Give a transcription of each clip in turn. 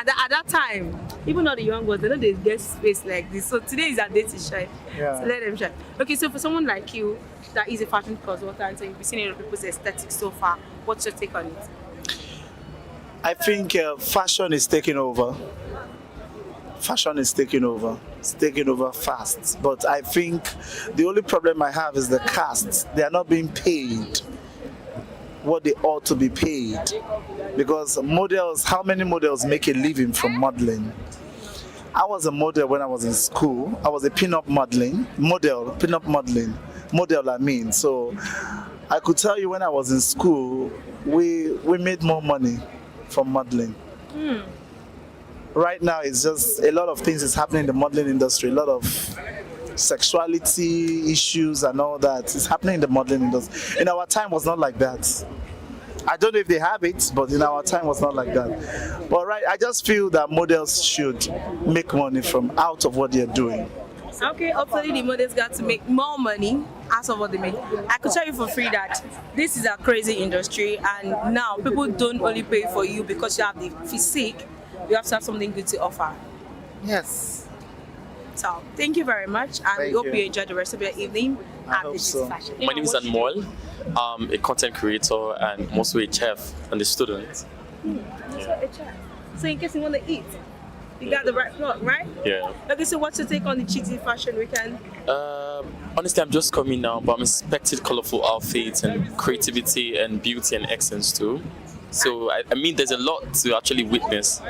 At that time, even though the young ones, they know they get space like this. So today is a day to shine. Yeah. So let them shine. Okay, so for someone like you that is a fashion consultant, so you've seen a lot of people's aesthetics so far, what's your take on it? I think fashion is taking over. Fashion is taking over. It's taking over fast. But I think the only problem I have is the cast. They are not being paid what they ought to be paid. Because models, how many models make a living from modeling? I was a model when I was in school. I was a pinup modeling model. I mean. So I could tell you when I was in school, we made more money from modeling. Right now, it's just a lot of things is happening in the modeling industry. A lot of sexuality issues and all that is happening in the modeling industry. In our time, was not like that. I don't know if they have it, but in our time was not like that. But right, I just feel that models should make money from out of what they're doing. Okay, hopefully the models got to make more money out of what they make. I could tell you for free that this is a crazy industry, and now people don't only pay for you because you have the physique, you have to have something good to offer. Yes. So thank you very much, and we hope you enjoy the rest of your evening at the so. fashion. My name is Anmol. I'm a content creator and I'm also a chef and a student. So in case you want to eat, you got the right plot, right? Yeah. Okay, so what's your take on the Chitty Fashion Weekend? Honestly, I'm just coming now, but I'm expecting colorful outfits and creativity and beauty and excellence too. So I mean, there's a lot to actually witness.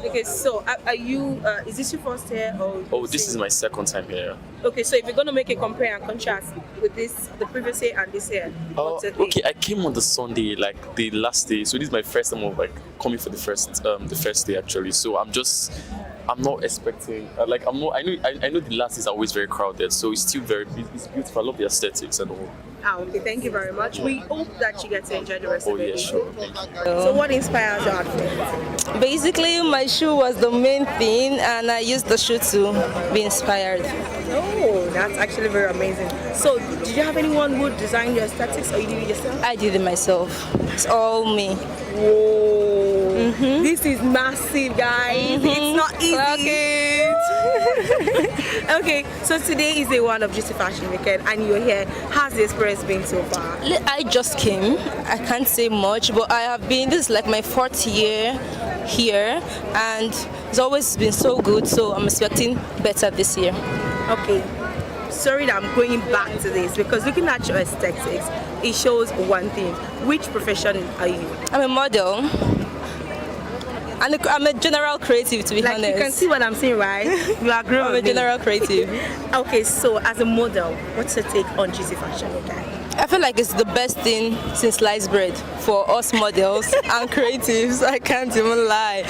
Okay, so are you, is this your first year or? Oh, this is my second time here. Okay, so if you're going to make a compare and contrast with this, the previous year and this year, what's your take? Okay, I came on the Sunday, like the last day. So this is my first time of like coming for the first day actually. So I'm not expecting I know the last is always very crowded. So it's still it's beautiful. I love the aesthetics and all. Okay, thank you very much. We hope that you get to enjoy the rest of the yeah, day. sure. So what inspires your outfit? Basically, my shoe was the main thing, and I used the shoe to be inspired. Oh, that's actually very amazing. So did you have anyone who designed your aesthetics, or you did it yourself? I did it myself. It's all me. Whoa, this is massive, guys. It's not easy. Okay, so today is day one of GC Fashion Weekend and you're here. How's the experience been so far? I just came. I can't say much, but I have been, this is like my 4th year here, and it's always been so good, so I'm expecting better this year. Okay, sorry that I'm going back to this, because looking at your aesthetics, it shows one thing. Which profession are you? I'm a model. And I'm a general creative, to be honest. You can see what I'm saying, right? You agree I'm with a general creative. Okay, so as a model, what's your take on GC Fashion Weekend? I feel like it's the best thing since sliced bread for us models and creatives. I can't even lie,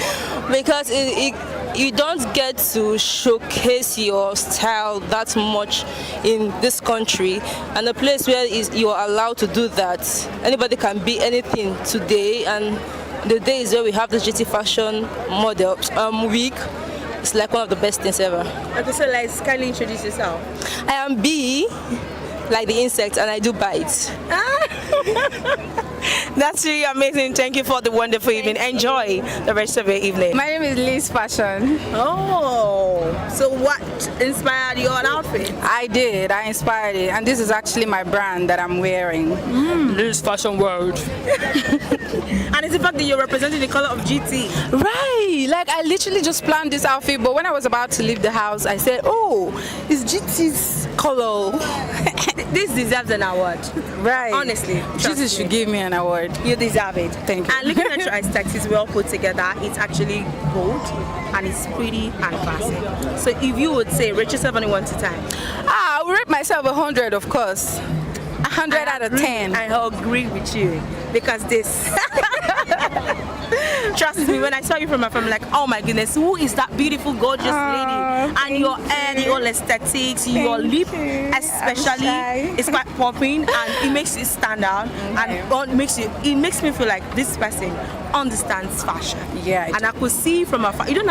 because you don't get to showcase your style that much in this country, and a place where you are allowed to do that. Anybody can be anything today, and the days where we have the GT Fashion Model Week, it's like one of the best things ever. Okay, so let's kindly introduce yourself. I am bee, like the insect, and I do bite. That's really amazing. Thank you for the wonderful evening. Enjoy the rest of your evening. My name is Liz Fashion. Oh, so what inspired your outfit? I inspired it, and this is actually my brand that I'm wearing. Liz Fashion World. And it's the fact that you're representing the color of GT. Right, like I literally just planned this outfit, but when I was about to leave the house, I said, oh, it's GT's color. This deserves an award. Right. Honestly. GT should give me an award. You deserve it. Thank you. And looking at your aesthetics, it's well put together. It's actually bold and it's pretty and classy. So if you would say, rate yourself on a 1 to 10. I would rate myself 100, of course. 100 out of 10. I agree with you, because this trust me, when I saw you from afar, I'm like, oh my goodness, who is that beautiful, gorgeous lady? And your hair, your aesthetics, your lip especially is quite popping, and it makes it stand out, and it makes me feel like this person understands fashion. Yeah, I and I could see from afar. I didn't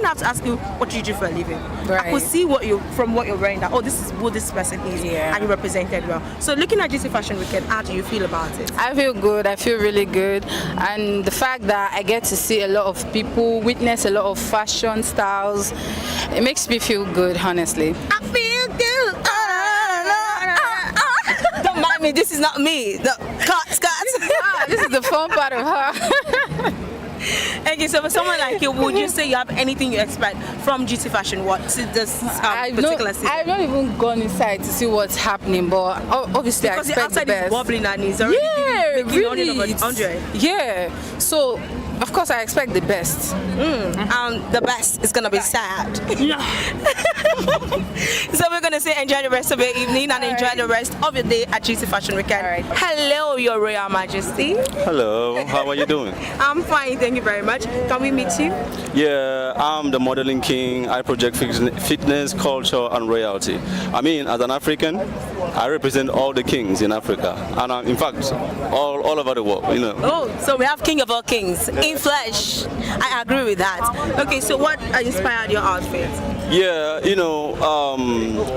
have to ask you what you do for a living. Right. I could see from what you're wearing that, oh, this is who this person is, Yeah. and you represented well. So looking at GC Fashion Weekend, how do you feel about it? I feel good. I feel really good, and the fact that I get to see a lot of people, witness a lot of fashion styles, it makes me feel good. Honestly, I feel good. Don't mind me. This is not me. The cuts. this is the fun part of her. Okay, so for someone like you, would you say you have anything you expect from GT Fashion? What to this particular season? I've not even gone inside to see what's happening, but obviously because I expect the outside the best. is wobbling and it's already making really. 100. Yeah, so of course I expect the best. And the best is gonna be sad. So we're gonna say enjoy the rest of your evening and enjoy the rest of your day at GC Fashion Weekend. All right. Hello, Your Royal Majesty. Hello, how are you doing? I'm fine, thank you very much. Can we meet you? Yeah, I'm the modeling king. I project fitness, culture, and royalty. I mean, as an African, I represent all the kings in Africa, and in fact, all over the world. Oh, so we have king of all kings in flesh. I agree with that. Okay, so what inspired your outfit? Yeah,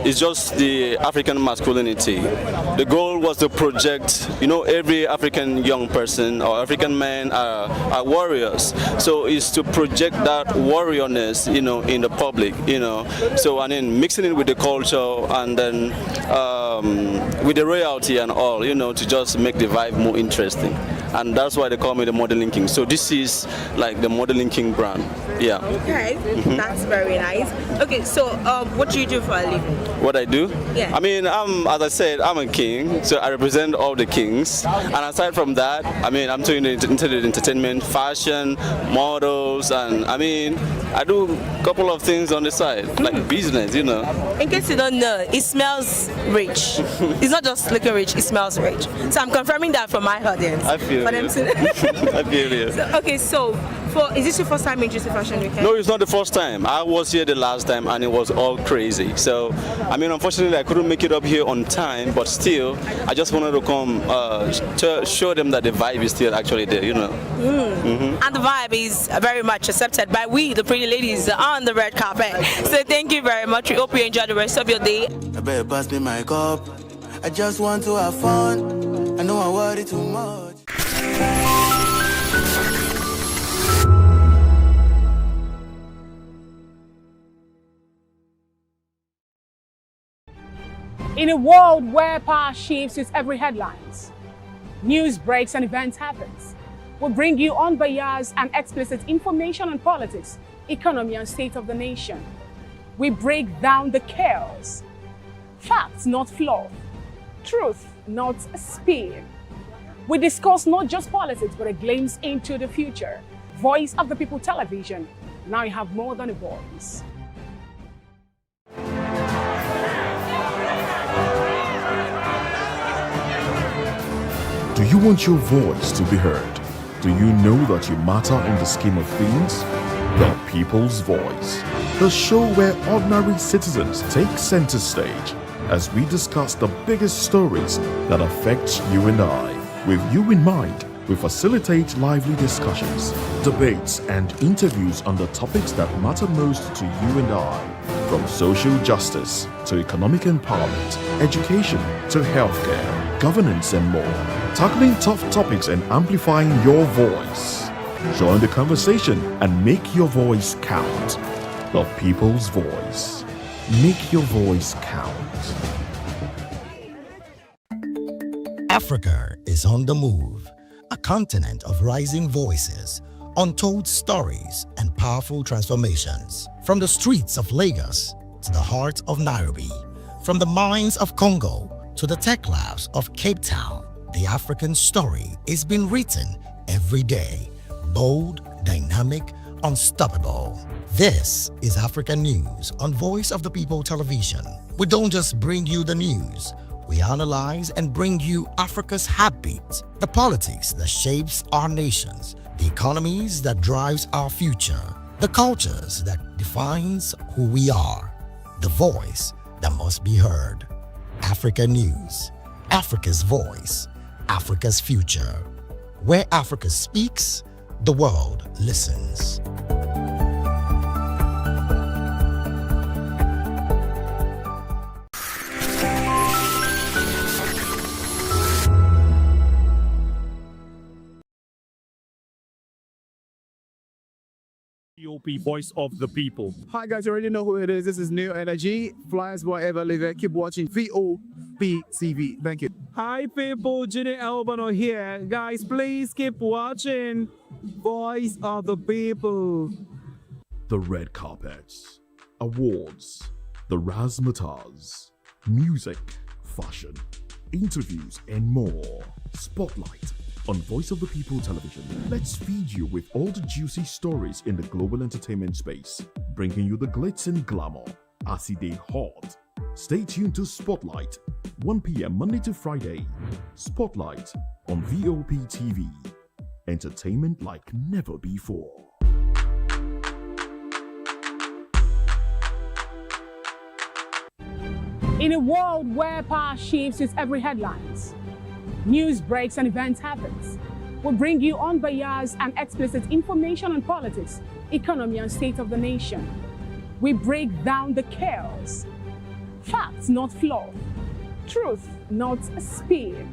it's just the African masculinity. The goal was to project, every African young person or African man are warriors. So it's to project that warriorness, in the public, So, and then mixing it with the culture and then with the royalty and all, to just make the vibe more interesting. And that's why they call me the modeling king. So this is like the modeling king brand. Yeah. Okay, that's very nice. Okay, so what do you do for a living? What I do? Yeah. I mean, as I said, I'm a king, so I represent all the kings. And aside from that, I'm into the entertainment, fashion, models, and I do a couple of things on the side, like business, In case you don't know, it smells rich. It's not just looking rich, it smells rich. So I'm confirming that for my audience. I feel for them you. to I feel you. So, is this your first time in GC Fashion Weekend? No, it's not the first time. I was here the last time and it was all crazy. So, unfortunately, I couldn't make it up here on time, but still, I just wanted to come to show them that the vibe is still actually there, And the vibe is very much accepted by we, the pretty ladies, on the red carpet. So thank you very much. We hope you enjoy the rest of your day. I better pass me my cup. I just want to have fun. I know I worry too much. In a world where power shifts with every headlines, news breaks and events happens, we bring you unbiased and explicit information on politics, economy and state of the nation. We break down the chaos. Facts, not fluff. Truth, not spin. We discuss not just politics, but a glimpse into the future. Voice of the People Television. Now you have more than a voice. Do you want your voice to be heard? Do you know that you matter in the scheme of things? The People's Voice, the show where ordinary citizens take center stage as we discuss the biggest stories that affect you and I. With you in mind, we facilitate lively discussions, debates, and interviews on the topics that matter most to you and I, from social justice to economic empowerment, education to healthcare, governance, and more, tackling tough topics and amplifying your voice. Join the conversation and make your voice count. The People's Voice. Make your voice count. Africa is on the move, a continent of rising voices, untold stories, and powerful transformations. From the streets of Lagos to the heart of Nairobi, from the mines of Congo to the tech labs of Cape Town, the African story is being written every day. Bold, dynamic, unstoppable. This is African News on Voice of the People Television. We don't just bring you the news. We analyze and bring you Africa's heartbeat, the politics that shapes our nations, the economies that drives our future, the cultures that defines who we are, the voice that must be heard. Africa News, Africa's voice, Africa's future. Where Africa speaks, The world listens. VOP, Voice of the People. Hi guys, you already know who it is. This is New Energy. Flyers wherever live. Keep watching Vop TV. Thank you. Hi people, Ginny Albano here. Guys, please keep watching Voice of the People. The red carpets, awards, the razzmatazz, music, fashion, interviews, and more. Spotlight on Voice of the People television. Let's feed you with all the juicy stories in the global entertainment space, bringing you the glitz and glamour as it is hot. Stay tuned to Spotlight, 1 p.m. Monday to Friday. Spotlight on Vop TV. Entertainment like never before. In a world where power shifts its every headlines, news breaks and events happens, we bring you unbiased and explicit information on politics, economy, and state of the nation. We break down the chaos. Facts, not fluff. Truth, not spin.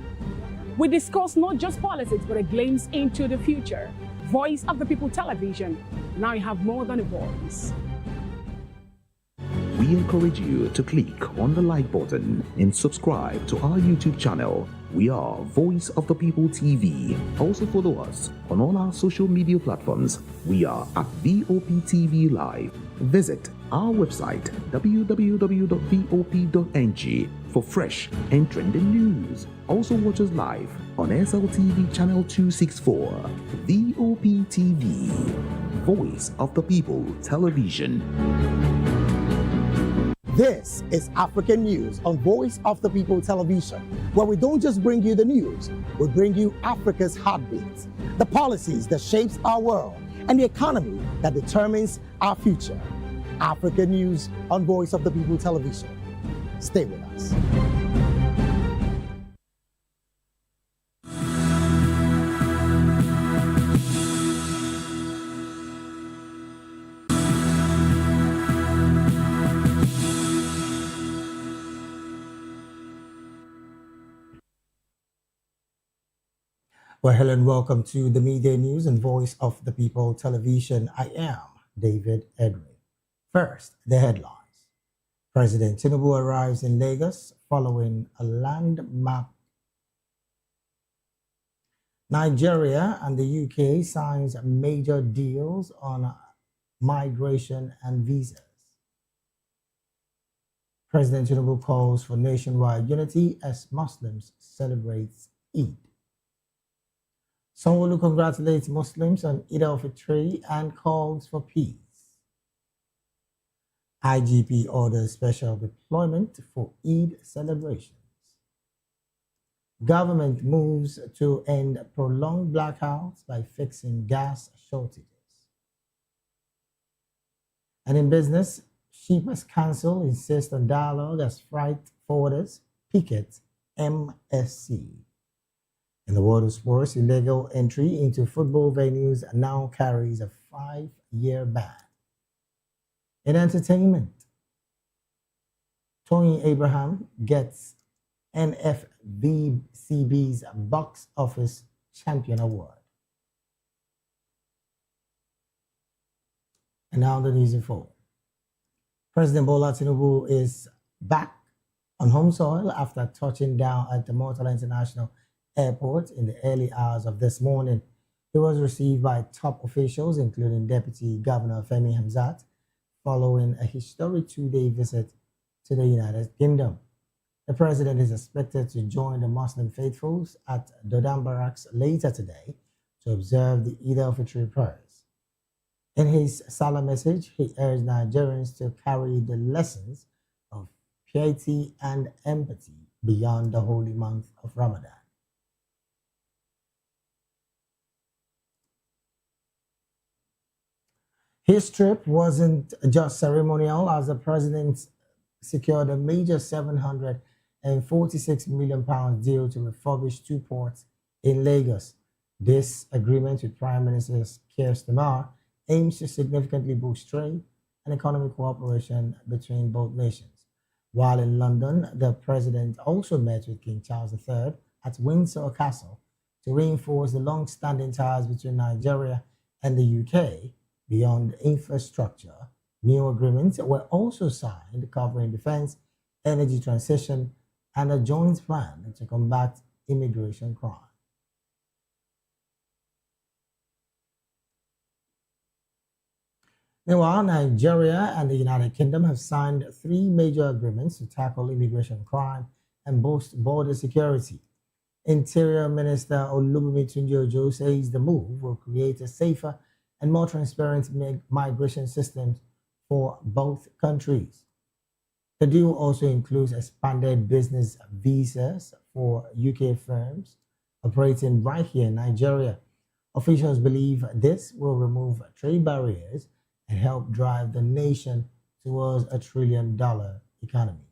We discuss not just politics, but a glimpse into the future. Voice of the People television. Now you have more than a voice. We encourage you to click on the like button and subscribe to our YouTube channel. We are Voice of the People TV. Also follow us on all our social media platforms. We are at VOP TV Live. Visit our website www.vop.ng for fresh and trending news. Also watch us live on SLTV channel 264. VOP TV, Voice of the People Television. This is African News on Voice of the People television, where we don't just bring you the news, we bring you Africa's heartbeats, the policies that shapes our world, and the economy that determines our future. African News on Voice of the People television. Stay with us. Well, hello and welcome to the Midday News and Voice of the People television. I am David Edwin. First, the headlines. President Tinubu arrives in Lagos following a landmark. Nigeria and the UK signs major deals on migration and visas. President Tinubu calls for nationwide unity as Muslims celebrate Eid. Sanwo-Olu congratulates Muslims on Eid al-Fitr and calls for peace. IGP orders special deployment for Eid celebrations. Government moves to end prolonged blackouts by fixing gas shortages. And in business, Shippers Council insists on dialogue as freight forwarders picket MSC. In the world of sports, illegal entry into football venues now carries a 5-year ban. In entertainment, Tony Abraham gets NFVCB's Box Office Champion Award. And now the news in full. President Bola Tinubu is back on home soil after touching down at the Murtala International Airport in the early hours of this morning. He was received by top officials, including Deputy Governor Femi Hamzat, following a historic 2-day visit to the United Kingdom. The president is expected to join the Muslim faithfuls at Dodam Barracks later today to observe the Eid al-Fitr prayers. In his Salah message, he urged Nigerians to carry the lessons of piety and empathy beyond the holy month of Ramadan. His trip wasn't just ceremonial, as the president secured a major £746 million deal to refurbish 2 ports in Lagos. This agreement with Prime Minister Keir Starmer aims to significantly boost trade and economic cooperation between both nations. While in London, the president also met with King Charles III at Windsor Castle to reinforce the long-standing ties between Nigeria and the UK beyond infrastructure. New agreements were also signed covering defense, energy transition, and a joint plan to combat immigration crime. Meanwhile, Nigeria and the United Kingdom have signed three major agreements to tackle immigration crime and boost border security. Interior Minister Olubunmi Tunji says the move will create a safer and more transparent migration system for both countries. The deal also includes expanded business visas for UK firms operating right here in Nigeria. Officials believe this will remove trade barriers and help drive the nation towards a $1 trillion economy.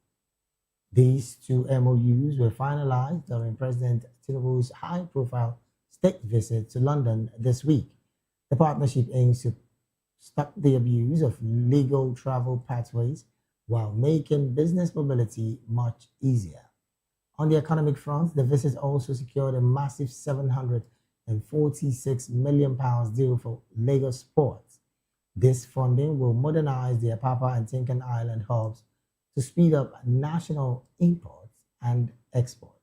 These two MOUs were finalized during President Tinubu's high-profile state visit to London this week. The partnership aims to stop the abuse of legal travel pathways while making business mobility much easier. On the economic front, the visit also secured a massive £746 million deal for Lagos ports. This funding will modernize the Apapa and Tinkan Island hubs to speed up national imports and exports.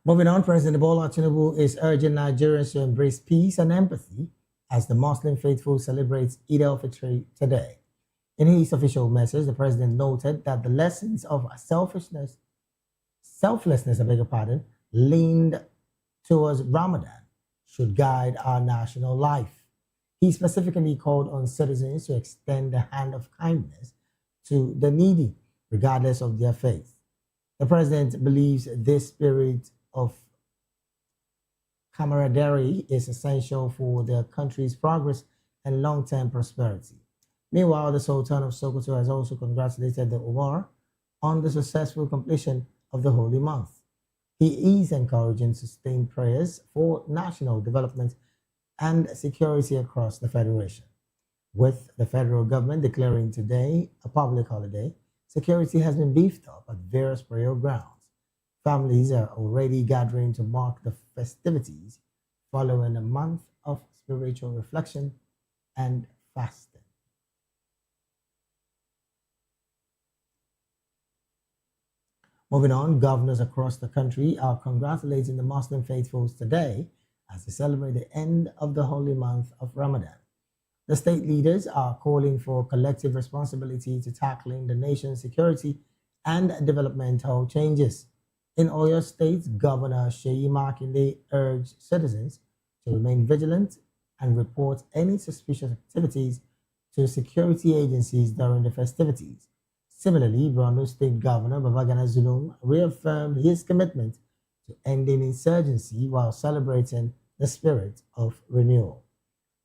Moving on, President Bola Tinubu is urging Nigerians to embrace peace and empathy as the Muslim faithful celebrates Eid al-Fitr today. In his official message, the president noted that the lessons of selflessness, leaned towards Ramadan should guide our national life. He specifically called on citizens to extend the hand of kindness to the needy, regardless of their faith. The president believes this spirit of camaraderie is essential for the country's progress and long-term prosperity. Meanwhile, the Sultan of Sokoto has also congratulated the Umar on the successful completion of the holy month. He is encouraging sustained prayers for national development and security across the Federation. With the federal government declaring today a public holiday, security has been beefed up at various prayer grounds. Families are already gathering to mark the festivities following a month of spiritual reflection and fasting. Moving on, governors across the country are congratulating the Muslim faithfuls today as they celebrate the end of the holy month of Ramadan. The state leaders are calling for collective responsibility to tackling the nation's security and developmental changes. In Oyo State, Governor Sheyi Makinde urged citizens to remain vigilant and report any suspicious activities to security agencies during the festivities. Similarly, Borno State Governor Babagana Zulum reaffirmed his commitment to ending insurgency while celebrating the spirit of renewal.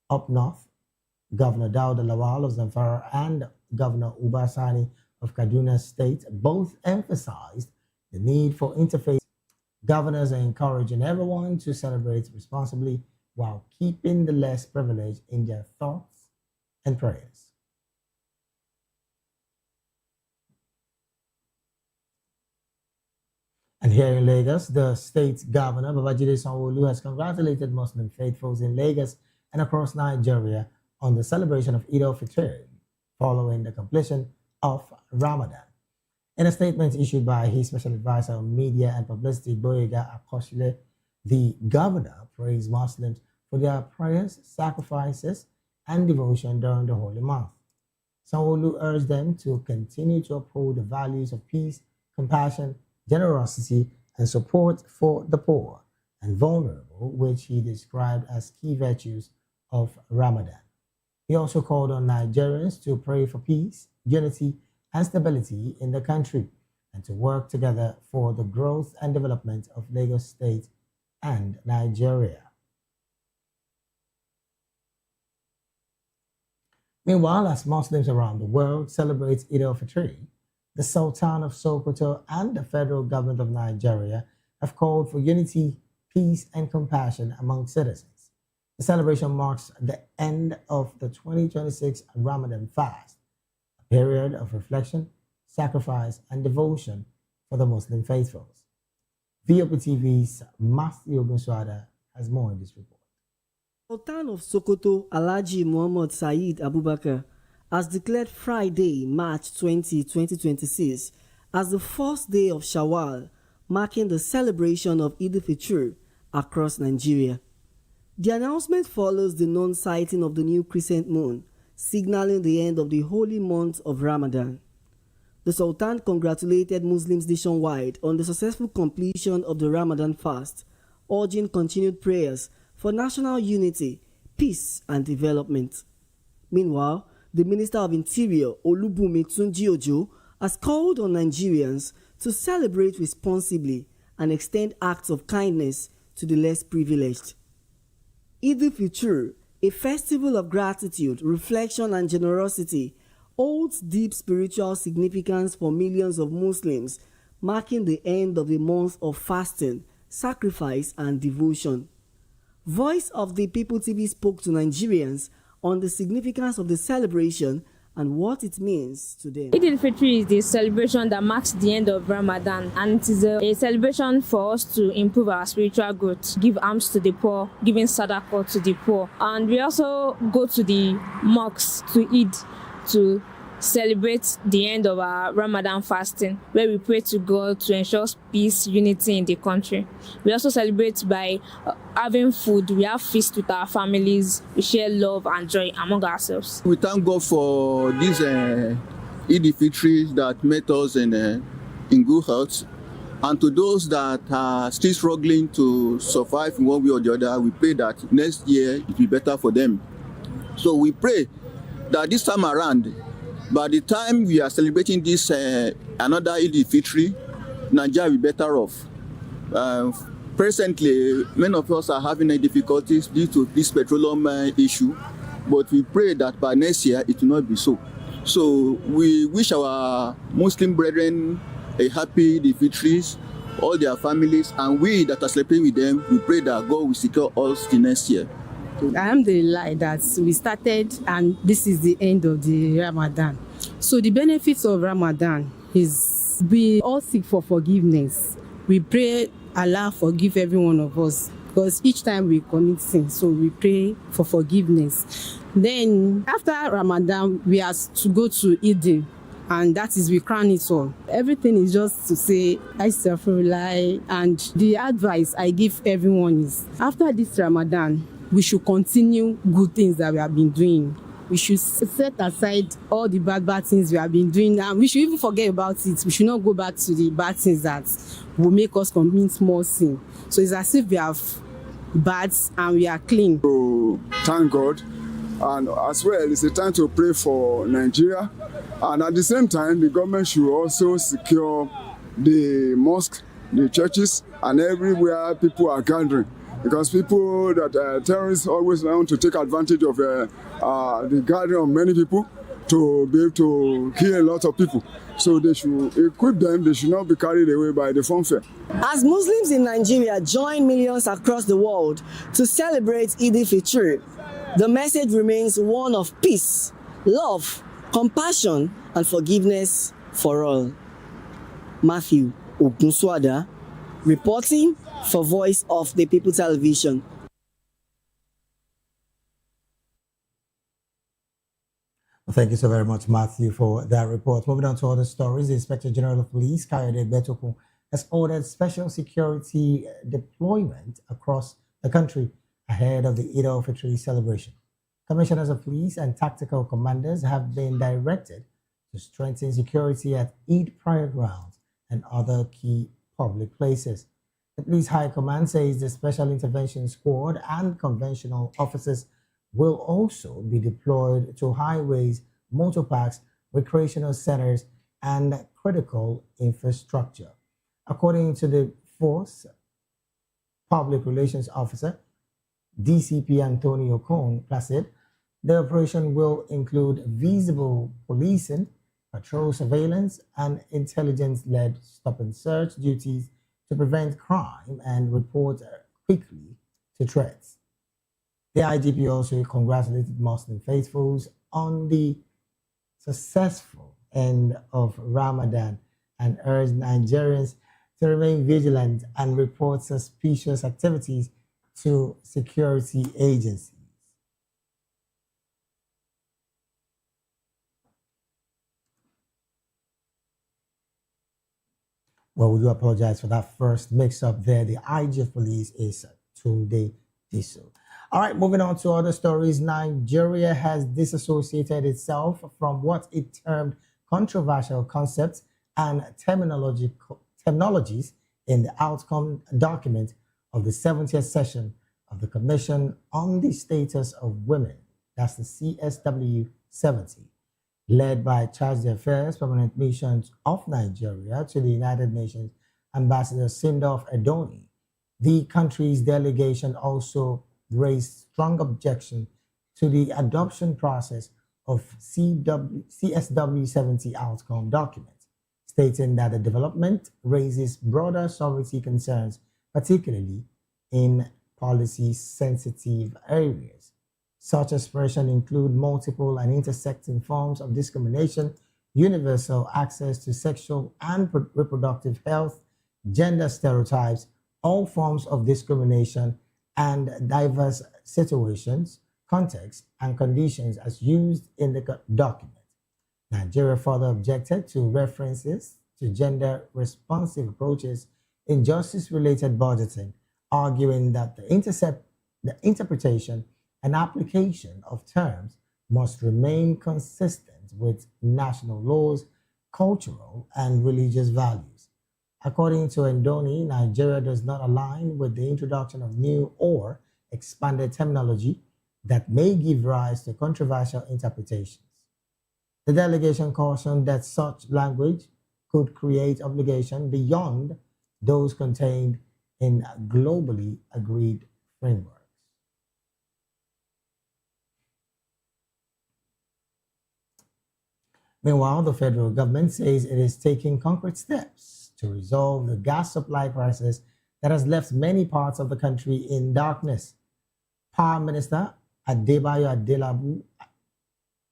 Up north, Governor Dauda Lawal of Zamfara and Governor Uba Sani of Kaduna State both emphasized the need for interfaith. Governors are encouraging everyone to celebrate responsibly while keeping the less privileged in their thoughts and prayers. And here in Lagos, the state governor, Babajide Sanwo-Olu, has congratulated Muslim faithfuls in Lagos and across Nigeria on the celebration of Eid al-Fitr following the completion of Ramadan. In a statement issued by his special advisor on media and publicity, Boyega Akoshile, the governor praised Muslims for their prayers, sacrifices, and devotion during the holy month. Sanwo-Olu urged them to continue to uphold the values of peace, compassion, generosity, and support for the poor and vulnerable, which he described as key virtues of Ramadan. He also called on Nigerians to pray for peace, unity, and stability in the country and to work together for the growth and development of Lagos State and Nigeria. Meanwhile, as Muslims around the world celebrate Eid al-Fitr, the Sultan of Sokoto and the federal government of Nigeria have called for unity, peace, and compassion among citizens. The celebration marks the end of the 2026 Ramadan fast, a period of reflection, sacrifice, and devotion for the Muslim faithfuls. Vop TV's Matthew Ogunswada has more in this report. Sultan of Sokoto Alhaji Muhammad Saeed Abubakar has declared Friday, March 20, 2026 as the first day of Shawwal, marking the celebration of Eid al-Fitr across Nigeria. The announcement follows the non-sighting of the new crescent moon, signaling the end of the holy month of Ramadan. The Sultan congratulated Muslims nationwide on the successful completion of the Ramadan fast, urging continued prayers for national unity, peace, and development. Meanwhile, the Minister of Interior, Olubunmi Tunji Ojo, has called on Nigerians to celebrate responsibly and extend acts of kindness to the less privileged. Eid al-Fitr, a festival of gratitude, reflection, and generosity, holds deep spiritual significance for millions of Muslims, marking the end of a month of fasting, sacrifice, and devotion. Voice of the People TV spoke to Nigerians on the significance of the celebration and what it means to them. Eid al-Fitr is the celebration that marks the end of Ramadan, and it is a celebration for us to improve our spiritual growth, give alms to the poor, giving sadaqah to the poor. And we also go to the mosques to Eid to celebrate the end of our Ramadan fasting, where we pray to God to ensure peace, unity in the country. We also celebrate by having food. We have feast with our families. We share love and joy among ourselves. We thank God for this Eid al-Fitr that met us in good health. And to those that are still struggling to survive in one way or the other, we pray that next year it will be better for them. So we pray that this time around, by the time we are celebrating this another Eid al-Fitr, Nigeria will be better off. Presently, many of us are having difficulties due to this petroleum issue, but we pray that by next year it will not be so. So we wish our Muslim brethren a happy Eid al-Fitr, all their families, and we that are celebrating with them, we pray that God will secure us the next year. Alhamdulillah that we started and this is the end of the Ramadan. So the benefits of Ramadan is we all seek for forgiveness. We pray Allah forgive every one of us because each time we commit sin, so we pray for forgiveness. Then after Ramadan, we are to go to Eid, and that is we crown it all. Everything is just to say Astaghfirullah, and the advice I give everyone is after this Ramadan, we should continue good things that we have been doing. We should set aside all the bad things we have been doing, and we should even forget about it. We should not go back to the bad things that will make us commit more sin. So it's as if we have bad and we are clean. So thank God, and as well it's a time to pray for Nigeria, and at the same time the government should also secure the mosque, the churches, and everywhere people are gathering. Because people that terrorists always want to take advantage of the gathering of many people to be able to kill a lot of people. So they should equip them, they should not be carried away by the funfair. As Muslims in Nigeria join millions across the world to celebrate Eid al-Fitr, the message remains one of peace, love, compassion, and forgiveness for all. Matthew Ogunswada, reporting for Voice of the People Television. Well, thank you so very much, Matthew, for that report. Moving on to other stories, the Inspector General of Police, Kayode Betokun, has ordered special security deployment across the country ahead of the Eid al-Fitr celebration. Commissioners of police and tactical commanders have been directed to strengthen security at Eid prayer grounds and other key public places. The Police High Command says the Special Intervention Squad and conventional officers will also be deployed to highways, motor parks, recreational centers, and critical infrastructure. According to the Force Public Relations Officer, DCP Antonio Cone Placid, the operation will include visible policing, patrol surveillance, and intelligence-led stop-and-search duties to prevent crime and report quickly to threats. The IGP also congratulated Muslim faithfuls on the successful end of Ramadan and urged Nigerians to remain vigilant and report suspicious activities to security agencies. Well, we do apologize for that first mix-up there. The IGF police is Tunde Diso. All right, moving on to other stories. Nigeria has disassociated itself from what it termed controversial concepts and terminologies in the outcome document of the 70th session of the Commission on the Status of Women, that's the CSW 70, led by Charge d'Affaires Permanent Missions of Nigeria to the United Nations Ambassador Sindorf Edoni. The country's delegation also raised strong objection to the adoption process of CSW 70 outcome document, stating that the development raises broader sovereignty concerns, particularly in policy-sensitive areas. Such expressions include multiple and intersecting forms of discrimination, universal access to sexual and reproductive health, gender stereotypes, all forms of discrimination, and diverse situations, contexts, and conditions as used in the document. Nigeria further objected to references to gender-responsive approaches in justice-related budgeting, arguing that the interpretation and application of terms must remain consistent with national laws, cultural, and religious values. According to Ndoni, Nigeria does not align with the introduction of new or expanded terminology that may give rise to controversial interpretations. The delegation cautioned that such language could create obligation beyond those contained in globally agreed frameworks. Meanwhile, the federal government says it is taking concrete steps to resolve the gas supply crisis that has left many parts of the country in darkness. Power Minister Adebayo Adelabu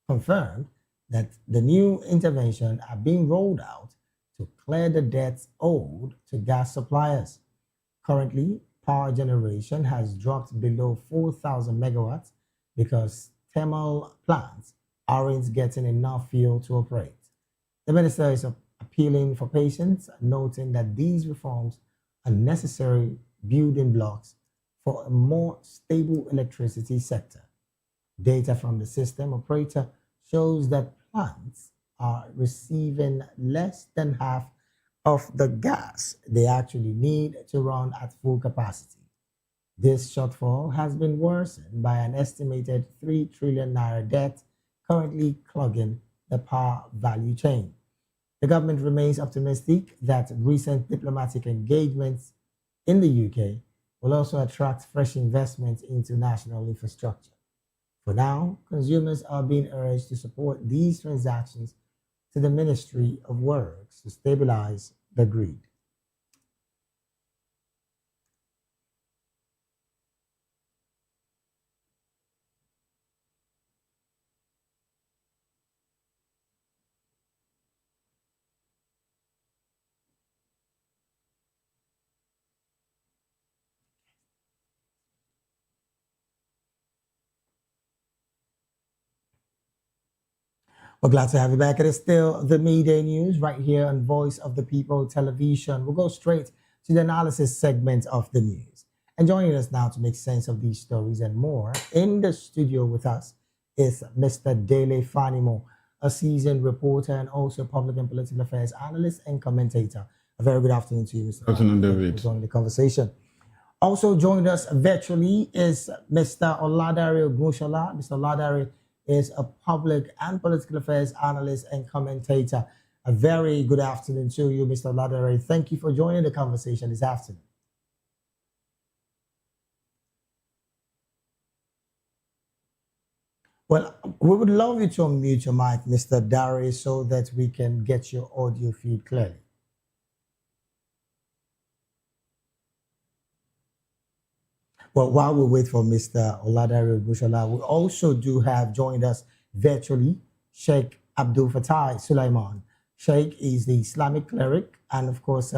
confirmed that the new interventions are being rolled out to clear the debts owed to gas suppliers. Currently, power generation has dropped below 4,000 megawatts because thermal plants aren't getting enough fuel to operate. The minister is appealing for patience, noting that these reforms are necessary building blocks for a more stable electricity sector. Data from the system operator shows that plants are receiving less than half of the gas they actually need to run at full capacity. This shortfall has been worsened by an estimated 3 trillion naira debt currently clogging the power value chain. The government remains optimistic that recent diplomatic engagements in the UK will also attract fresh investment into national infrastructure. For now, consumers are being urged to support these transactions to the Ministry of Works to stabilize the grid. We're glad to have you back. It is still the midday news right here on Voice of the People Television. We'll go straight to the analysis segment of the news. And joining us now to make sense of these stories and more, in the studio with us is Mr. Dele Fanimo, a seasoned reporter and also public and political affairs analyst and commentator. A very good afternoon to you, Mr. Good afternoon, Fanimo. David. Joining the conversation. Also joined us virtually is Mr. Oladare Ogunshola. Mr. Oladare is a public and political affairs analyst and commentator. A very good afternoon to you, Mr. Oladare. Thank you for joining the conversation this afternoon. Well, we would love you to unmute your mic, Mr. Darius, so that we can get your audio feed clearly. Well, while we wait for Mr. Oladare Bushala, we also do have joined us virtually Sheikh Abdul Fattah Sulaiman. Sheikh is the Islamic cleric, and of course,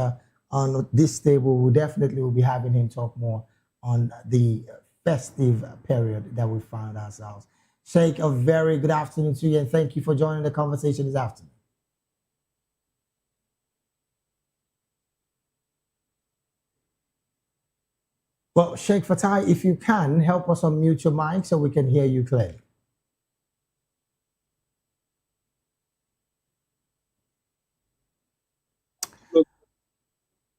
on this table, we definitely will be having him talk more on the festive period that we found ourselves. Sheikh, a very good afternoon to you, and thank you for joining the conversation this afternoon. Well, Sheikh Fattah, if you can, help us unmute your mic so we can hear you clearly.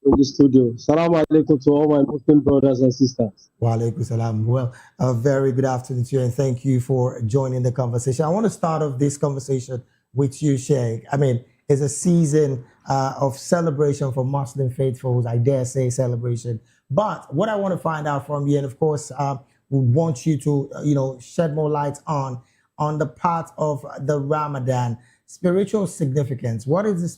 In the studio. Salam alaikum to all my Muslim brothers and sisters. Wa alaikum salam. Well, a very good afternoon to you, and thank you for joining the conversation. I want to start off this conversation with you, Sheikh. I mean, it's a season of celebration for Muslim faithfuls, I dare say celebration. But what I want to find out from you, and of course, we want you to, shed more light on the part of the Ramadan, spiritual significance. What is the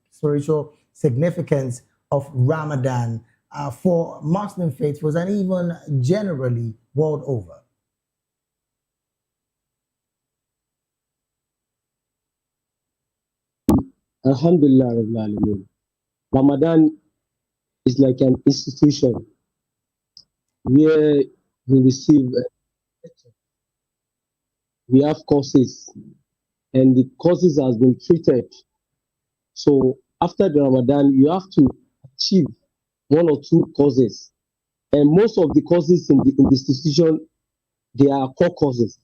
spiritual significance of Ramadan for Muslim faithfuls and even generally world over? Alhamdulillah Rabbil Alameen. Ramadan is like an institution where we receive, we have courses, and the courses has been treated. So after the Ramadan, you have to achieve one or two courses, and most of the courses in the institution, they are core courses.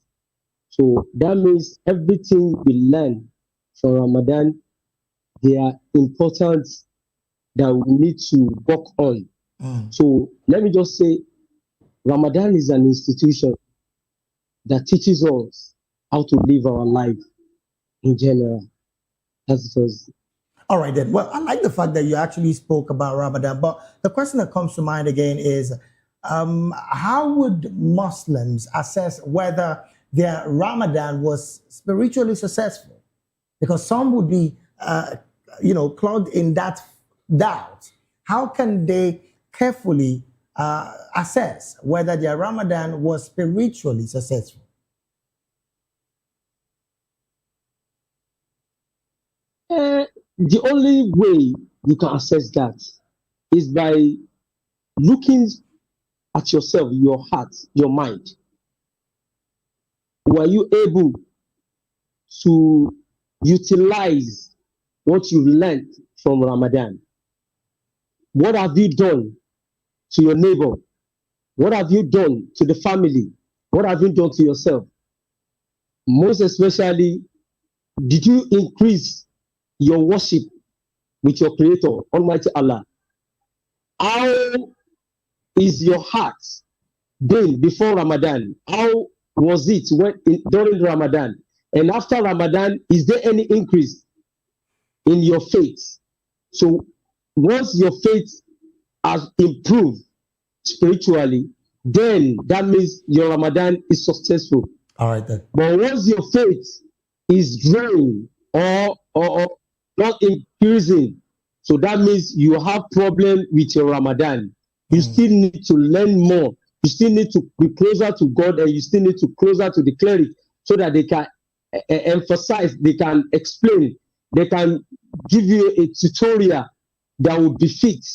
So that means everything we learn from Ramadan, they are important that we need to work on. So let me just say, Ramadan is an institution that teaches us how to live our life in general. That's just. All right, then. Well, I like the fact that you actually spoke about Ramadan, but the question that comes to mind again is, how would Muslims assess whether their Ramadan was spiritually successful? Because some would be, clogged in that doubt. How can they carefully assess whether their Ramadan was spiritually successful? The only way you can assess that is by looking at yourself, your heart, your mind. Were you able to utilize what you've learned from Ramadan? What have you done to your neighbor? What have you done to the family? What have you done to yourself? Most especially, did you increase your worship with your Creator, Almighty Allah? How is your heart been before Ramadan? How was it during Ramadan? And after Ramadan, is there any increase in your faith? So once your faith has improved spiritually, then that means your Ramadan is successful. All right, then. But once your faith is growing or not increasing, so that means you have problem with your Ramadan. You still need to learn more. You still need to be closer to God, and you still need to closer to the cleric so that they can emphasize, they can explain, they can give you a tutorial that will befit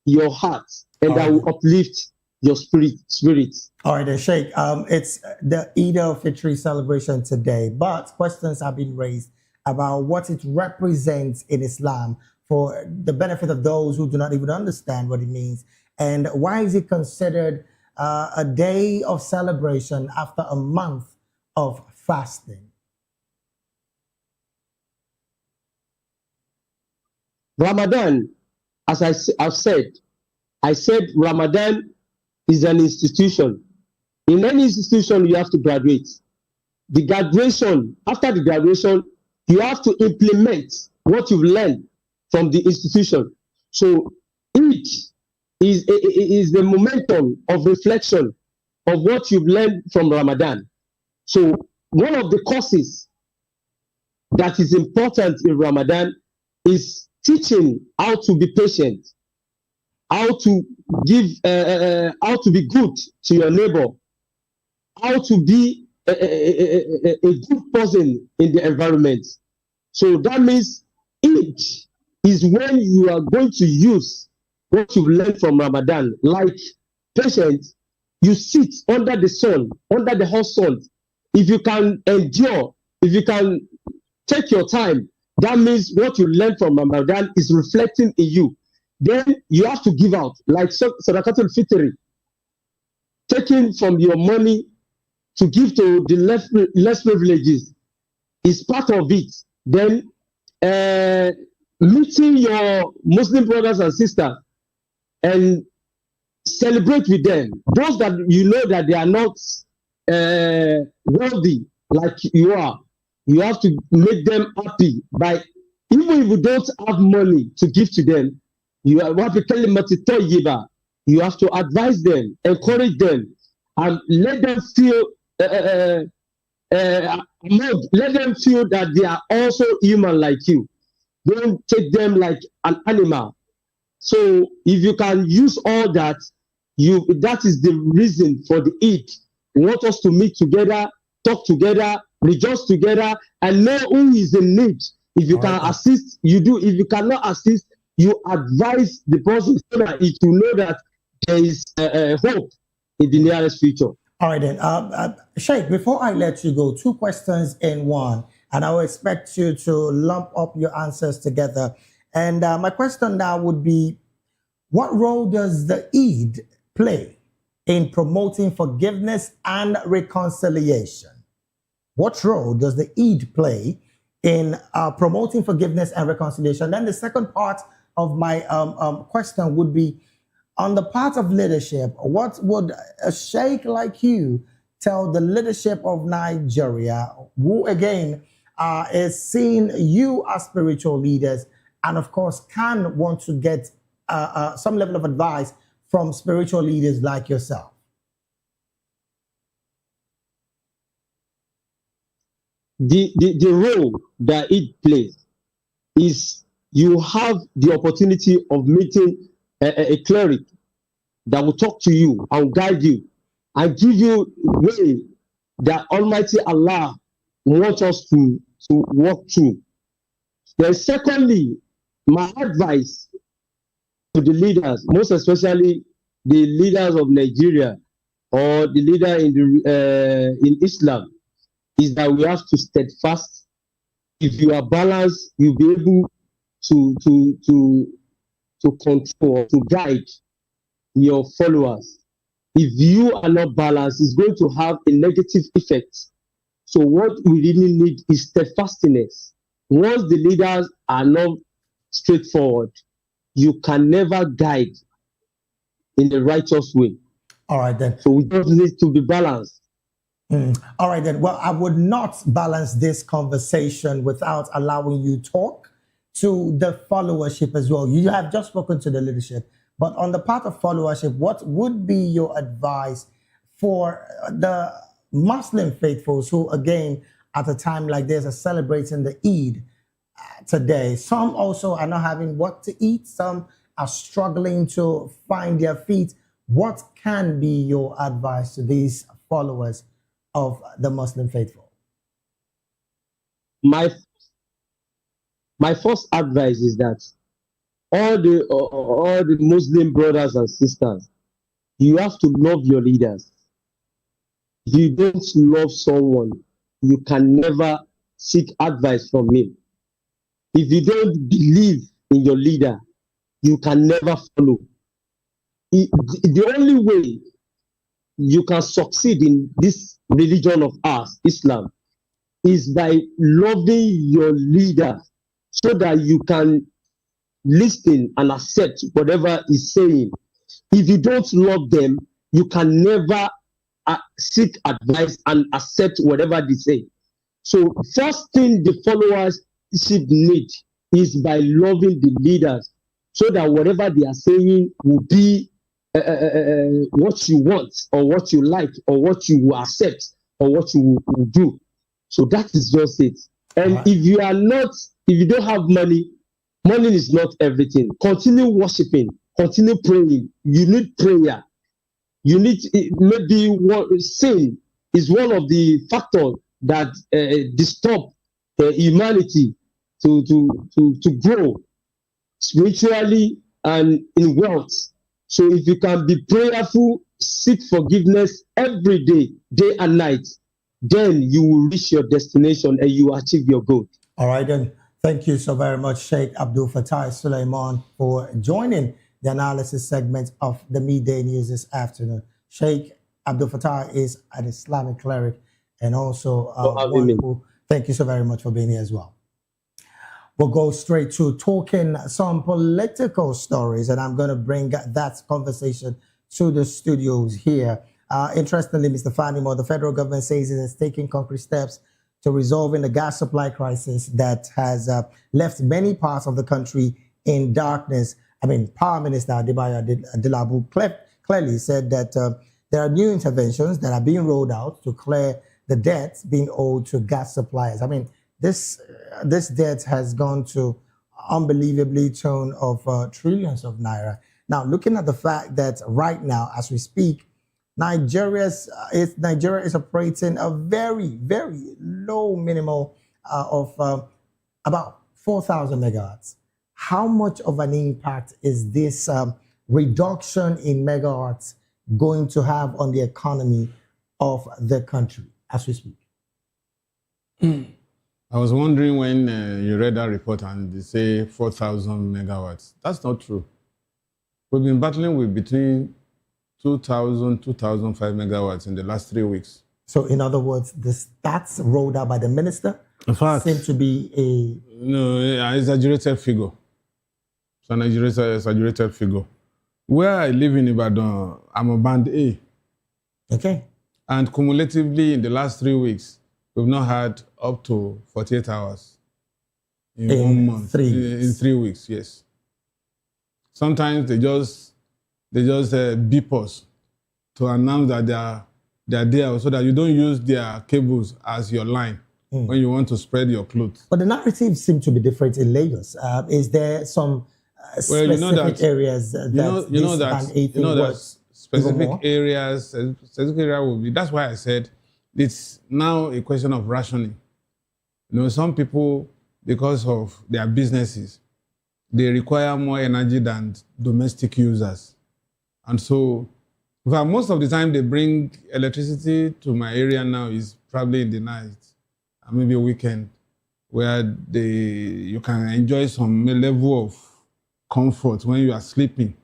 your heart and that will uplift your spirit. All right, then, Sheikh. It's the Eid al-Fitr celebration today, but questions have been raised about what it represents in Islam for the benefit of those who do not even understand what it means. And why is it considered a day of celebration after a month of fasting? Ramadan, as I've said, Ramadan is an institution. In any institution, you have to graduate. The graduation, after the graduation, you have to implement what you've learned from the institution. So each is the momentum of reflection of what you've learned from Ramadan. So one of the courses that is important in Ramadan is teaching how to be patient, how to give, how to be good to your neighbor, how to be a good person in the environment. So that means Eid is when you are going to use what you've learned from Ramadan, like patience. You sit under the sun, under the hot sun. If you can endure, if you can take your time, that means what you learn from Ramadan is reflecting in you. Then you have to give out, like Sadaqatul Fitri, taking from your money to give to the less privileges is part of it. Then meeting your Muslim brothers and sisters and celebrate with them. Those that you know that they are not wealthy like you are, you have to make them happy by, even if you don't have money to give to them, you have to tell them you have to advise them, encourage them, and let them feel let them feel that they are also human like you. Don't take them like an animal. So if you can use all that, that is the reason for the Eid. We want us to meet together, talk together, rejoice together, and know who is in need. If you can assist, you do. If you cannot assist, you advise the person so that it will know that there is hope in the nearest future. All right then, Sheikh, before I let you go, 2 questions in one, and I will expect you to lump up your answers together. And my question now would be, what role does the Eid play in promoting forgiveness and reconciliation? What role does the Eid play in promoting forgiveness and reconciliation? Then the second part of my question would be, on the part of leadership, what would a sheikh like you tell the leadership of Nigeria, who again is seeing you as spiritual leaders and of course can want to get some level of advice from spiritual leaders like yourself? The role that it plays is you have the opportunity of meeting a cleric that will talk to you and guide you and give you way that Almighty Allah wants us to walk through. Then secondly, my advice to the leaders, most especially the leaders of Nigeria or the leader in Islam, is that we have to steadfast. If you are balanced, you'll be able to control, to guide your followers. If you are not balanced, it's going to have a negative effect. So what we really need is steadfastness. Once the leaders are not straightforward, you can never guide in the righteous way. All right then. So we just need to be balanced. All right then. Well, I would not balance this conversation without allowing you talk to the followership as well. You have just spoken to the leadership, but on the part of followership, what would be your advice for the Muslim faithfuls who, again, at a time like this, are celebrating the Eid today? Some also are not having what to eat. Some are struggling to find their feet. What can be your advice to these followers of the Muslim faithful? My first advice is that all the Muslim brothers and sisters, you have to love your leaders. If you don't love someone, you can never seek advice from him. If you don't believe in your leader, you can never follow. The only way you can succeed in this religion of ours, Islam, is by loving your leader so that you can listen and accept whatever he's saying. If you don't love them, you can never seek advice and accept whatever they say. So first thing the followers should need is by loving the leaders so that whatever they are saying will be what you want or what you like or what you will accept or what you will do. So that is just it. And if you don't have money, money is not everything. Continue worshiping, continue praying. You need prayer. You need sin is one of the factors that disturb humanity to grow spiritually and in wealth. So if you can be prayerful, seek forgiveness every day, day and night, then you will reach your destination and you will achieve your goal. All right, then. Thank you so very much, Sheikh Abdul Fattah Suleiman, for joining the analysis segment of the Midday News this afternoon. Sheikh Abdul Fattah is an Islamic cleric and also thank you so very much for being here as well. We'll go straight to talking some political stories, and I'm going to bring that conversation to the studios here. Interestingly, Mr. Fanimo, the federal government says it is taking concrete steps to resolving the gas supply crisis that has left many parts of the country in darkness. I mean, Power Minister Adebayo Adelabu clearly said that there are new interventions that are being rolled out to clear the debts being owed to gas suppliers. I mean, this debt has gone to unbelievably tune of trillions of naira. Now, looking at the fact that right now, as we speak, Nigeria is operating a very, very low minimal of about 4,000 megawatts. How much of an impact is this reduction in megawatts going to have on the economy of the country as we speak? I was wondering when you read that report and they say 4,000 megawatts. That's not true. We've been battling with between 2,000, 2,005 megawatts in the last 3 weeks. So, in other words, the stats rolled out by the minister seem to be an exaggerated figure. It's an exaggerated figure. Where I live in Ibadan, I'm a band A. Okay. And cumulatively, in the last 3 weeks, we've not had up to 48 hours in 1 month. In 3 weeks, yes. Sometimes they just beep us to announce that they are there so that you don't use their cables as your line when you want to spread your clothes. But the narrative seems to be different in Lagos. Is there some specific areas specific areas will be. That's why I said it's now a question of rationing. Some people, because of their businesses, they require more energy than domestic users. And so, most of the time they bring electricity to my area now is probably in the night, and maybe a weekend, where you can enjoy some level of comfort when you are sleeping.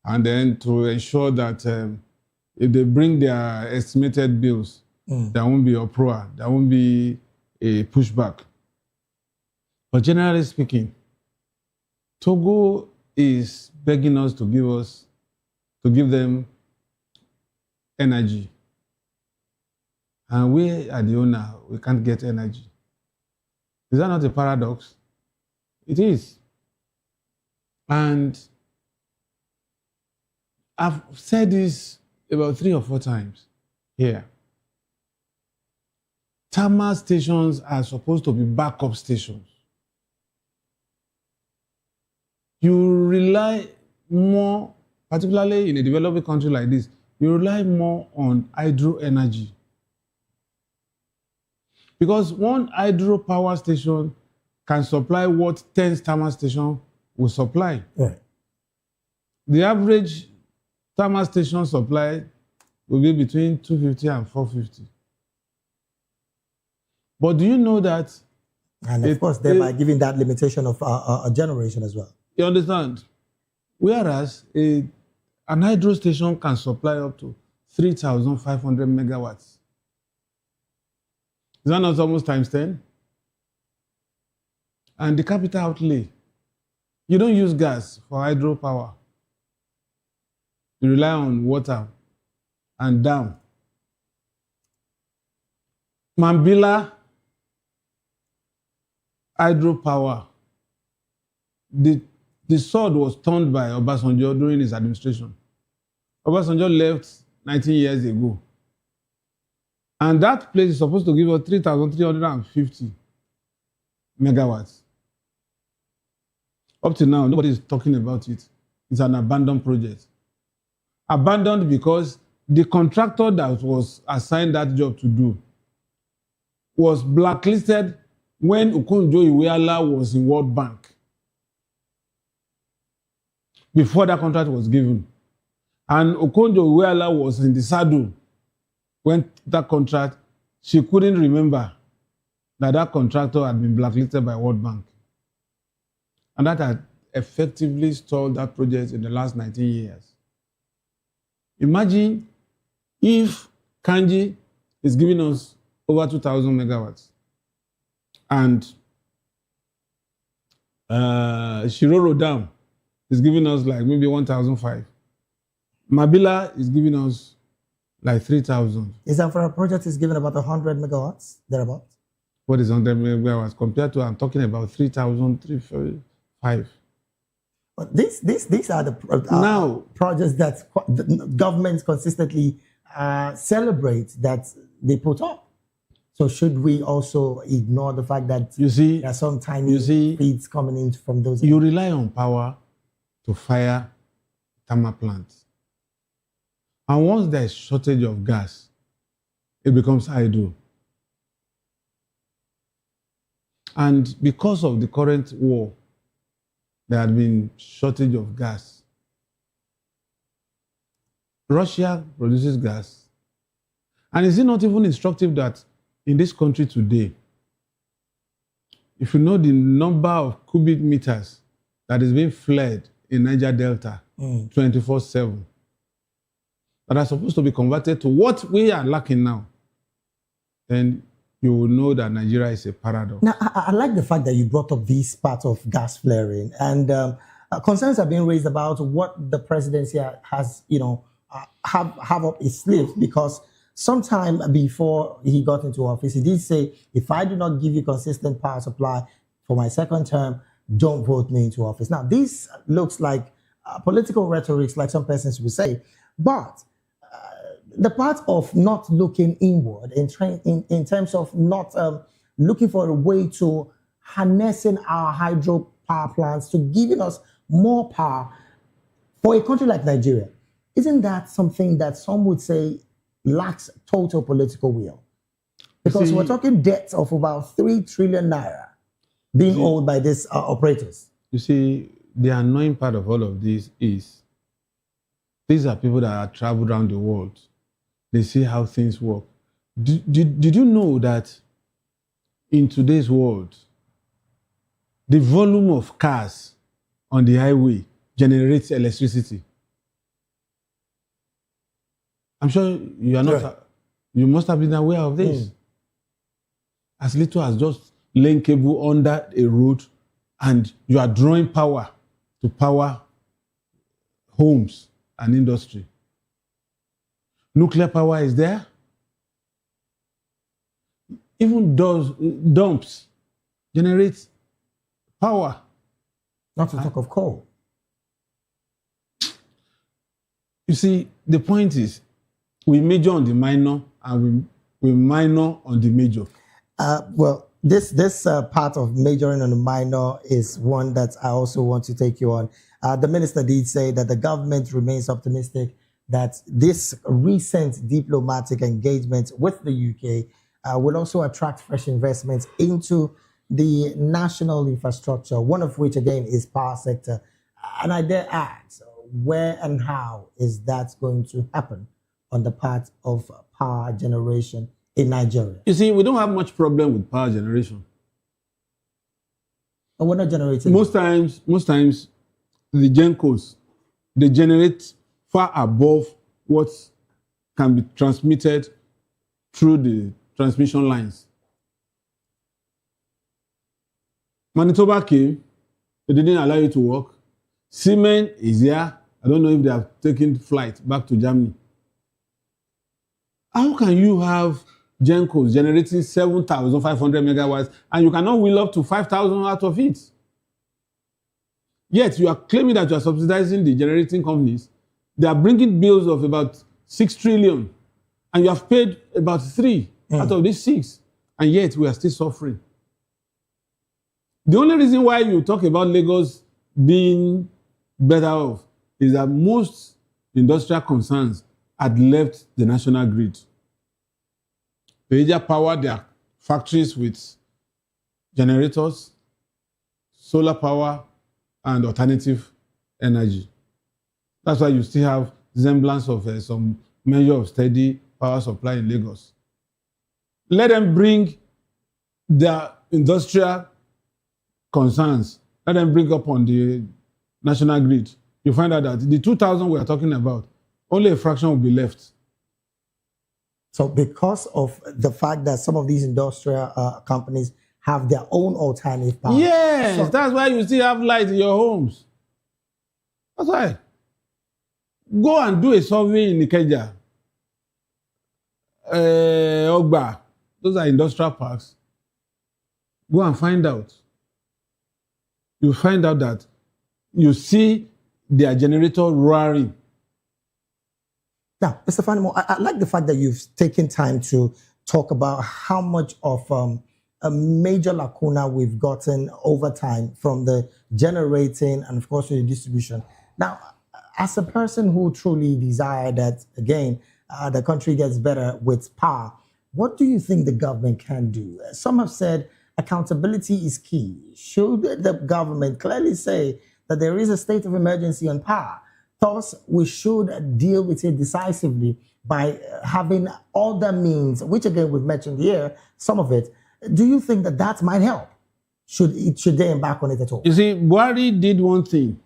And then to ensure that if they bring their estimated bills, there won't be uproar, there won't be a pushback. But generally speaking, Togo is begging us to give them energy. And we are the owner, we can't get energy. Is that not a paradox? It is. And I've said this about 3 or 4 times here. Thermal stations are supposed to be backup stations. You rely more, particularly in a developing country like this, you rely more on hydro energy. Because one hydro power station can supply what 10 thermal stations will supply. Right. The average thermal station supply will be between 250 and 450. But do you know that? And of course, thereby giving that limitation of a generation as well. You understand? Whereas an hydro station can supply up to 3,500 megawatts. Is that not almost times 10? And the capital outlay. You don't use gas for hydropower. You rely on water and dam. Mambila hydropower. The sword was turned by Obasanjo during his administration. Obasanjo left 19 years ago. And that place is supposed to give us 3,350 megawatts. Up to now, nobody is talking about it. It's an abandoned project. Abandoned because the contractor that was assigned that job to do was blacklisted when Okonjo-Iweala was in World Bank. Before that contract was given. And Okonjo-Iweala was in the saddle when that contract, she couldn't remember that that contractor had been blacklisted by World Bank. And that had effectively stalled that project in the last 19 years. Imagine if Kanji is giving us over 2,000 megawatts and Shiroro Dam is giving us like maybe 1,500. Mabila is giving us like 3,000. Is that for a project is given about 100 megawatts, thereabouts? What is 100 megawatts compared to, I'm talking about 3,000, 3,500. But these are the now projects that the governments consistently celebrate that they put up. So should we also ignore the fact that there are some tiny feeds coming in from those? You rely on power to fire thermal plants. And once there is shortage of gas, it becomes idle. And because of the current war, there had been shortage of gas. Russia produces gas. And is it not even instructive that in this country today, if you know the number of cubic meters that is being flared in Niger Delta 24/7, that are supposed to be converted to what we are lacking now, then you will know that Nigeria is a paradox. Now, I like the fact that you brought up this part of gas flaring, and concerns are being raised about what the presidency has, have up its sleeve, because sometime before he got into office, he did say, if I do not give you consistent power supply for my second term, don't vote me into office. Now, this looks like political rhetoric, like some persons would say, but the part of not looking inward in terms of not looking for a way to harnessing our hydro power plants to giving us more power for a country like Nigeria, isn't that something that some would say lacks total political will? Because we're talking debts of about 3 trillion naira being owed by these operators. You see, the annoying part of all of this is these are people that have traveled around the world. They see how things work. Did you know that in today's world, the volume of cars on the highway generates electricity? I'm sure you are not. You must have been aware of this. As little as just laying cable under a road, and you are drawing power to power homes and industry. Nuclear power is there. Even those dumps generate power. Not to talk of coal. You see, the point is, we major on the minor and we minor on the major. Well, this part of majoring on the minor is one that I also want to take you on. The minister did say that the government remains optimistic that this recent diplomatic engagement with the UK will also attract fresh investments into the national infrastructure, one of which, again, is power sector. And I dare ask, where and how is that going to happen on the part of power generation in Nigeria? You see, we don't have much problem with power generation. But we're not generating. Most times, the GenCos, they generate far above what can be transmitted through the transmission lines. Manitoba came, they didn't allow you to work. Siemens is here. I don't know if they have taken flight back to Germany. How can you have GenCos generating 7,500 megawatts and you cannot wheel up to 5,000 out of it? Yet you are claiming that you are subsidizing the generating companies. They are bringing bills of about 6 trillion and you have paid about 3. out of these 6. And yet we are still suffering. The only reason why you talk about Lagos being better off is that most industrial concerns had left the national grid. They either power their factories with generators, solar power, and alternative energy. That's why you still have semblance of some measure of steady power supply in Lagos. Let them bring their industrial concerns, let them bring up on the national grid. You find out that the 2,000 we are talking about, only a fraction will be left. So because of the fact that some of these industrial companies have their own alternative power. Yes, So, that's why you still have light in your homes. That's why. Go and do a survey in Ikeja, Ogba. Those are industrial parks. Go and find out. You find out that you see their generator roaring. now, Mr. Fanimo, I like the fact that you've taken time to talk about how much of a major lacuna we've gotten over time from the generating and, of course, the distribution. Now, as a person who truly desire that, again, the country gets better with power, what do you think the government can do? Some have said accountability is key. Should the government clearly say that there is a state of emergency on power? Thus, we should deal with it decisively by having other means, which again we've mentioned here, some of it. Do you think that that might help? Should they embark on it at all? You see, Buhari did one thing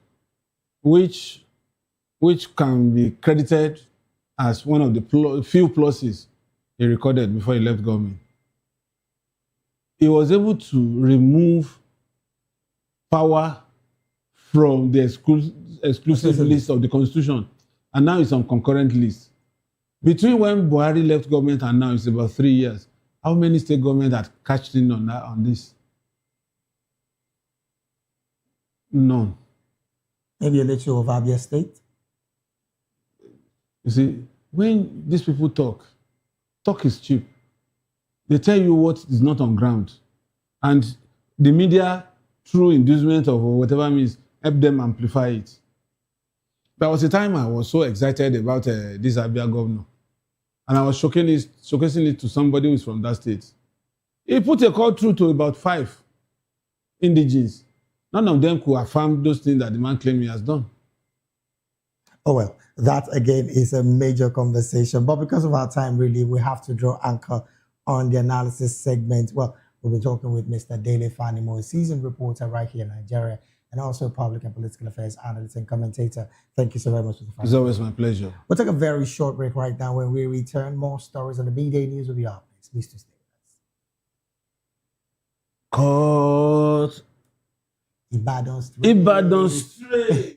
which can be credited as one of the few pluses he recorded before he left government. He was able to remove power from the exclusive list of the Constitution, and now it's on concurrent list. Between when Buhari left government and now, it's about 3 years. How many state governments had cashed in on this? None. Maybe a little of Abia State? You see, when these people talk is cheap. They tell you what is not on ground. And the media, through inducement of whatever means, help them amplify it. There was a time I was so excited about this Abia governor. And I was showcasing it to somebody who is from that state. He put a call through to about 5 indigenes. None of them could affirm those things that the man claimed he has done. Oh, well, that again is a major conversation. But because of our time, really, we have to draw anchor on the analysis segment. Well, we'll be talking with Mr. Dele Fanimo, a seasoned reporter right here in Nigeria, and also a public and political affairs analyst and commentator. Thank you so very much, Mr. Fanimo. It's always my pleasure. We'll take a very short break right now. When we return, more stories on the B-Day News will be up next. Please to stay with us. Cause Ibadan Straight.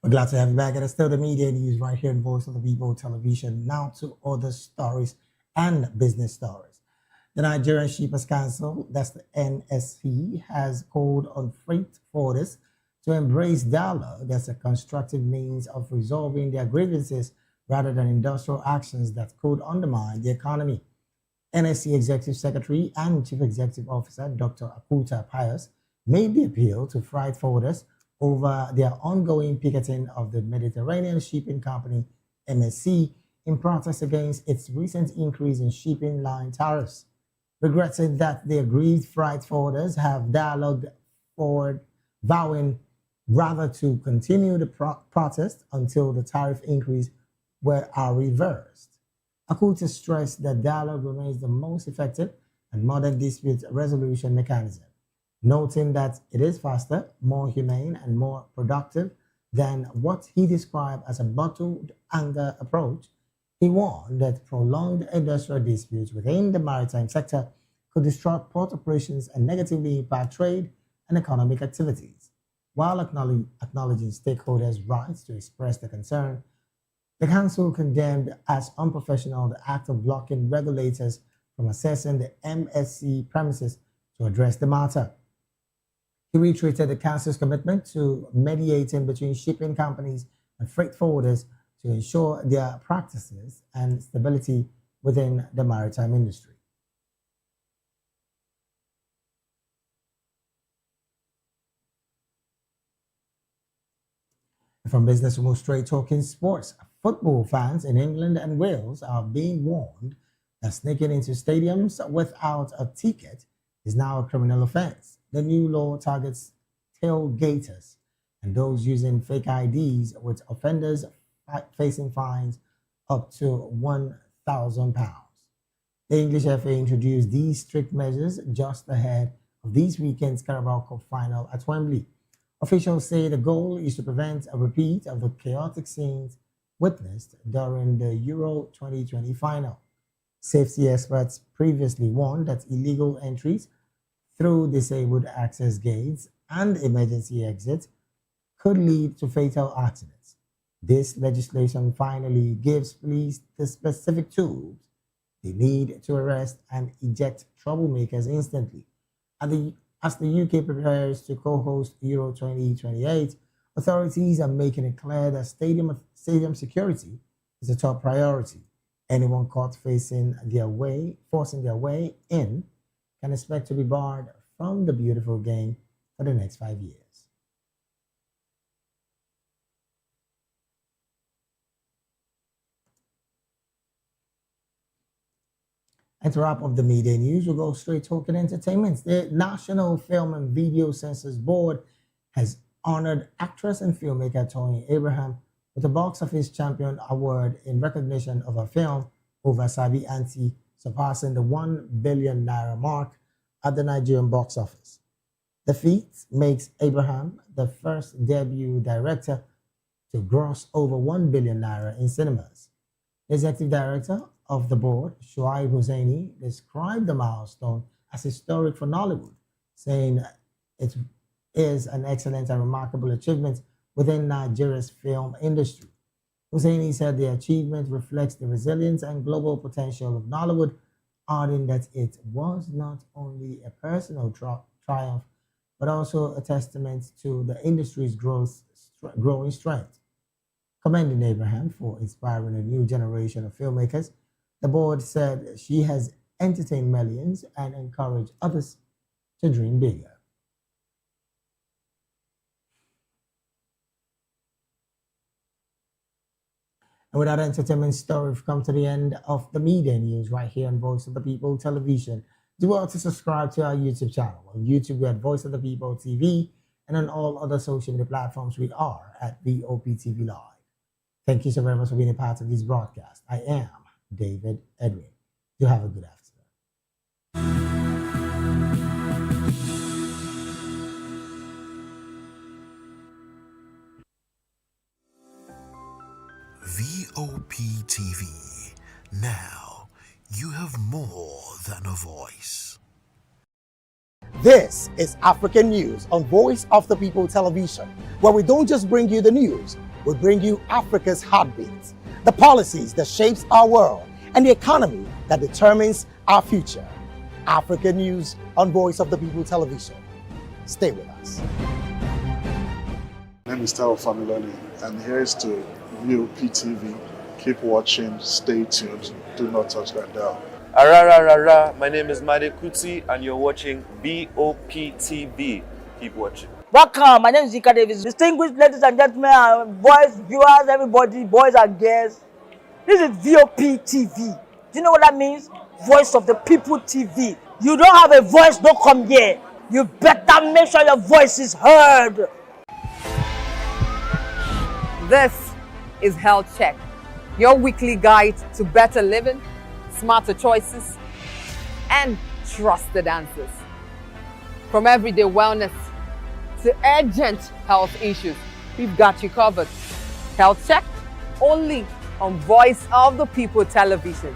We're glad to have you back. And it's still the media news right here in Voice of the People television. Now to other stories and business stories. The Nigerian Shippers Council, that's the NSC, has called on freight forwarders to embrace dialogue as a constructive means of resolving their grievances rather than industrial actions that could undermine the economy. NSC Executive Secretary and Chief Executive Officer Dr. Akuta Pius made the appeal to freight forwarders over their ongoing picketing of the Mediterranean Shipping Company, MSC, in protest against its recent increase in shipping line tariffs. Regretting that the aggrieved freight forwarders have dialogued forward, vowing rather to continue the protest until the tariff increase are reversed. Akuta stressed that dialogue remains the most effective and modern dispute resolution mechanism, noting that it is faster, more humane, and more productive than what he described as a bottled anger approach. He warned that prolonged industrial disputes within the maritime sector could disrupt port operations and negatively impact trade and economic activities. While acknowledging stakeholders' rights to express their concern, the Council condemned as unprofessional the act of blocking regulators from assessing the MSC premises to address the matter. He reiterated the Council's commitment to mediating between shipping companies and freight forwarders to ensure their practices and stability within the maritime industry. From business, we move straight talking sports. Football fans in England and Wales are being warned that sneaking into stadiums without a ticket is now a criminal offense. The new law targets tailgaters and those using fake IDs, with offenders facing fines up to £1,000. The English FA introduced these strict measures just ahead of this weekend's Carabao Cup final at Wembley. Officials say the goal is to prevent a repeat of the chaotic scenes witnessed during the Euro 2020 final. Safety experts previously warned that illegal entries through disabled access gates and emergency exits could lead to fatal accidents. This legislation finally gives police the specific tools they need to arrest and eject troublemakers instantly. As the UK prepares to co-host Euro 2028, authorities are making it clear that stadium security is a top priority. Anyone caught forcing their way in can expect to be barred from the beautiful game for the next 5 years. And to wrap up the media news, we'll go straight talking entertainment. The National Film and Video Censors Board has honored actress and filmmaker Tony Abraham with the Box Office Champion Award in recognition of her film Over Sabi Auntie, surpassing the ₦1 billion mark at the Nigerian box office. The feat makes Abraham the first debut director to gross over ₦1 billion in cinemas. The executive director of the board, Shuaib Hussaini, described the milestone as historic for Nollywood, saying it is an excellent and remarkable achievement within Nigeria's film industry. Hussaini said the achievement reflects the resilience and global potential of Nollywood, adding that it was not only a personal triumph, but also a testament to the industry's growing strength. Commending Abraham for inspiring a new generation of filmmakers, the board said she has entertained millions and encouraged others to dream bigger. And with that entertainment story, we've come to the end of the media news right here on Voice of the People television. Do well to subscribe to our YouTube channel. On YouTube, we're at Voice of the People TV, and on all other social media platforms, we are at Vop Tv Live. Thank you so very much for being a part of this broadcast. I am David Edwin. You have a good afternoon. Vop TV. Now you have more than a voice. This is African News on Voice of the People television, where we don't just bring you the news, will bring you Africa's heartbeat, the policies that shapes our world, and the economy that determines our future. Africa News on Voice of the People Television. Stay with us. My name is Tao Familoni, and here's to Vop Tv. Keep watching, stay tuned, do not touch that dial. Arararara, my name is Made Kuti, and you're watching Vop TV. Keep watching. Welcome, my name is Zika Davis. Distinguished ladies and gentlemen, boys, viewers, everybody, boys and girls. This is Vop TV. Do you know what that means? Voice of the People TV. You don't have a voice, don't come here. You better make sure your voice is heard. This is Health Check, your weekly guide to better living, smarter choices, and trusted answers. From everyday wellness to urgent health issues, we've got you covered. Health Check, only on Voice of the People Television,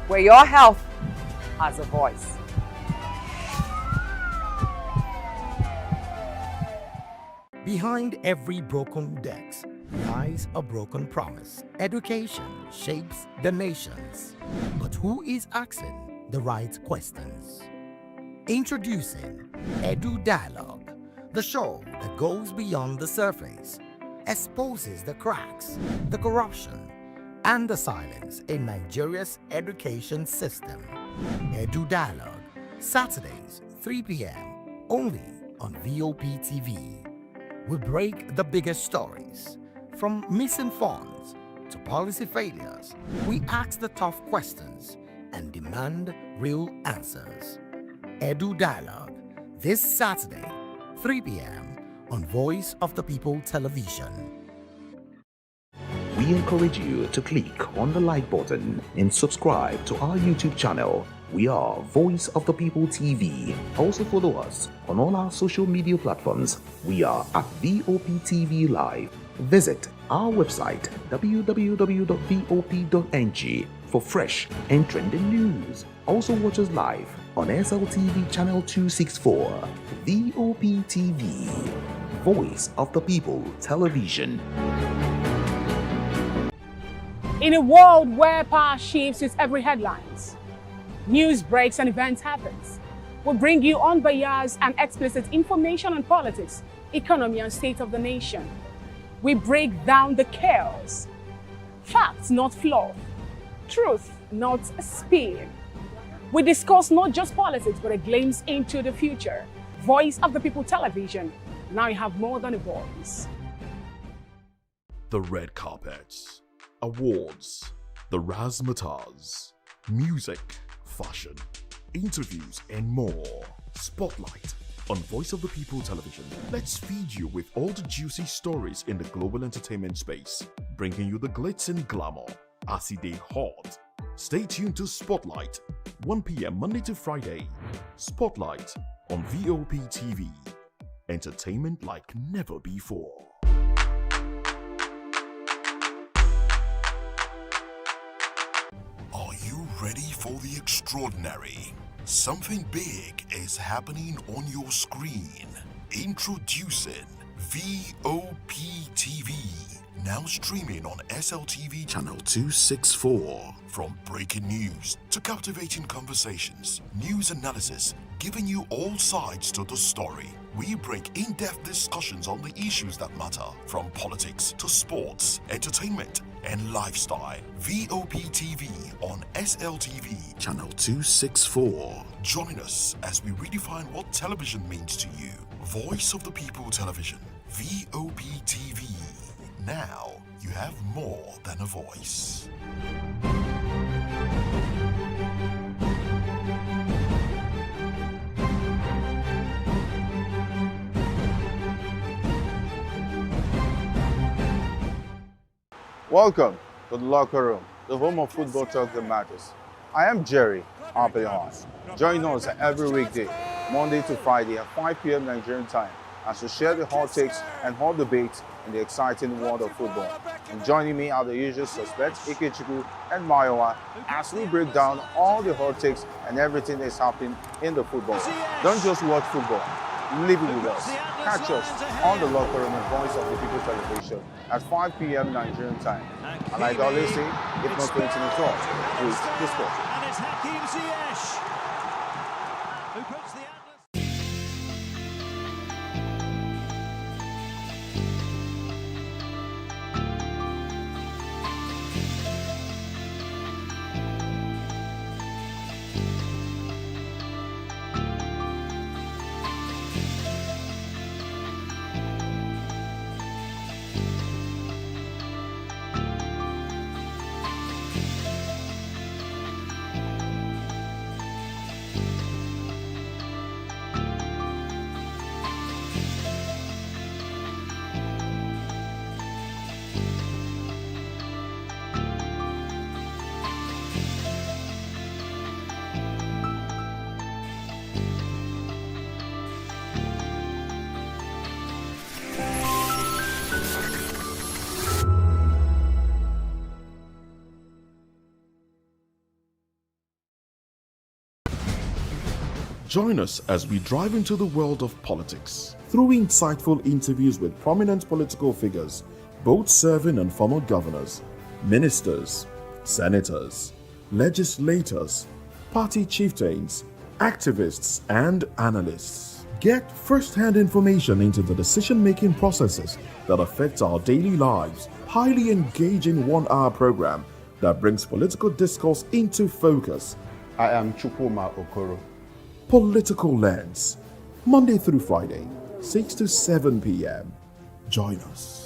where your health has a voice. Behind every broken desk lies a broken promise. Education shapes the nations. But who is asking the right questions? Introducing Edu Dialogue, the show that goes beyond the surface, exposes the cracks, the corruption, and the silence in Nigeria's education system. Edu Dialogue, Saturdays, 3 p.m., only on Vop TV. We break the biggest stories, from missing funds to policy failures. We ask the tough questions and demand real answers. Edu Dialogue, this Saturday, 3 p.m. on Voice of the People Television. We encourage you to click on the like button and subscribe to our YouTube channel. We are Voice of the People TV. Also follow us on all our social media platforms. We are at Vop TV Live. Visit our website www.vop.ng for fresh and trending news. Also watch us live on SLTV channel 264. Vop TV, Voice of the People Television. In a world where power shifts its every headlines, news breaks and events happens, we bring you unbiased and explicit information on politics, economy, and state of the nation. We break down the chaos. Facts, not fluff. Truth, not spin. We discuss not just politics, but a glimpse into the future. Voice of the People Television. Now you have more than a voice. The red carpets, awards, the razzmatazz, music, fashion, interviews, and more. Spotlight on Voice of the People Television. Let's feed you with all the juicy stories in the global entertainment space, bringing you the glitz and glamour as it is hot. Stay tuned to Spotlight, 1 p.m. Monday to Friday. Spotlight on Vop TV. Entertainment like never before. Are you ready for the extraordinary? Something big is happening on your screen. Introducing Vop TV. Now streaming on SLTV channel 264. From breaking news to captivating conversations, news analysis, giving you all sides to the story. We bring in-depth discussions on the issues that matter, from politics to sports, entertainment, and lifestyle. Vop TV on SLTV channel 264. Join us as we redefine what television means to you. Voice of the People Television, Vop TV. Now you have more than a voice. Welcome to the locker room, the home of football talk that matters. I am Jerry Arpillon. Join us every weekday, Monday to Friday at 5 p.m. Nigerian time, as we share the hot takes and hot debates in the exciting world of football. And joining me are the usual suspects, Ikechukwu and Mayowa, as we break down all the hot takes and everything that's happening in the football. Don't just watch football, Live it with us. Catch us on the Locker Room and Voice of the People television at 5 p.m. Nigerian time. And like I always say, if not 20 minutes off, with the sport. And it's Hakim Ziyech who puts the Join us as we drive into the world of politics through insightful interviews with prominent political figures, both serving and former governors, ministers, senators, legislators, party chieftains, activists, and analysts. Get first-hand information into the decision-making processes that affect our daily lives. Highly engaging 1-hour program that brings political discourse into focus. I am Chukwuma Okoro. Political Lens, Monday through Friday, 6 to 7 p.m. Join us.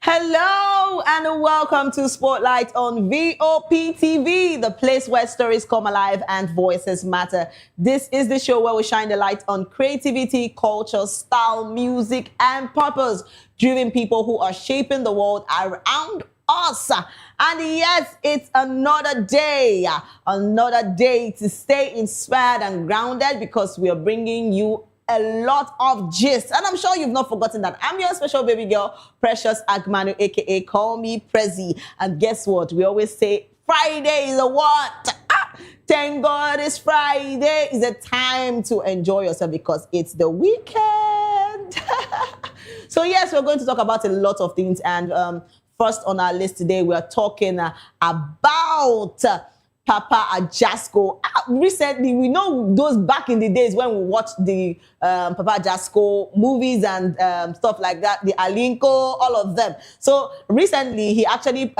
Hello and welcome to Spotlight on Vop TV, the place where stories come alive and voices matter. This is the show where we shine the light on creativity, culture, style, music, and purpose, driven people who are shaping the world around us. And yes, it's another day to stay inspired and grounded, because we are bringing you a lot of gist. And I'm sure you've not forgotten that I'm your special baby girl, Precious Agmanu, aka Call Me Prezi. And guess what? We always say Friday is a what? Thank God it's Friday. It's a time to enjoy yourself because it's the weekend. So yes, we're going to talk about a lot of things. And first on our list today, we are talking about Papa Ajasko. Recently, we know those back in the days when we watched the Papa Ajasko movies and stuff like that, the Alinko, all of them. So recently, he actually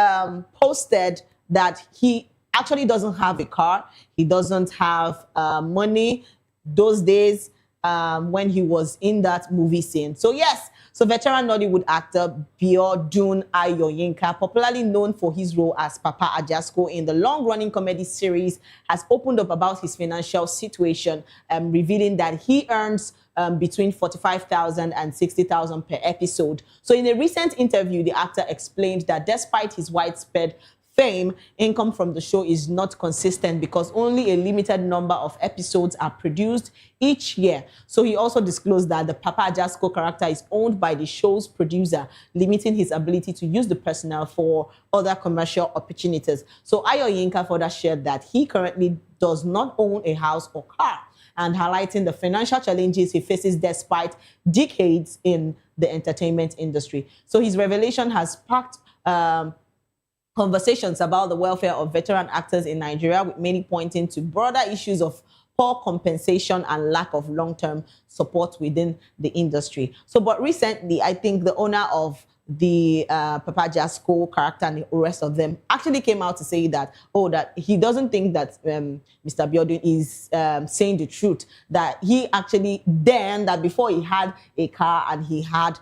posted that he actually doesn't have a car. He doesn't have money those days when he was in that movie scene. So yes, so veteran Nollywood actor Biodun Ayoyinka, popularly known for his role as Papa Ajasko in the long-running comedy series, has opened up about his financial situation, revealing that he earns between 45,000 and 60,000 per episode. So in a recent interview, the actor explained that despite his widespread fame, income from the show is not consistent because only a limited number of episodes are produced each year. So he also disclosed that the Papa Ajasko character is owned by the show's producer, limiting his ability to use the personnel for other commercial opportunities. So Ayoyinka further shared that he currently does not own a house or car, and highlighting the financial challenges he faces despite decades in the entertainment industry. So his revelation has sparked conversations about the welfare of veteran actors in Nigeria, with many pointing to broader issues of poor compensation and lack of long-term support within the industry. So, but recently, I think the owner of the Papa Ajasko character and the rest of them actually came out to say that, that he doesn't think that Mr. Biodun is saying the truth, that he actually then, that before he had a car and he had,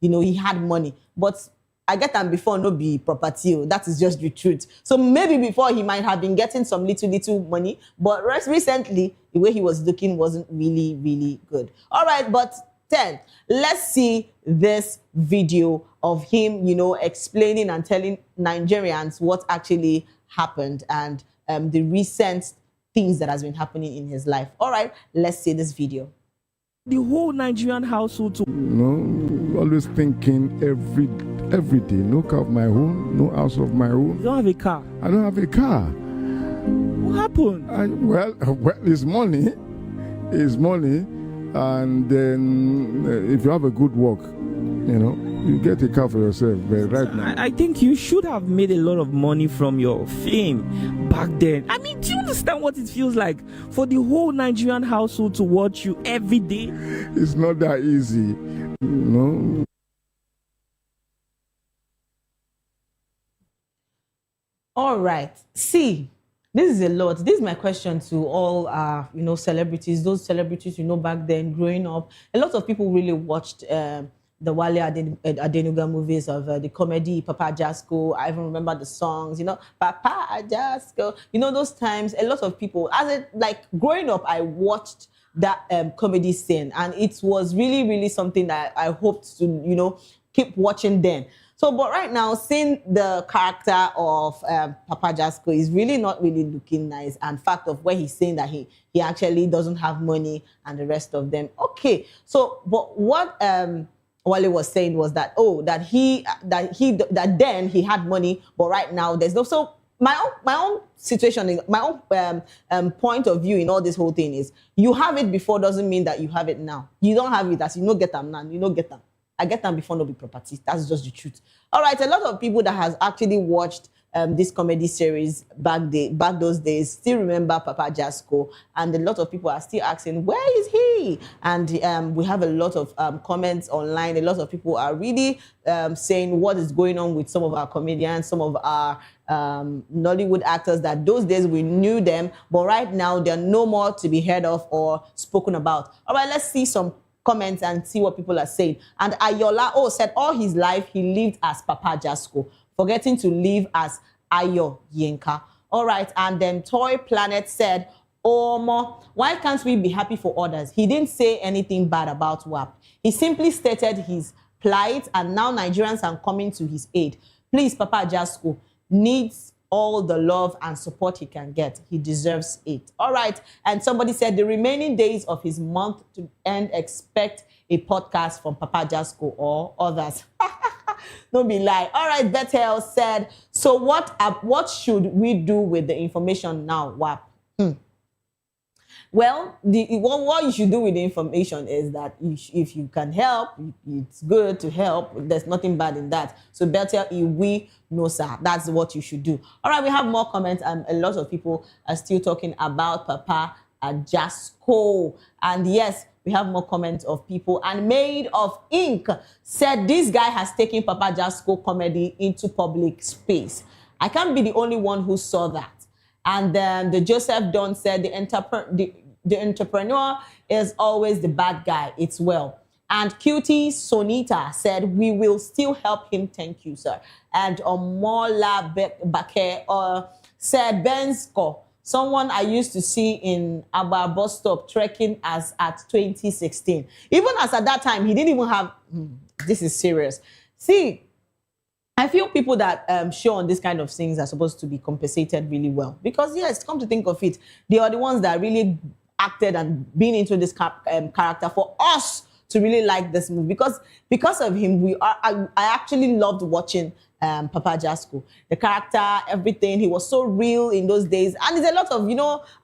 he had money. But I get them before no be property. That is just the truth. So maybe before he might have been getting some little money, but recently the way he was looking wasn't really good. All right, but then let's see this video of him, explaining and telling Nigerians what actually happened and the recent things that has been happening in his life. All right, let's see this video. The whole Nigerian household to always thinking every day, no car of my own, no house of my own. You don't have a car? I don't have a car. What happened? Well, it's money. It's money. And then if you have a good work, you get a car for yourself. But right now, I think you should have made a lot of money from your fame back then. I mean, do you understand what it feels like for the whole Nigerian household to watch you every day? It's not that easy, All right. See, this is a lot. This is my question to all, celebrities. Those celebrities, back then, growing up, a lot of people really watched the Wale Adenuga movies of the comedy Papa Jasko. I even remember the songs, Papa Jasko. Those times, a lot of people, growing up, I watched that comedy scene, and it was really something that I hoped to, keep watching then. So, but right now, seeing the character of Papa Jasko is really not really looking nice. And fact of where he's saying that he actually doesn't have money and the rest of them. Okay, so but what Wale was saying was that that then he had money, but right now there's no. So my own situation, my own point of view in all this whole thing is you have it before doesn't mean that you have it now. You don't have it as you don't get them now. You don't get them. I get them before no be property. That's just the truth. All right, a lot of people that has actually watched this comedy series back those days still remember Papa Jasko, and a lot of people are still asking, where is he? And we have a lot of comments online. A lot of people are really saying what is going on with some of our comedians, some of our Nollywood actors, that those days we knew them, but right now they're no more to be heard of or spoken about. All right, let's see some comments and see what people are saying. And Ayola said all his life he lived as Papa Jasko, forgetting to live as Ayo Yenka. All right, and then Toy Planet said, why can't we be happy for others? He didn't say anything bad about WAP. He simply stated his plight, and now Nigerians are coming to his aid. Please, Papa Jasko needs all the love and support he can get. He deserves it. All right. And somebody said the remaining days of his month to end, expect a podcast from Papa Jasko or others. Don't be lying. All right. Bethel said, so what should we do with the information now, WAP? Well, what you should do with the information is that if you can help, it's good to help. There's nothing bad in that. So better we know, sir. That's what you should do. All right, we have more comments, and a lot of people are still talking about Papa Jasko. And yes, we have more comments of people. And Made of Ink said this guy has taken Papa Jasko comedy into public space. I can't be the only one who saw that. And then the Joseph Don said the entrepreneur is always the bad guy. It's well. And Cutie Sonita said, we will still help him. Thank you, sir. And Omola Bake said, Bensko, someone I used to see in Aba bus stop trekking as at 2016. Even as at that time, he didn't even have, this is serious. See, I feel people that show on this kind of things are supposed to be compensated really well. Because yes, come to think of it, they are the ones that really acted and been into this character for us to really like this movie. Because of him, I actually loved watching Papa Jasko. The character, everything, he was so real in those days. And there's a lot of,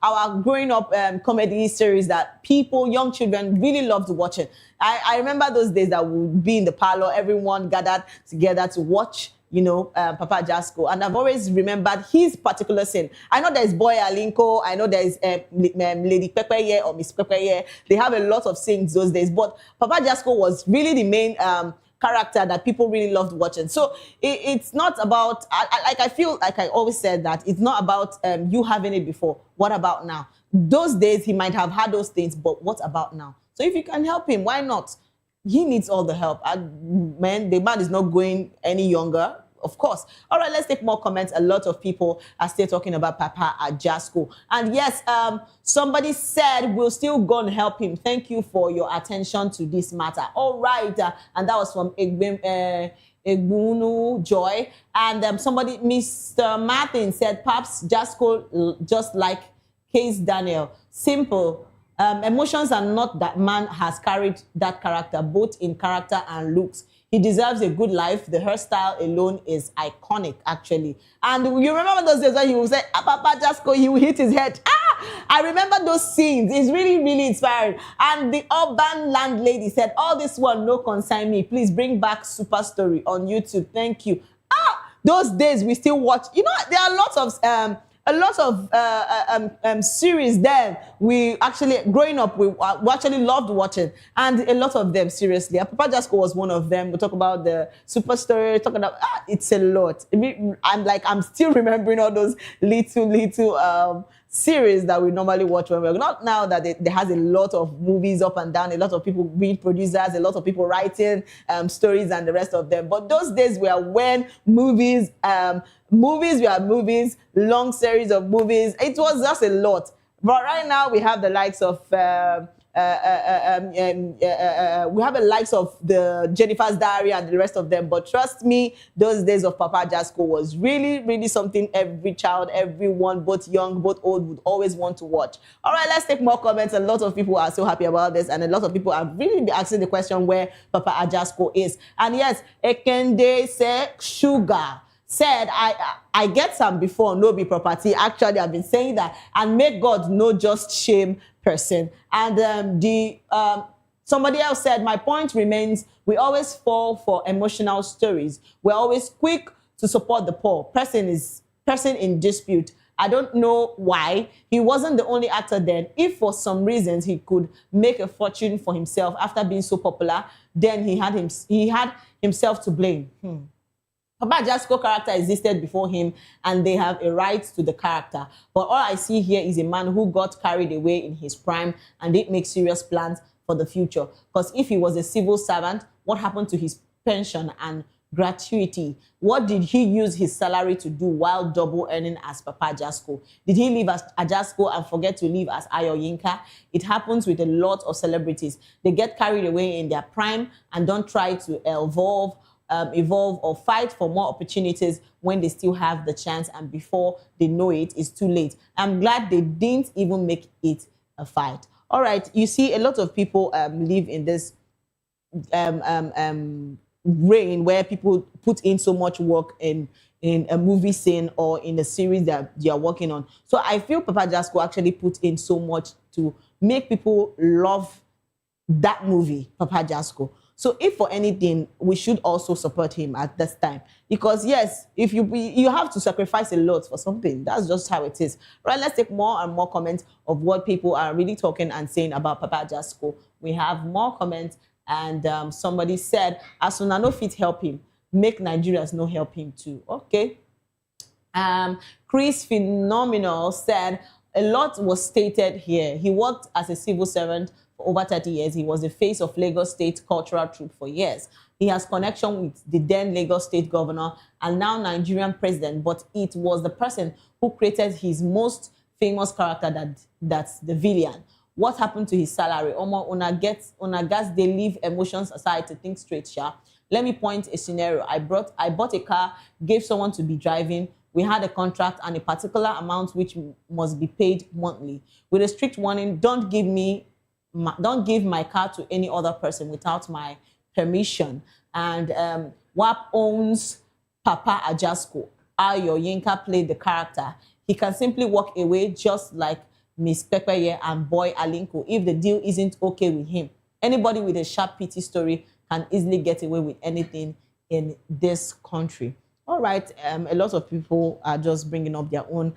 our growing up comedy series that people, young children really loved watching. I remember those days that would be in the parlor, everyone gathered together to watch, Papa Jasko. And I've always remembered his particular scene. I know there's Boy Alinko. I know there's Lady Pepeye or Miss Pepeye. They have a lot of scenes those days. But Papa Jasko was really the main character that people really loved watching. So it's not about, I feel like I always said that it's not about you having it before. What about now? Those days he might have had those things, but what about now? So if you can help him, why not? he needs all the help. Man, the man is not going any younger, of course. All right, let's take more comments. A lot of people are still talking about Papa Ajasco. And yes, somebody said we'll still go and help him. Thank you for your attention to this matter. All right, and that was from Egbunu Joy. And somebody, Mr. Martin, said, Paps Jasco, just like Case Daniel. Simple. Emotions are not that man has carried that character, both in character and looks. He deserves a good life. The hairstyle alone is iconic, actually. And you remember those days when he would say, Papa Jasco, he will hit his head. I remember those scenes. It's really, really inspiring. And the urban landlady said, all this one, no concern me. Please bring back Super Story on YouTube. Thank you. Those days we still watch. You know, there are lots of series then we actually, growing up, we actually loved watching, and a lot of them, seriously. Papa Jasco was one of them. We talk about the Super Story, talking about, it's a lot. I'm still remembering all those little series that we normally watch when we're not, now that there has a lot of movies up and down, a lot of people being producers, a lot of people writing stories and the rest of them. But those days were when movies were movies, long series of movies. It was just a lot. But right now we have the likes of the Jennifer's Diary and the rest of them. But trust me, those days of Papa Jasco was really, really something every child, everyone, both young, both old, would always want to watch. All right, let's take more comments. A lot of people are so happy about this, and a lot of people have really been asking the question where Papa Ajasco is. And yes, Ekende say Sugar said, I get some before, no be property. Actually, I've been saying that. And make God no just shame person. And somebody else said, my point remains, we always fall for emotional stories. We're always quick to support the poor. Person in dispute. I don't know why. He wasn't the only actor then. If for some reasons he could make a fortune for himself after being so popular, then he had himself to blame. Papa Jasco character existed before him, and they have a right to the character. But all I see here is a man who got carried away in his prime and didn't make serious plans for the future. Because if he was a civil servant, what happened to his pension and gratuity? What did he use his salary to do while double earning as Papa Jasco? Did he live as Ajasco and forget to live as Ayoyinka? It happens with a lot of celebrities. They get carried away in their prime and don't try to evolve or fight for more opportunities when they still have the chance, and before they know it, it's too late. I'm glad they didn't even make it a fight. All right, you see, a lot of people live in this reign where people put in so much work in a movie scene or in a series that you're working on. So I feel Papa Jasco actually put in so much to make people love that movie, Papa Jasco. So if for anything, we should also support him at this time. Because yes, if you have to sacrifice a lot for something. That's just how it is. Right, let's take more and more comments of what people are really talking and saying about Papa Jasco. We have more comments, and somebody said, Asuna no fit help him. Make Nigerians no help him too. Okay. Chris Phenomenal said, a lot was stated here. He worked as a civil servant over 30 years. He was the face of Lagos State Cultural Troop for years. He has connection with the then Lagos State governor and now Nigerian president, but it was the person who created his most famous character that's the villain. What happened to his salary? Una gas, they leave emotions aside to think straight, sha. Let me point a scenario. I bought a car, gave someone to be driving. We had a contract and a particular amount which must be paid monthly. With a strict warning, don't give my car to any other person without my permission. And WAP owns Papa Ajasco. Ayoyinka played the character. He can simply walk away just like Miss Pepeye and Boy Alinko if the deal isn't okay with him. Anybody with a sharp pity story can easily get away with anything in this country. All right, a lot of people are just bringing up their own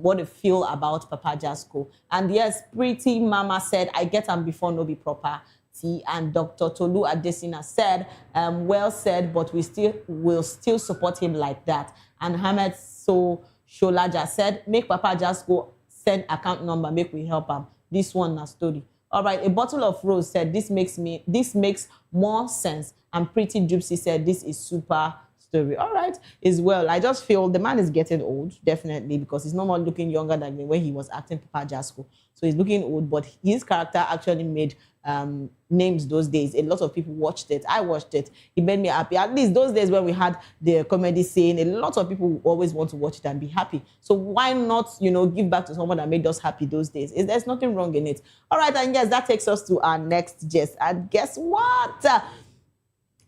what they feel about Papa Jasco. And yes, Pretty Mama said, I get him before no be proper. And Dr. Tolu Adesina said, well said, but we'll still support him like that. And Hamed Sholaja said, make Papa Jasco send account number, make we help him. This one na story. All right, a bottle of rose said, this makes more sense. And Pretty Gypsy said, this is super story. All right, as well. I just feel the man is getting old, definitely, because he's no more looking younger than when he was acting Papa Jasco. So he's looking old, but his character actually made names those days. A lot of people watched it. I watched it. It made me happy. At least those days when we had the comedy scene, a lot of people always want to watch it and be happy. So why not, give back to someone that made us happy those days? There's nothing wrong in it. All right, and yes, that takes us to our next gist. And guess what?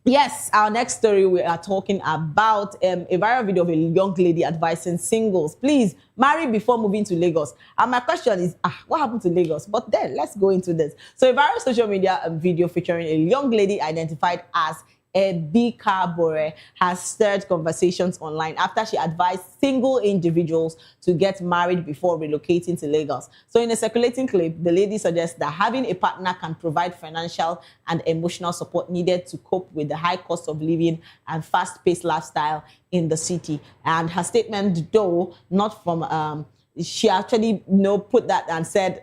Yes, our next story, we are talking about a viral video of a young lady advising singles, please marry before moving to Lagos. And my question is, what happened to Lagos? But then let's go into this. So a viral social media video featuring a young lady identified as Ebika Bore has stirred conversations online after she advised single individuals to get married before relocating to Lagos. So in a circulating clip, the lady suggests that having a partner can provide financial and emotional support needed to cope with the high cost of living and fast-paced lifestyle in the city. And her statement, though not from she actually put that and said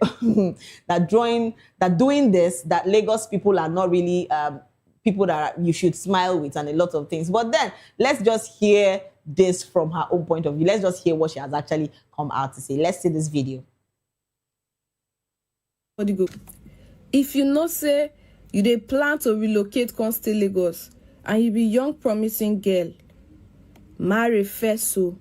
that doing this, that Lagos people are not really people that you should smile with and a lot of things. But then let's just hear this from her own point of view. Let's just hear what she has actually come out to say. Let's see this video. If you know say you dey plan to relocate come stay Lagos and you be young promising girl, marry first so.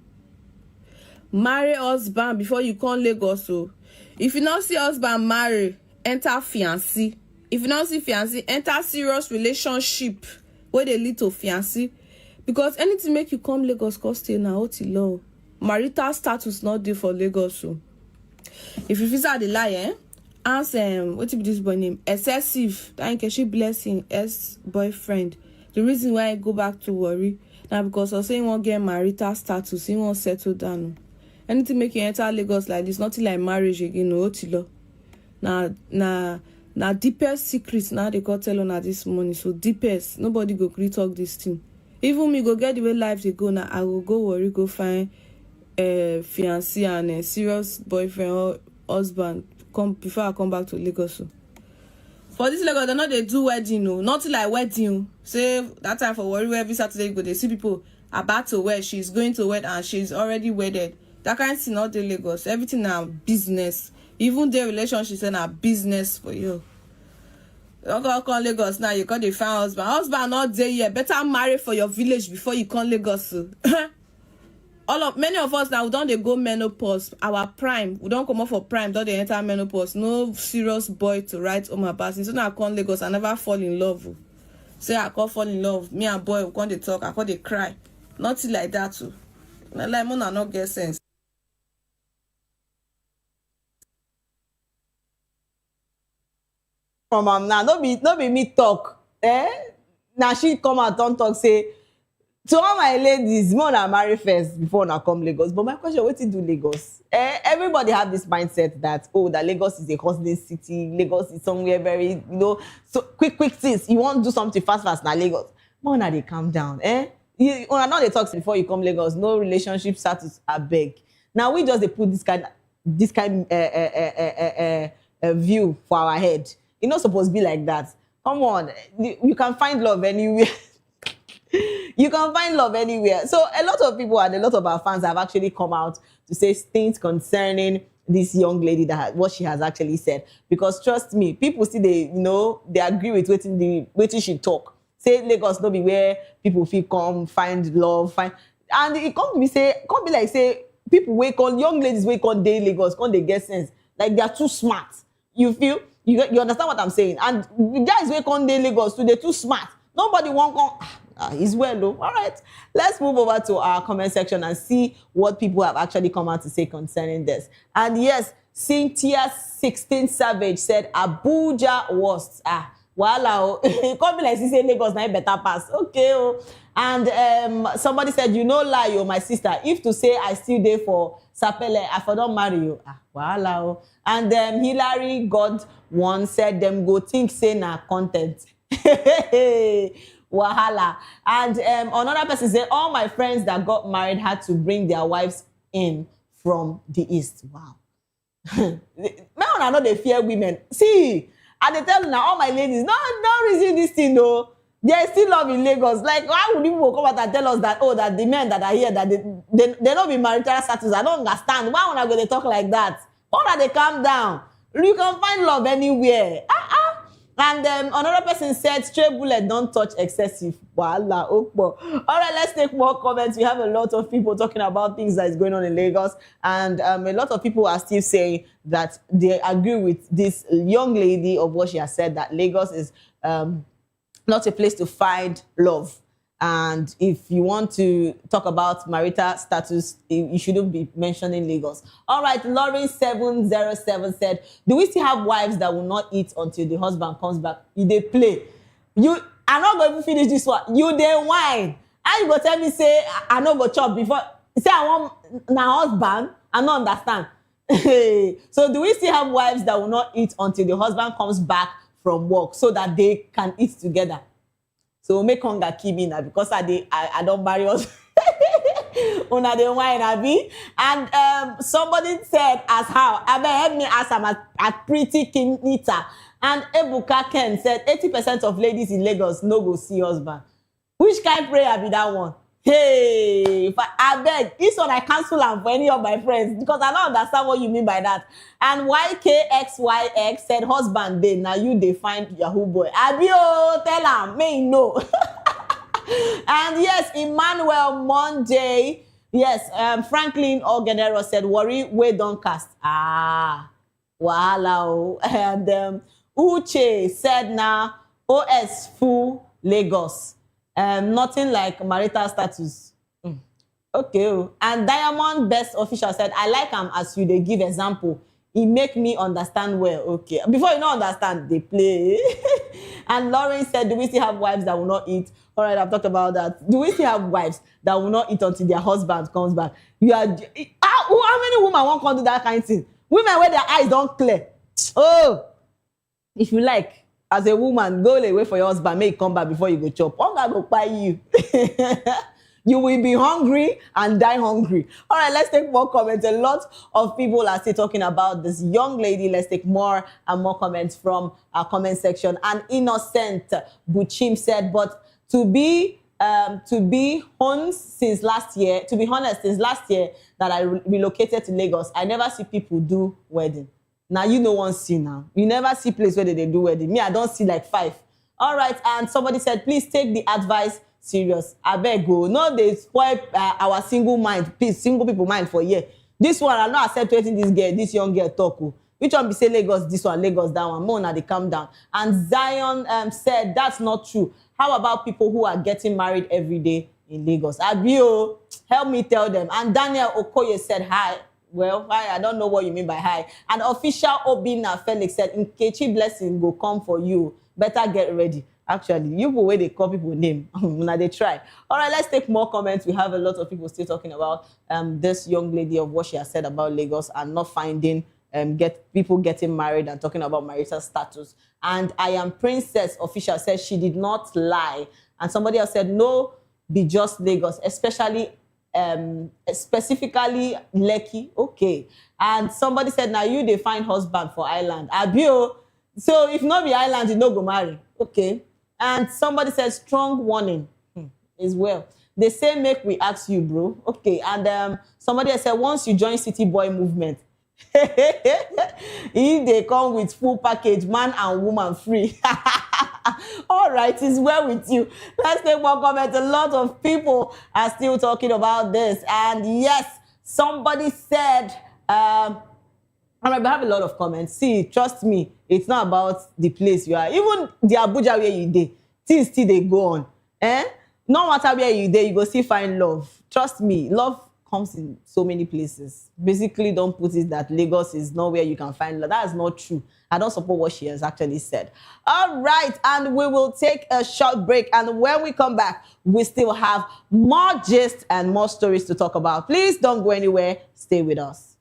Marry husband before you come Lagos so. If you not see husband marry, enter fiancé. If you don't see fiancé, enter serious relationship where they lead to fiancé. Because anything make you come Lagos, cause stay now, what law. Marital status not due for Lagos. So if you visit the lie, ask what be this boy name? Excessive. Thank you, she blessing ex-boyfriend. The reason why I go back to worry now because I say he won't get marital status, he won't settle down. Anything make you enter Lagos like this, nothing like marriage again, no what law. Now deepest secrets now they got tell on this morning. So deepest, nobody go talk this thing. Even me go get the way life they go now. I will go worry, go find a fiancé and a serious boyfriend or husband before I come back to Lagos. So. For this Lagos, they know they do wedding, no, nothing like wedding. Say that time for worry every Saturday you go they see people about to wed. She's going to wed and she's already wedded. That kind of thing not the Lagos. Everything now business. Even their relationship and a business for you. You don't come Lagos now, you got the find husband. Husband not there yet. Better marry for your village before you come Lagos. Many of us now, we don't go menopause. Our prime, we don't come up for prime, don't they enter menopause. No serious boy to write on my basis. So now I come Lagos, I never fall in love. Say I can't fall in love. Me and boy, we come they talk, I come they cry. Nothing like that too. Like Mona not get sense. From now, no be me talk. Now she come out don't talk say to all my ladies, more than marry first before now come Lagos. But my question, what do Lagos? Everybody have this mindset that that Lagos is a hustling city. Lagos is somewhere very so quick things. You want to do something fast now Lagos. More now they calm down. You know they talk before you come Lagos. No relationship status. I beg. Now we just they put this kind view for our head. It's not supposed to be like that. Come on, you can find love anywhere. You can find love anywhere. So a lot of people and a lot of our fans have actually come out to say things concerning this young lady what she has actually said. Because trust me, people see they agree with what she talk. Say Lagos no be where people feel come find love, and it can't be like say people wake on young ladies wake on day Lagos, can't they get sense? Like they are too smart. You feel? You understand what I'm saying? And the guys wake on day Lagos too, they're too smart. Nobody won't come. It's well though. All right. Let's move over to our comment section and see what people have actually come out to say concerning this. And yes, Cynthia 16 Savage said Abuja worst. Wow. It can't be like she say Lagos now better pass. Okay. And somebody said, lie, my sister. If to say I still there for Sapele, I for don't marry you. Wow. And Hillary God one said them go think say na content. Wahala. And another person said all my friends that got married had to bring their wives in from the east. Wow. Man, I know they fear women. See, And they tell now all my ladies, no, don't reason this thing, no. There's still love in Lagos. Like, why would people come out and tell us that, oh, that the men that are here, that they don't be marital status? I don't understand. Why would I go to talk like that? Why would they calm down? You can find love anywhere. And another person said, stray bullet don't touch excessive. Voila, Okpo. All right, let's take more comments. We have a lot of people talking about things that is going on in Lagos. And a lot of people are still saying that they agree with this young lady of what she has said, that Lagos is not a place to find love. And if you want to talk about marital status, you shouldn't be mentioning Lagos. All right, Lauren 707 said, do we still have wives that will not eat until the husband comes back? They play. You are not going to finish this one. You they whine. How you go tell me say I not go chop before? Say I want my husband. I don't understand. So do we still have wives that will not eat until the husband comes back from work so that they can eat together? So make hunger kill me now because I don't marry us. Una dey wine abi. And somebody said as how I may help me ask am at Pretty King Nita. And Ebuka Ken said 80% of ladies in Lagos no go see husband. Which kind prayer be that one? Hey, if I beg, this one I cancel am for any of my friends because I don't understand what you mean by that. And YKXYX said husband dey, now you dey find Yahoo boy. Abio, tell am, may no. And yes, Emmanuel Monday, yes, Franklin Ogenero said worry, we don't cast. Wahala. And Uche said now OS full Lagos. Nothing like marital status. Okay. And Diamond Best Official said, I like him as you they give example. He make me understand well. Okay. Before you don't understand, they play. And Lauren said, do we still have wives that will not eat? All right, I've talked about that. Do we still have wives that will not eat until their husband comes back? You are how many women won't come do that kind of thing? Women where their eyes don't clear. Oh, if you like. As a woman, go away for your husband, make come back before you go chop. Hunger go buy you. You will be hungry and die hungry. All right, let's take more comments. A lot of people are still talking about this young lady. Let's take more and more comments from our comment section. And Innocent Buchim said, but to be honest, since last year that I relocated to Lagos, I never see people do wedding. Now you know one see now. You never see place where they do wedding. Me, I don't see like 5. All right, and somebody said, please take the advice serious. I beg go. No, they spoil our single people mind for a year. This one, I'm not accepting this young girl talk. Which one be say Lagos, this one, Lagos, that one. More now they calm down. And Zion said, that's not true. How about people who are getting married every day in Lagos? Abio, help me tell them. And Daniel Okoye said, hi. Well, hi, I don't know what you mean by hi. And official Obina Felix said, Nkechi blessing go come for you. Better get ready. Actually, you go where they call people name. Now they try. All right, let's take more comments. We have a lot of people still talking about this young lady of what she has said about Lagos and not finding people getting married and talking about marital status. And I am Princess Official said she did not lie. And somebody else said, no, be just Lagos, especially specifically Lekki. Okay. And somebody said, now you they find husband for island. Abio. So if not be island, you no go marry. Okay. And somebody said, strong warning as well. They say, make we ask you, bro. Okay. And somebody else said, once you join City Boy movement, if they come with full package, man and woman free. All right, it's well with you. Let's take more comments. A lot of people are still talking about this. And yes, somebody said, all right, we have a lot of comments. See, trust me, it's not about the place you are. Even the Abuja where you dey, things still they go on. No matter where you dey, you go still find love. Trust me, love comes in so many places. Basically, don't put it that Lagos is not where you can find love. That is not true. I don't support what she has actually said. All right, and we will take a short break. And when we come back, we still have more gist and more stories to talk about. Please don't go anywhere. Stay with us.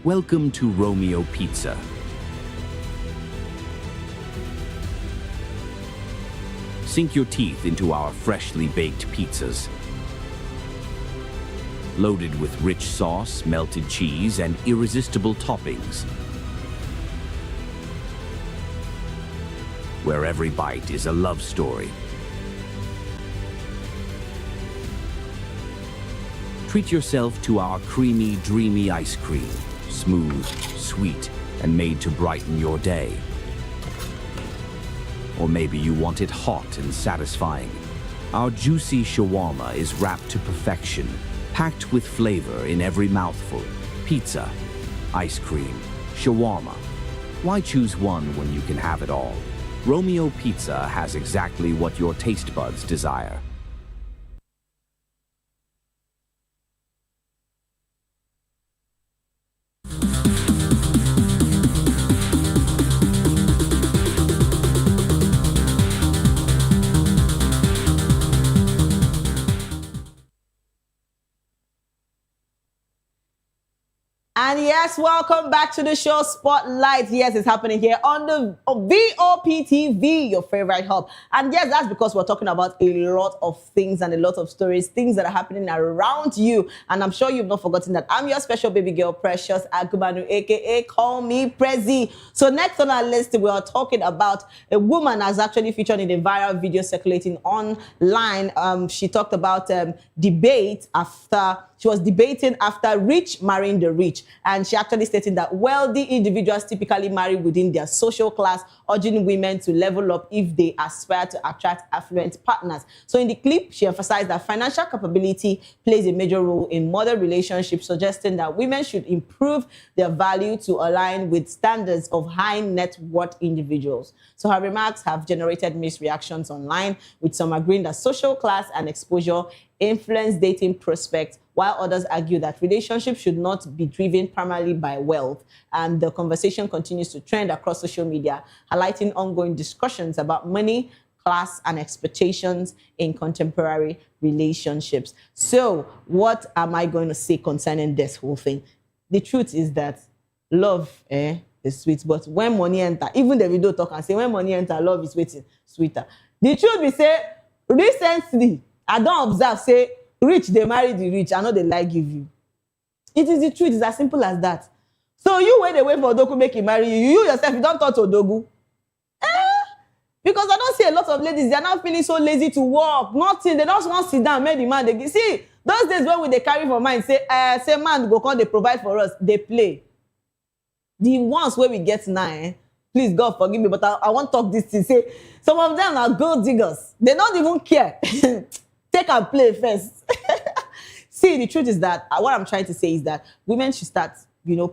Welcome to Romeo Pizza. Sink your teeth into our freshly baked pizzas. Loaded with rich sauce, melted cheese, and irresistible toppings. Where every bite is a love story. Treat yourself to our creamy, dreamy ice cream. Smooth, sweet, and made to brighten your day. Or maybe you want it hot and satisfying. Our juicy shawarma is wrapped to perfection, packed with flavor in every mouthful. Pizza, ice cream, shawarma. Why choose one when you can have it all? Romeo Pizza has exactly what your taste buds desire. And yes, welcome back to the show Spotlight. Yes, it's happening here on the Vop TV, your favorite hub. And yes, that's because we're talking about a lot of things and a lot of stories, things that are happening around you. And I'm sure you've not forgotten that I'm your special baby girl, Precious Agubanu, aka Call Me Prezi. So next on our list, we are talking about a woman that's actually featured in a viral video circulating online. She talked about debate after. She was debating after rich marrying the rich. And she actually stated that wealthy individuals typically marry within their social class, urging women to level up if they aspire to attract affluent partners. So in the clip, she emphasized that financial capability plays a major role in modern relationships, suggesting that women should improve their value to align with standards of high net worth individuals. So her remarks have generated mixed reactions online, with some agreeing that social class and exposure influence dating prospects, while others argue that relationships should not be driven primarily by wealth. And the conversation continues to trend across social media, highlighting ongoing discussions about money, class, and expectations in contemporary relationships. So what am I going to say concerning this whole thing? The truth is that love is sweet, but when money enter, even the video talk and say, when money enter, love is waiting sweeter. The truth be say, recently, I don't observe, say, rich, they marry the rich, I know they like give you. It is the truth, it's as simple as that. So you wait away for Odogu make him marry you. You yourself, you don't talk to Odogu. Because I don't see a lot of ladies, they're not feeling so lazy to work. Nothing, they just want to sit down, make the man, they see, those days when they carry for mind, say man, go come, they provide for us, they play. The ones where we get now, please, God forgive me, but I want to talk this thing. Say, some of them are gold diggers. They don't even care. Take and play first. See, the truth is that what I'm trying to say is that women should start,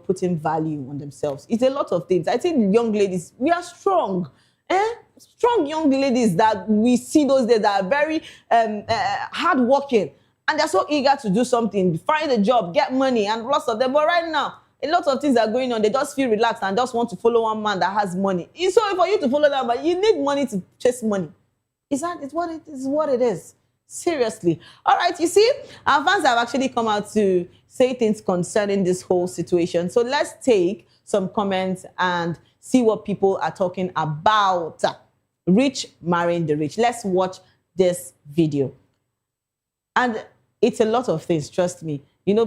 putting value on themselves. It's a lot of things. I think young ladies, we are strong. Strong young ladies that we see those days that are very hardworking. And they're so eager to do something, find a job, get money, and lots of them. But right now, a lot of things are going on. They just feel relaxed and just want to follow one man that has money. So for you to follow that man, you need money to chase money. It's what it is. Seriously. All right, you see, our fans have actually come out to say things concerning this whole situation. So let's take some comments and see what people are talking about. Rich marrying the rich. Let's watch this video. And it's a lot of things, trust me.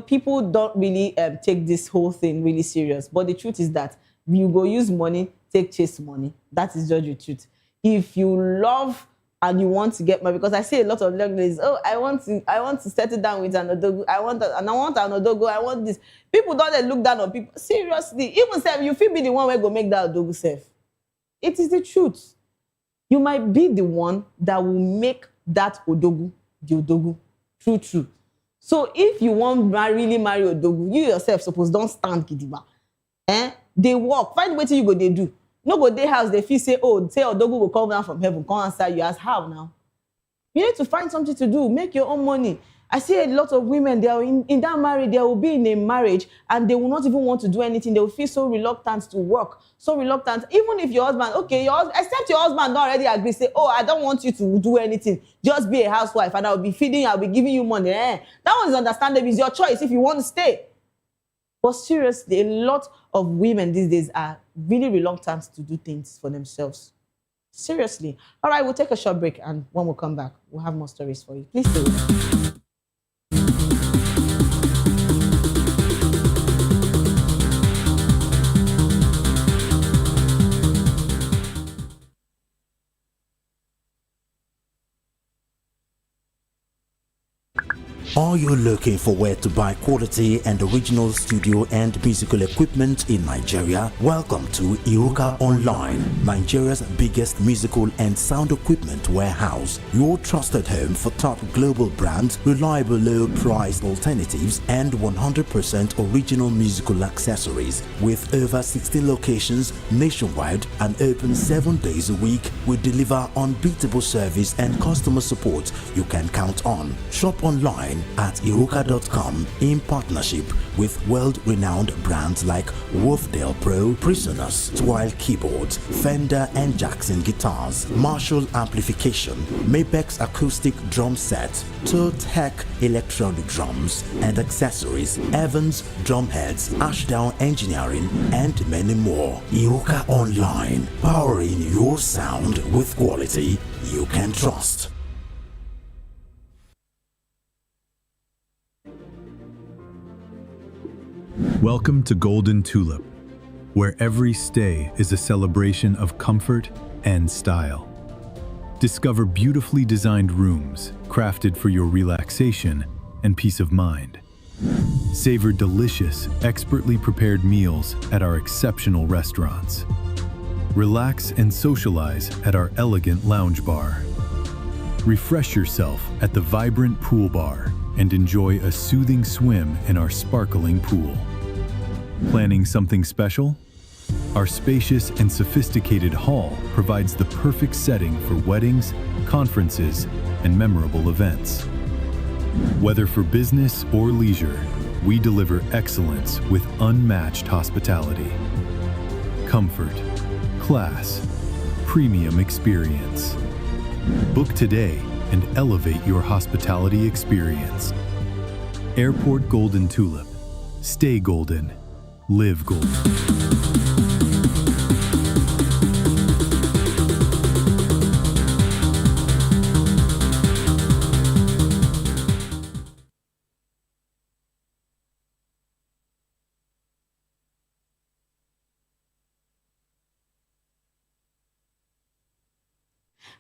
People don't really take this whole thing really serious. But the truth is that you go use money, chase money. That is just the truth. If you love and you want to get married, because I see a lot of young ladies, I want to settle down with an Odogu. I want an Odogu. I want this. People don't look down on people. Seriously. Even self, you feel be the one where go make that Odogu self. It is the truth. You might be the one that will make that Odogu the Odogu. True. So if you want really marry Odogu, you yourself suppose don't stand gidigba. They walk. Find what you go they do. No go they house, they feel say Odogu will come down from heaven, come answer you. As how now? You need to find something to do, make your own money. I see a lot of women, they are in that marriage, they will be in a marriage and they will not even want to do anything. They will feel so reluctant to work, so reluctant. Even if your husband, except your husband don't already agree, say, I don't want you to do anything. Just be a housewife and I'll be feeding you, I'll be giving you money. That one is understandable. It's your choice if you want to stay. But seriously, a lot of women these days are really reluctant to do things for themselves. Seriously. All right, we'll take a short break, and when we come back, we'll have more stories for you. Please stay with us. Are you looking for where to buy quality and original studio and musical equipment in Nigeria? Welcome to Iruka Online, Nigeria's biggest musical and sound equipment warehouse. Your trusted home for top global brands, reliable low-priced alternatives, and 100% original musical accessories. With over 16 locations nationwide and open 7 days a week, we deliver unbeatable service and customer support you can count on. Shop online at iruka.com in partnership with world-renowned brands like Wolfdale Pro, Prisoners, Twile Keyboards, Fender and Jackson Guitars, Marshall Amplification, Mapex Acoustic Drum Set, Tech Electronic Drums and Accessories, Evans Drumheads, Ashdown Engineering, and many more. Iruka Online, powering your sound with quality you can trust. Welcome to Golden Tulip, where every stay is a celebration of comfort and style. Discover beautifully designed rooms crafted for your relaxation and peace of mind. Savor delicious, expertly prepared meals at our exceptional restaurants. Relax and socialize at our elegant lounge bar. Refresh yourself at the vibrant pool bar and enjoy a soothing swim in our sparkling pool. Planning something special? Our spacious and sophisticated hall provides the perfect setting for weddings, conferences, and memorable events. Whether for business or leisure, we deliver excellence with unmatched hospitality. Comfort, class, premium experience. Book today and elevate your hospitality experience. Airport Golden Tulip. Stay golden. Live golden.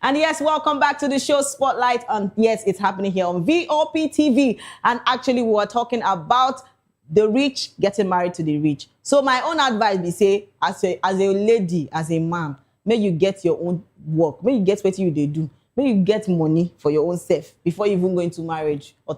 And yes, welcome back to the show Spotlight. And yes, it's happening here on Vop TV. And actually, we were talking about the rich getting married to the rich. So my own advice be say, as a lady, as a man, may you get your own work. May you get what you do. May you get money for your own self before you even go into marriage or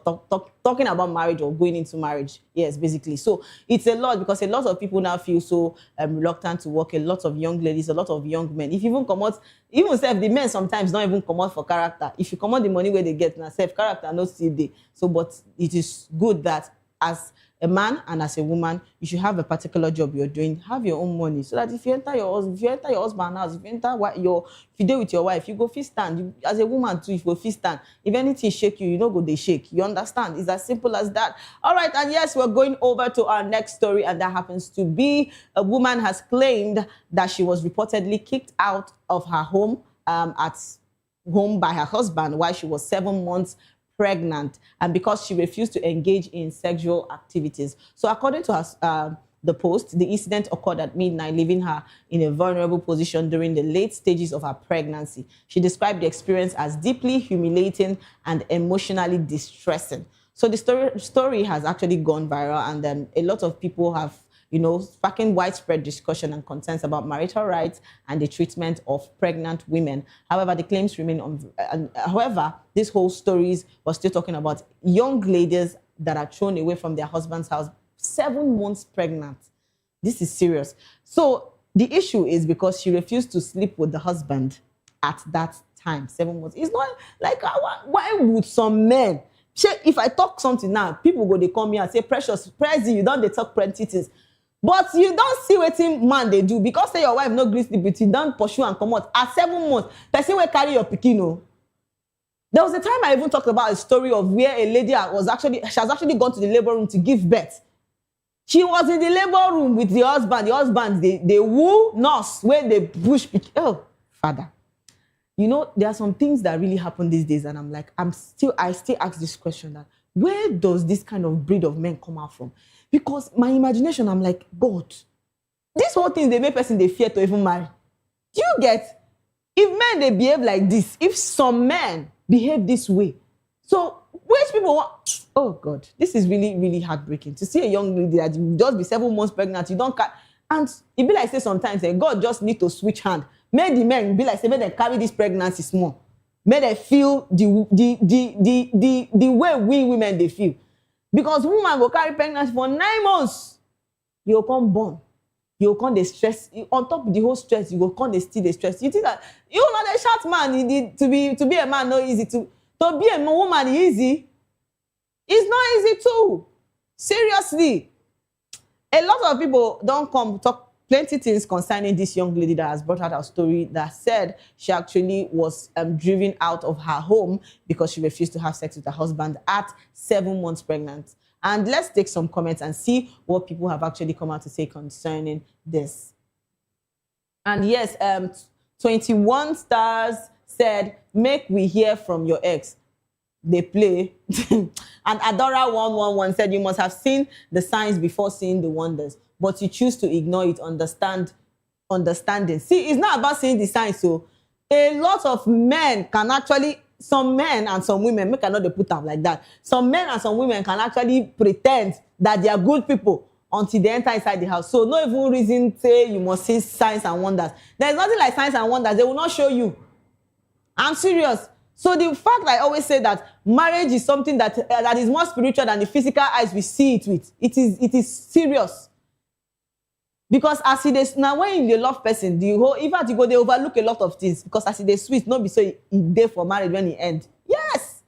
talking about marriage or going into marriage. Yes, basically. So it's a lot because a lot of people now feel so reluctant to work. A lot of young ladies, a lot of young men. If you even come out, even self, the men sometimes don't even come out for character. If you come out the money where they get, now self character not still there. So, but it is good that as a man and as a woman, you should have a particular job you're doing. Have your own money so that if you enter your husband house, if you deal with your wife, you go fist stand. As a woman too, if you go fist stand, if anything shake you, you know go they shake. You understand? It's as simple as that. All right, and yes, we're going over to our next story, and that happens to be a woman has claimed that she was reportedly kicked out of her home at home by her husband while she was 7 months pregnant, and because she refused to engage in sexual activities. So according to her, the Post, the incident occurred at midnight, leaving her in a vulnerable position during the late stages of her pregnancy. She described the experience as deeply humiliating and emotionally distressing. So the story has actually gone viral, and a lot of people have, sparking widespread discussion and concerns about marital rights and the treatment of pregnant women. However, the claims remain however, this whole stories was still talking about young ladies that are thrown away from their husband's house 7 months pregnant. This is serious. So the issue is because she refused to sleep with the husband at that time, 7 months. It's not like, why would some men, if I talk something now, people go, they come here and say, Precious, Prezi, you don't they talk plenty things. But you don't see what man they do because say your wife no gree sleep with you, don't pursue and come out at 7 months. Person will carry your pikin. There was a time I even talked about a story of where a lady has actually gone to the labor room to give birth. She was in the labor room with the husband. The husband, they woo nurse where they push pikin. Oh, Father. you know, there are some things that really happen these days, and I'm like, I still ask this question that where does this kind of breed of men come out from? Because my imagination, I'm like, God, these whole things they make person they fear to even marry. Do you get? If men they behave like this, if some men behave this way, so which people want? Oh God, this is really, really heartbreaking to see a young lady that you just be 7 months pregnant, you don't and it be like say sometimes God just need to switch hand. Make the men be like say, make them carry this pregnancy small. Make them feel the way we women they feel. Because woman go carry pregnancy for 9 months, you come born. You come the stress on top of the whole stress. You go come the still the stress. You think that you know the short man to be a man not easy to be a woman easy. It's not easy too. Seriously, a lot of people don't come talk plenty things concerning this young lady that has brought out her story that said she actually was driven out of her home because she refused to have sex with her husband at 7 months pregnant. And let's take some comments and see what people have actually come out to say concerning this. And yes, 21 stars said, make we hear from your ex. They play. And Adora111 said, you must have seen the signs before seeing the wonders, but you choose to ignore it, understanding. See, it's not about seeing the signs. So a lot of men can actually, some men and some women, make I not they put them like that. Some men and some women can actually pretend that they are good people until they enter inside the house. So no even reason say you must see signs and wonders. There's nothing like signs and wonders. They will not show you. I'm serious. So the fact that I always say that marriage is something that is more spiritual than the physical eyes we see it with. It is serious. Because as it is now, when you love person, the whole in fact you go they overlook a lot of things because as it is sweet, not be so it there for marriage when it end. Yes,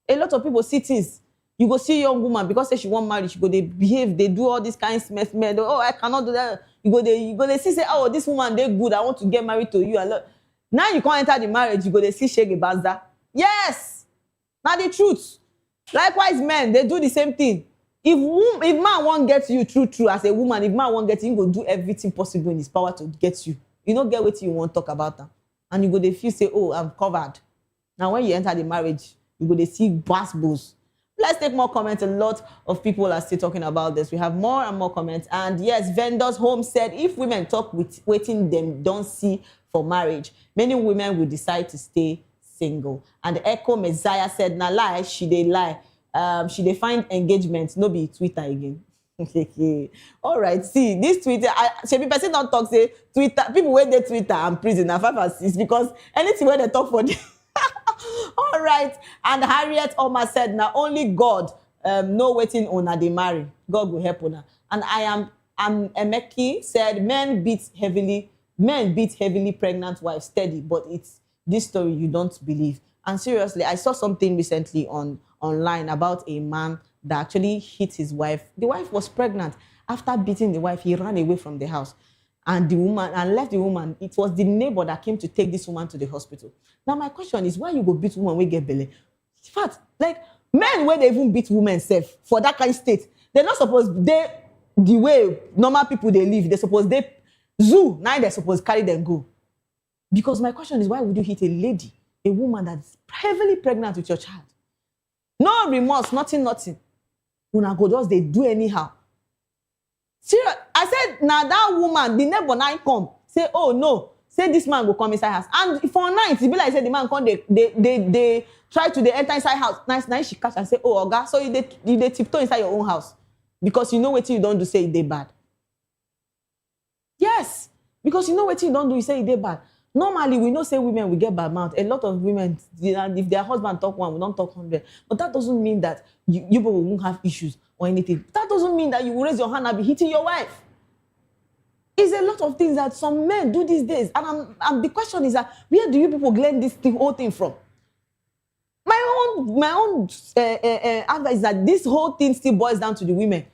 a lot of people see things. You go see a young woman because say she want marriage, she go they behave, they do all these kinds of mess. Oh, I cannot do that. You go they see say, oh, this woman they good. I want to get married to you. Now you can't enter the marriage. You go they see shege banza. Yes, now the truth. Likewise, men they do the same thing. If man won't get you true as a woman, if man won't get you, he go do everything possible in his power to get you. You don't get what you want to talk about them. And you go they feel say, oh, I'm covered. Now when you enter the marriage, you go they see bass bulls. Let's take more comments. A lot of people are still talking about this. We have more and more comments. And yes, Vendors Home said, if women talk with waiting them don't see for marriage, many women will decide to stay single. And Echo Messiah said, na lie, she they lie. She dey find engagement, no be Twitter again. All right, see this Twitter. Shebi person don't talk say Twitter. People where they Twitter and prison na 5 and 6 because anything where they talk for them. All right, and Harriet Oma said, "Now only God know waiting una dey marry. God will help una." And Emeki said, men beat heavily pregnant wives steady, but it's this story you don't believe. And seriously, I saw something recently online about a man that actually hit his wife. The wife was pregnant. After beating the wife, he ran away from the house and left the woman. It was the neighbor that came to take this woman to the hospital. Now, my question is, why you go beat woman when get belly? In fact, like men when they even beat women self for that kind of state, they're not supposed the way normal people they live. They're supposed now they're supposed to carry them go. Because my question is, why would you hit a lady, a woman that's heavily pregnant with your child? No remorse, nothing. Una go just they do anyhow. Serious. I said, now that woman, the neighbor now come. Say, oh no. Say this man will come inside house. And for night, it be like say the man come, they try to enter inside house. Nice she catch and say, oh, Oga, so you tiptoe inside your own house. Because you know what you don't do, say they bad. Yes. Because you know what you don't do, you say they bad. Normally, we know say women will get bad mouth. A lot of women, if their husband talk 1, we don't talk 100. But that doesn't mean that you people won't have issues or anything. That doesn't mean that you will raise your hand and be hitting your wife. It's a lot of things that some men do these days. And the question is that, where do you people glean this whole thing from? My own advice is that this whole thing still boils down to the women.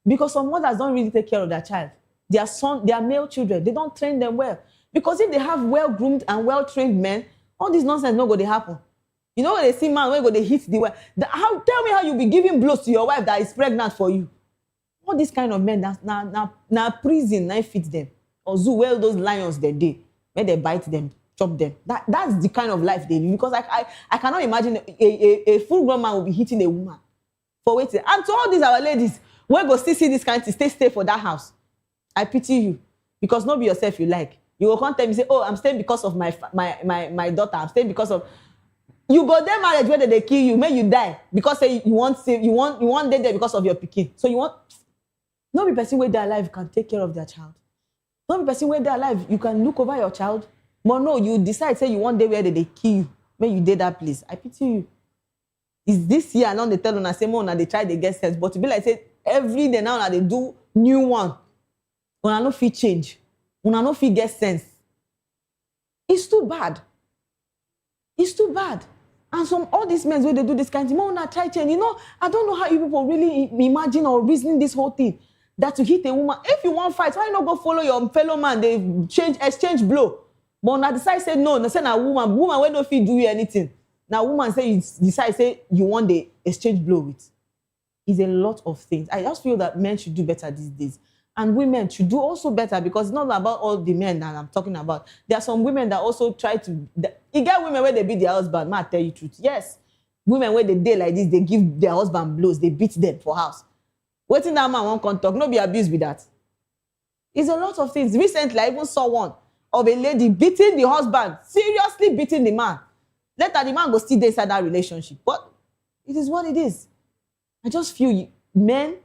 Because some mothers don't really take care of their child. Their male children, they don't train them well. Because if they have well-groomed and well-trained men, all this nonsense not going to happen. You know when they see man, when they hit the wife. Tell me how you be giving blows to your wife that is pregnant for you. All these kind of men, now prison, now fit them. Or zoo, where those lions they where they bite them. chop them. That's the kind of life they live. Because I cannot imagine a full-grown man will be hitting a woman for waiting. And to all these our ladies, when go still see this kind of thing, stay for that house. I pity you. Because not be yourself you like. You will come tell me, say, oh, I'm staying because of my daughter. I'm staying because of... You go there marriage where they kill you, may you die. Because say you want there because of your pikin. So you want... Not be person where they're alive can take care of their child. Not be person where they're alive, you can look over your child. But no, you decide, say you want there where they kill you. May you did that place. I pity you. Is this year now they tell on say more they try they get sense. But to be like say every day now they do new one. Una no fit change. Una no fit get sense. It's too bad. It's too bad. And some all these men where they do this kind of thing, una try change. You know, I don't know how you people really imagine or reasoning this whole thing. That to hit a woman, if you want fight, why not go follow your fellow man? They exchange blow. But una decide say no, they say na woman wey no fit do you anything. Now woman say you decide say you want the exchange blow with. It's a lot of things. I just feel that men should do better these days. And women should do also better because it's not about all the men that I'm talking about. There are some women that also try to... You get women where they beat their husband, ma, I tell you the truth. Yes. Women where they day like this, they give their husband blows, they beat them for house. Waiting that man won't come talk, no be abused with that. It's a lot of things. Recently, I even saw one of a lady beating the husband, seriously beating the man. Later, the man go still inside that relationship. But it is what it is. I just feel men,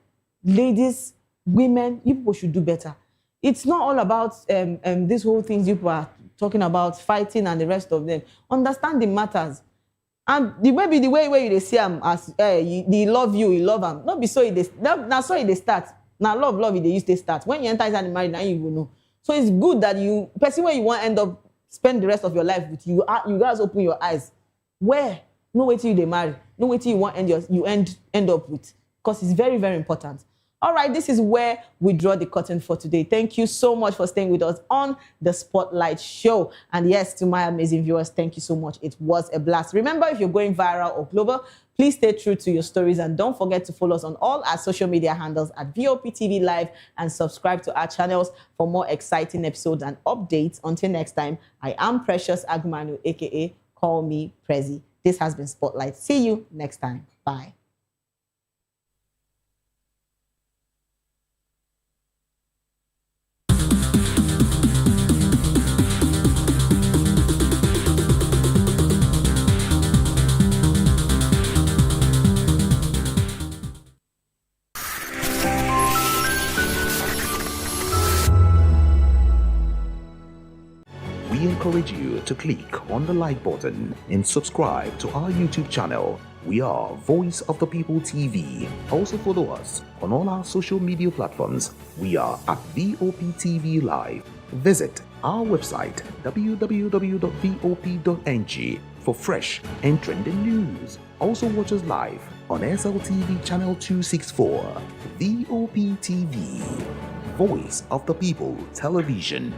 ladies, women, you people should do better. It's not all about this whole thing you people are talking about, fighting and the rest of them. Understand the matters. And the way you see them as they love you, you love them. Not be so now so they start. Now love they used to start. When you enter inside the marriage, now you will know. So it's good that you person where you want to end up spend the rest of your life with you guys open your eyes. Where? No wait till you they marry. No wait till you want end up with. Because it's very, very important. All right, this is where we draw the curtain for today. Thank you so much for staying with us on the Spotlight Show. And yes, to my amazing viewers, thank you so much. It was a blast. Remember, if you're going viral or global, please stay true to your stories and don't forget to follow us on all our social media handles at Vop TV Live and subscribe to our channels for more exciting episodes and updates. Until next time, I am Precious Agumanu, aka Call Me Prezi. This has been Spotlight. See you next time. Bye. We encourage you to click on the like button and subscribe to our YouTube channel. We are Voice of the People TV. Also follow us on all our social media platforms. We are at Vop TV Live. Visit our website www.vop.ng for fresh and trending news. Also watch us live on SLTV channel 264. Vop TV, Voice of the People Television.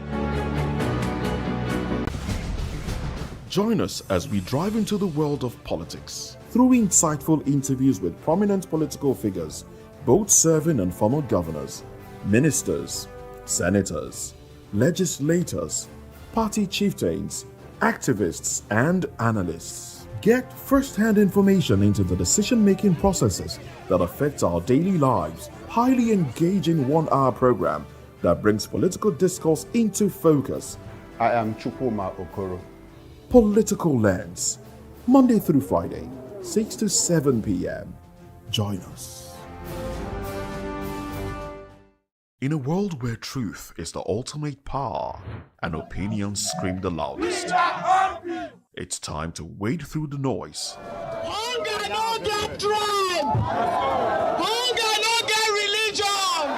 Join us as we drive into the world of politics through insightful interviews with prominent political figures, both serving and former governors, ministers, senators, legislators, party chieftains, activists, and analysts. Get first-hand information into the decision-making processes that affect our daily lives. Highly engaging one-hour program that brings political discourse into focus. I am Chukwuma Okoro. Political Lens, Monday through Friday, 6 to 7 p.m. Join us. In a world where truth is the ultimate power and opinions scream the loudest, it's time to wade through the noise. Hunger no get tribe. Hunger no get religion.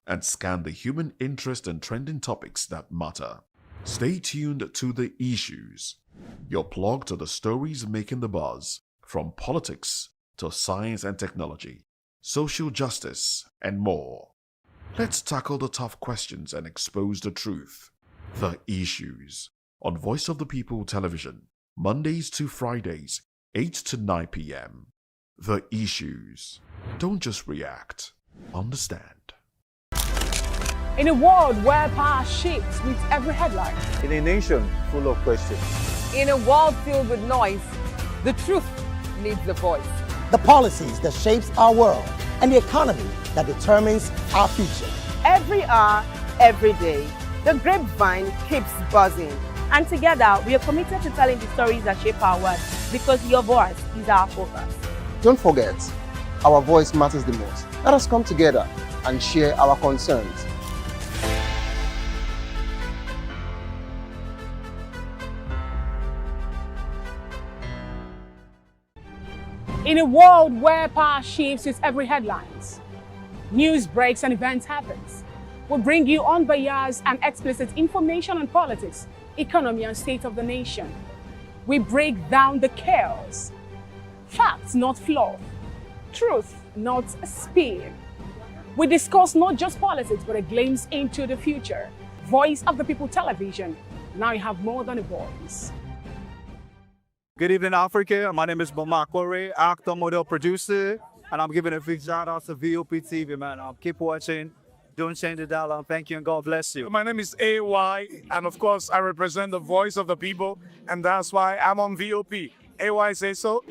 And scan the human interest and trending topics that matter. Stay tuned to The Issues, your plug to the stories making the buzz, from politics to science and technology, social justice, and more. Let's tackle the tough questions and expose the truth. The Issues, on Voice of the People Television, Mondays to Fridays, 8 to 9 p.m. The Issues. Don't just react, understand. In a world where power shifts with every headline. In a nation full of questions. In a world filled with noise, the truth needs a voice. The policies that shapes our world and the economy that determines our future. Every hour, every day, the grapevine keeps buzzing. And together, we are committed to telling the stories that shape our world because your voice is our focus. Don't forget, our voice matters the most. Let us come together and share our concerns. In a world where power shifts with every headlines, news breaks and events happens, we bring you unbiased and explicit information on politics, economy and state of the nation. We break down the chaos. Facts, not fluff. Truth, not a spin. We discuss not just politics, but a glimpse into the future. Voice of the People Television. Now you have more than a voice. Good evening, Africa. My name is Mamakore, actor, model, producer, and I'm giving a big shout out to Vop TV, man. Keep watching. Don't change the dial. Thank you and God bless you. My name is AY, and of course, I represent the voice of the people, and that's why I'm on VOP. AY say so.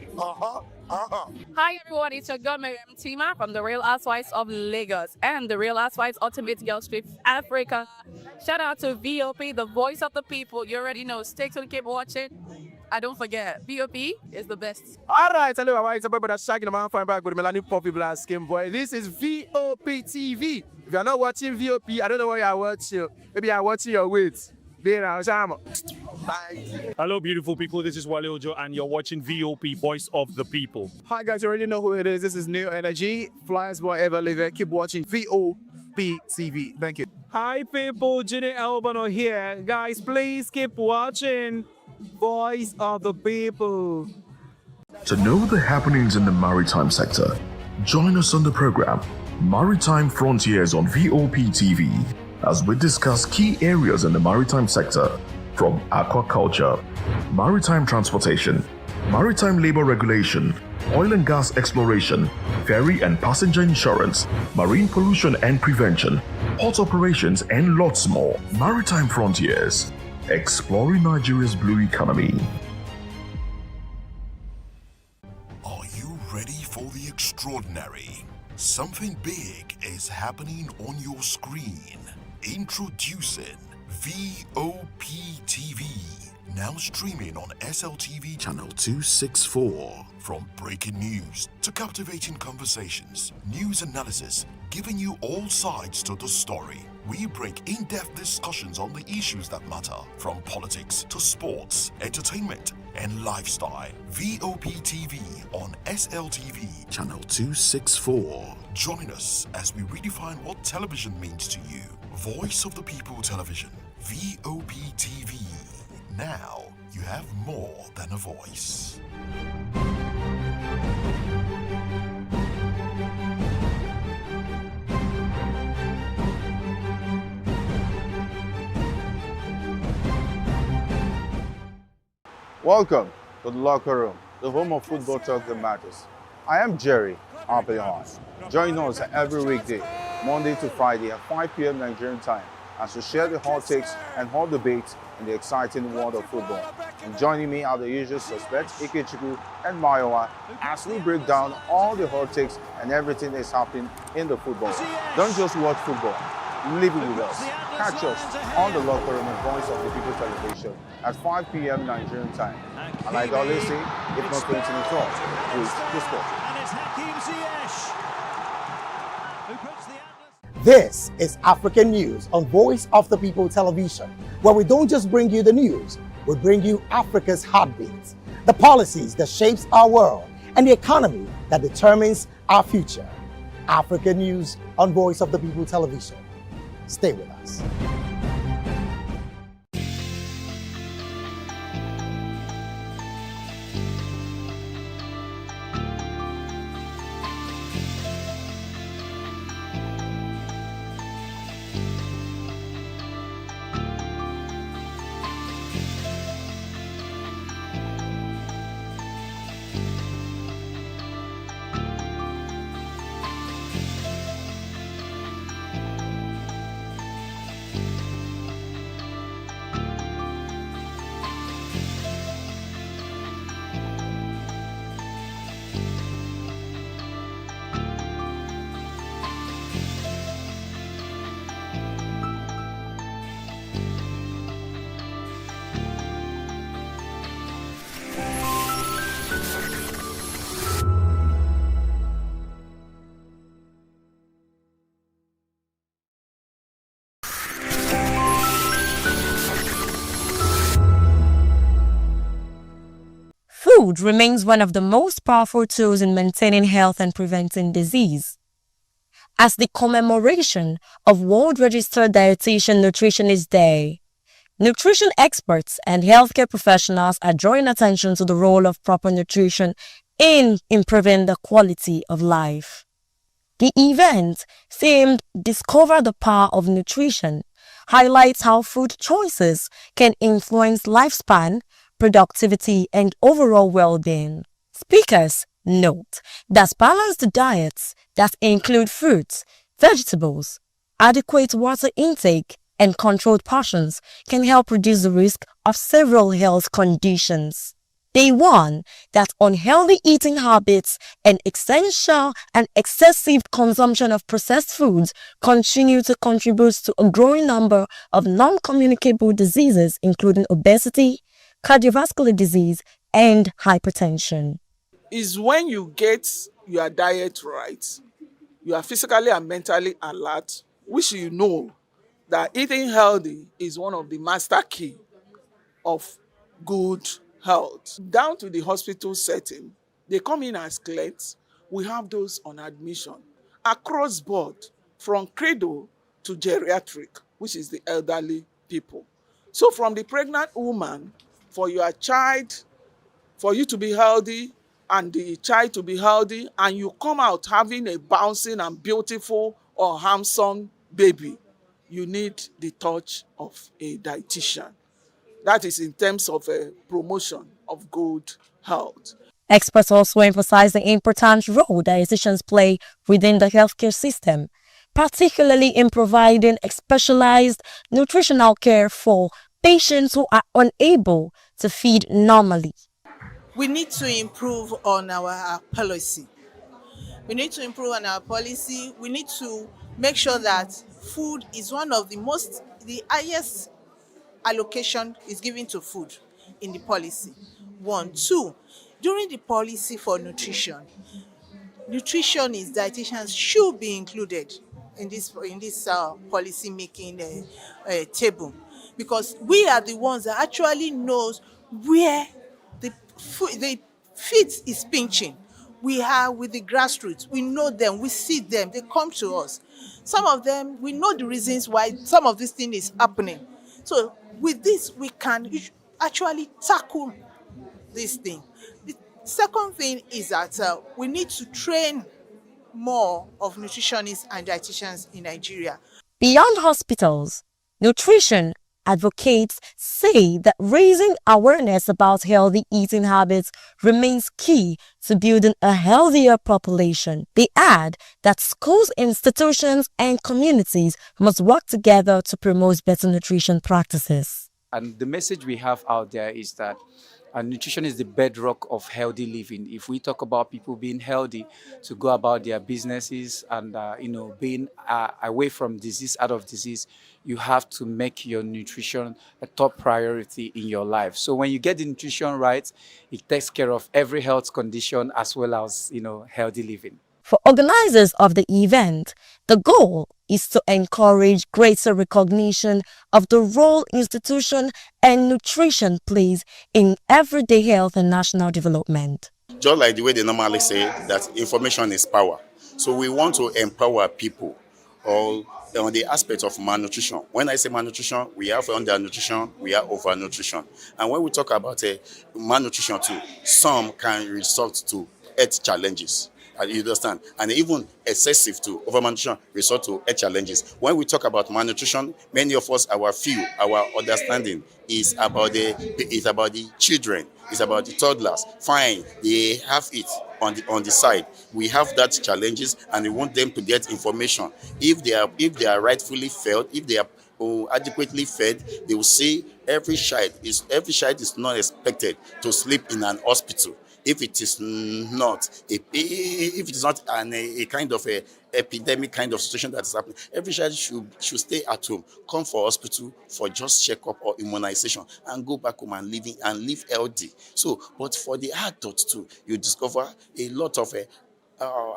Hi everyone, it's your girl Miriam Tima from the Real Housewives of Lagos and the Real Housewives Ultimate Girls Trip Africa. Shout out to VOP, the voice of the people. You already know. Stay tuned, keep watching. And don't forget, VOP is the best. All right, hello, everyone. It's a brother shagging the man fine back with Melanie Poppy Black Skin Boy. This is VOP TV. If you're not watching VOP, I don't know what you're watching. Maybe you're watching your weight. Hello, beautiful people. This is Wale Ojo, and you're watching VOP, Voice of the People. Hi, guys. You already know who it is. This is New Energy. Flyers, whatever, live it. Keep watching VOP TV. Thank you. Hi, people. Ginny Albano here. Guys, please keep watching Voice of the People. To know the happenings in the maritime sector, join us on the program Maritime Frontiers on VOP TV as we discuss key areas in the maritime sector from aquaculture, maritime transportation, maritime labor regulation, oil and gas exploration, ferry and passenger insurance, marine pollution and prevention, port operations, and lots more. Maritime Frontiers, exploring Nigeria's blue economy. Are you ready for the extraordinary? Something big is happening on your screen. Introducing VOP TV, now streaming on SLTV channel 264. From breaking news to captivating conversations, news analysis, giving you all sides to the story. We break in-depth discussions on the issues that matter, from politics to sports, entertainment, and lifestyle. VOP TV on SLTV channel 264. Join us as we redefine what television means to you. Voice of the People Television, VOP TV. Now you have more than a voice. Welcome to the locker room, the home of football talk that matters. I am Jerry Arpillon. Join us every weekday, Monday to Friday at 5 p.m. Nigerian time, as we share the hot takes and hot debates in the exciting world of football. And joining me are the usual suspects, Ikechukwu and Mayowa, as we break down all the hot takes and everything that's happening in the football. Don't just watch football, live it with us. Catch us on the locker room and Voice of the People Television at 5 p.m. Nigerian time. And like I always say, if not 20 minutes off, please discuss. This is African News on Voice of the People Television, where we don't just bring you the news, we bring you Africa's heartbeats, the policies that shapes our world, and the economy that determines our future. African News on Voice of the People Television. Stay with us. Food remains one of the most powerful tools in maintaining health and preventing disease. As the commemoration of World Registered Dietitian Nutritionist Day, nutrition experts and healthcare professionals are drawing attention to the role of proper nutrition in improving the quality of life. The event, themed Discover the Power of Nutrition, highlights how food choices can influence lifespan, productivity, and overall well-being. Speakers note that balanced diets that include fruits, vegetables, adequate water intake, and controlled portions can help reduce the risk of several health conditions. They warn that unhealthy eating habits and excessive consumption of processed foods continue to contribute to a growing number of non-communicable diseases, including obesity, cardiovascular disease, and hypertension. Is when you get your diet right, you are physically and mentally alert, which you know that eating healthy is one of the master key of good health. Down to the hospital setting, they come in as clients. We have those on admission across board, from cradle to geriatric, which is the elderly people. So from the pregnant woman, for your child, for you to be healthy and the child to be healthy, and you come out having a bouncing and beautiful or handsome baby, you need the touch of a dietitian. That is in terms of a promotion of good health. Experts also emphasize the important role dietitians play within the healthcare system, particularly in providing specialized nutritional care for patients who are unable to feed normally. We need to improve on our policy. We need to improve on our policy. We need to make sure that food is one of the highest allocation is given to food in the policy. 1, 2, during the policy for nutritionists, dietitians should be included in this policy making table, because we are the ones that actually knows where the feet is pinching. We are with the grassroots. We know them. We see them. They come to us. Some of them, we know the reasons why some of this thing is happening. So with this, we can actually tackle this thing. The second thing is that we need to train more of nutritionists and dietitians in Nigeria. Beyond hospitals, nutrition advocates say that raising awareness about healthy eating habits remains key to building a healthier population. They add that schools, institutions, and communities must work together to promote better nutrition practices. And the message we have out there is that nutrition is the bedrock of healthy living. If we talk about people being healthy to go about their businesses and being away from disease, out of disease, you have to make your nutrition a top priority in your life. So when you get the nutrition right, it takes care of every health condition as well as healthy living. For organizers of the event, the goal is to encourage greater recognition of the role institution and nutrition plays in everyday health and national development. Just like the way they normally say that information is power. So we want to empower people all on the aspect of malnutrition. When I say malnutrition, we have undernutrition, we have overnutrition. And when we talk about malnutrition too, some can resort to health challenges. You understand? And even excessive to overnutrition resort to health challenges. When we talk about malnutrition, many of us, our understanding is about the children, it's about the toddlers. Fine, they have it on the side. We have that challenges, and we want them to get information. If they are rightfully fed, if they are adequately fed, they will see every child is not expected to sleep in an hospital. If it is not a kind of a epidemic kind of situation that is happening, every child should stay at home, come for hospital for just checkup or immunization, and go back home and live healthy. So, but for the adults too, you discover a lot of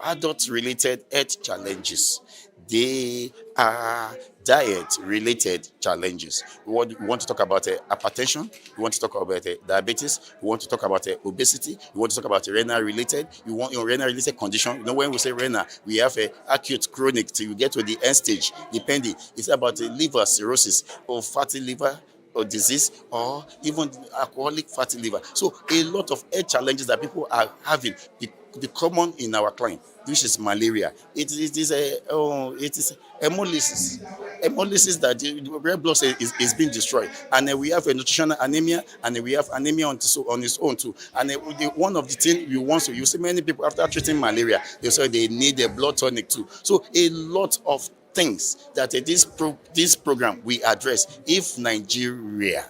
adult-related health challenges. they are diet-related challenges. We want to talk about hypertension. We want to talk about diabetes. We want to talk about obesity. We want to talk about renal-related. Renal-related condition. When we say renal, we have acute, chronic till you get to the end stage. Depending, it's about liver cirrhosis or fatty liver or disease, or even alcoholic fatty liver. So a lot of health challenges that people are having, the common in our client, which is malaria. It is hemolysis. Hemolysis, that the red blood cell is being destroyed, and then we have a nutritional anemia, and then we have anemia on its own too. And one of the things you see many people after treating malaria, they say they need a blood tonic too. So a lot of things that this program we address. If Nigeria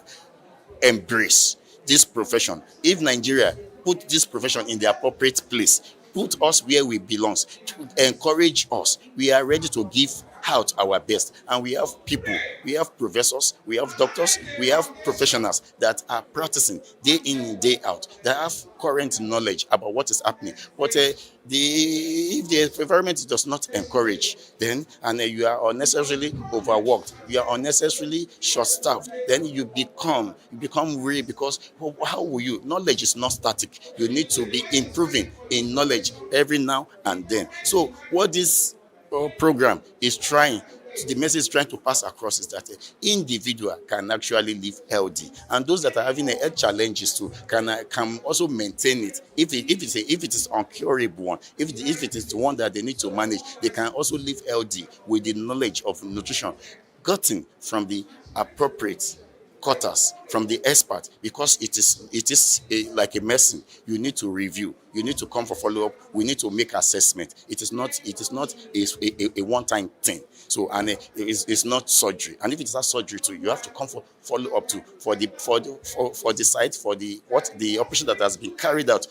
embrace this profession, if Nigeria put this profession in the appropriate place, put us where we belong, to encourage us, we are ready to give out our best. And we have people, we have professors, we have doctors, we have professionals that are practicing day in and day out, that have current knowledge about what is happening. But if the environment does not encourage, then you are unnecessarily overworked, you are unnecessarily short-staffed, then you become weary, because how will you? Knowledge is not static. You need to be improving in knowledge every now and then. So what this program is the message is trying to pass across is that individual can actually live healthy, and those that are having health challenges too can also maintain it. If it is uncurable one, if it is the one that they need to manage, they can also live healthy with the knowledge of nutrition gotten from the appropriate quarters, from the expert, because it is like a medicine. You need to review, you need to come for follow-up, we need to make assessment. It is not a one-time thing. So, and it's not surgery. And if it is not surgery too, you have to come for follow-up too, for the site, for the operation that has been carried out,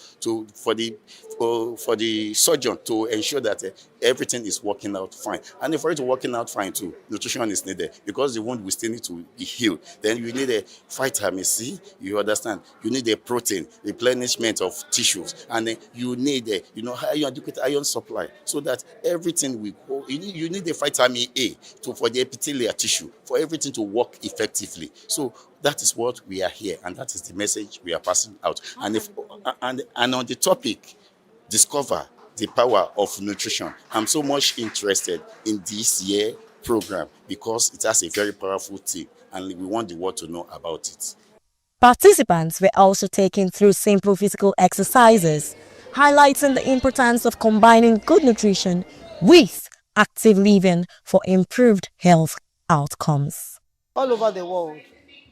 for the surgeon to ensure that everything is working out fine. And if for it to working out fine too, nutrition is needed, because the wound will still need to be healed. Then you need a vitamin C, you understand. You need a protein, replenishment of tissues, and then you need adequate iron supply, so that everything will go. You need a vitamin A for the epithelial tissue, for everything to work effectively. So that is what we are here, and that is the message we are passing out. And on the topic, discover the power of nutrition, I'm so much interested in this year program because it has a very powerful theme, and we want the world to know about it. Participants were also taken through simple physical exercises, highlighting the importance of combining good nutrition with active living for improved health outcomes. All over the world,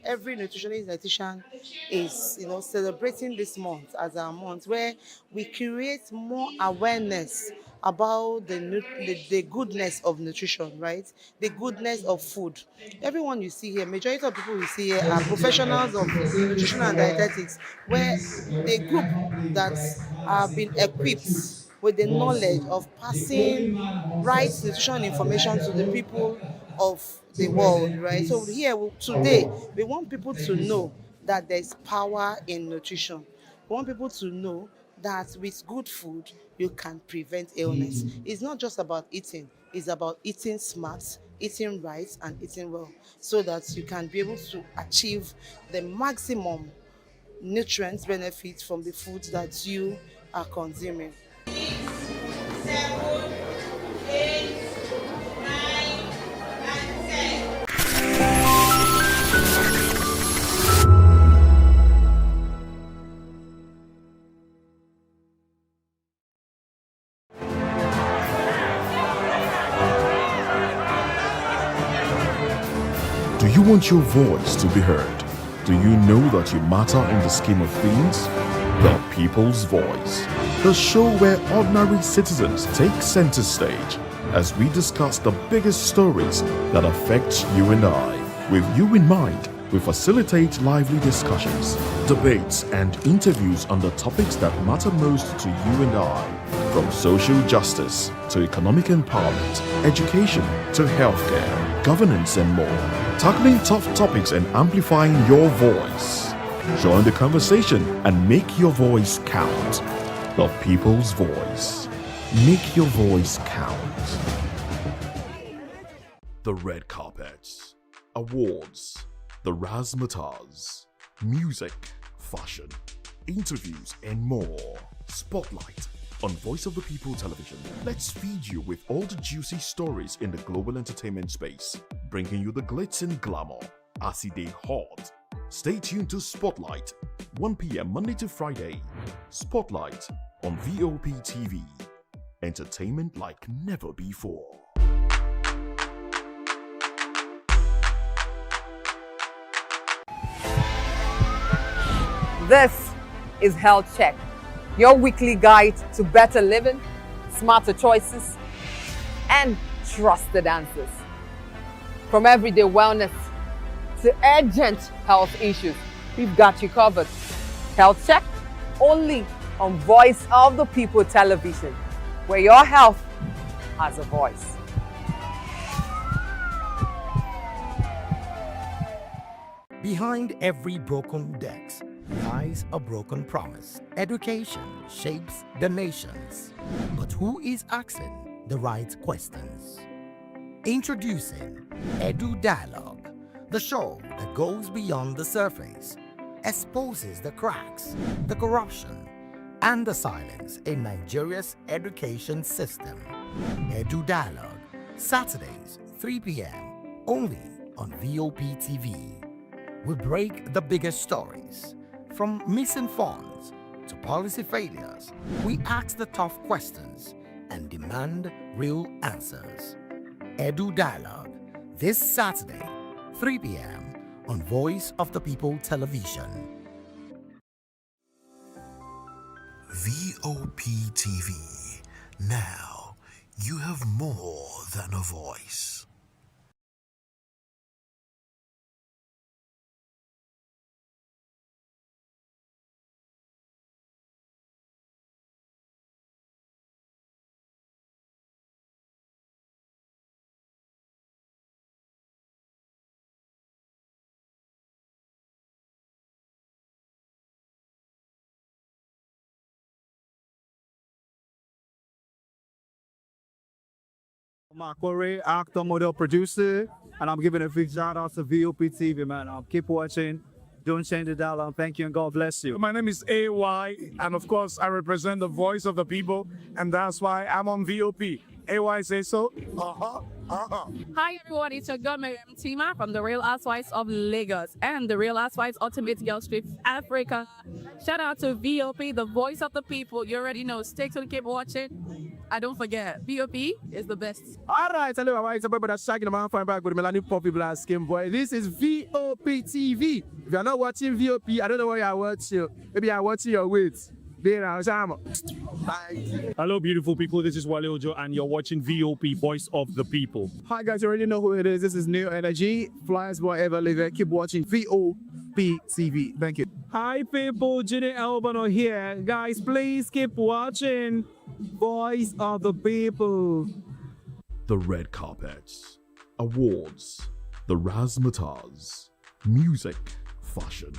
every dietitian is celebrating this month as our month where we create more awareness about the goodness of nutrition, right? The goodness of food. Everyone you see here, majority of people you see here are professionals of nutrition and dietetics, where the group that have been equipped with the knowledge of passing right nutrition information to the people of the world, right? So here today, we want people to know that there's power in nutrition. We want people to know that with good food, you can prevent illness. It's not just about eating, it's about eating smart, eating right, and eating well, so that you can be able to achieve the maximum nutrient benefits from the foods that you are consuming. 7, 8, 9, and 10. Do you want your voice to be heard? Do you know that you matter in the scheme of things? The People's Voice, the show where ordinary citizens take center stage as we discuss the biggest stories that affect you and I. With you in mind, we facilitate lively discussions, debates, and interviews on the topics that matter most to you and I, from social justice to economic empowerment, education to healthcare, governance, and more, tackling tough topics and amplifying your voice. Join the conversation and make your voice count. The People's Voice. Make your voice count. The red carpets, awards, the razzmatazz, music, fashion, interviews, and more. Spotlight on Voice of the People Television. Let's feed you with all the juicy stories in the global entertainment space, bringing you the glitz and glamour as it is hot. Stay tuned to Spotlight, 1 p.m. Monday to Friday. Spotlight on Vop TV. Entertainment like never before. This is Health Check, your weekly guide to better living, smarter choices, and trusted answers. From everyday wellness to urgent health issues, we've got you covered. Health Check, only on Voice of the People Television, where your health has a voice. Behind every broken desk lies a broken promise. Education shapes the nations. But who is asking the right questions? Introducing Edu Dialogue, the show that goes beyond the surface, exposes the cracks, the corruption, and the silence in Nigeria's education system. Edu Dialogue, Saturdays, 3 p.m., only on Vop TV. We break the biggest stories. From missing funds to policy failures, we ask the tough questions and demand real answers. Edu Dialogue, this Saturday, 3 p.m. on Voice of the People Television. VOP TV. Now, you have more than a voice. Makore, actor, model, producer, and I'm giving a big shout out to VOP TV, man. Keep watching. Don't change the dial. Thank you and God bless you. My name is AY, and of course, I represent the voice of the people, and that's why I'm on VOP. AY say so. Hi everyone, it's your girl Miriam Tima from the Real Housewives of Lagos and the Real Housewives Ultimate Girl Trip Africa. Shout out to VOP, the voice of the people. You already know. Stay tuned, keep watching. And don't forget, VOP is the best. All right, hello, it's a brother shagging the man fine back with Melanie Poppy Black Skin Boy. This is VOP TV. If you're not watching VOP, I don't know why you're watching. Maybe you're watching your weight. Hello, beautiful people. This is Wale Ojo, and you're watching VOP, Voice of the People. Hi, guys. You already know who it is. This is New Energy. Flyers boy ever live. Keep watching VOP TV. Thank you. Hi, people. Jenny Albano here. Guys, please keep watching Voice of the People. The red carpets, awards, the razzmatazz, music, fashion,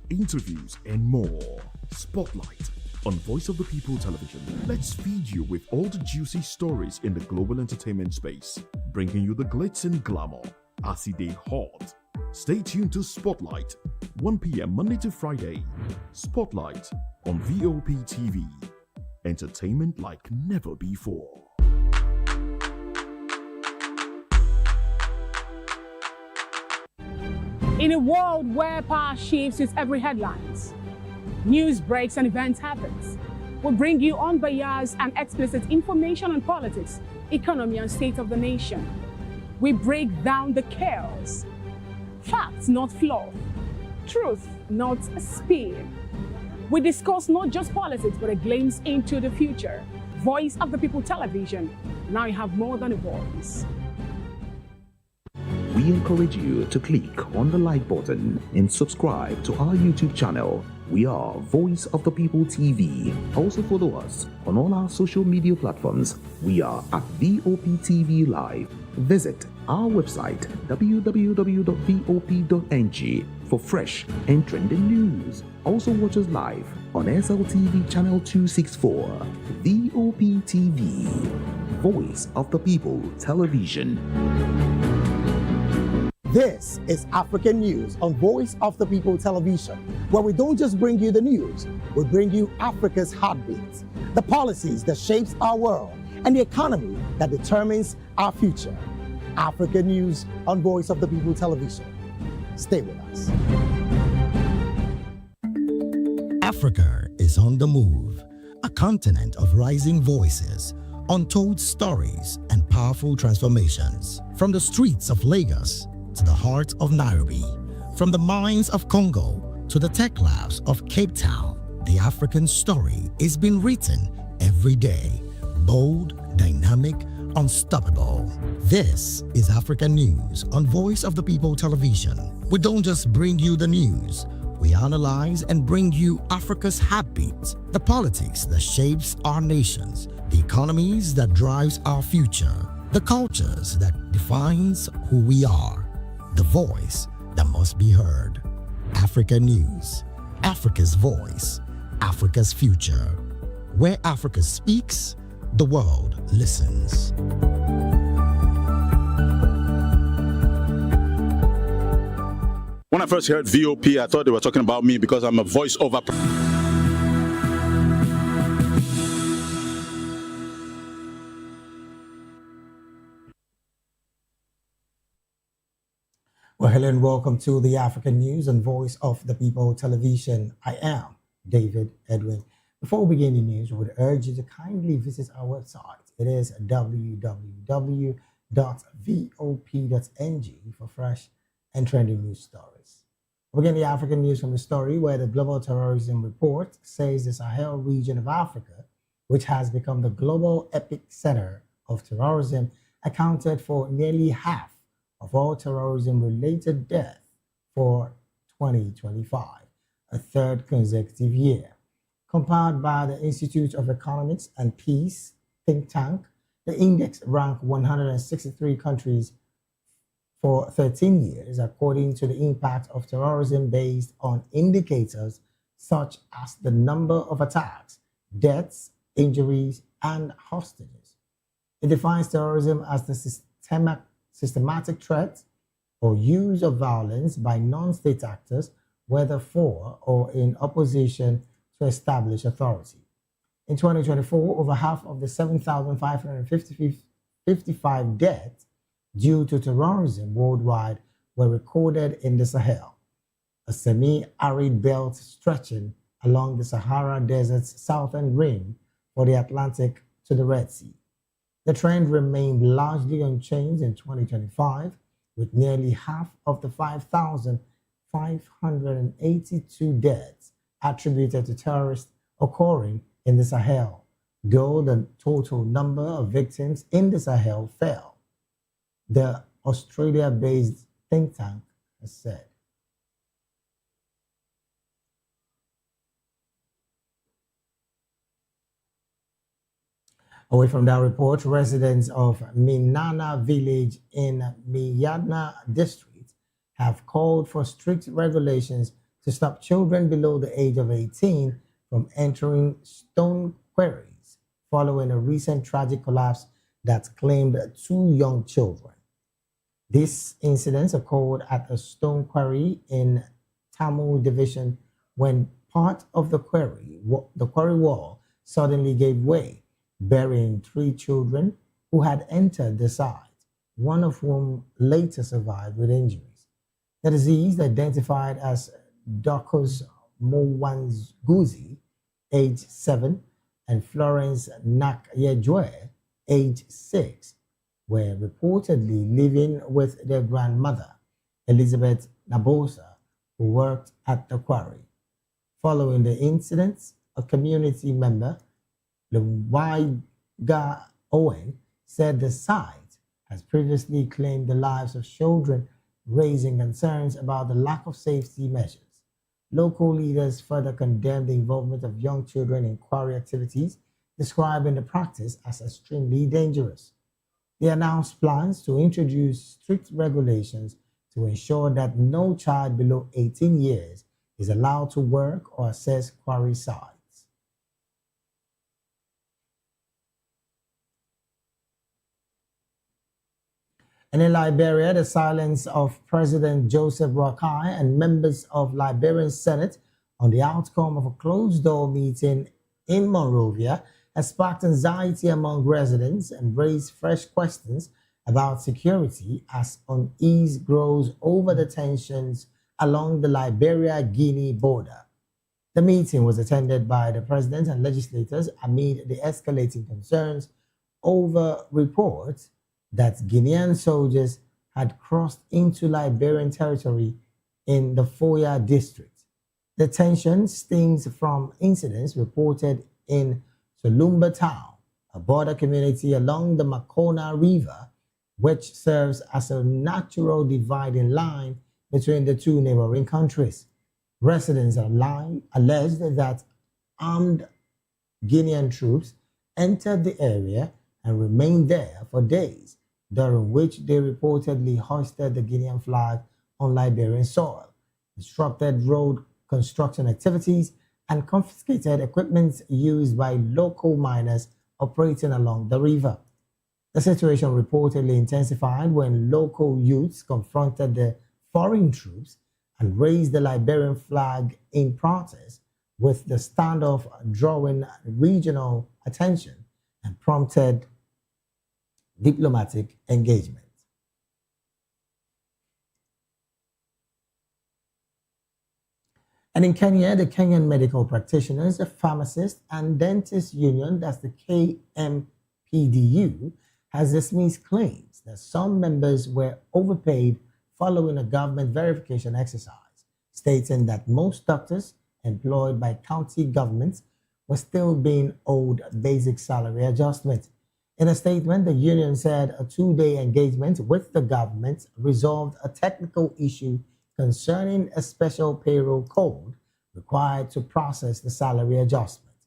interviews, and more. Spotlight on Voice of the People Television. Let's feed you with all the juicy stories in the global entertainment space, bringing you the glitz and glamour as it is hot. Stay tuned to Spotlight, 1 p.m. Monday to Friday. Spotlight on VOP TV. Entertainment like never before. In a world where power shifts its every headlines, news breaks and events happens, we bring you unbiased and explicit information on politics, economy, and state of the nation. We break down the chaos. Facts, not fluff. Truth, not spin. We discuss not just politics, but a glimpse into the future. Voice of the People Television. Now you have more than a voice. We encourage you to click on the like button and subscribe to our YouTube channel. We are Voice of the People TV. Also follow us on all our social media platforms. We are at VOP TV Live. Visit our website www.vop.ng for fresh and trending news. Also watch us live on SLTV channel 264. VOP TV, Voice of the People Television. This is African News on Voice of the People Television, where we don't just bring you the news, we bring you Africa's heartbeats, the policies that shapes our world, and the economy that determines our future. African News on Voice of the People Television. Stay with us. Africa is on the move, a continent of rising voices, untold stories, and powerful transformations. From the streets of Lagos to the heart of Nairobi, from the mines of Congo to the tech labs of Cape Town, the African story is being written every day. Bold, dynamic, unstoppable. This is African News on Voice of the People Television. We don't just bring you the news, we analyze and bring you Africa's heartbeat, the politics that shapes our nations, the economies that drives our future, the cultures that defines who we are, the voice that must be heard. Africa News, Africa's voice, Africa's future. Where Africa speaks, the world listens. When I first heard VOP, I thought they were talking about me because I'm a voiceover. Well, hello and welcome to the African News and Voice of the People Television. I am David Edwin. Before we begin the news, we would urge you to kindly visit our website. It is www.vop.ng for fresh and trending news stories. We begin the African news from the story where the Global Terrorism Report says the Sahel region of Africa, which has become the global epicenter of terrorism, accounted for nearly half of all terrorism-related deaths for 2025, a third consecutive year. Compiled by the Institute of Economics and Peace think tank, the index ranked 163 countries for 13 years, according to the impact of terrorism based on indicators such as the number of attacks, deaths, injuries, and hostages. It defines terrorism as the systematic threat or use of violence by non-state actors, whether for or in opposition to established authority. In 2024, over half of the 7,555 deaths due to terrorism worldwide were recorded in the Sahel, a semi-arid belt stretching along the Sahara Desert's southern rim for the Atlantic to the Red Sea. The trend remained largely unchanged in 2025, with nearly half of the 5,582 deaths attributed to terrorists occurring in the Sahel, though the total number of victims in the Sahel fell, the Australia-based think tank has said. Away from that report, residents of Minana village in Miyadna district have called for strict regulations to stop children below the age of 18 from entering stone quarries following a recent tragic collapse that claimed 2 young children. This incident occurred at a stone quarry in Tamil division when part of the quarry wall suddenly gave way, burying 3 children who had entered the site, one of whom later survived with injuries. The disease, identified as Docus Mowanguzi, age 7, and Florence Nakyejwe, age 6, were reportedly living with their grandmother, Elizabeth Nabosa, who worked at the quarry. Following the incidents, a community member, Lewaiga Owen, said the site has previously claimed the lives of children, raising concerns about the lack of safety measures. Local leaders further condemned the involvement of young children in quarry activities, describing the practice as extremely dangerous. They announced plans to introduce strict regulations to ensure that no child below 18 years is allowed to work or access quarry sites. And in Liberia, the silence of President Joseph Boakai and members of Liberian Senate on the outcome of a closed-door meeting in Monrovia has sparked anxiety among residents and raised fresh questions about security as unease grows over the tensions along the Liberia-Guinea border. The meeting was attended by the president and legislators amid the escalating concerns over reports that Guinean soldiers had crossed into Liberian territory in the Foya district. The tension stems from incidents reported in Solumba town, a border community along the Makona River, which serves as a natural dividing line between the two neighboring countries. Residents alleged that armed Guinean troops entered the area and remained there for days, during which they reportedly hoisted the Guinean flag on Liberian soil, disrupted road construction activities, and confiscated equipment used by local miners operating along the river. The situation reportedly intensified when local youths confronted the foreign troops and raised the Liberian flag in protest, with the standoff drawing regional attention and prompted diplomatic engagement. And in Kenya, the Kenyan Medical Practitioners, Pharmacists and Dentists Union, that's the KMPDU, has dismissed claims that some members were overpaid following a government verification exercise, stating that most doctors employed by county governments were still being owed basic salary adjustment. In a statement, the union said a two-day engagement with the government resolved a technical issue concerning a special payroll code required to process the salary adjustment.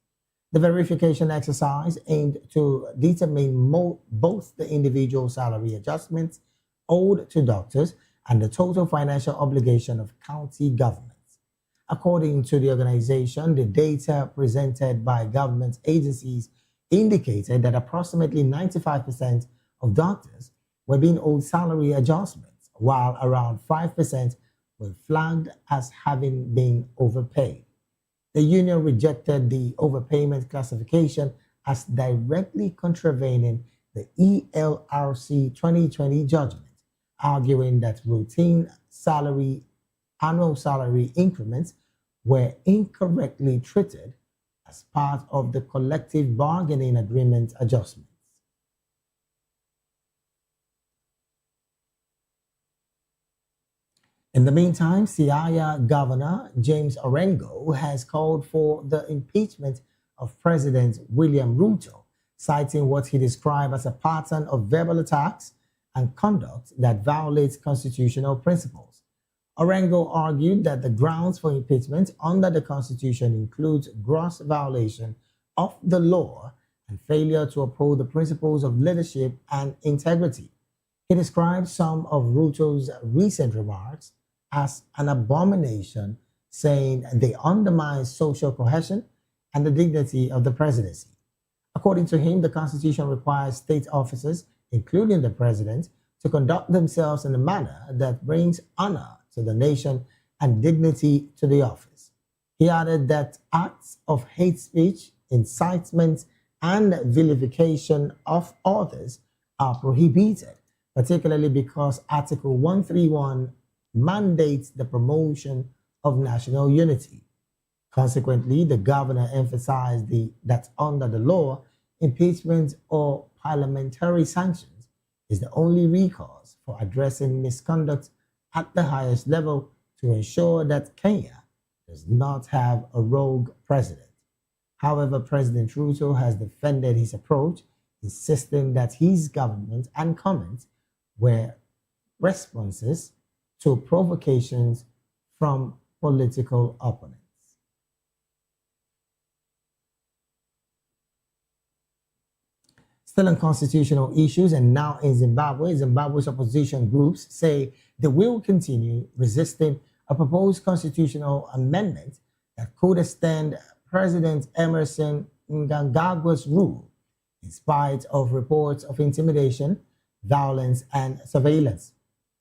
The verification exercise aimed to determine both the individual salary adjustments owed to doctors and the total financial obligation of county governments. According to the organization, the data presented by government agencies indicated that approximately 95% of doctors were being owed salary adjustments, while around 5% were flagged as having been overpaid. The union rejected the overpayment classification as directly contravening the ELRC 2020 judgment, arguing that routine annual salary increments were incorrectly treated as part of the collective bargaining agreement adjustments. In the meantime, Siaya Governor James Orengo has called for the impeachment of President William Ruto, citing what he described as a pattern of verbal attacks and conduct that violates constitutional principles. Orengo argued that the grounds for impeachment under the Constitution includes gross violation of the law and failure to uphold the principles of leadership and integrity. He described some of Ruto's recent remarks as an abomination, saying they undermine social cohesion and the dignity of the presidency. According to him, the Constitution requires state officers, including the president, to conduct themselves in a manner that brings honor to the nation and dignity to the office. He added that acts of hate speech, incitement, and vilification of others are prohibited, particularly because Article 131 mandates the promotion of national unity. Consequently, the governor emphasized that under the law, impeachment or parliamentary sanctions is the only recourse for addressing misconduct at the highest level to ensure that Kenya does not have a rogue president. However, President Ruto has defended his approach, insisting that his government and comments were responses to provocations from political opponents. Still on constitutional issues and now in Zimbabwe, Zimbabwe's opposition groups say they will continue resisting a proposed constitutional amendment that could extend President Emerson Mnangagwa's rule, in spite of reports of intimidation Violence and Surveillance.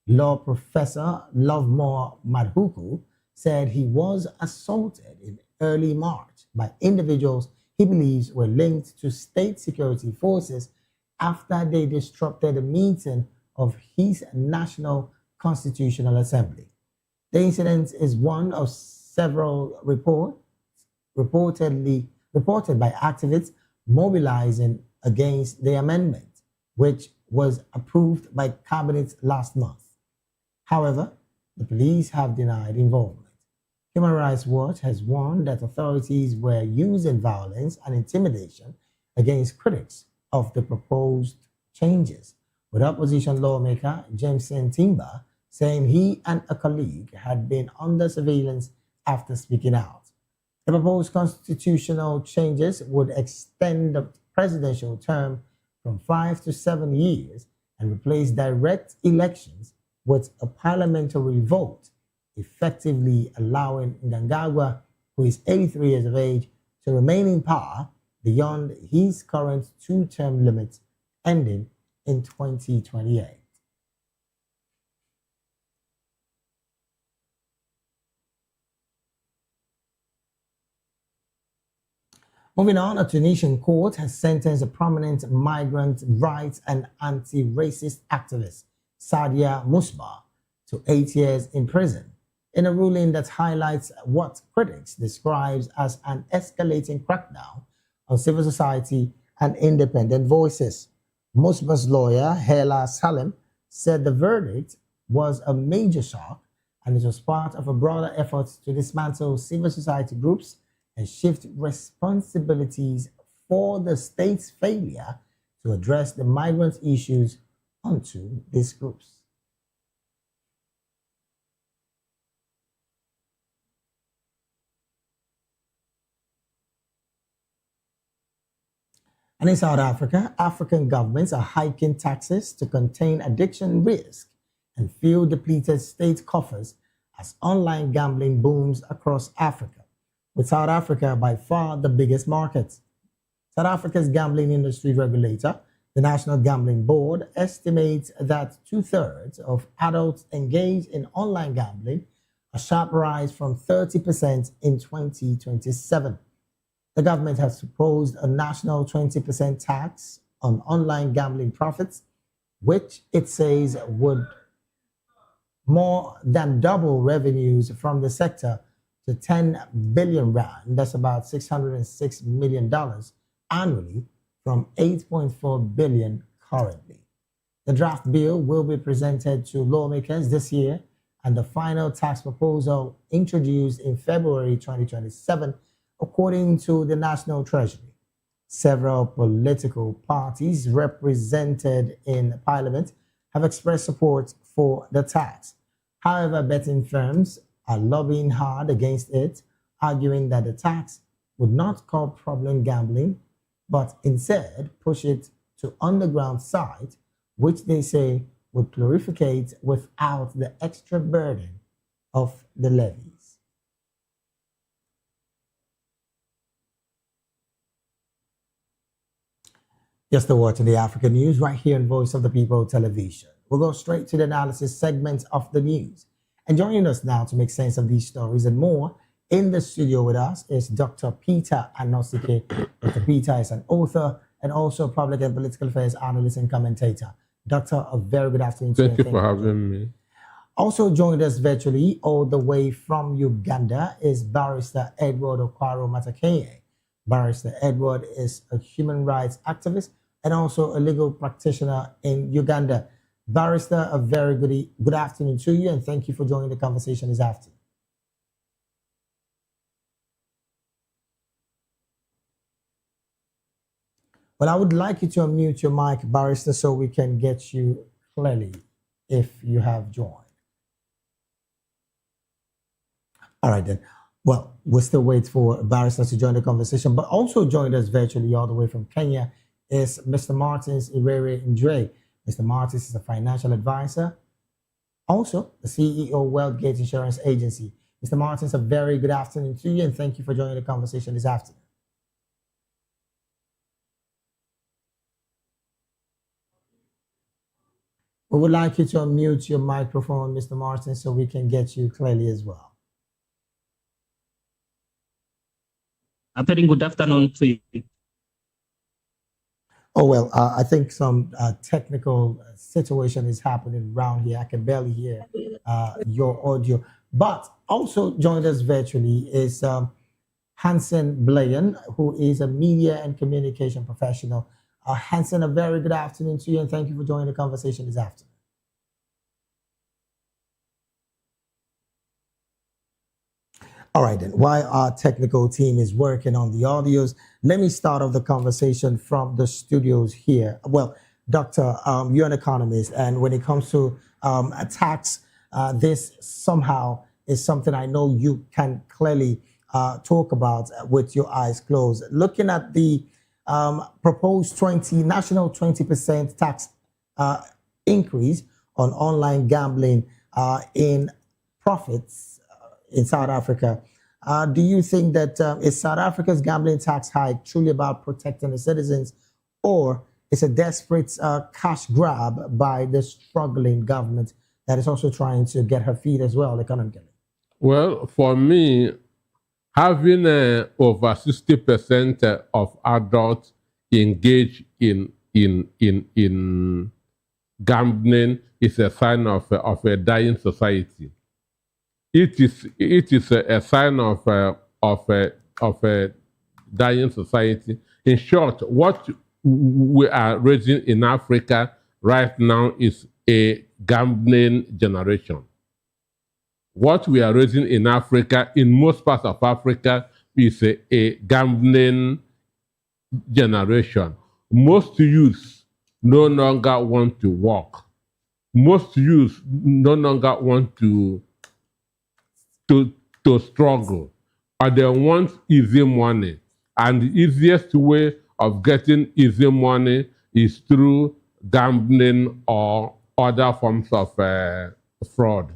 Law professor Lovemore Madhuku said he was assaulted in early March by individuals he believes were linked to state security forces after they disrupted a meeting of his National Constitutional Assembly. The incident is one of several reported by activists mobilizing against the amendment, which was approved by cabinet last month. However, the police have denied involvement. Human Rights Watch has warned that authorities were using violence and intimidation against critics of the proposed changes, with opposition lawmaker Jameson Timber saying he and a colleague had been under surveillance after speaking out. The proposed constitutional changes would extend the presidential term from 5 to 7 years and replace direct elections with a parliamentary vote, effectively allowing Ngangagwa, who is 83 years of age, to remain in power beyond his current two-term limit ending in 2028. Moving on, a Tunisian court has sentenced a prominent migrant rights and anti-racist activist, Sadia Musba, to 8 years in prison, in a ruling that highlights what critics describe as an escalating crackdown on civil society and independent voices. Musba's lawyer, Hela Salem, said the verdict was a major shock and it was part of a broader effort to dismantle civil society groups and shift responsibilities for the state's failure to address the migrant issues onto these groups. And in South Africa, African governments are hiking taxes to contain addiction risk and fuel depleted state coffers as online gambling booms across Africa, with South Africa by far the biggest market. South Africa's gambling industry regulator, the National Gambling Board, estimates that 2/3 of adults engaged in online gambling, a sharp rise from 30% in 2027. The government has proposed a national 20% tax on online gambling profits, which it says would more than double revenues from the sector to 10 billion rand, that's about $606 million annually, from 8.4 billion currently. The draft bill will be presented to lawmakers this year, and the final tax proposal introduced in February 2027, according to the National Treasury. Several political parties represented in Parliament have expressed support for the tax. However, betting firms are lobbying hard against it, arguing that the tax would not curb problem gambling, but instead push it to underground sites, which they say would proliferate without the extra burden of the levies. Just a word to the African news right here on Voice of the People Television. We'll go straight to the analysis segment of the news. And joining us now to make sense of these stories and more, in the studio with us is Dr. Peter Anosike. Dr. Peter is an author and also public and political affairs analyst and commentator. Doctor, a very good afternoon to you. Thank you for having me. Also joined us virtually all the way from Uganda is Barrister Edward Okwaro Matakenye. Barrister Edward is a human rights activist and also a legal practitioner in Uganda. Barrister, a very good afternoon to you, and thank you for joining the conversation this afternoon. Well, I would like you to unmute your mic, Barrister, so we can get you clearly if you have joined. All right, then. Well, we'll still wait for Barrister to join the conversation, but also joined us virtually all the way from Kenya is Mr. Martins Irere Ndre. Mr. Martins is a financial advisor, also the CEO of Wealthgate Insurance Agency. Mr. Martins, a very good afternoon to you, and thank you for joining the conversation this afternoon. We would like you to unmute your microphone, Mr. Martin, so we can get you clearly as well. A very good afternoon to you. Oh, well, I think some technical situation is happening around here. I can barely hear your audio. But also joined us virtually is Hansen Blayan, who is a media and communication professional. Hansen, a very good afternoon to you, and thank you for joining the conversation this afternoon. All right, then. While our technical team is working on the audios, let me start off the conversation from the studios here. Well, Doctor, you're an economist, and when it comes to tax, this somehow is something I know you can clearly talk about with your eyes closed. Looking at the proposed national 20% tax increase on online gambling in profits in South Africa. Do you think that is South Africa's gambling tax hike truly about protecting the citizens, or it's a desperate cash grab by the struggling government that is also trying to get her feet as well economically? Well, for me, having over 60% of adults engaged in gambling is a sign of a dying society. It is a sign of a dying society. In short, what we are raising in Africa right now is a gambling generation. What we are raising in Africa, in most parts of Africa, is a gambling generation. Most youths no longer want to work. Most youths no longer want to struggle, but they want easy money. And the easiest way of getting easy money is through gambling or other forms of fraud.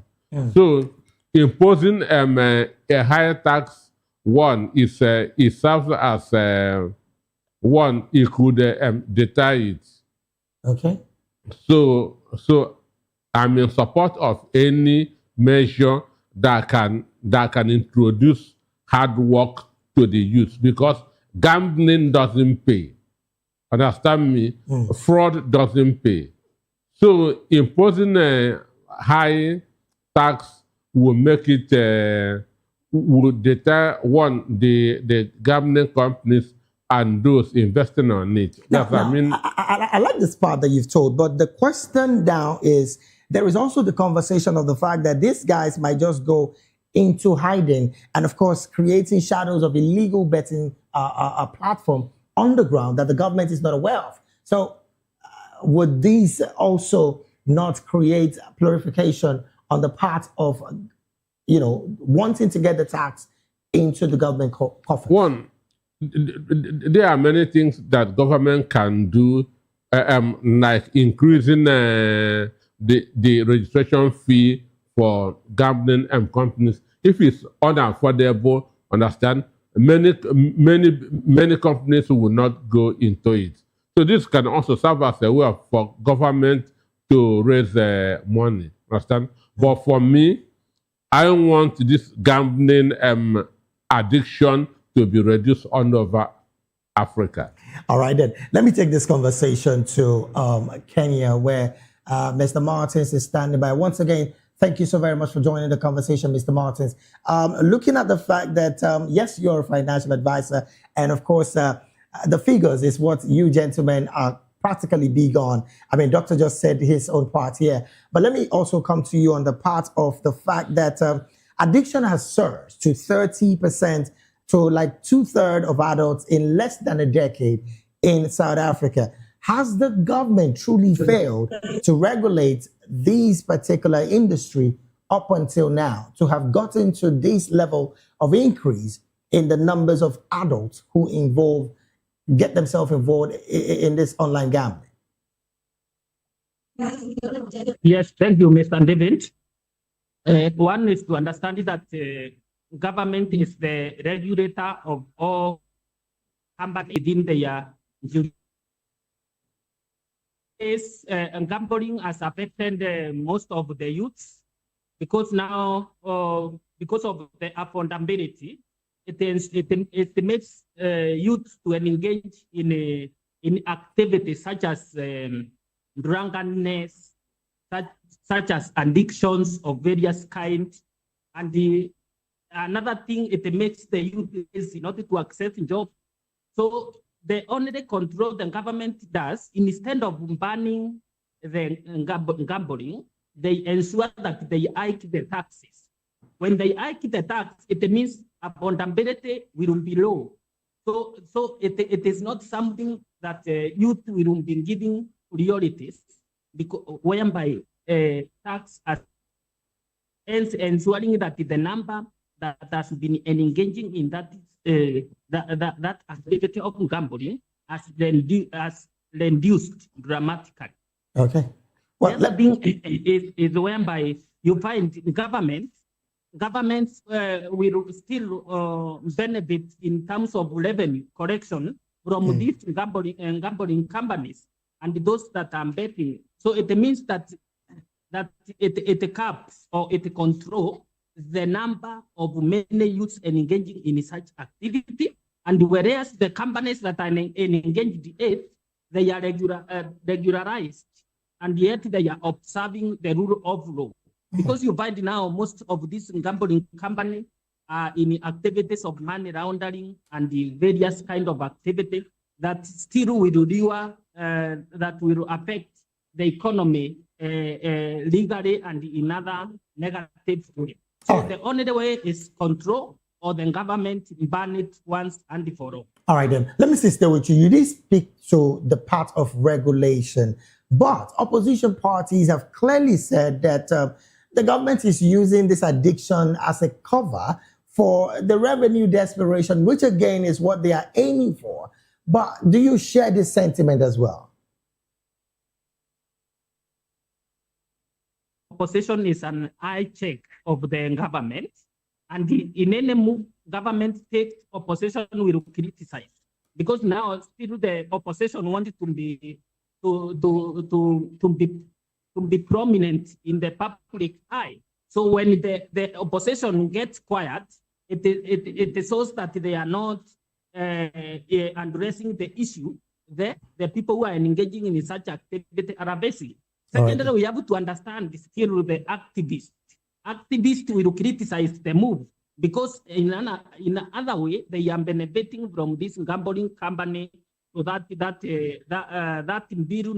So imposing a higher tax, it serves as one, it could deter it. Okay. So I'm in support of any measure that can introduce hard work to the youth, because gambling doesn't pay. Understand me? Fraud doesn't pay. So imposing a high tax will make it will deter the gambling companies and those investing on it. I like this part that you've told, but the question now is, there is also the conversation of the fact that these guys might just go into hiding and, of course, creating shadows of illegal betting a platform underground that the government is not aware of. So would these also not create purification on the part of, wanting to get the tax into the government coffers? One, there are many things that government can do, like increasing the registration fee for gambling companies. If it's unaffordable, understand, many companies will not go into it. So this can also serve as a way for government to raise money, understand? But for me, I want this gambling addiction to be reduced all over Africa. All right, then. Let me take this conversation to Kenya, where Mr. Martins is standing by. Once again, thank you so very much for joining the conversation, Mr. Martins. Looking at the fact that, yes, you're a financial advisor, and of course, the figures is what you gentlemen are practically big on. I mean, Doctor just said his own part here. But let me also come to you on the part of the fact that addiction has surged to 30%, to like 2/3 of adults in less than a decade in South Africa. Has the government truly failed to regulate these particular industry up until now to have gotten to this level of increase in the numbers of adults who get themselves involved in this online gambling? Yes, thank you, Mr. David. One is to understand that government is the regulator of all companies within the gambling has affected most of the youths because now, because of the affordability, it makes youth to engage in activities such as drunkenness, such as addictions of various kinds. And another thing it makes the youth is in order to access job. So the only control the government does, instead of banning the gambling, they ensure that they hike the taxes. When they hike the tax, it means affordability will be low. So it is not something that youth will be giving priorities, because whereby tax is ensuring that the number that has been engaging in that activity of gambling has reduced dramatically. Okay. Well, the other thing is whereby you find governments will still benefit in terms of revenue collection from these gambling companies and those that are betting. So it means that it caps or it controls the number of many youths engaging in such activity, and whereas the companies that are engaged in, they are regularized, and yet they are observing the rule of law. Because you find now most of these gambling companies are in activities of money laundering and the various kind of activity that still will affect the economy legally and in other negative ways. So the only way is control, or the government ban it once and for all. All right, then. Let me stay with you. You did speak to the part of regulation, but opposition parties have clearly said that the government is using this addiction as a cover for the revenue desperation, which again is what they are aiming for. But do you share this sentiment as well? Opposition is an eye check of the government, and in any move government takes, opposition will criticize, because now still the opposition wanted to be prominent in the public eye. So when the opposition gets quiet, it shows that they are not addressing the issue. The people who are engaging in such activity are facing. Secondly, we have to understand still the activists. Activists will criticize the move because in another way they are benefiting from this gambling company, so that bill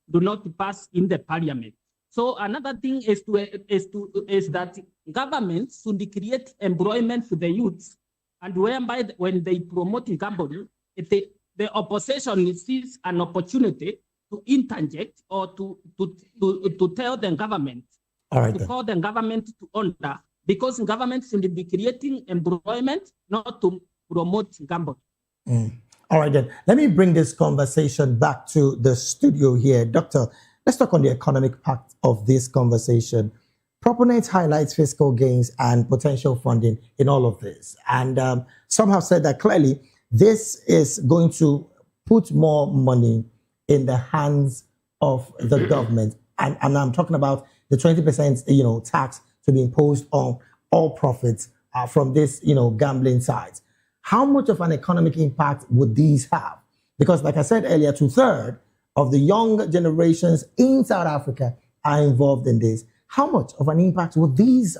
do not pass in the parliament. So another thing is that government should create employment for the youths, and whereby when they promote gambling, the opposition sees an opportunity to interject or to tell the government, to call the government to order, because government should be creating employment, not to promote gambling. All right, then. Let me bring this conversation back to the studio here. Doctor, let's talk on the economic part of this conversation. Proponents highlight fiscal gains and potential funding in all of this. And some have said that clearly this is going to put more money in the hands of the government. And I'm talking about the 20% tax to be imposed on all profits from this gambling sites. How much of an economic impact would these have? Because like I said earlier, 2/3 of the young generations in South Africa are involved in this. How much of an impact would these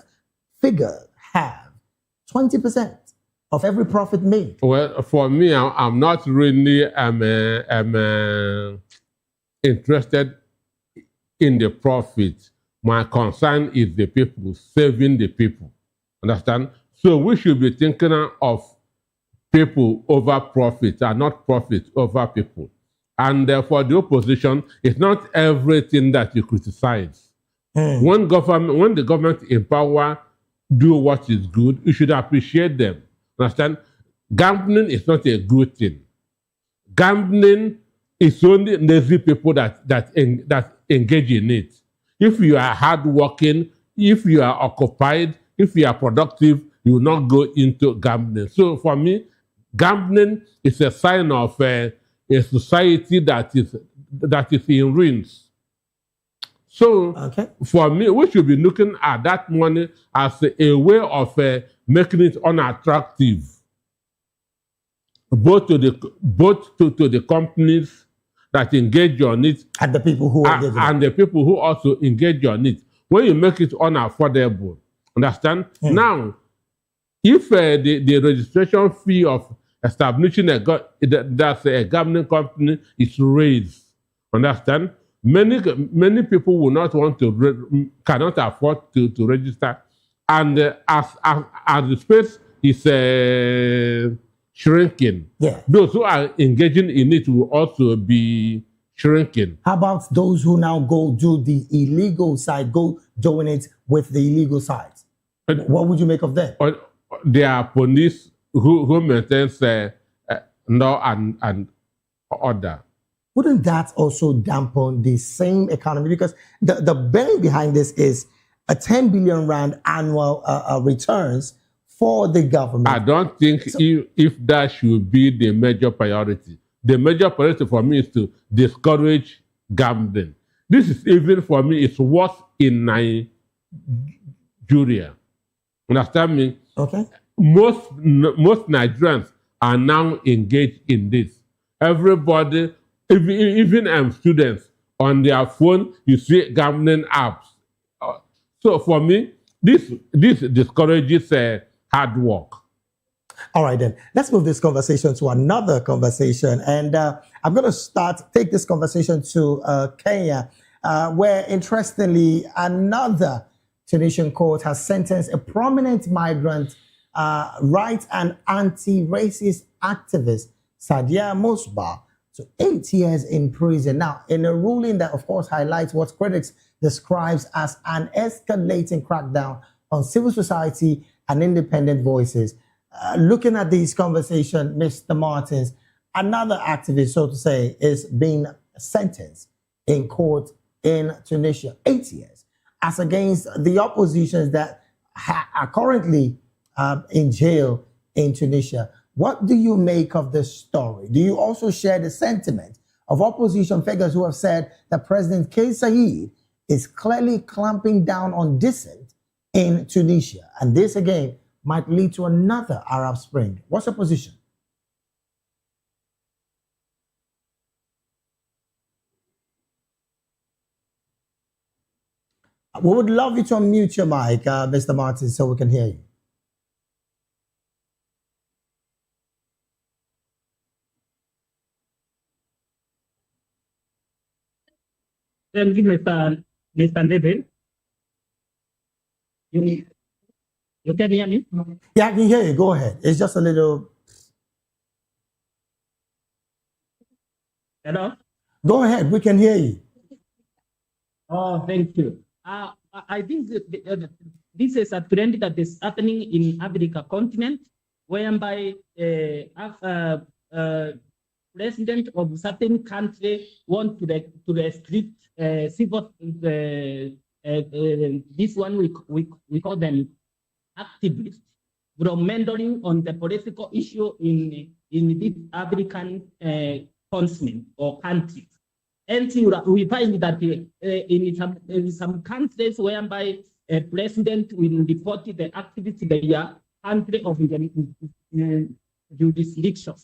figures have? 20% of every profit made. Well, for me, I'm not really interested in the profit. My concern is the people, saving the people. Understand? So we should be thinking of people over profit and not profit over people. And for the opposition, it's not everything that you criticize. When the government in power do what is good, you should appreciate them. Understand? Gambling is not a good thing. Gambling is only lazy people that engage in it. If you are hardworking, if you are occupied, if you are productive, you will not go into gambling. So for me, gambling is a sign of a society that is that is in ruins. So for me, we should be looking at that money as a way of making it unattractive, both to the companies that engage on it and the people who and the people who also engage on it. When you make it unaffordable, understand? Now, if the registration fee of establishing a government company is raised, understand? Many people will not want to, cannot afford to register, and as the space is shrinking, those who are engaging in it will also be shrinking. How about those who now go do the illegal side, go doing it with the illegal side? What would you make of that? There are police who maintains law and order. Wouldn't that also dampen the same economy? Because the brain behind this is a 10 billion rand annual returns for the government. I don't think if that should be the major priority. The major priority for me is to discourage gambling. This is even for me, it's worse in Nigeria. Understand me? Okay. Most Nigerians are now engaged in this. Everybody, even students on their phone, you see gambling apps. So for me, this discourages hard work. All right, then let's move this conversation to another conversation, and I'm going to take this conversation to Kenya, where interestingly another Tunisian court has sentenced a prominent migrant rights and anti-racist activist Sadia Mosba to 8 years in prison. Now, in a ruling that, of course, highlights what critics describes as an escalating crackdown on civil society and independent voices. Looking at this conversation, Mr. Martins, another activist, so to say, is being sentenced in court in Tunisia, 8 years, as against the oppositions that are currently in jail in Tunisia. What do you make of this story? Do you also share the sentiment of opposition figures who have said that President Kais Saied is clearly clamping down on dissent in Tunisia? And this, again, might lead to another Arab Spring. What's your position? We would love you to unmute your mic, Mr. Martin, so we can hear you. Thank you, Mr. David. You can hear me? Yeah, I can hear you. Go ahead. It's just a little... Hello? Go ahead. We can hear you. Oh, thank you. I think this is a trend that is happening in Africa continent, whereby president of certain country want to restrict civil. This one we call them activists from meddling on the political issue in this African continent or countries. And we find that in some countries whereby a president will deport the activists their country of jurisdiction.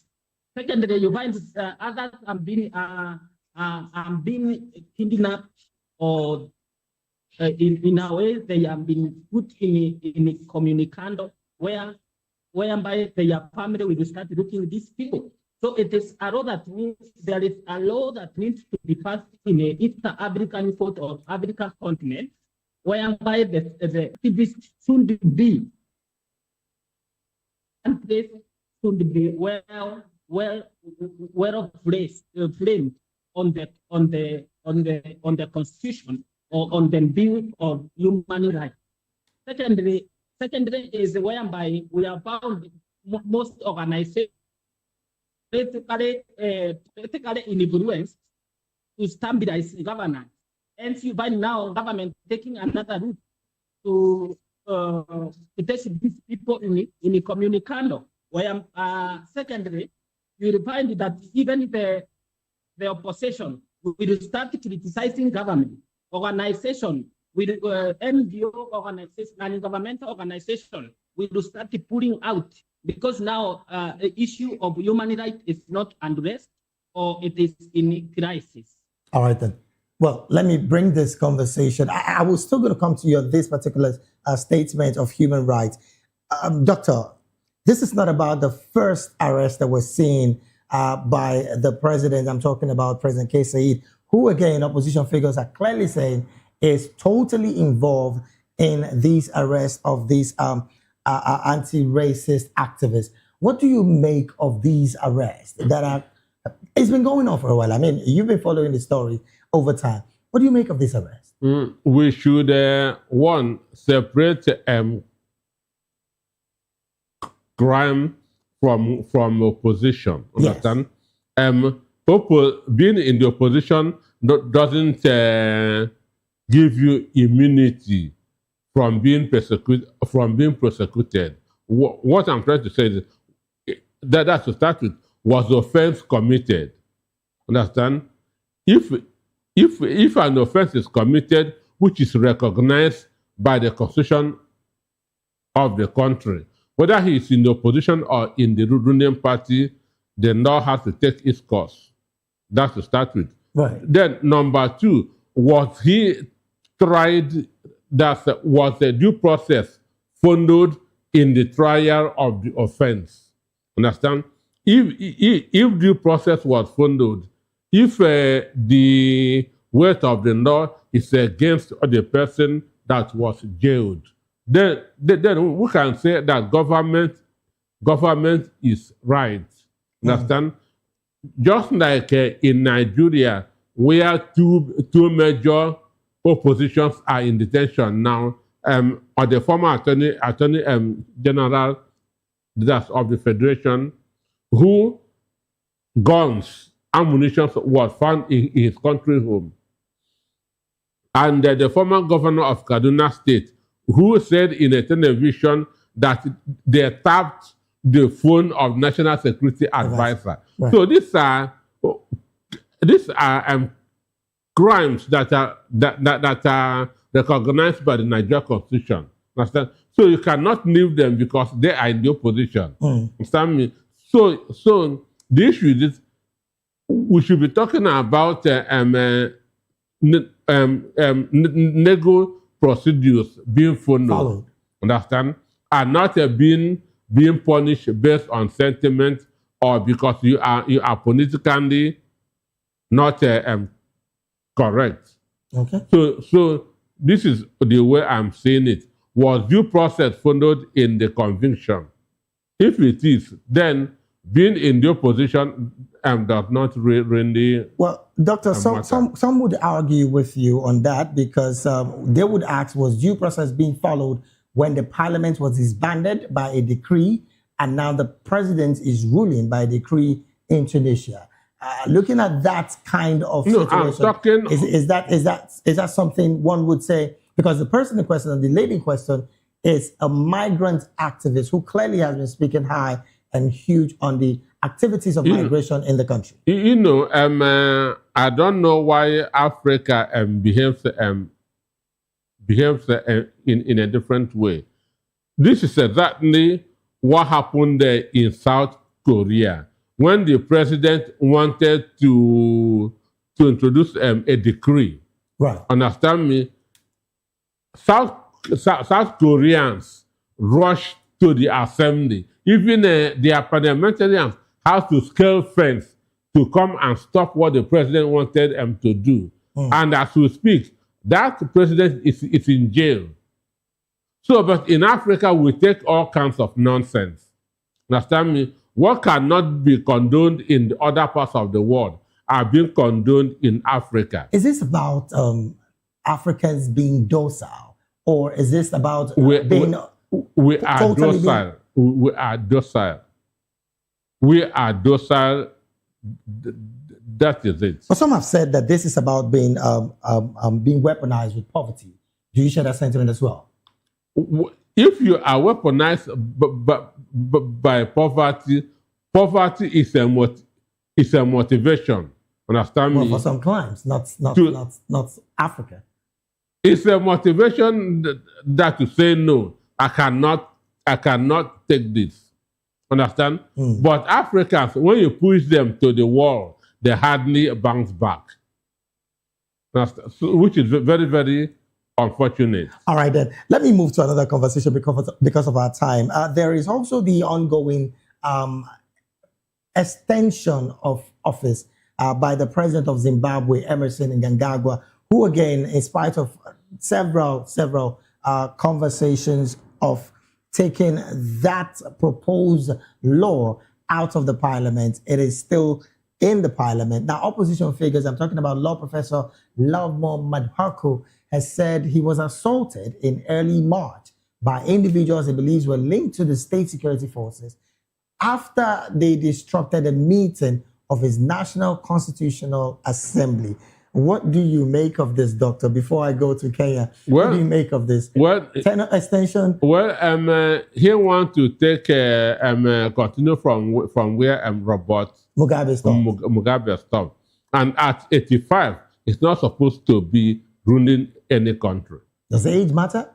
Secondly, you find others are being kidnapped, or in a way they have been put in a communicando whereby their family will start looking at these people. So it is a law that means there is a law that needs to be passed in a Eastern African court or African continent, whereby the activists should be framed on the constitution or on the bill of human rights. Secondly is whereby we have found most organizations basically influence to stabilize governance. And you find now government taking another route to take these people in a communicando. Where secondly, you will find that even the opposition we will start criticizing government, organization, with NGO organization and governmental organization. We will start pulling out because now the issue of human rights is not unrest or it is in crisis. All right, then. Well, let me bring this conversation. I was still going to come to you on this particular statement of human rights. Doctor, this is not about the first arrest that was seen by the president. I'm talking about President K. Said, who, again, opposition figures are clearly saying is totally involved in these arrests of these anti-racist activists. What do you make of these arrests that are, it's been going on for a while. I mean, you've been following the story over time. What do you make of this arrest? We should, one, separate crime from opposition. Understand? Yes. Being in the opposition doesn't give you immunity from being persecuted. What I'm trying to say is that to start with was offense committed. Understand? If an offense is committed, which is recognized by the constitution of the country, whether he is in the opposition or in the ruling party, the law has to take its course. That's to start with. Right. Then number two, was he tried? That was a due process followed in the trial of the offense. Understand? If due process was followed, if the weight of the law is against the person that was jailed, then we can say that government is right. Understand? Just like in Nigeria, where two major oppositions are in detention now, or the former attorney general of the federation, who guns, ammunition was found in his country home, and the former governor of Kaduna State, who said in a television that they tapped the phone of National Security Advisor. Right. So these are crimes that are recognized by the Nigerian Constitution. Understand? So you cannot leave them because they are in the opposition. Understand me? So the issue is we should be talking about legal procedures being followed. Understand? And not being punished based on sentiment or because you are politically not correct. Okay. So this is the way I'm saying it. Was due process followed in the conviction? If it is, then being in the opposition does not really. Well, Doctor, some would argue with you on that because they would ask, was due process being followed when the parliament was disbanded by a decree and now the president is ruling by a decree in Tunisia? Looking at that kind of situation, is that something one would say? Because the person in question, and the lady in question, is a migrant activist who clearly has been speaking high and huge on the activities of migration in the country. I don't know why Africa behaves in a different way. This is exactly what happened in South Korea when the president wanted to introduce a decree. Right. Understand me? South Koreans rushed to the assembly. Even their parliamentarians have to scale fence to come and stop what the president wanted them to do. And as we speak, that president is in jail. So, but in Africa, we take all kinds of nonsense. Understand me? What cannot be condoned in the other parts of the world are being condoned in Africa. Is this about Africans being docile? Or is this about we are totally docile. We are docile. We are docile. That is it. But some have said that this is about being weaponized with poverty. Do you share that sentiment as well? If you are weaponized by poverty, poverty is a motivation. Understand Well, me? for some climes, not Africa. It's a motivation that to say no. I cannot take this. Understand? But Africans, when you push them to the wall, they hardly bounce back. So, which is very, very unfortunate. All right, then. Let me move to another conversation because of our time. There is also the ongoing extension of office by the president of Zimbabwe, Emerson Mnangagwa, who, again, in spite of several conversations of taking that proposed law out of the parliament, it is still in the parliament. Now, opposition figures, I'm talking about law professor Lovemore Madhaku, has said he was assaulted in early March by individuals he believes were linked to the state security forces after they disrupted a meeting of his National Constitutional Assembly. What do you make of this, Doctor? Before I go to Kenya, what do you make of this? Tenure extension? Well, he want to take continue from where Robert Mugabe stopped. And at 85, it's not supposed to be ruling any country. Does age matter?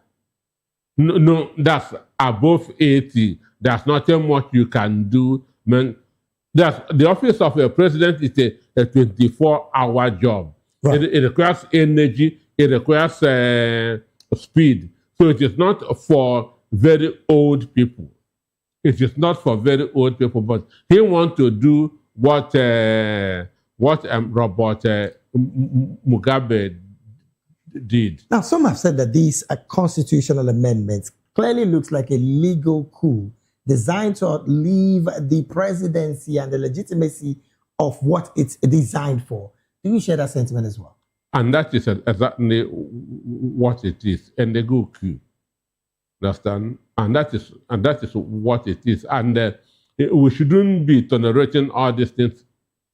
No, that's above 80. There's nothing much you can do. The office of a president is a 24-hour job. Right. It requires energy. It requires speed. So it is not for very old people. It is not for very old people. But he wants to do what Robert Mugabe did. Now, some have said that these constitutional amendments clearly looks like a legal coup designed to leave the presidency and the legitimacy of what it's designed for. Do you share that sentiment as well? And that is exactly what it is, and the good coup. Understand? And that is what it is. And we shouldn't be tolerating all these things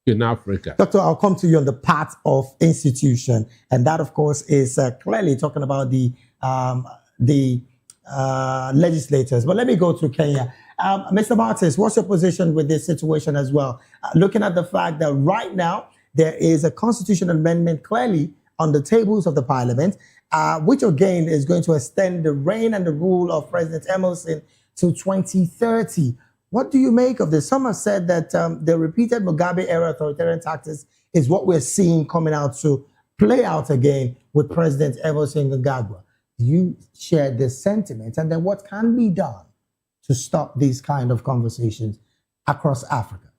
in Africa. Doctor, I'll come to you on the part of institution, and that, of course, is clearly talking about the legislators. But let me go to Kenya. Mr. Martins, what's your position with this situation as well? Looking at the fact that right now there is a constitutional amendment clearly on the tables of the parliament, which again is going to extend the reign and the rule of President Emerson to 2030. What do you make of this? Some have said that the repeated Mugabe-era authoritarian tactics is what we're seeing coming out to play out again with President Emerson Mnangagwa. Do you share this sentiment? And then what can be done to stop these kind of conversations across Africa?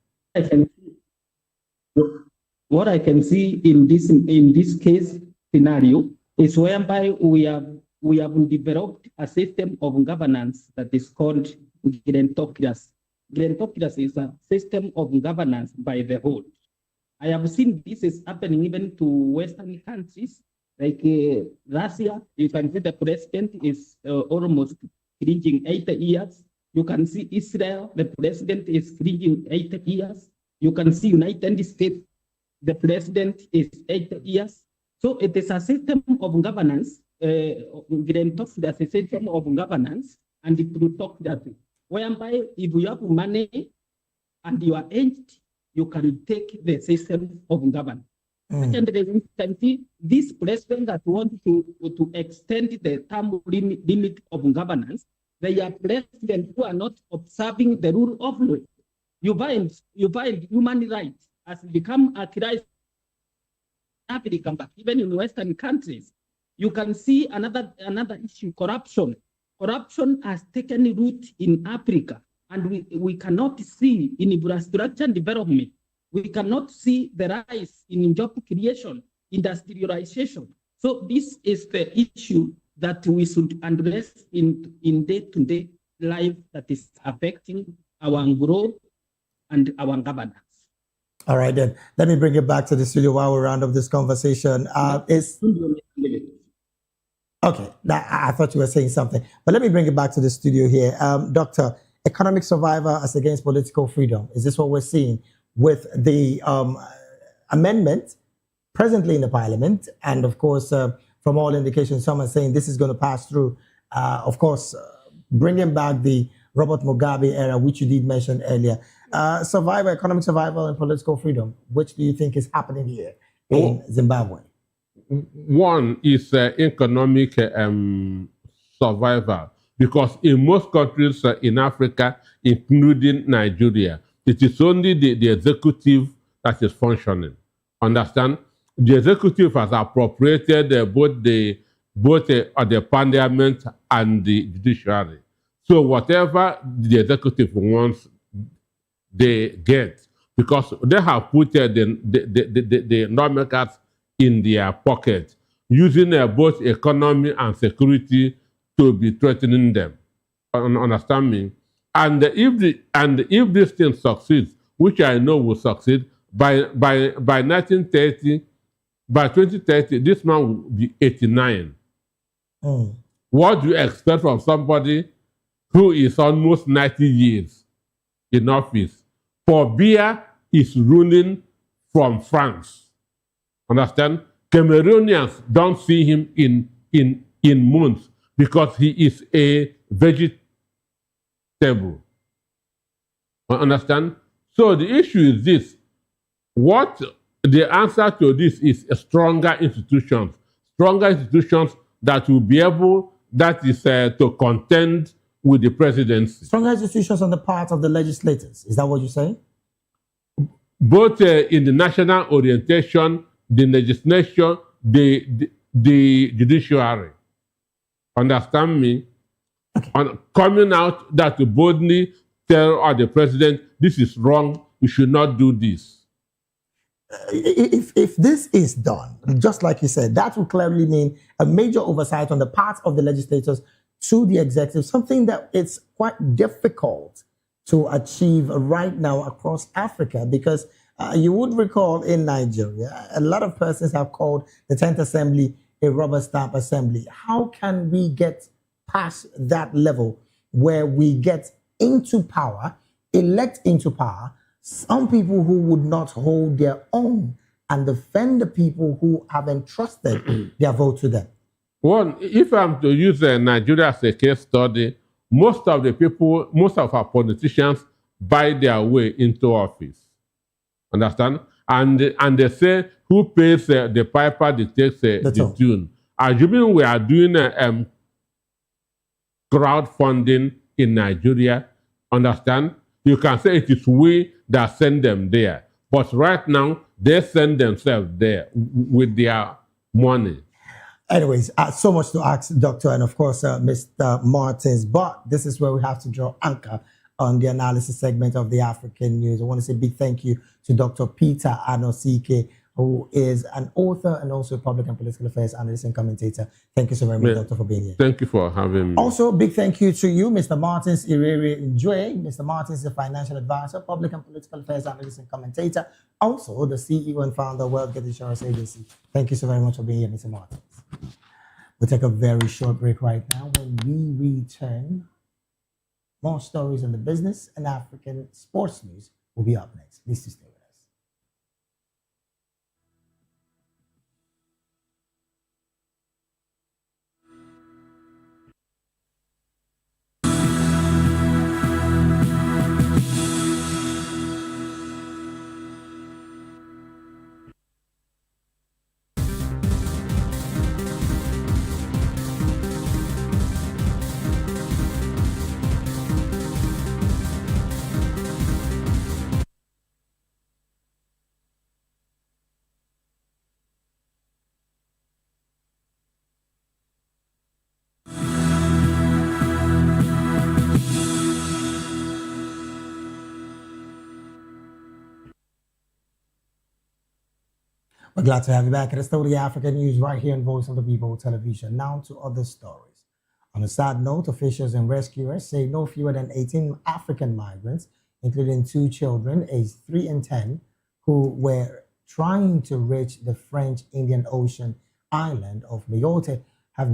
What I can see in this case scenario is whereby we have developed a system of governance that is called gerontocracy. Gerontocracy is a system of governance by the whole. I have seen this is happening even to Western countries like Russia. You can see the president is almost reaching 80 years. You can see Israel, the president is reaching 80 years. You can see United States, the president is 80 years. So it is a system of governance, gerontocracy, a system of governance, and the plutocracy, whereby if you have money and you are aged, you can take the system of governance. And you can see this president that wants to extend the term limit of governance. They are presidents who are not observing the rule of law. You find human rights has become a crisis in Africa, but even in Western countries. You can see another issue, corruption. Corruption has taken root in Africa, and we cannot see in infrastructure development. We cannot see the rise in job creation, industrialization. So this is the issue that we should address in day-to-day life that is affecting our growth and our governance. All right, then. Let me bring it back to the studio while we round up this conversation. Okay, now, I thought you were saying something, but let me bring it back to the studio here. Doctor, economic survivor as against political freedom. Is this what we're seeing with the amendment presently in the parliament? And of course, from all indications, some are saying this is going to pass through. Of course, bringing back the Robert Mugabe era, which you did mention earlier. Survival, economic survival, and political freedom. Which do you think is happening here in Zimbabwe? One is economic survival, because in most countries in Africa, including Nigeria, it is only the executive that is functioning. Understand? The executive has appropriated both the parliament and the judiciary. So whatever the executive wants, they get, because they have put the lawmakers in their pocket, using both economy and security to be threatening them. Understand me? And if this thing succeeds, which I know will succeed, by 2030, this man will be 89. What do you expect from somebody who is almost 90 years in office? For Biya is ruling from France. Understand? Cameroonians don't see him in months because he is a vegetable. Understand? So the issue is this. What the answer to this is stronger institutions that will be able, to contend with the presidency. Stronger institutions on the part of the legislators. Is that what you're saying? Both in the national orientation, the legislation, the judiciary. Understand me? Okay. Coming out that to boldly tell the president, this is wrong, you should not do this. If this is done, just like you said, that will clearly mean a major oversight on the part of the legislators to the executive, something that it's quite difficult to achieve right now across Africa, because you would recall in Nigeria, a lot of persons have called the 10th Assembly a rubber stamp assembly. How can we get past that level where we get into power, elect into power, some people who would not hold their own and defend the people who have entrusted their vote to them? One, if I'm to use Nigeria as a case study, most of our politicians buy their way into office. Understand? And they say, who pays the piper that takes the tune? Assuming we are doing crowdfunding in Nigeria, understand? You can say it is we that send them there. But right now, they send themselves there with their money. Anyways, so much to ask, Doctor, and of course, Mr. Martins. But this is where we have to draw anchor on the analysis segment of the African News. I want to say a big thank you to Dr. Peter Anosike, who is an author and also a public and political affairs analyst and commentator. Thank you so very much, Doctor, for being here. Thank you for having me. Also, big thank you to you, Mr. Martins Irere Njue. Mr. Martins is a financial advisor, public and political affairs analyst and commentator, also the CEO and founder of WealthGate Insurance Agency. Thank you so very much for being here, Mr. Martins. We'll take a very short break right now. When we return, more stories on the business and African sports news will be up next. Please stay with us. We're glad to have you back at the Studio African News right here on Voice of the People television. Now to other stories. On a sad note, officials and rescuers say no fewer than 18 African migrants, including 2 children aged 3 and 10, who were trying to reach the French Indian Ocean island of Mayotte, have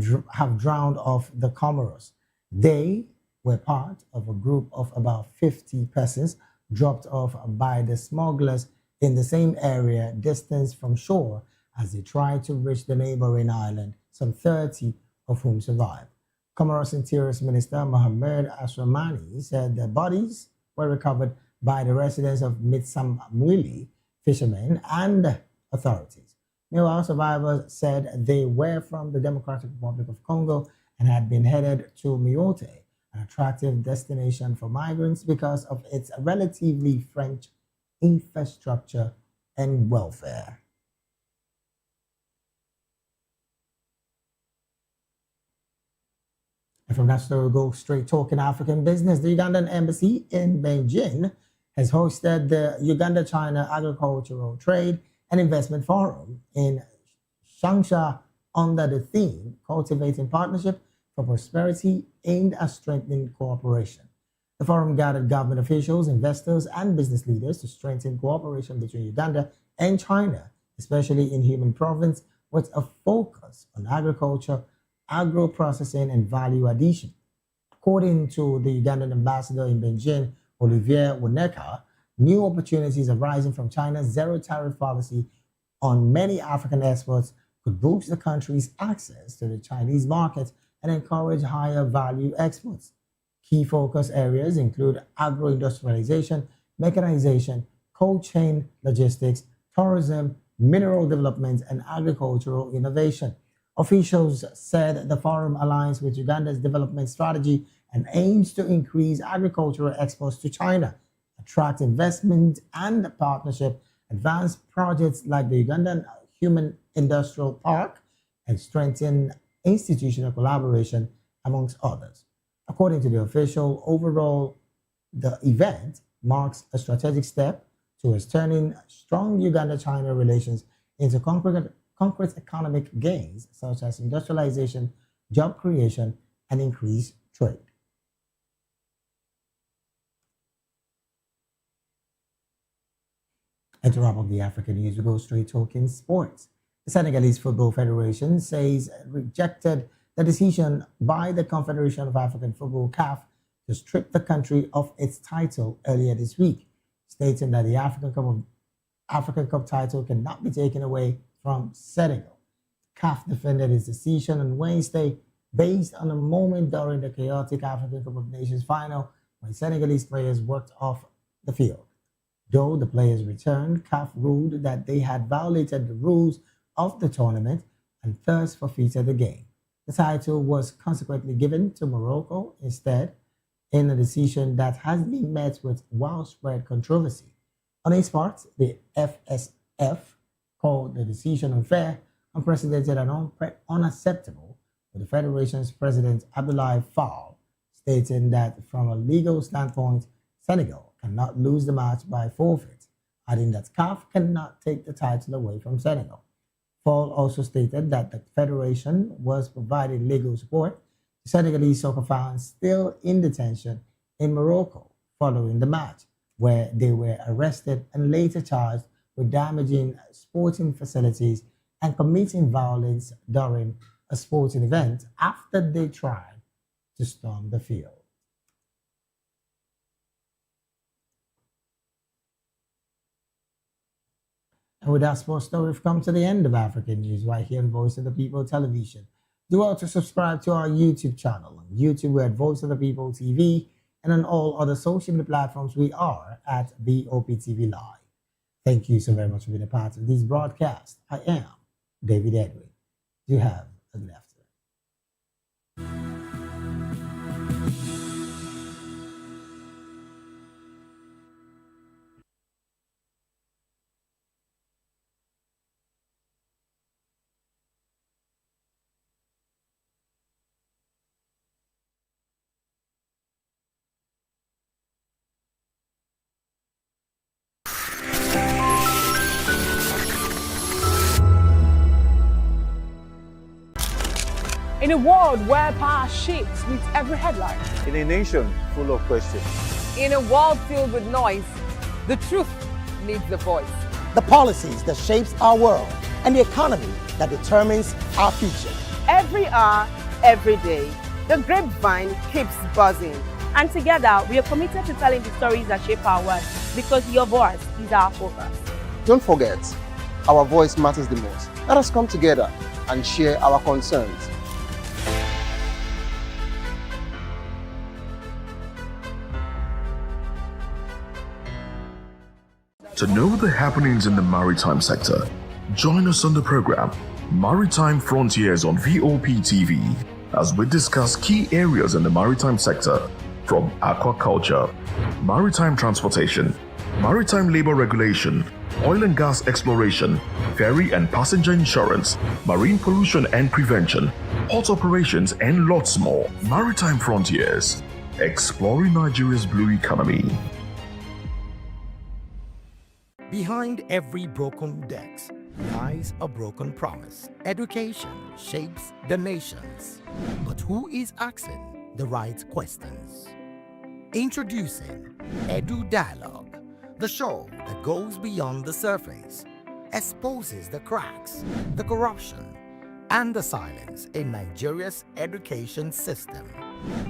drowned off the Comoros. They were part of a group of about 50 persons dropped off by the smugglers in the same area, distance from shore, as they tried to reach the neighboring island, some 30 of whom survived. Comoros Interior Minister Mohamed Asramani said the bodies were recovered by the residents of Mitsamwili, fishermen, and authorities. Meanwhile, survivors said they were from the Democratic Republic of Congo and had been headed to Myote, an attractive destination for migrants because of its relatively French infrastructure and welfare. And from that story, we'll go straight talking African business. The Ugandan embassy in Beijing has hosted the Uganda-China Agricultural Trade and Investment Forum in Changsha under the theme Cultivating Partnership for Prosperity aimed at strengthening cooperation. The forum gathered government officials, investors, and business leaders to strengthen cooperation between Uganda and China, especially in human province, with a focus on agriculture, agro-processing, and value addition. According to the Ugandan ambassador in Beijing, Olivier Woneka, new opportunities arising from China's zero-tariff policy on many African exports could boost the country's access to the Chinese market and encourage higher value exports. Key focus areas include agro-industrialization, mechanization, cold chain logistics, tourism, mineral development, and agricultural innovation. Officials said the forum aligns with Uganda's development strategy and aims to increase agricultural exports to China, attract investment and partnership, advance projects like the Ugandan Human Industrial Park, and strengthen institutional collaboration, amongst others. According to the official, overall, the event marks a strategic step towards turning strong Uganda-China relations into concrete economic gains such as industrialization, job creation, and increased trade. And to wrap up the African news, we go straight talking sports. The Senegalese Football Federation says it rejected the decision by the Confederation of African Football (CAF) to strip the country of its title earlier this week, stating that the African Cup title cannot be taken away from Senegal. CAF defended its decision on Wednesday based on a moment during the chaotic African Cup of Nations final when Senegalese players walked off the field. Though the players returned, CAF ruled that they had violated the rules of the tournament and thus forfeited the game. The title was consequently given to Morocco instead, in a decision that has been met with widespread controversy. On its part, the FSF called the decision unfair, unprecedented, and unacceptable, with the Federation's president Abdoulaye Fall stating that from a legal standpoint, Senegal cannot lose the match by forfeit, adding that CAF cannot take the title away from Senegal. Fall also stated that the Federation was providing legal support to Senegalese soccer fans still in detention in Morocco following the match, where they were arrested and later charged with damaging sporting facilities and committing violence during a sporting event after they tried to storm the field. And with that sports story, we've come to the end of African News right here on Voice of the People Television. Do also subscribe to our YouTube channel. On YouTube, we're at Voice of the People TV, and on all other social media platforms, we are at Vop TV Live. Thank you so very much for being a part of this broadcast. I am David Edwin. You have a good afternoon. In a world where power shifts with every headline. In a nation full of questions. In a world filled with noise, the truth needs a voice. The policies that shapes our world and the economy that determines our future. Every hour, every day, the grapevine keeps buzzing. And together, we are committed to telling the stories that shape our world, because your voice is our focus. Don't forget, our voice matters the most. Let us come together and share our concerns. To know the happenings in the maritime sector, join us on the program Maritime Frontiers on VOP TV as we discuss key areas in the maritime sector from aquaculture, maritime transportation, maritime labor regulation, oil and gas exploration, ferry and passenger insurance, marine pollution and prevention, port operations, and lots more. Maritime Frontiers, exploring Nigeria's blue economy. Behind every broken deck lies a broken promise. Education shapes the nations, but who is asking the right questions? Introducing Edu Dialogue, the show that goes beyond the surface, exposes the cracks, the corruption, and the silence in Nigeria's education system.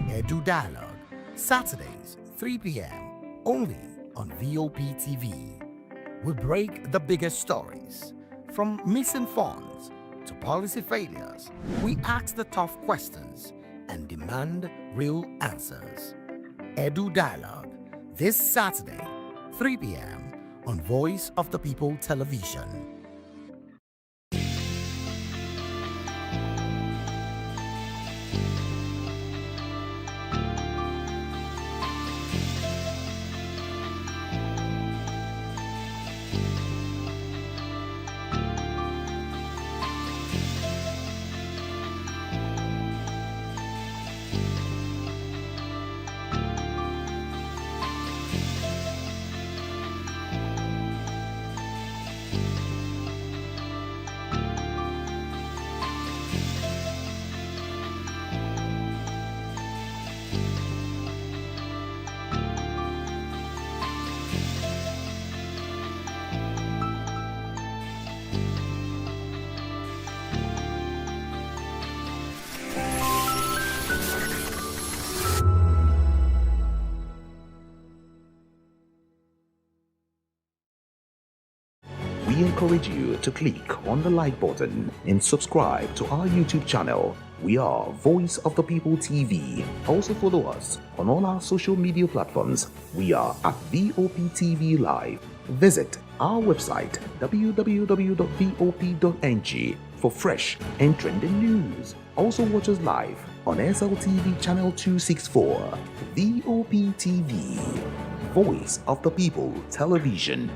Edu Dialogue, Saturdays, 3 p.m., only on VOP TV. We break the biggest stories, from missing funds to policy failures. We ask the tough questions and demand real answers. Edu Dialogue, this Saturday, 3 p.m. on Voice of the People Television. We encourage you to click on the like button and subscribe to our YouTube channel. We are Voice of the People TV. Also follow us on all our social media platforms. We are at VOP TV Live. Visit our website www.vop.ng for fresh and trending news. Also watch us live on SLTV channel 264. VOP TV, Voice of the People Television.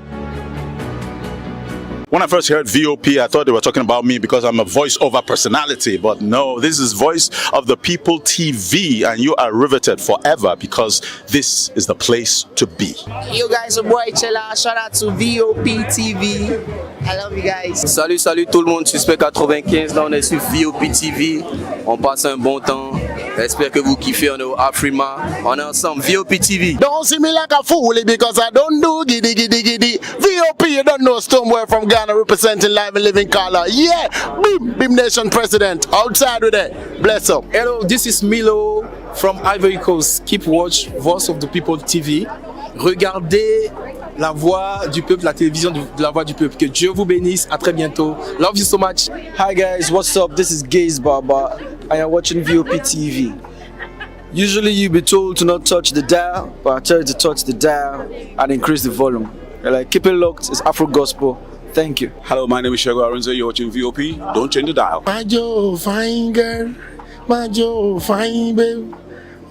When I first heard VOP, I thought they were talking about me because I'm a voiceover personality. But no, this is Voice of the People TV, and you are riveted forever because this is the place to be. Yo guys, your boy Chella. Shout out to VOP TV. I love you guys. Salut, salut tout le monde. Suspect 95. Là, on est sur VOP TV. On passe un bon temps. J'espère que vous kiffez. On est au Afrima. On est ensemble. VOP TV. Don't see me like a fool because I don't do giddy giddy giddy. VOP, you don't know Stoneware from Ghana representing live and living color. Yeah, Beam Nation President. Outside with it. Bless up. Hello, this is Milo from Ivory Coast. Keep watch Voice of the People TV. Regardez la voix du peuple, la télévision de la voix du peuple. Que Dieu vous bénisse. À très bientôt. Love you so much. Hi guys, what's up? This is Gaze Baba. I am watching VOP TV. Usually you be told to not touch the dial, but I tell you to touch the dial and increase the volume. You're like, keep it locked. It's Afro Gospel. Thank you. Hello, my name is Shego Arunze. You're watching VOP. Don't change the dial. My Joe, fine girl. My Joe, fine babe.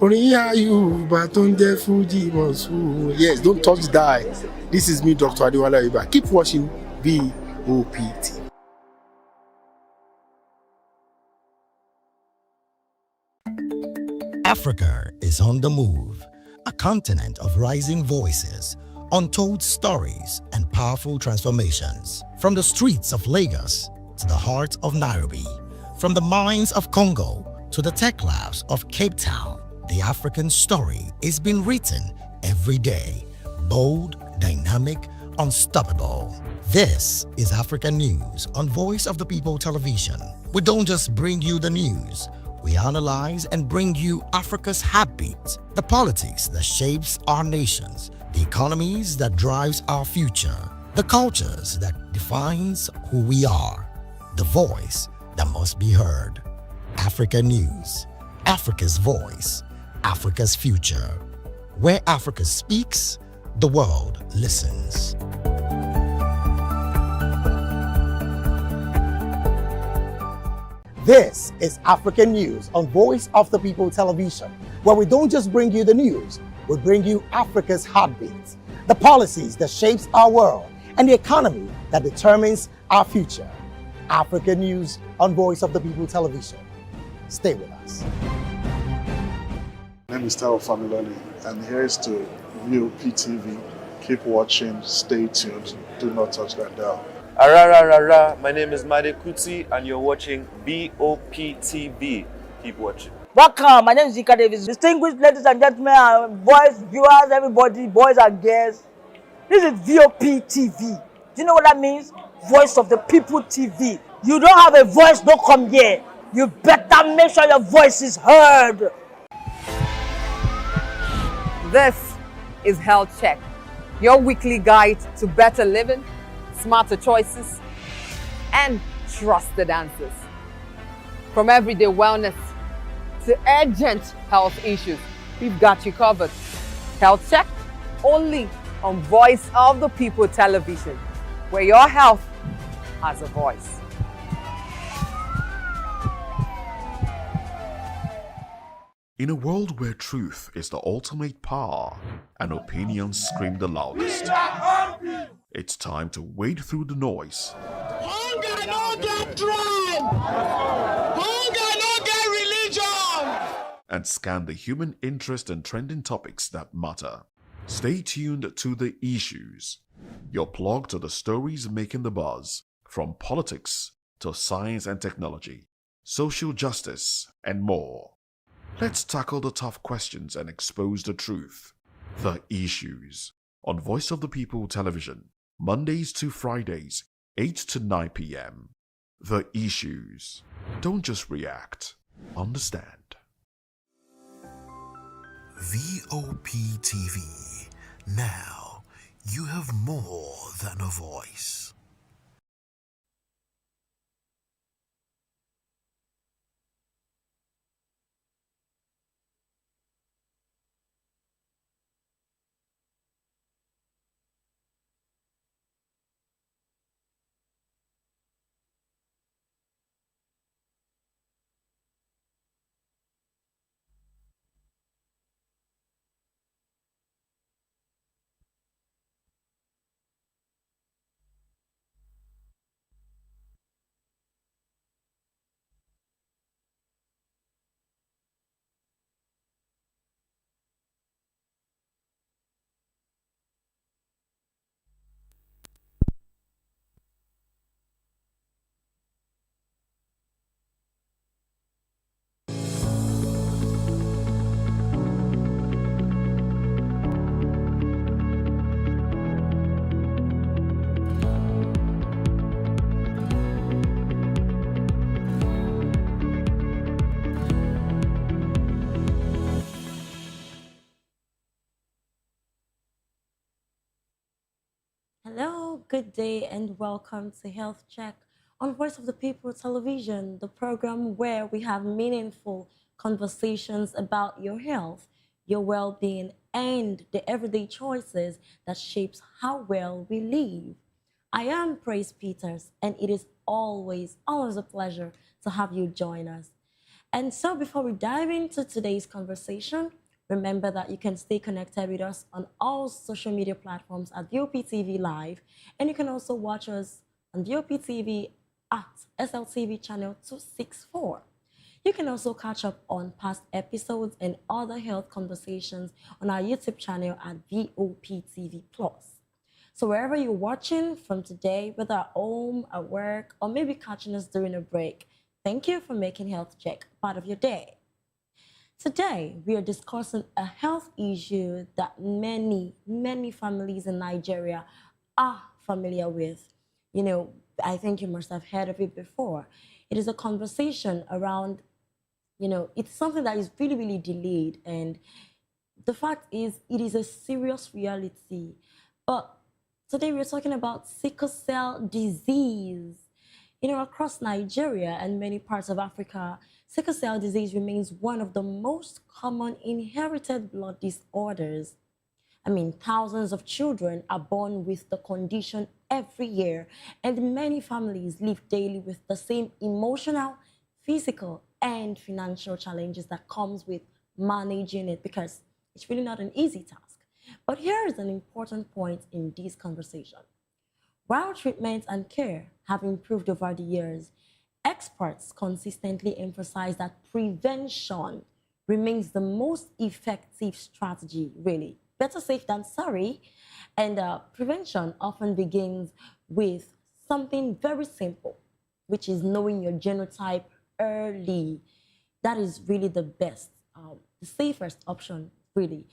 Only are you, but on the Fuji Monsoon. Yes, don't touch the dial. This is me, Dr. Adiwala Iba. Keep watching VOP TV. Africa is on the move, a continent of rising voices, untold stories, and powerful transformations. From the streets of Lagos to the heart of Nairobi, from the mines of Congo to the tech labs of Cape Town, the African story is being written every day. Bold, dynamic, unstoppable. This is African News on Voice of the People Television. We don't just bring you the news. We analyze and bring you Africa's heartbeat, the politics that shapes our nations, the economies that drives our future, the cultures that defines who we are, the voice that must be heard. Africa News, Africa's voice, Africa's future. Where Africa speaks, the world listens. This is African News on Voice of the People Television, where we don't just bring you the news, we bring you Africa's heartbeats, the policies that shapes our world, and the economy that determines our future. African News on Voice of the People Television. Stay with us. My name is Tao Familoni, and here is to Vop TV. Keep watching, stay tuned, do not touch that dial. Arararara, my name is Made Kuti and you're watching Vop TV. Keep watching. Welcome, my name is Zika Davis. Distinguished ladies and gentlemen, boys, viewers, everybody, boys and girls. This is Vop TV. Do you know what that means? Voice of the People TV. You don't have a voice, don't come here. You better make sure your voice is heard. This is Health Check, your weekly guide to better living, smarter choices, and trusted answers. From everyday wellness to urgent health issues, we've got you covered. Health Check, only on Voice of the People Television, where your health has a voice. In a world where truth is the ultimate power and opinions scream the loudest, it's time to wade through the noise. Hunger no get tribe! Hunger no get religion! And scan the human interest and trending topics that matter. Stay tuned to The Issues, your plug to the stories making the buzz, from politics to science and technology, social justice, and more. Let's tackle the tough questions and expose the truth. The Issues on Voice of the People Television, Mondays to Fridays, 8 to 9 p.m. The Issues. Don't just react, understand. VOP TV. Now you have more than a voice. Hello, good day, and welcome to Health Check on Voice of the People Television, the program where we have meaningful conversations about your health, your well-being, and the everyday choices that shapes how well we live. I am Praise Peters, and it is always a pleasure to have you join us. And so before we dive into today's conversation, remember that you can stay connected with us on all social media platforms at VOP TV Live, and you can also watch us on VOP TV at SLTV channel 264. You can also catch up on past episodes and other health conversations on our YouTube channel at VOP TV Plus. So wherever you're watching from today, whether at home, at work, or maybe catching us during a break, thank you for making Health Check part of your day. Today, we are discussing a health issue that many families in Nigeria are familiar with. You know, I think you must have heard of it before. It is a conversation around, it's something that is really delayed. And the fact is, it is a serious reality. But today, we're talking about sickle cell disease. Across Nigeria and many parts of Africa, sickle cell disease remains one of the most common inherited blood disorders. Thousands of children are born with the condition every year, and many families live daily with the same emotional, physical and financial challenges that comes with managing it, because it's really not an easy task. But here is an important point in this conversation. While treatment and care have improved over the years, experts consistently emphasize that prevention remains the most effective strategy, really. Better safe than sorry. And prevention often begins with something very simple, which is knowing your genotype early. That is really the best, the safest option, really.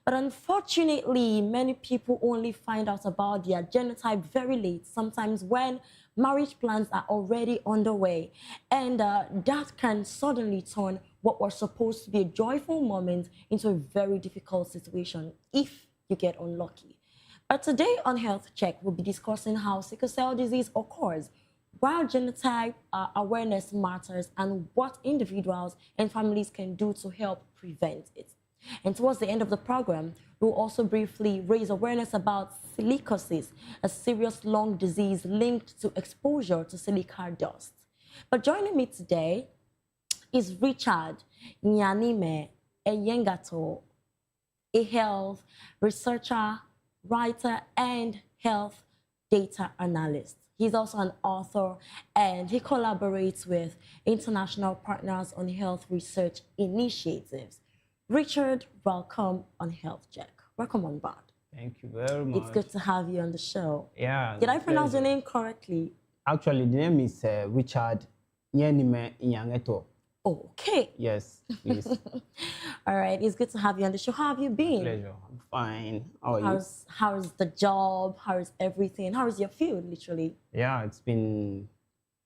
But unfortunately, many people only find out about their genotype very late, sometimes when marriage plans are already underway. And that can suddenly turn what was supposed to be a joyful moment into a very difficult situation if you get unlucky. But today on Health Check, we'll be discussing how sickle cell disease occurs, why genotype awareness matters, and what individuals and families can do to help prevent it. And towards the end of the program, we'll also briefly raise awareness about silicosis, a serious lung disease linked to exposure to silica dust. But joining me today is Richard Nyanime Eyengato, a health researcher, writer, and health data analyst. He's also an author, and he collaborates with international partners on health research initiatives. Richard, welcome on Health Check. Welcome on board. Thank you very much. It's good to have you on the show. Yeah. Did I pronounce your name correctly? Actually, the name is Richard Nyanime Inyangeto. Okay. Yes, please. All right, it's good to have you on the show. How have you been? Pleasure. I'm fine. How are you? How's the job? How's everything? How is your field, literally? Yeah, it's been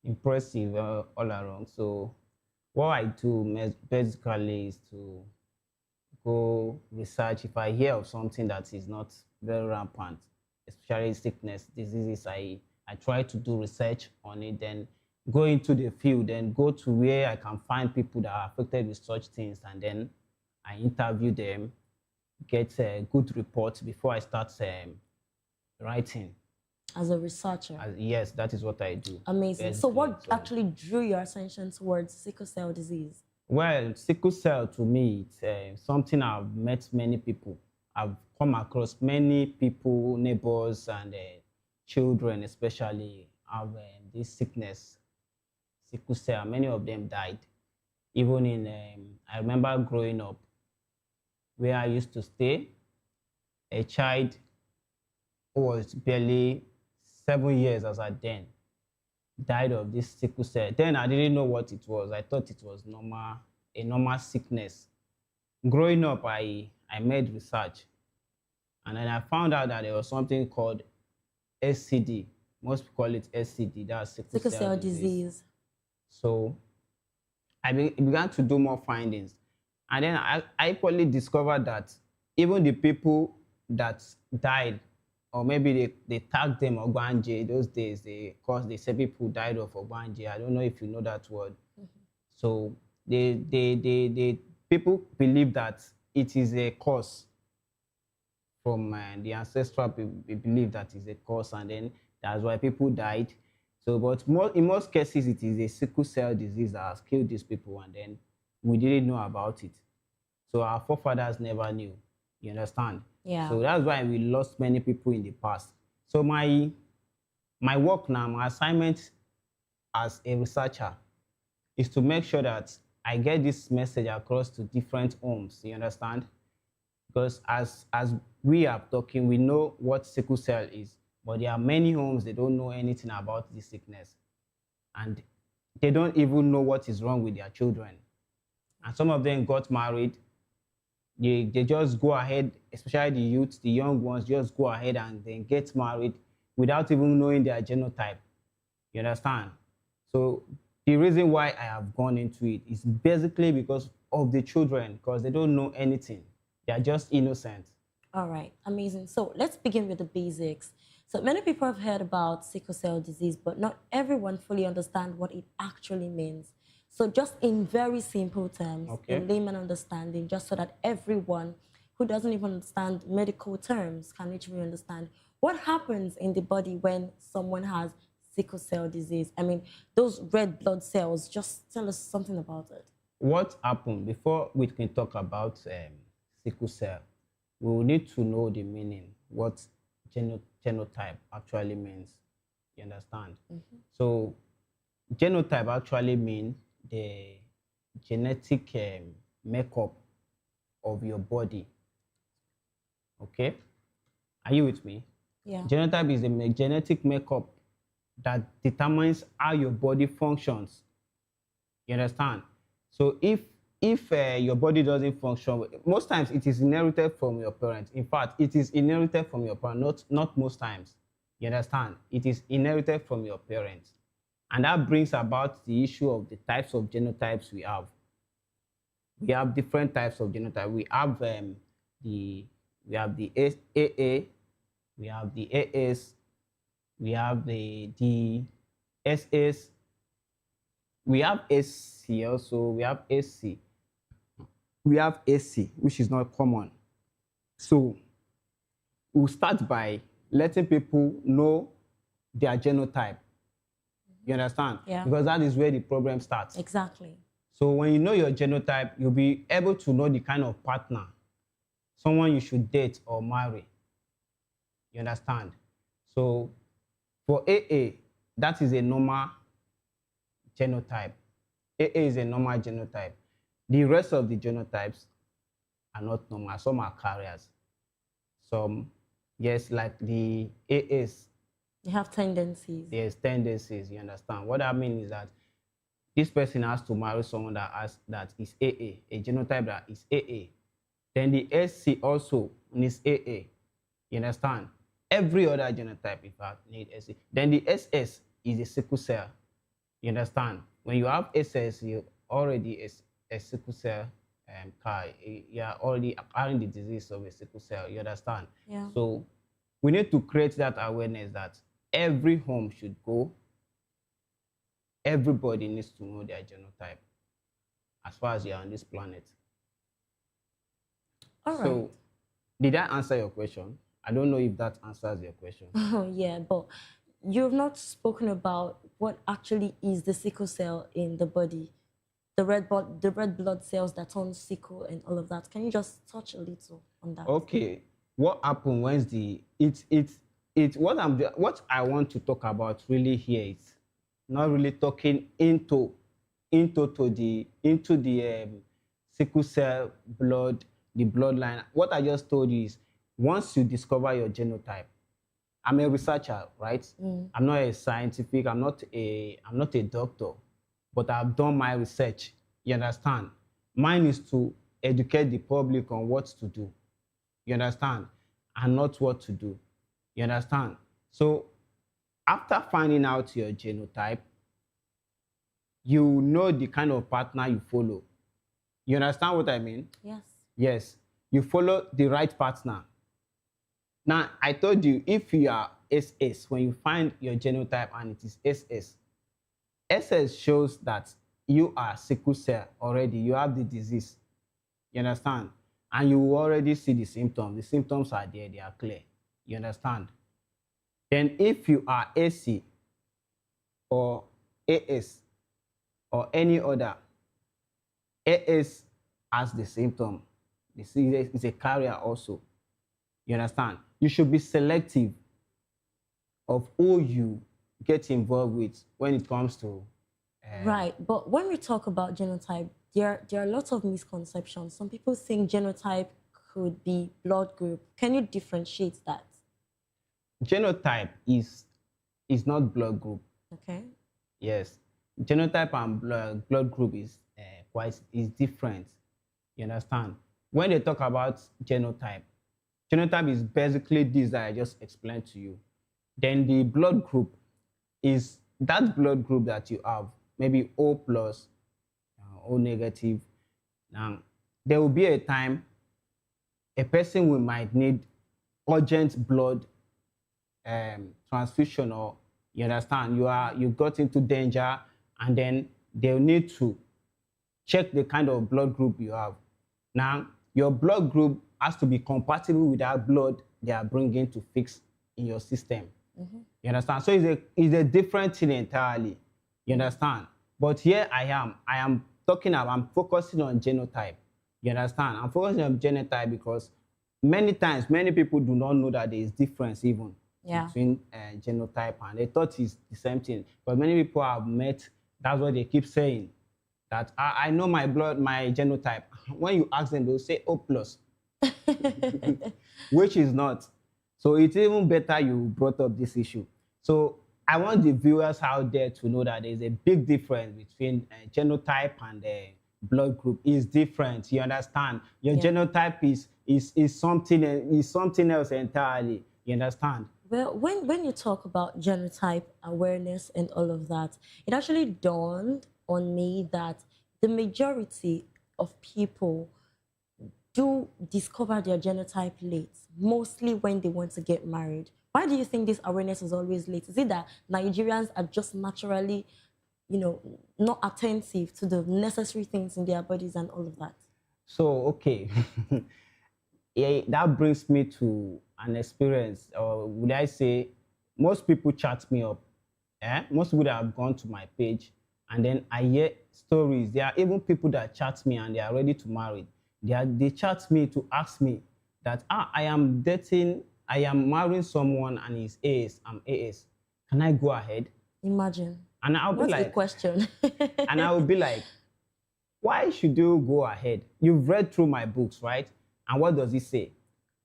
impressive all around. So what I do basically is to go research. If I hear of something that is not very rampant, especially sickness, diseases, I try to do research on it, then go into the field and go to where I can find people that are affected with such things, and then I interview them, get a good report before I start writing. As a researcher? Yes, that is what I do. Amazing. Basically. So what actually drew your attention towards sickle cell disease? Well, sickle cell to me, it's something I've met many people. I've come across many people, neighbors and children especially, have this sickness, sickle cell. Many of them died. Even in, I remember growing up where I used to stay, a child who was barely 7 years as at then died of this sickle cell. Then I didn't know what it was. I thought it was a normal sickness. Growing up, I made research, and then I found out that there was something called SCD. Most people call it SCD, that's sickle cell disease. So I began to do more findings. And then I equally discovered that even the people that died, or maybe they tagged them Ogbanje those days, they say people died of Ogbanje. I don't know if you know that word. So they people believe that it is a cause from the ancestral belief that is a cause, and then that's why people died. So, but in most cases, it is a sickle cell disease that has killed these people, and then we didn't know about it. So our forefathers never knew. You understand? Yeah. So that's why we lost many people in the past. So my work now, my assignment as a researcher is to make sure that I get this message across to different homes. You understand? Because as we are talking, we know what sickle cell is, but there are many homes, they don't know anything about this sickness, and they don't even know what is wrong with their children. And some of them got married. They just go ahead, especially the youth, the young ones, just go ahead and then get married without even knowing their genotype. You understand? So the reason why I have gone into it is basically because of the children, because they don't know anything. They are just innocent. All right, amazing. So let's begin with the basics. So many people have heard about sickle cell disease, but not everyone fully understands what it actually means. So just in very simple terms, in layman understanding, just so that everyone who doesn't even understand medical terms can literally understand what happens in the body when someone has sickle cell disease? I mean, those red blood cells, just tell us something about it. What happened before we can talk about sickle cell? We will need to know the meaning, what genotype actually means. You understand? So genotype actually means the genetic makeup of your body. Okay? Are you with me? Yeah. Genotype is the genetic makeup that determines how your body functions. You understand? So if your body doesn't function, most times it is inherited from your parents. In fact, it is inherited from your parents, not most times. You understand? It is inherited from your parents. And that brings about the issue of the types of genotypes we have. We have different types of genotype. We have the AA, we have the AS, we have the SS, we have SC also, we have SC, we have AC, which is not common. So we'll start by letting people know their genotype. You understand? Yeah. Because that is where the problem starts. Exactly. So when you know your genotype, you'll be able to know the kind of partner, someone you should date or marry. You understand? So for AA, that is a normal genotype. AA is a normal genotype. The rest of the genotypes are not normal. Some are carriers. Some, yes, like the AAs. They have tendencies. Yes, tendencies. You understand? What I mean is that this person has to marry someone that is AA, a genotype that is AA. Then the SC also needs AA. You understand? Every other genotype, in fact, needs SC. Then the SS is a sickle cell. You understand? When you have SS, you already a sickle cell you are already acquiring the disease of a sickle cell. You understand? Yeah. So we need to create that awareness that every home should go. Everybody needs to know their genotype as far as you're on this planet. All right. So, did I answer your question? I don't know if that answers your question. Oh, yeah, but you've not spoken about what actually is the sickle cell in the body, the red blood cells that turn sickle and all of that. Can you just touch a little on that? Okay, what happened when what I want to talk about really here is not really talking into the sickle cell blood, the bloodline. What I just told you is once you discover your genotype, I'm a researcher, right? I'm not a scientific, I'm not a doctor, but I've done my research. You understand? Mine is to educate the public on what to do. You understand? And not what to do. You understand? So after finding out your genotype, you know the kind of partner you follow. You understand what I mean? Yes. Yes. You follow the right partner. Now, I told you, if you are SS, when you find your genotype and it is SS, SS shows that you are sickle cell already. You have the disease. You understand? And you already see the symptoms. The symptoms are there. They are clear. You understand? Then if you are AC or AS or any other, AS has the symptom. This is a carrier also. You understand? You should be selective of who you get involved with when it comes to... Right, but when we talk about genotype, there are lots of misconceptions. Some people think genotype could be blood group. Can you differentiate that? Genotype is not blood group. Okay. Yes. Genotype and blood group is different. You understand? When they talk about genotype is basically this that I just explained to you. Then the blood group is that blood group that you have, maybe O plus, O negative. Now, there will be a time a person might need urgent blood transfusion, or you understand, you got into danger, and then they'll need to check the kind of blood group you have. Now, your blood group has to be compatible with that blood they are bringing to fix in your system. You understand? So it's a different thing entirely. You understand? But here I am talking about, I'm focusing on genotype. You understand? I'm focusing on genotype because many times, many people do not know that there is difference even between genotype, and they thought it's the same thing. But many people have met, that's what they keep saying, that I know my blood, my genotype. When you ask them, they'll say O plus, which is not. So it's even better you brought up this issue. So I want the viewers out there to know that there's a big difference between genotype and blood group. Is different. You understand? Your genotype is something else entirely. You understand? Well, when you talk about genotype awareness and all of that, it actually dawned on me that the majority of people do discover their genotype late, mostly when they want to get married. Why do you think this awareness is always late? Is it that Nigerians are just naturally, not attentive to the necessary things in their bodies and all of that? So, okay. Yeah, that brings me to an experience, or would I say, most people chat me up. Most people that have gone to my page, and then I hear stories. There are even people that chat me and they are ready to marry. They chat me to ask me that I am marrying someone and he's AS, I'm AS. Can I go ahead? Imagine. And I'll be What's like, the question? and I will be like, why should you go ahead? You've read through my books, right? And what does it say?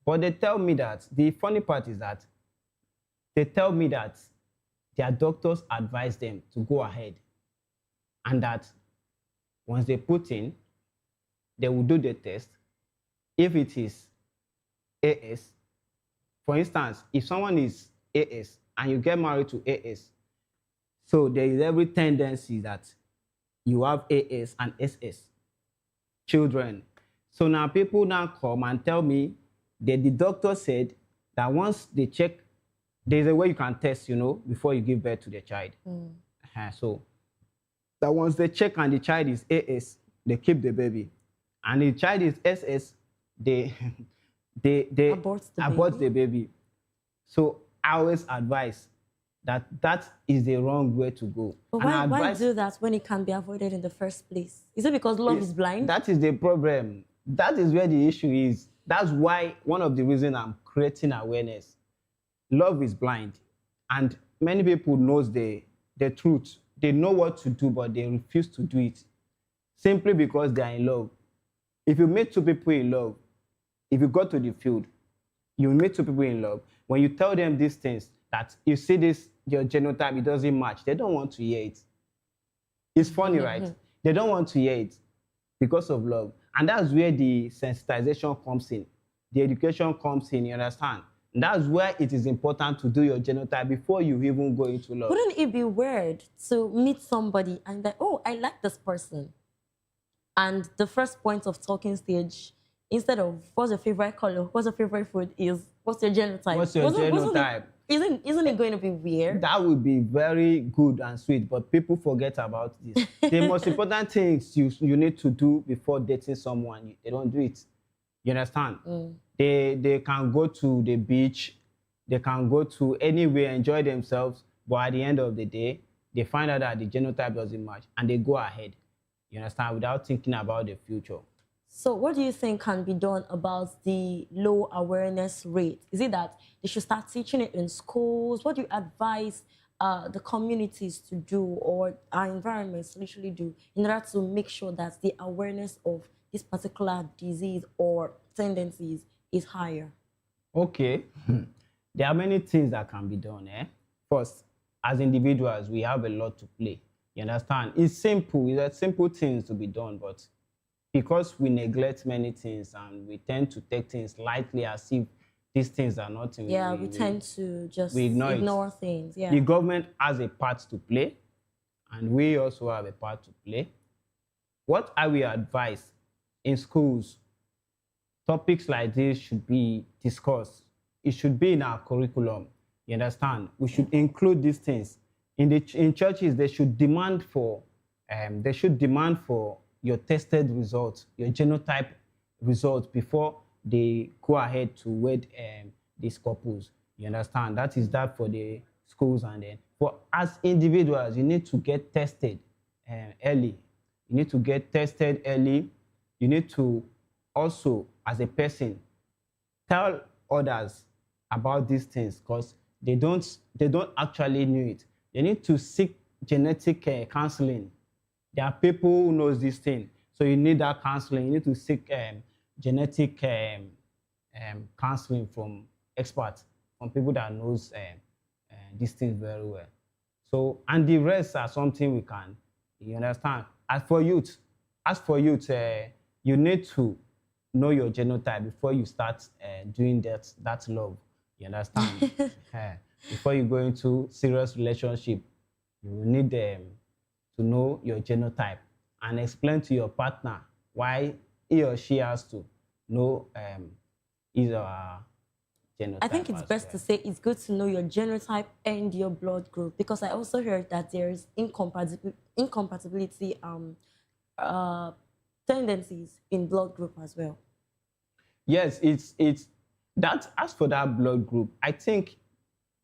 But they tell me that, the funny part is that they tell me that their doctors advise them to go ahead, and that once they put in, they will do the test. If it is AS, for instance, if someone is AS and you get married to AS, so there is every tendency that you have AS and SS children. So now people now come and tell me that the doctor said that once they check, there's a way you can test, before you give birth to the child. So that once they check and the child is AS, they keep the baby. And the child is SS, they abort the baby. So I always advise that is the wrong way to go. But why do that when it can be avoided in the first place? Is it because love is blind? That is the problem. That is where the issue is. That's why one of the reasons I'm creating awareness. Love is blind. And many people knows the truth. They know what to do, but they refuse to do it simply because they are in love. If you meet two people in love, if you go to the field, you meet two people in love. When you tell them these things, that you see this, your genotype, it doesn't match, they don't want to hear it. It's funny, right? They don't want to hear it because of love. And that's where the sensitization comes in. The education comes in, you understand? And that's where it is important to do your genotype before you even go into love. Wouldn't it be weird to meet somebody and like, oh, I like this person? And the first point of talking stage, instead of what's your favorite color, what's your favorite food, is what's your genotype? What's your genotype? Isn't it going to be weird? That would be very good and sweet, but people forget about this. The most important things you need to do before dating someone, they don't do it. You understand? They can go to the beach, they can go to anywhere, enjoy themselves, but at the end of the day, they find out that the genotype doesn't match, and they go ahead. You understand? Without thinking about the future. So what do you think can be done about the low awareness rate? Is it that they should start teaching it in schools? What do you advise the communities to do, or our environments literally do, in order to make sure that the awareness of this particular disease or tendencies is higher? Okay. There are many things that can be done. First, as individuals, we have a lot to play. You understand? It's simple. It's simple things to be done, but because we neglect many things and we tend to take things lightly as if these things are nothing. Yeah, we tend to just ignore things. Yeah. The government has a part to play, and we also have a part to play. What I will advise in schools, topics like this should be discussed. It should be in our curriculum. You understand? We should include these things. In churches, they should demand for your tested results, your genotype results before they go ahead to wed these couples. You understand? That is that for the schools, and then for as individuals, you need to get tested early. You need to get tested early. You need to also, as a person, tell others about these things because they don't actually know it. They need to seek genetic counseling. There are people who knows this thing, so you need that counseling. You need to seek genetic counseling from experts, from people that knows these things very well. So, and the rest are something we can, you understand. As for youth, you need to know your genotype before you start doing that love. You understand? Before you go into serious relationship, you will need to know your genotype and explain to your partner why he or she has to know his or her genotype. I think it's best to say it's good to know your genotype and your blood group, because I also heard that there is incompatibility tendencies in blood group as well. Yes, it's that. As for that blood group, I think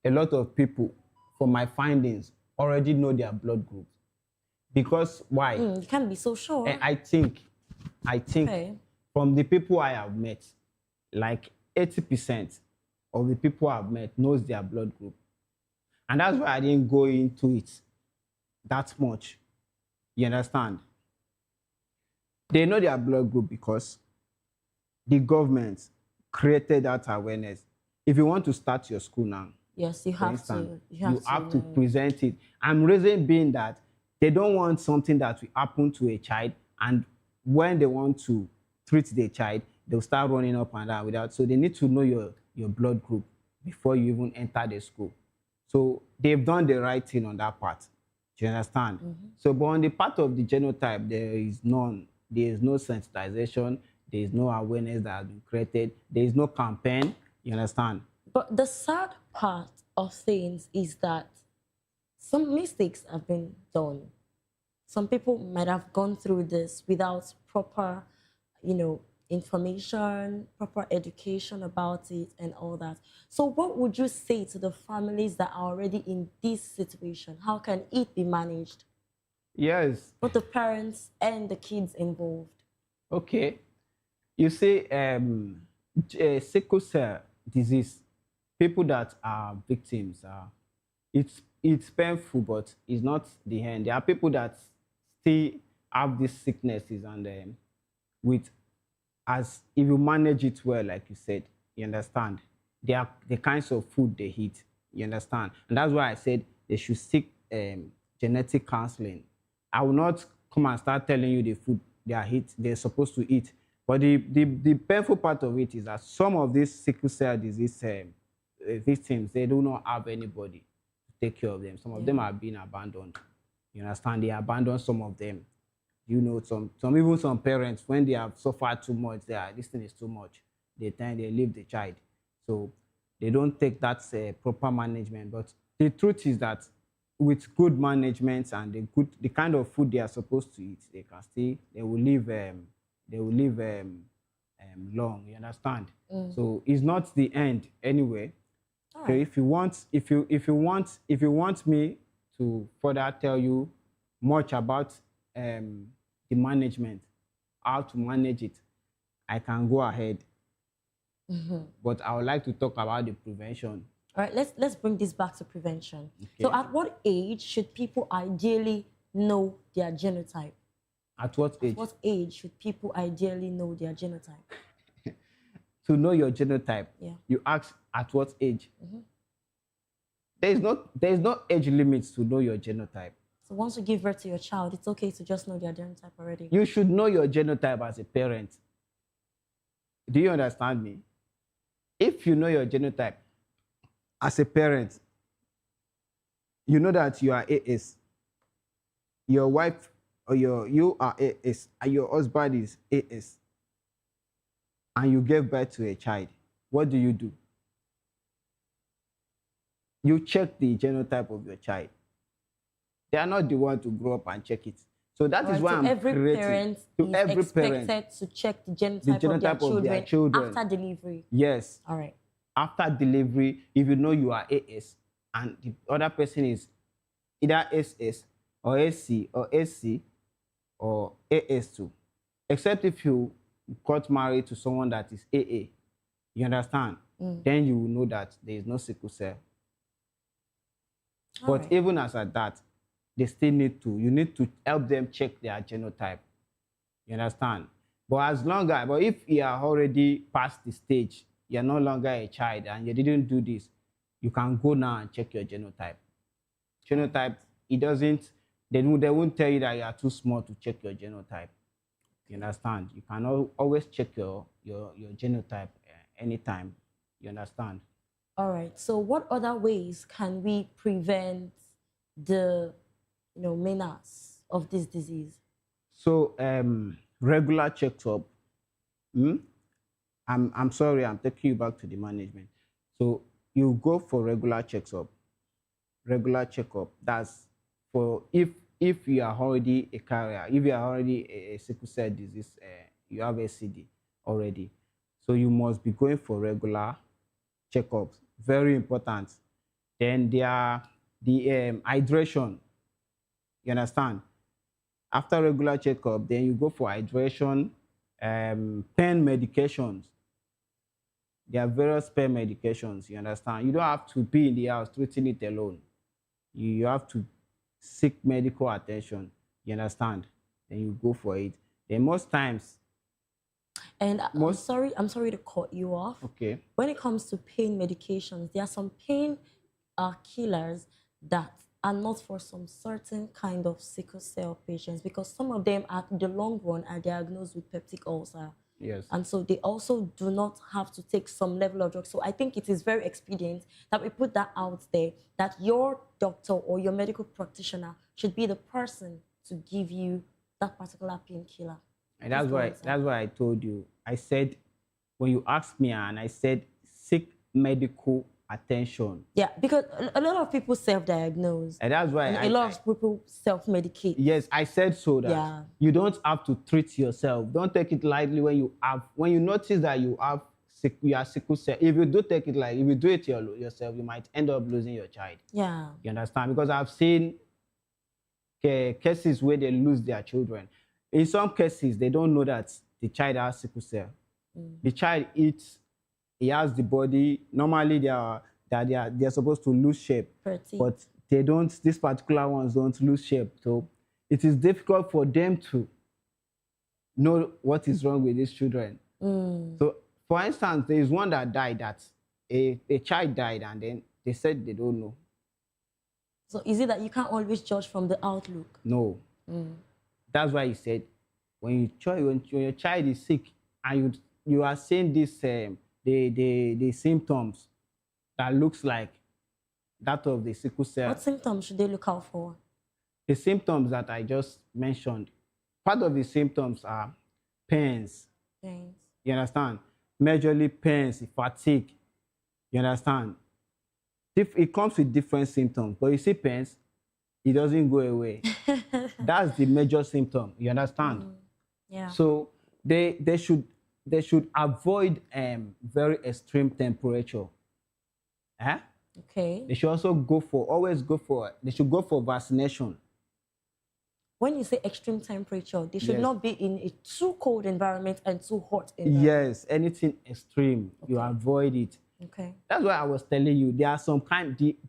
a lot of people, from my findings, already know their blood group. Because why? You can't be so sure. And I think Okay. from the people I have met, like 80% of the people I've met knows their blood group. And that's why I didn't go into it that much. You understand? They know their blood group because the government created that awareness. If you want to start your school now, Yes, you for have instance, to. you have to present it. And reason being that they don't want something that will happen to a child, and when they want to treat the child, they'll start running up and down without. So they need to know your blood group before you even enter the school. So they've done the right thing on that part. Do you understand? So, but on the part of the genotype, there is none. There is no sensitization. There is no awareness that has been created. There is no campaign. You understand? But the sad part of things is that some mistakes have been done. Some people might have gone through this without proper, information, proper education about it and all that. So what would you say to the families that are already in this situation? How can it be managed? Yes. Both the parents and the kids involved. Okay. You see, sickle cell disease, people that are victims, it's painful, but it's not the end. There are people that still have these sicknesses, and if you manage it well, like you said, you understand, they are the kinds of food they eat, you understand? And that's why I said they should seek genetic counseling. I will not come and start telling you the food they're supposed to eat. But the painful part of it is that some of these sickle cell disease victims, they do not have anybody to take care of them. Some of them are being abandoned. You understand? They abandon some of them. You know, some parents, when they have suffered too much, this thing is too much, they leave the child. So they don't take that proper management. But the truth is that with good management and the kind of food they are supposed to eat, they will live long. You understand? So it's not the end anyway. So if you want me to further tell you much about the management, how to manage it, I can go ahead. But I would like to talk about the prevention. All right, let's bring this back to prevention. Okay. So at what age should people ideally know their genotype? At what age? At what age should people ideally know their genotype? To know your genotype, you ask at what age? There is no age limits to know your genotype. So once you give birth to your child, it's okay to just know their genotype already? You should know your genotype as a parent. Do you understand me? If you know your genotype as a parent, you know that you are AS. Your wife or you are AS, and your husband is AS, and you gave birth to a child. What do? You check the genotype of your child. They are not the one to grow up and check it. So that is why I'm creating. Every parent is expected to check the genotype of their children after delivery. Yes. All right. After delivery, if you know you are AS and the other person is either SS or AC or AC or AS2, except if you got married to someone that is AA, you understand? Then you will know that there is no sickle cell. But Alright. even as at that, they still you need to help them check their genotype. You understand? But but if you are already past the stage, you're no longer a child and you didn't do this, you can go now and check your genotype. Genotype, they won't tell you that you are too small to check your genotype. You understand? You can always check your genotype anytime. You understand? All right. So what other ways can we prevent the menace of this disease? So regular checkup. I'm sorry, I'm taking you back to the management. So you go for regular checkup. Regular checkup. That's for if you are already a carrier, if you are already a sickle cell disease, you have SCD already. So you must be going for regular checkups. Very important. Then there are the hydration. You understand? After regular checkup, then you go for hydration, pain medications. There are various pain medications, you understand? You don't have to be in the house treating it alone. You have to seek medical attention, you understand? Then you go for it. Then most times... And I'm sorry to cut you off. Okay. When it comes to pain medications, there are some pain killers that are not for some certain kind of sickle cell patients, because some of them at the long run are diagnosed with peptic ulcer. Yes. And so they also do not have to take some level of drugs. So I think it is very expedient that we put that out there, that your doctor or your medical practitioner should be the person to give you that particular painkiller. And that's why I told you. I said, when you asked me, and I said, seek medical attention. Yeah, because a lot of people self-diagnose. And that's why a lot of people self-medicate. Yes, I said so that you don't have to treat yourself. Don't take it lightly when you notice that you are sickle cell. If you do take it like, if you do it yourself, you might end up losing your child. Yeah. You understand? Because I've seen cases where they lose their children. In some cases, they don't know that the child has sickle cell. The child eats, he has the body. Normally, they're supposed to lose shape, but they don't. These particular ones don't lose shape. So it is difficult for them to know what is wrong with these children. So, for instance, there is one that died. That a child died, and then they said they don't know. So is it that you can't always judge from the outlook? No. That's why he said, when your child is sick and you are seeing this the symptoms that looks like that of the sickle cell. What symptoms should they look out for? The symptoms that I just mentioned, part of the symptoms are pains. You understand? Majorly pains, fatigue. You understand? It comes with different symptoms, but you see pains, it doesn't go away. That's the major symptom. You understand? Yeah. So they should avoid very extreme temperature. Okay. They should also they should go for vaccination. When you say extreme temperature, they should not be in a too cold environment and too hot environment. Yes, anything extreme, you avoid it. Okay. That's why I was telling you, there are some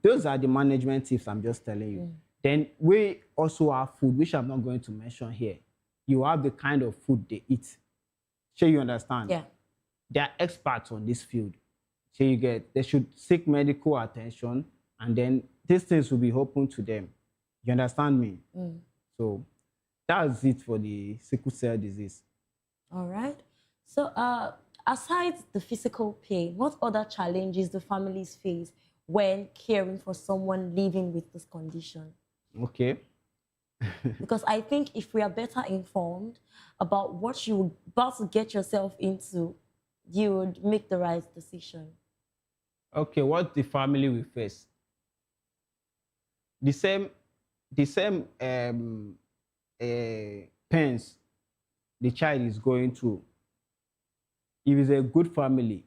those are the management tips I'm just telling you. Then we also have food, which I'm not going to mention here. You have the kind of food they eat. Sure, you understand? Yeah. They are experts on this field. So they should seek medical attention, and then these things will be open to them. You understand me? So that's it for the sickle cell disease. All right. So aside the physical pain, what other challenges do families face when caring for someone living with this condition? Okay. Because I think if we are better informed about what you're about to get yourself into, you would make the right decision. Okay, what the family will face? The same pains the child is going through. If it's a good family,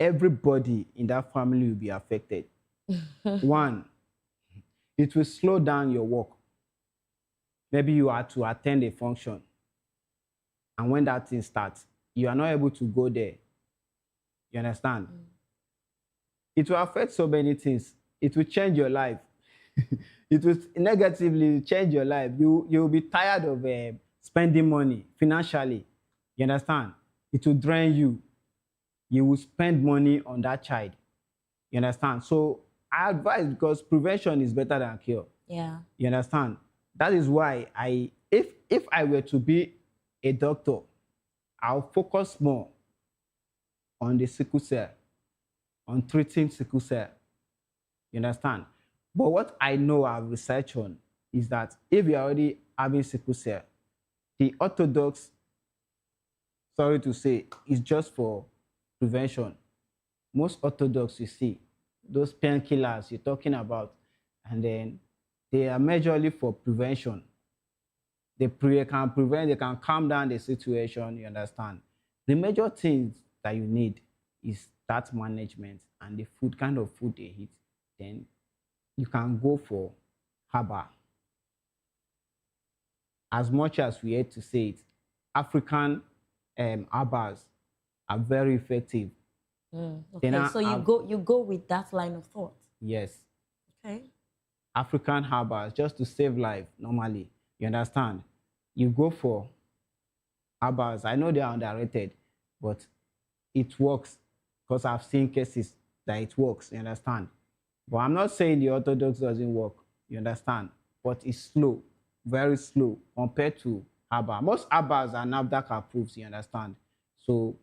everybody in that family will be affected. One, it will slow down your work. Maybe you are to attend a function, and when that thing starts, you are not able to go there. You understand? It will affect so many things. It will change your life. It will negatively change your life. You will be tired of spending money financially. You understand? It will drain you. You will spend money on that child. You understand? So I advise, because prevention is better than cure. Yeah. You understand? That is why if I were to be a doctor, I'll focus more on the sickle cell, on treating sickle cell. You understand? But what I know I've researched on is that if you're already having sickle cell, the orthodox, sorry to say, is just for prevention. Most orthodox, you see, those painkillers you're talking about, and then they are majorly for prevention. They can prevent, they can calm down the situation, you understand? The major things that you need is that management and the food, kind of food they eat. Then you can go for herbal. As much as we hate to say it, African herbals are very effective. Okay, so you go with that line of thought. Yes. Okay. African herbals, just to save life normally. You understand? You go for herbals. I know they are underrated, but it works, because I've seen cases that it works. You understand? But I'm not saying the orthodox doesn't work. You understand? But it's slow, very slow compared to herbal. Most herbals are NAFDAC approved. You understand? So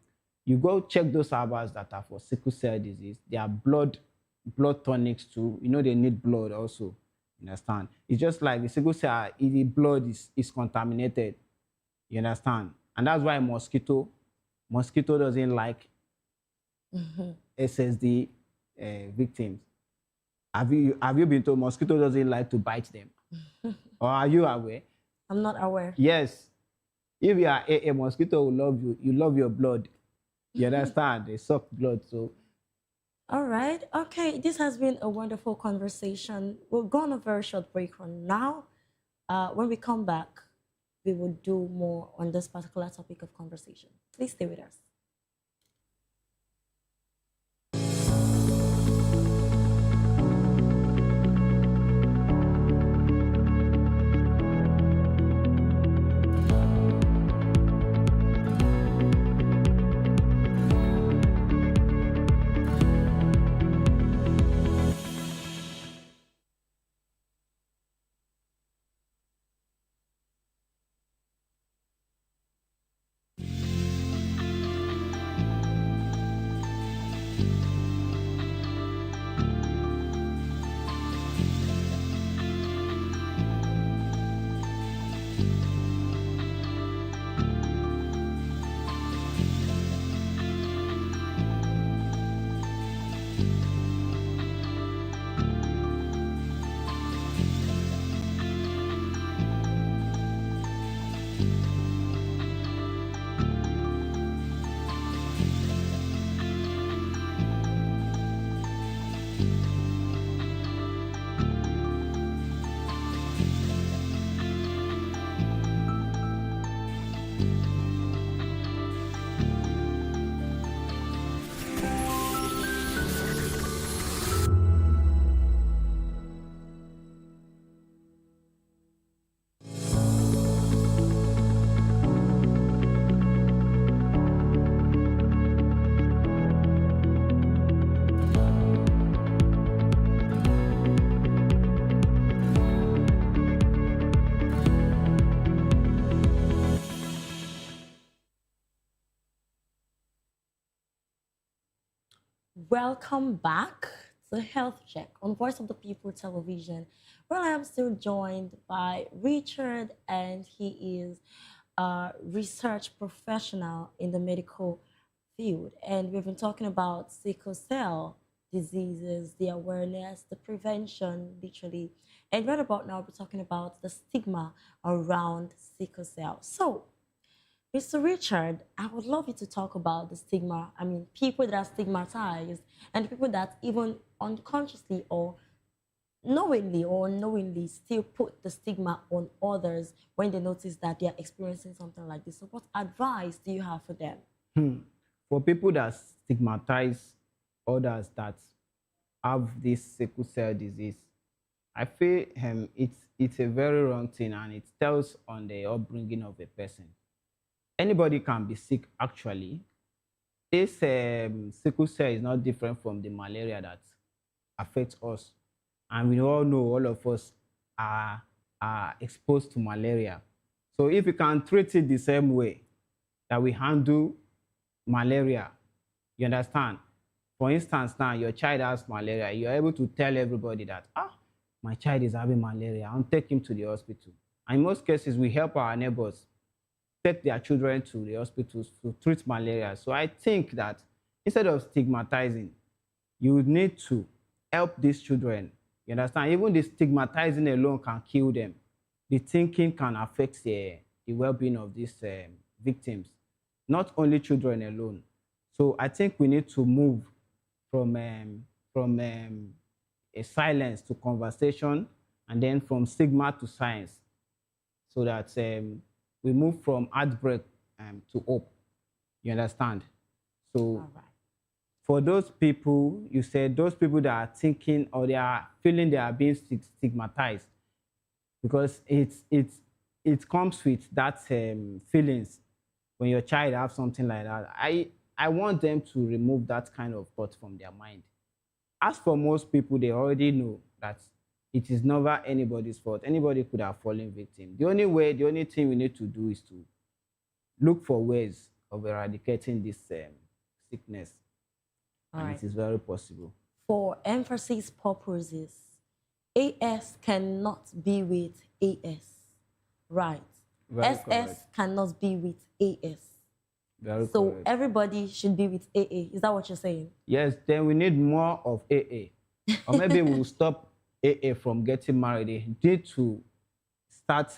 you go check those herbals that are for sickle cell disease. They are blood tonics too. You know, they need blood also. You understand? It's just like the sickle cell, the blood is contaminated. You understand? And that's why mosquito doesn't like SSD victims. Have you been told mosquito doesn't like to bite them? Or are you aware? I'm not aware. Yes. If you are a mosquito will love you. You love your blood. You understand? They suck blood. So. All right. Okay. This has been a wonderful conversation. We'll go on a very short break from now. When we come back, we will do more on this particular topic of conversation. Please stay with us. Welcome back to Health Check on Voice of the People Television. Well, I am still joined by Richard, and he is a research professional in the medical field. And we've been talking about sickle cell diseases, the awareness, the prevention, literally. And right about now, we're talking about the stigma around sickle cell. So, Mr. Richard, I would love you to talk about the stigma. I mean, people that are stigmatized and people that even unconsciously or knowingly or unknowingly still put the stigma on others when they notice that they are experiencing something like this. So what advice do you have for them? For people that stigmatize others that have this sickle cell disease, I feel it's a very wrong thing, and it tells on the upbringing of a person. Anybody can be sick actually. This sickle cell is not different from the malaria that affects us. And we all know all of us are exposed to malaria. So if we can treat it the same way that we handle malaria, you understand? For instance, now your child has malaria, you're able to tell everybody that, my child is having malaria, I'll take him to the hospital. And in most cases, we help our neighbors take their children to the hospitals to treat malaria. So I think that instead of stigmatizing, you would need to help these children. You understand? Even the stigmatizing alone can kill them. The thinking can affect the well-being of these victims, not only children alone. So I think we need to move from a silence to conversation, and then from stigma to science, so that we move from heartbreak to hope. You understand? So for those people, you said those people that are thinking or they are feeling they are being stigmatized, because it comes with that feelings when your child have something like that. I want them to remove that kind of thought from their mind. As for most people, they already know that it is never anybody's fault. Anybody could have fallen victim. The only thing we need to do is to look for ways of eradicating this sickness. And it is very possible. For emphasis purposes, AS cannot be with AS, right? Very SS correct. cannot be with AS. Very so correct. everybody should be with AA. Is that what you're saying? Yes, then we need more of AA. Or maybe we'll stop AA from getting married. They need to start,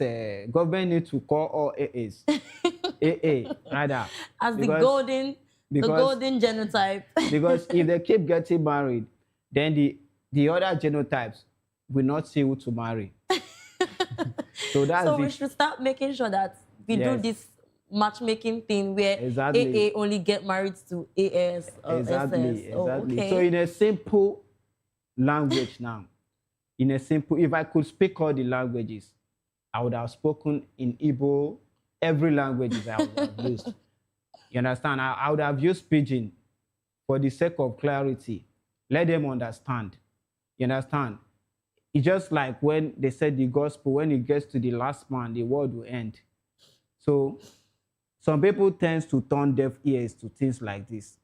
government need to call all AAs. AA, rather. As the golden genotype. Because if they keep getting married, then the other genotypes will not see who to marry. So that's so we should start making sure that we do this matchmaking thing where AA only get married to AS or exactly, SS. Oh, okay. So in a simple language now, if I could speak all the languages, I would have spoken in Igbo, every language I would have used. You understand? I would have used pidgin for the sake of clarity. Let them understand. You understand? It's just like when they said the gospel, when it gets to the last man, the world will end. So some people tend to turn deaf ears to things like this.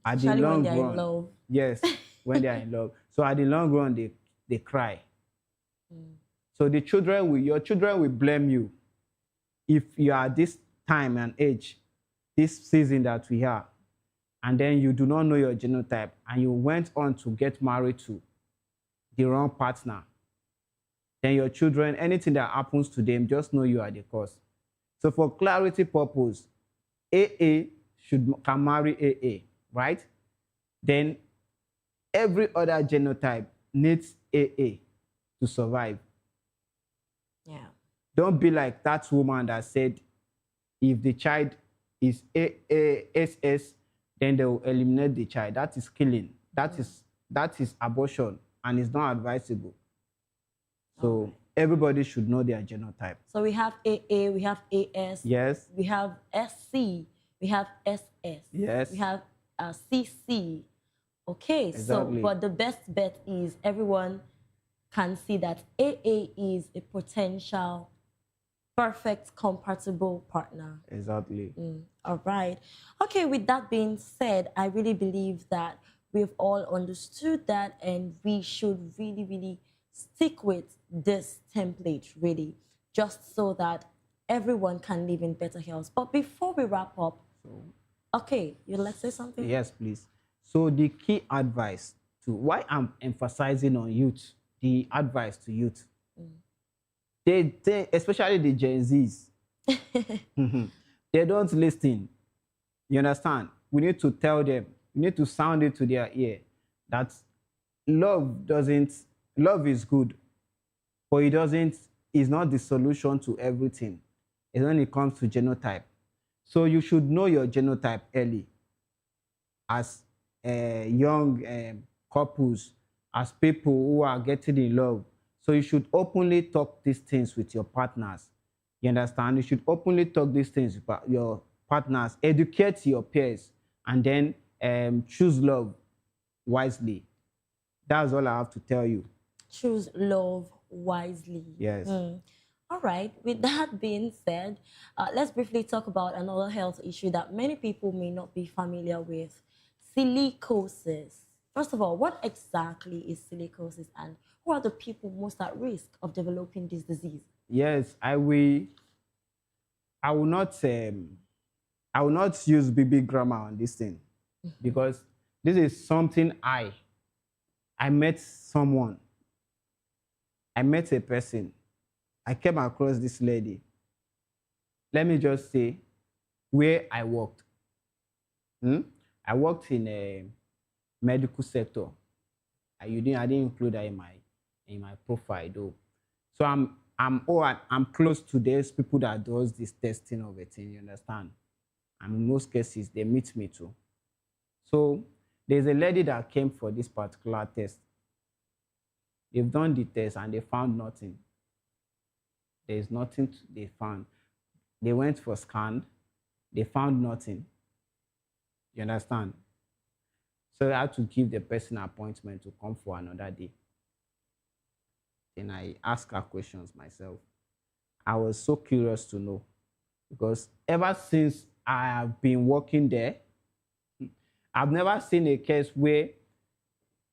At the long when they're run, in love. yes, when they are in love. So at the long run, they cry. So your children will blame you if you are this time and age, this season that we are, and then you do not know your genotype, and you went on to get married to the wrong partner. Then your children, anything that happens to them, just know you are the cause. So for clarity purpose, AA can marry AA, right? Then every other genotype needs AA to survive. Yeah. Don't be like that woman that said if the child is SS, then they will eliminate the child. That is killing. That is abortion, and it's not advisable. So everybody should know their genotype. So we have AA, we have AS. Yes. We have SC, we have SS. Yes. We have CC. Okay, Exactly. so but the best bet is everyone can see that AA is a potential perfect compatible partner. Exactly. All right. Okay, with that being said, I really believe that we've all understood that, and we should really, really stick with this template, really, just so that everyone can live in better health. But before we wrap up, okay, you'd like to say something? Yes, please. So the key advice to why I'm emphasizing on youth, the advice to youth, they especially the Gen Zs, They don't listen. You understand? We need to tell them, we need to sound it to their ear that love is good, but it's not the solution to everything. It's when it comes to genotype. So you should know your genotype early as young couples, as people who are getting in love. So you should openly talk these things with your partners. You understand? You should openly talk these things with your partners, educate your peers, and then choose love wisely. That's all I have to tell you. Choose love wisely. Yes. All right. With that being said, let's briefly talk about another health issue that many people may not be familiar with: silicosis. First of all, what exactly is silicosis, and who are the people most at risk of developing this disease? Yes, I will not use BB grammar on this thing, because this is something I met someone. I met a person. I came across this lady. Let me just say where I worked. I worked in a medical sector. I didn't include that in my profile though. So I'm close to those people that does this testing of a thing, you understand? And in most cases, they meet me too. So there's a lady that came for this particular test. They've done the test and they found nothing. There's nothing they found. They went for scan. They found nothing. You understand? So I had to give the person an appointment to come for another day. Then I asked her questions myself. I was so curious to know, because ever since I have been working there, I've never seen a case where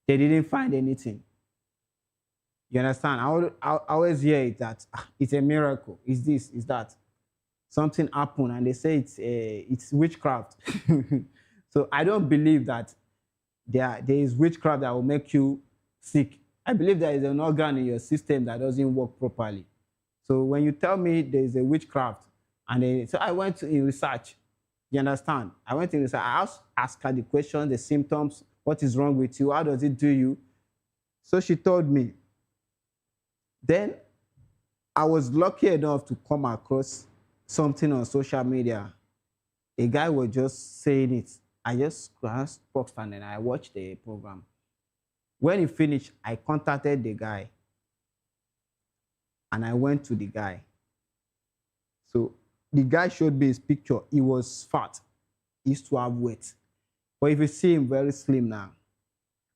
they didn't find anything. You understand? I always hear it that it's a miracle. It's this, it's that. Something happened and they say it's witchcraft. So I don't believe that there is witchcraft that will make you sick. I believe there is an organ in your system that doesn't work properly. So when you tell me there is a witchcraft, so I went in research. You understand? I went in research. I asked her the questions, the symptoms, what is wrong with you, how does it do you? So she told me. Then I was lucky enough to come across something on social media. A guy was just saying it. I just boxed and then I watched the program. When he finished, I contacted the guy and I went to the guy. So the guy showed me his picture. He was fat. He used to have weight. But if you see him, very slim now.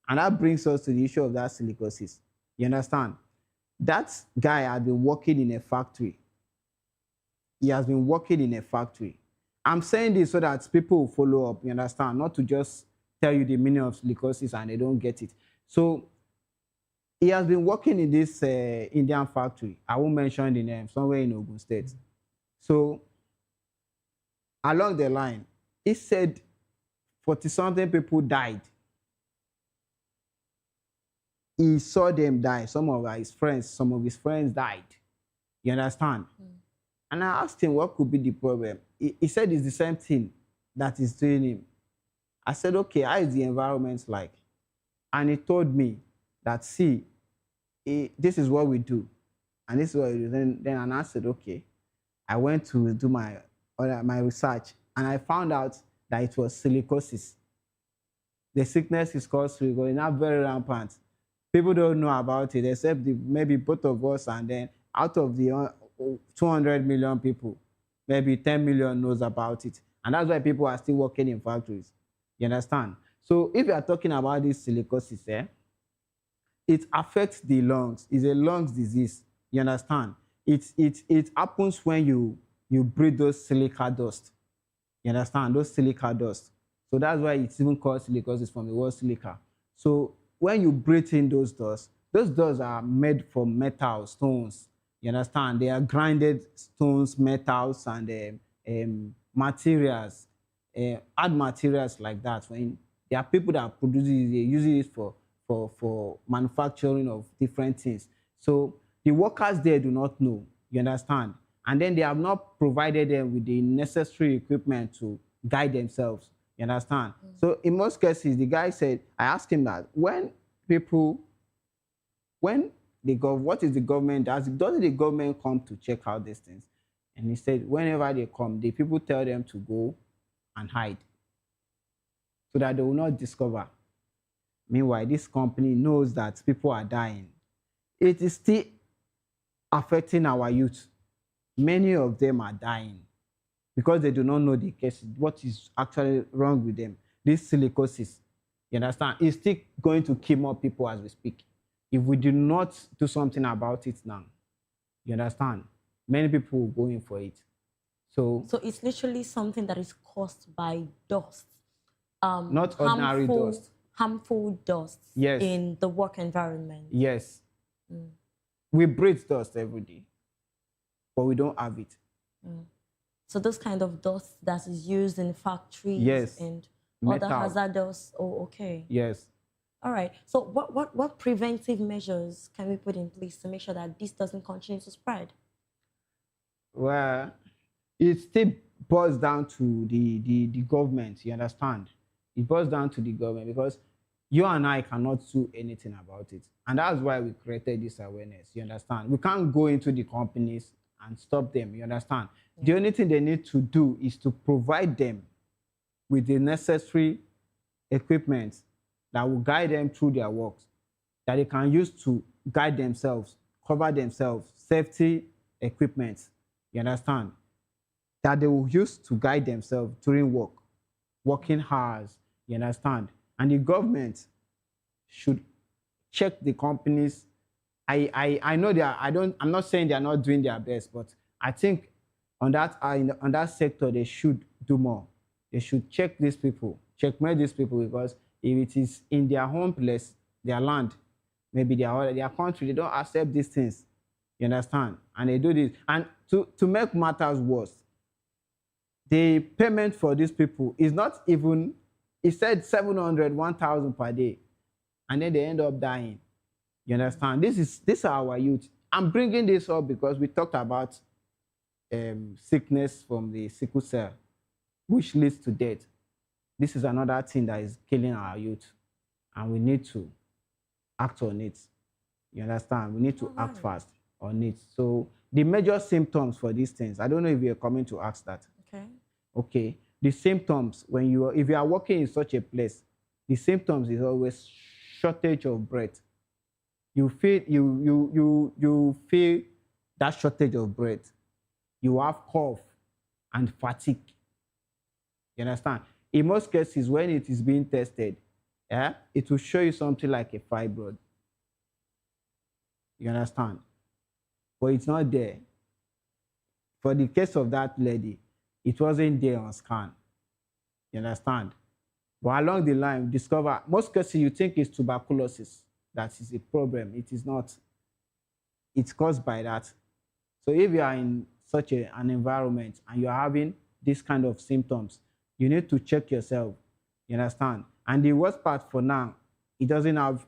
And that brings us to the issue of that silicosis. You understand? That guy had been working in a factory. He has been working in a factory. I'm saying this so that people will follow up, you understand? Not to just tell you the meaning of silicosis and they don't get it. So he has been working in this Indian factory. I won't mention the name, somewhere in Ogun State. So along the line, he said 40-something people died. He saw them die. Some of his friends died. You understand? And I asked him what could be the problem. He said it's the same thing that is doing him. I said, okay, how is the environment like? And he told me that, see, this is what we do. And this is what we do. Then I said, okay. I went to do my research and I found out that it was silicosis. The sickness is called silicosis, not very rampant. People don't know about it except maybe both of us, and then out of the 200 million people, maybe 10 million knows about it. And that's why people are still working in factories. You understand? So if you are talking about this silicosis, it affects the lungs. It's a lungs disease. You understand? It happens when you breathe those silica dust. You understand? Those silica dust. So that's why it's even called silicosis from the word silica. So when you breathe in those dust are made from metal, stones. You understand? They are grinded stones, metals, and materials, hard materials like that. When there are people that produce it, they use it for manufacturing of different things. So the workers there do not know. You understand? and then they have not provided them with the necessary equipment to guide themselves. You understand? So in most cases, the guy said, I asked him that when they go, what is the government doesn't the government come to check out these things? And he said, whenever they come, the people tell them to go and hide so that they will not discover. Meanwhile, this company knows that people are dying. It is still affecting our youth. Many of them are dying because they do not know the case, what is actually wrong with them. This silicosis, you understand, is still going to kill more people as we speak. If we do not do something about it now, you understand, many people will go in for it. So it's literally something that is caused by dust. Not ordinary dust. Harmful dust Yes. in the work environment. Yes. We breathe dust every day, but we don't have it. So those kind of dust that is used in factories Yes. and Metal. other hazardous. Oh, okay. Yes. All right. So what preventive measures can we put in place to make sure that this doesn't continue to spread? Well, it still boils down to the government, you understand? It boils down to the government because you and I cannot do anything about it. And that's why we created this awareness, you understand? We can't go into the companies and stop them, you understand? The only thing they need to do is to provide them with the necessary equipment that will guide them through their works, that they can use to guide themselves, cover themselves, safety equipment, you understand? That they will use to guide themselves during work, working hours, you understand? And the government should check the companies. I know I'm not saying they are not doing their best, but I think on that sector they should do more. They should check these people, checkmate these people, because if it is in their home place, their land, maybe their country, they don't accept these things. You understand? And they do this. And to make matters worse, the payment for these people is not even, it said 700, 1,000 per day. And then they end up dying. You understand? This is our youth. I'm bringing this up because we talked about sickness from the sickle cell, which leads to death. This is another thing that is killing our youth. And we need to act on it. You understand? We need to act fast on it. So the major symptoms for these things, I don't know if you're coming to ask that. Okay. Okay. The symptoms, if you are working in such a place, the symptoms is always shortage of breath. You feel that shortage of breath. You have cough and fatigue. You understand? In most cases, when it is being tested, it will show you something like a fibroid. You understand? But it's not there. For the case of that lady, it wasn't there on scan. You understand? But along the line, discover, most cases you think it's tuberculosis. That is a problem. It is not. It's caused by that. So if you are in such an environment and you're having this kind of symptoms, you need to check yourself. You understand? And the worst part for now, it doesn't have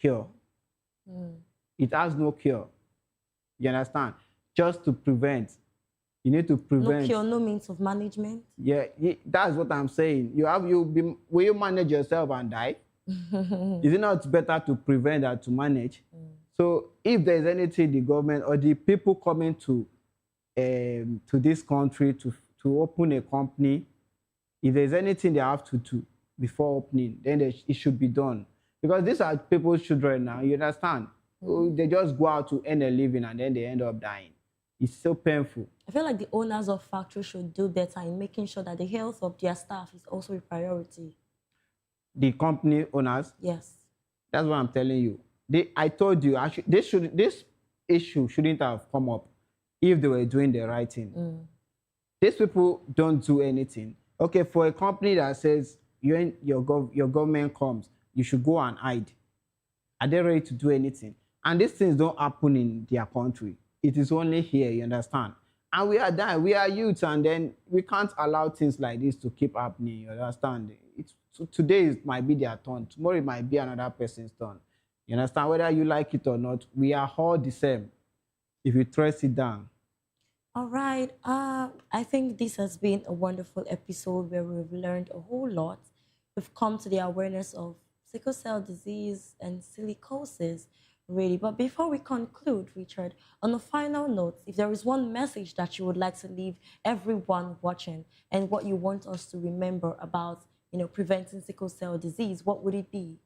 cure. It has no cure. You understand? Just to prevent. You need to prevent. No cure, no means of management. Yeah, that's what I'm saying. Will you manage yourself and die? Is it not better to prevent than to manage? So if there's anything the government or the people coming to this country to open a company, if there's anything they have to do before opening, then it should be done. Because these are people's children now, you understand? They just go out to earn a living and then they end up dying. It's so painful. I feel like the owners of factories should do better in making sure that the health of their staff is also a priority. The company owners? Yes. That's what I'm telling you. I told you, this issue shouldn't have come up if they were doing the right thing. These people don't do anything. Okay, for a company that says your government comes, you should go and hide. Are they ready to do anything? And these things don't happen in their country. It is only here, you understand? And we are dying. We are youth, and then we can't allow things like this to keep happening, you understand? Today it might be their turn. Tomorrow it might be another person's turn. You understand? Whether you like it or not, we are all the same if you trace it down. All right. I think this has been a wonderful episode where we've learned a whole lot. We've come to the awareness of sickle cell disease and silicosis, really. But before we conclude, Richard, on a final note, if there is one message that you would like to leave everyone watching and what you want us to remember about, preventing sickle cell disease, what would it be?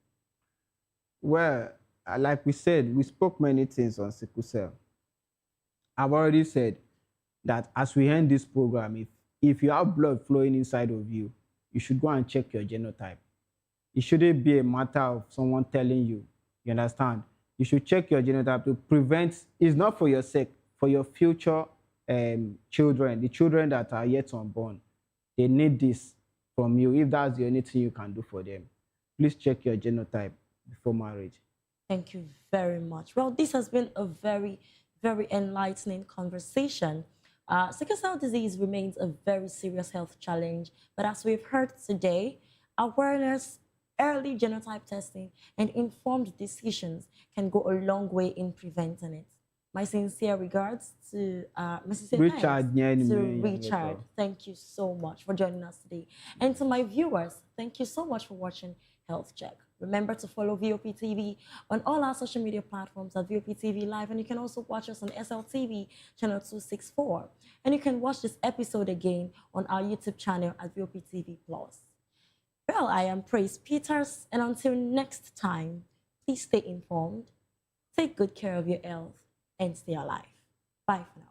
Well, like we said, we spoke many things on sickle cell. I've already said that as we end this program, if you have blood flowing inside of you, you should go and check your genotype. It shouldn't be a matter of someone telling you. You understand? You should check your genotype to prevent. It's not for your sake, for your future children, the children that are yet unborn. They need this from you. If that's the only thing you can do for them, please check your genotype before marriage. Thank you very much. Well, this has been a very, very enlightening conversation. Sickle cell disease remains a very serious health challenge, but as we've heard today, awareness, early genotype testing, and informed decisions can go a long way in preventing it. My sincere regards to Richard. Richard. Thank you so much for joining us today. And to my viewers, thank you so much for watching Health Check. Remember to follow Vop TV on all our social media platforms at Vop TV Live, and you can also watch us on SLTV channel 264. And you can watch this episode again on our YouTube channel at Vop TV Plus. Well, I am Praise Peters, and until next time, please stay informed, take good care of your health, and stay alive. Bye for now.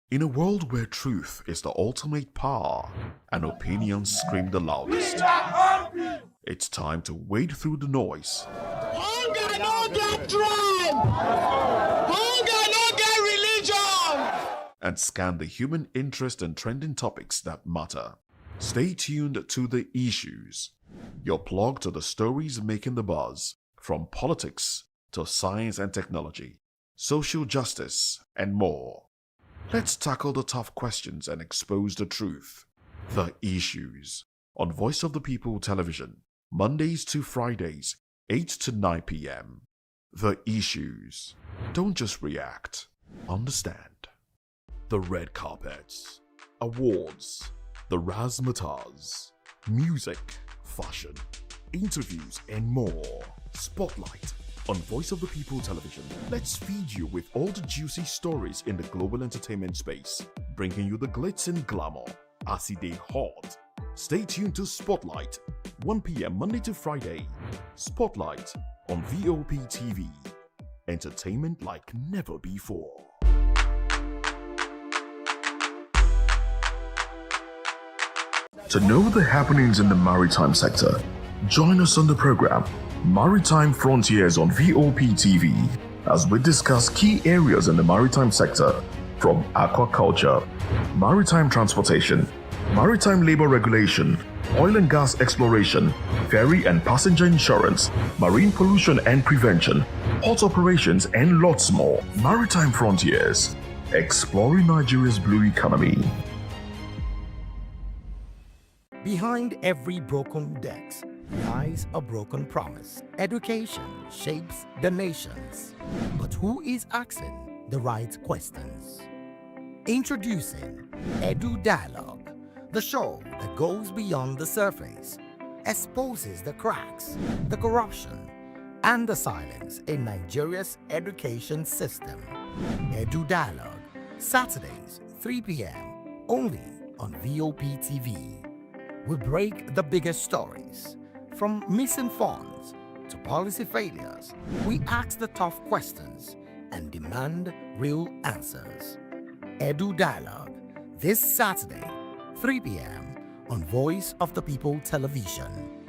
In a world where truth is the ultimate power and opinions scream the loudest, it's time to wade through the noise. Hunger no get tribe. Hunger no get religion. And scan the human interest and trending topics that matter. Stay tuned to The Issues, your plug to the stories making the buzz, from politics to science and technology, social justice, and more. Let's tackle the tough questions and expose the truth. The Issues on Voice of the People Television, Mondays to Fridays, 8 to 9 p.m. The Issues. Don't just react, understand. The red carpets, awards, the razzmatazz, music, fashion, interviews, and more. Spotlight on Voice of the People Television. Let's feed you with all the juicy stories in the global entertainment space, bringing you the glitz and glamour as it is hot. Stay tuned to Spotlight, 1 p.m. Monday to Friday. Spotlight on Vop TV. Entertainment like never before. To know the happenings in the maritime sector, join us on the program Maritime Frontiers on Vop TV as we discuss key areas in the maritime sector, from aquaculture, maritime transportation, maritime labor regulation, oil and gas exploration, ferry and passenger insurance, marine pollution and prevention, port operations, and lots more. Maritime Frontiers, exploring Nigeria's blue economy. Behind every broken deck lies a broken promise. Education shapes the nations. But who is asking the right questions? Introducing Edu Dialogue, the show that goes beyond the surface, exposes the cracks, the corruption, and the silence in Nigeria's education system. Edu Dialogue, Saturdays, 3 p.m., only on Vop TV. We break the biggest stories, from missing funds to policy failures. We ask the tough questions and demand real answers. Edu Dialogue, this Saturday, 3 p.m. on Voice of the People Television.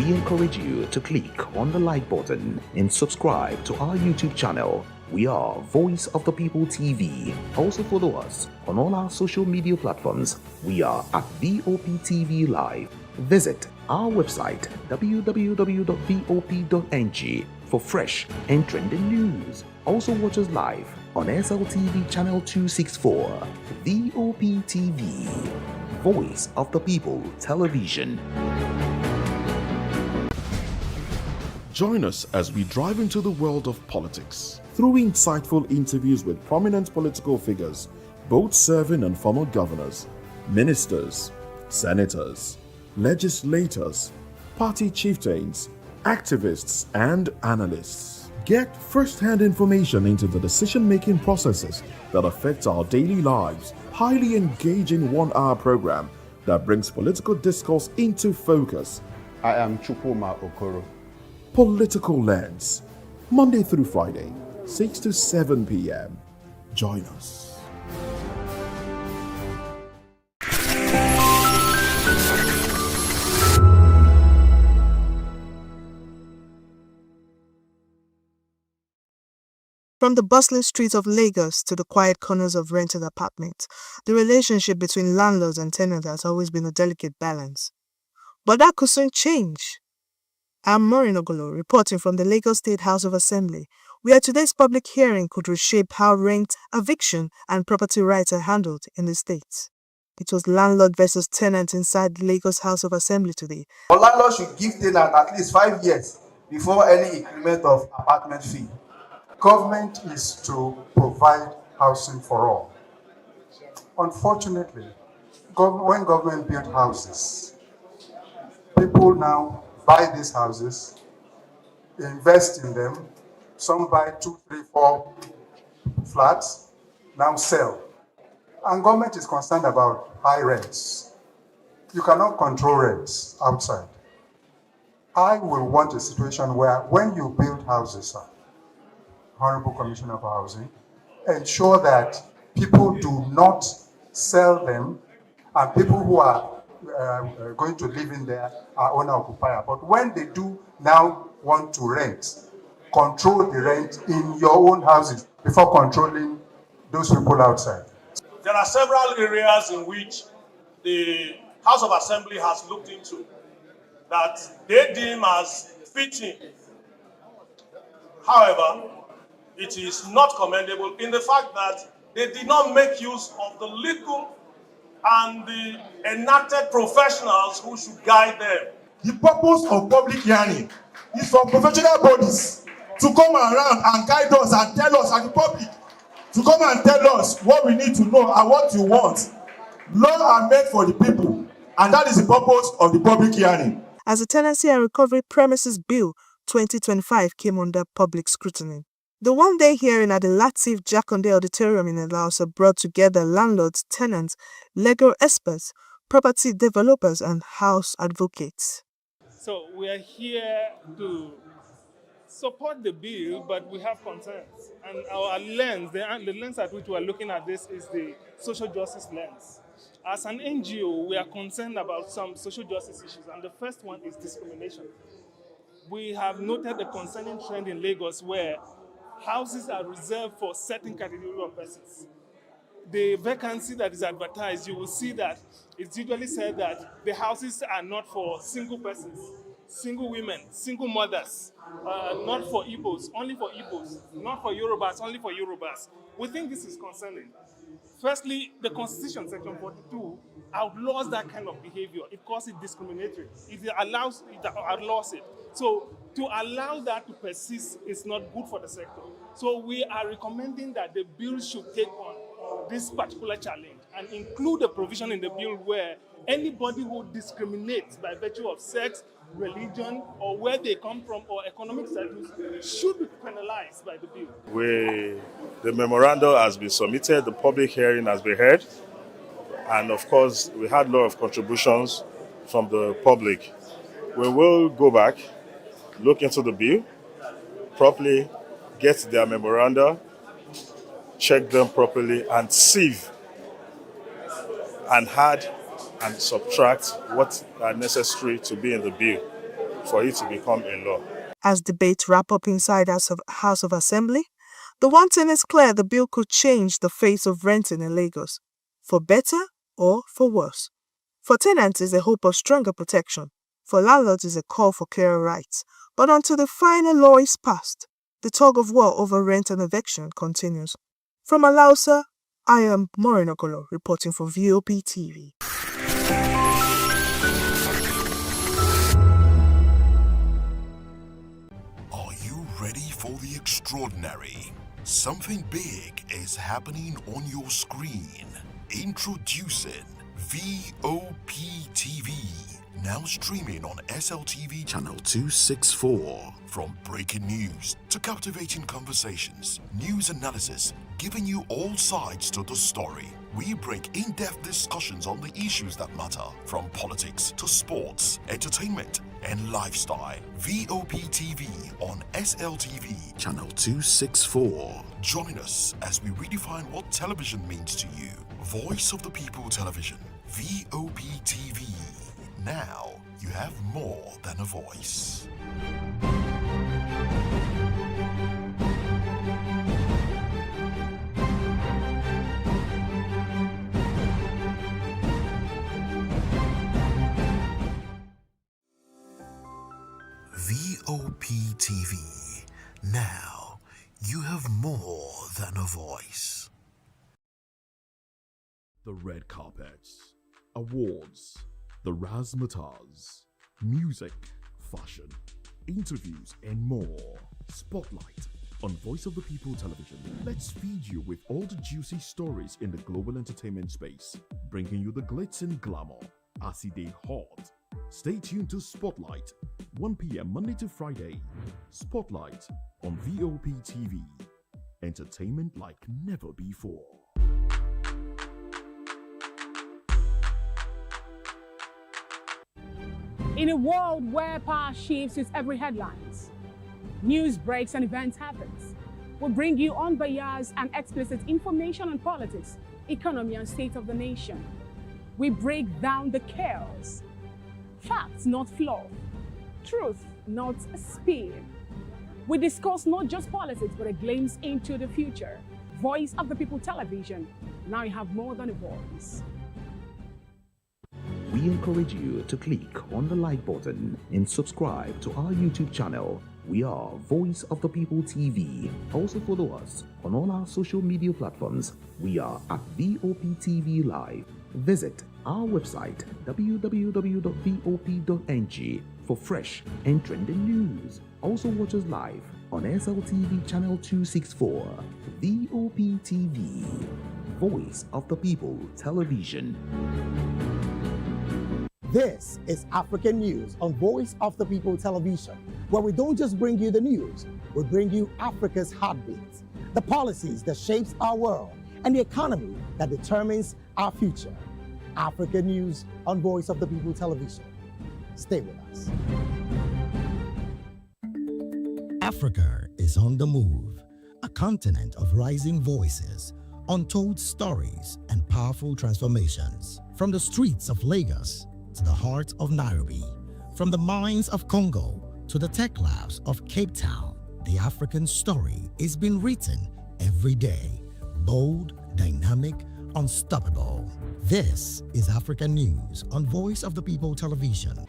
we encourage you to click on the like button and subscribe to our YouTube channel. We are Voice of the People TV. Also follow us on all our social media platforms. We are at Vop TV Live. Visit our website www.vop.ng for fresh and trending news. Also watch us live on SLTV channel 264. Vop TV, Voice of the People Television. Join us as we drive into the world of politics through insightful interviews with prominent political figures, both serving and former governors, ministers, senators, legislators, party chieftains, activists, and analysts. Get first-hand information into the decision-making processes that affect our daily lives. Highly engaging one-hour program that brings political discourse into focus. I am Chukwuma Okoro. Political Lens, Monday through Friday, 6 to 7 p.m. Join us. From the bustling streets of Lagos to the quiet corners of rented apartments, the relationship between landlords and tenants has always been a delicate balance. But that could soon change. I'm Maureen Ogolo, reporting from the Lagos State House of Assembly, where today's public hearing could reshape how rent, eviction, and property rights are handled in the state. It was landlord versus tenant inside the Lagos House of Assembly today. A landlord should give tenant at least 5 years before any increment of apartment fee. Government is to provide housing for all. Unfortunately, when government build houses, people now buy these houses, invest in them. Some buy 2, 3, 4 flats, now sell. And government is concerned about high rents. You cannot control rents outside. I will want a situation where when you build houses, Honorable Commissioner for Housing, ensure that people do not sell them and people who are going to live in there are owner-occupier. But when they do now want to rent, control the rent in your own houses before controlling those people outside. There are several areas in which the House of Assembly has looked into that they deem as fitting. However, it is not commendable in the fact that they did not make use of the legal and the enacted professionals who should guide them. The purpose of public hearing is for professional bodies to come around and guide us and tell us as the public, to come and tell us what we need to know and what you want. Laws are made for the people, and that is the purpose of the public hearing. As the Tenancy and Recovery Premises Bill 2025 came under public scrutiny, the one-day hearing at the Latif Jakonde Auditorium in Elausa brought together landlords, tenants, legal experts, property developers, and house advocates. So we are here to support the bill, but we have concerns. And our lens, the lens at which we are looking at this is the social justice lens. As an NGO, we are concerned about some social justice issues, and the first one is discrimination. We have noted a concerning trend in Lagos where houses are reserved for certain category of persons. The vacancy that is advertised, you will see that it's usually said that the houses are not for single persons, single women, single mothers, not for Igbos, only for Igbos, not for Yorubas, only for Yorubas. We think this is concerning. Firstly, the Constitution, Section 42, outlaws that kind of behavior. It calls it discriminatory. It outlaws it. So to allow that to persist is not good for the sector. So we are recommending that the bill should take on this particular challenge and include a provision in the bill where anybody who discriminates by virtue of sex, religion, or where they come from or economic status should be penalized by the bill. The memorandum has been submitted, the public hearing has been heard, and of course we had a lot of contributions from the public. We will go back, look into the bill, properly get their memoranda, check them properly, and sieve and add and subtract what are necessary to be in the bill. for it to become a law. As debates wrap up inside House of Assembly, the one thing is clear: the bill could change the face of renting in Lagos, for better or for worse. For tenants is a hope of stronger protection. For landlords is a call for clearer rights. But until the final law is passed, the tug of war over rent and eviction continues. From Alausa, I am Maureen Okolo, reporting for Vop TV. Are you ready for the extraordinary? Something big is happening on your screen. Introducing Vop TV. Now streaming on SLTV channel 264. From breaking news to captivating conversations, news analysis, giving you all sides to the story. We bring in-depth discussions on the issues that matter, from politics to sports, entertainment, and lifestyle. Vop TV on SLTV channel 264. Join us as we redefine what television means to you. Voice of the People Television. Vop TV. Now you have more than a voice. Vop TV. Now you have more than a voice. The red carpets, awards, the razzmatazz, music, fashion, interviews, and more. Spotlight on Voice of the People Television. Let's feed you with all the juicy stories in the global entertainment space, bringing you the glitz and glamour as it is hot. Stay tuned to Spotlight, 1 p.m. Monday to Friday. Spotlight on Vop TV. Entertainment like never before. In a world where power shifts with every headlines, news breaks and events happens, we bring you unbiased and explicit information on politics, economy, and state of the nation. We break down the chaos. Facts, not fluff. Truth, not spin. We discuss not just politics, but a glimpse into the future. Voice of the People Television. Now you have more than a voice. We encourage you to click on the like button and subscribe to our YouTube channel. We are Voice of the People TV. Also follow us on all our social media platforms. We are at VOP TV Live. Visit our website www.vop.ng for fresh and trending news. Also watch us live on SLTV channel 264. VOP TV, Voice of the People Television. This is African News on Voice of the People Television, where we don't just bring you the news, we bring you Africa's heartbeat, the policies that shapes our world, and the economy that determines our future. African News on Voice of the People Television. Stay with us. Africa is on the move, a continent of rising voices, untold stories, and powerful transformations. From the streets of Lagos to the heart of Nairobi, from the mines of Congo to the tech labs of Cape Town, the African story is being written every day. Bold, dynamic, unstoppable. This is African News on Voice of the People Television.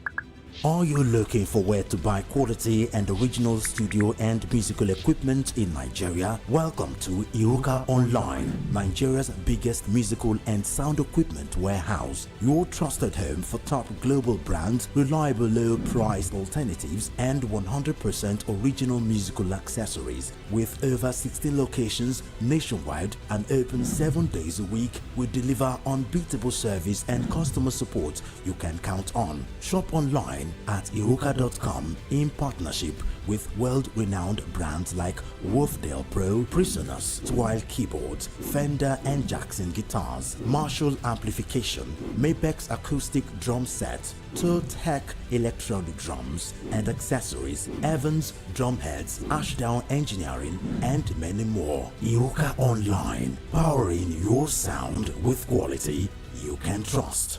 Are you looking for where to buy quality and original studio and musical equipment in Nigeria? Welcome to Iruka Online, Nigeria's biggest musical and sound equipment warehouse. Your trusted home for top global brands, reliable low-priced alternatives, and 100% original musical accessories. With over 16 locations nationwide and open 7 days a week, we deliver unbeatable service and customer support you can count on. Shop online at iruka.com in partnership with world-renowned brands like Wolfdale Pro, Prisoners, Twile Keyboards, Fender and Jackson Guitars, Marshall Amplification, Mapex Acoustic Drum Set, Tech Electronic Drums and Accessories, Evans Drumheads, Ashdown Engineering, and many more. Iruka Online, powering your sound with quality you can trust.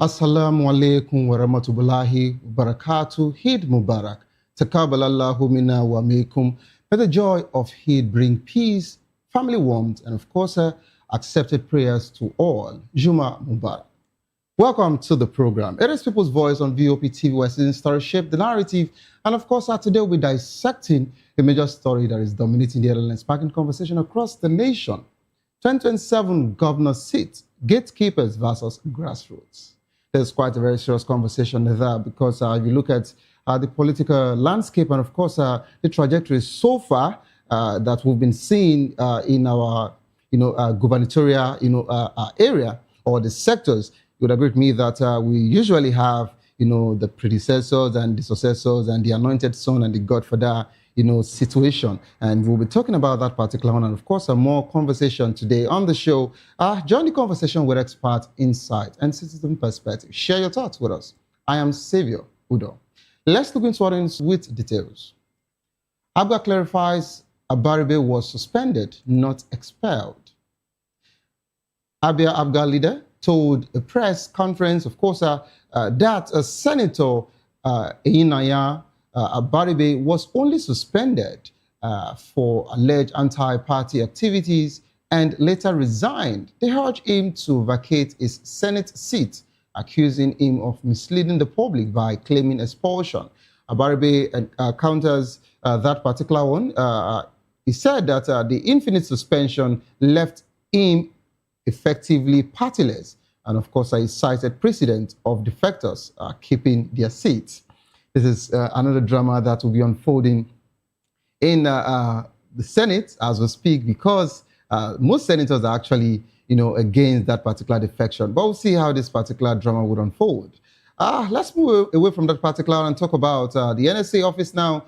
Assalamu alaikum wa rahmatullahi wa barakatuh. Eid Mubarak. Taqabbalallahu minna wa minkum. May the joy of Eid bring peace, family warmth, and of course, accepted prayers to all. Juma Mubarak. Welcome to the program. It is People's Voice on Vop TV, where seeing stories shape the narrative. And of course, today we'll be dissecting a major story that is dominating the headlines, sparking conversation across the nation. 2027 governor seat, gatekeepers versus grassroots. There's quite a very serious conversation there because if you look at the political landscape and of course the trajectory so far that we've been seeing in our gubernatorial area or the sectors, you would agree with me that we usually have the predecessors and the successors and the anointed son and the godfather situation, and we'll be talking about that particular one and of course a more conversation today on the show. Join the conversation with expert insight and citizen perspective. Share your thoughts with us. I am Savior Udo. Let's look into audience with details. Abga clarifies Abaribe was suspended, not expelled. Abga leader told a press conference, of course, that Senator Inaya Abaribe was only suspended for alleged anti-party activities and later resigned. They urged him to vacate his Senate seat, accusing him of misleading the public by claiming expulsion. Abaribe counters that particular one. He said that the infinite suspension left him effectively partyless. And of course, he cited precedent of defectors keeping their seats. This is another drama that will be unfolding in the Senate as we speak, because most senators are actually, against that particular defection. But we'll see how this particular drama would unfold. Let's move away from that particular and talk about the NSA office now.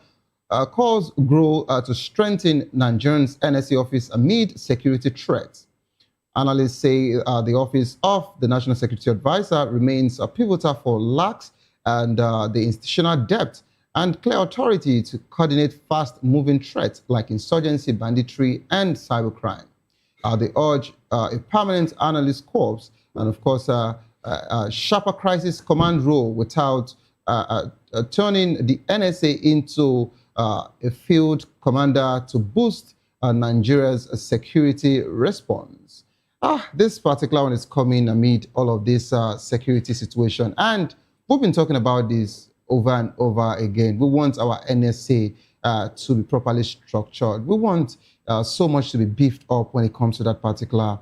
Calls grow to strengthen Nigerians' NSA office amid security threats. Analysts say the office of the National Security Advisor remains a pivotal for lax and the institutional depth and clear authority to coordinate fast-moving threats like insurgency, banditry, and cybercrime. They urge a permanent analyst corps and, of course, a sharper crisis command role without turning the NSA into a field commander to boost Nigeria's security response. This particular one is coming amid all of this security situation, and we've been talking about this over and over again. We want our NSA to be properly structured. We want so much to be beefed up when it comes to that particular,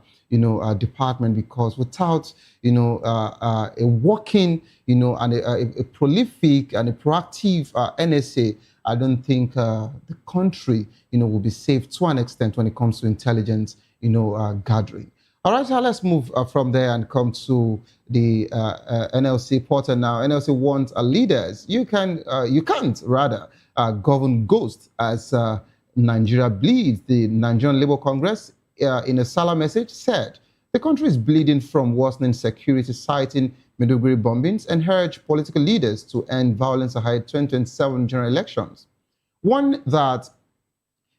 department, because without, a working, and a prolific and a proactive NSA, I don't think the country, will be safe to an extent when it comes to intelligence, gathering. All right, now let's move from there and come to the NLC portal now. NLC wants leaders. You can't govern ghosts as Nigeria bleeds. The Nigerian Labour Congress, in a Salah message, said the country is bleeding from worsening security, citing Maiduguri bombings, and urged political leaders to end violence ahead 2027 general elections. One that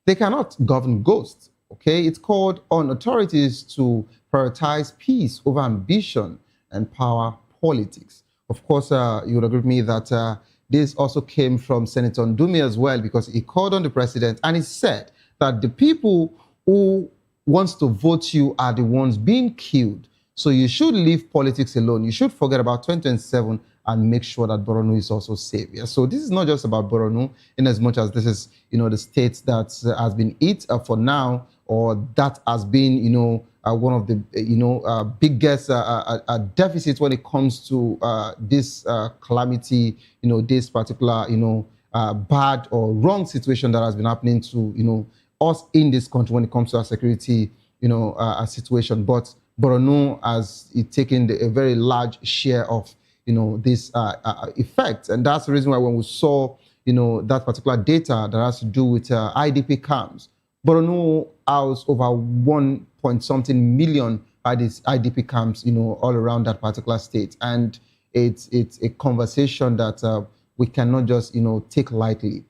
they cannot govern ghosts. Okay, it's called on authorities to prioritize peace over ambition and power politics. Of course, you would agree with me that this also came from Senator Ndumi as well, because he called on the president and he said that the people who wants to vote you are the ones being killed. So you should leave politics alone. You should forget about 2027 and make sure that Borno is also safe. Yeah? So this is not just about Borno, in as much as this is, the state that has been hit for now, or that has been, one of the, biggest deficits when it comes to this calamity, this particular, bad or wrong situation that has been happening to, us in this country when it comes to our security, situation. But Borno has taken a very large share of, this effect. And that's the reason why when we saw, that particular data that has to do with IDP camps, Borno housed over 1 point something million IDP camps, all around that particular state. And it's a conversation that we cannot just, take lightly.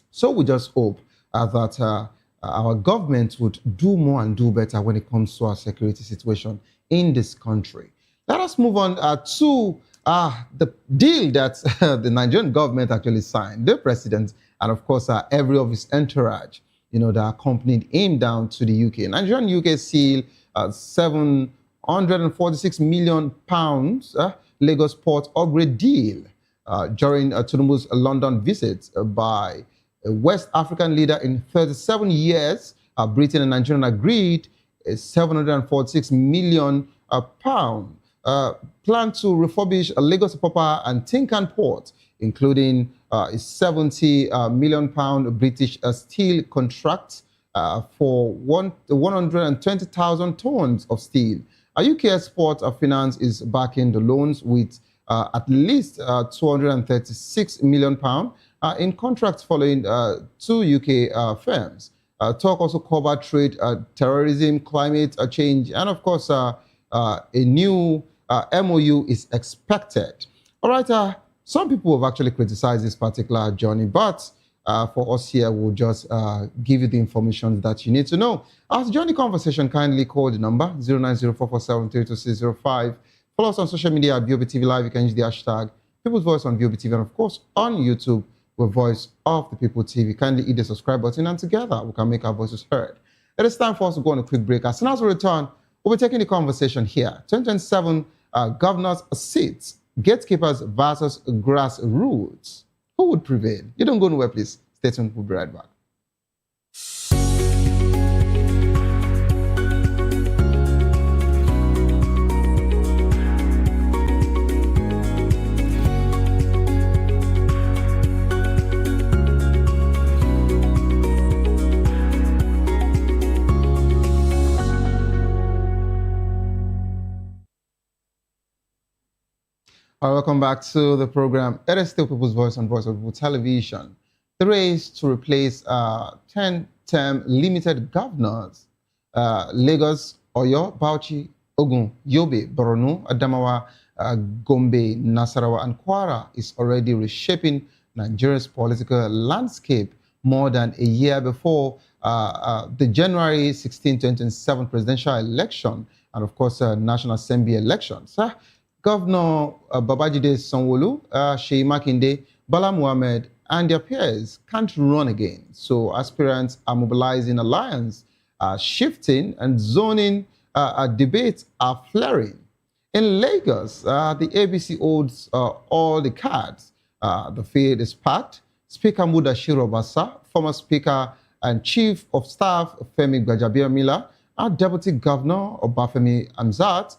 So we just hope that our government would do more and do better when it comes to our security situation in this country. Let us move on to the deal that the Nigerian government actually signed. The president and, of course, every of his entourage, that accompanied him down to the UK. Nigerian UK seal 746 million pounds Lagos Port upgrade deal during Tinubu's London visit by a West African leader in 37 years. Britain and Nigeria agreed a 746 million pound plan to refurbish Lagos Apapa and Tinkan Port, including a 70 million pound British steel contract for 120,000 tons of steel. UK Export Finance is backing the loans with at least 236 million pounds in contracts following two UK firms. Talk also covered trade, terrorism, climate change, and of course, a new MOU is expected. All right, some people have actually criticized this particular journey, but for us here, we'll just give you the information that you need to know. As join the conversation, kindly call the number 09044732605. Follow us on social media at Vop TV Live. You can use the hashtag People's Voice on Vop TV, and of course on YouTube with Voice of the People TV. Kindly hit the subscribe button, and together we can make our voices heard. It is time for us to go on a quick break. As soon as we return, we'll be taking the conversation here. 2027 governors' seats, gatekeepers versus grassroots. Who would prevail? You don't go nowhere, please. Stay tuned. We'll be right back. All right, welcome back to the program. It is still People's Voice on Voice of People Television. The race to replace 10-term limited governors, Lagos, Oyo, Bauchi, Ogun, Yobe, Borno, Adamawa, Gombe, Nasarawa, and Kwara is already reshaping Nigeria's political landscape more than a year before the January 16, 2027 presidential election and, of course, National Assembly elections. Governor Babajide Sanwo-Olu, Seyi Makinde, Bala Mohammed, and their peers can't run again. So aspirants are mobilizing alliance, shifting, and zoning debates are flaring. In Lagos, the ABC holds all the cards. The field is packed. Speaker Mudashiru Obasa, former Speaker and Chief of Staff Femi Gbajabiamila, our Deputy Governor Obafemi Amzat,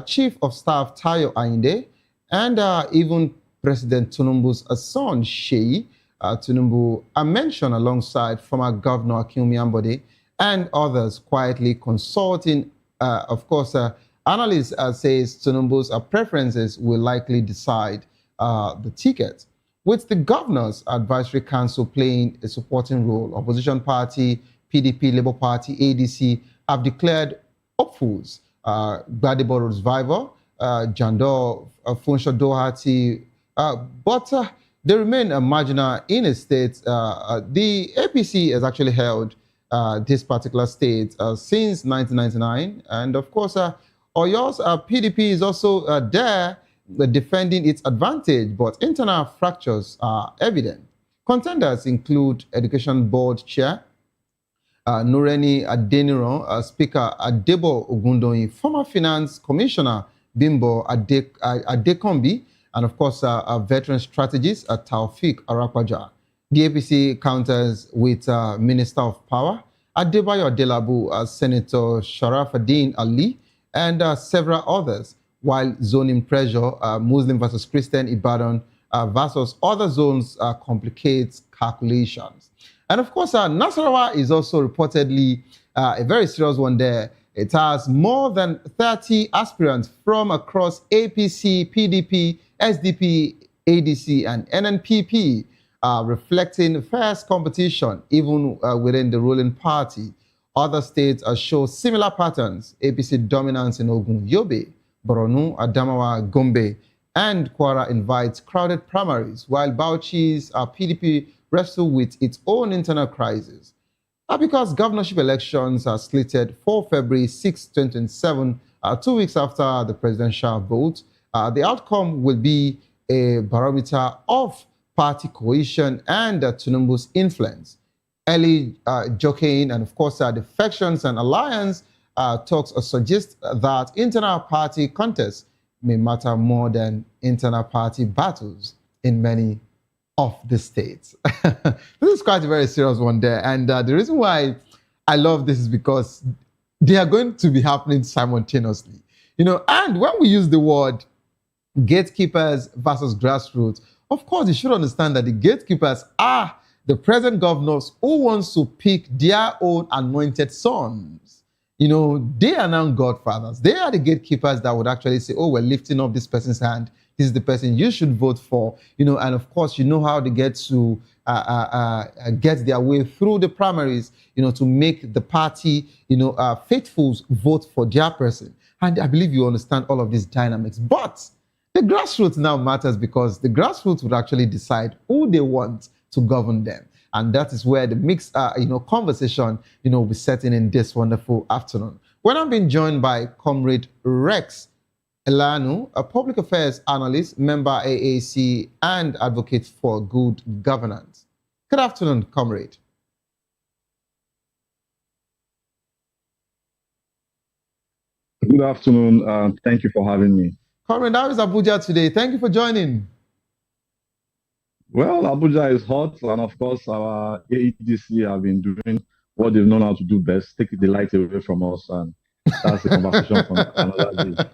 Chief of Staff Tayo Ainde, and even President Tinubu's son, Seyi Tinubu, are mentioned alongside former Governor Akinwumi Ambode and others quietly consulting. Of course, analysts says Tinubu's preferences will likely decide the ticket. With the Governor's Advisory Council playing a supporting role, opposition party, PDP, Labour Party, ADC have declared hopefuls. Gbadebo Revival, Jandor, Funsho Doherty, but they remain marginal in a state. The APC has actually held this particular state since 1999, and of course, Oyo's PDP is also there defending its advantage, but internal fractures are evident. Contenders include Education Board Chair Nureni Adeniran, Speaker Adebo Ogundoyin, former Finance Commissioner Bimbo Adekombi, and of course, a veteran strategist Taufik Arapaja. The APC counters with Minister of Power Adebayo Adelabu, Senator Sharafuddin Ali, and several others, while zoning pressure, Muslim versus Christian Ibadan versus other zones complicates calculations. And of course, Nasarawa is also reportedly a very serious one there. It has more than 30 aspirants from across APC, PDP, SDP, ADC, and NNPP, reflecting fierce competition even within the ruling party. Other states show similar patterns: APC dominance in Ogun, Yobe, Borno, Adamawa, Gombe, and Kwara invites crowded primaries, while Bauchi's PDP wrestle with its own internal crisis. Because governorship elections are slated for February 6, 2027, 2 weeks after the presidential vote. The outcome will be a barometer of party cohesion and Tinubu's influence. Early jockeying and, of course, defections and alliance talks suggest that internal party contests may matter more than internal party battles in many of the states. This is quite a very serious one there. And the reason why I love this is because they are going to be happening simultaneously. And when we use the word gatekeepers versus grassroots, of course, you should understand that the gatekeepers are the present governors who wants to pick their own anointed sons. They are now godfathers. They are the gatekeepers that would actually say, oh, we're lifting up this person's hand. This is the person you should vote for. And of course, how they get to get their way through the primaries, to make the party, faithfuls vote for their person. And I believe you understand all of these dynamics. But the grassroots now matters because the grassroots would actually decide who they want to govern them. And that is where the mixed, conversation, will be setting in this wonderful afternoon. When I'm being joined by Comrade Rex Elanu, a public affairs analyst, member AAC, and advocate for good governance. Good afternoon, Comrade. Good afternoon. Thank you for having me. Comrade, how is Abuja today? Thank you for joining. Well, Abuja is hot, and of course, our AEDC have been doing what they've known how to do best, take the light away from us, and that's the conversation for another day.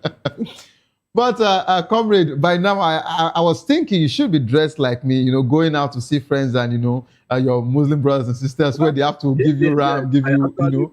But, Comrade, by now, I was thinking you should be dressed like me, going out to see friends and, your Muslim brothers and sisters where they have to give you ram, give you,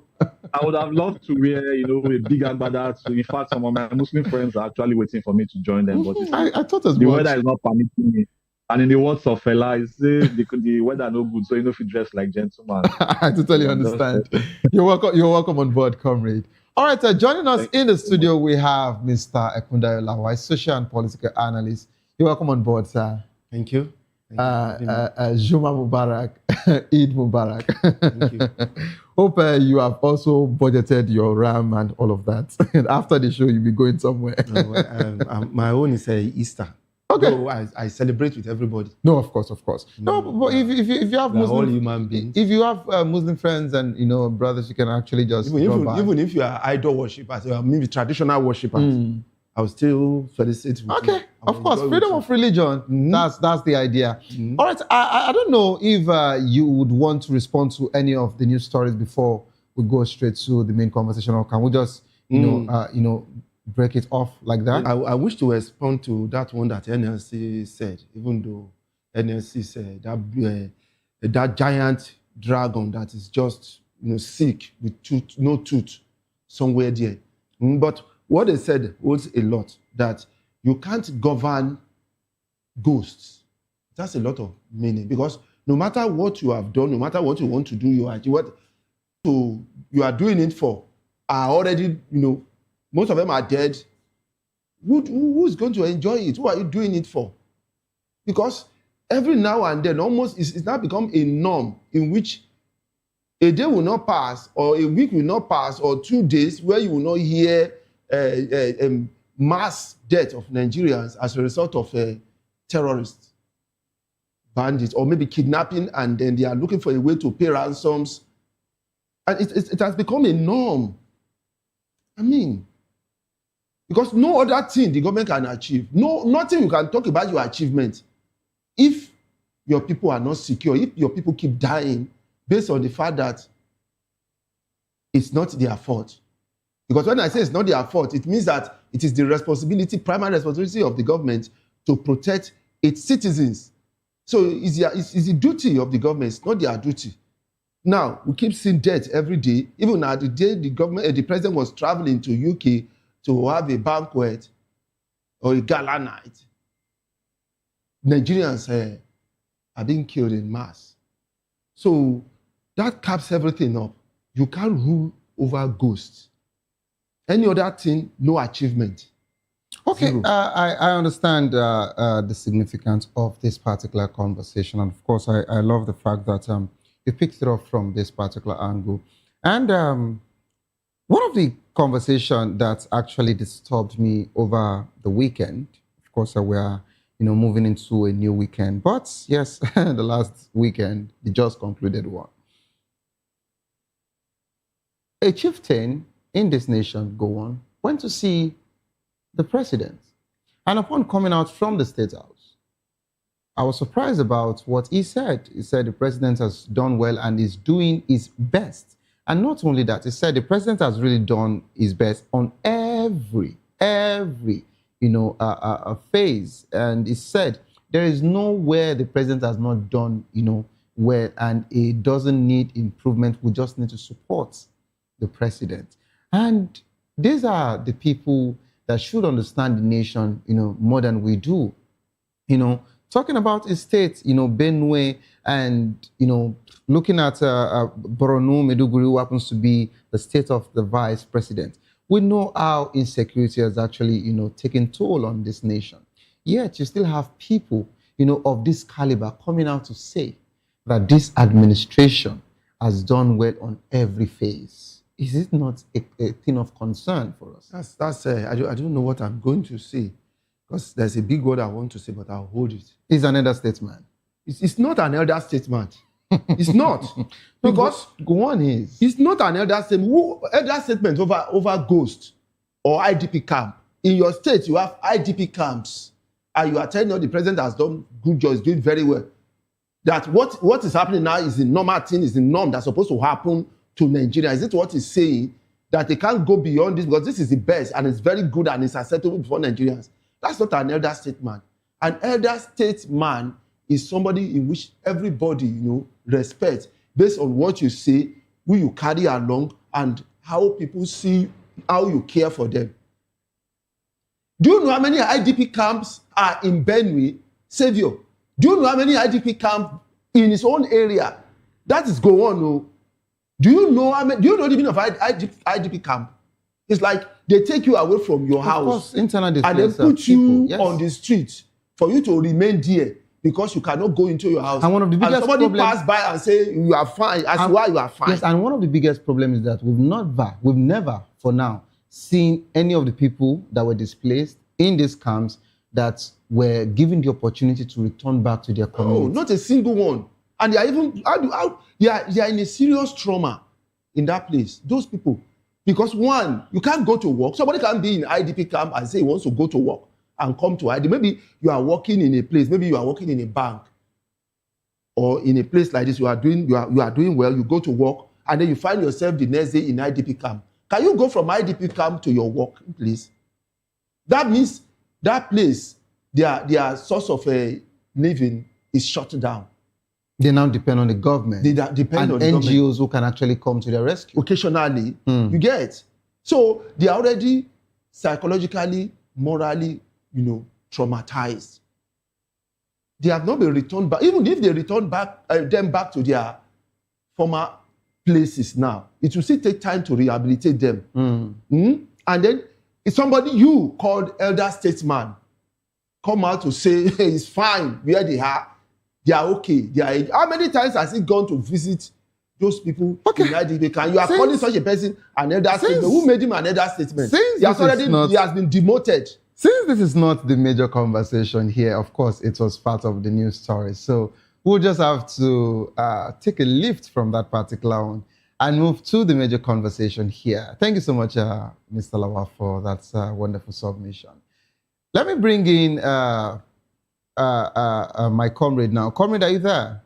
I would have loved to wear, a big agbada. In fact, some of my Muslim friends are actually waiting for me to join them. But I thought as the much. weather is not permitting me. And in the words of Fela, the weather no good, so if you dress like gentleman. I totally understand. You're welcome on board, Comrade. All right, joining us in the studio, we have Mr. Ekundayo Lawai, social and political analyst. You're welcome on board, sir. Thank you. Juma Mubarak, Eid Mubarak. Thank you. Hope you have also budgeted your RAM and all of that. And after the show, you'll be going somewhere. My own is Easter. Okay. So I celebrate with everybody. No, of course. No, but if you have Muslim, all human beings. If you have Muslim friends and brothers, you can actually just even if you are idol worshippers, maybe traditional worshippers, I'll still felicitate with you. Okay, of course, freedom of religion. That's the idea. All right, I don't know if you would want to respond to any of the news stories before we go straight to the main conversation, or can we just break it off like that? I wish to respond to that one that NLC said, even though NLC said that giant dragon that is just sick with no tooth somewhere there. But what they said holds a lot, that you can't govern ghosts. That's a lot of meaning, because no matter what you have done, no matter what you want to do, you are doing it for are already, most of them are dead. Who's going to enjoy it? Who are you doing it for? Because every now and then, almost it's now become a norm in which a day will not pass, or a week will not pass, or 2 days where you will not hear mass death of Nigerians as a result of terrorists, bandits, or maybe kidnapping, and then they are looking for a way to pay ransoms. And it has become a norm. I mean, because no other thing the government can achieve, nothing you can talk about your achievement if your people are not secure, if your people keep dying based on the fact that it's not their fault. Because when I say it's not their fault, it means that it is the primary responsibility of the government to protect its citizens. So it's the duty of the government, it's not their duty. Now, we keep seeing death every day. Even at the day the president was traveling to UK to have a banquet or a gala night, Nigerians are being killed in mass. So that caps everything up. You can't rule over ghosts. Any other thing, no achievement. Okay, I understand the significance of this particular conversation. And of course, I love the fact that you picked it up from this particular angle. And one of the conversation that actually disturbed me over the weekend. Of course, we are, moving into a new weekend. But yes, the last weekend, the just concluded one. A chieftain in this nation, went to see the president. And upon coming out from the State House, I was surprised about what he said. He said the president has done well and is doing his best. And not only that, he said the president has really done his best on every phase. And he said there is nowhere the president has not done, well, and it doesn't need improvement. We just need to support the president. And these are the people that should understand the nation, more than we do. Talking about a state, Benue, and, looking at Borno, Maiduguri, who happens to be the state of the vice president. We know how insecurity has actually, taken toll on this nation. Yet you still have people, of this caliber coming out to say that this administration has done well on every phase. Is it not a thing of concern for us? I don't know what I'm going to say, because there's a big word I want to say, but I'll hold it. It's an elder statement. It's not an elder statement. It's not. Because go on is. It's not an elder statement. Elder statement over ghost or IDP camp. In your state, you have IDP camps, and you are telling the president has done good job, is doing very well. That what is happening now is the normal thing, is the norm that's supposed to happen to Nigeria. Is it what he's saying? That they can't go beyond this because this is the best and it's very good and it's acceptable before Nigerians. That's not an elder statesman. An elder statesman is somebody in which everybody, respects based on what you say, who you carry along, and how people see how you care for them. Do you know how many IDP camps are in Benue? Savior. Do you know how many IDP camps in his own area? That is go on. No. Do you know the meaning of IDP camp? It's like they take you away from your house, course, internal and they put you on the street for you to remain there because you cannot go into your house. And one of the biggest somebody pass by and say you are fine. Why you are fine. Yes, and one of the biggest problems is that we've never for now seen any of the people that were displaced in these camps that were given the opportunity to return back to their community. Oh, not a single one. And they are even they are in a serious trauma in that place. Those people, because one, you can't go to work. Somebody can be in IDP camp and say he wants to go to work and come to IDP. Maybe you are working in a place. Maybe you are working in a bank or in a place like this. You are doing well. You go to work and then you find yourself the next day in IDP camp. Can you go from IDP camp to your work place? That means that place, their source of living is shut down. They now depend on the government. They depend on the NGOs government. who can actually come to their rescue. Occasionally, you get. So they are already psychologically, morally, traumatized. They have not been returned back. Even if they return them back to their former places now, it will still take time to rehabilitate them. And then it's somebody you called elder statesman come out to say, hey, it's fine where they are. They are okay. How many times has he gone to visit those people in IDP camp? You are calling such a person an elder statesman. Who made him an elder statesman? He has been demoted. Since this is not the major conversation here, of course, it was part of the news story. So we'll just have to take a lift from that particular one and move to the major conversation here. Thank you so much, Mr. Lawa, for that wonderful submission. Let me bring in my comrade now. Comrade, are you there?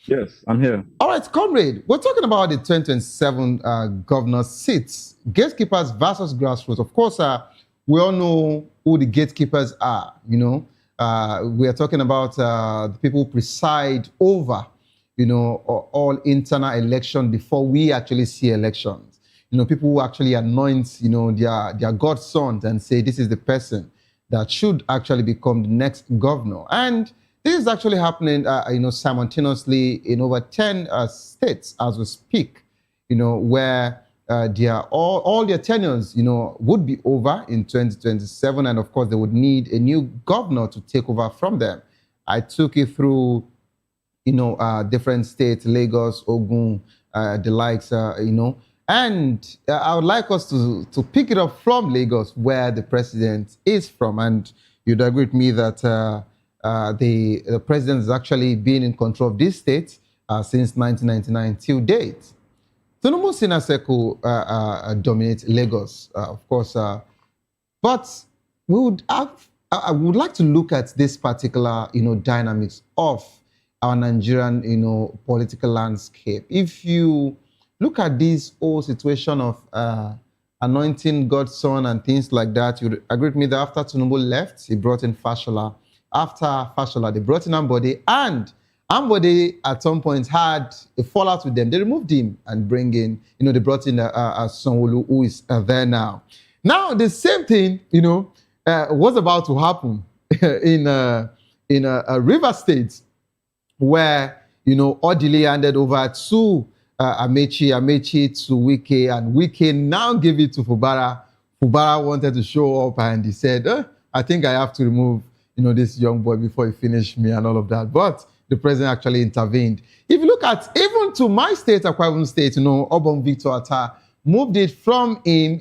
Yes, I'm here. All right, comrade, we're talking about the 2027 governor seats, gatekeepers versus grassroots. Of course, we all know who the gatekeepers are, we are talking about the people who preside over, all internal election before we actually see elections. People who actually anoint, their godsons and say this is the person that should actually become the next governor. And this is actually happening, simultaneously in over 10 states as we speak, where all their tenures, would be over in 2027. And of course, they would need a new governor to take over from them. I took you through, different states, Lagos, Ogun, the likes, And I would like us to pick it up from Lagos, where the president is from. And you'd agree with me that the president has actually been in control of this state since 1999 till date. Tinubu Sinaseko dominates Lagos, of course, but I would like to look at this particular, dynamics of our Nigerian, political landscape. If you look at this whole situation of anointing God's son and things like that, you agree with me that after Tinubu left, he brought in Fashola. After Fashola, they brought in Ambode, and Ambode at some point had a fallout with them. They removed him and bring in, they brought in Sanwo-Olu, who is there now. Now the same thing, was about to happen in River State, where Odile handed over to Amechi to Wike, and Wike now gave it to Fubara. Fubara wanted to show up, and he said, I think I have to remove, this young boy before he finished me and all of that. But the president actually intervened. If you look at even to my state, Akwa Ibom State, Obon Victor Atta moved it from him,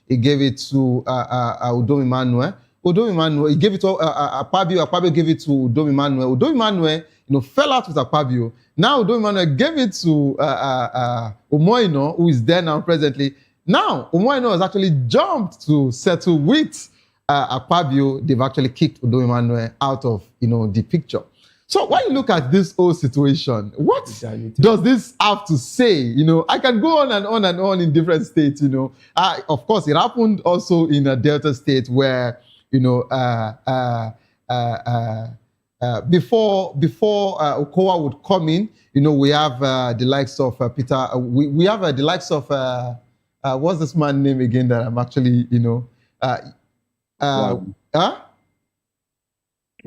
he gave it to Udom Emmanuel. Udom Emmanuel, he gave it to Akpabio. Akpabio gave it to Udom Emmanuel. Udom Emmanuel, fell out with Akpabio. Now Udom Emmanuel gave it to Umoino, who is there now presently. Now Umoino has actually jumped to settle with Akpabio. They've actually kicked Udom Emmanuel out of the picture. So when you look at this whole situation, what does this have to say? I can go on and on and on in different states. Of course, it happened also in a Delta state where before Okowa would come in, we have the likes of Peter. We have the likes of what's this man's name again that I'm actually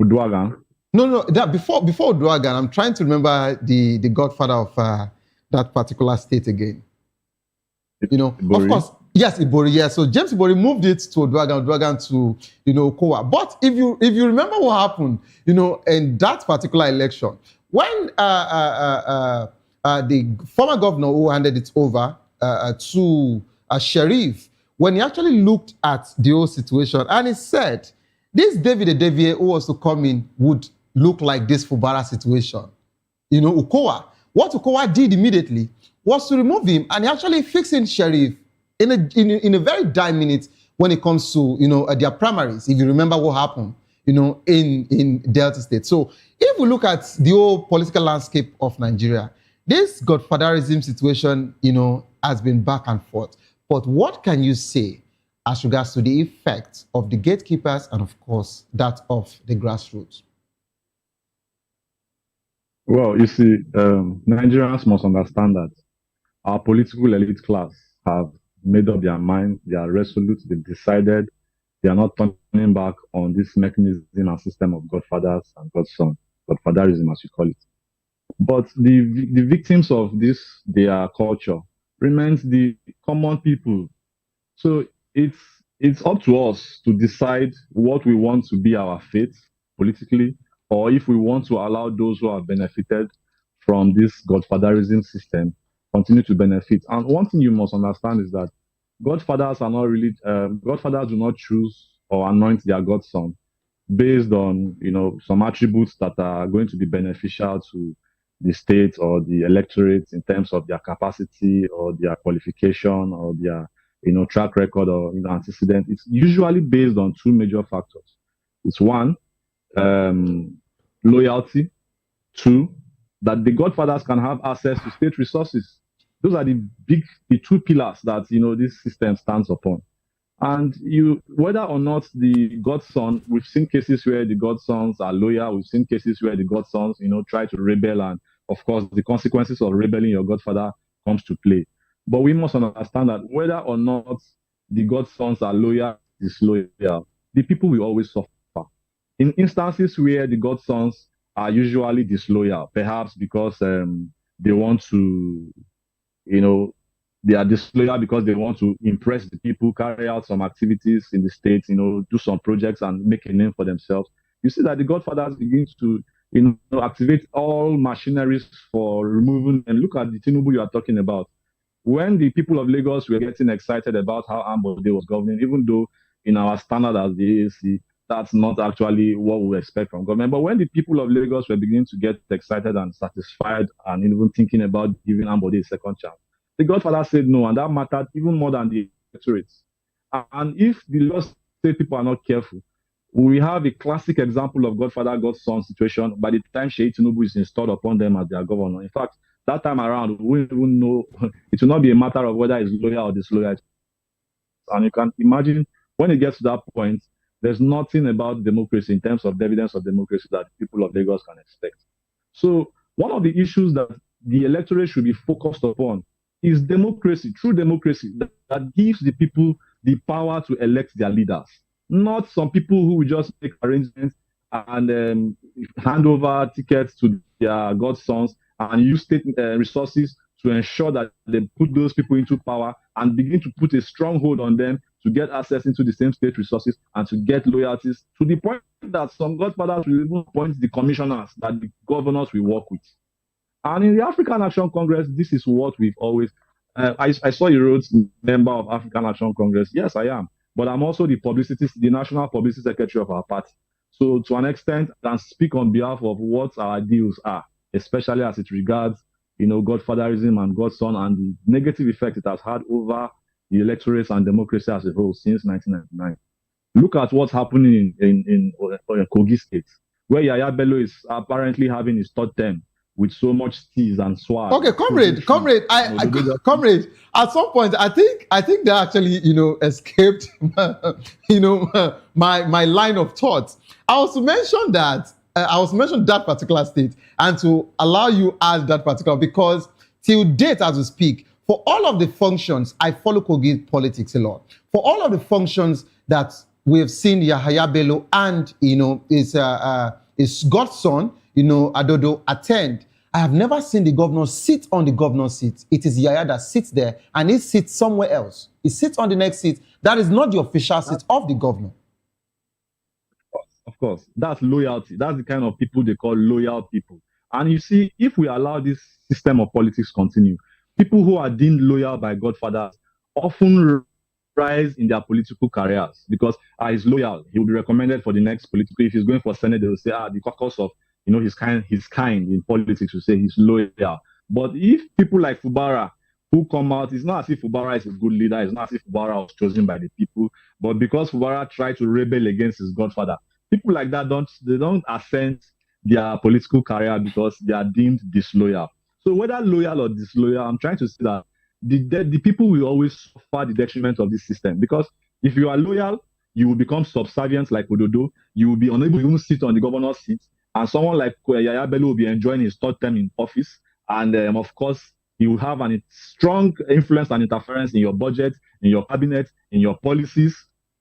Uduagan. No, that before Uduagan, I'm trying to remember the godfather of that particular state again. Ibori. Of course, yes, Ibori. Yeah, so James Ibori moved it to Uduagan to Okowa. But if you remember what happened, in that particular election, when the former governor who handed it over to Sheriff, when he actually looked at the whole situation, and he said, this David Edevie who was to come in would look like this Fubara situation. Okowa. What Okowa did immediately was to remove him, and he actually fixed in Sheriff in a very dire minute when it comes to their primaries. If you remember what happened, in Delta State. So if we look at the whole political landscape of Nigeria, this godfatherism situation, has been back and forth. But what can you say as regards to the effect of the gatekeepers and, of course, that of the grassroots? Well, you see, Nigerians must understand that our political elite class have made up their mind, they are resolute, they've decided they are not turning back on this mechanism and system of godfathers and godson, godfatherism as you call it. But the victims of this, their culture, remains the common people. So it's up to us to decide what we want to be our fate politically, or if we want to allow those who have benefited from this godfatherism system continue to benefit. And one thing you must understand is that godfathers are not really, godfathers do not choose or anoint their godson based on, some attributes that are going to be beneficial to the state or the electorate in terms of their capacity or their qualification or their, track record or antecedent. It's usually based on two major factors. It's one, loyalty. Two, that the godfathers can have access to state resources. Those are the two pillars that this system stands upon. And whether or not the godson, we've seen cases where the godsons are loyal. We've seen cases where the godsons, try to rebel, and of course the consequences of rebelling your godfather comes to play. But we must understand that whether or not the godsons are loyal, disloyal, the people will always suffer. In instances where the godsons are usually disloyal, perhaps because they want to, they are disloyal because they want to impress the people, carry out some activities in the state, do some projects and make a name for themselves. You see that the godfathers begin to, activate all machineries for removing. And look at the Tinubu you are talking about. When the people of Lagos were getting excited about how Ambode was governing, even though in our standard as the AAC, that's not actually what we expect from government. But when the people of Lagos were beginning to get excited and satisfied and even thinking about giving Ambode a second chance, the Godfather said no, and that mattered even more than the electorates. And if the Lagos State people are not careful, we have a classic example of Godfather, Godson situation by the time Sheikh Tinubu is installed upon them as their governor. In fact, that time around, we won't even know, it will not be a matter of whether it's loyal or disloyal. And you can imagine when it gets to that point, there's nothing about democracy in terms of the evidence of democracy that people of Lagos can expect. So one of the issues that the electorate should be focused upon is democracy, true democracy, that gives the people the power to elect their leaders, not some people who will just make arrangements and hand over tickets to their godsons and use state resources to ensure that they put those people into power and begin to put a stronghold on them to get access into the same state resources and to get loyalties to the point that some godfathers will even appoint the commissioners that the governors will work with. And in the African Action Congress, this is what we've always. I saw you wrote member of African Action Congress. Yes, I am, but I'm also the national publicity secretary of our party. So to an extent, I can speak on behalf of what our deals are, especially as it regards, godfatherism and godson and the negative effect it has had over the electorates and democracy as a whole since 1999. Look at what's happening in Kogi State, where Yaya Bello is apparently having his third term with so much steez and swag. Okay, comrade, comrade. At some point, I think they actually, escaped, my line of thought. I was to mention that particular state, and to allow you add that particular, because till date, as we speak, for all of the functions, I follow Kogi politics a lot. For all of the functions that we have seen Yahaya Bello and his godson, Adodo, attend, I have never seen the governor sit on the governor's seat. It is Yaya that sits there, and he sits somewhere else. He sits on the next seat. That is not the official seat of the governor. Of course, that's loyalty. That's the kind of people they call loyal people. And you see, if we allow this system of politics continue, people who are deemed loyal by godfathers often rise in their political careers because he's loyal. He will be recommended for the next political. If he's going for Senate, they will say, the caucus of his kind in politics will say he's loyal. But if people like Fubara who come out, it's not as if Fubara is a good leader, it's not as if Fubara was chosen by the people, but because Fubara tried to rebel against his godfather, people like that don't ascend their political career because they are deemed disloyal. So whether loyal or disloyal, I'm trying to say that the people will always suffer the detriment of this system, because if you are loyal, you will become subservient like Ododo, you will be unable to even sit on the governor's seat, and someone like Yaya Bello will be enjoying his third term in office, and of course, he will have a strong influence and interference in your budget, in your cabinet, in your policies,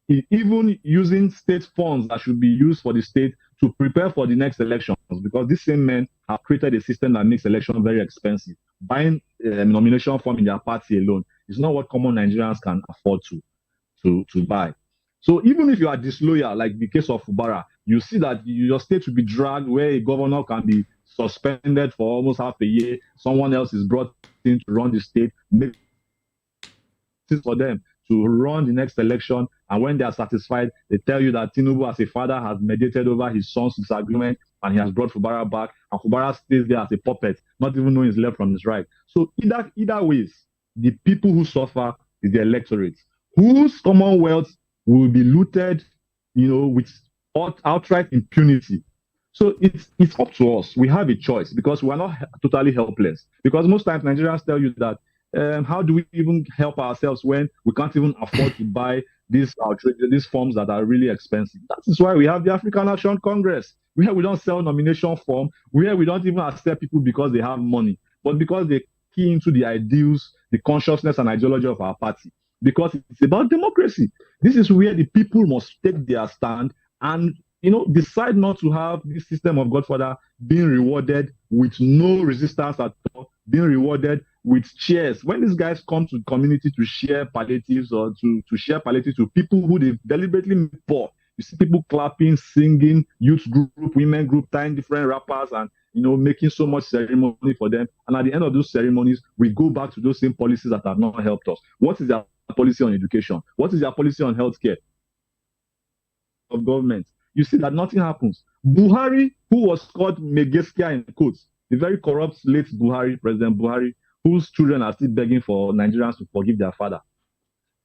even using state funds that should be used for the state to prepare for the next elections, because these same men have created a system that makes election very expensive. Buying a nomination form in their party alone is not what common Nigerians can afford to buy. So even if you are disloyal, like the case of Fubara, you see that your state will be dragged where a governor can be suspended for almost half a year. Someone else is brought in to run the state, make it for them to run the next election, and when they are satisfied, they tell you that Tinubu as a father has mediated over his son's disagreement and he has brought Fubara back, and Fubara stays there as a puppet, not even knowing his left from his right. So either ways, the people who suffer is the electorate, whose commonwealth will be looted, with outright impunity. So it's up to us. We have a choice, because we are not totally helpless. Because most times Nigerians tell you that how do we even help ourselves when we can't even afford to buy these forms that are really expensive? That is why we have the African Action Congress, where we don't sell nomination form, where we don't even accept people because they have money, but because they key into the ideals, the consciousness and ideology of our party. Because it's about democracy. This is where the people must take their stand and decide not to have this system of Godfather being rewarded with no resistance at all, being rewarded with cheers. When these guys come to the community to share palliatives or to share palliatives to people who they deliberately make poor, You see people clapping, singing, youth group, women group, tying different rappers and, making so much ceremony for them. And at the end of those ceremonies, we go back to those same policies that have not helped us. What is their policy on education? What is their policy on healthcare? Of government, you see that nothing happens. Buhari, who was called Megeskia in quotes, the very corrupt late Buhari, President Buhari, whose children are still begging for Nigerians to forgive their father.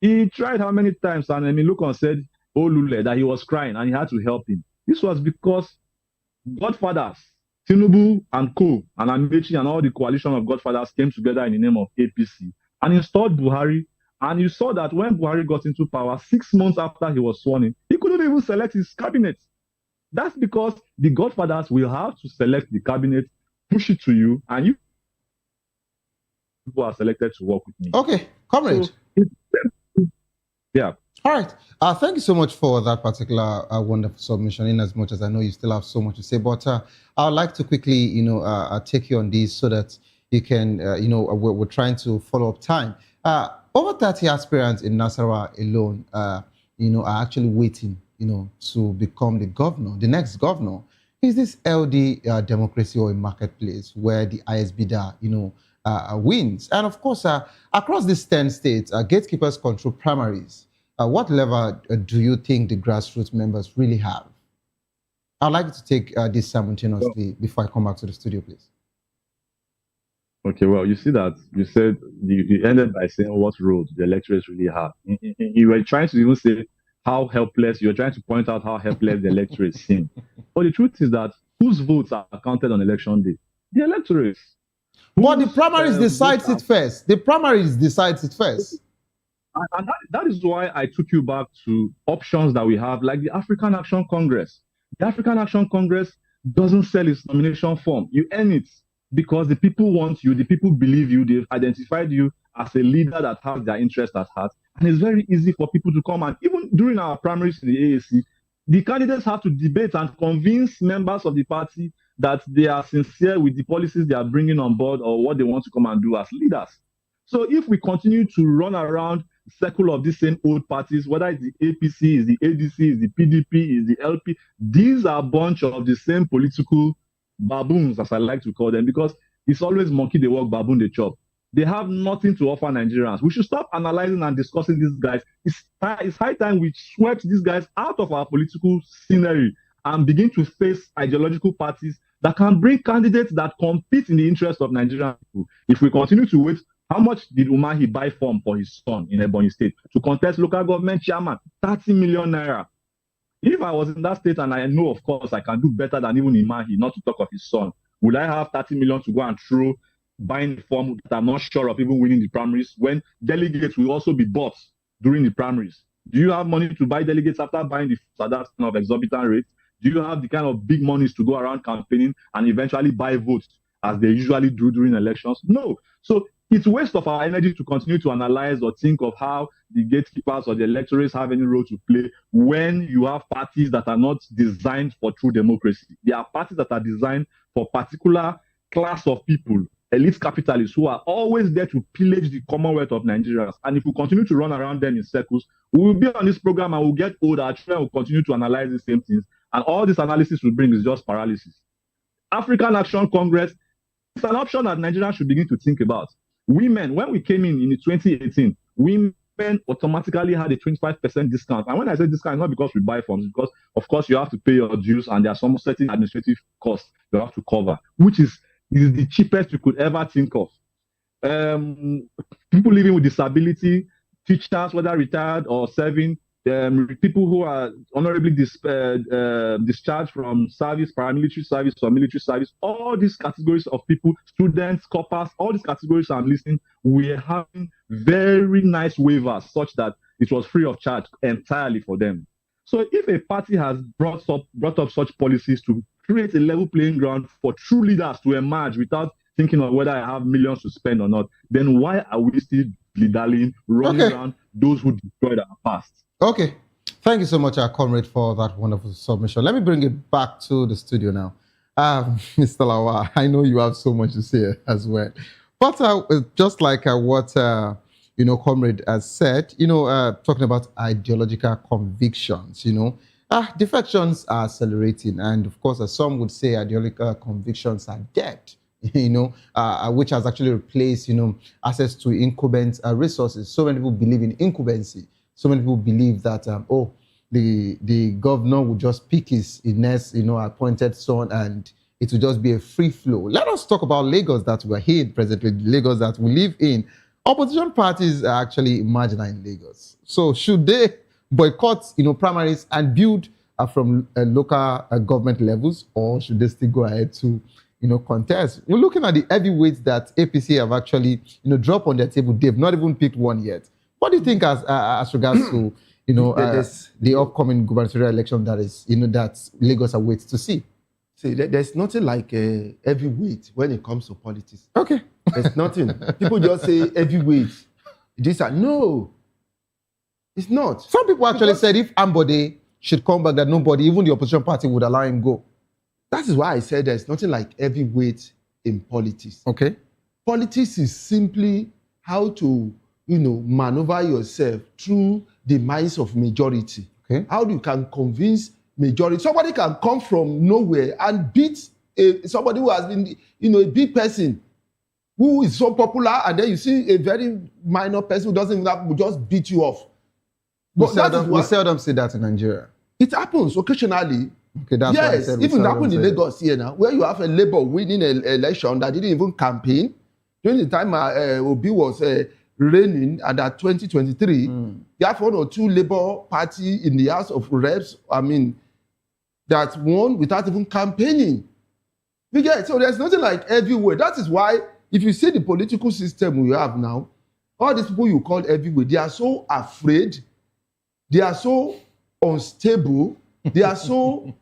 He tried how many times, and Lukan said, oh Lule, that he was crying and he had to help him. This was because godfathers, Tinubu and Co. and Amechi and all the coalition of godfathers came together in the name of APC and installed Buhari. And you saw that when Buhari got into power, 6 months after he was sworn in, he couldn't even select his cabinet. That's because the godfathers will have to select the cabinet, push it to you, and you people are selected to work with me. Okay, comrade. So, yeah. All right. Thank you so much for that particular wonderful submission, in as much as I know you still have so much to say. But I would like to quickly, take you on this so that you can, we're trying to follow up time. Over 30 aspirants in Nasarawa alone, are actually waiting, to become the governor, the next governor. Is this LD democracy or a marketplace where the highest bidder, wins? And of course, across these 10 states, gatekeepers control primaries. What level do you think the grassroots members really have? I'd like to take this simultaneously before I come back to the studio, please. Okay, well, you see that you said you ended by saying what role the electorates really have. You were trying to even say how helpless, you're trying to point out how helpless the electorates seem. But the truth is that whose votes are counted on election day? The electorates. But the primaries decides it first. The primaries decides it first. And that is why I took you back to options that we have, like the African Action Congress. The African Action Congress doesn't sell its nomination form. You earn it because the people want you, the people believe you, they've identified you as a leader that has their interest at heart. And it's very easy for people to come. And even during our primaries in the AAC, the candidates have to debate and convince members of the party that they are sincere with the policies they are bringing on board or what they want to come and do as leaders. So if we continue to run around the circle of these same old parties, whether it's the APC, is the ADC, is the PDP, is the LP, these are a bunch of the same political baboons, as I like to call them, because it's always monkey they walk, baboon they chop. They have nothing to offer Nigerians. We should stop analyzing and discussing these guys. It's high time we swept these guys out of our political scenery and begin to face ideological parties that can bring candidates that compete in the interest of Nigerian people. If we continue to wait, how much did Umahi buy form for his son in Ebonyi State to contest local government chairman? 30 million naira. If I was in that state and I know, of course, I can do better than even Umahi, not to talk of his son, would I have 30 million to go and throw buying a form that I'm not sure of even winning the primaries when delegates will also be bought during the primaries? Do you have money to buy delegates after buying the at that kind of exorbitant rates? Do you have the kind of big monies to go around campaigning and eventually buy votes as they usually do during elections? No. So it's a waste of our energy to continue to analyze or think of how the gatekeepers or the electorates have any role to play when you have parties that are not designed for true democracy. They are parties that are designed for particular class of people, elite capitalists who are always there to pillage the commonwealth of Nigerians. And if we continue to run around them in circles, we will be on this program and we'll get old. Our children will continue to analyze the same things. And all this analysis will bring is just paralysis. African Action Congress is an option that Nigerians should begin to think about. Women, when we came in 2018, women automatically had a 25% discount. And when I say discount, not because we buy forms, because of course you have to pay your dues and there are some certain administrative costs you have to cover, which is the cheapest you could ever think of. People living with disability, teachers, whether retired or serving, people who are honorably discharged from service, paramilitary service or military service, all these categories of people, students, corpers, all these categories I'm listing, we're having very nice waivers such that it was free of charge entirely for them. So if a party has brought up such policies to create a level playing ground for true leaders to emerge without thinking of whether I have millions to spend or not, then why are we still running around those who destroyed our past? Okay. Thank you so much, our comrade, for that wonderful submission. Let me bring it back to the studio now. Mr. Lawa, I know you have so much to say as well. But just like what, comrade has said, talking about ideological convictions, Defections are accelerating, and of course, as some would say, ideological convictions are dead. Which has actually replaced, access to incumbent resources. So many people believe in incumbency. So many people believe that, the governor will just pick his next, appointed son, and it will just be a free flow. Let us talk about Lagos that we're here in presently, Lagos that we live in. Opposition parties are actually marginal in Lagos. So should they boycott, primaries and build from local government levels, or should they still go ahead to, contest? We're looking at the heavyweights that APC have actually, dropped on their table. They've not even picked one yet. What do you think as regards to, the upcoming gubernatorial election that is, that Lagos awaits to see? See, there's nothing like a heavyweight when it comes to politics. Okay. There's nothing. People just say heavyweight. No, it's not. Some people actually said if Ambode should come back, that nobody, even the opposition party, would allow him go. That is why I said there's nothing like heavyweight in politics. Okay. Politics is simply how to, maneuver yourself through the minds of majority. Okay. How you can convince majority. Somebody can come from nowhere and beat somebody who has been, a big person who is so popular, and then you see a very minor person who doesn't even have, will just beat you off. We seldom see that in Nigeria. It happens occasionally. Okay, that's yes, even happened in Lagos here now, where you have a Labour winning an election that didn't even campaign. During the time Obi was reigning, and at 2023, you have one or two Labour party in the House of Reps, that won without even campaigning. You get it? So there's nothing like heavyweight. That is why, if you see the political system we have now, all these people you call heavyweight, they are so afraid, they are so unstable, they are so,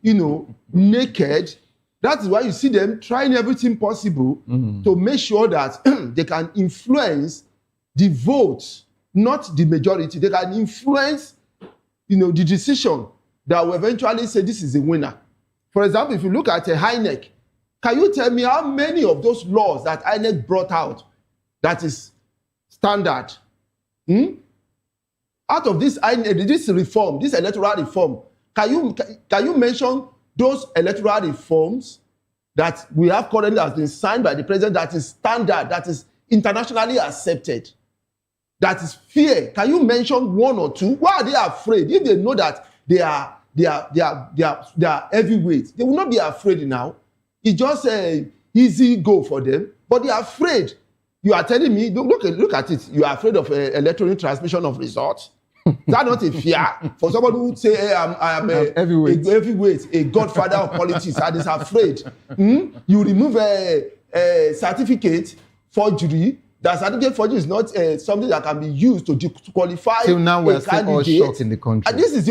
naked. That is why you see them trying everything possible to make sure that they can influence the vote, not the majority. They can influence, the decision that will eventually say this is a winner. For example, if you look at a INEC, can you tell me how many of those laws that INEC brought out that is standard? Out of this reform, this electoral reform, can you mention those electoral reforms that we have currently has been signed by the president that is standard, that is internationally accepted, that is fair? Can you mention one or two? Why are they afraid? If they know that they are heavyweights, they will not be afraid now. It's just an easy go for them, but they are afraid. You are telling me, look at it. You are afraid of electronic transmission of results. Is that not a fear for somebody who would say, hey, I am a heavyweight, a godfather of politics, and is afraid? You remove a certificate forgery. That certificate forgery is not something that can be used to qualify. Till now, we are still all shocked in the country. And this is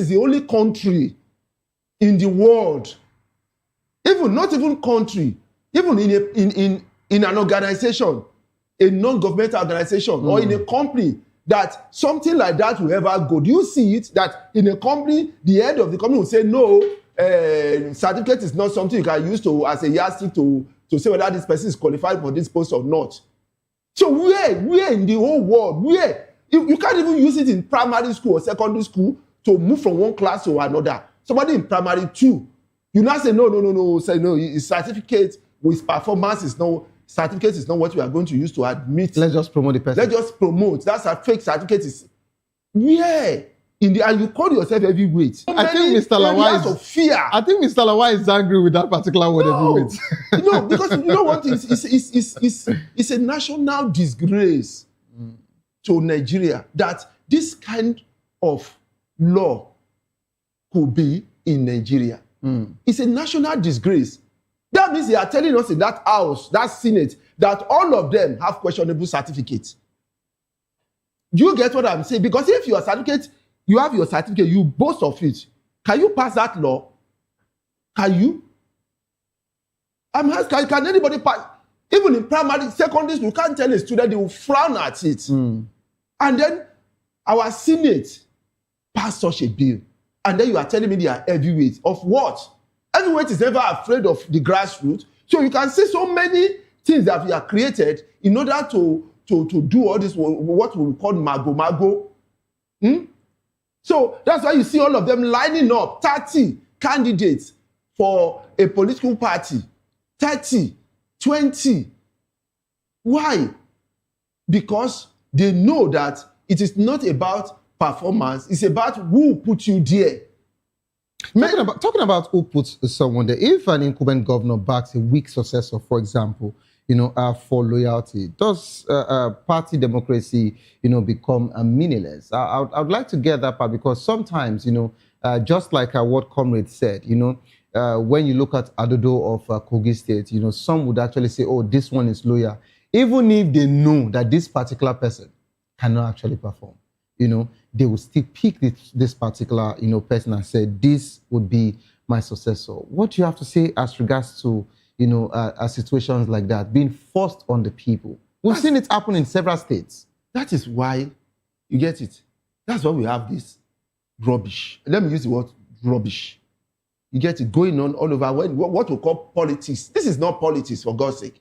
the only country in the world, not even country, even in an organization, a non-governmental organization, or in a company, that something like that will ever go. Do you see it? That in a company, the head of the company will say, no, certificate is not something you can use as a yardstick to say whether this person is qualified for this post or not. So where in the whole world, where? You can't even use it in primary school or secondary school to move from one class to another. Somebody in primary 2, you now say, no, say no, his certificate with performance is no. Certificate is not what we are going to use to admit. Let's just promote the person. Let's just promote. That's a fake certificate. And you call yourself heavyweight. I think Mr. Lawal is angry with that particular word, heavyweight. No, because you know what? It's a national disgrace to Nigeria that this kind of law could be in Nigeria. It's a national disgrace. That means they are telling us in that house, that Senate, that all of them have questionable certificates. You get what I'm saying? Because if your certificate, you have your certificate, you boast of it. Can you pass that law? Can you? I'm asking, can anybody pass? Even in primary, secondary school, you can't tell a student, they will frown at it. And then our Senate passed such a bill. And then you are telling me they are heavyweights. Of what? Heavyweight is never afraid of the grassroots. So you can see so many things that we have created in order to do all this, what we call mago. So that's why you see all of them lining up, 30 candidates for a political party. 30, 20. Why? Because they know that it is not about performance, it's about who put you there. Talking about who puts someone there, if an incumbent governor backs a weak successor, for example, for loyalty, does party democracy, become meaningless? I would like to get that part, because sometimes, just like what Comrade said, when you look at Adodo of Kogi State, some would actually say, oh, this one is loyal, even if they know that this particular person cannot actually perform. They will still pick this particular, person and say, this would be my successor. What do you have to say as regards to, situations like that, being forced on the people? We've seen it happen in several states. That is why, you get it? That's why we have this rubbish. Let me use the word rubbish. You get it? Going on all over, what we call politics. This is not politics, for God's sake.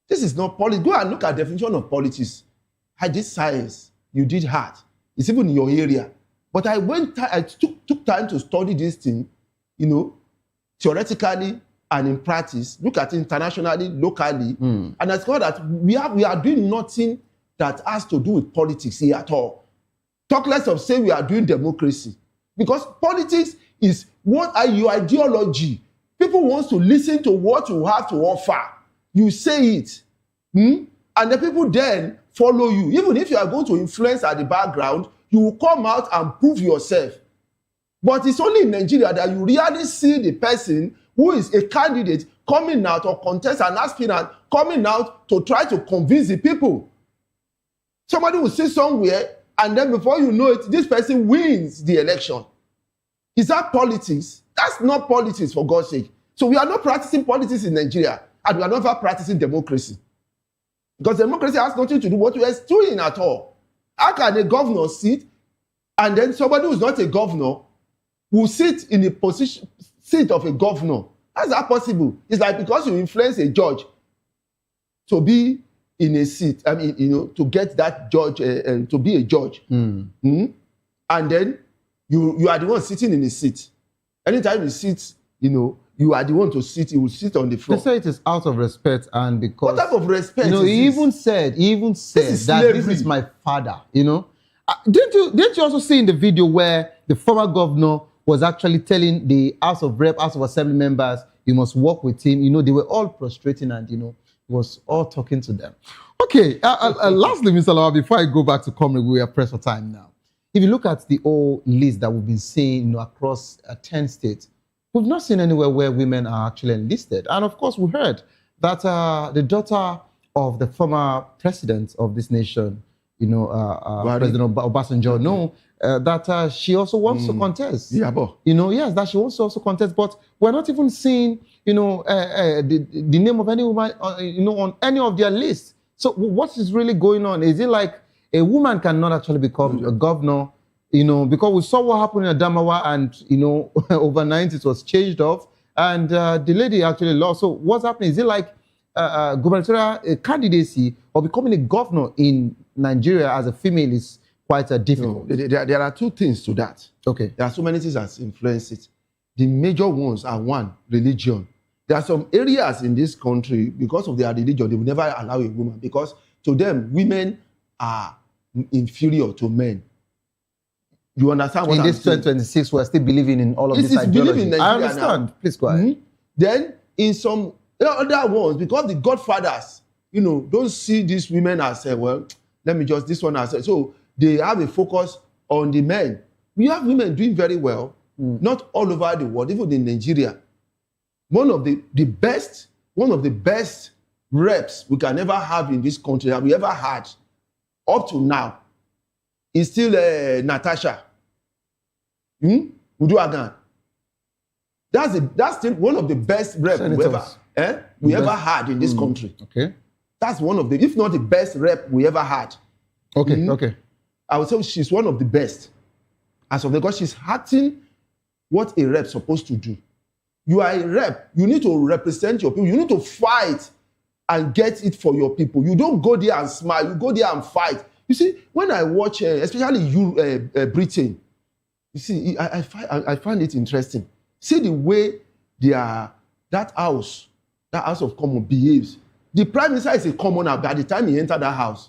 This is not politics. Go and look at the definition of politics. I did science, you did art. It's even in your area. But I took time to study this thing, theoretically and in practice, look at it internationally, locally, and I discovered that we are doing nothing that has to do with politics here at all. Talk less of saying we are doing democracy. Because politics is what are your ideology. People want to listen to what you have to offer. You say it. And the people then follow you. Even if you are going to influence at the background, you will come out and prove yourself. But it's only in Nigeria that you really see the person who is a candidate coming out, or contest an aspirant coming out to try to convince the people. Somebody will sit somewhere, and then before you know it, this person wins the election. Is that politics? That's not politics, for God's sake. So we are not practicing politics in Nigeria, and we are not practicing democracy. Because democracy has nothing to do with what we are doing at all. How can a governor sit, and then somebody who is not a governor will sit in the seat of a governor? How's that possible? It's like because you influence a judge to be in a seat, to get that judge, to be a judge. And then you are the one sitting in the seat. Anytime you sit, you are the one to sit, you will sit on the floor. They say it is out of respect, and because... What type of respect is he even said that this is my father, Didn't you also see in the video where the former governor was actually telling the House of Assembly members, you must work with him. They were all prostrating, and, he was all talking to them. Okay, lastly, Mr. Lawa, before I go back to Comrade, we are pressed for time now. If you look at the whole list that we've been seeing, across 10 states, we've not seen anywhere where women are actually enlisted. And of course, we heard that the daughter of the former president of this nation, President Obasanjo, that she also wants to contest. Yeah, but yes, that she wants to also contest. But we're not even seeing, the name of any woman, on any of their lists. So what is really going on? Is it like a woman cannot actually become a governor? Because we saw what happened in Adamawa, and, overnight it was changed off, and the lady actually lost. So what's happening? Is it like gubernatorial candidacy, or becoming a governor in Nigeria as a female is quite difficult? No, there are two things to that. Okay. There are so many things that influence it. The major ones are, one, religion. There are some areas in this country, because of their religion, they will never allow a woman, because to them, women are inferior to men. You understand what I'm saying? In this 2026, we're still believing in all of this ideology. I understand. Now. Please go ahead. Then, in some other ones, because the godfathers, don't see these women as, well, let me just, this one as, so they have a focus on the men. We have women doing very well, not all over the world, even in Nigeria. One of the best reps we can ever have in this country that we ever had up to now is still Natasha Uduaghan. That's still one of the best reps we ever had in this country. Okay. That's one of the, if not the best rep we ever had. Okay, okay. I would say she's one of the best. As of because she's acting what a rep's supposed to do. You are a rep. You need to represent your people. You need to fight and get it for your people. You don't go there and smile. You go there and fight. You see, when I watch, especially Britain, You see, I find it interesting. See the way that house of common behaves. The prime minister is a commoner by the time he entered that house.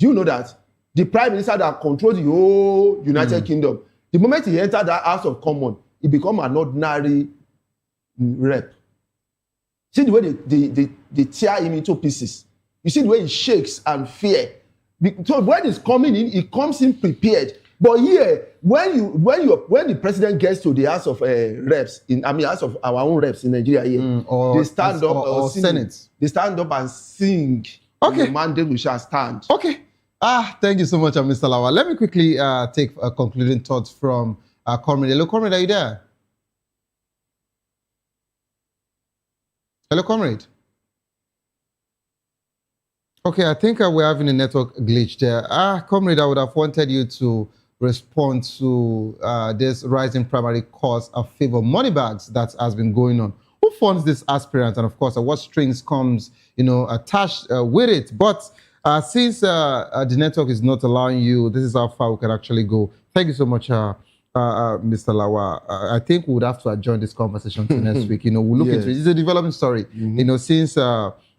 Do you know that? The prime minister that controls the whole United Kingdom. The moment he entered that house of common, he become an ordinary rep. See the way they tear him into pieces. You see the way he shakes and fear. So when he's coming in, he comes in prepared. But here, when the president gets to the House of Reps, House of our own reps in Nigeria here, they stand up or Senate. They stand up and sing. Okay. The mandate we shall stand. Okay. Thank you so much, Mr. Lawal. Let me quickly take concluding thoughts from Comrade. Hello, Comrade, are you there? Hello, Comrade. Okay, I think we're having a network glitch there. Comrade, I would have wanted you to respond to this rising primary cost of favor money bags that has been going on. Who funds this aspirant? And of course, what strings comes, attached with it? But since the network is not allowing you, this is how far we can actually go. Thank you so much, Mr. Lawa. I think we would have to adjourn this conversation to next week. We'll look into it. It's a developing story. Since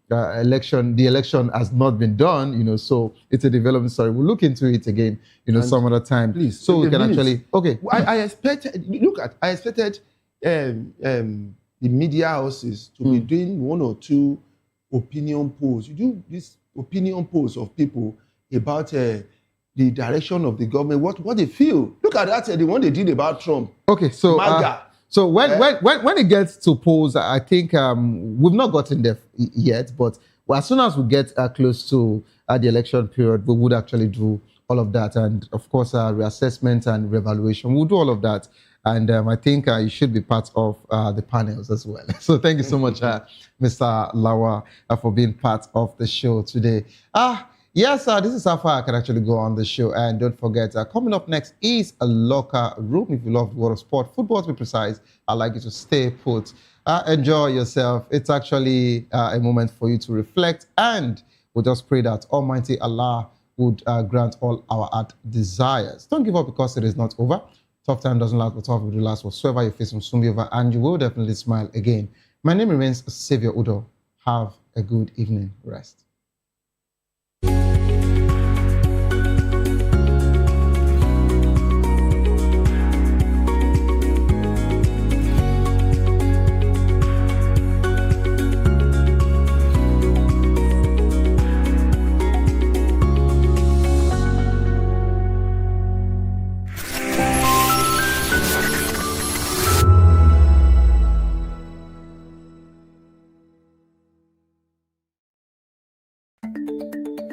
the election has not been done, so it's a developing story. We'll look into it again, some other time. Please, so we can actually I expected the media houses to be doing one or two opinion polls. You do this opinion polls of people about the direction of the government, what they feel. Look at that, the one they did about Trump. Okay, so when it gets to polls, I think we've not gotten there yet, but as soon as we get close to the election period, we would actually do all of that. And of course, reassessment and reevaluation, we'll do all of that. And I think you should be part of the panels as well. So thank you so much, Mr. Lawa, for being part of the show today. Yes, this is how far I can actually go on the show. And don't forget, coming up next is a locker room. If you love the world of sport, football to be precise, I'd like you to stay put. Enjoy yourself. It's actually a moment for you to reflect. And we'll just pray that Almighty Allah would grant all our heart desires. Don't give up because it is not over. Tough time doesn't last, but tough will last. Whatsoever you face will soon be over, and you will definitely smile again. My name remains Xavier Udo. Have a good evening. Rest.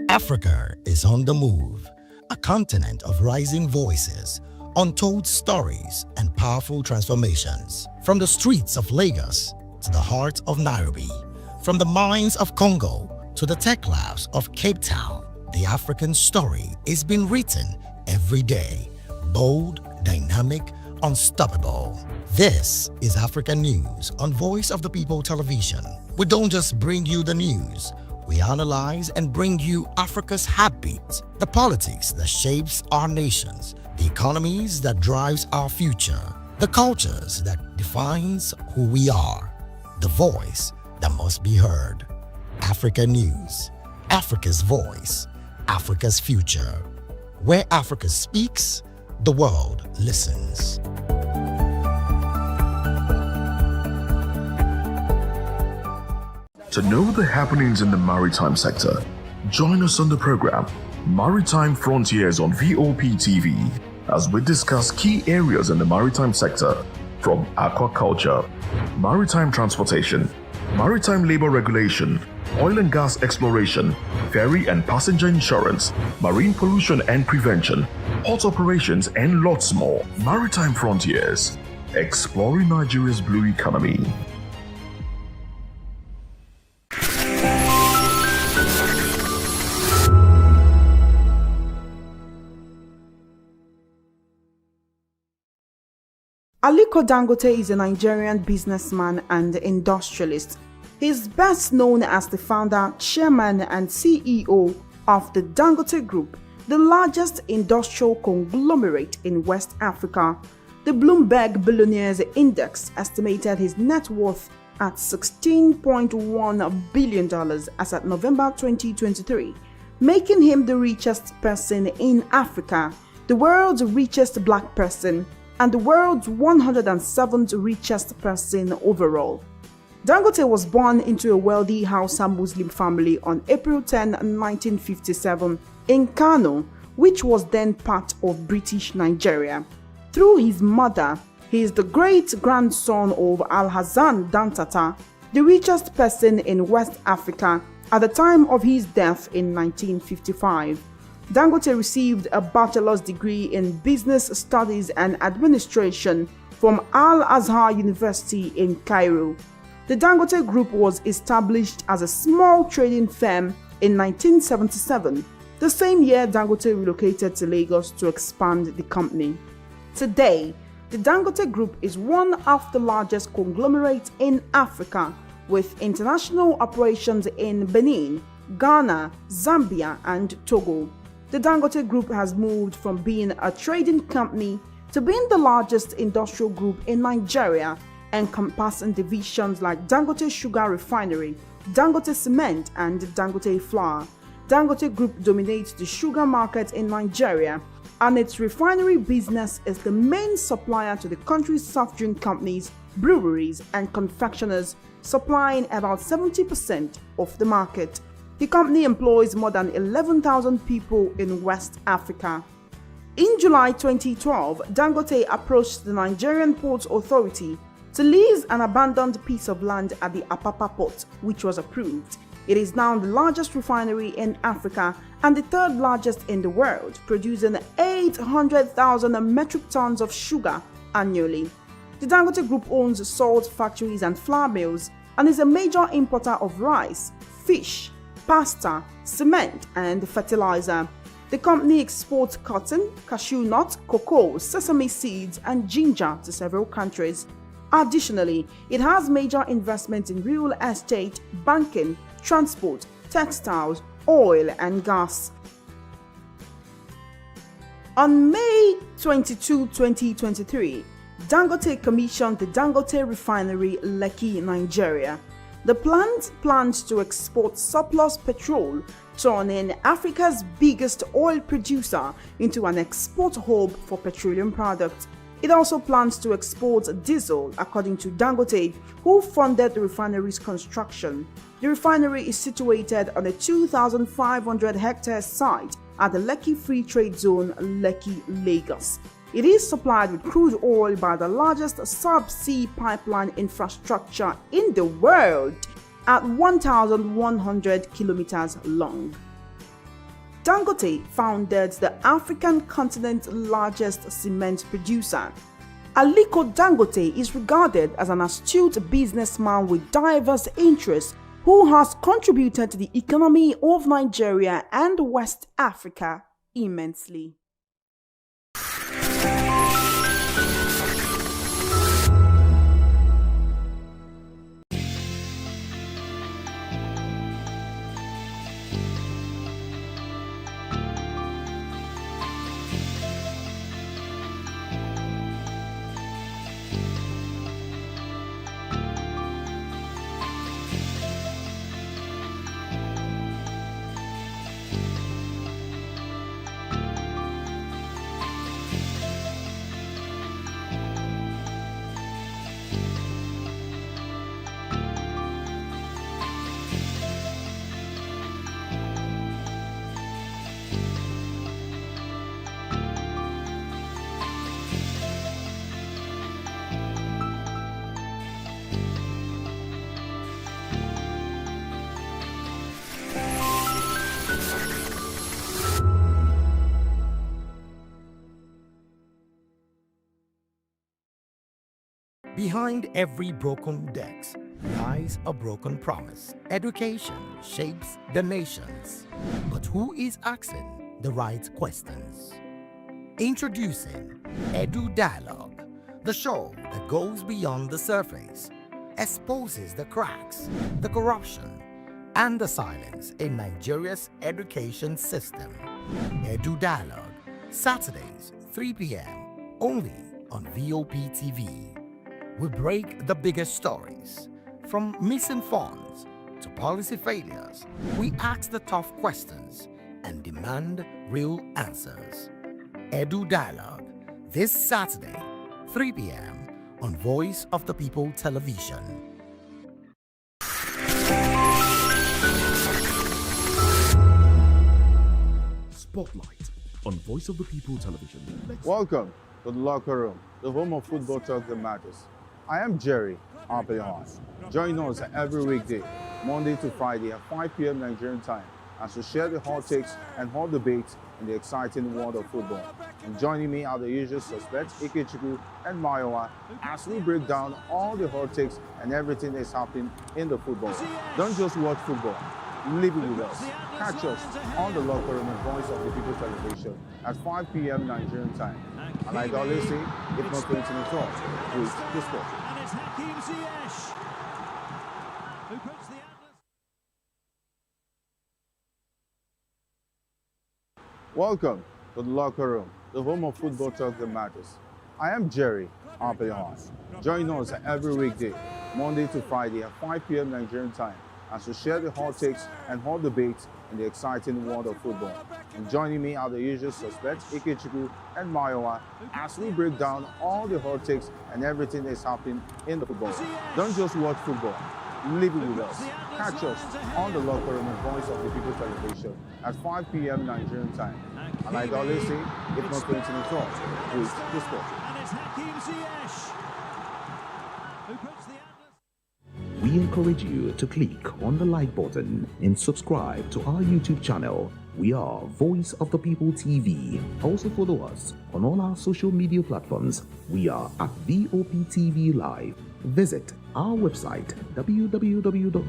Africa is on the move, a continent of rising voices, untold stories, and powerful transformations. From the streets of Lagos to the heart of Nairobi, from the mines of Congo to the tech labs of Cape Town, the African story is being written every day. Bold, dynamic, unstoppable. This is African News on Voice of the People Television. We don't just bring you the news. We analyze and bring you Africa's heartbeat, the politics that shapes our nations, the economies that drives our future, the cultures that defines who we are, the voice that must be heard. Africa News, Africa's voice, Africa's future. Where Africa speaks, the world listens. To know the happenings in the maritime sector, join us on the program Maritime Frontiers on Vop TV as we discuss key areas in the maritime sector from aquaculture, maritime transportation, maritime labor regulation, oil and gas exploration, ferry and passenger insurance, marine pollution and prevention, port operations, and lots more. Maritime Frontiers, exploring Nigeria's blue economy. Aliko Dangote is a Nigerian businessman and industrialist. He is best known as the founder, chairman, and CEO of the Dangote Group, the largest industrial conglomerate in West Africa. The Bloomberg Billionaires Index estimated his net worth at $16.1 billion as at November 2023, making him the richest person in Africa, the world's richest black person, and the world's 107th richest person overall. Dangote was born into a wealthy Hausa Muslim family on April 10, 1957 in Kano, which was then part of British Nigeria. Through his mother, he is the great-grandson of Alhassan Dantata, the richest person in West Africa at the time of his death in 1955. Dangote received a bachelor's degree in business studies and administration from Al-Azhar University in Cairo. The Dangote Group was established as a small trading firm in 1977, the same year Dangote relocated to Lagos to expand the company. Today, the Dangote Group is one of the largest conglomerates in Africa, with international operations in Benin, Ghana, Zambia, and Togo. The Dangote Group has moved from being a trading company to being the largest industrial group in Nigeria, encompassing divisions like Dangote Sugar Refinery, Dangote Cement, and Dangote Flour. Dangote Group dominates the sugar market in Nigeria, and its refinery business is the main supplier to the country's soft drink companies, breweries, and confectioners, supplying about 70% of the market. The company employs more than 11,000 people in West Africa. In July 2012, Dangote approached the Nigerian Ports Authority to lease an abandoned piece of land at the Apapa port, which was approved. It is now the largest refinery in Africa and the third largest in the world, producing 800,000 metric tons of sugar annually. The Dangote Group owns salt factories and flour mills and is a major importer of rice, fish, pasta, cement, and fertilizer. The company exports cotton, cashew nut, cocoa, sesame seeds, and ginger to several countries. Additionally, it has major investments in real estate, banking, transport, textiles, oil, and gas. On May 22, 2023, Dangote commissioned the Dangote Refinery, Lekki, Nigeria. The plant plans to export surplus petrol, turning Africa's biggest oil producer into an export hub for petroleum products. It also plans to export diesel, according to Dangote, who funded the refinery's construction. The refinery is situated on a 2,500-hectare site at the Lekki Free Trade Zone, Lekki, Lagos. It is supplied with crude oil by the largest subsea pipeline infrastructure in the world at 1,100 kilometers long. Dangote founded the African continent's largest cement producer. Aliko Dangote is regarded as an astute businessman with diverse interests who has contributed to the economy of Nigeria and West Africa immensely. Behind every broken desk lies a broken promise. Education shapes the nations. But who is asking the right questions? Introducing Edu Dialogue, the show that goes beyond the surface, exposes the cracks, the corruption, and the silence in Nigeria's education system. Edu Dialogue, Saturdays, 3 p.m., only on VOP TV. We break the biggest stories. From missing funds to policy failures, we ask the tough questions and demand real answers. Edu Dialogue, this Saturday, 3 p.m. on Voice of the People Television. Spotlight on Voice of the People Television. Welcome to the locker room, the home of football talk that matters. I am Jerry Ampelon. Join us every weekday, Monday to Friday at 5 p.m. Nigerian time, as we share the hot takes and hot debates in the exciting world of football. And joining me are the usual suspects, Ikechukwu and Mayowa, as we break down all the hot takes and everything that's happening in the football. Don't just watch football, live it with us. Catch us on the locker room and Voice of the People Television at 5 p.m. Nigerian time. And like I always say, if not 20 minutes off, with the sport. Welcome to the locker room, the home of football talk that matters. I am Jerry Ampelon. Join us every weekday, Monday to Friday at 5 p.m. Nigerian time, as we share the hot takes and hot debates in the exciting world of football. And joining me are the usual suspects, Ikechukwu and Mayowa, as we break down all the hot takes and everything that's happening in the football. Don't just watch football, live it with us. Catch us on the locker room and Voice of the People Television at 5 p.m. Nigerian time. And like I always say, if not 20 minutes off, with the sport. We encourage you to click on the like button and subscribe to our YouTube channel. We are Voice of the People TV. Also follow us on all our social media platforms. We are at VOP TV Live. Visit our website www.vop.ng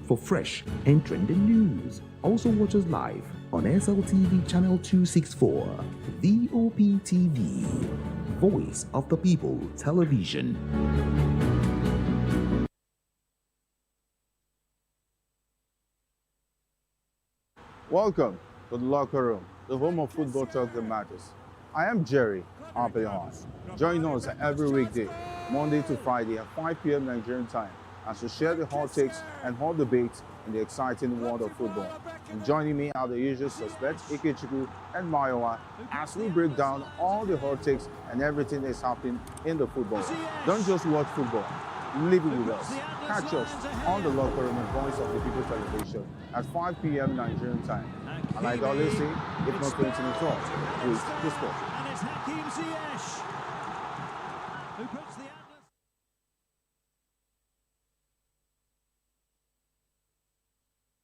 for fresh and trending news. Also watch us live on SLTV channel 264. VOP TV, Voice of the People Television. Welcome to the locker room, the home of football talk that matters. I am Jerry Ampelon. Join us every weekday, Monday to Friday at 5 p.m. Nigerian time, as we share the hot takes and hot debates in the exciting world of football. And joining me are the usual suspects, Ikechukwu and Mayowa, as we break down all the hot takes and everything that's happening in the football. Don't just watch football, live it with us. Catch us on the locker room and Voice of the People Television at 5 p.m. Nigerian time. And like I always say, if not 20 minutes off, with the sport.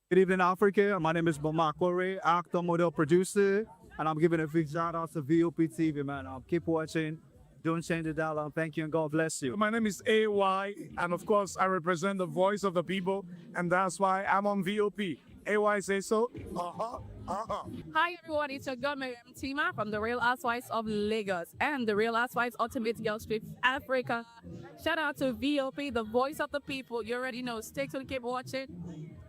Good evening, Africa. My name is Bamakore, actor, model, producer, and I'm giving a big shout out to VOP TV, man. Keep watching. Don't change the dial. Thank you and God bless you. My name is AY, and of course, I represent the voice of the people, and that's why I'm on VOP. AY say so. Hi everyone, it's your girl Miriam Tima from the Real Housewives of Lagos and the Real Housewives Ultimate Girl Trip Africa. Shout out to VOP, the voice of the people. You already know. Stay tuned, keep watching.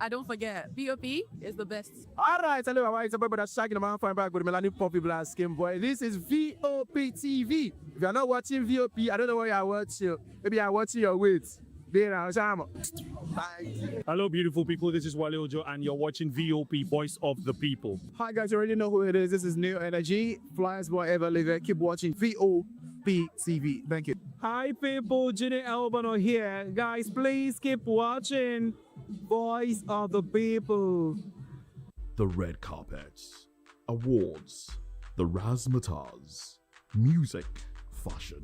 And don't forget, VOP is the best. All right, hello, everybody. It's a brother Shaggy, the man from back with Melanie Poppy Black Skin Boy. This is VOP TV. If you're not watching VOP, I don't know why you're watching. Maybe you're watching your weight. Hello, beautiful people. This is Wale Ojo, and you're watching VOP, Voice of the People. Hi, guys. You already know who it is. This is New Energy. Flyers boy ever live. Keep watching VOP TV. Thank you. Hi, people. Ginny Albano here. Guys, please keep watching Voice of the People. The red carpets, awards, the razzmatazz, music, fashion,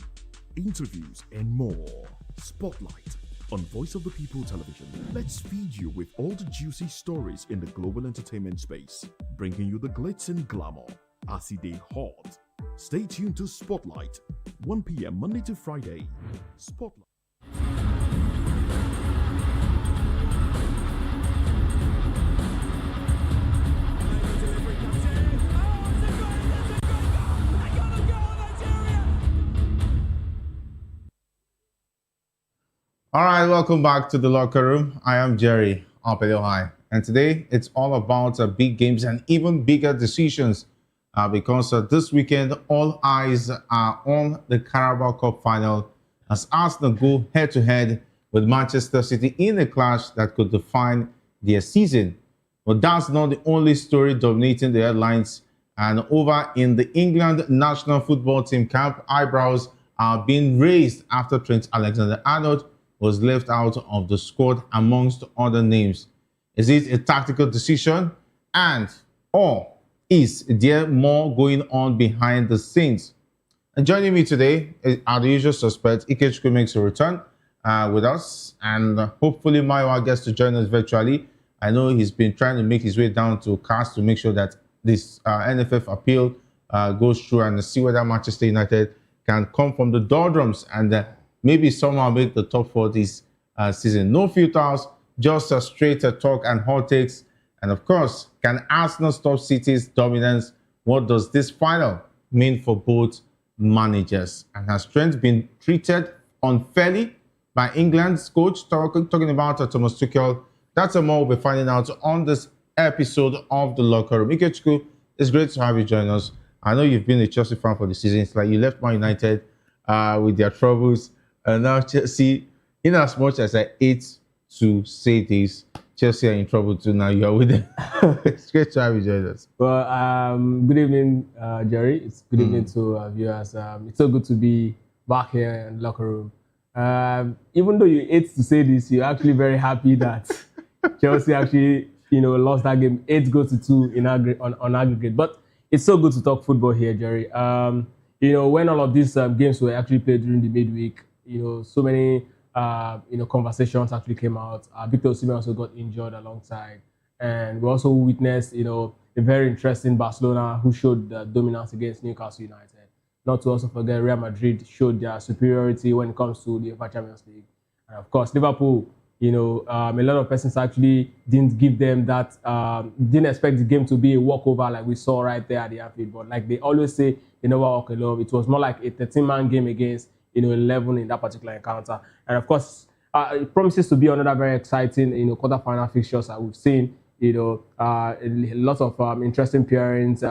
interviews, and more. Spotlight on Voice of the People Television. Let's feed you with all the juicy stories in the global entertainment space, bringing you the glitz and glamour as it is hot. Stay tuned to Spotlight, 1 p.m. Monday to Friday. Spotlight. All right, welcome back to the locker room. I am Jerry Ampelon, and today it's all about big games and even bigger decisions because this weekend all eyes are on the Carabao Cup final as Arsenal go head-to-head with Manchester City in a clash that could define their season. But that's not the only story dominating the headlines. And over in the England national football team camp, eyebrows are being raised after Trent Alexander-Arnold was left out of the squad amongst other names. Is it a tactical decision? Or is there more going on behind the scenes? And joining me today are the usual suspects. Ikechukwu makes a return with us, and hopefully Maiwa gets to join us virtually. I know he's been trying to make his way down to CAS to make sure that this NFF appeal goes through and see whether Manchester United can come from the doldrums and maybe somehow make the top 4 this season. No filters, just a straight talk and hot takes. And of course, can Arsenal stop City's dominance? What does this final mean for both managers? And has Trent been treated unfairly by England's coach? Talking about Thomas Tuchel. That's and more we'll be finding out on this episode of The Locker Room. Ikechukwu, it's great to have you join us. I know you've been a Chelsea fan for the season. It's like you left Man United with their troubles. And now Chelsea, in as much as I hate to say this, Chelsea are in trouble too. Now you are with them. It's great to have you join us. Well, good evening, Jerry. It's good evening to viewers. It's so good to be back here in the locker room. Even though you hate to say this, you're actually very happy that Chelsea actually, lost that game 8 goals to 2 in on aggregate. But it's so good to talk football here, Jerry. When all of these games were actually played during the midweek, so many conversations actually came out. Victor Osimhen also got injured alongside, and we also witnessed, a very interesting Barcelona who showed dominance against Newcastle United. Not to also forget, Real Madrid showed their superiority when it comes to the UEFA Champions League, and of course Liverpool. A lot of persons actually didn't give them that, didn't expect the game to be a walkover like we saw right there at the Anfield. But like they always say, they never walk alone. It was more like a 13-man game against 11 in that particular encounter. And of course, it promises to be another very exciting, quarterfinal fixtures that we've seen. A lot of interesting pairings.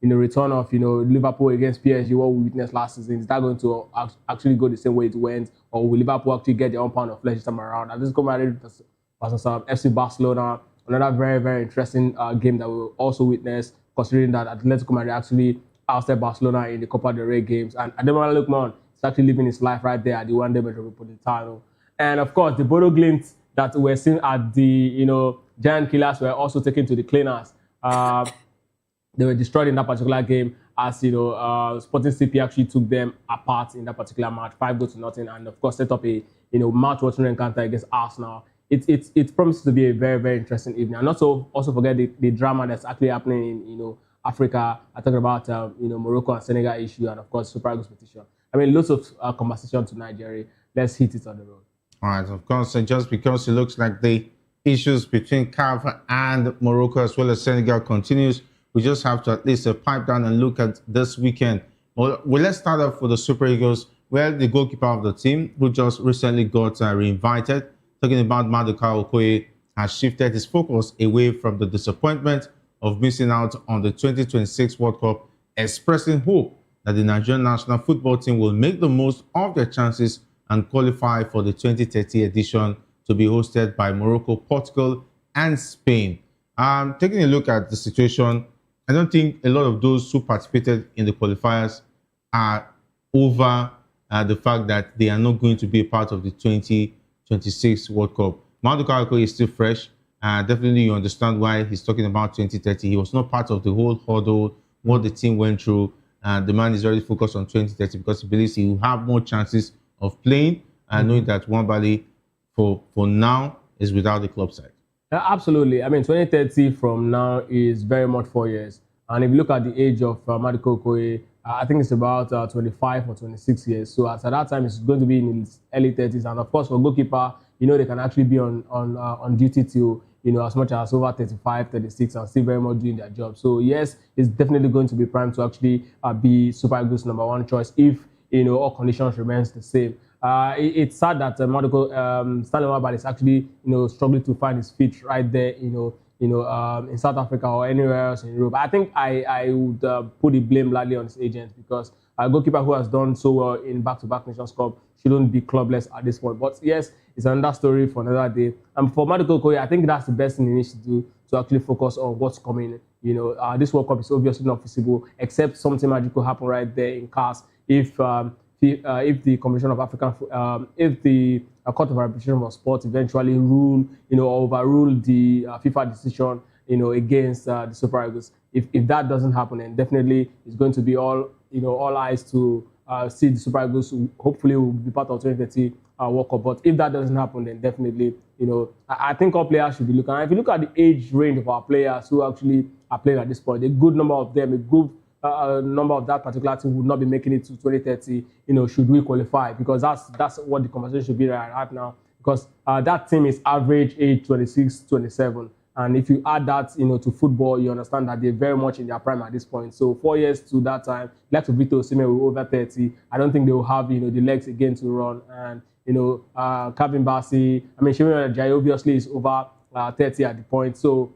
Return of Liverpool against PSG, what we witnessed last season. Is that going to actually go the same way it went, or will Liverpool actually get their own pound of flesh this time around? And this is Madrid versus FC Barcelona. Another very, very interesting game that we'll also witness, considering that Atletico Madrid actually ousted Barcelona in the Copa del Rey games, and Ademola Lookman is actually living his life right there at the Wanda Metropolitano. And of course, the Bodo Glimt that we're seeing at the Giant Killers were also taken to the cleaners. They were destroyed in that particular game as, Sporting CP actually took them apart in that particular match, 5 goals to nothing, and of course set up a, match-watching encounter against Arsenal. It promises to be a very, very interesting evening. And also forget the drama that's actually happening in, Africa. I'm talking about, Morocco and Senegal issue, and of course, Super Eagles petition. I mean, lots of conversation tonight, Jerry. Let's hit it on the road. All right, of course, and just because it looks like the issues between CAF and Morocco as well as Senegal continues, we just have to at least pipe down and look at this weekend. Well, let's start off with the Super Eagles, where the goalkeeper of the team, who just recently got reinvited, talking about Maduka Okoye, has shifted his focus away from the disappointment of missing out on the 2026 World Cup, expressing hope that the Nigerian national football team will make the most of their chances and qualify for the 2030 edition to be hosted by Morocco, Portugal, and Spain. Taking a look at the situation, I don't think a lot of those who participated in the qualifiers are over the fact that they are not going to be a part of the 2026 World Cup. Maduka Okoye is still fresh. Definitely you understand why he's talking about 2030. He was not part of the whole huddle, what the team went through. The man is very focused on 2030 because he believes he will have more chances of playing, knowing that Nwabali for now is without the club side. Absolutely. I mean, 2030 from now is very much 4 years. And if you look at the age of Maduka Okoye, I think it's about 25 or 26 years. So at that time, it's going to be in his early 30s. And of course, for goalkeeper, they can actually be on duty till, as much as over 35, 36, and still very much doing their job. So yes, it's definitely going to be primed to actually be Super Eagles' #1 choice if, all conditions remains the same. It's sad that Stanley Nwabali is actually, struggling to find his feet right there, in South Africa or anywhere else in Europe. I think I would put the blame largely on his agent, because a goalkeeper who has done so well in back-to-back Nations Cup shouldn't be clubless at this point. But yes, it's another story for another day. And for Maduka Okoye, I think that's the best thing he needs to do, to actually focus on what's coming. This World Cup is obviously not feasible, except something magical happen right there in CAS if the Commission of African, if the Court of Arbitration of Sport eventually overrule the FIFA decision, against the Super Eagles. If that doesn't happen, then definitely it's going to be all eyes to see the Super Eagles. Hopefully, will be part of 2030 World Cup. But if that doesn't happen, then definitely, I think all players should be looking. And if you look at the age range of our players who actually are playing at this point, a good number of them, a good number of that particular team would not be making it to 2030. Should we qualify? Because that's what the conversation should be right now. Because that team is average age 26, 27. And if you add that, to football, you understand that they're very much in their prime at this point. So 4 years to that time, like to Victor Osimhen will over 30. I don't think they will have, the legs again to run. And, Calvin Bassey, Shimon Ajayi obviously is over 30 at the point. So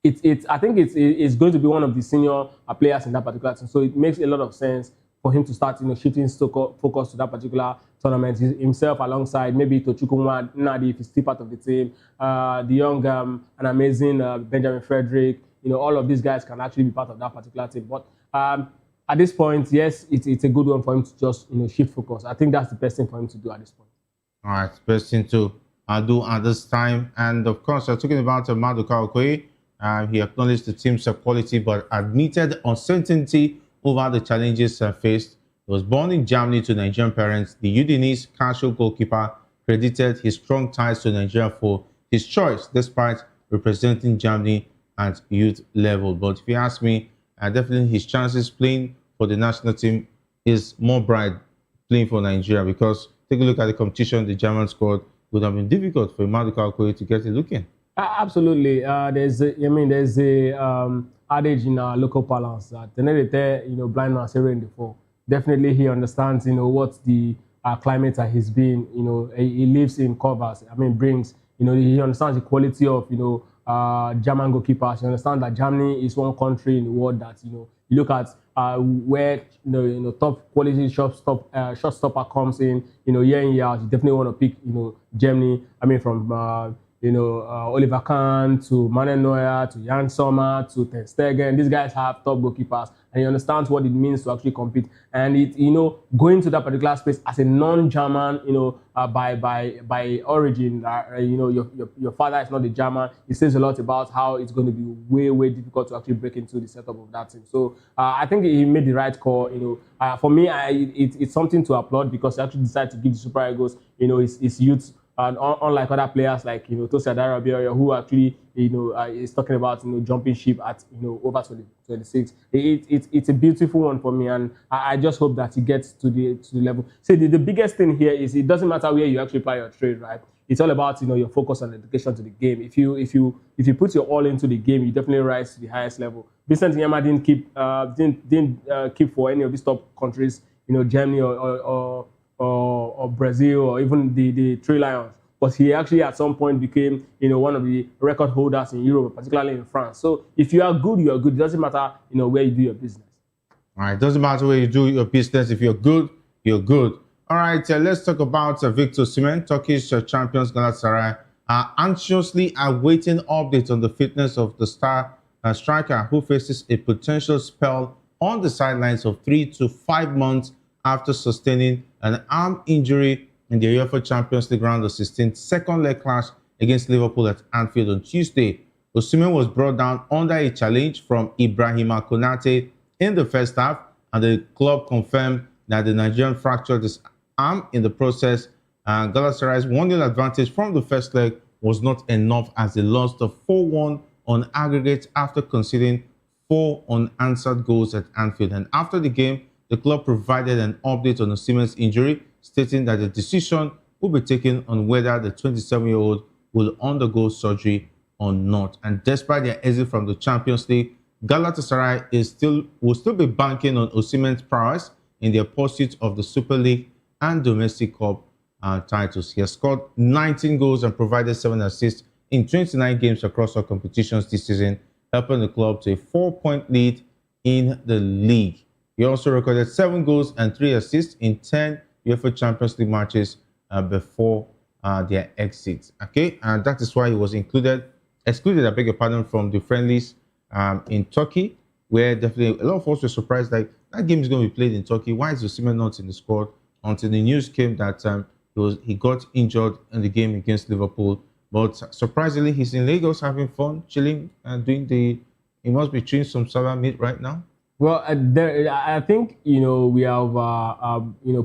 I think it's going to be one of the senior players in that particular team. So it makes a lot of sense for him to start, shifting focus to that particular tournament himself, alongside maybe Tochukwu Nnadi if he's still part of the team, the young and amazing Benjamin Frederick. All of these guys can actually be part of that particular team. But at this point, yes, it's a good one for him to just shift focus. I think that's the best thing for him to do at this point. All right, best thing to do at this time. And of course, we're talking about Maduka Okoye. He acknowledged the team's quality, but admitted uncertainty over the challenges faced. He was born in Germany to Nigerian parents. The Udinese casual goalkeeper credited his strong ties to Nigeria for his choice, despite representing Germany at youth level. But if you ask me, definitely his chances playing for the national team is more bright playing for Nigeria, because take a look at the competition the German squad would have been difficult for Maduka Okoye to get it looking. Absolutely. There's a adage in our local parlance that blind man in the fall. Definitely he understands, what the climate has been. He lives in covers. Brings, he understands the quality of, German goalkeepers. He understands that Germany is one country in the world that, you look at where, top quality shot stopper comes in, year in, year out. You definitely want to pick, Germany. From Oliver Kahn to Manuel Neuer to Jan Sommer to Ter Stegen. These guys have top goalkeepers, and he understands what it means to actually compete. And it, going to that particular space as a non-German, by origin, your father is not a German. It says a lot about how it's going to be way difficult to actually break into the setup of that team. So I think he made the right call. For me, it's something to applaud, because he actually decided to give the Super Eagles, his youth. And unlike other players like Tosin Adarabioyo, who actually is talking about jumping ship at over 26, it's a beautiful one for me, and I just hope that he gets to the level. See, the biggest thing here is it doesn't matter where you actually apply your trade, right? It's all about your focus and dedication to the game. If you put your all into the game, you definitely rise to the highest level. Vincent Nyama didn't keep for any of these top countries, Germany or Brazil, or even the Three Lions. But he actually at some point became, one of the record holders in Europe, particularly in France. So if you are good, you are good. It doesn't matter, where you do your business. All right, it doesn't matter where you do your business. If you're good, you're good. All right, let's talk about Victor Osimhen. Turkish champions Galatasaray are anxiously awaiting updates on the fitness of the star striker, who faces a potential spell on the sidelines of 3 to 5 months after sustaining an arm injury in the UEFA Champions League round of 16 second leg clash against Liverpool at Anfield on Tuesday. Osimhen was brought down under a challenge from Ibrahima Konate in the first half, and the club confirmed that the Nigerian fractured his arm in the process. Galatasaray's 1-0 advantage from the first leg was not enough, as they lost 4-1 on aggregate after conceding 4 unanswered goals at Anfield. And after the game, the club provided an update on Osimhen's injury, stating that the decision will be taken on whether the 27-year-old will undergo surgery or not. And despite their exit from the Champions League, Galatasaray will still be banking on Osimhen's prowess in their pursuit of the Super League and domestic cup titles. He has scored 19 goals and provided 7 assists in 29 games across all competitions this season, helping the club to a 4-point lead in the league. He also recorded 7 goals and 3 assists in 10 UEFA Champions League matches before their exit. Okay, and that is why he was excluded, I beg your pardon, from the friendlies in Turkey, where definitely a lot of us were surprised that that game is going to be played in Turkey. Why is Osimhen not in the squad? Until the news came that he got injured in the game against Liverpool. But surprisingly, he's in Lagos having fun, chilling, and he must be chewing some sour meat right now. Well, I think, we have,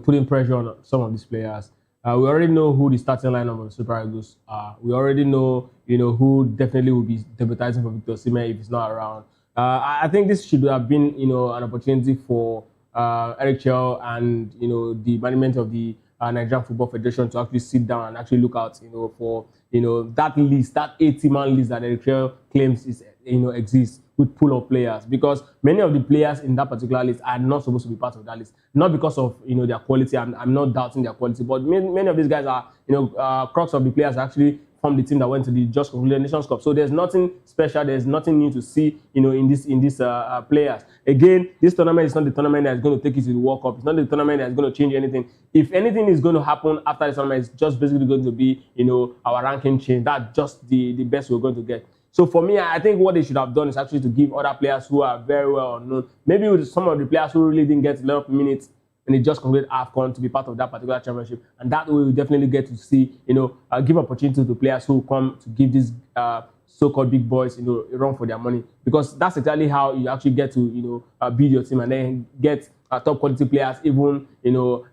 putting pressure on some of these players. We already know who the starting lineup of the Super Eagles are. We already know, who definitely will be debuting for Victor Osimhen if he's not around. I think this should have been, an opportunity for Eric Chell and, the management of the Nigerian Football Federation to actually sit down and actually look out, for, that list, that 80-man list that Eric Chell claims is, exists with pool of players, because many of the players in that particular list are not supposed to be part of that list, not because of their quality. I'm not doubting their quality, but many of these guys are crux of the players actually from the team that went to the just concluded Nations Cup. So there's nothing special, there's nothing new to see in these players. Again, this tournament is not the tournament that's going to take you to the World Cup. It's not the tournament that's going to change anything. If anything is going to happen after this tournament, it's just basically going to be our ranking change. That's just the best we're going to get. So for me, I think what they should have done is actually to give other players who are very well known, maybe with some of the players who really didn't get a lot of minutes and they just completed AFCON, to be part of that particular championship. And that way we definitely get to see, give opportunity to players who come to give these so-called big boys, a run for their money. Because that's exactly how you actually get to, build your team and then get top quality players, even, to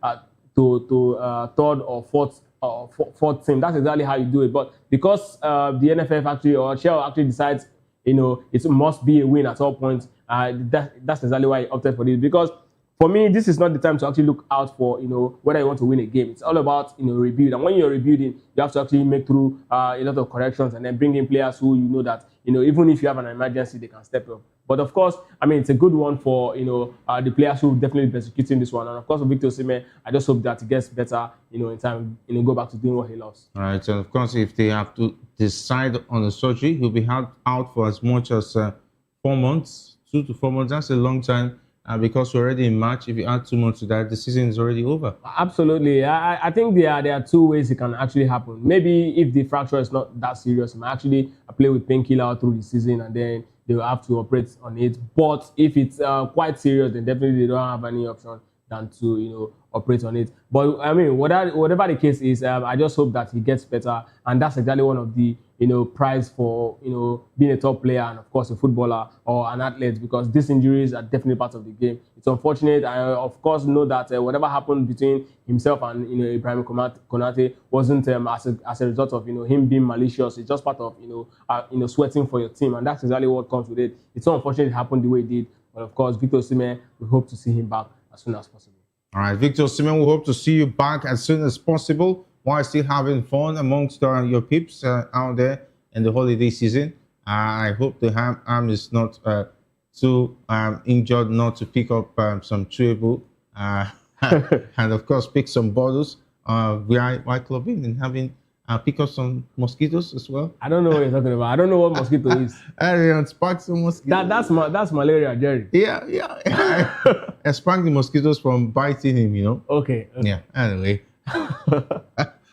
third or fourth team. That's exactly how you do it. But because the NFF actually, or Shell actually decides, it must be a win at all points, that's exactly why I opted for this. Because for me, this is not the time to actually look out for, whether you want to win a game. It's all about, rebuild. And when you're rebuilding, you have to actually make through a lot of corrections and then bring in players who that, even if you have an emergency, they can step up. But of course, it's a good one for, the players who definitely be executing this one. And of course, for Victor Osimhen, I just hope that he gets better, in time, go back to doing what he loves. All right. And of course, if they have to decide on the surgery, he'll be out for as much as 4 months, 2 to 4 months. That's a long time. Because we're already in March, if you add 2 months to that, the season is already over. Absolutely. I think there are 2 ways it can actually happen. Maybe if the fracture is not that serious, he might actually play with painkiller through the season and then they will have to operate on it. But if it's quite serious, then definitely they don't have any option than to operate on it. But whatever the case is, I just hope that he gets better, and that's exactly one of the prize for being a top player and of course a footballer or an athlete, because these injuries are definitely part of the game. It's unfortunate. I of course know that whatever happened between himself and Ibrahim Konate wasn't as a result of him being malicious. It's just part of sweating for your team, and that's exactly what comes with it. It's so unfortunate it happened the way it did, but of course Victor Osimhen, we hope to see him back as soon as possible. All right, Victor Osimhen, we hope to see you back as soon as possible while still having fun amongst your peeps out there in the holiday season. I hope the arm is not too injured not to pick up some chewable and of course pick some bottles while clubbing and having pick up some mosquitoes as well. I don't know what you're talking about. I don't know what mosquito is. And spark some mosquitoes. That's malaria, Jerry. Yeah. I spark the mosquitoes from biting him, Okay. Yeah, anyway.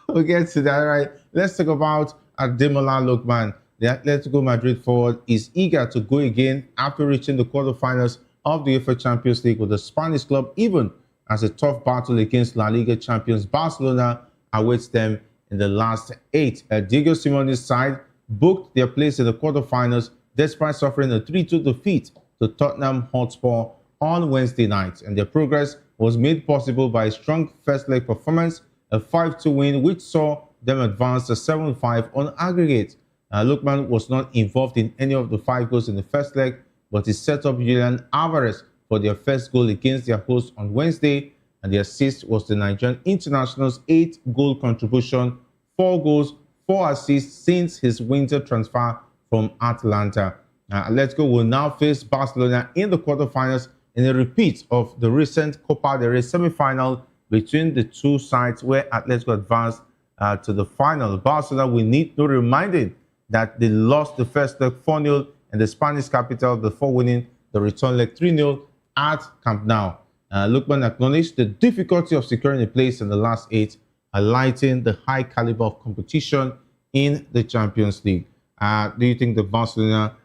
We'll get to that. All right. Let's talk about Ademola Lookman. The Atletico Madrid forward is eager to go again after reaching the quarterfinals of the UEFA Champions League with the Spanish club, even as a tough battle against La Liga champions Barcelona awaits them in the last 8. Diego Simeone's side booked their place in the quarterfinals despite suffering a 3-2 defeat to Tottenham Hotspur on Wednesday night, and their progress was made possible by a strong first leg performance, a 5-2 win, which saw them advance to 7-5 on aggregate. Lookman was not involved in any of the 5 goals in the first leg, but he set up Julian Alvarez for their first goal against their hosts on Wednesday, and the assist was the Nigerian international's 8-goal contribution, 4 goals, 4 assists since his winter transfer from Atlanta. Atletico will now face Barcelona in the quarterfinals in a repeat of the recent Copa del Rey semi-final between the two sides, where Atletico advanced to the final. Barcelona will need no reminding that they lost the first leg 4-0 in the Spanish capital before winning the return leg 3-0 at Camp Nou. Lookman acknowledged the difficulty of securing a place in the last 8, highlighting the high caliber of competition in the Champions League. Do you think the Barcelona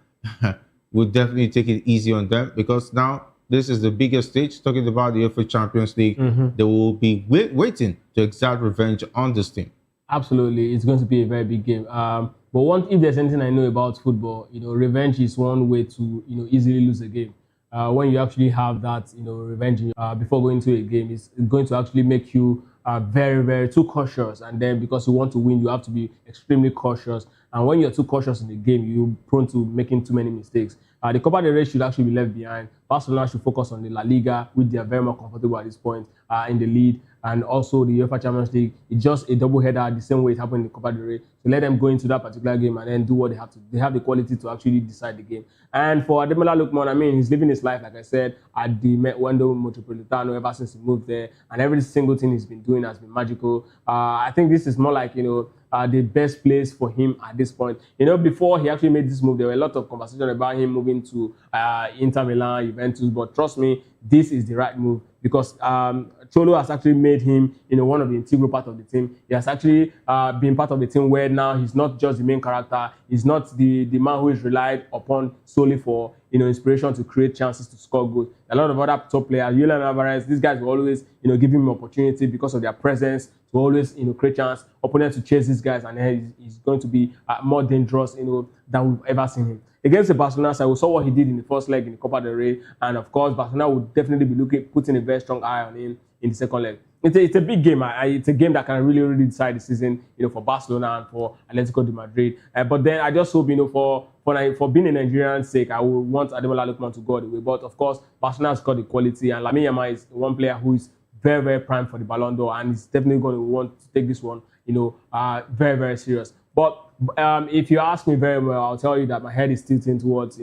would definitely take it easy on them? Because now this is the biggest stage, talking about the UEFA Champions League. They will be waiting to exact revenge on this team. Absolutely, it's going to be a very big game. But if there's anything I know about football, revenge is one way to, easily lose a game. When you actually have that, revenge before going to a game, it's going to actually make you very, very too cautious. And then because you want to win, you have to be extremely cautious. And when you're too cautious in the game, you're prone to making too many mistakes. The Copa del Rey should actually be left behind. Barcelona should focus on the La Liga, which they are very much comfortable at this point in the lead. And also the UEFA Champions League, it's just a double header the same way it happened in the Copa del Rey. So let them go into that particular game and then do what they have to. They have the quality to actually decide the game. And for Ademola Lookman, he's living his life, like I said, at the Wendo Metropolitano ever since he moved there. And every single thing he's been doing has been magical. I think this is more like, the best place for him at this point. Before he actually made this move, there were a lot of conversation about him moving to Inter Milan, Juventus. But trust me, this is the right move because Cholo has actually made him, one of the integral part of the team. He has actually been part of the team where now he's not just the main character. He's not the man who is relied upon solely for, inspiration to create chances to score goals. A lot of other top players, Julian Alvarez, these guys will always, give him opportunity because of their presence to always, create chance, opponents to chase these guys, and then he's going to be more dangerous, than we've ever seen him. Against the Barcelona side, we saw what he did in the first leg in the Copa del Rey, and of course, Barcelona would definitely be putting a very strong eye on him in the second leg. It's a big game. It's a game that can really, really decide the season, for Barcelona and for Atletico de Madrid. But then I just hope, for being a Nigerian sake, I would want Ademola Lookman to go the way. But of course, Barcelona has got the quality, and Lamine Yamal is one player who is very, very prime for the Ballon d'Or, and he's definitely going to want to take this one, very, very serious. But if you ask me very well, I'll tell you that my head is tilting towards,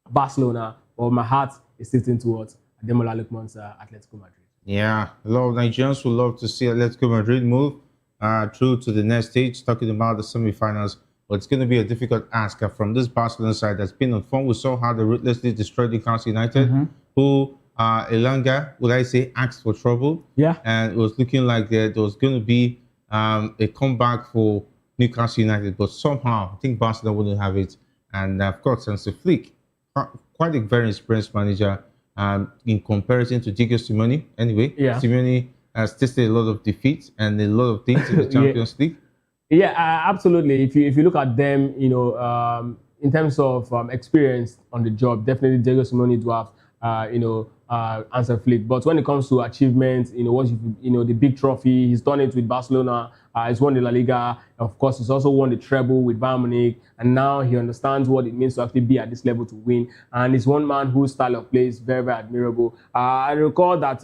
Barcelona, or my heart is tilting towards Ademola Lookman's Atletico Madrid. Yeah, a lot of Nigerians would love to see Atletico Madrid move through to the next stage, talking about the semi-finals. But it's going to be a difficult ask from this Barcelona side that's been on form. We saw how they ruthlessly destroyed Newcastle United, who Elanga, would I say, asked for trouble. Yeah. And it was looking like there was going to be a comeback for Newcastle United, but somehow I think Barcelona wouldn't have it. And of course, Hansi Flick, quite a very experienced manager in comparison to Diego Simeone. Anyway, yeah. Simeone has tasted a lot of defeats and a lot of things in the Champions League. Yeah, absolutely. If you look at them, in terms of experience on the job, definitely Diego Simeone do have, Hansi Flick. But when it comes to achievements, the big trophy, he's done it with Barcelona. He's won the La Liga. Of course, he's also won the treble with Bayern Munich. And now he understands what it means to actually be at this level to win. And he's one man whose style of play is very, very admirable. I recall that,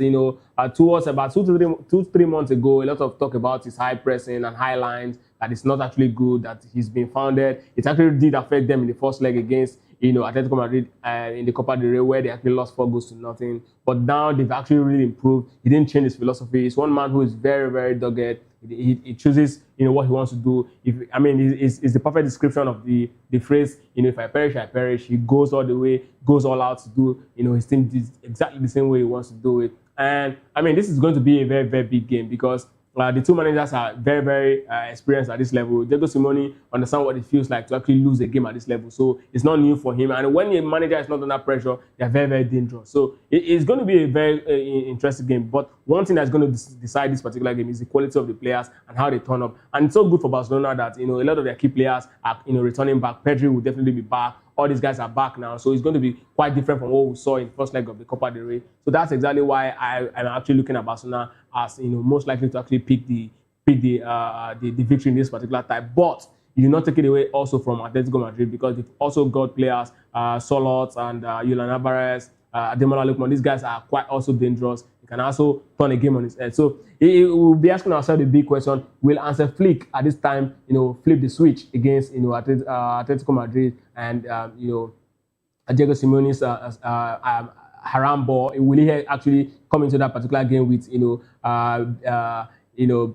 towards about 2-3 months ago, a lot of talk about his high pressing and high lines, that it's not actually good, that he's been founded. It actually did affect them in the first leg against Atletico Madrid in the Copa del Rey, where they actually lost 4-0. But now they've actually really improved. He didn't change his philosophy. He's one man who is very, very dogged. He chooses, what he wants to do. It's the perfect description of the phrase, if I perish, I perish. He goes all the way, goes all out to do, his team exactly the same way he wants to do it. And this is going to be a very, very big game because the two managers are very, very experienced at this level. Diego Simeone understands what it feels like to actually lose a game at this level. So it's not new for him. And when a manager is not under pressure, they're very, very dangerous. So it's going to be a very interesting game. But one thing that's going to decide this particular game is the quality of the players and how they turn up. And it's so good for Barcelona that, a lot of their key players are, returning back. Pedri will definitely be back. All these guys are back now, so it's going to be quite different from what we saw in the first leg of the Copa del Rey. So that's exactly why I'm actually looking at Barcelona as most likely to actually pick the victory in this particular type. But you do not take it away also from Atletico Madrid because they've also got players Solot and Julian Alvarez, Ademola Lookman. These guys are quite also dangerous. He can also turn a game on his head. So we'll be asking ourselves the big question: will Hansi Flick at this time, flip the switch against Atletico Madrid and Diego Simeone's haram ball? Will he actually come into that particular game with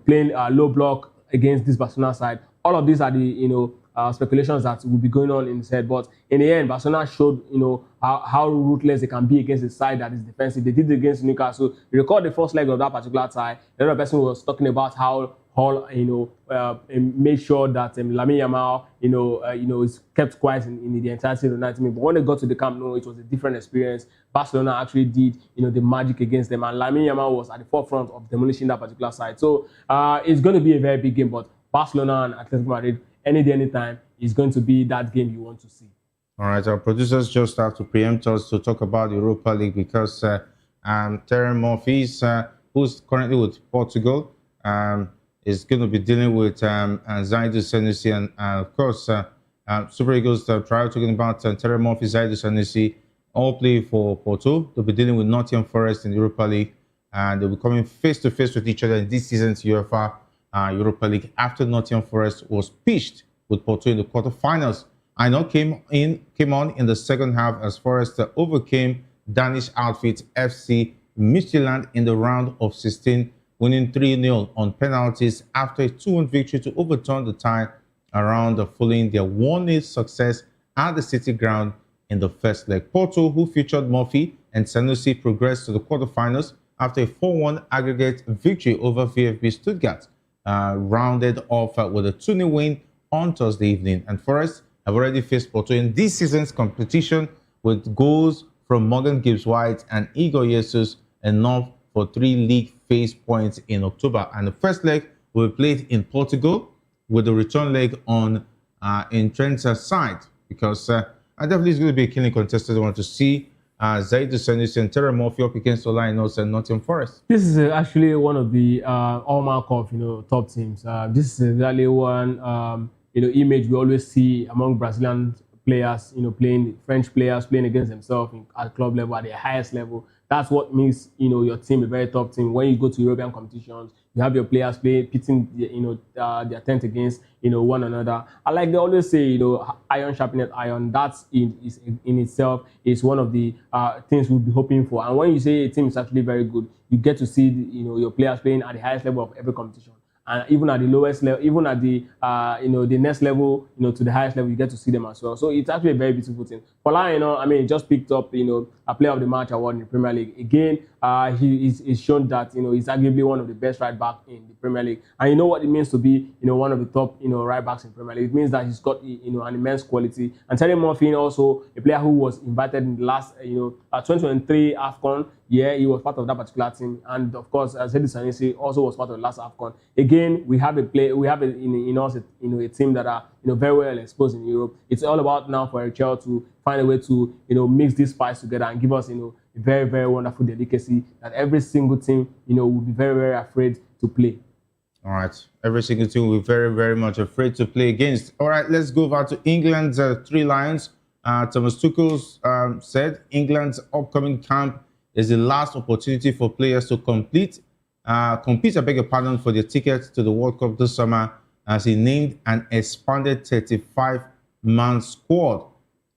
playing low block against this Barcelona side? all of these are the speculations that will be going on in his head. But in the end, Barcelona showed how ruthless they can be against a side that is defensive. They did it against Newcastle. You recall the first leg of that particular tie. The other person was talking about how Hall, made sure that Lamine Yamal, is kept quiet in the entirety of the 90 minutes. But when they got to the Camp Nou, it was a different experience. Barcelona actually did, the magic against them, and Lamine Yamal was at the forefront of demolishing that particular side. So it's going to be a very big game. But Barcelona and Atletico Madrid, any day, anytime, is going to be that game you want to see. All right, our producers just have to preempt us to talk about the Europa League because Terry Murphy, who's currently with Portugal, is going to be dealing with Zaidu Sanusi and, of course, Super Eagles. Prior talking about Terry Murphy, Zaidu Sanusi, all play for Porto. They'll be dealing with Nottingham Forest in the Europa League, and they'll be coming face-to-face with each other in this season's UEFA Europa League after Nottingham Forest was pitched with Porto in the quarterfinals. I know came on in the second half as Forest overcame Danish outfit FC Midtjylland in the round of 16, winning 3-0 on penalties after a 2-1 victory to overturn the tie around following their 1-0 success at the City ground in the first leg. Porto, who featured Murphy and Sanusi, progressed to the quarterfinals after a 4-1 aggregate victory over VfB Stuttgart, rounded off with a 2-0 win on Thursday evening. And Forest have already faced Porto in this season's competition with goals from Morgan Gibbs-White and Igor Jesus, enough for 3 league phase points in October. And the first leg will be played in Portugal with the return leg on in Trent's side, because definitely it's going to be a killing contest. I want to see Zaidu Sanusi and Terry Murphy up against Olajuwon and Nottingham Forest. This is actually one of the hallmark of top teams. This is exactly one image we always see among Brazilian players, French players playing against themselves at club level, at the highest level. That's what makes your team a very top team. When you go to European competitions, you have your players pitting their tent against one another. I like they always say iron sharpened iron. That's in itself is one of the things we'll be hoping for. And when you say a team is actually very good, you get to see your players playing at the highest level of every competition. And even at the lowest level, even at the the next level, to the highest level, you get to see them as well. So it's actually a very beautiful thing. Fola, just picked up a Player of the Match award in the Premier League. Again, he's shown that he's arguably one of the best right back in the Premier League. And you know what it means to be one of the top right backs in Premier League. It means that he's got an immense quality. And Terry Murphy, also a player who was invited in the last 2023 AFCON. Yeah, he was part of that particular team, and of course, Zaidu Sanusi also was part of the last AFCON. Again, we have a team that are very well exposed in Europe. It's all about now for HL to find a way to mix these spices together and give us a very, very wonderful delicacy that every single team will be very, very afraid to play. All right, every single team will be very, very much afraid to play against. All right, let's go over to England's Three Lions. Thomas Tuchel said England's upcoming camp is the last opportunity for players to compete, for their tickets to the World Cup this summer, as he named an expanded 35-man squad.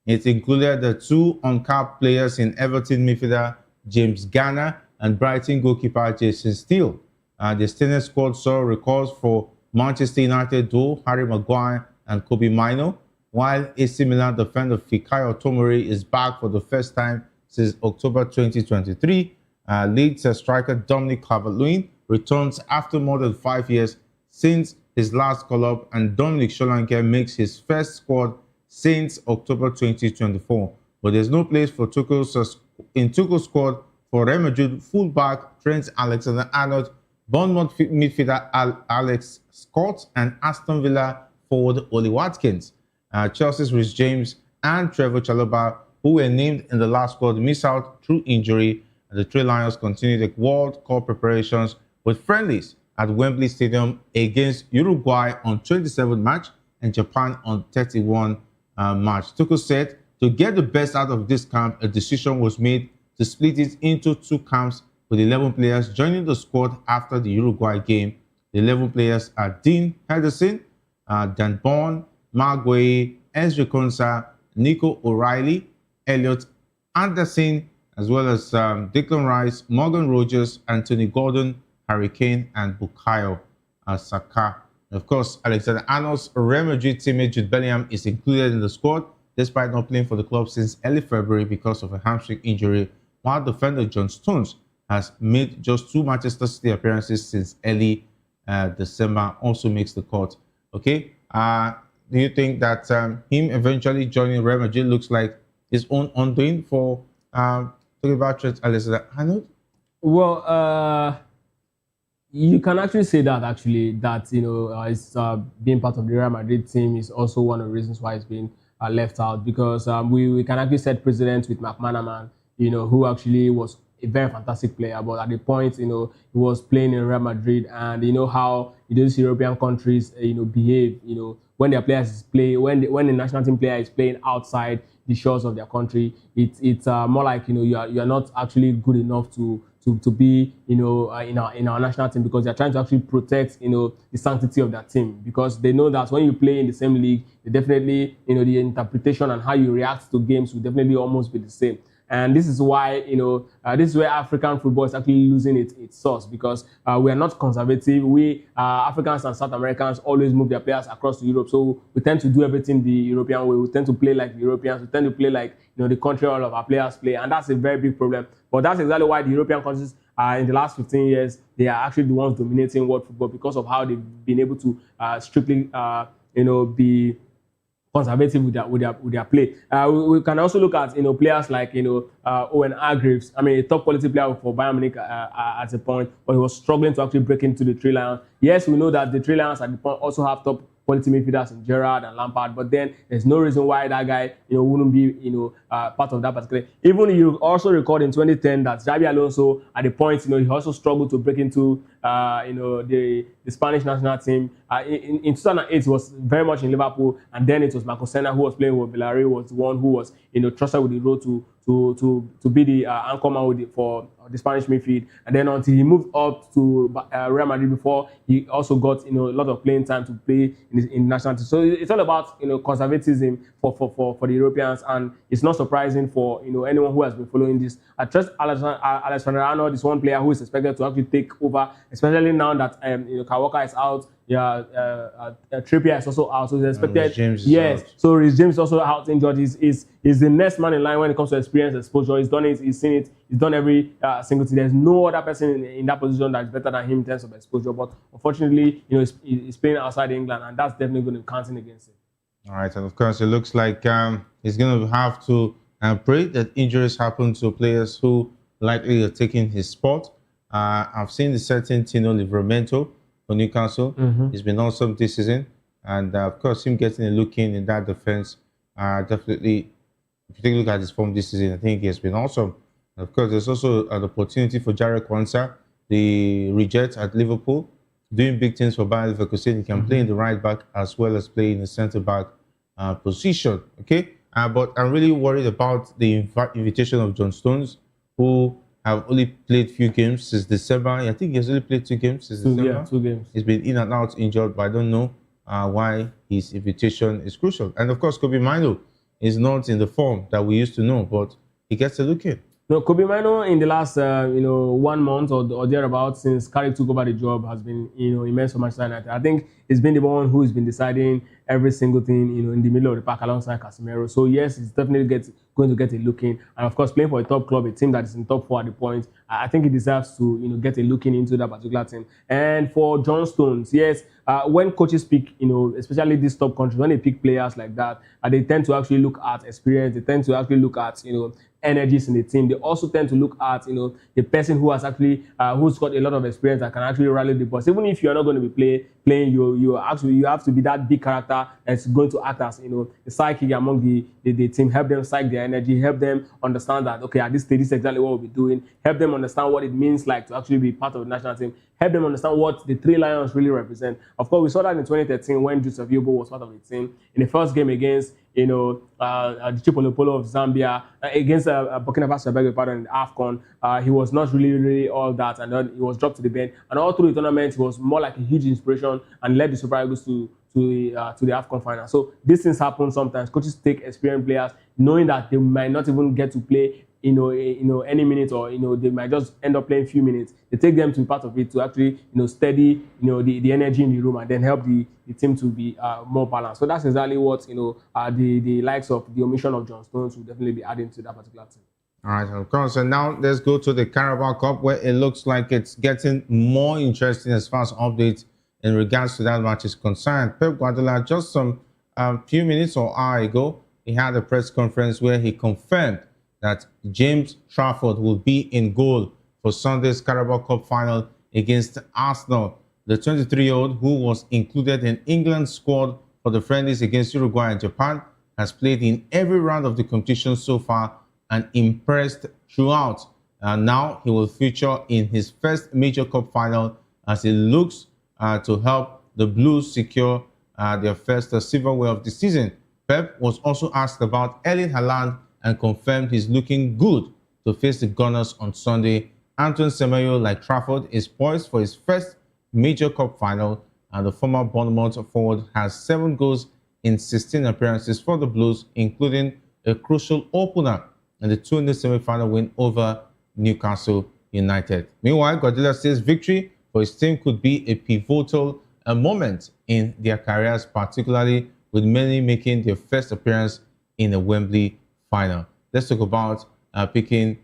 It included the 2 uncapped players in Everton midfielder James Garner and Brighton goalkeeper Jason Steele. The extended squad saw recalls for Manchester United duo Harry Maguire and Kobe Mino, while AC Milan defender Fikayo Tomori is back for the first time since October 2023. Leeds striker Dominic Calvert-Lewin returns after more than 5 years since his last call-up, and Dominic Solanke makes his first squad since October 2024. But there's no place for Tuchel's squad for Real Madrid fullback Trent Alexander-Arnold, Bournemouth midfielder Alex Scott, and Aston Villa forward Oli Watkins. Chelsea's Reece James and Trevor Chalobah, who were named in the last squad, miss out through injury, and the Three Lions continue the World Cup preparations with friendlies at Wembley Stadium against Uruguay on 27th March and Japan on 31 March. Tuchel said to get the best out of this camp, a decision was made to split it into 2 camps with 11 players joining the squad after the Uruguay game. The 11 players are Dean Henderson, Dan Bourne, Mark Guehi, Ezri Konsa, Nico O'Reilly, Elliot Anderson, as well as Declan Rice, Morgan Rogers, Anthony Gordon, Harry Kane, and Bukayo Saka. Of course, Alexander Arnold's Real Madrid teammate Jude Bellingham is included in the squad despite not playing for the club since early February because of a hamstring injury, while defender John Stones has made just 2 Manchester City appearances since early December, also makes the cut. Okay, do you think that him eventually joining Real Madrid looks like his own undoing for talking about Trent Alexander-Arnold? Well, you can actually say that that it's being part of the Real Madrid team is also one of the reasons why it's been left out, because we can actually set precedent with McManaman, who actually was a very fantastic player, but at the point, he was playing in Real Madrid, and you know how those European countries, behave, when their players play, when the national team player is playing outside the shores of their country, it's more like, you are not actually good enough to be, in our national team, because they're trying to actually protect, the sanctity of their team, because they know that when you play in the same league, they definitely, the interpretation and how you react to games will definitely almost be the same. And this is why, this is where African football is actually losing its source, because we are not conservative. We, Africans and South Americans, always move their players across to Europe. So we tend to do everything the European way. We tend to play like the Europeans. We tend to play like, the country all of our players play. And that's a very big problem. But that's exactly why the European countries, in the last 15 years, they are actually the ones dominating world football, because of how they've been able to strictly, be conservative with their play. We can also look at players like Owen Hargreaves. I mean, a top quality player for Bayern Munich at a point, but he was struggling to actually break into the Three Lions. Yes, we know that the Three Lions at the point also have top quality midfielders in Gerrard and Lampard, but then there's no reason why that guy wouldn't be part of that particular. Even you also record in 2010 that Xabi Alonso at the point he also struggled to break into the Spanish national team. In 2008 he was very much in Liverpool, and then it was Marco Senna, who was playing with Villarreal, was the one who was trusted with the role to be the anchor man for the Spanish midfield, and then until he moved up to Real Madrid before he also got a lot of playing time to play in national team. So it's all about conservatism for the Europeans, and it's not surprising for anyone who has been following this. I trust Alexander-Arnold is one player who is expected to actually take over, especially now that Kyle Walker is out. Trippier is also out, so he's expected. Yes, so Reece James is also out injured. He's the next man in line when it comes to experience, exposure. He's done it. He's seen it. He's done every single thing. There's no other person in that position that's better than him in terms of exposure. But unfortunately, he's playing outside England, and that's definitely going to be counting against him. All right, and of course, it looks like he's going to have to pray that injuries happen to players who likely are taking his spot. I've seen the certain Tino Livramento for Newcastle. He's been awesome this season, and of course, him getting a look in that defense, definitely. If you take a look at his form this season, I think he has been awesome. And of course, there's also an opportunity for Jarek Kwanzaa, the reject at Liverpool, doing big things for Bayer Leverkusen. He can play in the right back as well as play in the centre back position. Okay, but I'm really worried about the invitation of John Stones, who have only played few games since December. I think he's only played 2 games since December. Yeah, 2 games. He's been in and out injured, but I don't know why his invitation is crucial. And of course, Kobe Mino is not in the form that we used to know, but he gets a look in. No, Kobe Mino in the last 1 month or thereabouts since Carrick took over the job has been immense for Manchester United. I think he's been the one who's been deciding every single thing in the middle of the park alongside Casemiro. So yes, he's definitely going to get a look in, and of course playing for a top club, a team that is in top 4 at the point. I think he deserves to get a look into that particular team. And for John Stones, yes, when coaches pick, especially these top countries, when they pick players like that, they tend to actually look at experience. They tend to actually look at energies in the team. They also tend to look at the person who has actually who's got a lot of experience that can actually rally the boys. Even if you're not going to be playing, you have to be that big character that's going to act as the psychic among the team. Help them psych their energy. Help them understand that at this stage this is exactly what we'll be doing. Help them understand what it means like to actually be part of the national team. Help them understand what the Three Lions really represent. Of course, we saw that in 2013 when Joseph Yobo was part of the team in the first game against the Chipolopolo of Zambia against Burkina Faso, in AFCON. He was not really all that, and then he was dropped to the bench. And all through the tournament, he was more like a huge inspiration and led the Super Eagles to the AFCON final. So these things happen sometimes. Coaches take experienced players knowing that they might not even get to play any minute, or they might just end up playing few minutes. They take them to be part of it to actually steady the energy in the room, and then help the team to be more balanced. So that's exactly what the likes of the omission of John Stones will definitely be adding to that particular team. All right, of course. And now let's go to the Carabao Cup, where it looks like it's getting more interesting as far as updates in regards to that match is concerned. Pep Guardiola, just some few minutes or hour ago, he had a press conference where he confirmed that James Trafford will be in goal for Sunday's Carabao Cup final against Arsenal. The 23-year-old, who was included in England's squad for the friendlies against Uruguay and Japan, has played in every round of the competition so far and impressed throughout. And now he will feature in his first major cup final as he looks to help the Blues secure their first silverware of the season. Pep was also asked about Erling Haaland and confirmed he's looking good to face the Gunners on Sunday. Antoine Semenyo, like Trafford, is poised for his first major cup final, and the former Bournemouth forward has 7 goals in 16 appearances for the Blues, including a crucial opener in the 2-0 semi-final win over Newcastle United. Meanwhile, Guardiola says victory for his team could be a pivotal moment in their careers, particularly with many making their first appearance in a Wembley final. Let's talk about picking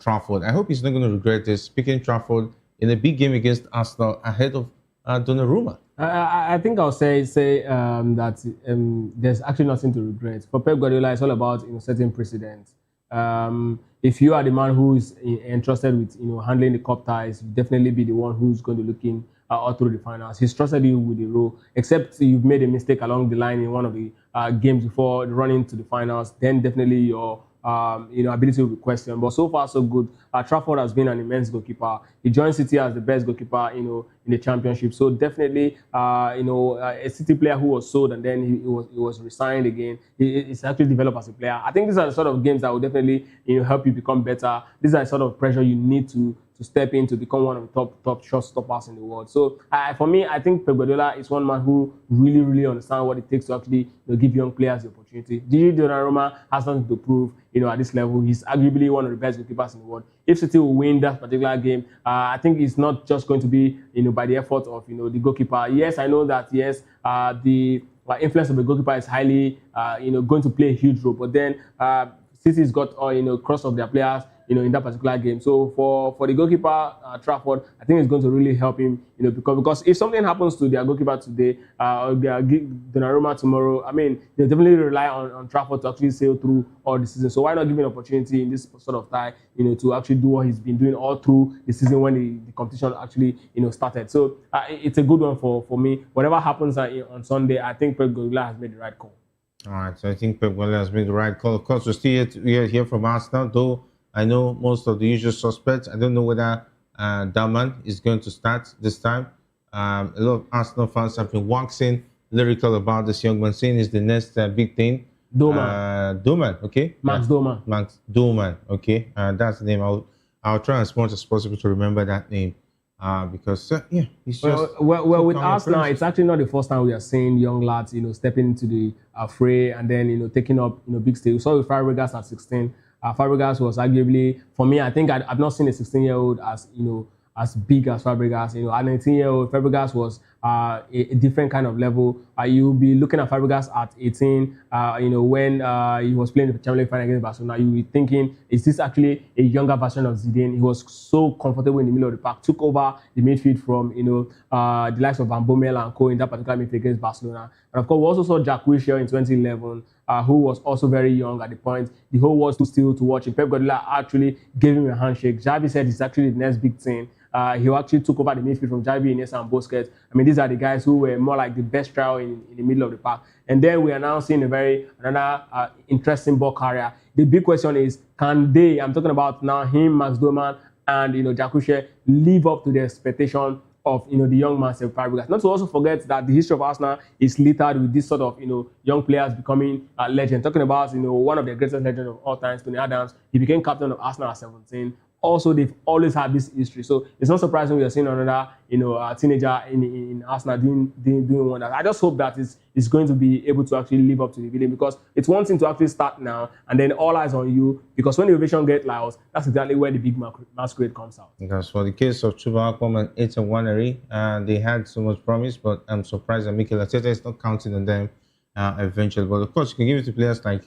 Trafford. I hope he's not going to regret this, picking Trafford in a big game against Arsenal ahead of Donnarumma. I think I'll say that there's actually nothing to regret. For Pep Guardiola, it's all about setting precedents. If you are the man who is entrusted with handling the cup ties, you definitely be the one who's going to look in all through the finals. He's trusted you with the role, except you've made a mistake along the line in one of the games before running to the finals. Then definitely your ability will be questioned. But so far so good. Trafford has been an immense goalkeeper. He joined City as the best goalkeeper in the championship. So definitely a City player who was sold and then he was re-signed again. He's actually developed as a player. I think these are the sort of games that will definitely help you become better. These are the sort of pressure you need to step in to become one of the top shot stoppers in the world. So for me, I think Pep Guardiola is one man who really understands what it takes to actually give young players the opportunity. Gigi Donnarumma has something to prove at this level. He's arguably one of the best goalkeepers in the world. If City will win that particular game, I think it's not just going to be by the effort of the goalkeeper. Yes, I know that the influence of the goalkeeper is highly going to play a huge role, but then City's got cross of their players in that particular game. So for the goalkeeper, Trafford, I think it's going to really help him, because if something happens to their goalkeeper today, or their Donnarumma tomorrow, I mean, they definitely rely on Trafford to actually sail through all the season. So why not give him an opportunity in this sort of tie, to actually do what he's been doing all through the season when the competition actually, started. So it's a good one for me. Whatever happens on Sunday, I think Pep Guardiola has made the right call. All right, so I think Pep Guardiola has made the right call. Of course, we're still here from Arsenal, though I know most of the usual suspects. I don't know whether Daman is going to start this time. A lot of Arsenal fans have been waxing lyrical about this young man, saying he's the next big thing. Doman, okay? Max Doman. Max Doman, okay? That's the name. I'll try as much as possible to remember that name. Because he's just well with us now, it's actually not the first time we are seeing young lads, stepping into the fray and then taking up big stage. We saw with Fabregas at 16. Fabregas was arguably, for me, I think I've not seen a 16-year-old as big as Fabregas. A 19-year-old Fabregas was a different kind of level. You'll be looking at Fabregas at 18, when he was playing the Champions League final against Barcelona. You'll be thinking, is this actually a younger version of Zidane? He was so comfortable in the middle of the park, took over the midfield from the likes of Van Bommel and co in that particular midfield against Barcelona. And of course, we also saw Jack Wilshere in 2011. Who was also very young at the point. The whole world stood still to watch him. Pep Guardiola actually gave him a handshake. Xavi said he's actually the next big thing. He actually took over the midfield from Xavi, Iniesta, and Busquets. I mean, these are the guys who were more like the best trio in the middle of the park. And then we are now seeing another interesting ball carrier. The big question is, can they, I'm talking about now him, Max Doman, and Jack Wilshere, live up to the expectation of the young man Fabregas. Not to also forget that the history of Arsenal is littered with this sort of young players becoming legends. Talking about one of the greatest legends of all times, Tony Adams. He became captain of Arsenal at 17. also they've always had this history. So it's not surprising we are seeing another, teenager in Arsenal doing wonders. I just hope that it's going to be able to actually live up to the billing, because it's one thing to actually start now and then all eyes on you, because when the ovation get loud, that's exactly where the big masquerade comes out. Because for the case of Chuba Akpom and Ethan Waneri, they had so much promise, but I'm surprised that Mikel Arteta is not counting on them eventually. But of course, you can give it to players like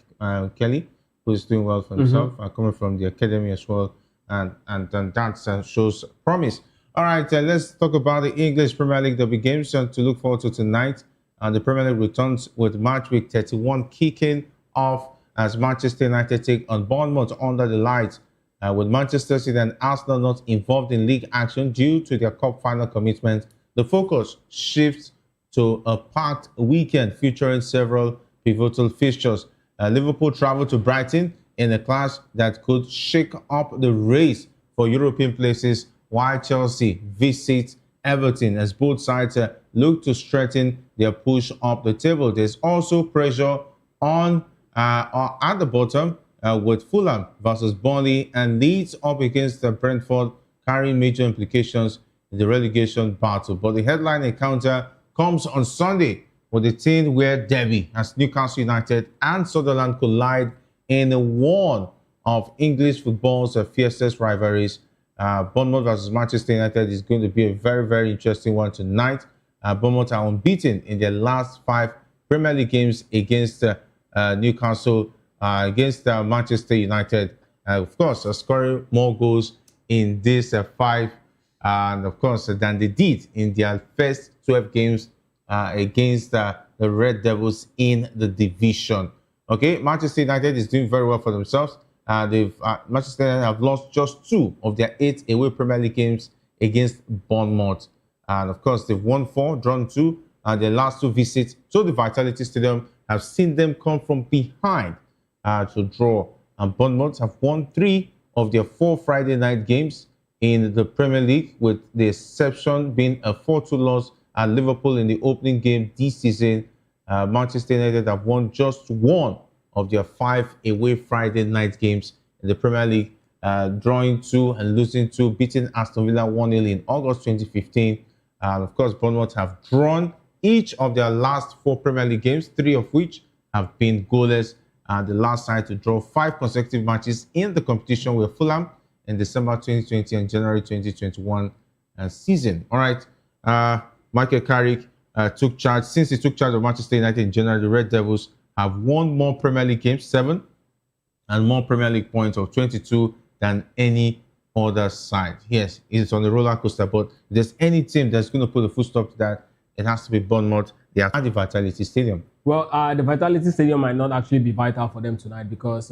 Kelly, who is doing well for himself, coming from the academy as well, and that shows promise. All right, let's talk about the English Premier League. There'll be games to look forward to tonight. The Premier League returns with match week 31 kicking off as Manchester United take on Bournemouth under the lights. With Manchester City and Arsenal not involved in league action due to their cup final commitment, the focus shifts to a packed weekend featuring several pivotal fixtures. Liverpool travel to Brighton in a clash that could shake up the race for European places, while Chelsea visit Everton as both sides look to strengthen their push up the table. There's also pressure on at the bottom with Fulham versus Burnley and Leeds up against Brentford, carrying major implications in the relegation battle. But the headline encounter comes on Sunday with the team where derby as Newcastle United and Sunderland collide in one of English football's fiercest rivalries. Bournemouth versus Manchester United is going to be a very, very interesting one tonight. Bournemouth are unbeaten in their last 5 Premier League games against Newcastle, against Manchester United. Of course, scoring more goals in these 5, and of course, than they did in their first 12 games against the Red Devils in the division. Okay, Manchester United is doing very well for themselves. Manchester United have lost just 2 of their 8 away Premier League games against Bournemouth. And of course, they've won 4, drawn 2, and their last 2 visits to the Vitality Stadium have seen them come from behind to draw. And Bournemouth have won 3 of their 4 Friday night games in the Premier League, with the exception being a 4-2 loss at Liverpool in the opening game this season. Manchester United have won just 1 of their 5 away Friday night games in the Premier League, drawing 2 and losing 2, beating Aston Villa 1-0 in August 2015. Of course, Bournemouth have drawn each of their last 4 Premier League games, 3 of which have been goalless. The last side to draw 5 consecutive matches in the competition were Fulham in December 2020 and January 2021 season. All right, Michael Carrick took charge. Since he took charge of Manchester United in January, the Red Devils have won more Premier League games, 7, and more Premier League points of 22 than any other side. Yes, it's on the roller coaster, but if there's any team that's going to put a full stop to that, it has to be Bournemouth. They are at the Vitality Stadium. Well, the Vitality Stadium might not actually be vital for them tonight, because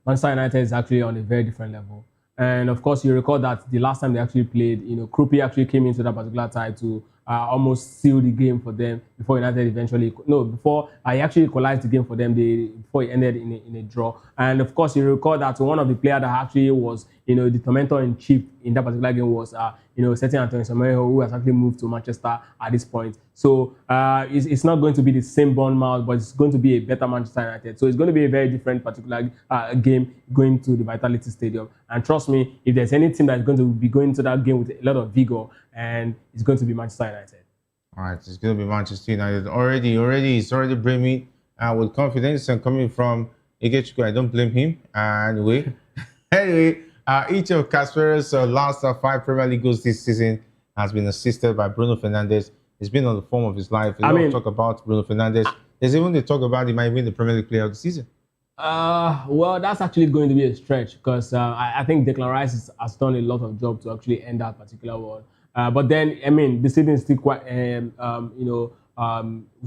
Manchester United is actually on a very different level. And of course, you recall that the last time they actually played, Krupi actually came into that particular tie to almost seal the game for them before United eventually, before I actually equalized the game for them, before it ended in a draw. And of course, you recall that one of the players that actually was, the tormentor in chief in that particular game was, certain Antonio Semenyo, who has actually moved to Manchester at this point. So it's not going to be the same Bournemouth, but it's going to be a better Manchester United. So it's going to be a very different particular game going to the Vitality Stadium. And trust me, if there's any team that's going to be going to that game with a lot of vigor, and it's going to be Manchester United. All right, it's going to be Manchester United. It's already brimming with confidence, and coming from Ikechukwu, I don't blame him. Anyway, each of Caspero's last 5 Premier League goals this season has been assisted by Bruno Fernandes. He's been on the form of his life. A lot of talk about Bruno Fernandes. There's even the talk about he might win the Premier League Player of the Season. Well, that's actually going to be a stretch, because I think Declan Rice has done a lot of job to actually end that particular one. But then, the season is still quite, we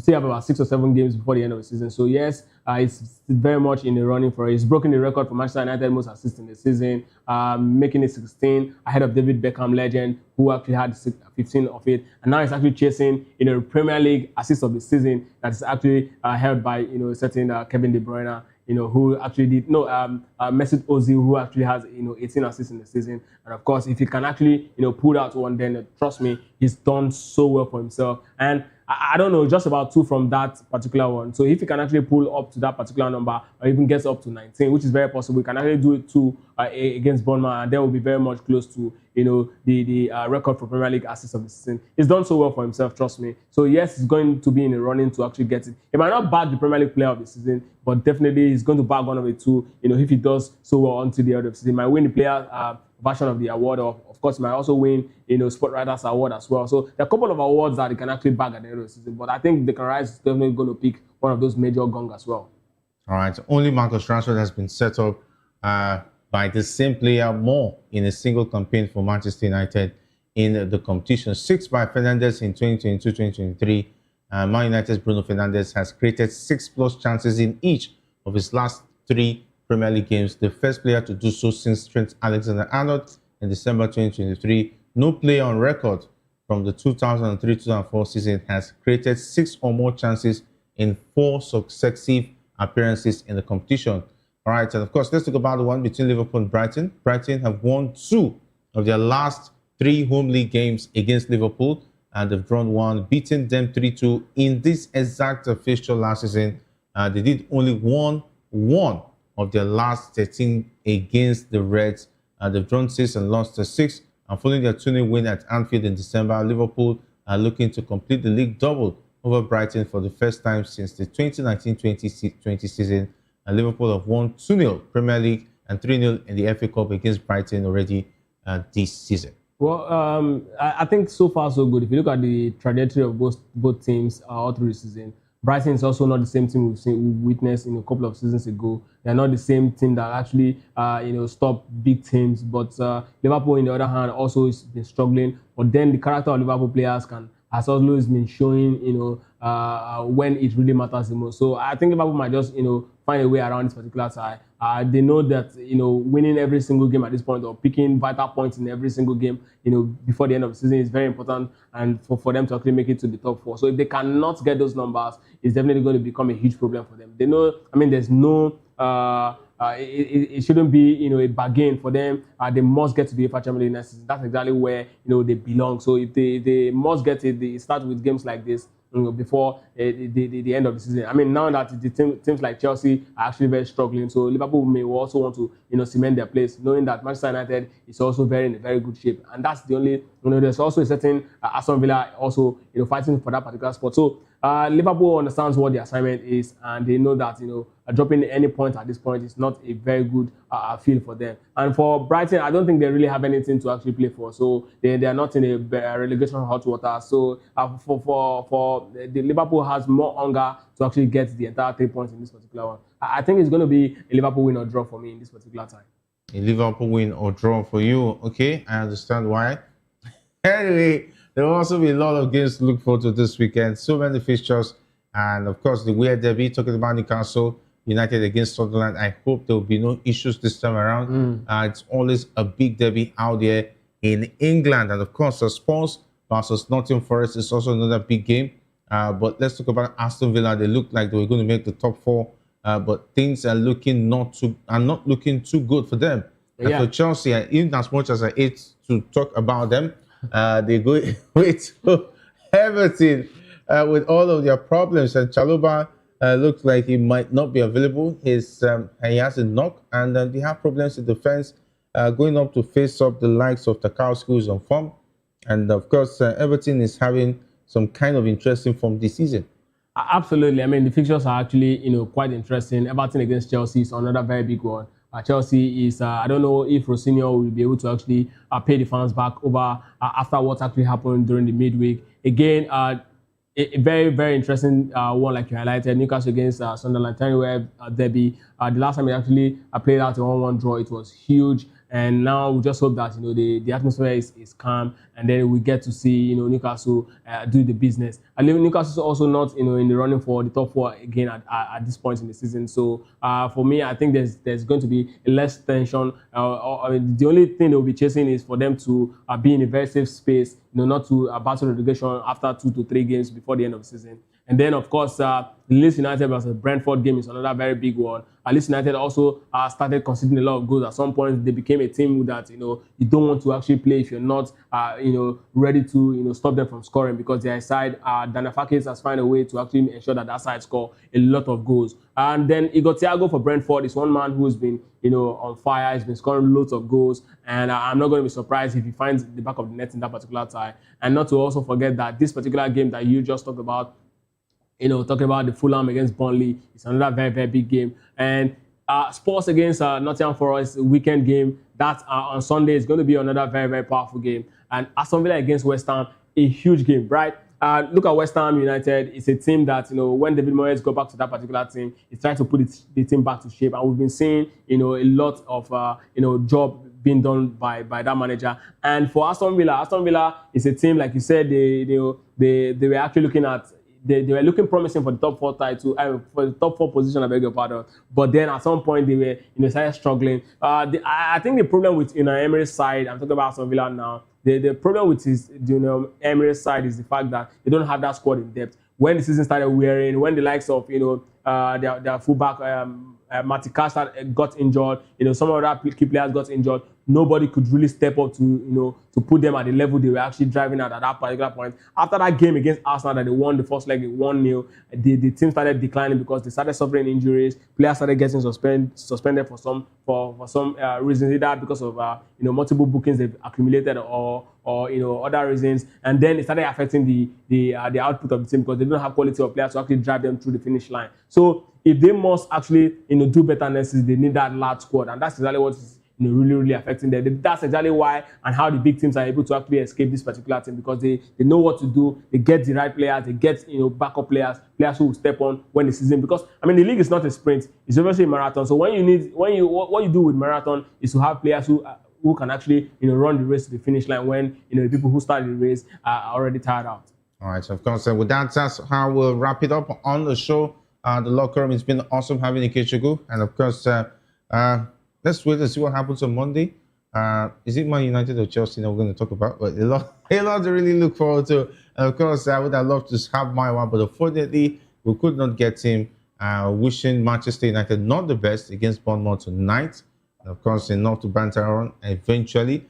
still have about 6 or 7 games before the end of the season. So yes, it's very much in the running for it. He's broken the record for Manchester United most assists in the season, making it 16 ahead of David Beckham legend, who actually had 15 of it. And now he's actually chasing, Premier League assists of the season that is actually held by, certain Kevin De Bruyne, who actually did, Mesut Ozil, who actually has, 18 assists in the season. And of course, if he can actually, pull out one, then trust me, he's done so well for himself. And I don't know, just about 2 from that particular one. So if he can actually pull up to that particular number, or even gets up to 19, which is very possible, he can actually do it 2 against Bournemouth, and then will be very much close to the record for Premier League assists of the season. He's done so well for himself, trust me. So yes, he's going to be in the running to actually get it. He might not bag the Premier League player of the season, but definitely he's going to bag one of the 2. If he does so well until the end of the season, he might win the player version of the award, or of course he might also win Sport Writers Award as well. So there are a couple of awards that he can actually bag at the end of the season. But I think Declan Rice is definitely going to pick one of those major gongs as well. All right, only Marcus Rashford has been set up by the same player more in a single campaign for Manchester United in the competition. 6 by Fernandes in 2022-2023. Man United's Bruno Fernandes has created 6+ chances in each of his last 3 Premier League games, the first player to do so since Trent Alexander-Arnold in December 2023. No player on record from the 2003-2004 season has created 6 or more chances in 4 successive appearances in the competition. All right, and of course, let's talk about the one between Liverpool and Brighton. Brighton have won 2 of their last 3 home league games against Liverpool, and they've drawn 1, beating them 3-2 in this exact fixture last season. They did only 1 of their last 13 against the Reds. They've drawn 6 and lost 6. And following their 2-0 win at Anfield in December, Liverpool are looking to complete the league double over Brighton for the first time since the 2019-2020 season. And Liverpool have won 2-0 Premier League and 3-0 in the FA Cup against Brighton already this season. Well, I think so far so good. If you look at the trajectory of both teams all through the season, Brighton is also not the same team we witnessed in a couple of seasons ago. They're not the same team that actually, stop big teams. But Liverpool, on the other hand, also has been struggling. But then the character of Liverpool players has always been showing, when it really matters the most. So I think Liverpool might just, find a way around this particular tie. They know that, winning every single game at this point, or picking vital points in every single game, before the end of the season is very important, and for them to actually make it to the top 4. So if they cannot get those numbers, it's definitely going to become a huge problem for them. They know, there's no, it shouldn't be, a bargain for them. They must get to the UEFA Champions League next season. That's exactly where, they belong. So if they must get it, they start with games like this, before the end of the season. Now that the teams like Chelsea are actually very struggling, so Liverpool may also want to, cement their place, knowing that Manchester United is also in a very good shape. And that's the only, there's also a certain Aston Villa also, fighting for that particular spot. So Liverpool understands what the assignment is, and they know that, dropping any point at this point is not a very good feel for them. And for Brighton, I don't think they really have anything to actually play for. So they are not in a relegation hot water. So for the Liverpool has more hunger to actually get the entire 3 points in this particular one. I think it's going to be a Liverpool win or draw for me in this particular time. A Liverpool win or draw for you. Okay, I understand why. Anyway, there will also be a lot of games to look forward to this weekend. So many fixtures. And of course, the weird derby, talking about Newcastle United against Sunderland. I hope there will be no issues this time around. It's always a big derby out there in England. And of course, Spurs versus Nottingham Forest is also another big game. But let's talk about Aston Villa. They look like they were going to make the top 4. But things are not looking too good for them. And for Chelsea, even as much as I hate to talk about them, they go with Everton with all of their problems. And Chalobah looks like he might not be available. He has a knock, and they have problems in defense, going up to face up the likes of Tarkowski, who's on form. And of course, Everton is having some kind of interesting form this season. Absolutely. The fixtures are actually, quite interesting. Everton against Chelsea is another very big one. Chelsea is, I don't know if Rosinho will be able to actually pay the fans back over after what actually happened during the midweek. Again, a very, very interesting one, like you highlighted, Newcastle against Sunderland, Terry derby. The last time we actually played out a 1-1 draw, it was huge. And now we just hope that the atmosphere is calm, and then we get to see Newcastle do the business. And Newcastle is also not in the running for the top 4 again at this point in the season. So for me, I think there's going to be less tension. The only thing they'll be chasing is for them to be in a very safe space, not to battle relegation after 2 to 3 games before the end of the season. And then, of course, Leeds United versus Brentford game is another very big one. Leeds United also started conceding a lot of goals. At some point, they became a team that, you don't want to actually play if you're not, ready to, stop them from scoring, because their side, Dana Fakis has found a way to actually ensure that side score a lot of goals. And then Igor Thiago for Brentford is one man who's been, on fire. He's been scoring loads of goals, and I'm not going to be surprised if he finds the back of the net in that particular tie. And not to also forget that this particular game that you just talked about, talking about the Fulham against Burnley, it's another very, very big game. And Spurs against Nottingham Forest, weekend game, that on Sunday is going to be another very, very powerful game. And Aston Villa against West Ham, a huge game, right? Look at West Ham United. It's a team that, when David Moyes go back to that particular team, he's trying to put the team back to shape. And we've been seeing, a lot of, job being done by that manager. And for Aston Villa is a team, like you said, they were actually looking at, they were looking promising for the top 4 title, for the top 4 position, I beg your pardon. But then at some point they were, started struggling. I think the problem with Emery's side, I'm talking about Aston Villa now. The problem with his Emery's side is the fact that they don't have that squad in depth. When the season started wearing, when the likes of their fullback Matty Cash got injured, some of the key players got injured, nobody could really step up to put them at the level they were actually driving at that particular point. After that game against Arsenal that they won the first leg 1-0, the team started declining because they started suffering injuries. Players started getting suspended for some reasons, either because of multiple bookings they've accumulated or other reasons. And then it started affecting the output of the team because they don't have quality of players to actually drive them through the finish line. So if they must actually do better next season, they need that large squad, and that's exactly what is really, really affecting them. That's exactly why and how the big teams are able to actually escape this particular team, because they know what to do. They get the right players. They get backup players who will step on when the season. Because the league is not a sprint; it's obviously a marathon. So what you do with marathon is to have players who can actually run the race to the finish line when the people who started the race are already tired out. All right, so of course, with that, that's how we'll wrap it up on the show. The locker room, it's been awesome having Ikechukwu, and of course, let's wait and see what happens on Monday. Is it Man United or Chelsea that we're going to talk about? But a lot to really look forward to. And of course, I would have loved to have my one, but unfortunately, we could not get him. Wishing Manchester United not the best against Bournemouth tonight. And of course, enough to banter on eventually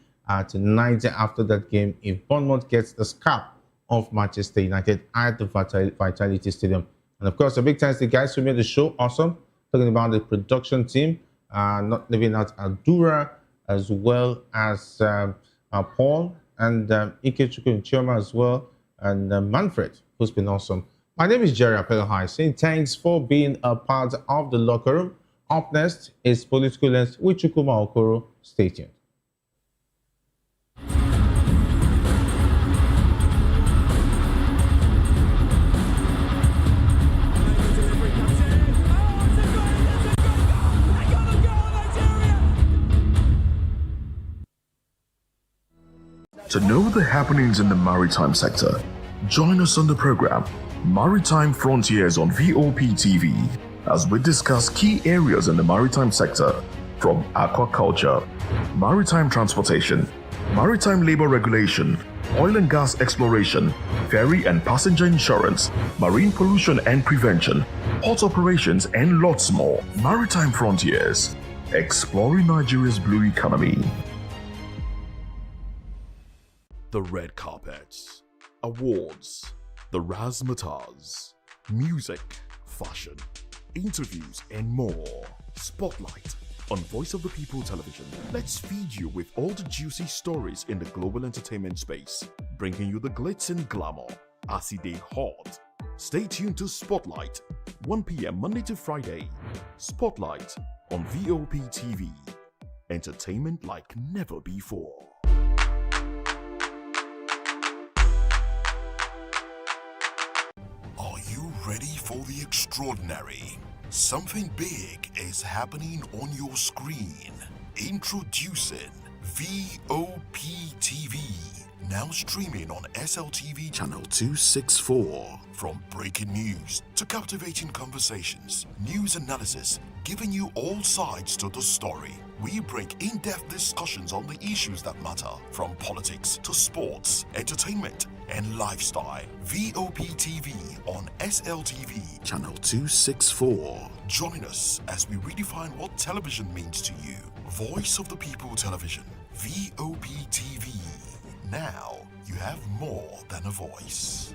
tonight after that game if Bournemouth gets the scalp of Manchester United at the Vitality Stadium. And of course, a big thanks to the guys who made the show awesome. Talking about the production team, not leaving out Adura, as well as Paul and Ikechukwu and Chioma as well, and Manfred, who's been awesome. My name is Jerry Apelahai, saying thanks for being a part of the locker room. Up next is Political Lens with Chukwuma Okoro. Stay tuned. To know the happenings in the maritime sector, join us on the program Maritime Frontiers on Vop TV as we discuss key areas in the maritime sector, from aquaculture, maritime transportation, maritime labor regulation, oil and gas exploration, ferry and passenger insurance, marine pollution and prevention, port operations, and lots more. Maritime Frontiers, exploring Nigeria's blue economy. The red carpets, awards, the razzmatazz, music, fashion, interviews, and more. Spotlight on Voice of the People Television. Let's feed you with all the juicy stories in the global entertainment space, bringing you the glitz and glamour as it is hot. Stay tuned to Spotlight, 1 p.m. Monday to Friday. Spotlight on Vop TV. Entertainment like never before. Are you ready for the extraordinary? Something big is happening on your screen. Introducing Vop TV, Now streaming on SLTV channel 264. From breaking news to captivating conversations, news analysis, giving you all sides to the story. We break in-depth discussions on the issues that matter, from politics to sports, entertainment, and lifestyle. VOP TV on SLTV channel 264. Join us as we redefine what television means to you. Voice of the People Television, VOP TV. Now you have more than a voice.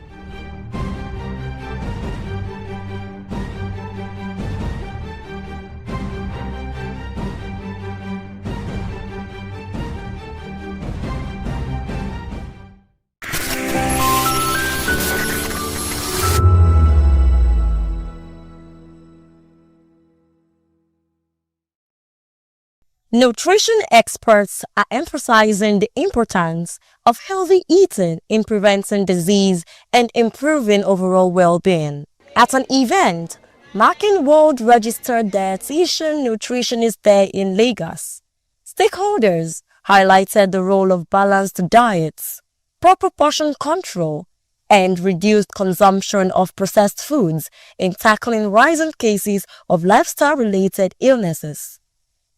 Nutrition experts are emphasizing the importance of healthy eating in preventing disease and improving overall well-being. At an event marking World Registered Dietitian Nutritionist Day in Lagos, stakeholders highlighted the role of balanced diets, proper portion control, and reduced consumption of processed foods in tackling rising cases of lifestyle-related illnesses.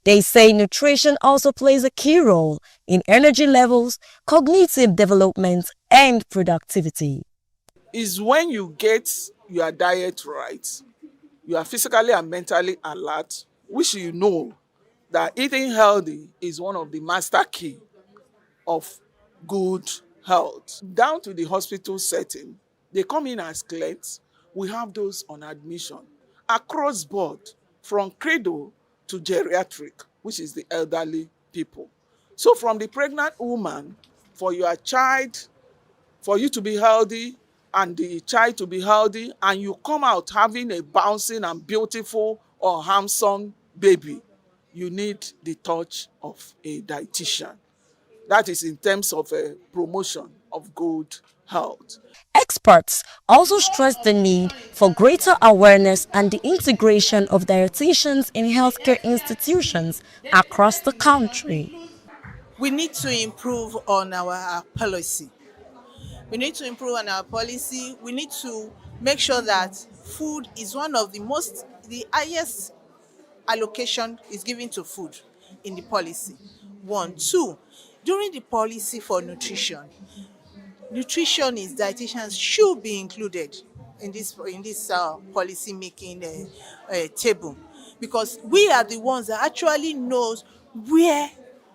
They say nutrition also plays a key role in energy levels, cognitive development, and productivity. Is when you get your diet right, you are physically and mentally alert, which you know that eating healthy is one of the master key of good health. Down to the hospital setting, they come in as clients. We have those on admission across board, from cradle to geriatric, which is the elderly people. So from the pregnant woman, for your child, for you to be healthy and the child to be healthy, and you come out having a bouncing and beautiful or handsome baby, you need the touch of a dietitian. That is in terms of a promotion of good health. Experts also stress the need for greater awareness and the integration of dietitians in healthcare institutions across the country. We need to improve on our policy. We need to improve on our policy. We need to make sure that food is one of the highest allocation is given to food in the policy. 1, 2, during the policy for nutritionists, dietitians should be included in this policy making table, because we are the ones that actually knows where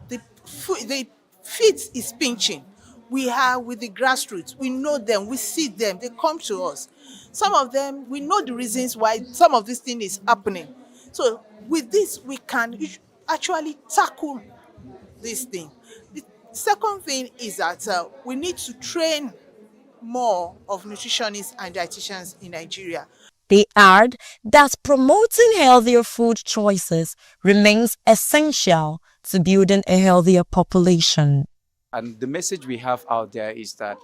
the feet is pinching. We are with the grassroots. We know them. We see them. They come to us. Some of them, we know the reasons why some of this thing is happening. So with this, we can actually tackle this thing. The second thing is that we need to train more of nutritionists and dietitians in Nigeria. They add that promoting healthier food choices remains essential to building a healthier population. And the message we have out there is that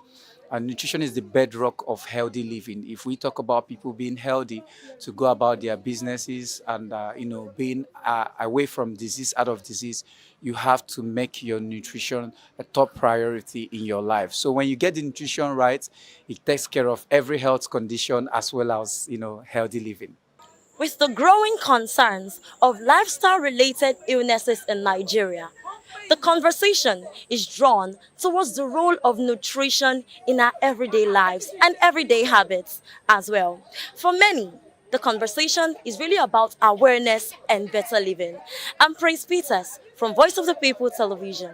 nutrition is the bedrock of healthy living. If we talk about people being healthy to go about their businesses and being away from disease, out of disease, you have to make your nutrition a top priority in your life. So when you get the nutrition right, it takes care of every health condition as well as healthy living. With the growing concerns of lifestyle-related illnesses in Nigeria, the conversation is drawn towards the role of nutrition in our everyday lives and everyday habits as well. For many, the conversation is really about awareness and better living. I'm Praise Peters from Voice of the People Television.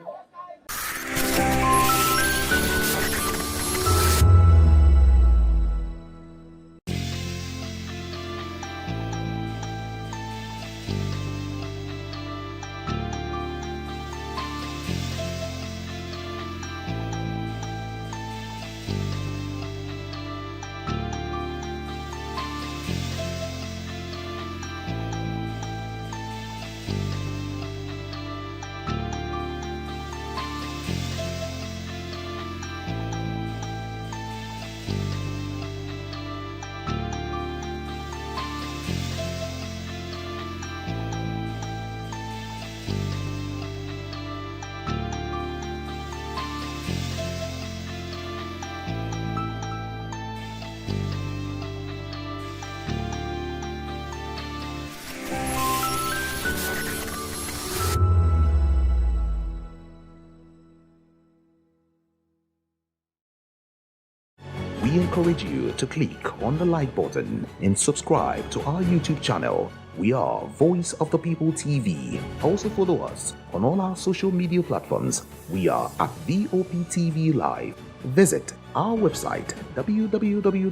We encourage you to click on the like button and subscribe to our YouTube channel. We are Voice of the People TV. Also follow us on all our social media platforms. We are at Vop TV Live. Visit our website www.vop.ng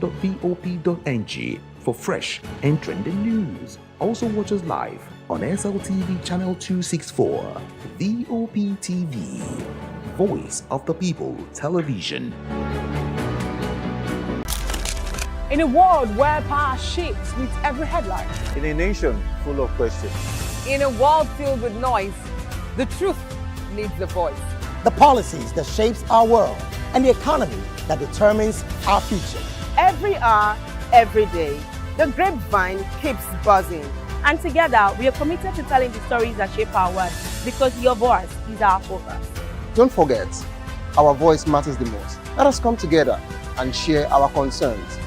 for fresh and trending news. Also watch us live on SLTV channel 264. Vop TV, Voice of the People Television. In a world where power shifts with every headline. In a nation full of questions. In a world filled with noise, the truth needs a voice. The policies that shapes our world and the economy that determines our future. Every hour, every day, the grapevine keeps buzzing. And together, we are committed to telling the stories that shape our world because your voice is our focus. Don't forget, our voice matters the most. Let us come together and share our concerns.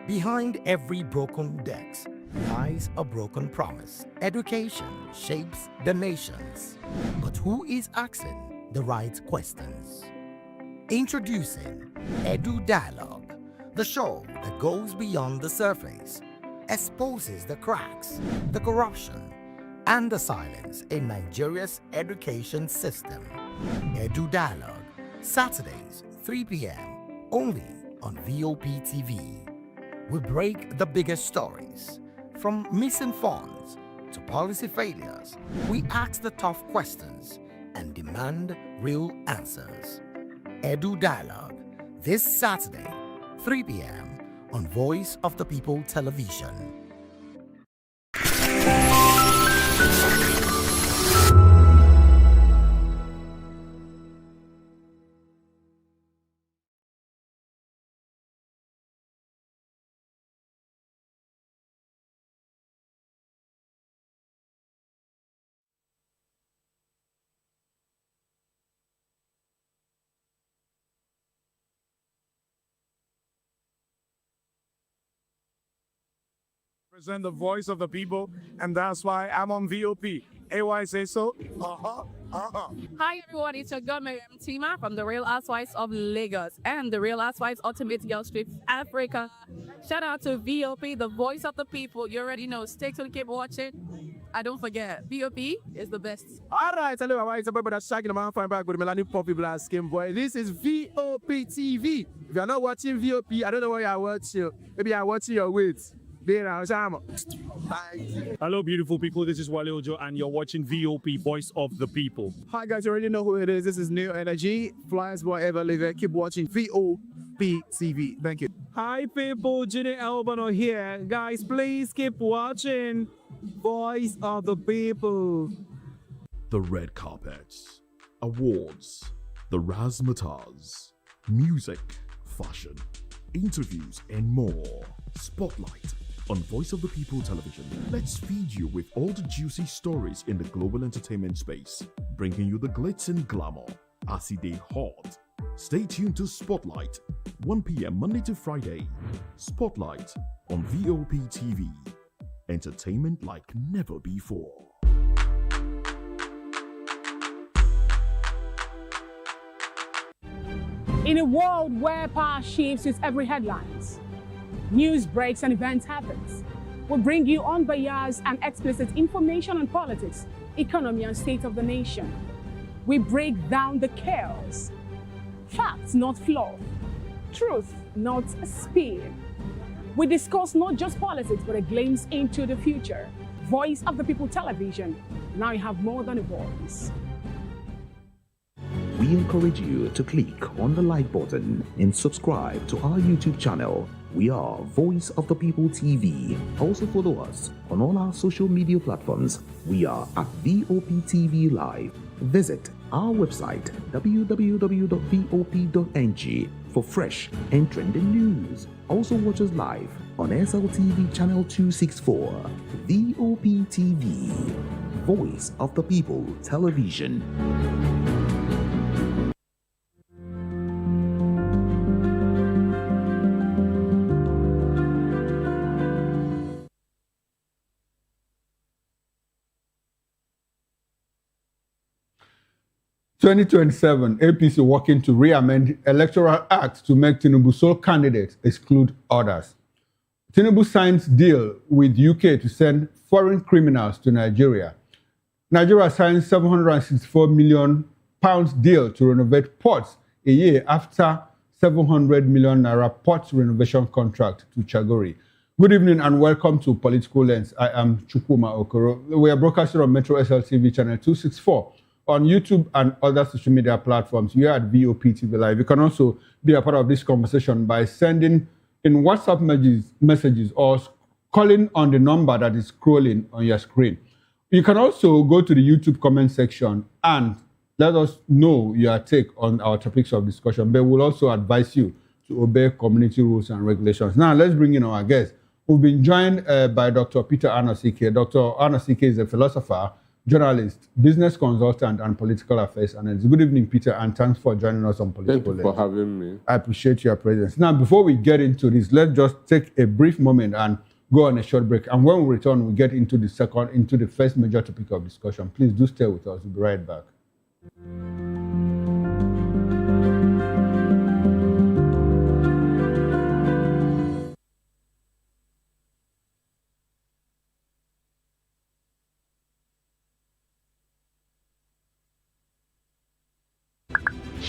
Behind every broken desk lies a broken promise. Education shapes the nations. But who is asking the right questions? Introducing Edu Dialogue, the show that goes beyond the surface, exposes the cracks, the corruption, and the silence in Nigeria's education system. Edu Dialogue, Saturdays, 3 p.m., only on Vop TV. We break the biggest stories, from missing funds to policy failures. We ask the tough questions and demand real answers. Edu Dialogue, this Saturday, 3 p.m. on Voice of the People Television. Present the voice of the people, and that's why I'm on VOP. AY say so. Hi everyone, it's your girl Miriam Tima from the Real Housewives of Lagos and the Real Housewives Ultimate Girl Trip Africa. Shout out to VOP, the voice of the people. You already know. Stay tuned, keep watching. And don't forget, VOP is the best. All right, hello, it's about that shaking the man fine back with Melanie Poppy Black Skin Boy. This is VOP TV. If you're not watching VOP, I don't know why you're watching. Maybe you're watching your weight. Hello, beautiful people. This is Wale Ojo, and you're watching VOP, Voice of the People. Hi, guys. You already know who it is. This is New Energy. Flyers boy ever live. Keep watching VOP TV. Thank you. Hi, people. Ginny Albano here. Guys, please keep watching Voice of the People. The red carpets, awards, the razzmatazz, music, fashion, interviews, and more. Spotlight on Voice of the People Television. Let's feed you with all the juicy stories in the global entertainment space, bringing you the glitz and glamour as they hot. Stay tuned to Spotlight, 1 p.m. Monday to Friday. Spotlight on VOP TV. Entertainment like never before. In a world where power shifts with every headlines, news breaks and events happens, we bring you unbiased and explicit information on politics, economy, and state of the nation. We break down the chaos. Facts, not fluff. Truth, not spin. We discuss not just politics, but a glimpse into the future. Voice of the People Television. Now you have more than a voice. We encourage you to click on the like button and subscribe to our YouTube channel. We are Voice of the People TV. Also follow us on all our social media platforms. We are at VOP TV Live. Visit our website www.vop.ng for fresh and trending news. Also watch us live on SLTV channel 264. VOP TV, Voice of the People Television. 2027, APC working to re-amend Electoral Act to make Tinubu sole candidate exclude others. Tinubu signs deal with UK to send foreign criminals to Nigeria. Nigeria signs £764 million deal to renovate ports a year after 700 million naira port renovation contract to Chagori. Good evening and welcome to Political Lens. I am Chukwuma Okoro. We are broadcasting on Metro SLTV channel 264 on YouTube and other social media platforms. We are at Vop Tv Live. You can also be a part of this conversation by sending in WhatsApp messages or calling on the number that is scrolling on your screen. You can also go to the YouTube comment section and let us know your take on our topics of discussion, but we'll also advise you to obey community rules and regulations. Now, let's bring in our guests. We've been joined by Dr. Peter Anosike. Dr. Anosike is a philosopher, journalist, business consultant, and political affairs analyst. Good evening, Peter, and thanks for joining us on Political Thank you for having me. I appreciate your presence. Now, before we get into this, let's just take a brief moment and go on a short break. And when we return, we get into the first major topic of discussion. Please do stay with us. We'll be right back.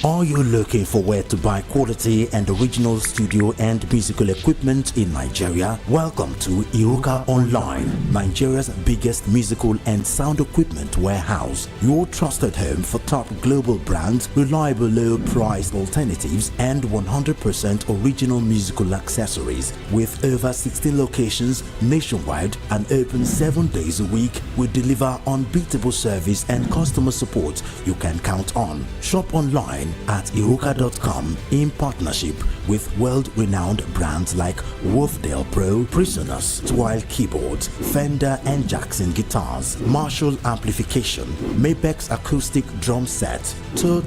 Are you looking for where to buy quality and original studio and musical equipment in Nigeria? Welcome to Iruka Online, Nigeria's biggest musical and sound equipment warehouse. Your trusted home for top global brands, reliable low-priced alternatives, and 100% original musical accessories. With over 16 locations nationwide and open 7 days a week, we deliver unbeatable service and customer support you can count on. Shop online at iruka.com in partnership with world-renowned brands like Wolfdale Pro, Prisoners, Twile Keyboards, Fender and Jackson Guitars, Marshall Amplification, Mapex Acoustic Drum Set,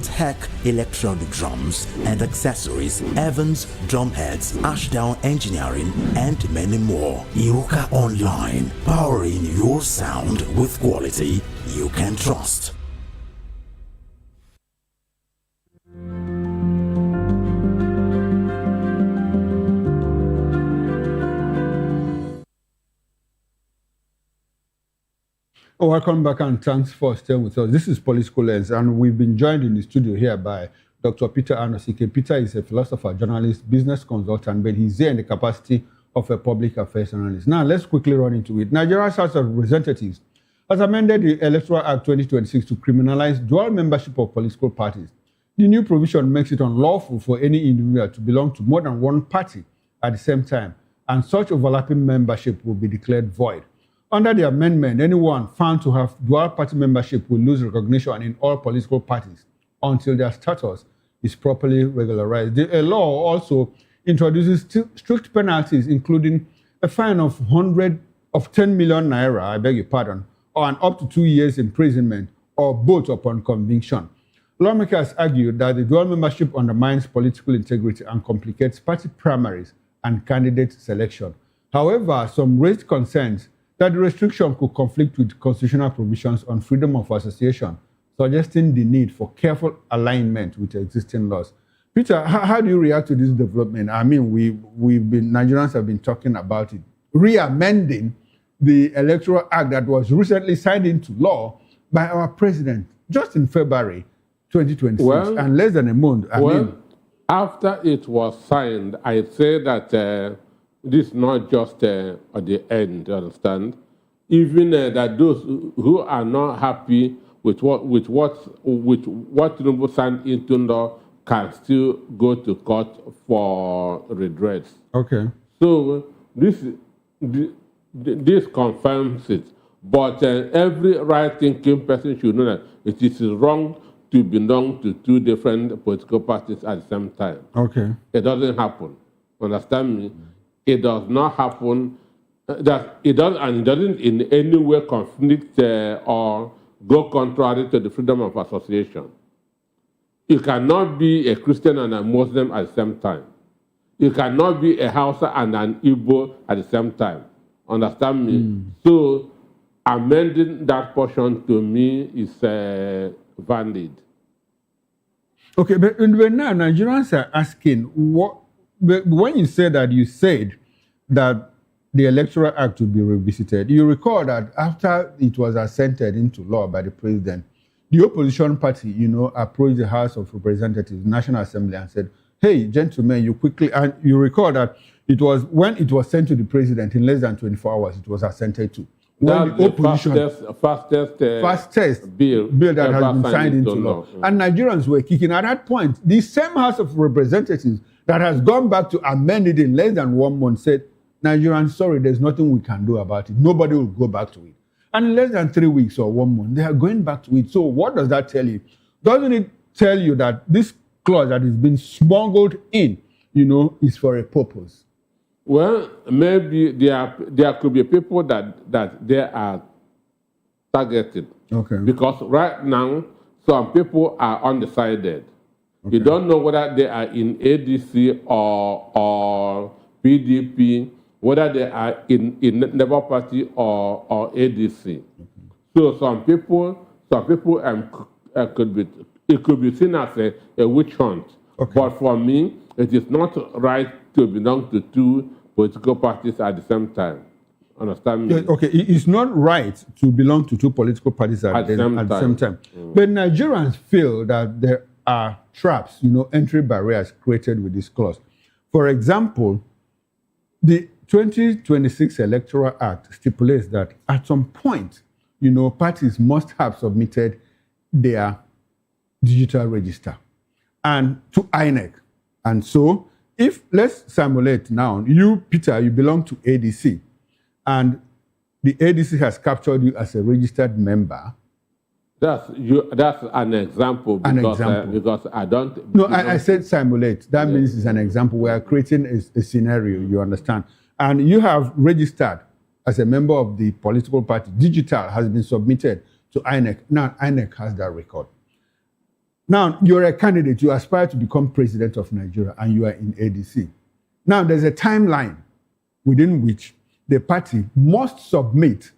Tech Electronic Drums and Accessories, Evans Drumheads, Ashdown Engineering, and many more. Iruka Online, powering your sound with quality you can trust. Welcome back and thanks for staying with us. This is Political Lens, and we've been joined in the studio here by Dr. Peter Anosike. Peter is a philosopher, journalist, business consultant, but he's here in the capacity of a public affairs analyst. Now, let's quickly run into it. Nigeria's House of Representatives has amended the Electoral Act 2026 to criminalize dual membership of political parties. The new provision makes it unlawful for any individual to belong to more than one party at the same time, and such overlapping membership will be declared void. Under the amendment, anyone found to have dual party membership will lose recognition in all political parties until their status is properly regularized. The law also introduces strict penalties, including a fine of 10 million naira, I beg your pardon, or an up to 2 years imprisonment, or both upon conviction. Lawmakers argued that the dual membership undermines political integrity and complicates party primaries and candidate selection. However, some raised concerns that the restriction could conflict with constitutional provisions on freedom of association, suggesting the need for careful alignment with existing laws. Peter, how do you react to this development? I mean, Nigerians have been talking about it, re-amending the Electoral Act that was recently signed into law by our president just in February 2026, and less than a month. After it was signed, I say that this is not just at the end, you understand? Even that those who are not happy with what Tinubu signed into law can still go to court for redress. Okay. So this confirms it. But every right-thinking person should know that it is wrong to belong to two different political parties at the same time. Okay. It doesn't happen. Understand me? It does not happen. It doesn't in any way conflict or go contrary to the freedom of association. You cannot be a Christian and a Muslim at the same time. You cannot be a Hausa and an Igbo at the same time. Understand me? So amending that portion to me is valid. Okay, but now Nigerians are asking what. But when you said that, you said that the Electoral Act will be revisited. You recall that after it was assented into law by the president, the opposition party, approached the House of Representatives, National Assembly, and said, "Hey, gentlemen, you quickly." And you recall that it was when it was sent to the president in less than 24 hours, it was assented to. When the opposition fastest bill that has been signed into law, and Nigerians were kicking at that point. The same House of Representatives that has gone back to amend it in less than 1 month said, "Nigerians, sorry, there's nothing we can do about it. Nobody will go back to it." And in less than 3 weeks or 1 month, they are going back to it. So what does that tell you? Doesn't it tell you that this clause that is being smuggled in, is for a purpose? Well, maybe there could be people that they are targeted. Okay. Because right now, some people are undecided. Okay. You don't know whether they are in ADC or PDP, whether they are in Labour Party or ADC. Okay. So some people could be seen as a witch hunt. Okay. But for me, it is not right to belong to two political parties at the same time. Understand me? Yeah, okay, it's not right to belong to two political parties at the same time. Mm. But Nigerians feel that there are traps, entry barriers created with this clause. For example, the 2026 Electoral Act stipulates that at some point, parties must have submitted their digital register and to INEC. And so, if let's simulate now, you, Peter, you belong to ADC, and the ADC has captured you as a registered member. That's an example because I don't. No, I said simulate. That means it's an example. We are creating a scenario. You understand? And you have registered as a member of the political party. Digital has been submitted to INEC. Now INEC has that record. Now, you're a candidate, you aspire to become president of Nigeria, and you are in ADC. Now, there's a timeline within which the party must submit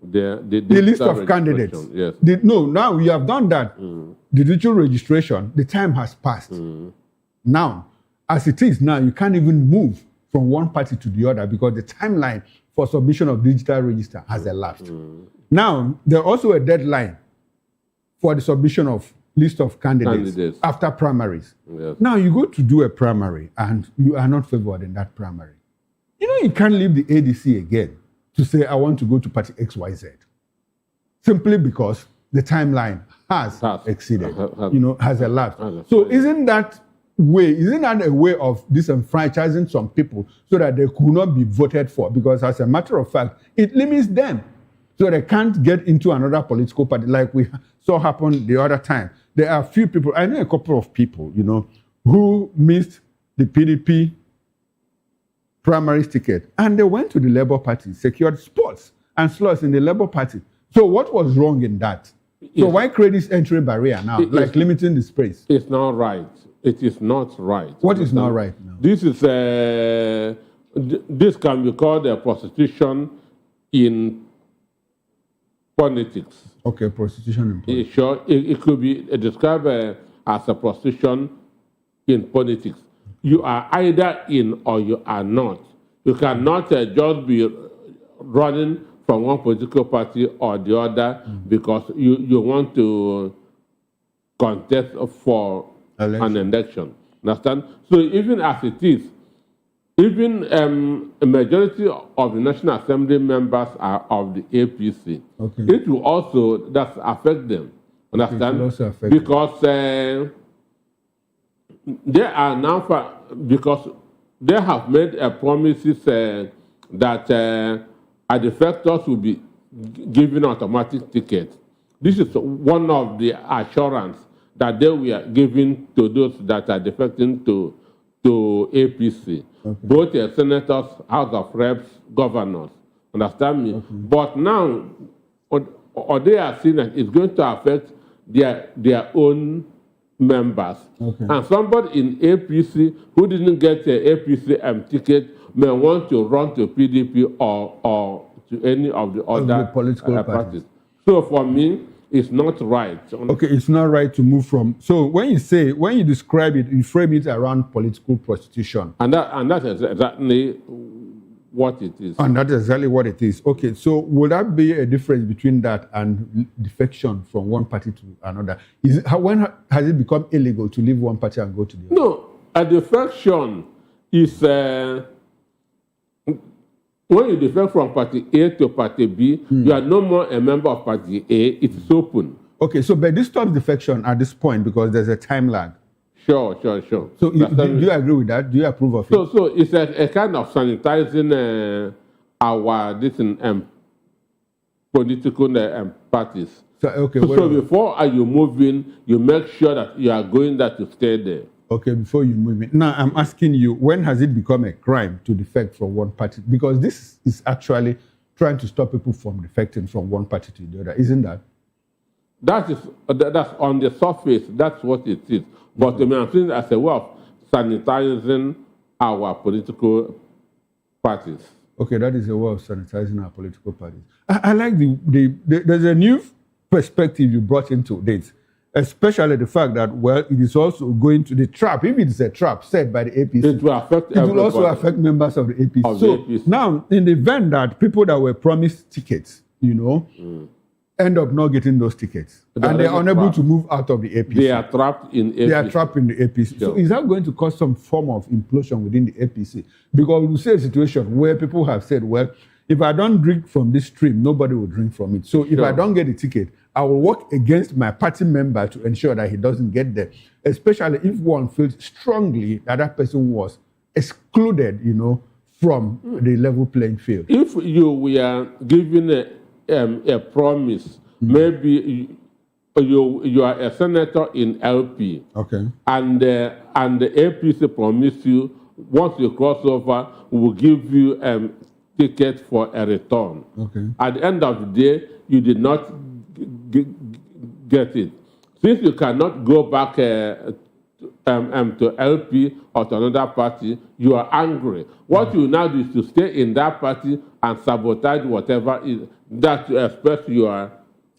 the list of candidates. Yes. Now you have done that. The digital registration, the time has passed. Now, as it is now, you can't even move from one party to the other because the timeline for submission of digital register has elapsed. Now, there's also a deadline for the submission of list of candidates after primaries. Yes. Now you go to do a primary and you are not favored in that primary. You can't leave the ADC again to say, I want to go to party XYZ. Simply because the timeline has exceeded, has elapsed. So isn't that a way of disenfranchising some people so that they could not be voted for? Because as a matter of fact, it limits them. So they can't get into another political party like we saw happen the other time. There are a few people, I know a couple of people, who missed the PDP primary ticket and they went to the Labour Party, secured spots and slots in the Labour Party. So what was wrong in that? So why create this entry barrier now, limiting the space? It's not right. It is not right. What is not right now? This is this can be called a prostitution in politics. Okay, prostitution in politics. Sure, it could be described as a prostitution in politics. You are either in or you are not. You cannot just be running from one political party or the other because you want to contest for an election. Understand? So even as it is, even a majority of the National Assembly members are of the APC. Okay. It will also affect them. Understand? It will also affect because they are now because they have made promises that defectors will be given automatic tickets. This is one of the assurance that they were giving to those that are defecting to APC. Okay. Both senators, House of Reps, governors. Understand me? Okay. But now, or they are seeing that it's going to affect their own members. Okay. And somebody in APC who didn't get an APC ticket may want to run to PDP or to any of the other political parties. So for me, it's not right. Okay, it's not right to move from. So when you describe it, you frame it around political prostitution. And that is exactly what it is. And that's exactly what it is. Okay, so would that be a difference between that and defection from one party to another? When has it become illegal to leave one party and go to the other? No, a defection is when you defect from party A to party B, you are no more a member of party A. It's open. Okay, so but this stops defection at this point because there's a time lag. Sure. So do you agree with that? Do you approve of it? So it's a kind of sanitizing our political parties. So before you move in, you make sure that you are going there to stay there. Okay, before you move in. Now I'm asking you, when has it become a crime to defect from one party? Because this is actually trying to stop people from defecting from one party to the other, isn't that? That's on the surface. That's what it is. But I'm saying as a way of sanitizing our political parties. Okay, that is a way of sanitizing our political parties. I like there's a new perspective you brought into this, especially the fact that, well, it is also going to the trap. If it is a trap set by the APC, it will affect it will also affect members of the APC. Now, in the event that people that were promised tickets, end up not getting those tickets, and they are unable to move out of the APC. They are trapped in APC. They are trapped in the APC. Sure. So is that going to cause some form of implosion within the APC? Because we see a situation where people have said, well, if I don't drink from this stream, nobody will drink from it. So if I don't get a ticket, I will work against my party member to ensure that he doesn't get there, especially if one feels strongly that that person was excluded, from the level playing field. If you were given a promise, maybe you are a senator in LP, okay, and the APC promise you once you cross over, we will give you ticket for a return. Okay. At the end of the day, you did not get it. Since you cannot go back to LP or to another party, you are angry. What you now do is to stay in that party and sabotage whatever is that to express your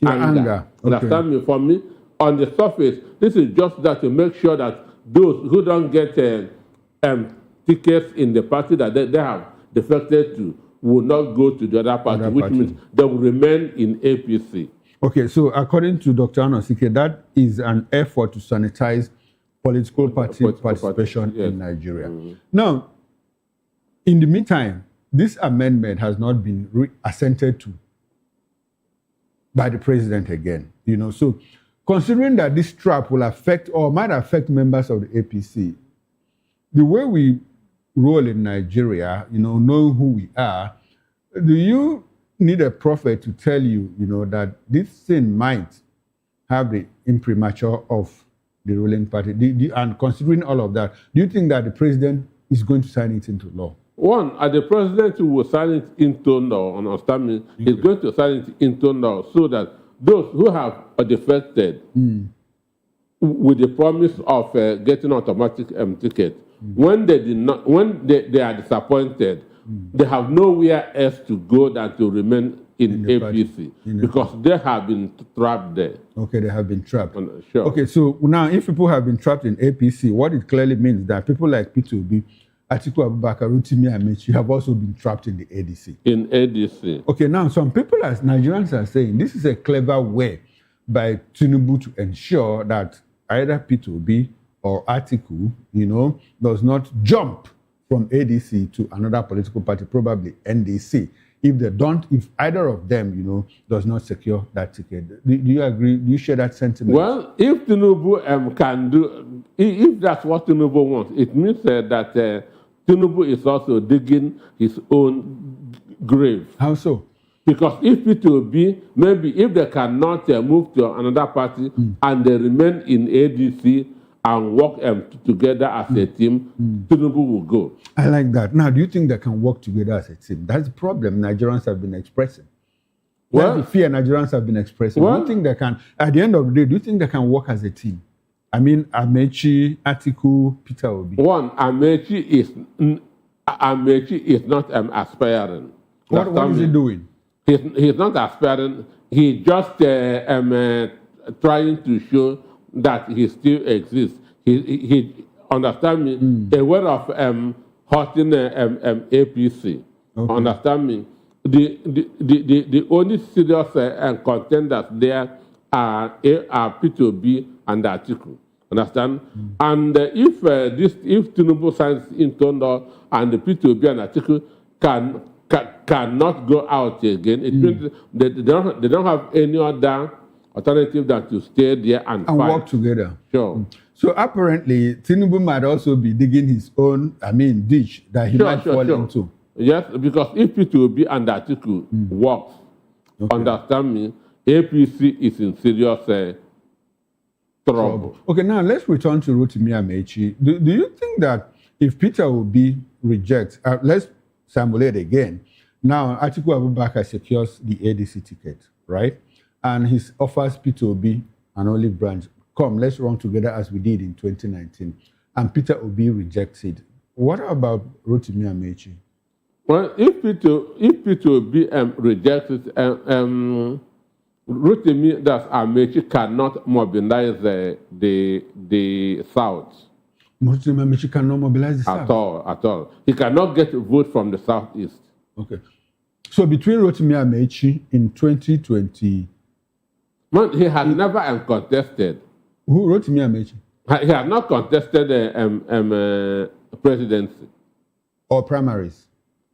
anger. Okay. Understand me? For me, on the surface, this is just that to make sure that those who don't get tickets in the party that they have defected to will not go to the other party, which means they will remain in APC. Okay, so according to Dr. Anosike, that is an effort to sanitize political party participation in Nigeria. Now, in the meantime, this amendment has not been assented to by the president again. So considering that this trap will affect or might affect members of the APC, the way we roll in Nigeria, knowing who we are, do you need a prophet to tell you, that this thing might have the imprimatur of the ruling party? And considering all of that, do you think that the president is going to sign it into law? One, the president will sign it into law, understand me, is going to sign it into law so that those who have defected with the promise of getting automatic ticket, when they did not, when they are disappointed, they have nowhere else to go than to remain in APC because they have been trapped there. Okay, they have been trapped. Sure. Okay, so now if people have been trapped in APC, what it clearly means is that people like P2B, Atiku Abubakar, Rotimi Amechi have also been trapped in the ADC. In ADC. Okay, now some people, as Nigerians, are saying this is a clever way by Tinubu to ensure that either P2B or Atiku, does not jump from ADC to another political party, probably NDC. If either of them, does not secure that ticket. Do you agree? Do you share that sentiment? Well, if Tinubu can do, if that's what Tinubu wants, it means that Tinubu is also digging his own grave. How so? Because if it will be, maybe if they cannot move to another party and they remain in ADC and work together as a team, Tinubu will go. I like that. Now, do you think they can work together as a team? That's the problem Nigerians have been expressing. That's the fear Nigerians have been expressing. Do you think they can, at the end of the day, do you think they can work as a team? I mean, Amechi, Atiku, Peter Obi. One, Amechi is not aspiring. What is he doing? He's not aspiring. He's just trying to show that he still exists. He understand me, aware of hurting APC. Okay. Understand me. The only serious contenders there are P2B and Atiku. Understand? And if Tinubu signs into law and the P2B and Atiku cannot go out again, it means they don't have any other alternative than to stay there and fight. work together. Sure. So apparently, Tinubu might also be digging his own, ditch that he might fall into. Yes, because if P2B and Atiku works, understand me, APC is in serious trouble. Okay, now let's return to Rotimi Amechi. Do you think that if Peter Obi rejects, let's simulate again. Now, Atiku Abubakar secures the ADC ticket, right? And he offers Peter Obi an olive branch. Come, let's run together as we did in 2019. And Peter Obi rejects it. What about Rotimi Amechi? Well, if Peter Obi rejects it, Rotimi, that Amechi cannot mobilize the South. Rotimi Amechi cannot mobilize the South? At all. He cannot get a vote from the Southeast. Okay. So between Rotimi Amechi in 2020... Man, he has never contested. Who? Rotimi Amechi? He has not contested presidency. Or primaries?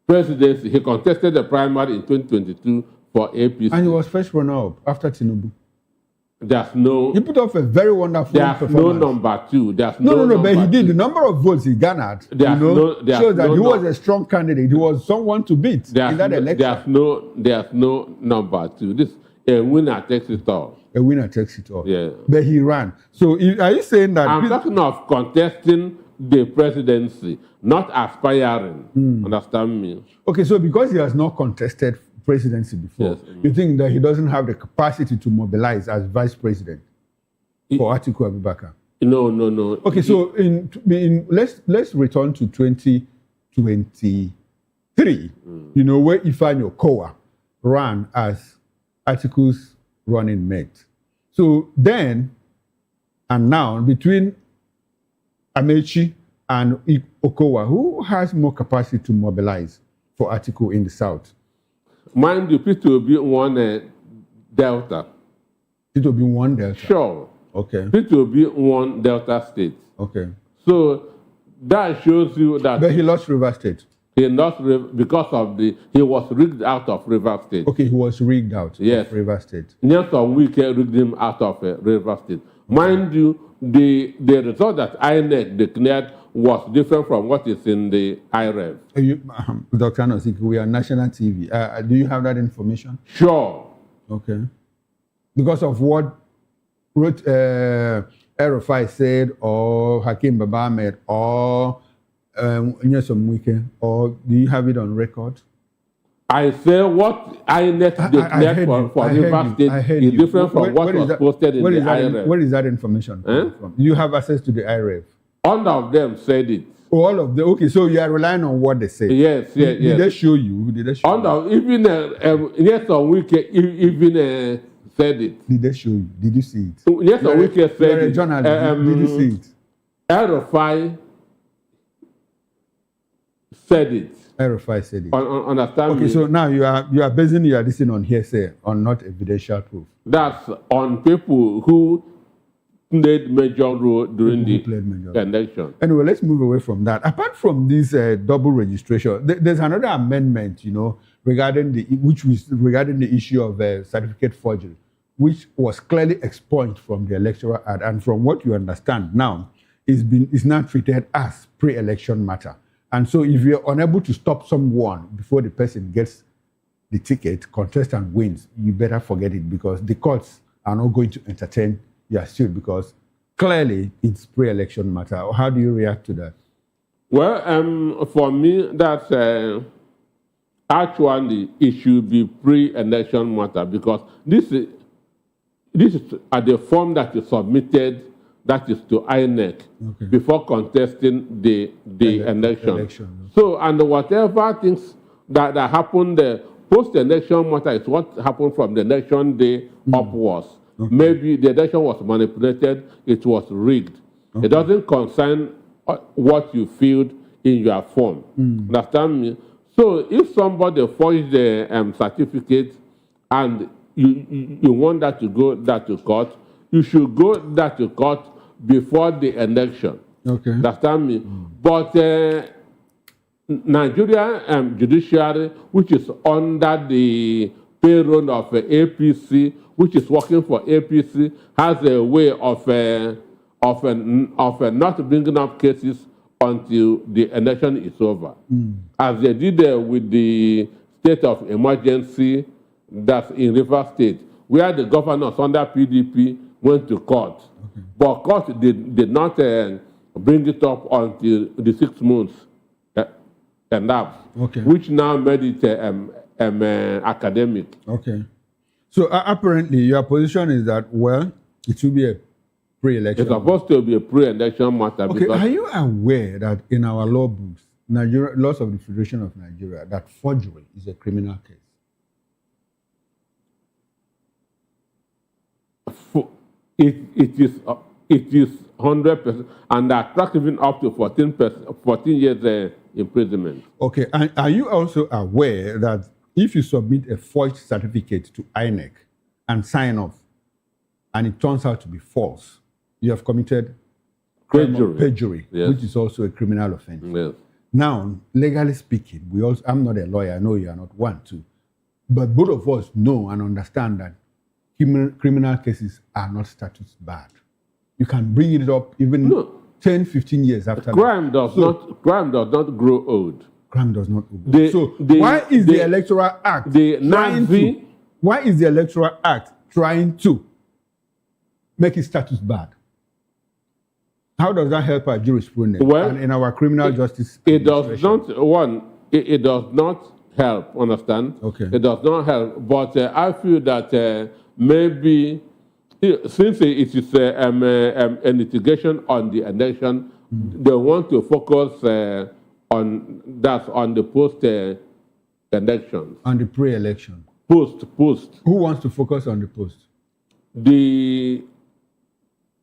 Presidency. He contested the primary in 2022 for APC. And he was first runner-up after Tinubu. There's no... He put off a very wonderful performance. There's no number two. There's no, but he did. Two. The number of votes he garnered shows that he was a strong candidate. He was someone to beat in that election. There's no number two. This a winner takes it all. A winner takes it all. Yeah. But he ran. So are you saying that... I'm talking of contesting the presidency, not aspiring. Understand me? Okay, so because he has not contested presidency before, you think that he doesn't have the capacity to mobilize as vice president for Atiku Abubakar? No. Okay, so let's return to 2023, where Ifeanyi Okowa ran as Atiku's running mate. So then and now, between Amechi and Okowa, who has more capacity to mobilize for Atiku in the South? Mind you, P2B won Delta. P2B won Delta? Sure. Okay. P2B won Delta State. Okay. So that shows you that... But he lost River State. He lost because he was rigged out of River State. Okay, he was rigged out of River State. Nelson Wike rigged him out of River State. Mind you, the result that INEC declared was different from what is in the IREV. Dr. Anosike, we are national TV. Do you have that information? Sure. Okay. Because of what Erufai said, or Hakim Baba Ahmed, or Nyesom Wike, or do you have it on record? I say what INEC declared for River State is different from what was posted in the IREV. Where is that information from? You have access to the IREV. All of them said it. Oh, all of them. Okay, so you are relying on what they say. Yes. Did they show you? Even Nyesom Wike even said it. Did they show you? Did you see it? Nyesom Wike said you're a journalist. Did you see it? Erufai said it. Erufai said it. Understand me? Okay, so now you are basing your decision on hearsay, on not evidential proof. That's on people who played major role during the election. Anyway, let's move away from that. Apart from this double registration, there's another amendment, regarding the issue of certificate forgery, which was clearly expunged from the Electoral Act, and from what you understand now, is now treated as pre-election matter. And so if you're unable to stop someone before the person gets the ticket, contestant wins, you better forget it, because the courts are not going to entertain your suit, because clearly it's pre-election matter. How do you react to that? Well, for me, that's actually it should be pre-election matter, because this is the form that is submitted, that is to INEC, before contesting the election. So, and whatever things that happened post-election matter is what happened from the election day upwards. Maybe the election was manipulated, it was rigged. It doesn't concern what you filled in your form. Understand me? So if somebody forged the certificate and you want that to go to court, you should go that to court before the election. Understand me? But Nigeria judiciary, which is under the payroll of APC, which is working for APC, has a way of not bringing up cases until the election is over, as they did with the state of emergency that's in River State, where the governors under PDP went to court, but court did not bring it up until the 6 months elapsed, which now made it academic. So apparently your position is that, well, it should be a pre-election. It's supposed to be a pre-election matter. Okay, are you aware that in our law books, laws of the Federation of Nigeria, that forgery is a criminal case? It is 100%, and that track even up to 14 years imprisonment. Okay, and are you also aware that if you submit a forged certificate to INEC and sign off, and it turns out to be false, you have committed perjury, which is also a criminal offense. Now, legally speaking, I'm not a lawyer, I know you are not one too, but both of us know and understand that criminal cases are not status barred. You can bring it up even 10, 15 years after crime does not grow old. Crime does not grow old. Why is the Electoral Act trying to make it status barred? How does that help our jurisprudence and in our criminal justice? It does not. It does not help. Understand? It does not help. But I feel that maybe since it is a litigation on the election, they want to focus on the post election. On the pre-election. Post. Who wants to focus on the post? The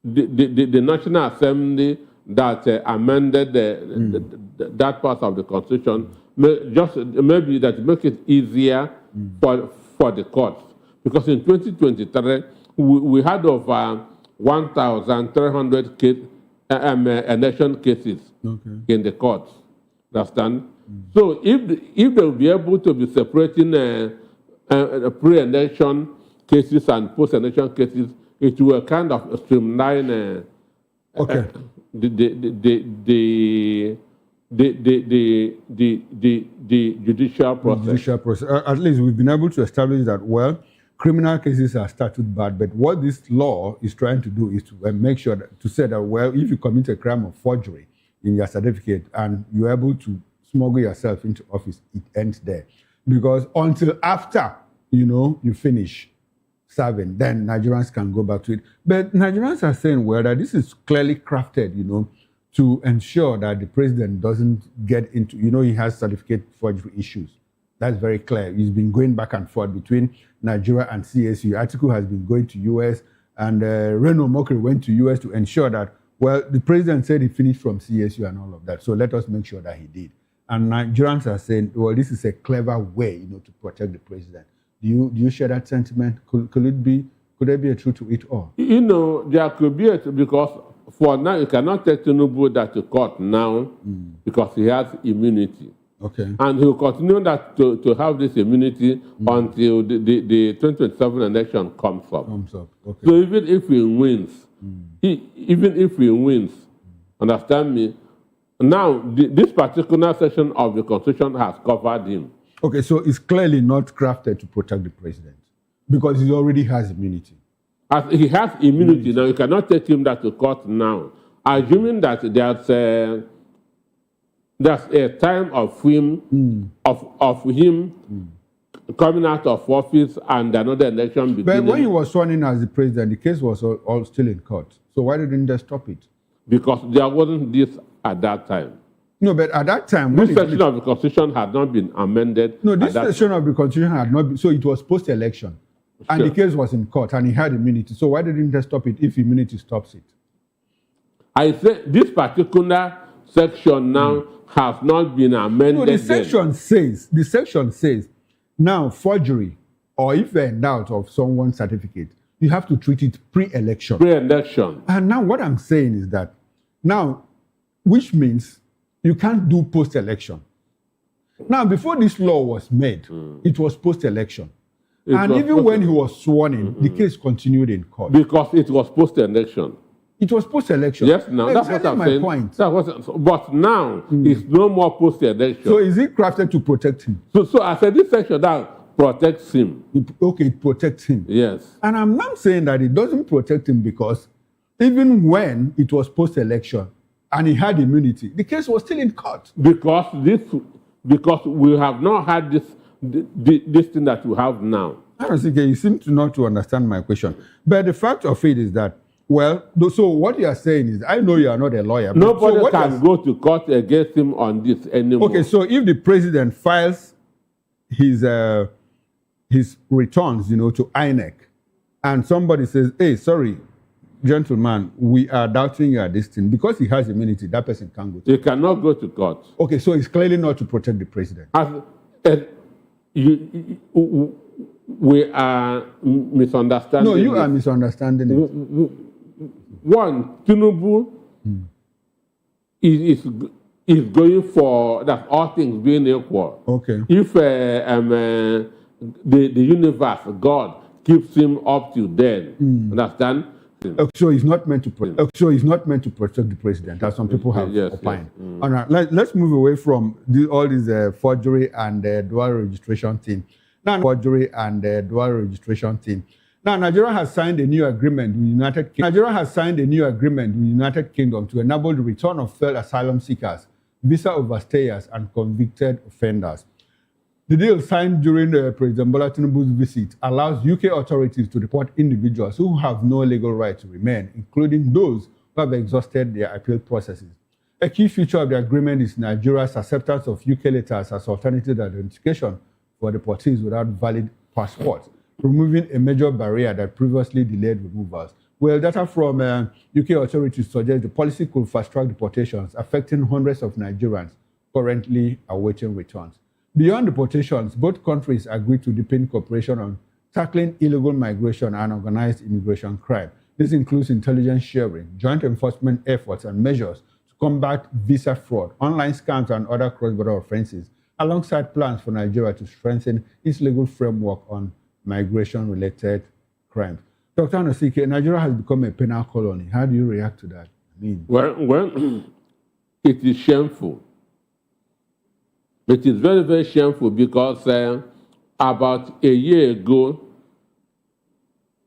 National Assembly that amended that part of the Constitution, maybe that make it easier for the courts. Because in 2023, we had over 1,300 election cases in the courts. Understand? So if they'll be able to be separating pre-election cases and post-election cases, it will kind of streamline the judicial process. At least we've been able to establish that, well, criminal cases are statute barred, but what this law is trying to do is to make sure to say that, well, if you commit a crime of forgery in your certificate and you're able to smuggle yourself into office, it ends there. Because until after, you finish serving, then Nigerians can go back to it. But Nigerians are saying, well, that this is clearly crafted, to ensure that the president doesn't get into, he has certificate forgery issues. That's very clear. He's been going back and forth between Nigeria and CSU. Atiku has been going to US, and Reno Mokri went to US to ensure that, well, the president said he finished from CSU and all of that. So let us make sure that he did. And Nigerians are saying, well, this is a clever way, to protect the president. Do you share that sentiment? Could there be a truth to it all? There could be because for now, you cannot take Tinubu that to court now because he has immunity. And he will continue to have this immunity until the 2027 election comes up. So even if he wins, understand me, now this particular section of the Constitution has covered him. Okay, so it's clearly not crafted to protect the president because he already has immunity. As he has immunity now, you cannot take him that to court now. Assuming that there's a time of him coming out of office and another election beginning. But when he was sworn in as the president, the case was all still in court. So why didn't they stop it? Because there wasn't this at that time. No, but at that time... This section of the Constitution had not been amended. No, this section of the Constitution had not been... So it was post-election. And the case was in court, and he had immunity. So why didn't they stop it if immunity stops it? I say this particular section now has not been amended. No, the section says, now forgery, or if you're in doubt of someone's certificate, you have to treat it pre-election. Pre-election. And now what I'm saying is that, now, which means you can't do post-election. Now, before this law was made, it was post-election. And even when he was sworn in, the case continued in court. Because it was post-election. It was post-election. Yes, now that's what I'm saying. Point. But now it's no more post-election. So is it crafted to protect him? So I said this section that protects him. It protects him. Yes. And I'm not saying that it doesn't protect him because even when it was post-election and he had immunity, the case was still in court. Because we have not had this thing that we have now. I don't think you seem to not to understand my question. But the fact of it is that, well, so what you are saying is, I know you are not a lawyer. Nobody can go to court against him on this anymore. Okay, so if the president files his returns, to INEC, and somebody says, hey, sorry, gentleman, we are doubting you at this thing, because he has immunity, that person can't go to court. He cannot go to court. Okay, so it's clearly not to protect the president. We are misunderstanding. No, you are misunderstanding it. One, Tinubu is going for that all things being equal. Okay. If the universe, God, keeps him up to then, understand? So he's not meant to protect. So he's not meant to protect the president, as some people have opined. Yes. All right, let's move away from all this forgery and dual registration thing. Now, forgery and dual registration thing. Now, Nigeria has signed a new agreement with United Kingdom to enable the return of failed asylum seekers, visa overstayers, and convicted offenders. The deal signed during President Bola Tinubu's visit allows UK authorities to deport individuals who have no legal right to remain, including those who have exhausted their appeal processes. A key feature of the agreement is Nigeria's acceptance of UK letters as alternative identification for deportees without valid passports, removing a major barrier that previously delayed removals. Well, data from UK authorities suggest the policy could fast-track deportations, affecting hundreds of Nigerians currently awaiting returns. Beyond deportations, both countries agreed to deepen cooperation on tackling illegal migration and organized immigration crime. This includes intelligence sharing, joint enforcement efforts, and measures to combat visa fraud, online scams, and other cross-border offenses, alongside plans for Nigeria to strengthen its legal framework on migration-related crimes. Dr. Anosike, Nigeria has become a penal colony. How do you react to that? Well, it is shameful. It is very, very shameful because about a year ago,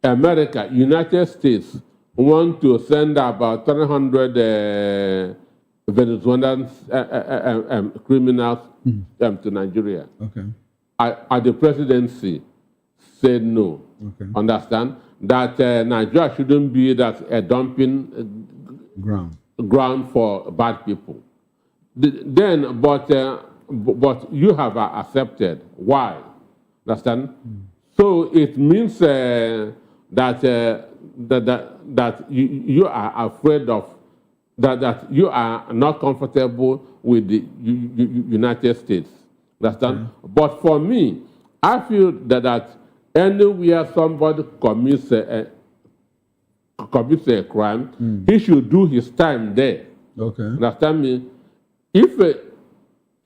United States, want to send about 300 Venezuelan criminals to Nigeria. Okay. At the presidency said no. Okay. Understand? That Nigeria shouldn't be a dumping ground for bad people. But you have accepted. Why? Understand? So it means that you are afraid of that you are not comfortable with the United States. Understand? But for me, I feel that anywhere somebody commits a crime, he should do his time there. Okay. Understand me?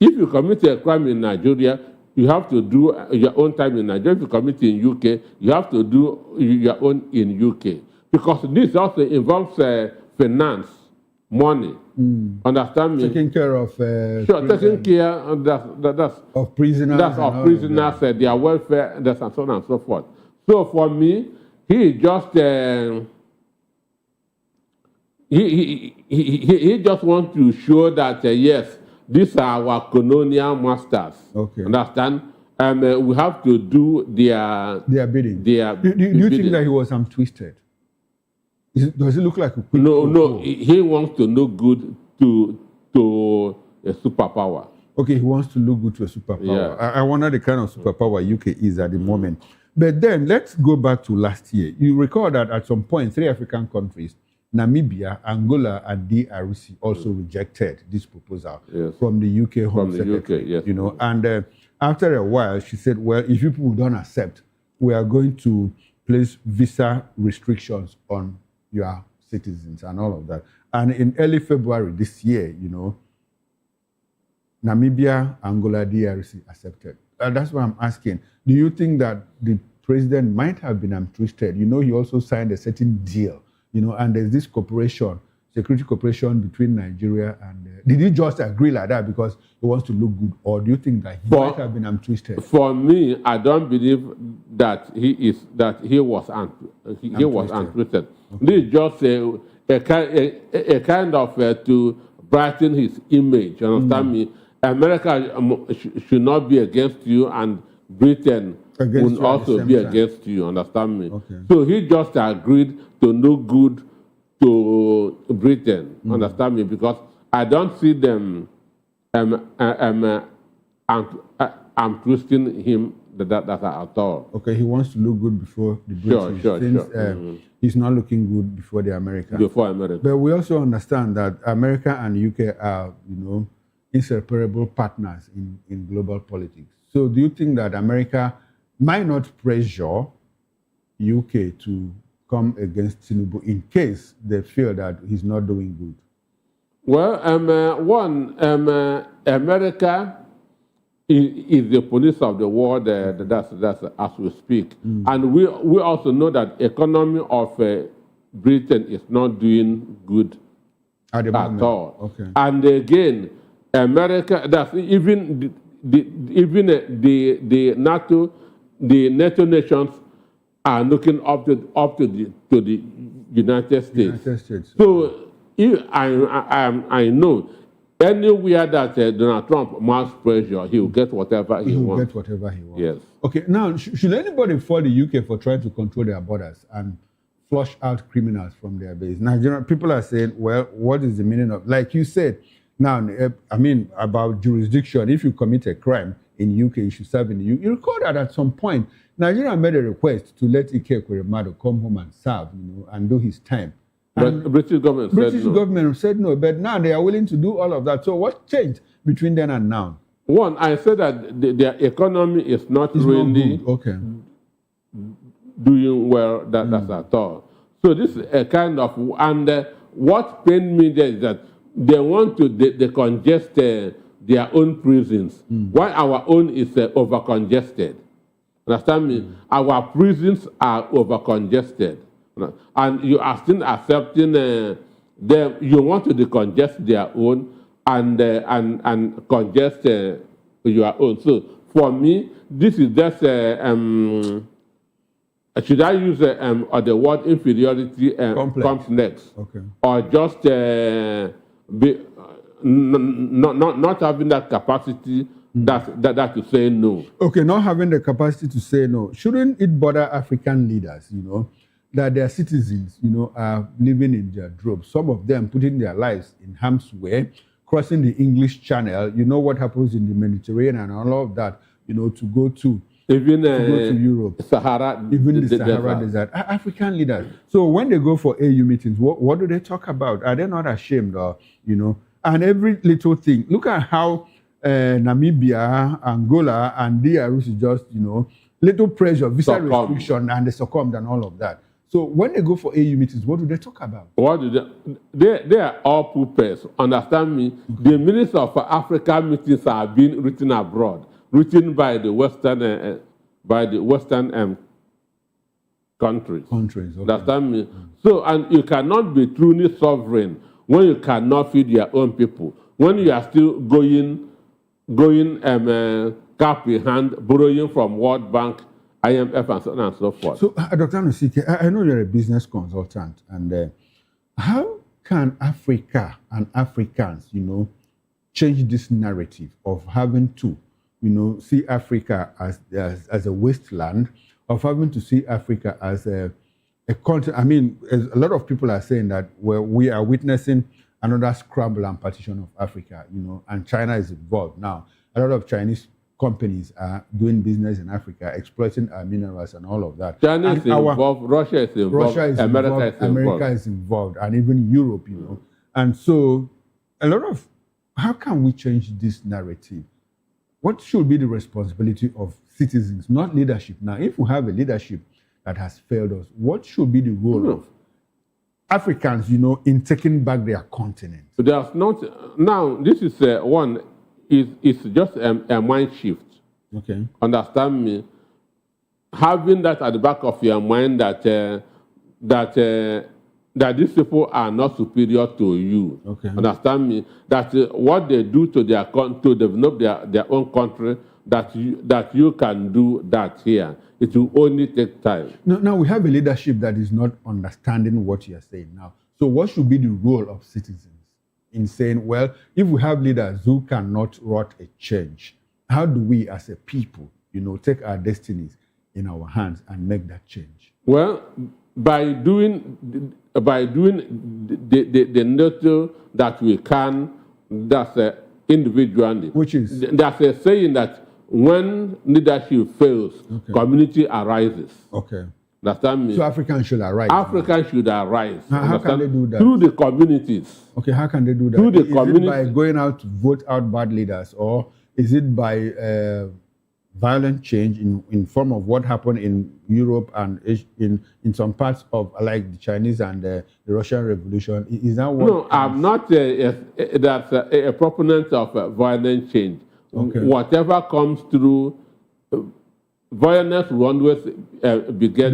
If you commit a crime in Nigeria, you have to do your own time in Nigeria. If you commit in UK, you have to do your own in UK. Because this also involves finance, money. Understand me? Taking care of... taking care of prisoners. That's of prisoners, their welfare, and so on and so forth. So for me, he just... he just wants to show that, yes, these are our colonial masters. Okay. Understand? We have to do their bidding. Do you think that he was twisted? Does it look like a quick No, he wants to look good to a superpower. Okay, he wants to look good to a superpower. Yeah. I wonder the kind of superpower UK is at the moment. But then let's go back to last year. You recall that at some point, 3 African countries, Namibia, Angola, and DRC also rejected this proposal from the UK Home Secretary. UK, yes. You know, and after a while, she said, "Well, if you people don't accept, we are going to place visa restrictions on your citizens and all of that." And in early February this year, you know, Namibia, Angola, DRC accepted. That's why I'm asking. Do you think that the president might have been twisted? You know, he also signed a certain deal, you know, and there's this cooperation, security cooperation between Nigeria and... did he just agree like that because he wants to look good? Or do you think that he might have been twisted? For me, I don't believe that he was untwisted. Okay. This is just a kind of to brighten his image, you understand me? America should not be against you, and Britain will also be against you, understand me? Okay. So he just agreed to look good to Britain, understand me? Because I don't see them I'm twisting him that at all. Okay, he wants to look good before the British. Sure. He's not looking good before the Americans. Before America. But we also understand that America and UK are, you know, inseparable partners in global politics. So do you think that America might not pressure UK to come against Tinubu in case they feel that he's not doing good? Well, America is the police of the world. That's as we speak, and we also know that economy of Britain is not doing good at all. Okay. And again, America. That's even the NATO nations are looking up to the United States. So I know anywhere that Donald Trump mounts pressure, he will get whatever he wants. Get whatever he wants. Yes. Okay. Now, should anybody fault the UK for trying to control their borders and flush out criminals from their base? Nigerian people are saying, well, what is the meaning of, like you said, now, I mean, about jurisdiction, if you commit a crime in UK, you should serve in the UK. You recall that at some point, Nigeria made a request to let Ike Ekweremadu come home and serve, you know, and do his time. But the British government said no, but now they are willing to do all of that. So what changed between then and now? One, I said that their economy is not really doing well, that's at all. So this is a kind of, and what pained me there is that they want to decongest their own prisons, while our own is over-congested. Understand me? Our prisons are over-congested. And you are still accepting them. You want to decongest their own and congest your own. So for me, this is just should I use the word inferiority comes next, or just not having that capacity that to say no? Okay, not having the capacity to say no. Shouldn't it bother African leaders, you know, that their citizens, you know, are living in their droves, some of them putting their lives in harm's way, crossing the English Channel, you know what happens in the Mediterranean and all of that, you know, to go to Europe, Sahara, even the Sahara Desert. African leaders. So when they go for AU meetings, what do they talk about? Are they not ashamed, or, you know, and every little thing? Look at how Namibia, Angola, and DRC is just, you know, little pressure, visa restriction, and they succumbed and all of that. So when they go for AU meetings, what do they talk about? What do they are all poopers, understand me? The minutes of African meetings are being written abroad, written by the Western countries. Okay. Understand me? So, and you cannot be truly sovereign when you cannot feed your own people, when you are still going cap in hand, borrowing from World Bank, IMF, and so on and so forth. So, Dr. Anosike, I know you're a business consultant, and how can Africa and Africans, you know, change this narrative of having to, you know, see Africa as a wasteland, of having to see Africa as a continent? I mean, a lot of people are saying that we are witnessing another scramble and partition of Africa, and China is involved. Now, a lot of Chinese companies are doing business in Africa, exploiting our minerals and all of that. China is involved, Russia is involved, America is involved, and even Europe, And so, how can we change this narrative? What should be the responsibility of citizens, not leadership? Now, if we have a leadership that has failed us, what should be the role of Africans, in taking back their continent? There's not, now, this is one, it's just a mind shift. Okay. Understand me? Having that at the back of your mind that these people are not superior to you. Okay. Understand me? That what they do to to develop their own country, that you can do that here. It will only take time. Now we have a leadership that is not understanding what you are saying now. So what should be the role of citizens in saying, well, if we have leaders who cannot wrought a change, how do we as a people, take our destinies in our hands and make that change? Well, by doing the little that we can, that's individually. Which is? That's a saying that when leadership fails, community arises. Okay. Understand me? So Africans should arise. Africans should arise. How can they do that? Through the communities. Okay, how can they do that? Through the community. Is it by going out to vote out bad leaders, or is it by violent change in form of what happened in Europe and in some parts of like the Chinese and the Russian Revolution? Is that what? No, I'm not a proponent of violent change. Okay. Whatever comes through, violence will always beget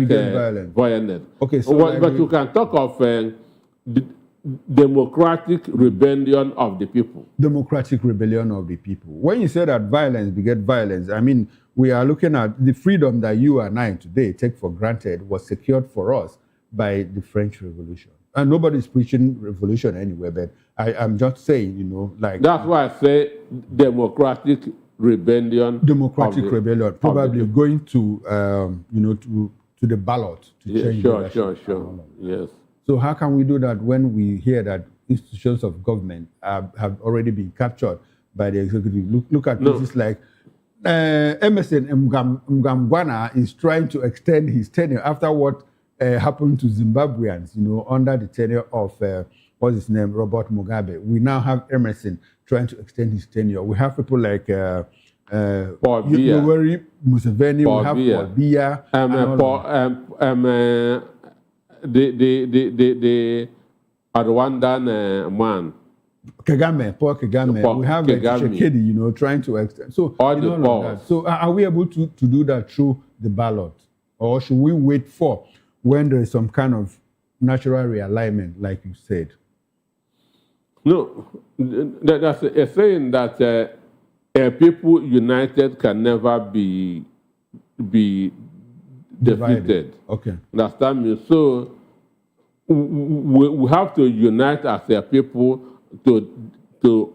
violence. Okay, so but you can talk of democratic rebellion of the people. Democratic rebellion of the people. When you say that violence beget violence, I mean, we are looking at the freedom that you and I today take for granted was secured for us by the French Revolution. And nobody's preaching revolution anywhere, but I'm just saying, like... That's why I say democratic rebellion. Democratic rebellion, probably going to, to the ballot to change. Sure. Yes. So how can we do that when we hear that institutions of government have already been captured by the executive? Look at places like Emerson Mnangagwa is trying to extend his tenure after what happened to Zimbabweans, under the tenure of, what's his name, Robert Mugabe. We now have Emerson trying to extend his tenure. We have people like Yoweri Museveni, we have Paul Biya, the Rwandan man. Paul Kagame. We have Tshisekedi, trying to extend. So, all of that. So are we able to do that through the ballot? Or should we wait for when there is some kind of natural realignment, like you said? No, that's a saying that a people united can never be defeated. Okay. Understand me? So we have to unite as a people to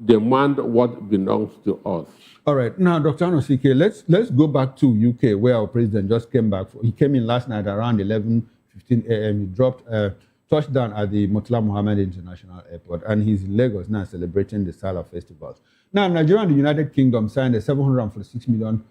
demand what belongs to us. All right. Now, Dr. Anosike, let's go back to UK, where our president just came back. He came in last night around 11:15 a.m. He dropped touchdown at the Murtala Mohammed International Airport, and he's in Lagos now celebrating the Salah festivals. Now, Nigeria and the United Kingdom signed a £746 million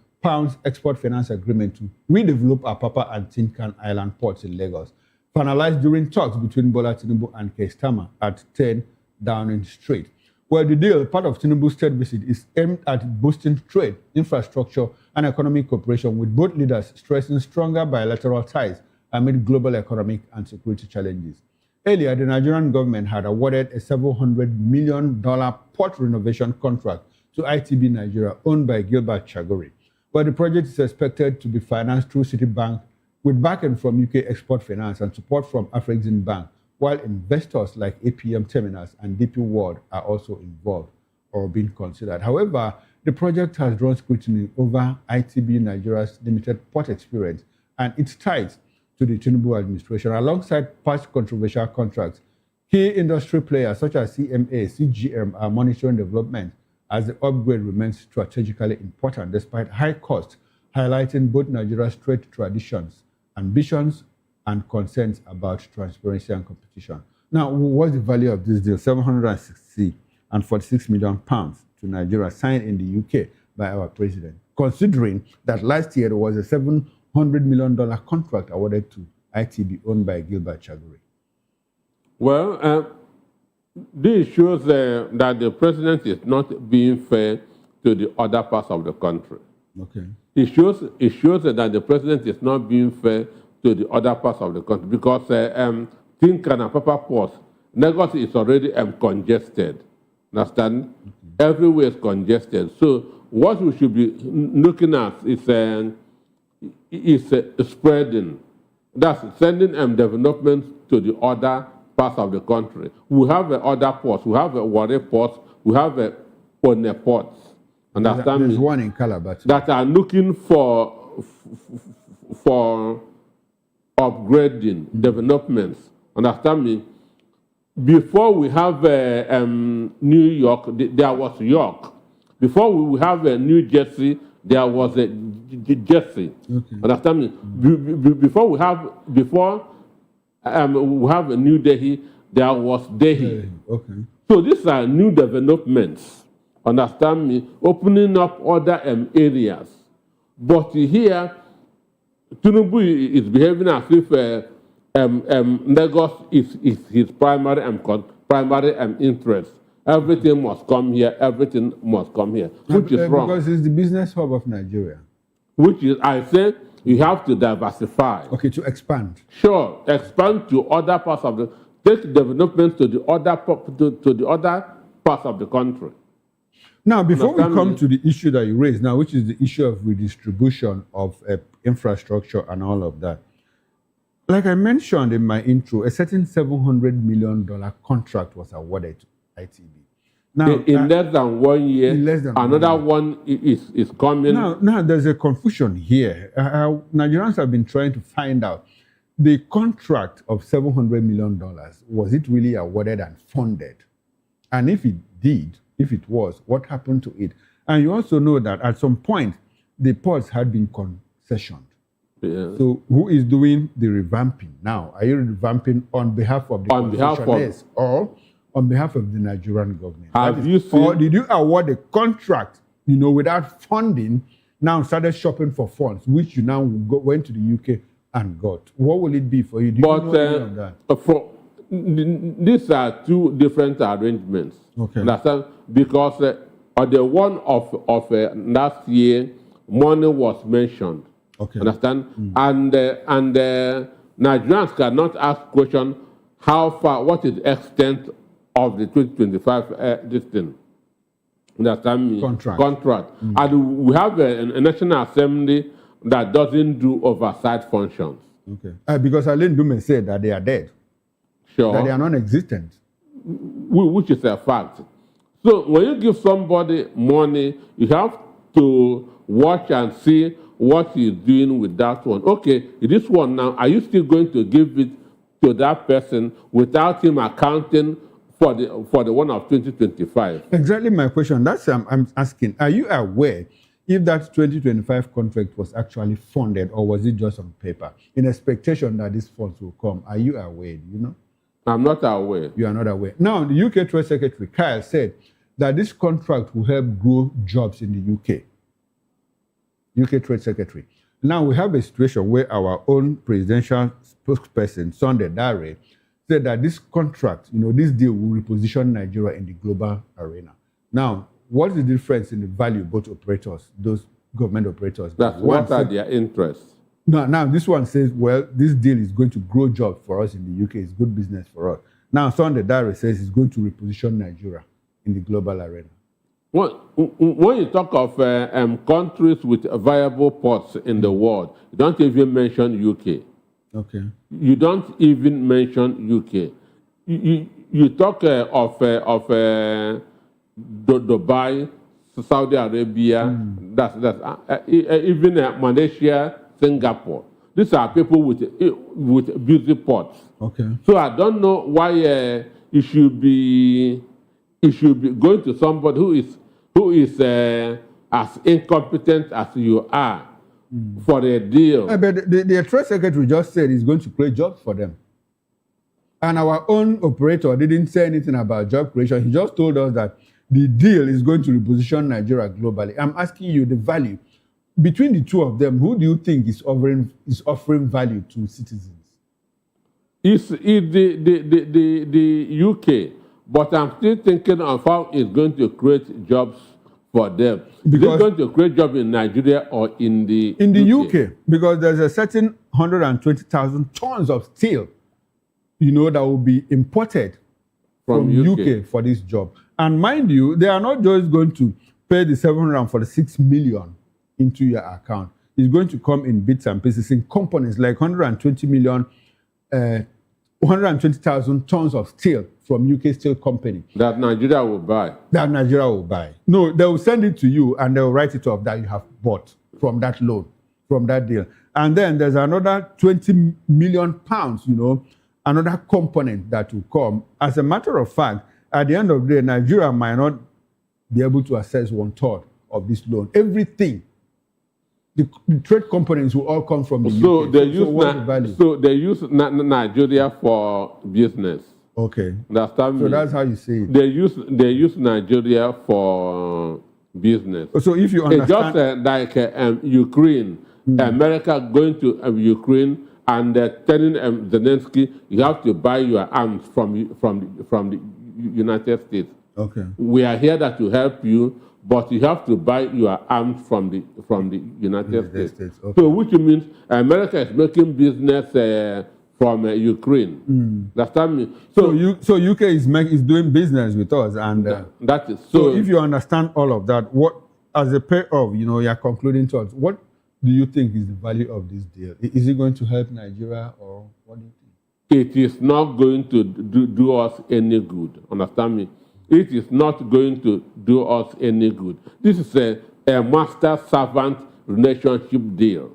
export finance agreement to redevelop Apapa and Tin Can Island ports in Lagos, finalized during talks between Bola Tinubu and Keir Starmer at 10 Downing Street. Well, the deal, part of Tinubu's state visit, is aimed at boosting trade, infrastructure, and economic cooperation, with both leaders stressing stronger bilateral ties amid global economic and security challenges. Earlier, the Nigerian government had awarded a $700 million port renovation contract to ITB Nigeria, owned by Gilbert Chagori. But the project is expected to be financed through Citibank, with backing from UK Export Finance and support from Afrexim Bank, while investors like APM Terminals and DP World are also involved or being considered. However, the project has drawn scrutiny over ITB Nigeria's limited port experience and its ties to the Tinubu administration, alongside past controversial contracts. Key industry players such as CMA, CGM are monitoring development as the upgrade remains strategically important despite high costs, highlighting both Nigeria's trade traditions, ambitions, and concerns about transparency and competition. Now, what's the value of this deal? 760 and 46 million pounds to Nigeria, signed in the UK by our president, considering that last year there was a $700 million contract awarded to ITB owned by Gilbert Chaguri. Well, this shows that the president is not being fair to the other parts of the country. Okay. It shows that the president is not being fair to the other parts of the country because Tinkan and Papa Port, Lagos is already congested. Understand? Everywhere is congested. So what we should be looking at is spreading. That's sending development to the other parts of the country. We have other ports. We have Warri ports. We have One ports. Understand There's me? one in Calabar too. That are looking for upgrading developments. Understand me? Before we have New York, there was York. Before we have New Jersey, there was Jersey. Okay. Understand me? Before we have New Delhi, there was Delhi. Okay. So these are new developments. Understand me? Opening up other areas. But here, Tinubu is behaving as if Lagos is his primary interest. Everything must come here. Everything must come here, which is wrong. Because it's the business hub of Nigeria. Which is, I say, you have to diversify. Okay, to expand. Sure, expand to other parts of the. Take development to the other parts of the country. Now, before we come to the issue that you raised now, which is the issue of redistribution of infrastructure and all of that, like I mentioned in my intro, a certain $700 million contract was awarded to ITB. Now, in less than 1 year, another one is coming. Now, there's a confusion here. Nigerians have been trying to find out the contract of $700 million, was it really awarded and funded? And if it did, if it was, what happened to it? And you also know that at some point, the ports had been concessioned. Yeah. So who is doing the revamping now? Are you revamping on behalf of the concessionaires or on behalf of the Nigerian government? Have you seen? Or did you award a contract, without funding, now started shopping for funds, which you now went to the UK and got? What will it be for you? Do you know any of that? These are two different arrangements. Okay. Understand? Because on the one of last year, money was mentioned. Okay. Understand? And Nigerians cannot ask question how far, what is the extent of the 2025 this thing. Understand me? Contract. And we have a National Assembly that doesn't do oversight functions. Okay. Because Alain Dume said that they are dead. Sure. That they are non-existent. Which is a fact. So when you give somebody money, you have to watch and see what he's doing with that one. Okay, this one now, are you still going to give it to that person without him accounting for the one of 2025? Exactly my question. That's I'm asking. Are you aware if that 2025 contract was actually funded or was it just on paper in expectation that these funds will come? Are you aware? Do you know? I'm not aware. You are not aware. Now, the UK Trade Secretary, Kyle, said that this contract will help grow jobs in the UK. UK Trade Secretary. Now, we have a situation where our own presidential spokesperson, Sunday Dare, said that this contract, this deal will reposition Nigeria in the global arena. Now, what is the difference in the value of both operators, those government operators? What are their interests? Now, this one says, well, this deal is going to grow jobs for us in the UK. It's good business for us. Now, Sunday Dare says it's going to reposition Nigeria in the global arena. Well, when you talk of countries with viable ports in the world, you don't even mention UK. Okay. You don't even mention UK. You talk of Dubai, Saudi Arabia, that's even Malaysia, Singapore. These are people with busy ports. Okay. So I don't know why it should be going to somebody who is as incompetent as you are for a deal. But the Trade Secretary just said he's going to create jobs for them. And our own operator didn't say anything about job creation. He just told us that the deal is going to reposition Nigeria globally. I'm asking you the value. Between the two of them, who do you think is offering value to citizens? It's the UK, but I'm still thinking of how it's going to create jobs for them. Because is it going to create jobs in Nigeria or in the UK? Because there's a certain 120,000 tons of steel, that will be imported from UK for this job. And mind you, they are not just going to pay the 746 million into your account. It's going to come in bits and pieces, in components like 120,000 tons of steel from UK Steel Company. That Nigeria will buy. No, they will send it to you and they will write it off that you have bought from that loan, from that deal. And then there's another 20 million pounds, another component that will come. As a matter of fact, at the end of the day, Nigeria might not be able to access 1/3 of this loan. Everything, the trade components will all come from the UK. So they use Nigeria for business. Okay. Understand me? So that's how you see it. They use Nigeria for business. So if you understand, just like Ukraine, America going to Ukraine and telling Zelensky, you have to buy your arms from the United States. Okay. We are here to help you, but you have to buy your arms from the United States. Okay. So which means America is making business from Ukraine. Understand me? So UK is doing business with us, and that is so. If you understand all of that, what as a pair of you're concluding to us, what do you think is the value of this deal? Is it going to help Nigeria, or what do you think? It is not going to do us any good. Understand me? It is not going to do us any good. This is a master-servant relationship deal.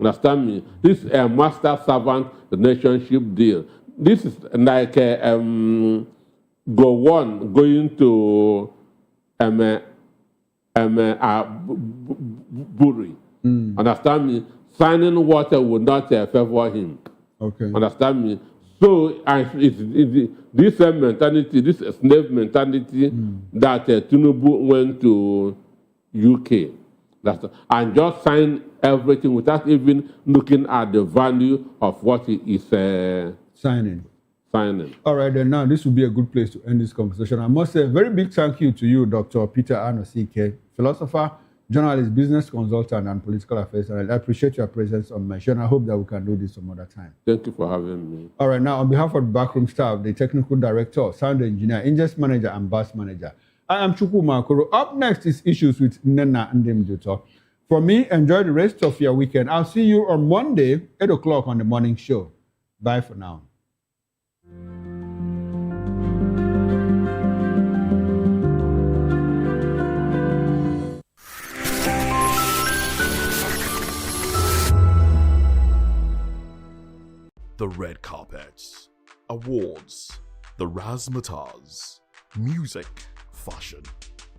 Understand me? This is a master-servant relationship deal. This is like going to Buri. Understand me? Signing water would not favor him. Okay. Understand me? So this mentality, this slave mentality that Tinubu went to UK, and just signed everything without even looking at the value of what he is signing. All right, then now this would be a good place to end this conversation. I must say a very big thank you to you, Dr. Peter Anosike, philosopher, journalist, business consultant, and political affairs. And I appreciate your presence on my show, and I hope that we can do this some other time. Thank you for having me. All right, now on behalf of the backroom staff, the technical director, sound engineer, ingest manager, and bus manager, I am Chukwu Makoro. Up next is Issues with Nena Ndemjuto. For me, enjoy the rest of your weekend. I'll see you on Monday, 8 o'clock on the morning show. Bye for now. The red carpets, awards, the razzmatazz, music, fashion,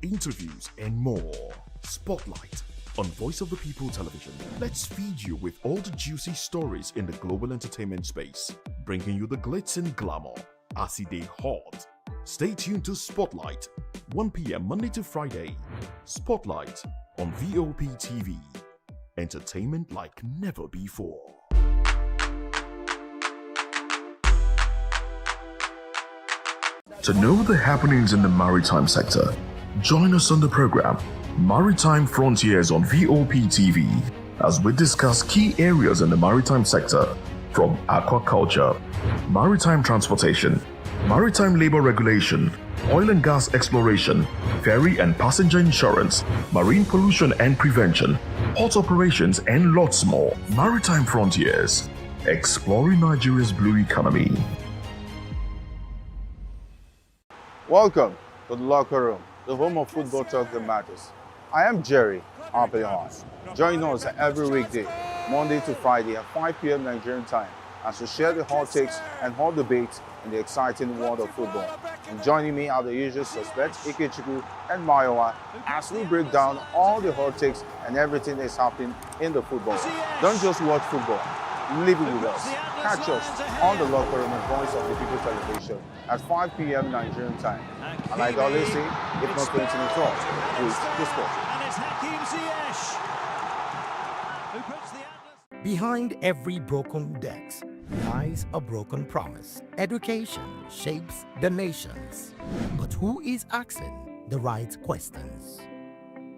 interviews, and more. Spotlight on Voice of the People Television. Let's feed you with all the juicy stories in the global entertainment space, bringing you the glitz and glamour as it is hot. Stay tuned to Spotlight, 1 p.m. Monday to Friday. Spotlight on Vop TV. Entertainment like never before. To know the happenings in the maritime sector, join us on the program Maritime Frontiers on Vop TV as we discuss key areas in the maritime sector from aquaculture, maritime transportation, maritime labor regulation, oil and gas exploration, ferry and passenger insurance, marine pollution and prevention, port operations, and lots more. Maritime Frontiers, exploring Nigeria's blue economy. Welcome to the Locker Room, the home of football talk that matters. I am Jerry Arpillon. Join us every weekday, Monday to Friday at 5 p.m. Nigerian time, as we share the hot takes and hot debates in the exciting world of football. And joining me are the usual suspects, Ikechukwu and Mayowa, as we break down all the hot takes and everything that's happening in the football. Don't just watch football, Leave it with us. Catch us on the Locker Room and Voice of the People television at 5 p.m. Nigerian time. And like I always say, if not 20 minutes off, please the sport. Behind every broken desk lies a broken promise. Education shapes the nations. But who is asking the right questions?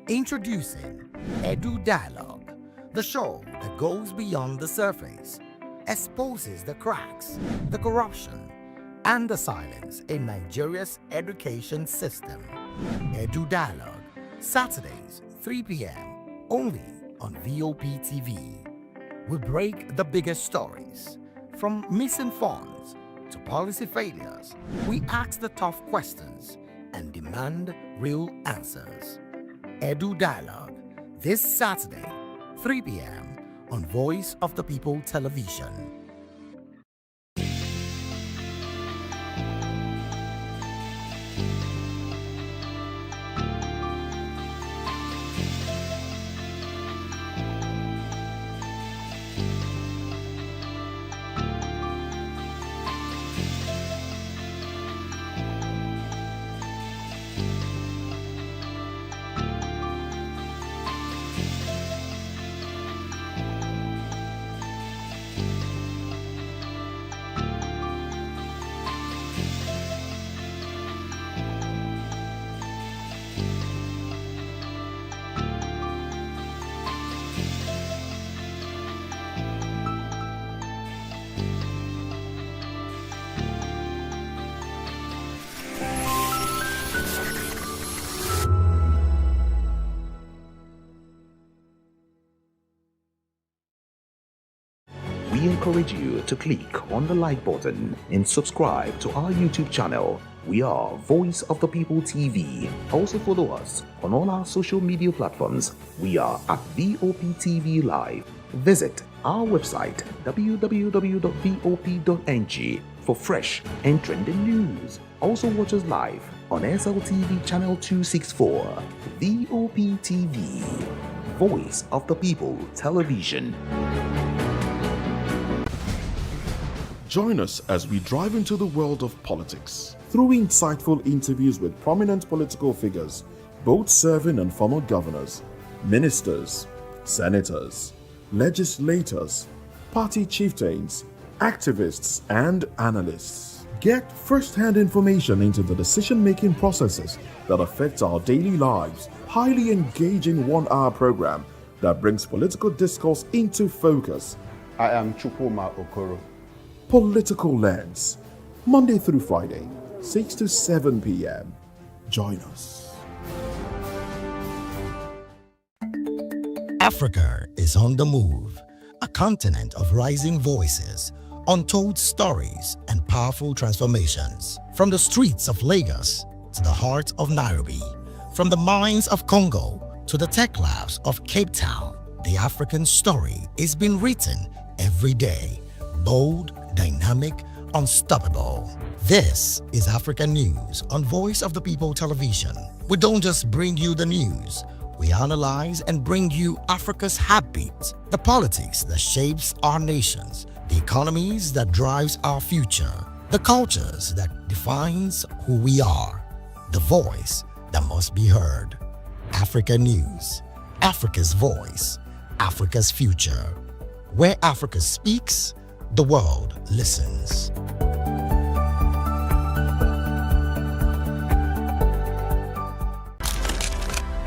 Introducing Edu Dialogue, the show that goes beyond the surface, exposes the cracks, the corruption, and the silence in Nigeria's education system. Edu Dialogue, Saturdays, 3 p.m., only on Vop TV. We break the biggest stories, from missing funds to policy failures. We ask the tough questions and demand real answers. Edu Dialogue, this Saturday, 3 p.m. on Voice of the People television. We encourage you to click on the like button and subscribe to our YouTube channel. We are Voice of the People TV. Also follow us on all our social media platforms. We are at Vop TV Live. Visit our website www.vop.ng for fresh and trending news. Also watch us live on SLTV channel 264. Vop TV, Voice of the People Television. Join us as we drive into the world of politics through insightful interviews with prominent political figures, both serving and former governors, ministers, senators, legislators, party chieftains, activists, and analysts. Get first-hand information into the decision-making processes that affect our daily lives. Highly engaging one-hour program that brings political discourse into focus. I am Chukwuma Okoro. Political Lens, Monday through Friday, 6 to 7 p.m. Join us. Africa is on the move, a continent of rising voices, untold stories, and powerful transformations. From the streets of Lagos to the heart of Nairobi, from the mines of Congo to the tech labs of Cape Town, the African story is being written every day. Bold, dynamic, unstoppable. This is African News on Voice of the People television. We don't just bring you the news. We analyze and bring you Africa's heartbeat, the politics that shapes our nations, the economies that drives our future, the cultures that defines who we are, the voice that must be heard. Africa News, Africa's voice, Africa's future. Where Africa speaks, the world listens.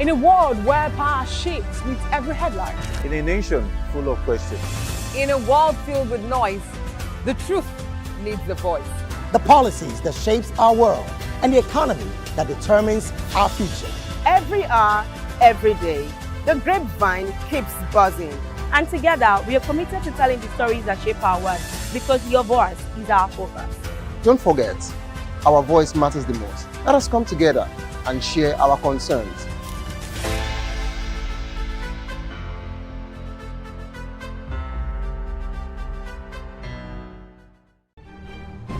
In a world where power shifts with every headline. In a nation full of questions. In a world filled with noise, the truth needs a voice. The policies that shapes our world and the economy that determines our future. Every hour, every day, the grapevine keeps buzzing. And together, we are committed to telling the stories that shape our world, because your voice is our focus. Don't forget, our voice matters the most. Let us come together and share our concerns.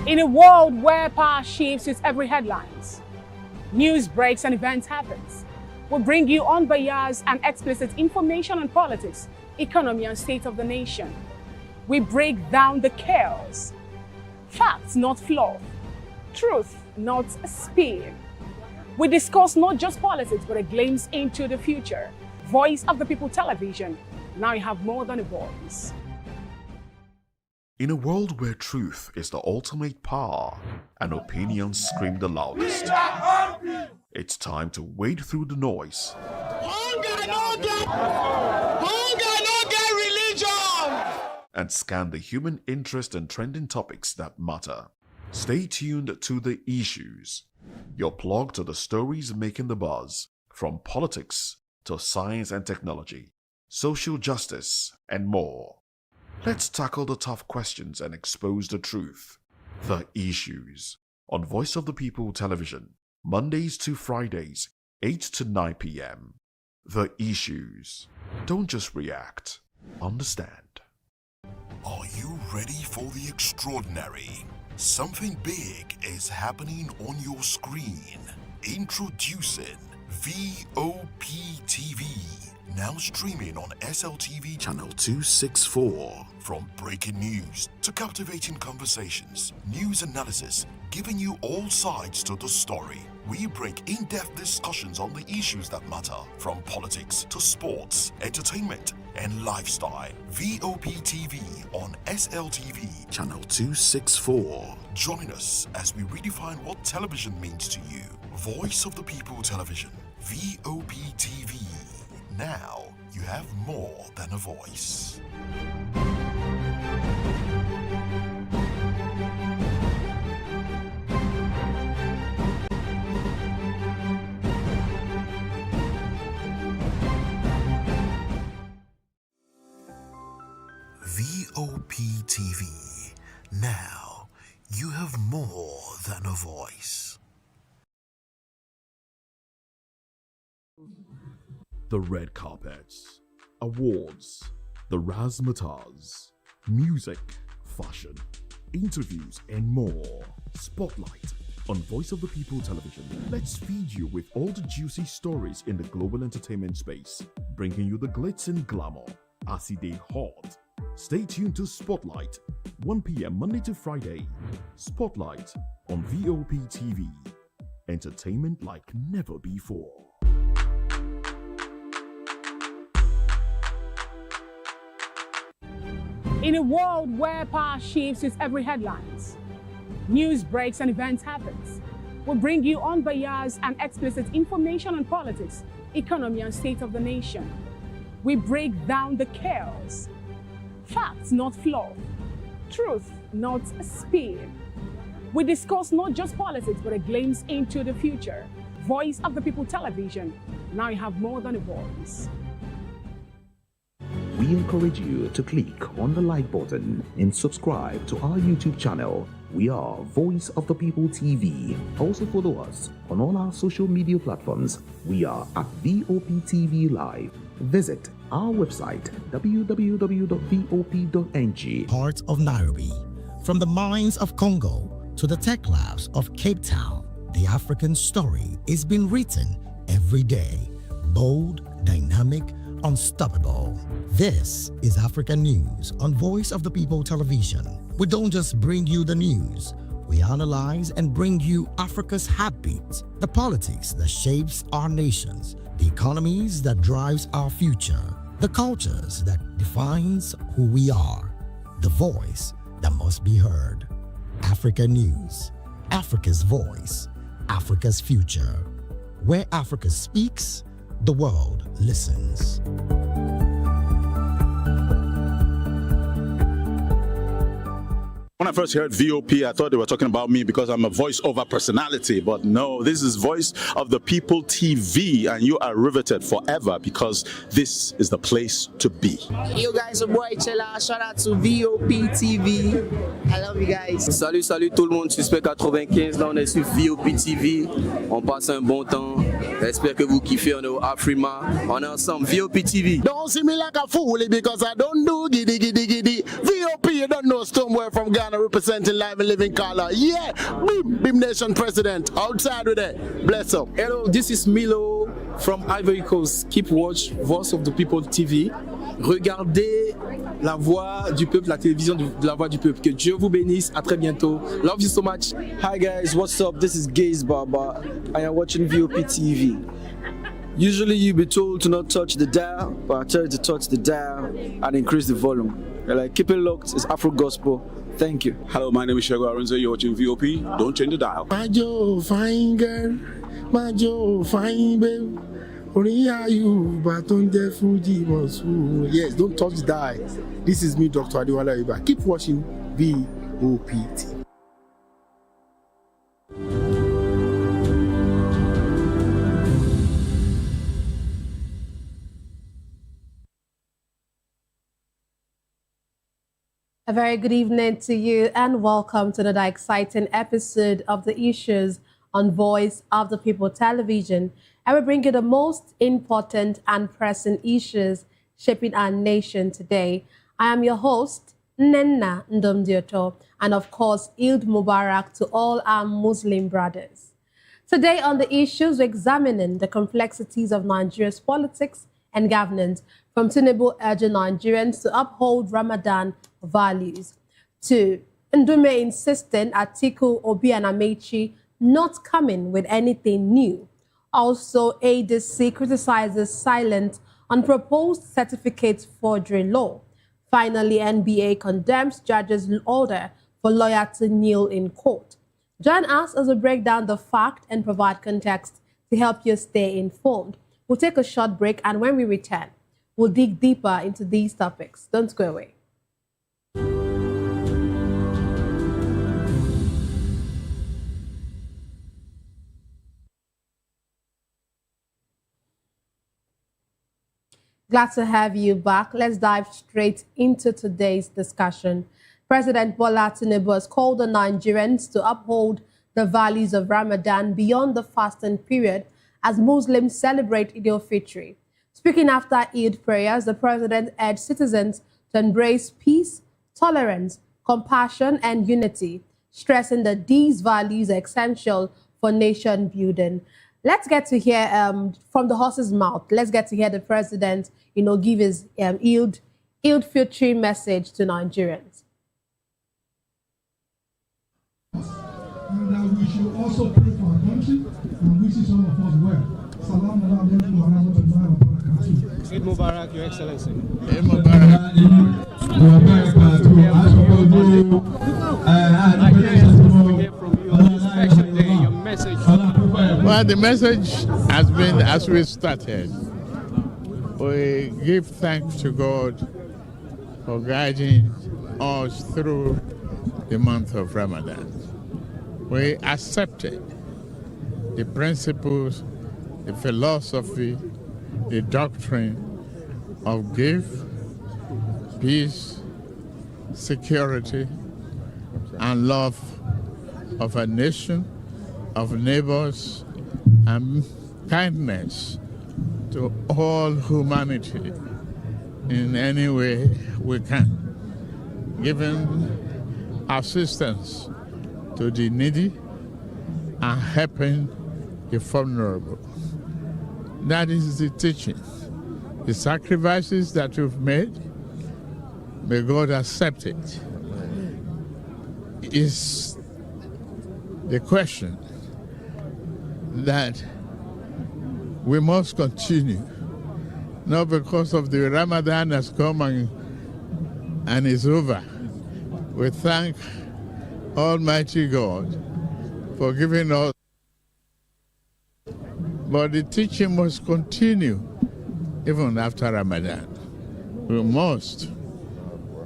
In a world where power shifts with every headlines, news breaks and events happens, we bring you unbiased and explicit information on politics, economy, and state of the nation. We break down the chaos. Facts, not fluff. Truth, not spin. We discuss not just politics, but a glimpse into the future. Voice of the People Television. Now you have more than a voice. In a world where truth is the ultimate power and opinions scream the loudest, it's time to wade through the noise and scan the human interest and trending topics that matter. Stay tuned to The Issues, your plug to the stories making the buzz, from politics to science and technology, social justice, and more. Let's tackle the tough questions and expose the truth. The Issues on Voice of the People Television, Mondays to Fridays, 8 to 9 p.m. The Issues. Don't just react, understand. Are you ready for the extraordinary? Something big is happening on your screen. Introducing Vop Tv. Now streaming on SLTV channel 264. From breaking news to captivating conversations, news analysis, giving you all sides to the story. We bring in-depth discussions on the issues that matter, from politics to sports, entertainment, and lifestyle. Vop TV on SLTV channel 264. Join us as we redefine what television means to you. Voice of the People Television, Vop TV. Now you have more than a voice. Vop TV. Now you have more than a voice. The red carpets, awards, the razzmatazz, music, fashion, interviews, and more. Spotlight on Voice of the People Television. Let's feed you with all the juicy stories in the global entertainment space, bringing you the glitz and glamour as it is hot. Stay tuned to Spotlight, 1 p.m. Monday to Friday. Spotlight on Vop TV. Entertainment like never before. In a world where power shifts with every headlines, news breaks and events happens, we bring you unbiased and explicit information on politics, economy, and state of the nation. We break down the chaos. Facts, not fluff. Truth, not spin. We discuss not just politics, but a glimpse into the future. Voice of the People Television. Now you have more than a voice. We encourage you to click on the like button and subscribe to our YouTube channel. We are Voice of the People TV. Also follow us on all our social media platforms. We are at Vop TV Live. Visit our website www.vop.ng. Heart of Nairobi. From the mines of Congo to the tech labs of Cape Town, the African story is being written every day. Bold, dynamic, unstoppable. This is Africa News on Voice of the People Television. We don't just bring you the news. We analyze and bring you Africa's heartbeat, the politics that shapes our nations, the economies that drives our future, the cultures that defines who we are, the voice that must be heard. Africa News, Africa's voice, Africa's future. Where Africa speaks, the world listens. When I first heard VOP, I thought they were talking about me because I'm a voice-over personality. But no, this is Voice of the People TV, and you are riveted forever because this is the place to be. Yo guys, your boy Chela. Shout out to VOP TV. I love you guys. Salut, salut tout le monde. Suspect 95. Là, on est sur VOP TV. On passe un bon temps. J'espère que vous kiffez. On est au Afrima. On est ensemble. VOP TV. Don't see me like a fool because I don't do giddy giddy giddy. VOP, you don't know somewhere from Ghana representing live and living color. Yeah, Beam Nation president. Outside with it. Bless up. Hello, this is Milo from Ivory Coast. Keep watch Voice of the People TV. regardez la voix du peuple, la télévision de la voix du peuple. Que Dieu vous bénisse. À très bientôt. Love you so much. Hi guys, what's up? This is Gaze Baba. I am watching VOP TV. Usually you'll be told to not touch the dial, but I tell you to touch the dial and increase the volume. Like, keep it locked. It's Afro Gospel. Thank you. Hello, my name is Shego Arunze. You're watching VOP. Don't change the dial. My Joe, fine girl. My Joe, fine babe. Only are you, but on the Fuji was who. Yes, don't touch the dial. This is me, Dr. Adiwala Iba. Keep watching VOP TV. A very good evening to you and welcome to another exciting episode of the Issues on Voice of the People television. And we bring you the most important and pressing issues shaping our nation today. I am your host, Nenna Ndomdioto, and of course, Eid Mubarak to all our Muslim brothers. Today on the Issues, we're examining the complexities of Nigeria's politics and governance, from Tinubu urging Nigerians to uphold Ramadan values, to Ndume insisting Atiku, Obi and Amechi not coming with anything new. Also, ADC criticizes silence on proposed certificate forgery law. Finally, NBA condemns judge's order for lawyer to kneel in court. Join us as we break down the fact and provide context to help you stay informed. We'll take a short break, and when we return, we'll dig deeper into these topics. Don't go away. Glad to have you back. Let's dive straight into today's discussion. President Bola Tinubu has called on Nigerians to uphold the values of Ramadan beyond the fasting period as Muslims celebrate Eid al-Fitr. Speaking after Eid prayers, the president urged citizens to embrace peace, tolerance, compassion, and unity, stressing that these values are essential for nation building. Let's get to hear from the horse's mouth. Let's get to hear the president, give his Eid Fitr message to Nigerians. And we should also pray for our country and wish all of us well. Salam alaikum wa rahmatullahi wa barakatuh. Eid Mubarak, Your Excellency. Eid Mubarak. Well, the message has been as we started. We give thanks to God for guiding us through the month of Ramadan. We accepted the principles, the philosophy, the doctrine of give, peace, security, and love of a nation, of neighbors, and kindness to all humanity in any way we can, giving assistance to the needy and helping the vulnerable. That is the teaching. The sacrifices that we've made, may God accept it. Is the question that we must continue, not because of the Ramadan has come and is over. We thank Almighty God for giving us, but the teaching must continue even after Ramadan. We must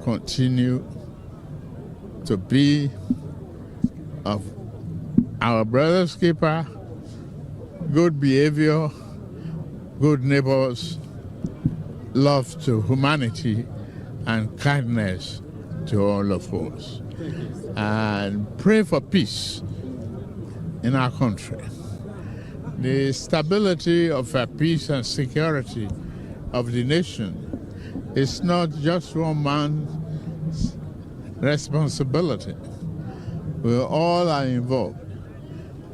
continue to be of our brother's keeper, good behavior, good neighbors, love to humanity, and kindness to all of us. And pray for peace in our country. The stability of our peace and security of the nation is not just one man's responsibility. We all are involved.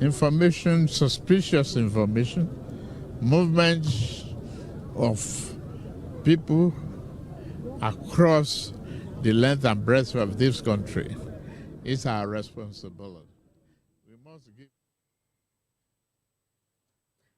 Information, suspicious information, movements of people across the length and breadth of this country. It's our responsibility. We must give.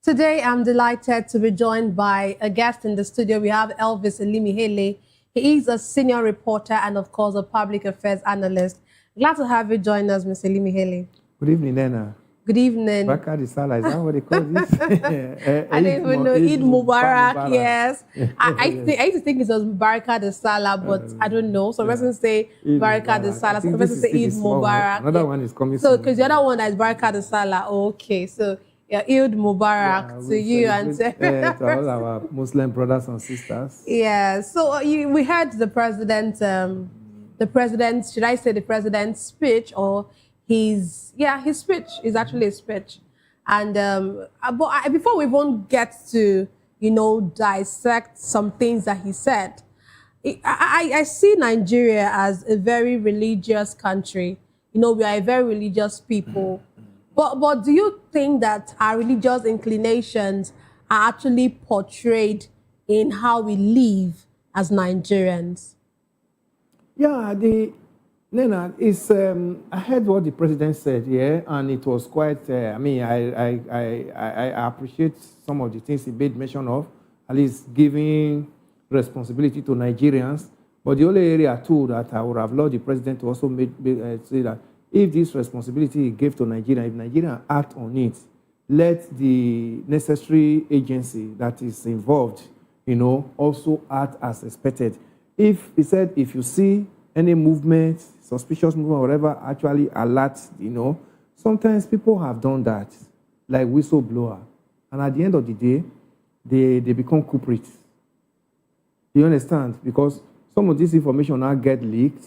Today, I'm delighted to be joined by a guest in the studio. We have Elvis Elimihele. He is a senior reporter and, of course, a public affairs analyst. Glad to have you join us, Mr. Elimihele. Good evening, Nena. Good evening. Baraka de Salah, is that what they call this? I didn't even know. Eid Mubarak, yes. I used to think it was Baraka de Salah, but I don't know. So person say Baraka de Salah, some person say Eid Mubarak. Another one is coming so, because the other one is Baraka de Salah. Okay, so yeah, Eid Mubarak to you and to all our Muslim brothers and sisters. Yeah, so we heard the president, should I say the president's speech or his speech is actually a speech. And but before we won't get to, dissect some things that he said, I see Nigeria as a very religious country. We are a very religious people. But do you think that our religious inclinations are actually portrayed in how we live as Nigerians? Yeah, Nena, I heard what the president said, and it was quite, I appreciate some of the things he made mention of, at least giving responsibility to Nigerians. But the only area, too, that I would have loved the president to also say that if this responsibility he gave to Nigeria, if Nigeria act on it, let the necessary agency that is involved, also act as expected. If he said, if you see any movement, suspicious movement, or whatever, actually alert, sometimes people have done that, like whistleblower. And at the end of the day, they become culprits. You understand? Because some of this information now get leaked,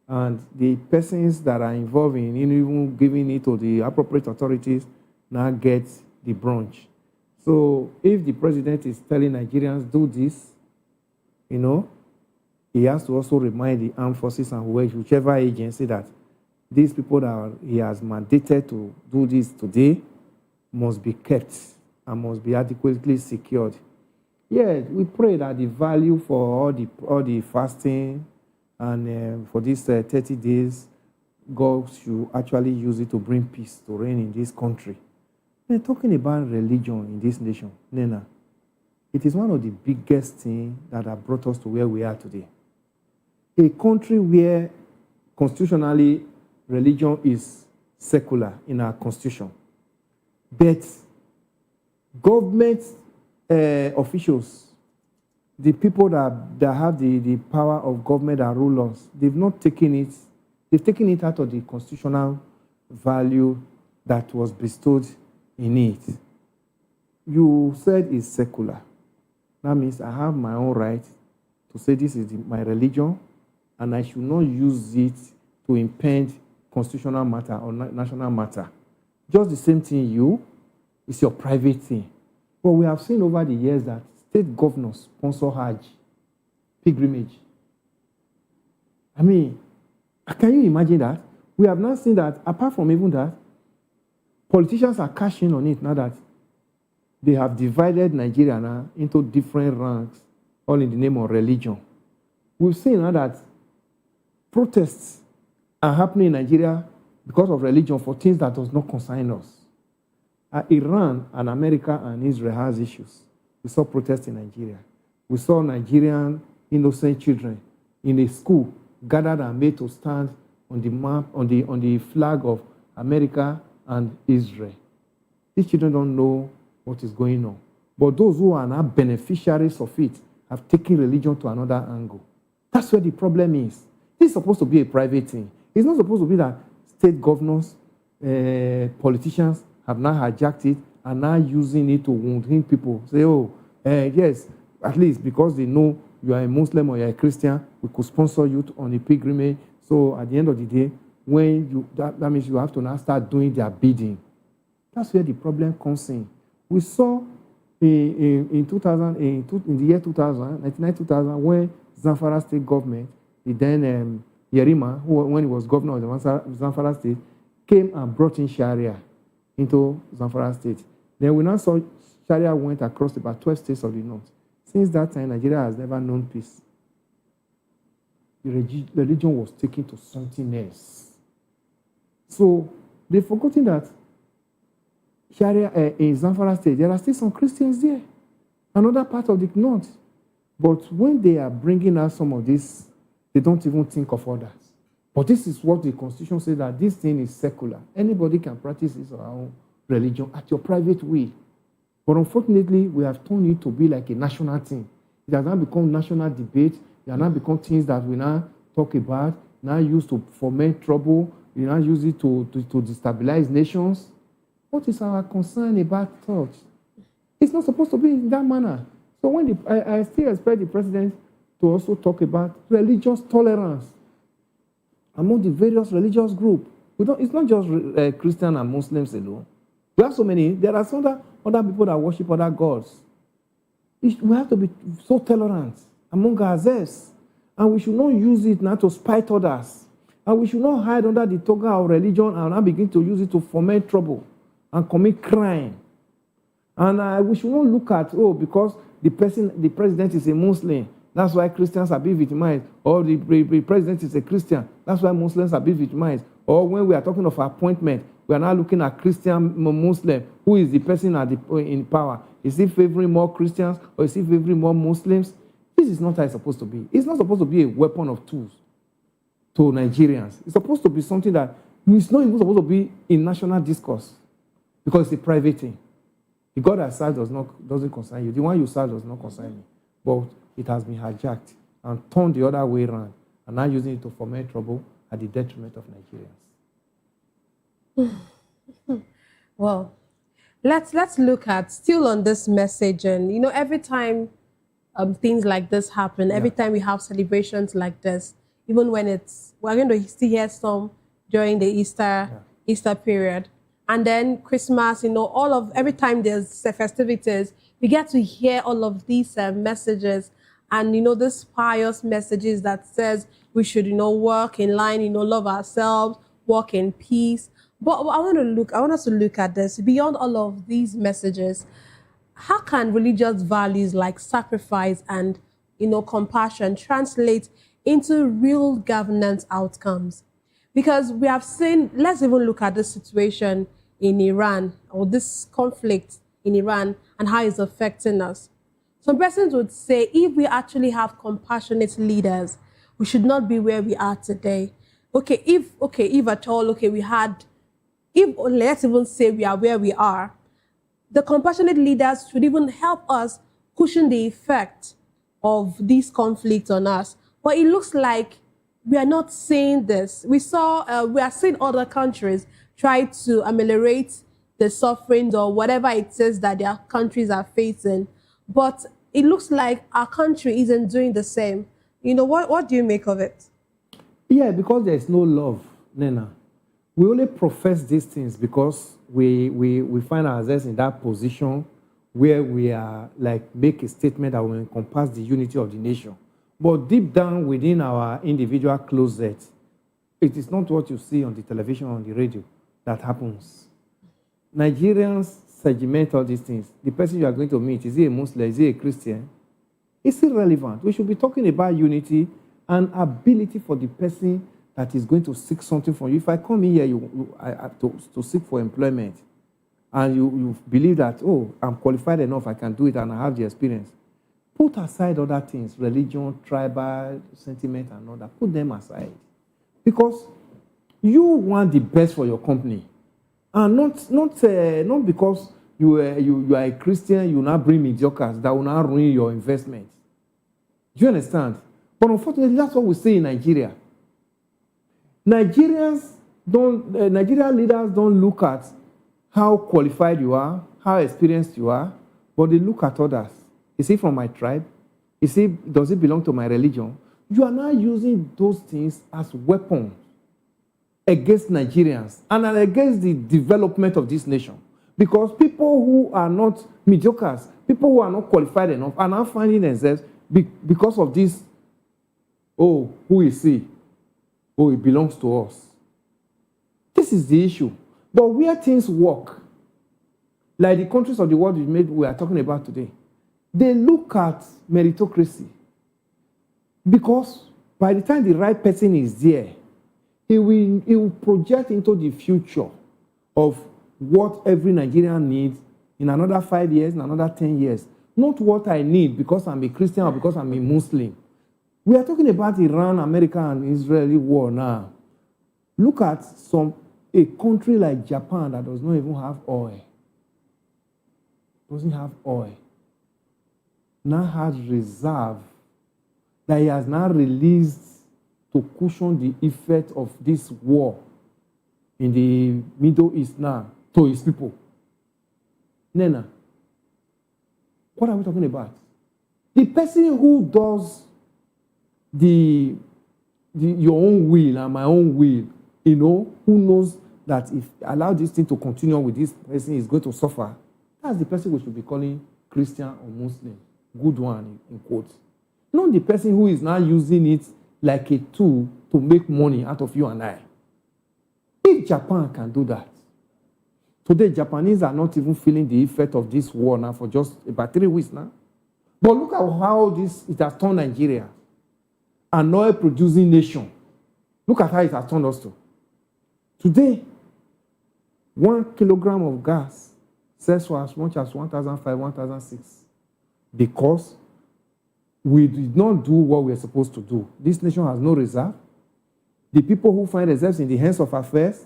and the persons that are involved in even giving it to the appropriate authorities now get the brunt. So if the president is telling Nigerians, do this, he has to also remind the armed forces and whichever agency that these people that he has mandated to do this today must be kept and must be adequately secured. Yeah, we pray that the value for all the fasting and for these 30 days, God should actually use it to bring peace to reign in this country. We're talking about religion in this nation, Nena. It is one of the biggest things that have brought us to where we are today. A country where constitutionally religion is secular in our constitution, but government officials, the people that have the power of government that rule us, they've taken it out of the constitutional value that was bestowed in it. You said it's secular. That means I have my own right to say this is my religion, and I should not use it to impede constitutional matter or national matter. Just the same thing it's your private thing. But we have seen over the years that state governors sponsor Hajj, pilgrimage. Can you imagine that? We have not seen that, apart from even that, politicians are cashing on it now that they have divided Nigeria now into different ranks, all in the name of religion. We've seen now that protests are happening in Nigeria because of religion for things that does not concern us. Iran and America and Israel has issues. We saw protests in Nigeria. We saw Nigerian innocent children in a school gathered and made to stand on the map, on the flag of America and Israel. These children don't know what is going on. But those who are now beneficiaries of it have taken religion to another angle. That's where the problem is. This is supposed to be a private thing. It's not supposed to be that state governors, politicians have now hijacked it and now using it to wound people. Say, yes, at least because they know you are a Muslim or you are a Christian, we could sponsor you on a pilgrimage. So at the end of the day, that means you have to now start doing their bidding. That's where the problem comes in. We saw in the year 2000, when Zamfara state government, the then Yerima, when he was governor of the Zamfara state, came and brought in Sharia into Zamfara state. Then we now saw Sharia went across about 12 states of the north. Since that time, Nigeria has never known peace. religion was taken to something else. So they've forgotten that Sharia in Zamfara State, there are still some Christians there, another part of the north. But when they are bringing out some of this, they don't even think of others. But this is what the Constitution says, that this thing is secular. Anybody can practice his or her own religion at your private way. But unfortunately, we have turned it to be like a national thing. It has now become national debate. It has now become things that we now talk about, now used to foment trouble. We now use it to destabilize nations. What is our concern about church? It's not supposed to be in that manner. So when I still expect the president to also talk about religious tolerance among the various religious groups. It's not just Christian and Muslims alone. We have so many. There are some other people that worship other gods. We have to be so tolerant among ourselves. And we should not use it now to spite others. And we should not hide under the toga of religion and now begin to use it to foment trouble and commit crime. And we should not look at, because the president is a Muslim, that's why Christians are being victimized. Or the president is a Christian, that's why Muslims are being victimized. Or when we are talking of appointment, we are now looking at Christian Muslim. Who is the person in power? Is he favoring more Christians or is he favoring more Muslims? This is not how it's supposed to be. It's not supposed to be a weapon of tools to Nigerians. It's supposed to be something that it's not even supposed to be in national discourse because it's a private thing. The God I serve doesn't concern you. The one you serve does not concern me. But it has been hijacked and turned the other way around and now using it to foment trouble at the detriment of Nigerians. Well, let's look at still on this message, and every time things like this happen, every time we have celebrations like this, even when we're going to still hear some during the Easter period, and then Christmas, every time there's festivities, we get to hear all of these messages, and these pious messages that says we should work in line, love ourselves, walk in peace. But I want us to look at this beyond all of these messages. How can religious values like sacrifice and compassion translate into real governance outcomes? Because we have seen, let's even look at this situation in Iran, or this conflict in Iran and how it's affecting us. Some persons would say if we actually have compassionate leaders, we should not be where we are today. If at all, let's even say we are where we are, the compassionate leaders should even help us cushion the effect of these conflicts on us. But it looks like we are not seeing this. We are seeing other countries try to ameliorate the sufferings or whatever it says that their countries are facing. But it looks like our country isn't doing the same. What do you make of it? Yeah, because there's no love, Nena. We only profess these things because we find ourselves in that position where we are make a statement that will encompass the unity of the nation. But deep down within our individual closet, it is not what you see on the television or on the radio that happens. Nigerians segment all these things. The person you are going to meet, is he a Muslim? Is he a Christian? It's irrelevant. We should be talking about unity and ability for the person that is going to seek something from you. If I come in here to seek for employment, and you believe that, I'm qualified enough, I can do it, and I have the experience, put aside other things, religion, tribal sentiment, and all that. Put them aside. Because you want the best for your company. And not because you are a Christian, you now bring mediocres that will now ruin your investment. Do you understand? But unfortunately, that's what we see in Nigeria. Nigerian leaders don't look at how qualified you are, how experienced you are, but they look at others. Is he from my tribe? Does it belong to my religion? You are now using those things as weapons against Nigerians and against the development of this nation. Because people who are not mediocres, people who are not qualified enough, are now finding themselves because of this, who is he? It belongs to us. This is the issue. But where things work, like the countries of the world we are talking about today, they look at meritocracy. Because By the time the right person is there, he will project into the future of what every Nigerian needs in another 5 years, in another 10 years. Not what I need because I'm a Christian or because I'm a Muslim. We are talking about Iran, America, and Israeli war now. Look at a country like Japan that does not even have oil. Doesn't have oil. Now has reserve that he has now released to cushion the effect of this war in the Middle East now to his people. Nena, what are we talking about? The person who does your own will and my own will, who knows that if I allow this thing to continue with this person is going to suffer, that's the person we should be calling Christian or Muslim. Good one, in quotes. Not the person who is now using it like a tool to make money out of you and I. If Japan can do that, today Japanese are not even feeling the effect of this war now for just about 3 weeks now. But look at how it has turned Nigeria, an oil-producing nation. Look at how it has turned us to. Today, 1 kilogram of gas sells for as much as 1,500, 1,600 because we did not do what we are supposed to do. This nation has no reserve. The people who find themselves in the hands of affairs,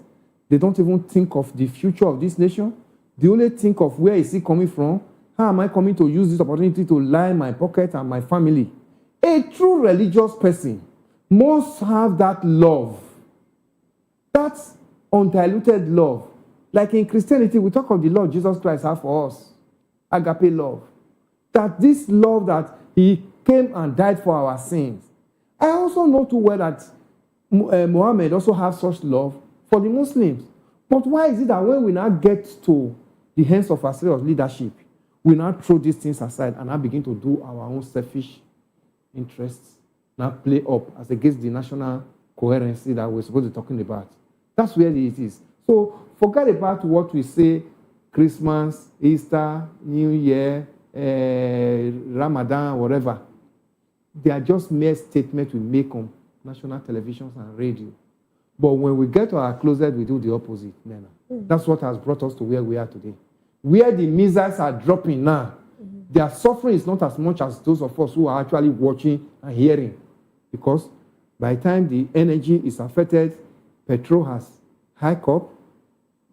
they don't even think of the future of this nation. They only think of where is it coming from? How am I coming to use this opportunity to line my pocket and my family? A true religious person must have that love. That's undiluted love. Like in Christianity, we talk of the love Jesus Christ has for us. Agape love. That this love that he came and died for our sins. I also know too well that Muhammad also has such love for the Muslims. But why is it that when we now get to the hands of our serious leadership, we now throw these things aside and now begin to do our own selfish interests, now play up as against the national coherency that we're supposed to be talking about? That's where it is. So forget about what we say, Christmas, Easter, New Year, Ramadan, whatever. They are just mere statements we make on national televisions and radio. But when we get to our closet, we do the opposite. That's what has brought us to where we are today. Where the missiles are dropping now, their suffering is not as much as those of us who are actually watching and hearing. Because by the time the energy is affected, petrol has hiked up,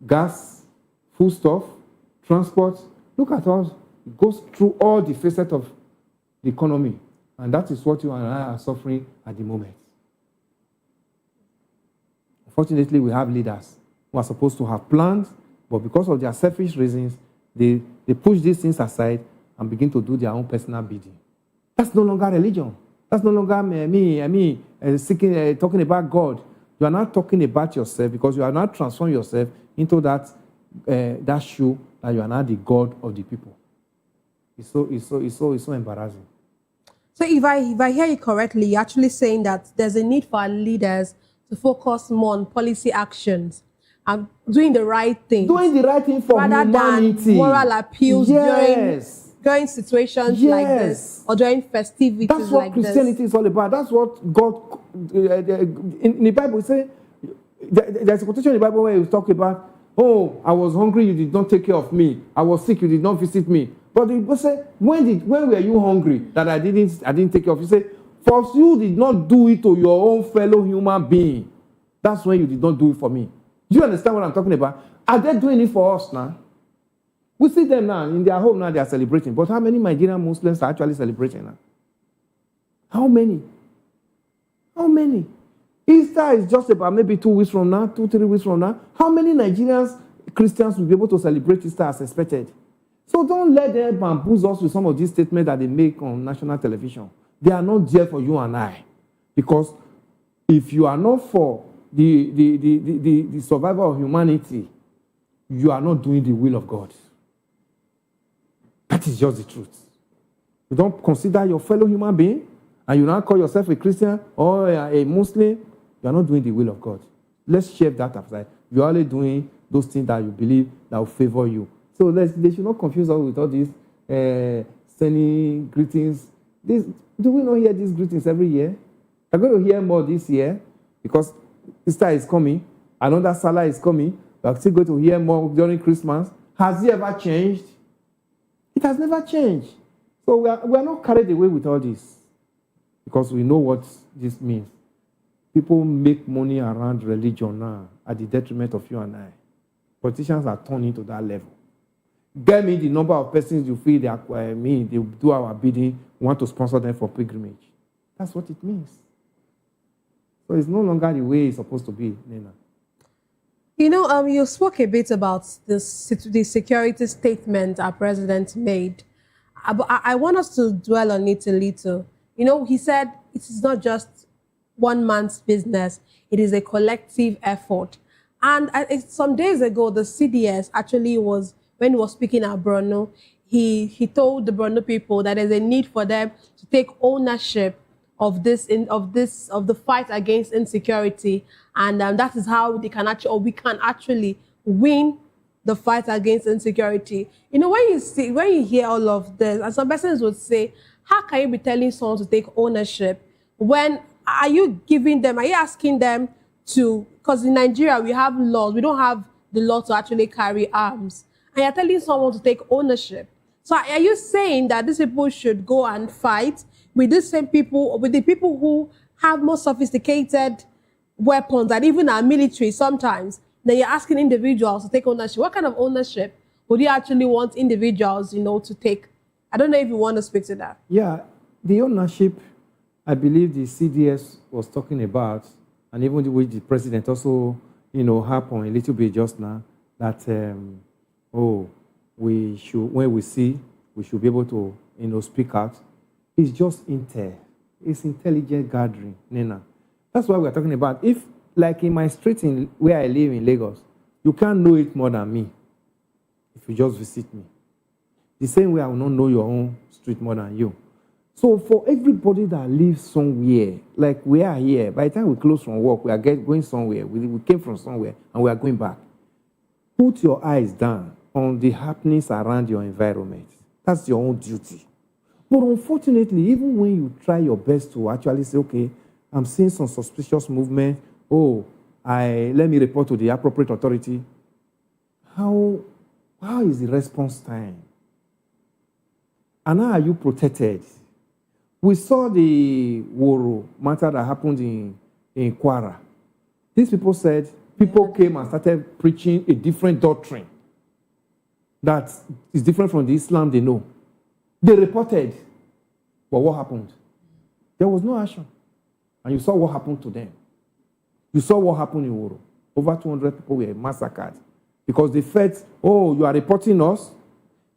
gas, foodstuff, transport. Look at us. It goes through all the facets of the economy. And that is what you and I are suffering at the moment. Unfortunately, we have leaders who are supposed to have plans, but because of their selfish reasons, they push these things aside and begin to do their own personal bidding. That's no longer religion. That's no longer talking about God. You are not talking about yourself because you are not transforming yourself into that shoe that you are not the God of the people. It's so embarrassing. So if I hear you correctly, you're actually saying that there's a need for our leaders to focus more on policy actions and doing the right thing. Doing the right thing for rather humanity. Than moral appeals during situations like this or during festivities like this. That's what Christianity is all about. That's what God, in the Bible, say, there's a quotation in the Bible where he talk about, oh, I was hungry, you did not take care of me. I was sick, you did not visit me. But the Bible say, when were you hungry that I didn't take care of you? Say, for you did not do it to your own fellow human being. That's when you did not do it for me. Do you understand what I'm talking about? Are they doing it for us now? We see them now, in their home now, they are celebrating. But how many Nigerian Muslims are actually celebrating now? How many? How many? Easter is just about maybe 2 weeks from now, 2-3 weeks from now. How many Nigerians, Christians will be able to celebrate Easter as expected? So don't let them bamboozle us with some of these statements that they make on national television. They are not there for you and I. Because if you are not for the survival of humanity, you are not doing the will of God. That is just the truth. You don't consider your fellow human being, and you now call yourself a Christian or a Muslim, you are not doing the will of God. Let's shave that aside. You are only doing those things that you believe that will favor you. So they should not confuse us with all these sending greetings. Do we not hear these greetings every year? We're going to hear more this year because Easter is coming. Another Salah is coming. We're still going to hear more during Christmas. Has it ever changed? It has never changed. So we are not carried away with all this because we know what this means. People make money around religion now at the detriment of you and I. Politicians are turned into that level. Get me the number of persons you feel they do our bidding, want to sponsor them for pilgrimage. That's what it means. So it's no longer the way it's supposed to be, Nena. You know, you spoke a bit about the security statement our president made. But I want us to dwell on it a little. You know, he said it is not just one man's business. It is a collective effort. And some days ago, the CDS actually was, when he was speaking at Borno, he told the Borno people that there's a need for them to take ownership of the fight against insecurity, and that is how they can actually, or we can actually win the fight against insecurity. You know, when you hear all of this, and some persons would say, how can you be telling someone to take ownership when are you asking them to, because in Nigeria we have laws, we don't have the law to actually carry arms, and you're telling someone to take ownership. So are you saying that these people should go and fight with the same people, with the people who have more sophisticated weapons and even our military sometimes? Then you're asking individuals to take ownership. What kind of ownership would you actually want individuals, to take? I don't know if you want to speak to that. Yeah, the ownership, I believe the CDS was talking about, and even with the president also, harp on a little bit just now, that, we should, when we see, we should be able to, speak out. It's just intel. It's intelligent gathering, Nena. That's what we're talking about. If, like in my street where I live in Lagos, you can't know it more than me if you just visit me. The same way I will not know your own street more than you. So for everybody that lives somewhere, like we are here, by the time we close from work, we are going somewhere. We came from somewhere and we are going back. Put your eyes down on the happenings around your environment. That's your own duty. But unfortunately, even when you try your best to actually say, okay, I'm seeing some suspicious movement, let me report to the appropriate authority. How is the response time? And how are you protected? We saw the Woro matter that happened in Kwara. These people said people came and started preaching a different doctrine that is different from the Islam they know. They reported, but what happened? There was no action. And you saw what happened to them. You saw what happened in Woro. Over 200 people were massacred because they felt, you are reporting us.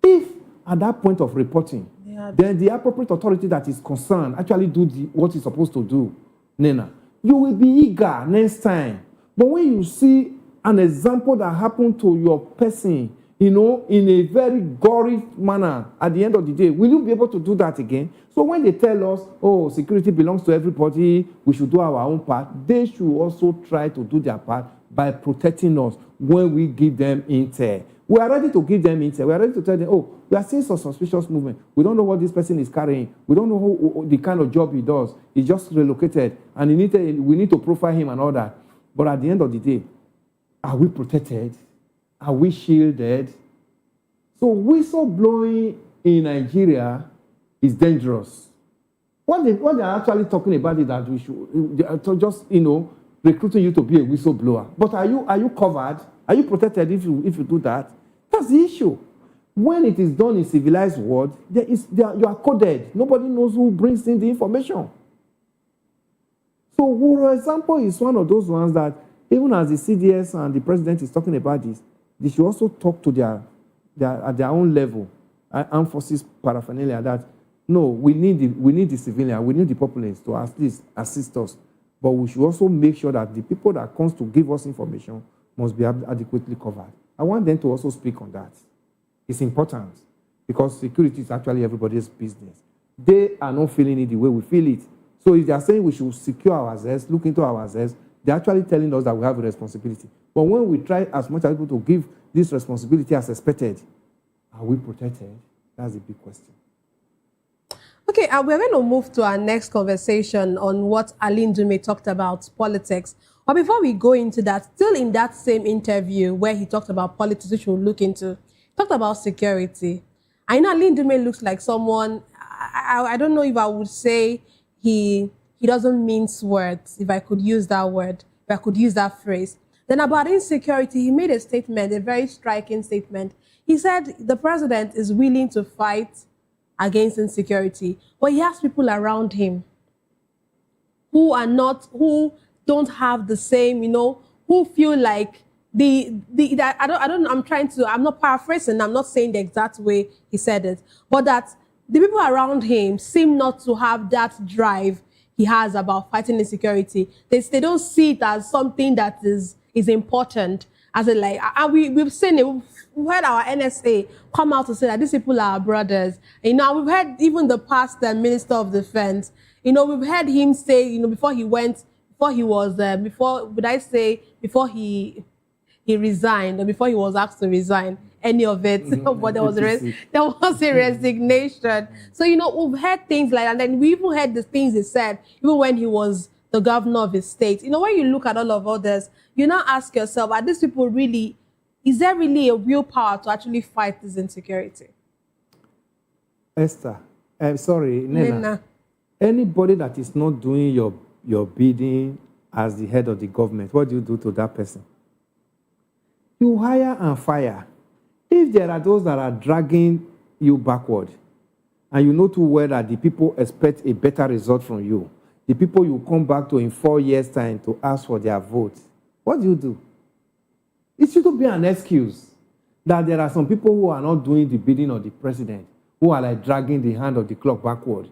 If at that point of reporting, then the appropriate authority that is concerned actually do what it's supposed to do, Nena, you will be eager next time. But when you see an example that happened to your person, in a very gory manner, at the end of the day, will you be able to do that again? So when they tell us, security belongs to everybody, we should do our own part, they should also try to do their part by protecting us when we give them intel. We are ready to give them intel. We are ready to tell them, we are seeing some suspicious movement. We don't know what this person is carrying. We don't know the kind of job he does. He's just relocated, and we need to profile him and all that. But at the end of the day, are we protected? Are we shielded? So whistleblowing in Nigeria is dangerous. What they're actually talking about is that we should just, recruiting you to be a whistleblower. But are you covered? Are you protected if you do that? That's the issue. When it is done in civilized world, you are coded. Nobody knows who brings in the information. So, for example, is one of those ones that even as the CDS and the president is talking about this, they should also talk to at their own level, armed forces paraphernalia, that no, we need the civilian, we need the populace to at least assist us. But we should also make sure that the people that comes to give us information must be adequately covered. I want them to also speak on that. It's important because security is actually everybody's business. They are not feeling it the way we feel it. So if they are saying we should secure ourselves, look into ourselves, they're actually telling us that we have a responsibility. But when we try as much as possible to give this responsibility as expected, are we protected? That's the big question. Okay, we're going to move to our next conversation on what Aline Dume talked about politics. But before we go into that, still in that same interview where he talked about politics, which we'll look into, he talked about security. I know Aline Dume looks like someone, I don't know if I would say he doesn't mince words, if I could use that word, if I could use that phrase. Then about insecurity, he made a statement, a very striking statement. He said the president is willing to fight against insecurity, but he has people around him who don't have the same, who feel like I'm not paraphrasing, I'm not saying the exact way he said it, but that the people around him seem not to have that drive he has about fighting insecurity. They don't see it as something that is important, as a we've seen it. We've heard our NSA come out to say that these people are our brothers. We've heard even the past Minister of Defense. We've heard him say, before he resigned, or before he was asked to resign, any of it, but there was a resignation. So, we've heard things like that, and then we even heard the things he said, even when he was the governor of his state. When you look at all of others, you now ask yourself, are these people really, is there really a real power to actually fight this insecurity? Esther, I'm sorry, Nena. Anybody that is not doing your bidding as the head of the government, what do you do to that person? You hire and fire. If there are those that are dragging you backward, and you know too well that the people expect a better result from you, the people you come back to in 4 years' time to ask for their vote, what do? It shouldn't be an excuse that there are some people who are not doing the bidding of the president, who are like dragging the hand of the clock backward.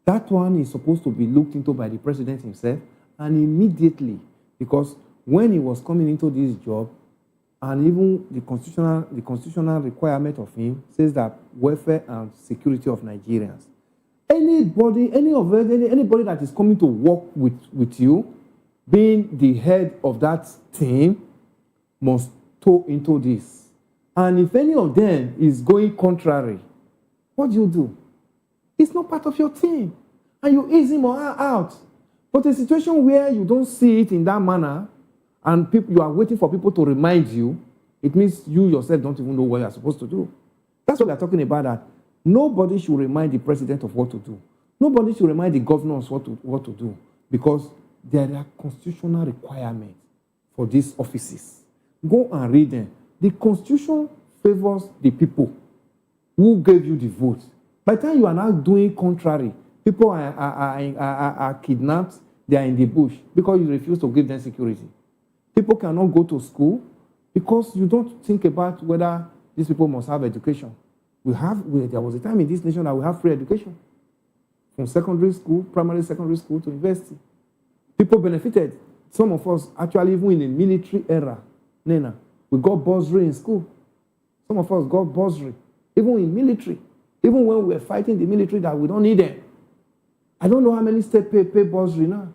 That one is supposed to be looked into by the president himself, and immediately, because when he was coming into this job, and even the constitutional requirement of him says that welfare and security of Nigerians. Anybody that is coming to work with you, being the head of that team, must toe into this. And if any of them is going contrary, what do? It's not part of your team. And you ease him or her out. But a situation where you don't see it in that manner, and you are waiting for people to remind you, it means you yourself don't even know what you are supposed to do. That's what we are talking about, that nobody should remind the president of what to do. Nobody should remind the governors what to do, because there are constitutional requirements for these offices. Go and read them. The Constitution favors the people who gave you the vote. By the time you are now doing contrary, people are kidnapped, they are in the bush because you refuse to give them security. People cannot go to school because you don't think about whether these people must have education. There was a time in this nation that we have free education. From secondary school, primary, secondary school to university. People benefited. Some of us, actually, even in the military era, Nena, we got bursary in school. Some of us got bursary, even in military. Even when we were fighting the military that we don't need them. I don't know how many states pay bursary now.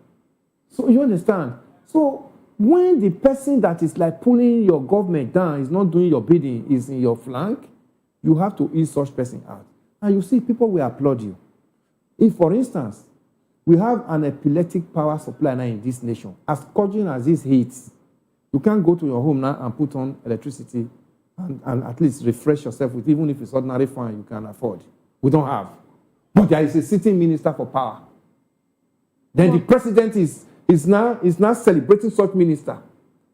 So you understand? So when the person that is like pulling your government down is not doing your bidding, is in your flank, you have to ease such person out. And you see, people will applaud you. If, for instance, we have an epileptic power supply now in this nation, as scorching as this heat, you can't go to your home now and put on electricity and at least refresh yourself with, even if it's ordinary fan you can afford. We don't have. But there is a sitting minister for power. Then the president is now celebrating such minister.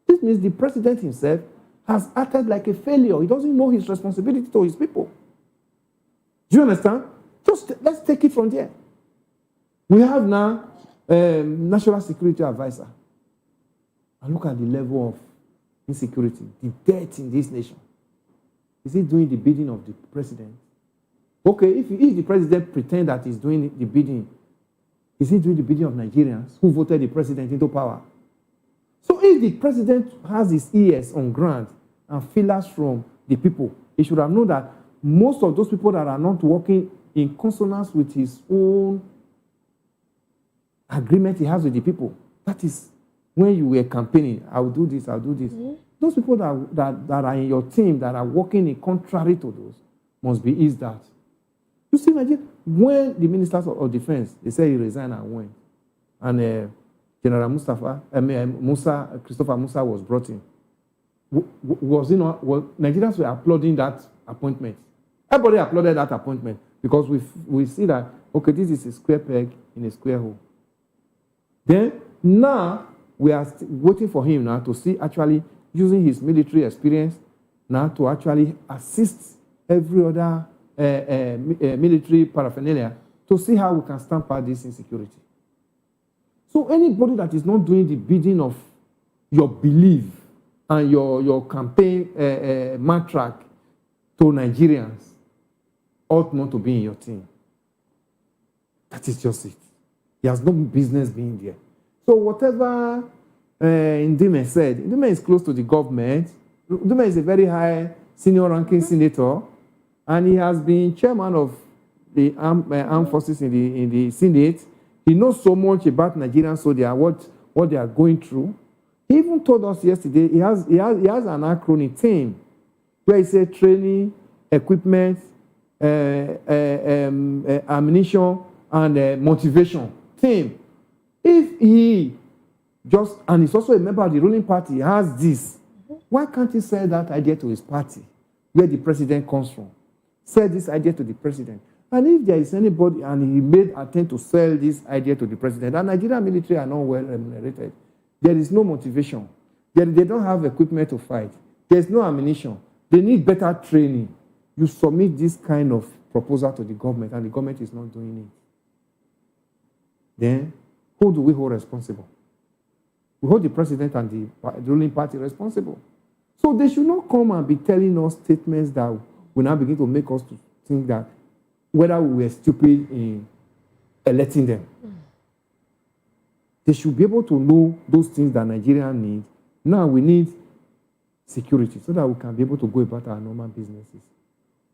This means the president himself has acted like a failure. He doesn't know his responsibility to his people. Do you understand? Let's take it from there. We have now National Security Advisor. And look at the level of insecurity, the debt in this nation. Is he doing the bidding of the president? Okay, if the president pretends that he's doing the bidding, is he doing the bidding of Nigerians who voted the president into power? So if the president has his ears on ground and feelers from the people, he should have known that most of those people that are not working in consonance with his own agreement he has with the people, that is when you were campaigning, I will do this, I'll do this. Mm-hmm. Those people that are in your team that are working in contrary to those must be eased out. You see, Nigeria, when the ministers of defense, they say he resigned and went, and General Christopher Musa was brought in. Nigerians were applauding that appointment. Everybody applauded that appointment because we see that, okay, this is a square peg in a square hole. Then, now, we are waiting for him now to see actually using his military experience now to actually assist every other military paraphernalia to see how we can stamp out this insecurity. So anybody that is not doing the bidding of your belief and your campaign matriarch to Nigerians ought not to be in your team. That is just it. He has no business being there. So whatever Ndime said, Ndime is close to the government. Ndime is a very high senior ranking senator, and he has been chairman of the armed forces in the Senate. He knows so much about Nigerian soldiers, what they are going through. He even told us yesterday he has an acronym team where he said training, equipment, ammunition, and motivation team. If he just, and he's also a member of the ruling party, has this, why can't he sell that idea to his party, where the president comes from? Sell this idea to the president. And if there is anybody, and he made an attempt to sell this idea to the president, and Nigerian military are not well remunerated, there is no motivation. They don't have equipment to fight. There's no ammunition. They need better training. You submit this kind of proposal to the government, and the government is not doing it. Then, who do we hold responsible? We hold the president and the ruling party responsible. So they should not come and be telling us statements that will now begin to make us to think that whether we were stupid in electing them. They should be able to know those things that Nigerians need. Now we need security so that we can be able to go about our normal businesses.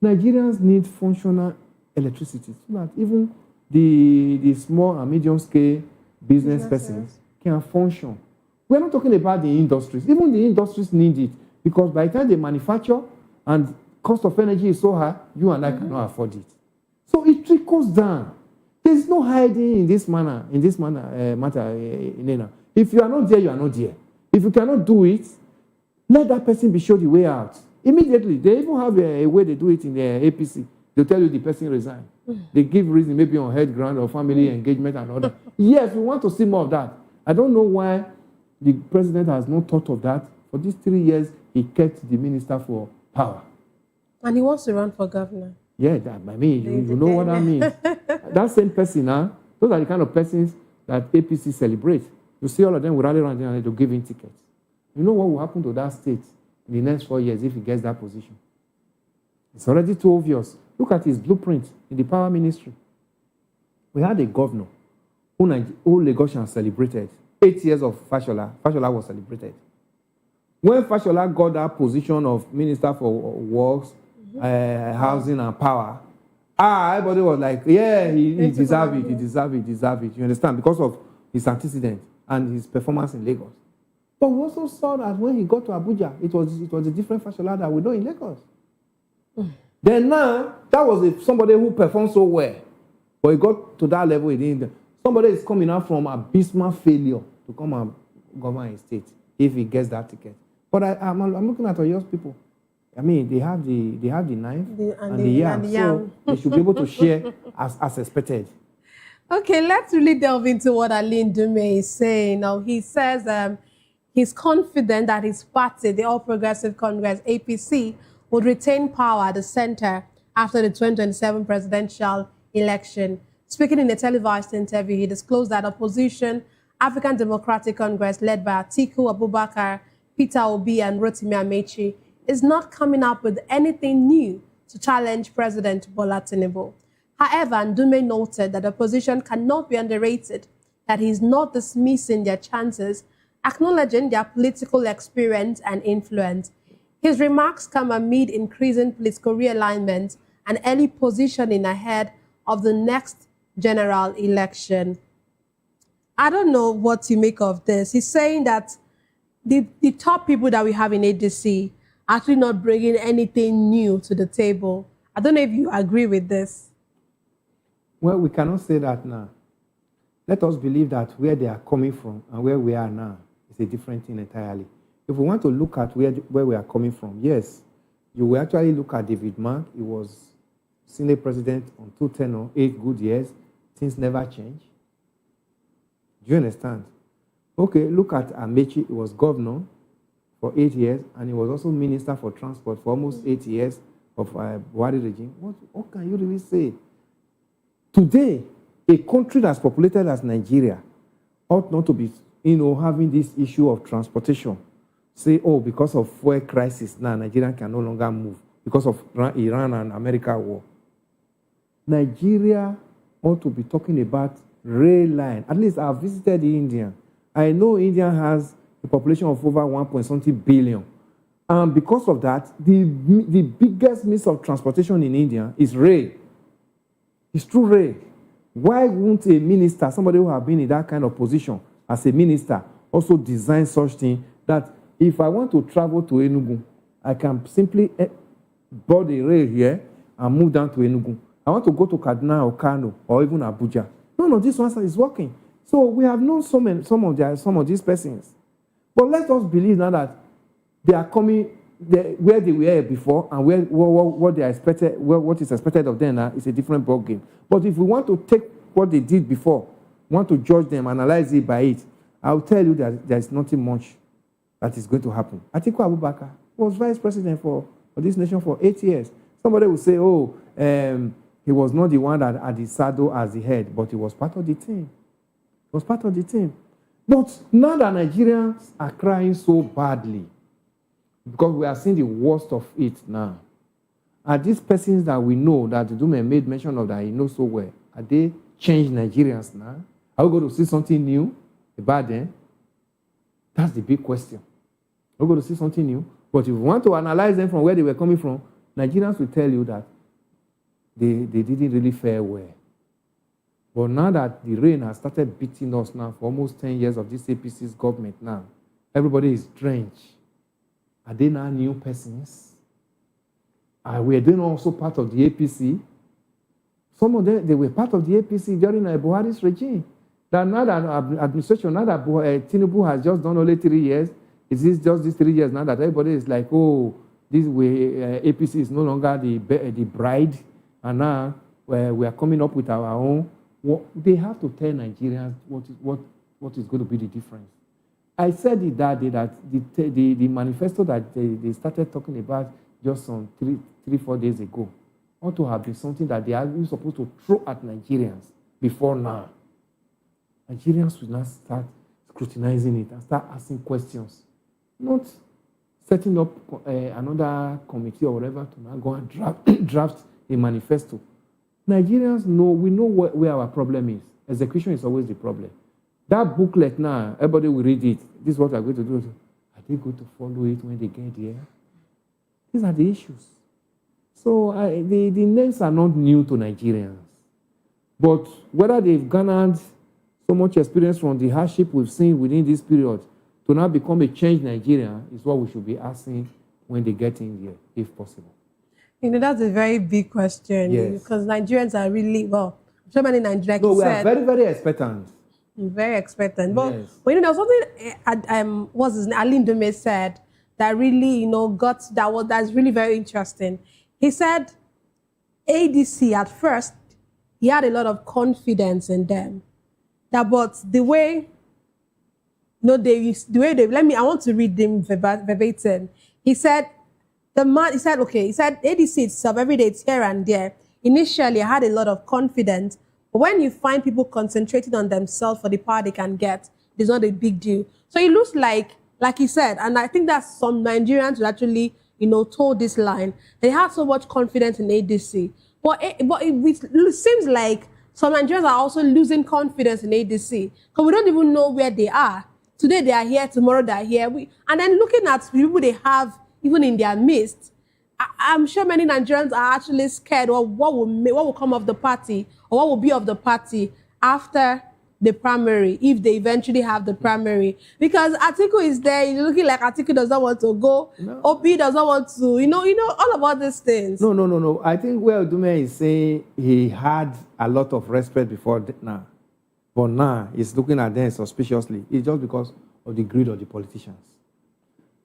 Nigerians need functional electricity so that even the small and medium scale business persons can function. We're not talking about the industries. Even the industries need it because by the time they manufacture and cost of energy is so high, you and I cannot afford it. So it trickles down. There's no hiding in this matter, Elena. If you are not there, you are not there. If you cannot do it, let that person be shown the way out. Immediately, they even have a way they do it in the APC. They'll tell you the person resigned. They give reason maybe on head ground or family engagement and all that. Yes, we want to see more of that. I don't know why the president has not thought of that. For these 3 years, he kept the minister for power. And he wants to run for governor. Yeah, I mean, you know what I mean. That same person, those are the kind of persons that APC celebrate. You see all of them will rally around and they'll give him tickets. You know what will happen to that state in the next 4 years if he gets that position? It's already too obvious. Look at his blueprint in the power ministry. We had a governor who Lagosians celebrated. 8 years of Fashola. Fashola was celebrated. When Fashola got that position of Minister for Works, Housing and Power, everybody was like, yeah, he deserves it, he deserves it. You understand? Because of his antecedent and his performance in Lagos. But we also saw that when he got to Abuja, it was a different Fashola that we know in Lagos. Then now, that was somebody who performed so well. But he got to that level in somebody is coming out from abysmal failure to come and govern a state if he gets that ticket. But I'm looking at Oyo's people. I mean, they have the knife and the yam, so they should be able to share as expected. Okay, let's really delve into what Aline Dume is saying. Now, he says he's confident that his party, the All Progressive Congress, APC, would retain power at the center after the 2027 presidential election. Speaking in a televised interview, he disclosed that opposition African Democratic Congress, led by Atiku Abubakar, Peter Obi, and Rotimi Amechi, is not coming up with anything new to challenge President Bola Tinubu. However, Ndume noted that the opposition cannot be underrated, that he is not dismissing their chances, acknowledging their political experience and influence. His remarks come amid increasing political realignment and early positioning ahead of the next general election. I don't know what to make of this. He's saying that the top people that we have in ADC are actually not bringing anything new to the table. I don't know if you agree with this. Well, we cannot say that now. Let us believe that where they are coming from and where we are now is a different thing entirely. If we want to look at where we are coming from, yes, you will actually look at David Mark. He was Senate president on 2 tenure, 8 good years. Things never change. Do you understand? Okay, look at Amechi. He was governor for 8 years, and he was also minister for transport for almost 8 years of Buhari regime. What can you really say? Today, a country that's populated as Nigeria ought not to be, having this issue of transportation. Say, oh, because of fuel crisis now, Nigeria can no longer move because of Iran and America war. Nigeria ought to be talking about rail line. At least I've visited India. I know India has a population of over 1.something billion. And because of that, the biggest means of transportation in India is rail. It's through rail. Why won't a minister, somebody who has been in that kind of position as a minister, also design such thing that if I want to travel to Enugu, I can simply board a rail here and move down to Enugu. I want to go to Kaduna or Kano or even Abuja. None of this one is working. So we have known some of these persons. But let us believe now that they are coming where they were before and what they are expected, what is expected of them now is a different ballgame. But if we want to take what they did before, want to judge them, analyze it by it, I'll tell you that there is nothing much that is going to happen. Atiku Abubakar was vice president for this nation for 8 years. Somebody will say, oh, he was not the one that had the saddle as the head, but he was part of the team. He was part of the team. But now that Nigerians are crying so badly, because we are seeing the worst of it now, are these persons that we know that the Dume made mention of that he knows so well, are they changed Nigerians now? Are we going to see something new about them? That's the big question. We're going to see something new. But if we want to analyze them from where they were coming from, Nigerians will tell you that they didn't really fare well. But now that the rain has started beating us now for almost 10 years of this APC's government now, everybody is drenched. Are they now new persons? Were they also part of the APC? Some of them, they were part of the APC during Buhari's regime. That now that administration, now that Tinubu has just done only 3 years, is this just these 3 years now that everybody is like, oh, this way APC is no longer the bride, and now we are coming up with our own. They have to tell Nigerians what is going to be the difference. I said it that day that the manifesto that they started talking about just some 3-4 days ago ought to have been something that they are supposed to throw at Nigerians before now. Nigerians will now start scrutinizing it and start asking questions, not setting up another committee or whatever to now go and draft a manifesto. Nigerians know, we know where our problem is. Execution is always the problem. That booklet now, everybody will read it. This is what we're going to do. Are they going to follow it when they get here? These are the issues. So the names are not new to Nigerians. But whether they've garnered so much experience from the hardship we've seen within this period to now become a changed Nigeria is what we should be asking when they get in here, if possible. That's a very big question. Yes. Because Nigerians are really, so many Nigerians. No, we are very, very expectant. Very expectant. But, yes. There was something, what's his name, Aline Dume said that really, that's really very interesting. He said ADC at first, he had a lot of confidence in them. But the way, I want to read them verbatim. He said, ADC itself, every day it's here and there. Initially, I had a lot of confidence, but when you find people concentrating on themselves for the power they can get, it's not a big deal. So it looks like he said, and I think that some Nigerians who actually, told this line, they had so much confidence in ADC. But it seems like some Nigerians are also losing confidence in ADC because we don't even know where they are. Today they are here, tomorrow they are here. And then looking at the people they have even in their midst, I'm sure many Nigerians are actually scared of what will come of the party or what will be of the party after the primary, if they eventually have the primary. Because Atiku is there, you're looking like Atiku does not want to go, No. OP does not want to, you know, all about these things. No. I think where Odume is saying he had a lot of respect before now. But now he's looking at them suspiciously. It's just because of the greed of the politicians.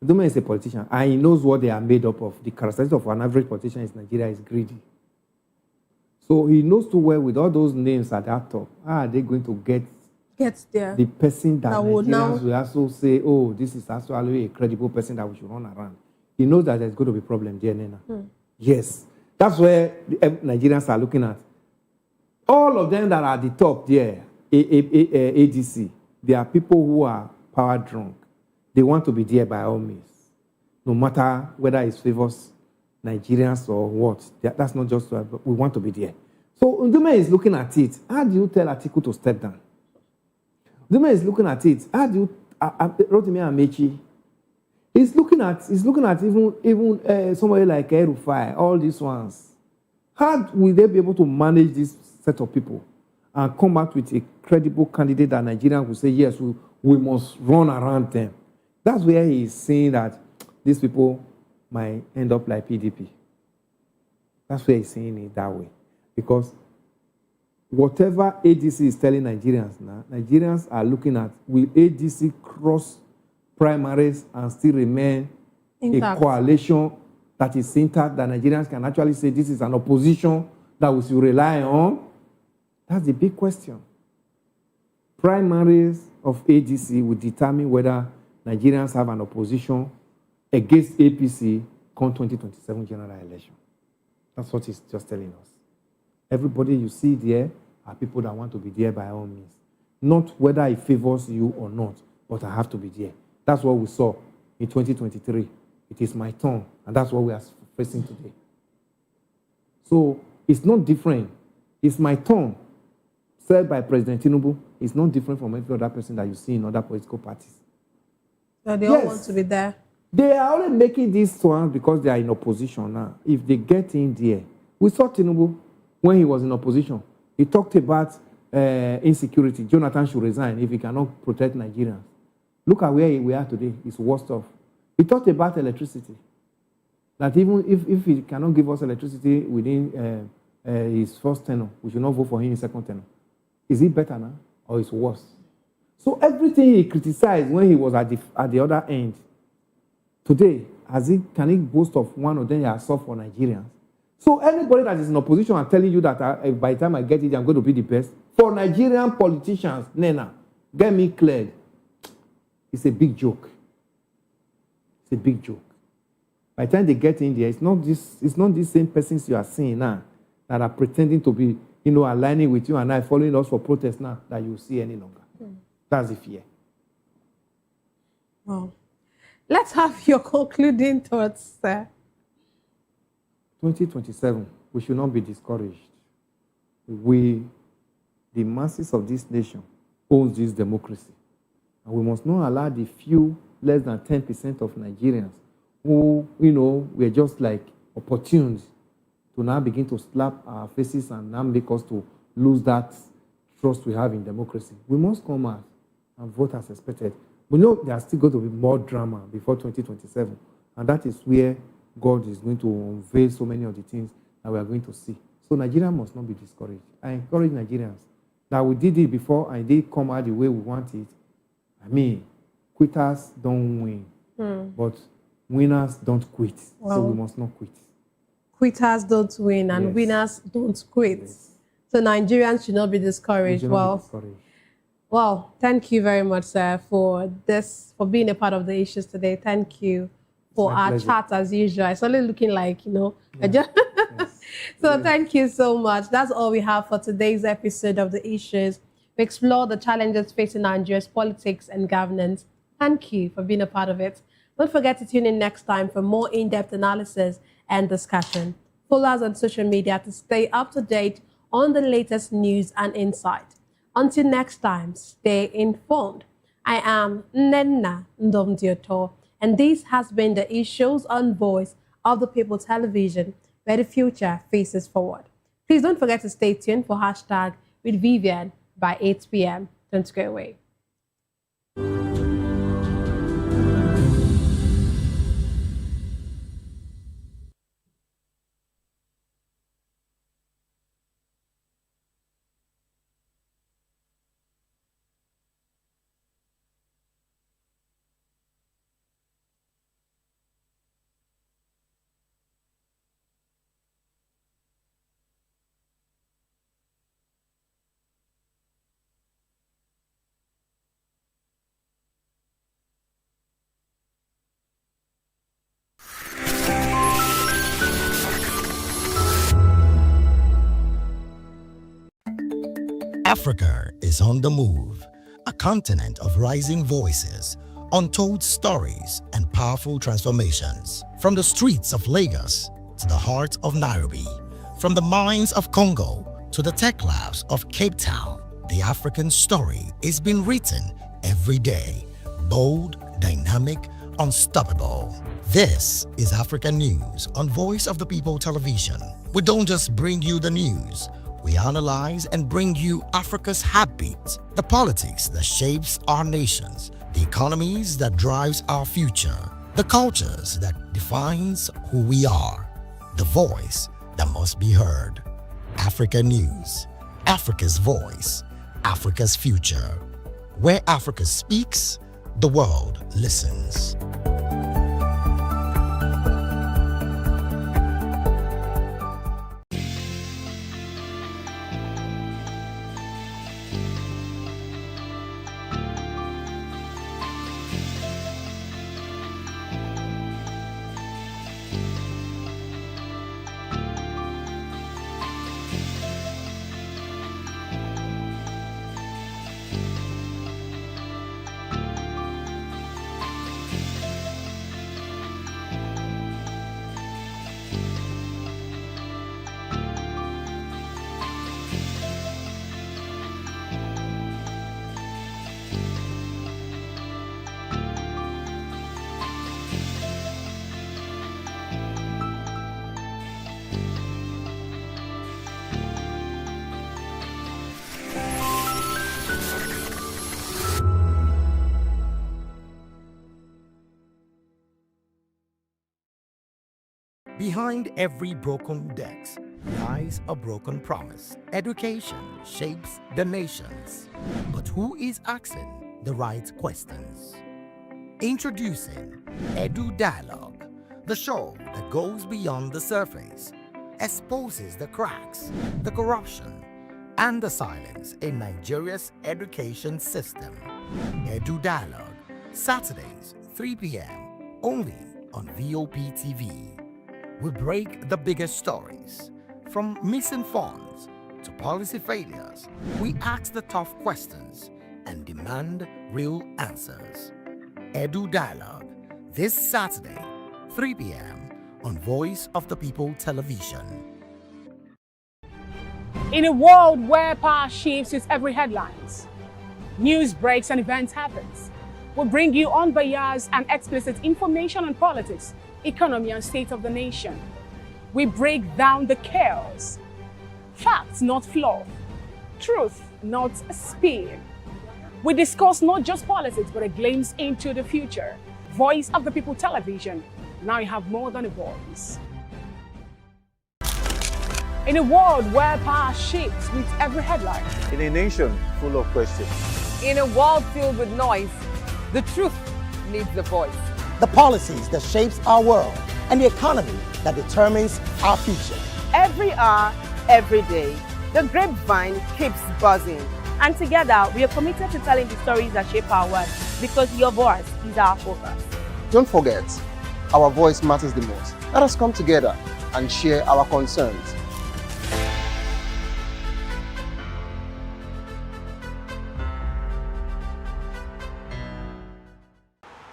Odume is a politician, and he knows what they are made up of. The characteristic of an average politician in Nigeria is greedy. So he knows too well with all those names at that top, how are they going to get there? The person that would Nigerians will also say, oh, this is actually a credible person that we should run around. He knows that there's going to be a problem there, Nena. Yes. That's where the Nigerians are looking at. All of them that are at the top there, ADC, they are people who are power drunk. They want to be there by all means. No matter whether it favors Nigerians or what. That's not just, we want to be there. So Ndume is looking at it. How do you tell Atiku to step down? Ndume is looking at it. How do you, Rotimi Amechi, he's looking at even somebody like Erufai, all these ones. How will they be able to manage this set of people and come out with a credible candidate that Nigerians will say, yes, we must run around them? That's where he's saying that these people might end up like PDP. That's where he's saying it that way. Because whatever ADC is telling Nigerians now, Nigerians are looking at, will ADC cross primaries and still remain Intact. A coalition that is intact, that Nigerians can actually say this is an opposition that we should rely on? That's the big question. Primaries of ADC will determine whether Nigerians have an opposition against APC come 2027 general election. That's what he's just telling us. Everybody you see there are people that want to be there by all means. Not whether it favors you or not, but I have to be there. That's what we saw in 2023. It is my turn, and that's what we are facing today. So it's not different. It's my turn, said by President Tinubu. It's not different from every other person that you see in other political parties. So they all want to be there. They are only making these ones because they are in opposition now. If they get in there, we saw Tinubu when he was in opposition. He talked about insecurity. Jonathan should resign if he cannot protect Nigerians. Look at where we are today. It's worst off. He talked about electricity. That even if he cannot give us electricity within his first tenure, we should not vote for him in second tenure. Is it better now or is it worse? So everything he criticized when he was at the other end, today, can he boast of one of them he has solved for Nigerians? So anybody that is in opposition and telling you that by the time I get it, I'm going to be the best, for Nigerian politicians, Nena, get me cleared. It's a big joke. It's a big joke. By the time they get in there, it's not these same persons you are seeing now that are pretending to be, aligning with you and I, following us for protest now that you see any longer. That's the fear. Wow. Let's have your concluding thoughts, sir. 2027, we should not be discouraged. The masses of this nation, owns this democracy. And we must not allow the few, less than 10% of Nigerians who, we're just like opportunes to now begin to slap our faces and now make us to lose that trust we have in democracy. We must come out and vote as expected. We know there's still going to be more drama before 2027, and that is where God is going to unveil so many of the things that we are going to see. So Nigeria must not be discouraged. I encourage Nigerians that we did it before and it did come out the way we want it. I mean, quitters don't win, but winners don't quit. So we must not quit. Quitters don't win and winners don't quit. Yes. So Nigerians should not be discouraged. Well, thank you very much, sir, for being a part of the issues today. Thank you for our pleasure. Chat as usual. It's only looking like, yes. So thank you so much. That's all we have for today's episode of The Issues. We explore the challenges facing Nigeria's politics and governance. Thank you for being a part of it. Don't forget to tune in next time for more in-depth analysis and discussion. Follow us on social media to stay up to date on the latest news and insight. Until next time, stay informed. I am Nenna Ndomdioto, and this has been The Issues on Voice of the People Television, where the future faces forward. Please don't forget to stay tuned for hashtag with Vivian by 8 p.m. Don't go away. Africa is on the move, a continent of rising voices, untold stories, and powerful transformations. From the streets of Lagos to the heart of Nairobi, from the mines of Congo to the tech labs of Cape Town, the African story is being written every day. Bold, dynamic, unstoppable. This is African News on Voice of the People Television. We don't just bring you the news. We analyze and bring you Africa's heartbeat, the politics that shapes our nations, the economies that drives our future, the cultures that defines who we are, the voice that must be heard. Africa News, Africa's voice, Africa's future. Where Africa speaks, the world listens. Behind every broken desk lies a broken promise. Education shapes the nations. But who is asking the right questions? Introducing Edu Dialogue, the show that goes beyond the surface, exposes the cracks, the corruption, and the silence in Nigeria's education system. Edu Dialogue, Saturdays, 3 p.m., only on Vop TV. We break the biggest stories, from missing funds to policy failures. We ask the tough questions and demand real answers. Edu Dialogue, this Saturday, 3 p.m. on Voice of the People Television. In a world where power shifts its every headlines, news breaks and events happens, we bring you unbiased and explicit information on politics, economy, and state of the nation. We break down the chaos. Facts, not fluff. Truth, not spin. We discuss not just politics, but a glimpse into the future. Voice of the People Television. Now you have more than a voice. In a world where power shifts with every headline. In a nation full of questions. In a world filled with noise, the truth needs a voice. The policies that shapes our world and the economy that determines our future. Every hour, every day, the grapevine keeps buzzing. And together, we are committed to telling the stories that shape our world, because your voice is our focus. Don't forget, our voice matters the most. Let us come together and share our concerns.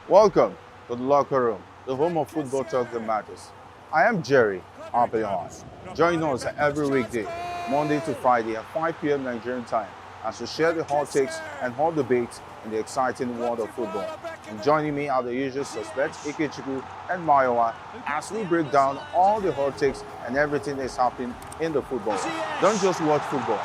Welcome to the locker room, the home of football talk that matters. I am Jerry Arpillon. Join us every weekday, Monday to Friday at 5 p.m. Nigerian time, as we share the hot takes and hot debates in the exciting world of football. And joining me are the usual suspects, Ikechukwu and Mayowa, as we break down all the hot takes and everything that's happening in the football. Don't just watch football,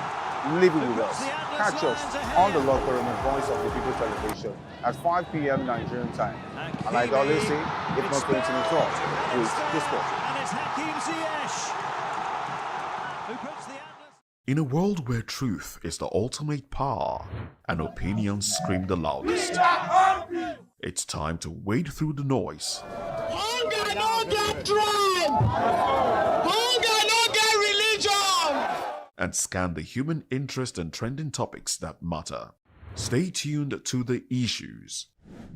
Leave it with us. Catch us on the Locker Room and Voice of the People television at 5 p.m. Nigerian time. And like I always say, if not 20 minutes off, please discuss. In a world where truth is the ultimate power and opinions scream the loudest, it's time to wade through the noise. Hunger no get tribe. Hunger no get religion. And scan the human interest and trending topics that matter. Stay tuned to The Issues,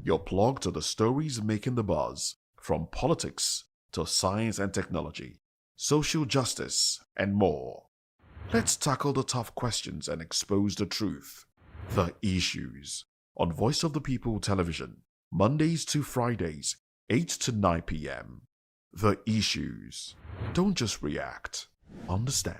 your plug to the stories making the buzz, from politics to science and technology, social justice, and more. Let's tackle the tough questions and expose the truth. The Issues, on Voice of the People television, Mondays to Fridays, 8 to 9 p.m. The Issues. Don't just react, understand.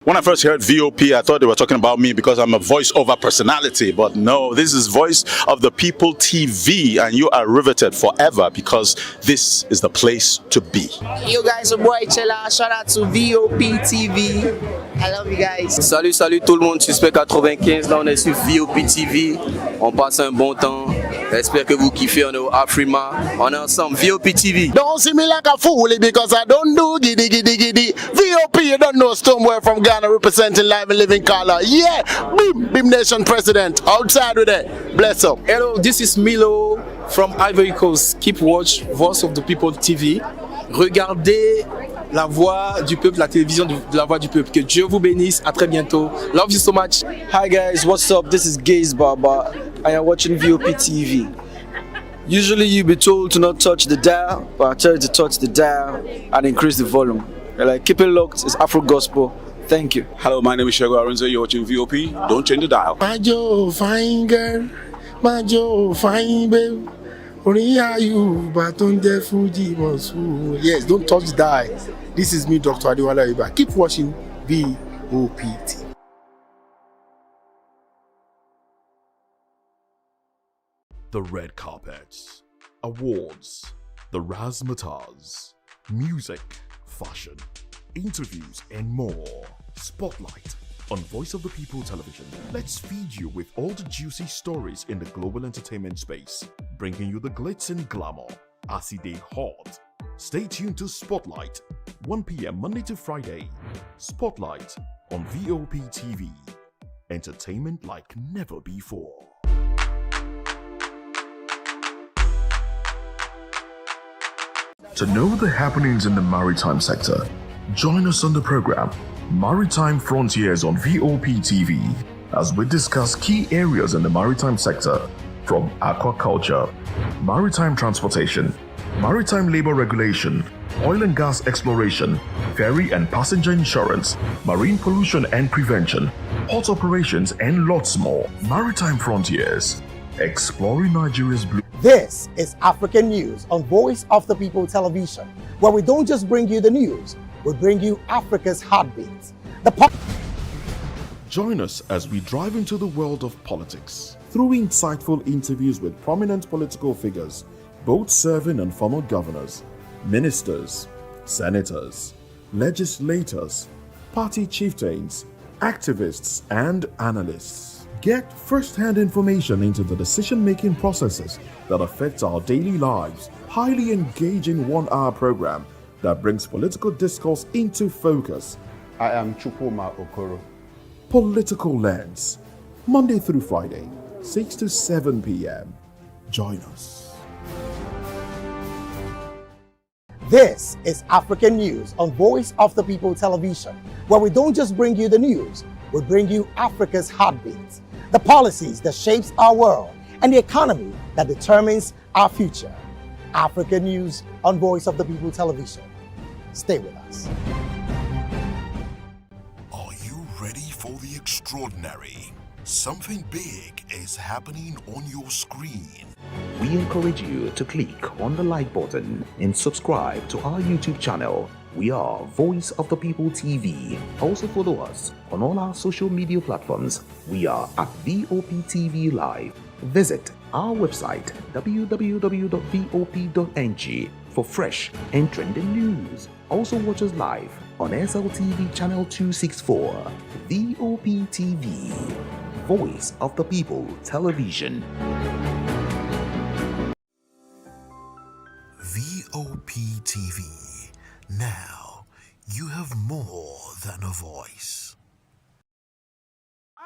When I first heard VOP, I thought they were talking about me because I'm a voice-over personality. But no, this is Voice of the People TV, and you are riveted forever because this is the place to be. Yo guys, your boy Chella. Shout out to Vop Tv. I love you guys. Salut, salut tout le monde. Suspect 95. Là, on est sur Vop TV. On passe un bon temps. J'espère que vous kiffez. On est au Afrima. On est ensemble. Vop TV. Don't see me like a fool because I don't do giddy giddy giddy. VOP, you don't know somewhere from Ghana representing live and living color. Yeah, Beam Nation President. Outside with it. Bless up. Hello, this is Milo from Ivory Coast. Keep watch Voice of the People TV. Regardez la voix du peuple, la télévision de la voix du peuple. Que Dieu vous bénisse. À très bientôt. Love you so much. Hi guys, what's up? This is Gaze Baba, and you're watching VOP TV. Usually you'll be told to not touch the dial, but I tell you to touch the dial and increase the volume. You're like, keep it locked, it's Afro Gospel. Thank you. Hello, my name is Shego Aronzo. You're watching VOP. Don't change the dial. My Joe, fine girl. My Joe, fine babe. Only you, but on the Fuji was. Yes, don't touch the dial. This is me, Dr. Adiwala Iba. Keep watching VOP TV. The red carpets, awards, the razzmatazz, music, fashion, interviews, and more. Spotlight on Voice of the People television. Let's feed you with all the juicy stories in the global entertainment space, bringing you the glitz and glamour as they hot. Stay tuned to Spotlight, 1 p.m. Monday to Friday. Spotlight on VOP TV. Entertainment like never before. To know the happenings in the maritime sector, join us on the program Maritime Frontiers on VOP TV as we discuss key areas in the maritime sector, from aquaculture, maritime transportation, maritime labor regulation, oil and gas exploration, ferry and passenger insurance, marine pollution and prevention, port operations, and lots more. Maritime Frontiers, exploring Nigeria's blue. This is African News on Voice of the People television, where we don't just bring you the news, we bring you Africa's heartbeat. Join us as we drive into the world of politics through insightful interviews with prominent political figures, both serving and former governors, ministers, senators, legislators, party chieftains, activists, and analysts. Get first-hand information into the decision-making processes that affect our daily lives. Highly engaging one-hour program that brings political discourse into focus. I am Chukwuma Okoro. Political Lens, Monday through Friday, 6 to 7 p.m. Join us. This is African News on Voice of the People television, where we don't just bring you the news, we bring you Africa's heartbeat, the policies that shapes our world, and the economy that determines our future. African News on Voice of the People television. Stay with us. Are you ready for the extraordinary? Something big is happening on your screen. We encourage you to click on the like button and subscribe to our YouTube channel. We are Voice of the People TV. Also follow us on all our social media platforms. We are at VOP TV Live. Visit our website www.vop.ng for fresh and trending news. Also watch us live on SLTV channel 264. Vop TV, Voice of the People Television. Vop TV. Now, you have more than a voice.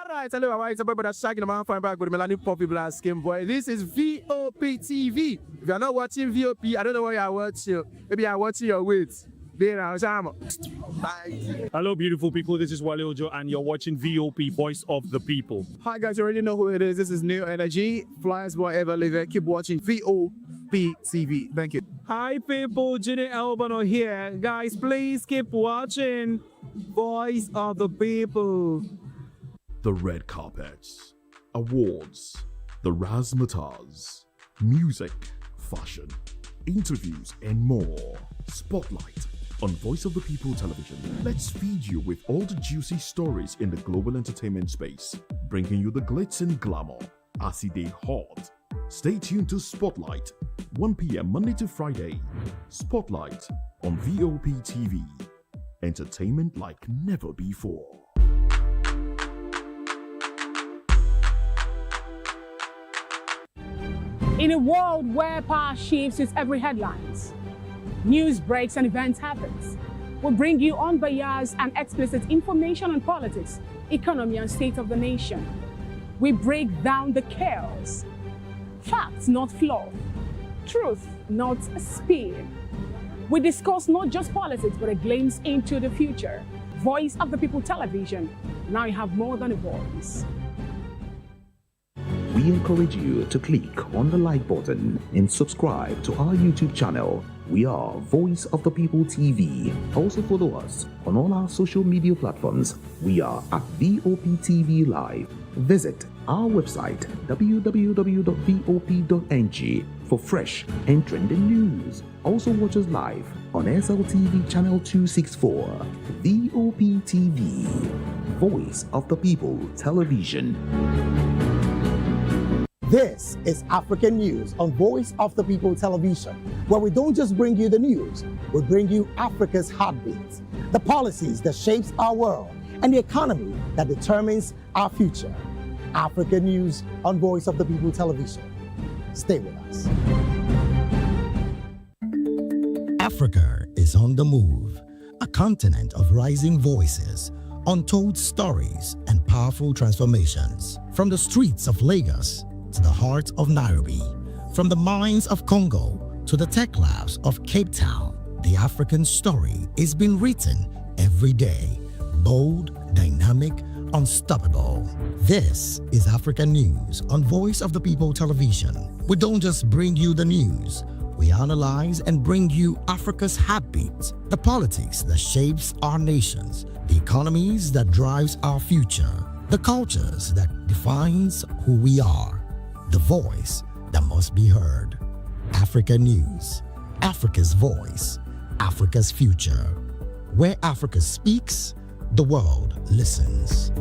Alright, hello, how are you? It's a boy, but that's shaking the man fine back with Melanie Poppy Blast Skin Boy. This is Vop TV. If you're not watching Vop, I don't know what you're watching. Maybe you're watching your weight. Bye. Hello, beautiful people. This is Wale Ojo, and you're watching VOP, Voice of the People. Hi, guys. You already know who it is. This is New Energy. Flyers boy ever live. Keep watching VOP TV. Thank you. Hi, people. Jenny Albano here. Guys, please keep watching Voice of the People. The red carpets, awards, the razzmatazz, music, fashion, interviews, and more. Spotlight on Voice of the People Television. Let's feed you with all the juicy stories in the global entertainment space, bringing you the glitz and glamour as it is hot. Stay tuned to Spotlight, 1 p.m. Monday to Friday. Spotlight on VOP TV. Entertainment like never before. In a world where power shifts with every headlines, news breaks and events happens, we bring you unbiased and explicit information on politics, economy, and state of the nation. We break down the chaos. Facts, not fluff. Truth, not spin. We discuss not just politics, but a glimpse into the future. Voice of the People Television. Now you have more than a voice. We encourage you to click on the like button and subscribe to our YouTube channel. We are Voice of the People TV. Also follow us on all our social media platforms. We are at VOP TV Live. Visit our website www.vop.ng for fresh and trending news. Also watch us live on SLTV channel 264. VOP TV, Voice of the People Television. This is African News on Voice of the People Television, where we don't just bring you the news, we bring you Africa's heartbeat, the policies that shapes our world, and the economy that determines our future. African News on Voice of the People Television. Stay with us. Africa is on the move, a continent of rising voices, untold stories, and powerful transformations. From the streets of Lagos to the heart of Nairobi, from the mines of Congo to the tech labs of Cape Town, the African story is being written every day. Bold, dynamic, unstoppable. This is African News on Voice of the People Television. We don't just bring you the news, we analyze and bring you Africa's heartbeat, the politics that shapes our nations, the economies that drives our future, the cultures that defines who we are. The voice that must be heard. Africa News, Africa's voice, Africa's future. Where Africa speaks, the world listens.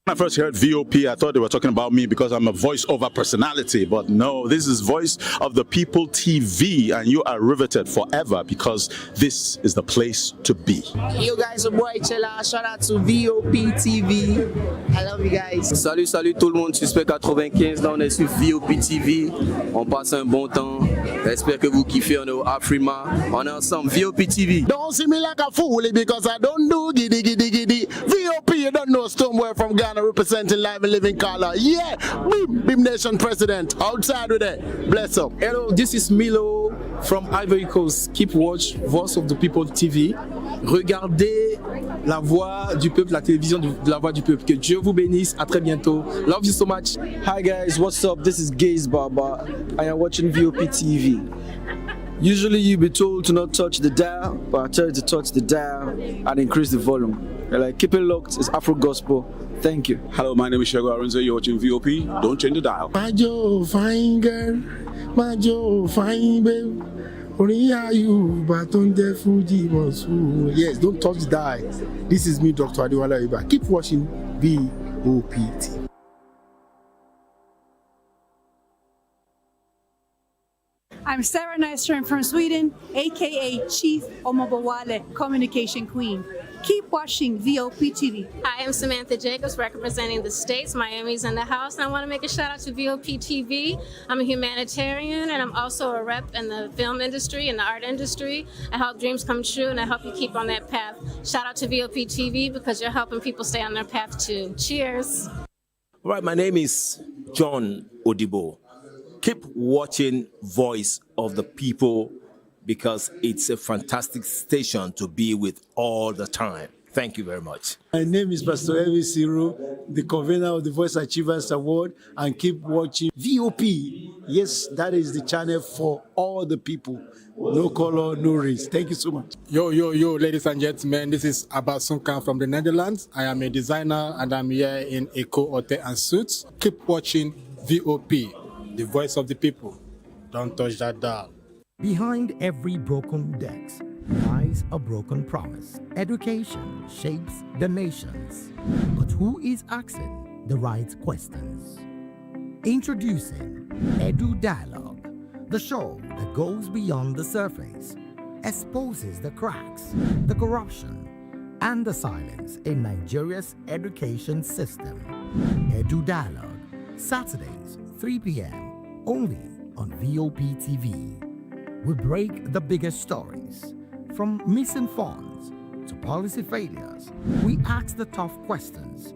When I first heard VOP, I thought they were talking about me because I'm a voice-over personality, but no, this is Voice of the People TV, and you are riveted forever because this is the place to be. Yo guys, your boy Chela, shout out to VOP TV. I love you guys. Salut, salut tout le monde, Suspect 95, là on est sur VOP TV, on passe un bon temps, j'espère que vous kiffez, on est au Afrima, on est ensemble, VOP TV. Don't see me like a fool because I don't do giddy giddy giddy. VOP, you don't know Stoneware from Ghana representing live and living color. Yeah, Beam Nation President, outside with it. Bless up. Hello, this is Milo from Ivory Coast. Keep watch Voice of the People TV. Regardez la voix du peuple, la télévision de la voix du peuple. Que Dieu vous bénisse. À très bientôt. Love you so much. Hi guys, what's up? This is Gaze Baba, and you're watching VOP TV. Usually you'll be told to not touch the dial, but I tell you to touch the dial and increase the volume. You're like, keep it locked, it's Afro Gospel. Thank you. Hello, my name is Shego Arunze. You're watching VOP. Don't change the dial. My Joe, fine girl. My Joe, fine babe. Yes, don't touch the dial. This is me, Dr. Adiwala Iba. Keep watching VOP TV. I'm Sarah Nystrom from Sweden, aka Chief Omobawale, Communication Queen. Keep watching VOP TV. Hi, I'm Samantha Jacobs representing the States. Miami's in the house, and I want to make a shout out to VOP TV. I'm a humanitarian, and I'm also a rep in the film industry and the art industry. I help dreams come true, and I help you keep on that path. Shout out to VOP TV because you're helping people stay on their path too. Cheers. All right, my name is John Odibo. Keep watching Voice of the People because it's a fantastic station to be with all the time. Thank you very much. My name is Pastor Elvis Siro, the convener of the Voice Achievers Award, and keep watching VOP. Yes, that is the channel for all the people. No color, no race. Thank you so much. Yo, ladies and gentlemen, this is Abasunkan from the Netherlands. I am a designer and I'm here in Eco Hotel and Suits. Keep watching VOP, the voice of the people. Don't touch that dial. Behind every broken desk lies a broken promise. Education shapes the nations. But who is asking the right questions? Introducing Edu Dialogue, the show that goes beyond the surface, exposes the cracks, the corruption, and the silence in Nigeria's education system. Edu Dialogue, Saturdays, 3 p.m., only on VOP TV. We break the biggest stories, from missing funds to policy failures. We ask the tough questions.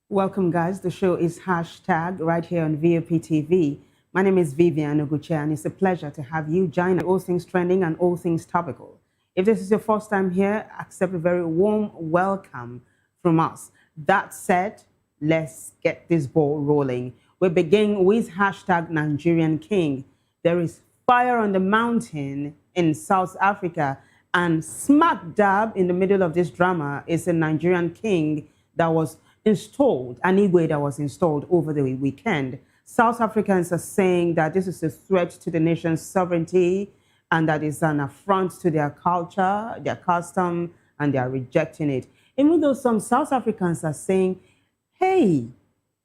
Welcome, guys. The show is hashtag right here on VOP TV. My name is Vivian Oguche, and it's a pleasure to have you join all things trending and all things topical. If this is your first time here, accept a very warm welcome from us. That said, let's get this ball rolling. We begin with hashtag Nigerian King. There is fire on the mountain in South Africa, and smack dab in the middle of this drama is a Nigerian king that was installed, an Igwe that was installed over the weekend. South Africans are saying that this is a threat to the nation's sovereignty and that is an affront to their culture, their custom, and they are rejecting it. Even though some South Africans are saying, hey,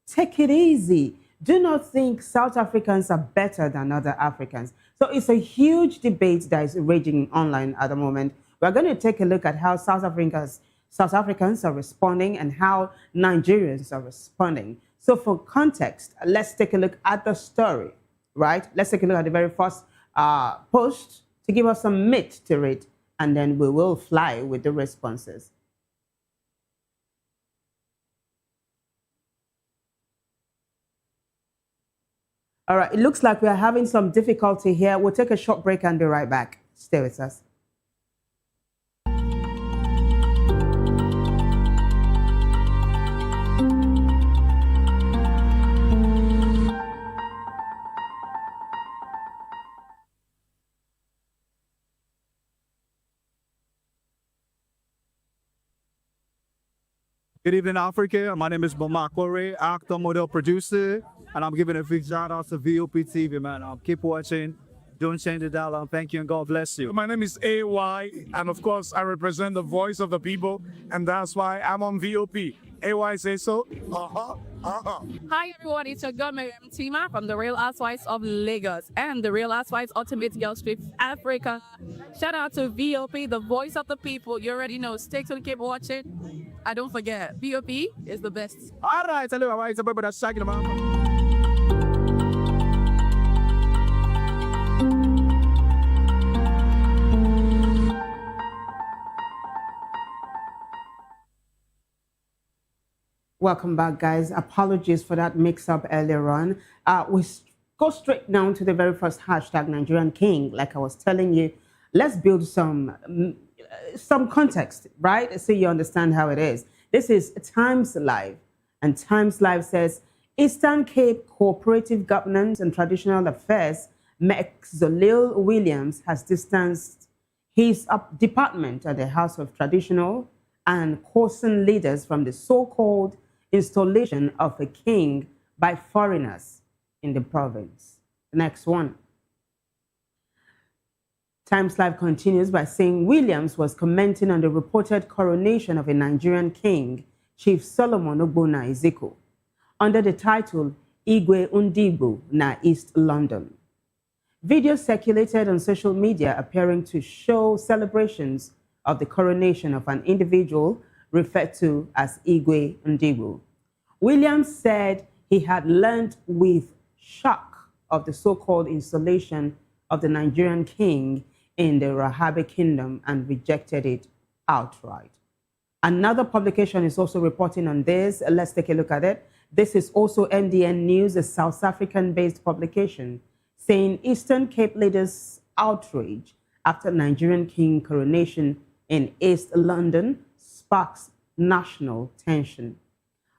take it easy. Do not think South Africans are better than other Africans. So it's a huge debate that is raging online at the moment. We're going to take a look at how South Africans are responding and how Nigerians are responding. So for context, let's take a look at the story, right? Let's take a look at the very first post to give us some meat to it, and then we will fly with the responses. All right, it looks like we are having some difficulty here. We'll take a short break and be right back. Stay with us. Good evening, Africa. My name is Mama Kore, actor, model, producer, and I'm giving a big shout out to VOP TV, man. Keep watching. Don't change the dial. Thank you and God bless you. My name is AY, and of course, I represent the voice of the people, and that's why I'm on VOP. AY say so. Hi everyone, it's your girl Miriam Tima from the Real Housewives of Lagos and the Real Housewives Ultimate Girls Trip Africa. Shout out to VOP, the voice of the people. You already know. Stay tuned, keep watching. And don't forget, VOP is the best. All right, hello, all right, it's a baby that's shaking about. Welcome back, guys. Apologies for that mix-up earlier on. We go straight down to the very first hashtag, Nigerian King. Like I was telling you, let's build some context, right? So you understand how it is. This is Times Live, and Times Live says, Eastern Cape Cooperative Governance and Traditional Affairs, Zolil Williams has distanced his department at the House of Traditional and Khoisan leaders from the so-called installation of a king by foreigners in the province. The next one. Times Live continues by saying Williams was commenting on the reported coronation of a Nigerian king, Chief Solomon Ogbonna Ezeko, under the title Igwe Ndigbo na East London. Videos circulated on social media appearing to show celebrations of the coronation of an individual referred to as Igwe Ndigbo. Williams said he had learned with shock of the so-called installation of the Nigerian king in the Rahabe Kingdom and rejected it outright. Another publication is also reporting on this. Let's take a look at it. This is also MDN News, a South African-based publication, saying Eastern Cape leaders outrage after Nigerian king coronation in East London sparks national tension.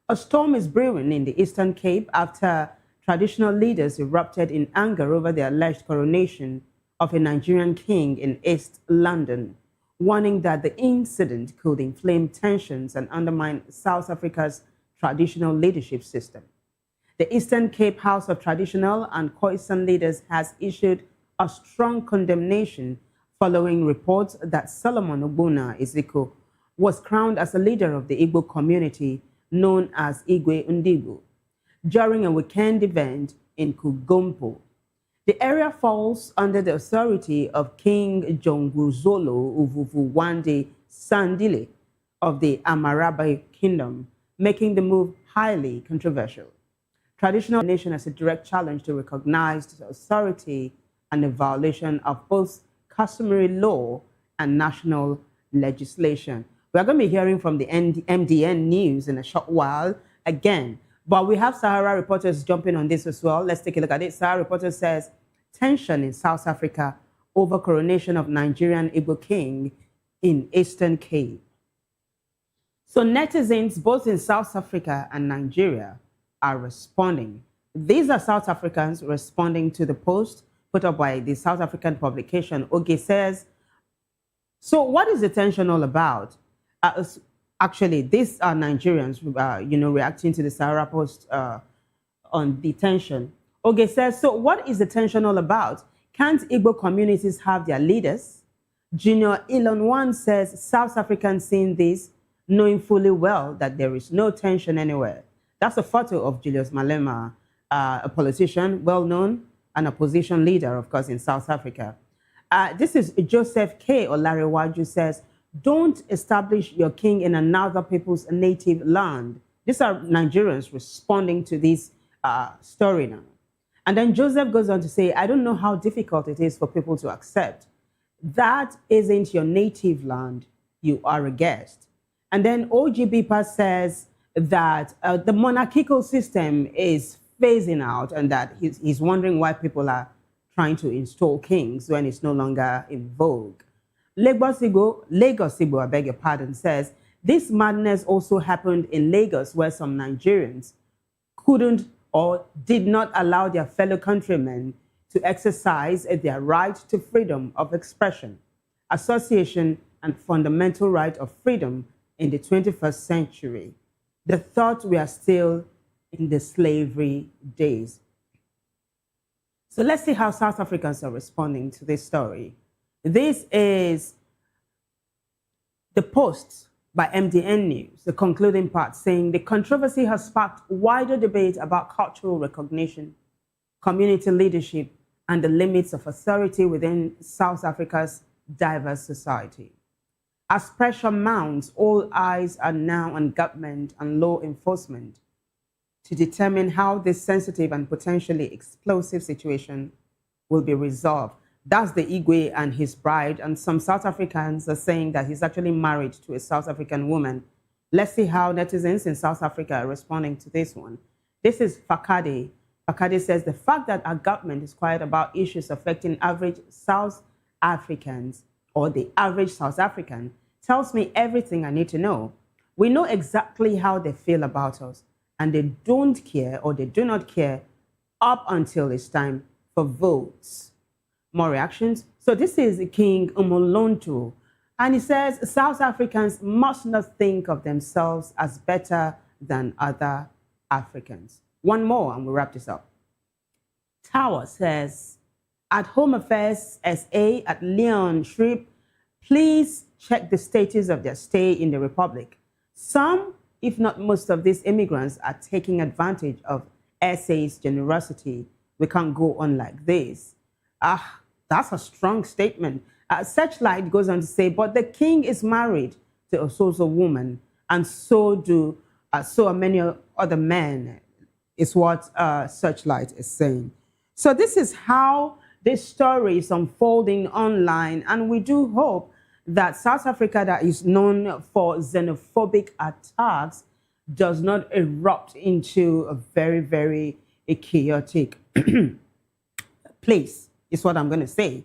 A storm is brewing in the Eastern Cape after traditional leaders erupted in anger over the alleged coronation of a Nigerian king in East London, warning that the incident could inflame tensions and undermine South Africa's traditional leadership system. The Eastern Cape House of Traditional and Khoisan leaders has issued a strong condemnation following reports that Solomon Ogbonna Ezeko was crowned as a leader of the Igbo community known as Igwe Ndigbo during a weekend event in Kugompo. The area falls under the authority of King Jonguzolo Uvuvuwande Sandile of the Amarabai Kingdom, making the move highly controversial. Traditional nation as a direct challenge to recognized authority and a violation of both customary law and national legislation. We are going to be hearing from the MDN News in a short while again, but we have Sahara reporters jumping on this as well. Let's take a look at it. Sahara reporter says tension in South Africa over coronation of Nigerian Igbo king in Eastern Cape. So netizens both in South Africa and Nigeria are responding. These are South Africans responding to the post put up by the South African publication. Oge says, so what is the tension all about? Actually, these are Nigerians, reacting to the Sahara post on the tension. Oge says, so what is the tension all about? Can't Igbo communities have their leaders? Junior Elon One says, South Africans seeing this, knowing fully well that there is no tension anywhere. That's a photo of Julius Malema, a politician, well-known, an opposition leader, of course, in South Africa. This is Joseph K. Olarewaju says, don't establish your king in another people's native land. These are Nigerians responding to this story now. And then Joseph goes on to say, I don't know how difficult it is for people to accept. That isn't your native land. You are a guest. And then OGBPA says that the monarchical system is phasing out and that he's wondering why people are trying to install kings when it's no longer in vogue. Lagos Igbo, I beg your pardon, says this madness also happened in Lagos where some Nigerians couldn't or did not allow their fellow countrymen to exercise their right to freedom of expression, association, and fundamental right of freedom in the 21st century. They thought we are still in the slavery days. So let's see how South Africans are responding to this story. This is the post by MDN News, the concluding part, saying the controversy has sparked wider debate about cultural recognition, community leadership, and the limits of authority within South Africa's diverse society. As pressure mounts, all eyes are now on government and law enforcement to determine how this sensitive and potentially explosive situation will be resolved. That's the Igwe and his bride, and some South Africans are saying that he's actually married to a South African woman. Let's see how netizens in South Africa are responding to this one. This is Fakade. Fakade says the fact that our government is quiet about issues affecting average South Africans or the average South African tells me everything I need to know. We know exactly how they feel about us, and they don't care or they do not care up until it's time for votes. More reactions. So this is King Umolonto, and he says South Africans must not think of themselves as better than other Africans. One more and we'll wrap this up. Tower says, At Home Affairs SA at Leon Shrip, please check the status of their stay in the Republic. Some, if not most of these immigrants are taking advantage of SA's generosity. We can't go on like this. That's a strong statement. Searchlight goes on to say, but the king is married to a so-so woman, and so are many other men, is what Searchlight is saying. So this is how this story is unfolding online, and we do hope that South Africa, that is known for xenophobic attacks, does not erupt into a very, very chaotic place, is what I'm going to say.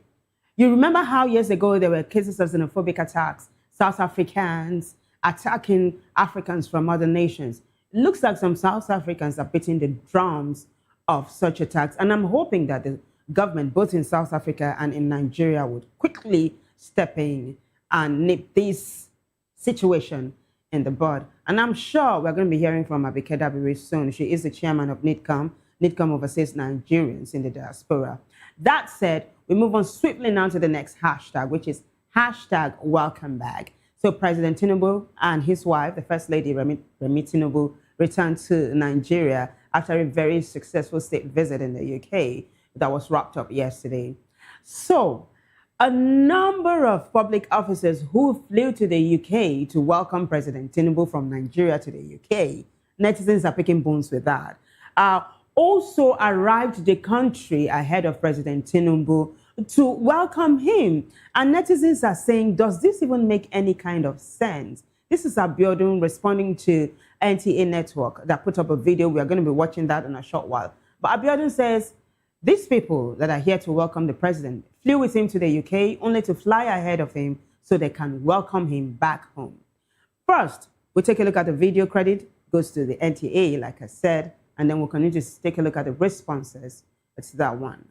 You remember how years ago there were cases of xenophobic attacks, South Africans attacking Africans from other nations. It looks like some South Africans are beating the drums of such attacks, and I'm hoping that the government, both in South Africa and in Nigeria, would quickly step in and nip this situation in the bud. And I'm sure we're going to be hearing from Abike Dabiri soon. She is the chairman of NIDCAM. NIDCAM oversees Nigerians in the diaspora. That said, we move on swiftly now to the next hashtag, which is hashtag welcome back. So President Tinubu and his wife, the First Lady Remi Tinubu, returned to Nigeria after a very successful state visit in the UK that was wrapped up yesterday. So a number of public officers who flew to the UK to welcome President Tinubu from Nigeria to the UK, netizens are picking bones with that, also arrived to the country ahead of President Tinubu to welcome him. And netizens are saying, does this even make any kind of sense? This is Abiodun responding to NTA Network that put up a video. We are going to be watching that in a short while. But Abiodun says, these people that are here to welcome the president flew with him to the UK only to fly ahead of him so they can welcome him back home. First, we'll take a look at the video. Credit goes to the NTA, like I said, and then we'll continue to take a look at the responses. It's that one.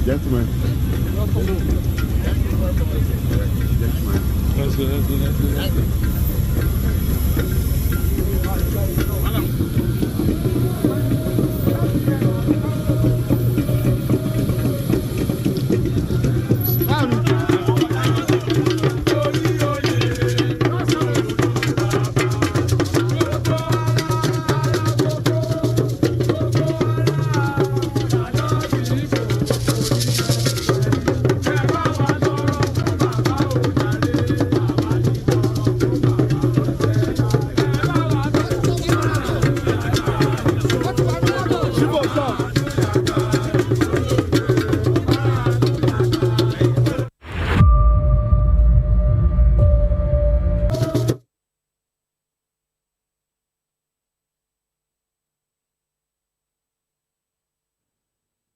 Gentlemen. Let's go.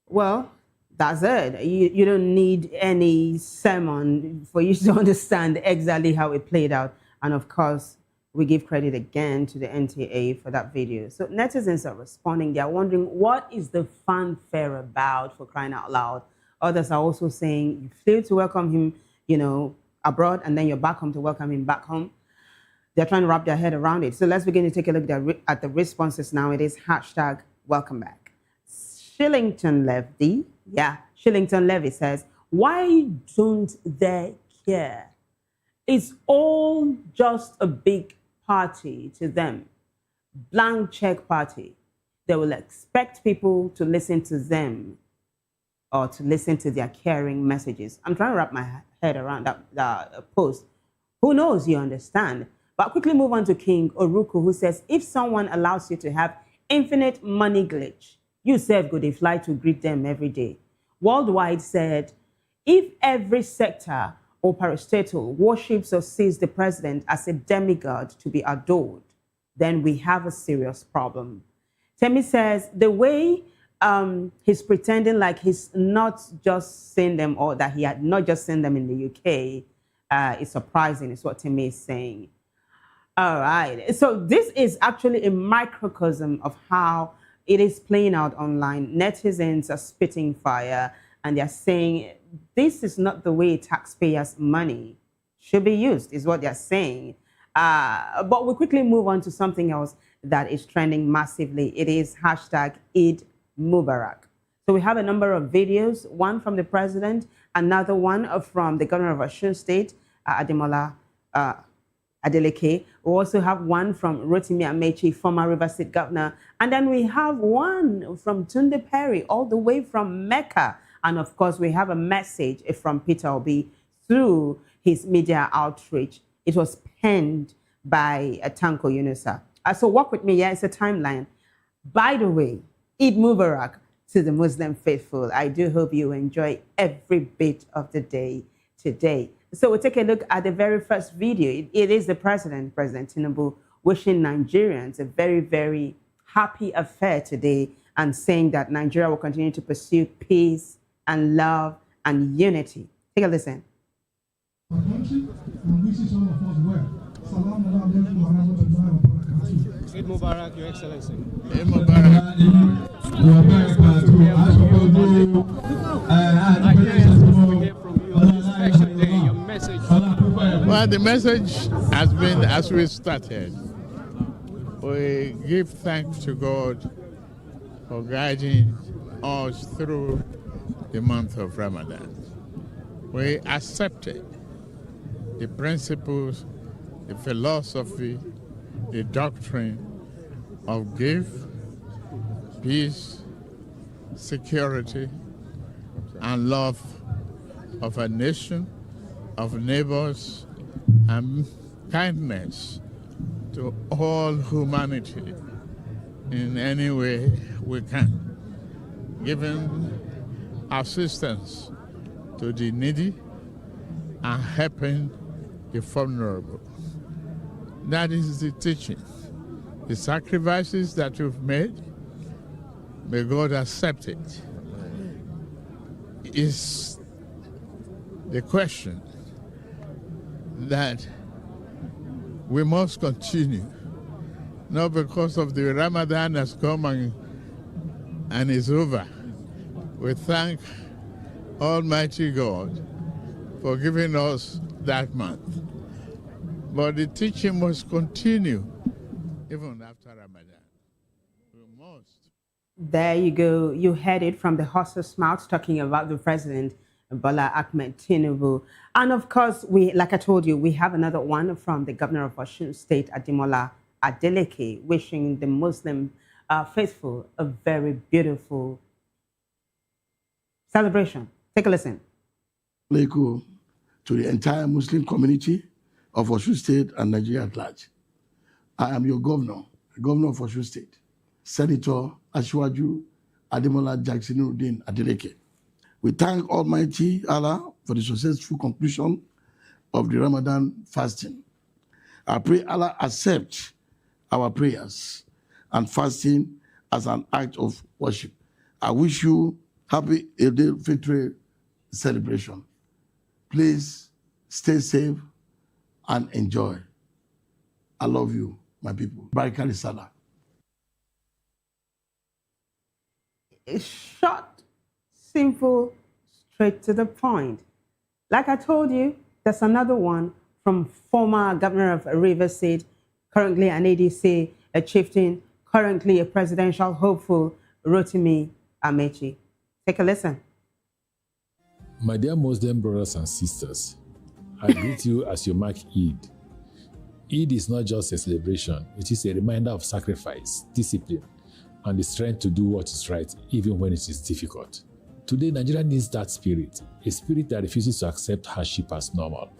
Well, that's it. You don't need any sermon for you to understand exactly how it played out. And of course, we give credit again to the NTA for that video. So netizens are responding. They're wondering, what is the fanfare about, for crying out loud? Others are also saying, you flew to welcome him, abroad, and then you're back home to welcome him back home. They're trying to wrap their head around it. So let's begin to take a look at the responses now. It is hashtag welcome back. Shillington Levy says, why don't they care? It's all just a big party to them. Blank check party. They will expect people to listen to them or to listen to their caring messages. I'm trying to wrap my head around that post. Who knows, you understand. But quickly move on to King Oruku, who says, if someone allows you to have infinite money glitch, you serve go, they fly to greet them every day. Worldwide said, if every sector or parastatal worships or sees the president as a demigod to be adored, then we have a serious problem. Temi says the way he's pretending like he's not just seen them, or that he had not just seen them in the UK is surprising, is what Temi is saying. All right. So this is actually a microcosm of how it is playing out online. Netizens are spitting fire and they're saying this is not the way taxpayers' money should be used, is what they're saying. But we quickly move on to something else that is trending massively. It is hashtag Eid Mubarak. So we have a number of videos, one from the president, another one from the governor of Osun State, Ademola Adeleke. We also have one from Rotimi Amechi, former River State governor. And then we have one from Tunde Perry, all the way from Mecca. And of course, we have a message from Peter Obi through his media outreach. It was penned by Tanko Yunusa. So walk with me, yeah, it's a timeline. By the way, Eid Mubarak to the Muslim faithful. I do hope you enjoy every bit of the day today. So we'll take a look at the very first video. It is the President Tinubu, wishing Nigerians a very, very happy affair today and saying that Nigeria will continue to pursue peace and love and unity. Take a listen. Our country and wishes all of us well. Salaam alaikum wa rahmatullahi wa barakatuh. Eid Mubarak, Your Excellency. Eid Mubarak. You are very glad to ask Well, the message has been as we started. We give thanks to God for guiding us through the month of Ramadan. We accepted the principles, the philosophy, the doctrine of give, peace, security, and love of a nation, of neighbors, and kindness to all humanity in any way we can, giving assistance to the needy and helping the vulnerable. That is the teaching. The sacrifices that you've made, may God accept it. Is the question that we must continue, not because of the Ramadan has come and is over. We thank Almighty God for giving us that month. But the teaching must continue even after Ramadan. We must. There you go. You heard it from the horse's mouth talking about the president, Bola Ahmed Tinubu. And of course, like I told you, we have another one from the governor of Osun State, Ademola Adeleke, wishing the Muslim faithful a very beautiful celebration. Take a listen. To the entire Muslim community of Osun State and Nigeria at large. I am your governor of Osun State, Senator Asiwaju Ademola Jacksonuddin Adeleke. We thank Almighty Allah for the successful conclusion of the Ramadan fasting. I pray Allah accept our prayers and fasting as an act of worship. I wish you happy Eid al-Fitr celebration. Please stay safe and enjoy. I love you, my people. Barakali Salah. Short, simple, straight to the point. Like I told you, there's another one from former governor of River State, currently an ADC, a chieftain, currently a presidential hopeful, Rotimi Amechi. Take a listen. My dear Muslim brothers and sisters, I greet you as you mark Eid. Eid is not just a celebration, it is a reminder of sacrifice, discipline, and the strength to do what is right, even when it is difficult. Today, Nigeria needs that spirit, a spirit that refuses to accept hardship as normal,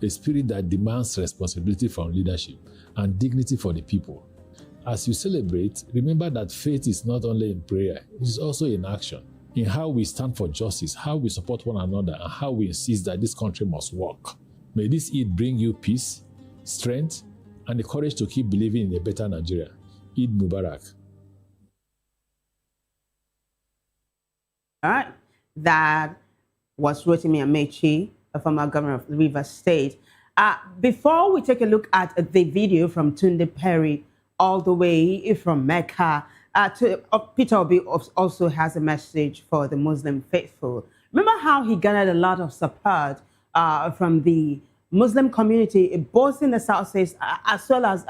a spirit that demands responsibility from leadership and dignity for the people. As you celebrate, remember that faith is not only in prayer, it is also in action. in how we stand for justice, how we support one another, and how we insist that this country must work. May this Eid bring you peace, strength, and the courage to keep believing in a better Nigeria. Eid Mubarak. All right. That was Rotimi Amechi, a former governor of Rivers State. Before we take a look at the video from Tunde Perry, all the way from Mecca, Peter Obi also has a message for the Muslim faithful. Remember how he garnered a lot of support from the Muslim community, both in the South as well as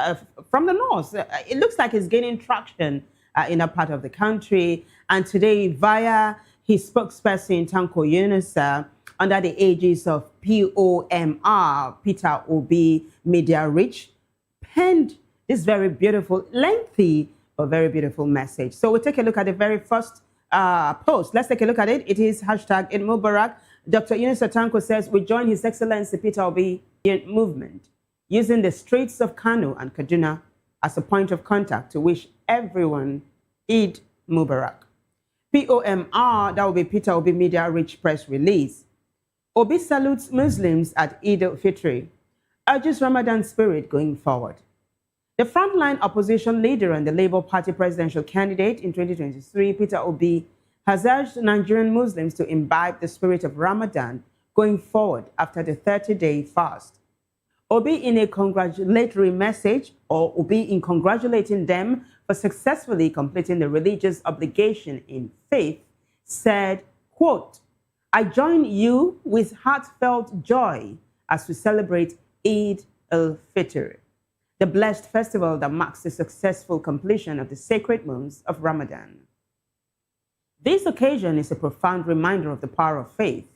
from the North. It looks like he's gaining traction in that part of the country. And today, via his spokesperson, Tanko Yunusa, under the aegis of POMR, Peter Obi Media Reach, penned this very beautiful, lengthy, but very beautiful message. So we'll take a look at the very first post. Let's take a look at it. It is hashtag Eid Mubarak. Dr. Yunusa Tanko says, we join His Excellency Peter Obi movement, using the streets of Kano and Kaduna as a point of contact to wish everyone Eid Mubarak. POMR, that will be Peter Obi Media Reach press release. Obi salutes Muslims at Eid al-Fitr, urges Ramadan spirit going forward. The frontline opposition leader and the Labour Party presidential candidate in 2023, Peter Obi, has urged Nigerian Muslims to imbibe the spirit of Ramadan going forward after the 30-day fast. Obi, in a congratulatory message, or Obi in congratulating them for successfully completing the religious obligation in faith, said, quote, I join you with heartfelt joy as we celebrate Eid al-Fitr, the blessed festival that marks the successful completion of the sacred months of Ramadan. This occasion is a profound reminder of the power of faith,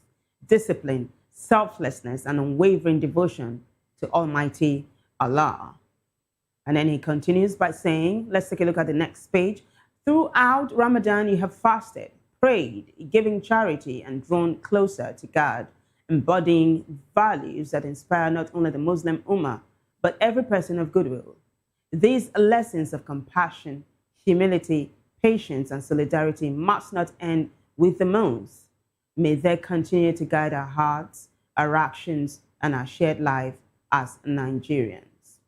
discipline, selflessness, and unwavering devotion to Almighty Allah. And then he continues by saying, let's take a look at the next page. Throughout Ramadan, you have fasted, prayed, giving charity, and drawn closer to God, embodying values that inspire not only the Muslim Ummah, but every person of goodwill. These lessons of compassion, humility, patience, and solidarity must not end with the months. May they continue to guide our hearts, our actions, and our shared life as Nigerians.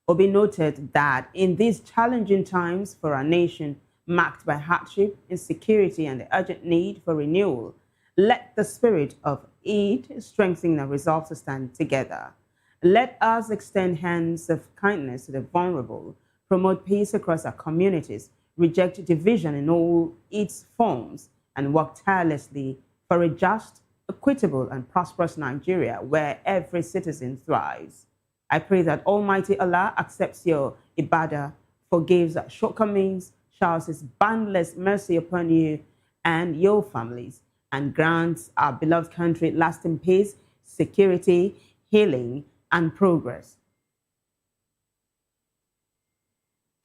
Obi noted that in these challenging times for our nation, marked by hardship, insecurity, and the urgent need for renewal, let the spirit of Eid strengthen our resolve to stand together. Let us extend hands of kindness to the vulnerable, promote peace across our communities, reject division in all its forms, and work tirelessly for a just, equitable, and prosperous Nigeria where every citizen thrives. I pray that Almighty Allah accepts your ibadah, forgives our shortcomings, showers His boundless mercy upon you and your families, and grants our beloved country lasting peace, security, healing, and progress.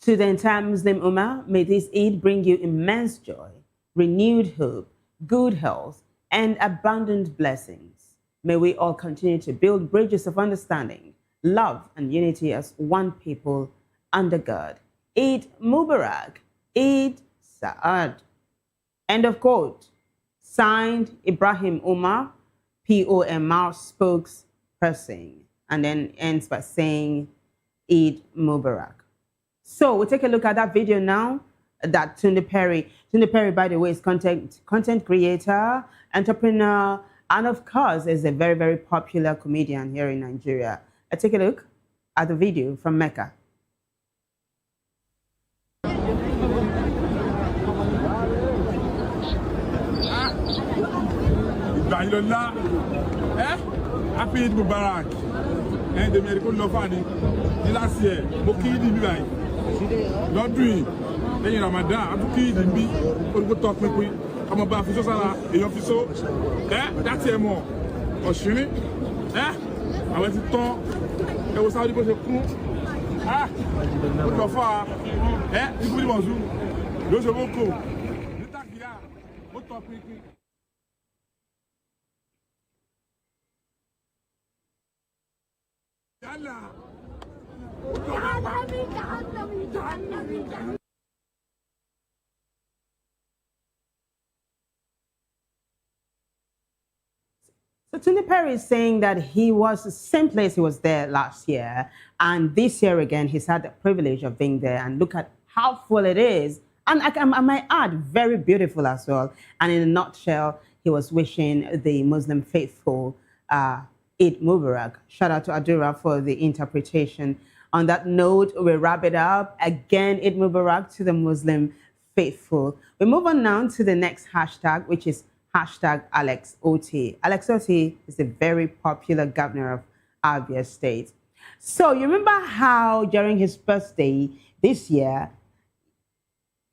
To the entire Muslim Ummah, may this Eid bring you immense joy, renewed hope, good health, and abundant blessings. May we all continue to build bridges of understanding, love, and unity as one people under God. Eid Mubarak, Eid Sa'ad. End of quote. Signed, Ibrahim Umar, POMR spokesperson. And then ends by saying Eid Mubarak. So we'll take a look at that video now. That Tunde Perry, by the way, is content creator, entrepreneur, and of course is a very, very popular comedian here in Nigeria. Let's take a look at the video from Mecca. Happy Eid Mubarak. And the miracle Lofani. Last year, Moki di Bibai. Don't do lẹ́yìn Ramadan àbúkí ìdìbí olùkó tọ́ pínpín ọmọ bá fi sọ́sára èèyàn fi só láti ẹ̀mọ́ ọ̀ṣìnrín àwọn ti tán ẹwọ sáwọ́dí bó ṣe kún ó lọ fọ́ ikú ní mọ̀sú ló ṣe mọ́ kò nítàkìyà ó tọ́ pínpín. Yálà. Tunde Perry is saying that he was the same place he was there last year, and this year again, he's had the privilege of being there, and look at how full it is. And I might add, very beautiful as well. And in a nutshell, he was wishing the Muslim faithful Eid Mubarak. Shout out to Adura for the interpretation. On that note, we wrap it up. Again, Eid Mubarak to the Muslim faithful. We move on now to the next hashtag, which is hashtag Alex Oti. Alex Oti is a very popular governor of Abia State. So you remember how during his birthday this year,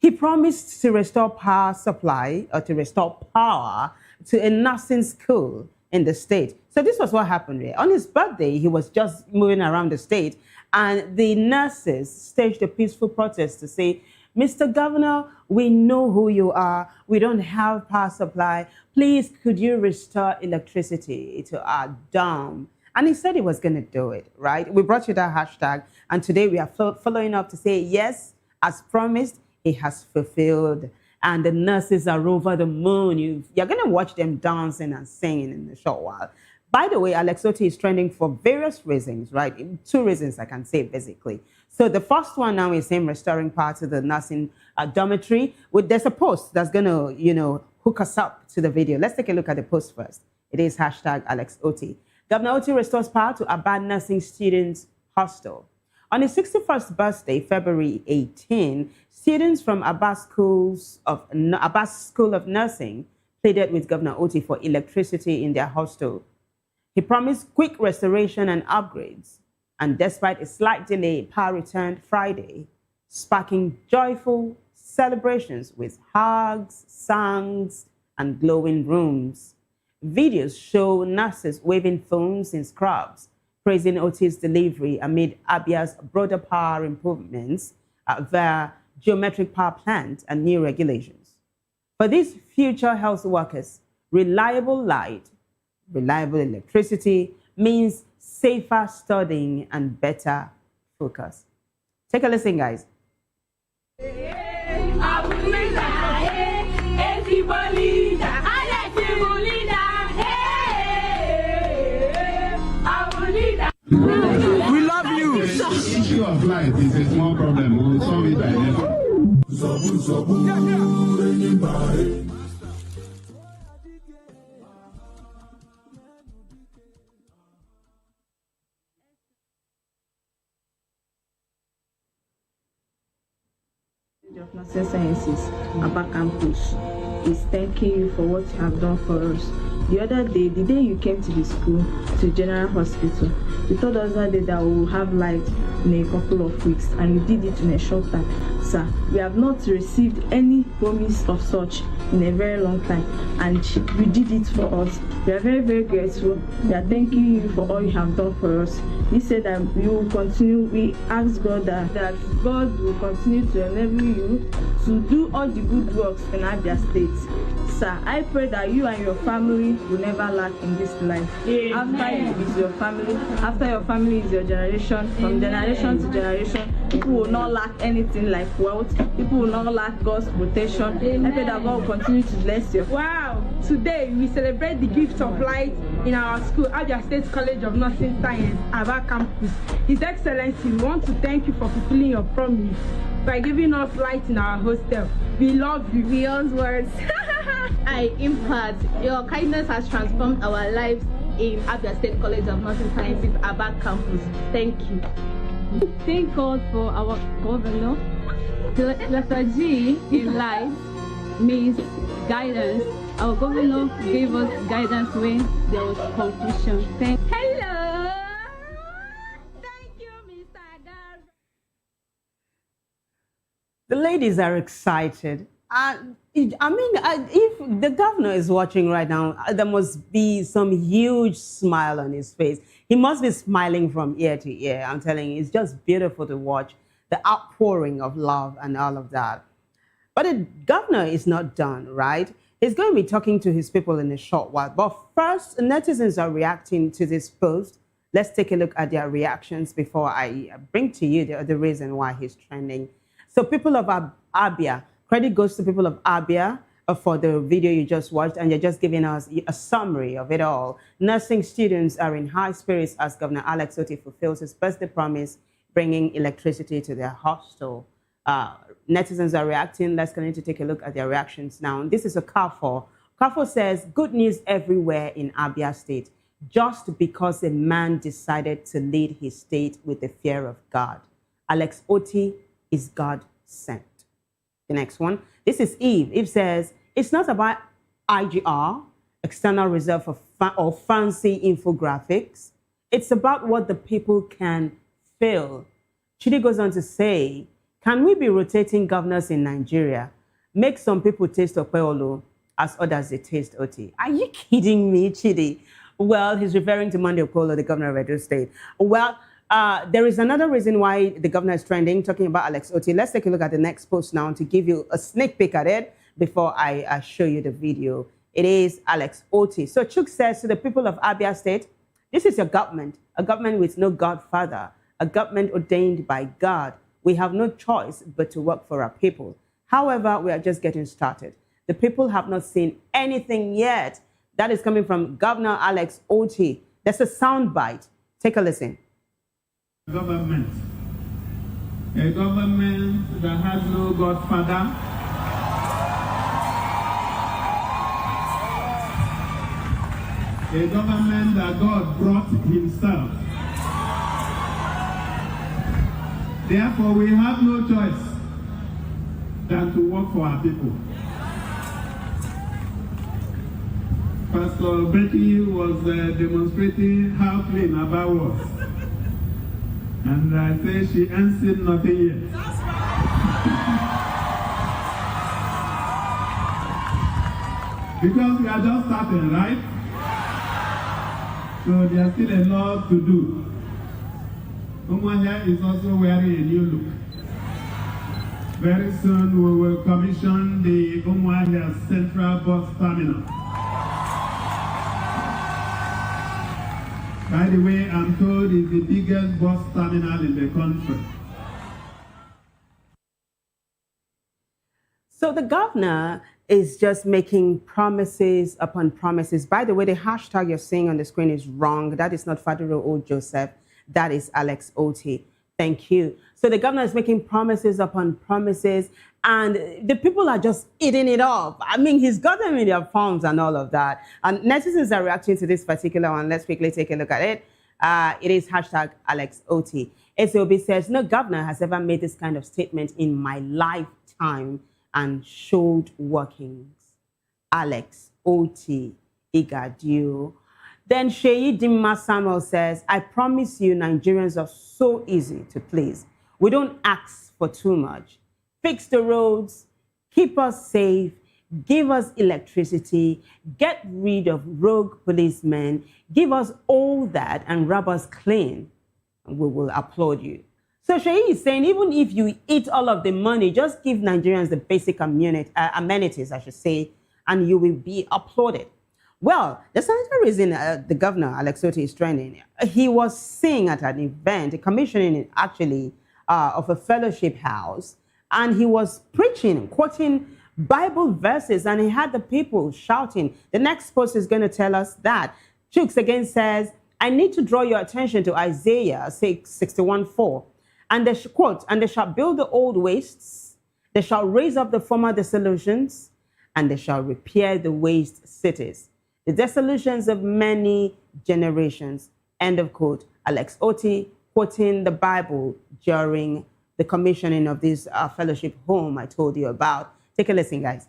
he promised to restore power supply or to restore power to a nursing school in the state. So this was what happened here. On his birthday, he was just moving around the state, and the nurses staged a peaceful protest to say, Mr. Governor, we know who you are. We don't have power supply. Please, could you restore electricity to our dome? And he said he was going to do it, right? We brought you that hashtag, and today we are following up to say, yes, as promised, he has fulfilled. And the nurses are over the moon. You're going to watch them dancing and singing in a short while. By the way, Alex Oti is trending for various reasons, right? 2 reasons I can say, basically. So the first one now is him restoring power to the nursing dormitory. There's a post that's going to, hook us up to the video. Let's take a look at the post first. It is hashtag Alex Oti. Governor Oti restores power to Abba Nursing Students Hostel. On his 61st birthday, February 18, students from Abba School of Nursing pleaded with Governor Oti for electricity in their hostel. He promised quick restoration and upgrades, and despite a slight delay, power returned Friday, sparking joyful celebrations with hugs, songs, and glowing rooms. Videos show nurses waving phones in scrubs, praising Oti's delivery amid Abia's broader power improvements via geometric power plant and new regulations. For these future health workers, reliable light, reliable electricity means safer studying and better focus. Take a listen, guys. We love you. The issue of light is a small problem. We will solve it by next. Of Nursing Sciences, Abba Campus, is thanking you for what you have done for us. The other day, the day you came to the school, to General Hospital, you told us that day that we will have light in a couple of weeks, and you did it in a short time. Sir, we have not received any promise of such in a very long time, and you did it for us. We are very, very grateful. We are thanking you for all you have done for us. We said that you will continue. We ask God that God will continue to enable you to do all the good works in Abia State. Sir, I pray that you and your family will never lack in this life. After you is your family, after your family is your generation, from generation to generation, people will not lack anything like wealth. People will not lack God's protection. I pray that God will continue to bless you. Wow! Today we celebrate the gift of light in our school, Abia State College of Nursing Science, Abba Campus. His Excellency, we want to thank you for fulfilling your promise by giving us light in our hostel. We love you. Beyond words. Impact. Your kindness has transformed our lives in Abia State College of Nursing Sciences, Abba Campus. Thank you. Thank God for our governor. The letter G in life means guidance. Our governor gave us guidance when there was confusion. Hello. The ladies are excited. If the governor is watching right now, there must be some huge smile on his face. He must be smiling from ear to ear. I'm telling you, it's just beautiful to watch the outpouring of love and all of that. But the governor is not done, right? He's going to be talking to his people in a short while. But first, netizens are reacting to this post. Let's take a look at their reactions before I bring to you the reason why he's trending. So people of Abia, credit goes to people of Abia for the video you just watched, and you're just giving us a summary of it all. Nursing students are in high spirits as Governor Alex Oti fulfills his birthday promise, bringing electricity to their hostel. Netizens are reacting. Let's continue to take a look at their reactions now. This is a Carrefour. Carrefour says, good news everywhere in Abia State, just because a man decided to lead his state with the fear of God. Alex Oti is God sent. The next one. This is Eve. Eve says, it's not about IGR, external reserve or fancy infographics. It's about what the people can feel. Chidi goes on to say, can we be rotating governors in Nigeria? Make some people taste Opeolo as others they taste Oti. Are you kidding me, Chidi? Well, he's referring to Monday Opeolo, the governor of Edo State. Well, there is another reason why the governor is trending, talking about Alex Oti. Let's take a look at the next post now to give you a sneak peek at it before I show you the video. It is Alex Oti. So Chuk says to the people of Abia State, this is your government, a government with no godfather, a government ordained by God. We have no choice but to work for our people. However, we are just getting started. The people have not seen anything yet. That is coming from Governor Alex Oti. That's a sound bite. Take a listen. Government. A government that has no godfather. A government that God brought himself. Therefore, we have no choice than to work for our people. Pastor Becky was demonstrating how clean Aba was. And I say she ain't seen nothing yet. Because we are just starting, right? So there's still a lot to do. Umuahia is also wearing a new look. Very soon we will commission the Umuahia Central Bus Terminal. By the way, I'm told it's the biggest bus terminal in the country. So the governor is just making promises upon promises. By the way, the hashtag you're seeing on the screen is wrong. That is not Faduro O. Joseph. That is Alex Oti. Thank you. So the governor is making promises upon promises, and the people are just eating it up. I mean, he's got them in their palms and all of that. And netizens are reacting to this particular one. Let's quickly take a look at it. It is hashtag Alex Oti. SOB says, no governor has ever made this kind of statement in my lifetime and showed workings. Alex Oti Igadio. Then Sheyi Dimma Samuel says, I promise you Nigerians are so easy to please. We don't ask for too much. Fix the roads, keep us safe, give us electricity, get rid of rogue policemen, give us all that and rub us clean, and we will applaud you. So Sheyi is saying, even if you eat all of the money, just give Nigerians the basic amenities, I should say, and you will be applauded. Well, there's another reason the governor, Alex Oti, is trending. He was seen at an event, a commissioning actually, of a fellowship house, and he was preaching, quoting Bible verses, and he had the people shouting. The next post is going to tell us that. Chooks again says, I need to draw your attention to Isaiah 61:4. And they quote, and they shall build the old wastes, they shall raise up the former dissolutions, and they shall repair the waste cities. The dissolutions of many generations. End of quote. Alex Oti quoting the Bible during the commissioning of this fellowship home I told you about. Take a listen, guys.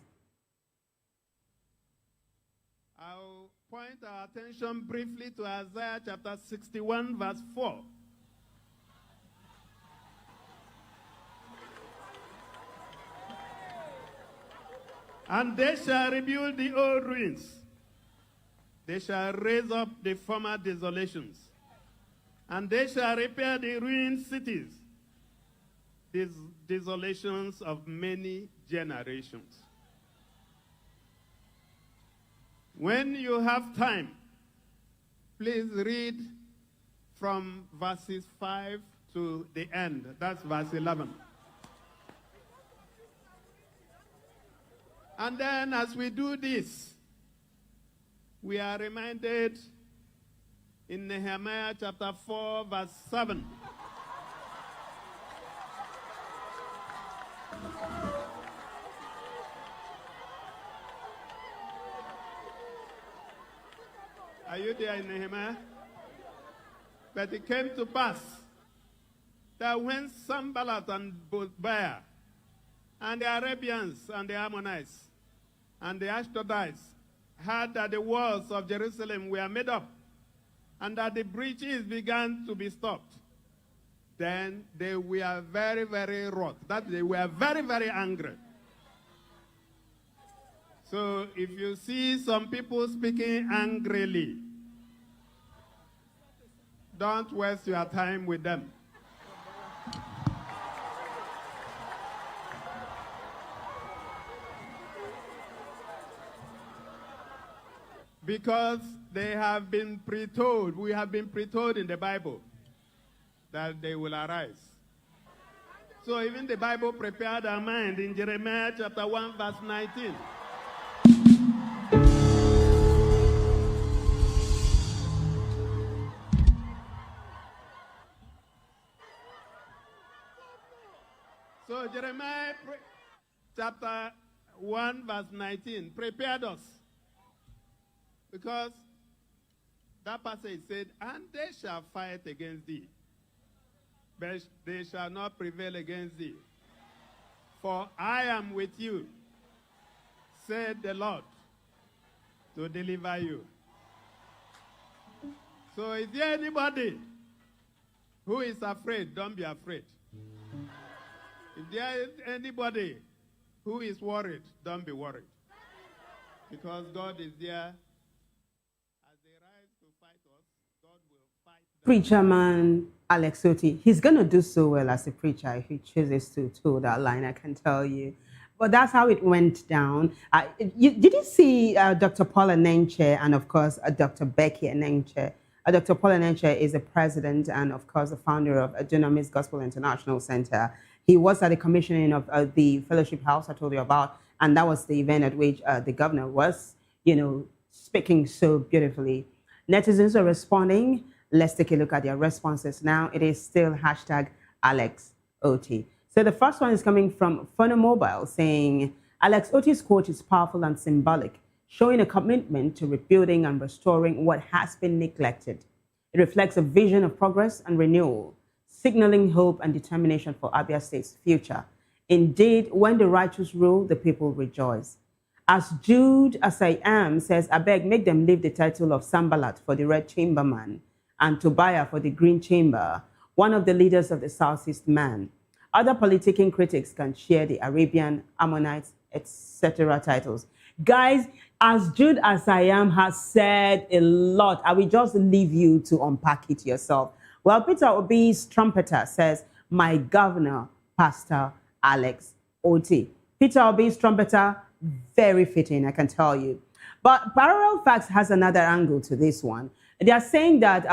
I'll point our attention briefly to Isaiah chapter 61, verse 4. And they shall rebuild the old ruins. They shall raise up the former desolations. And they shall repair the ruined cities, these desolations of many generations. When you have time, please read from verses 5 to the end. That's verse 11. And then as we do this, we are reminded in Nehemiah chapter 4, verse 7. Are you there in Nehemiah? But it came to pass that when Sanballat and Tobiah and the Arabians and the Ammonites and the Ashdodites heard that the walls of Jerusalem were made up and that the breaches began to be stopped, then they were very, very wroth. That they were very, very angry. So if you see some people speaking angrily, don't waste your time with them. Because they have been pre-told, we have been pre-told in the Bible that they will arise. So even the Bible prepared our mind in Jeremiah chapter 1, verse 19. So Jeremiah chapter 1, verse 19 prepared us. Because that passage said, and they shall fight against thee, but they shall not prevail against thee. For I am with you, said the Lord, to deliver you. So is there anybody who is afraid? Don't be afraid. If there is anybody who is worried, don't be worried. Because God is there. Preacher man Alex Oti, he's going to do so well as a preacher if he chooses to toe that line, I can tell you. But that's how it went down. Did you see Dr. Paula Nenche and, of course, Dr. Becky Nenche? Dr. Paula Nenche is the president and, of course, the founder of Dunamis Gospel International Center. He was at the commissioning of the Fellowship House I told you about, and that was the event at which the governor was, speaking so beautifully. Netizens are responding. Let's take a look at their responses now. It is still hashtag Alex Oti. So the first one is coming from Phonomobile saying, Alex Oti's quote is powerful and symbolic, showing a commitment to rebuilding and restoring what has been neglected. It reflects a vision of progress and renewal, signaling hope and determination for Abia State's future. Indeed, when the righteous rule, the people rejoice. As Jude as I am says, I beg, make them leave the title of Sanballat for the Red Chamberman and Tobiah for the Green Chamber, one of the leaders of the Southeast Man. Other politicking critics can share the Arabian, Ammonites, etc. titles. Guys, as Jude as I am has said a lot, I will just leave you to unpack it yourself. Well, Peter Obi's trumpeter says, my governor, Pastor Alex Oti. Peter Obi's trumpeter, very fitting, I can tell you. But Parallel Facts has another angle to this one. They are saying that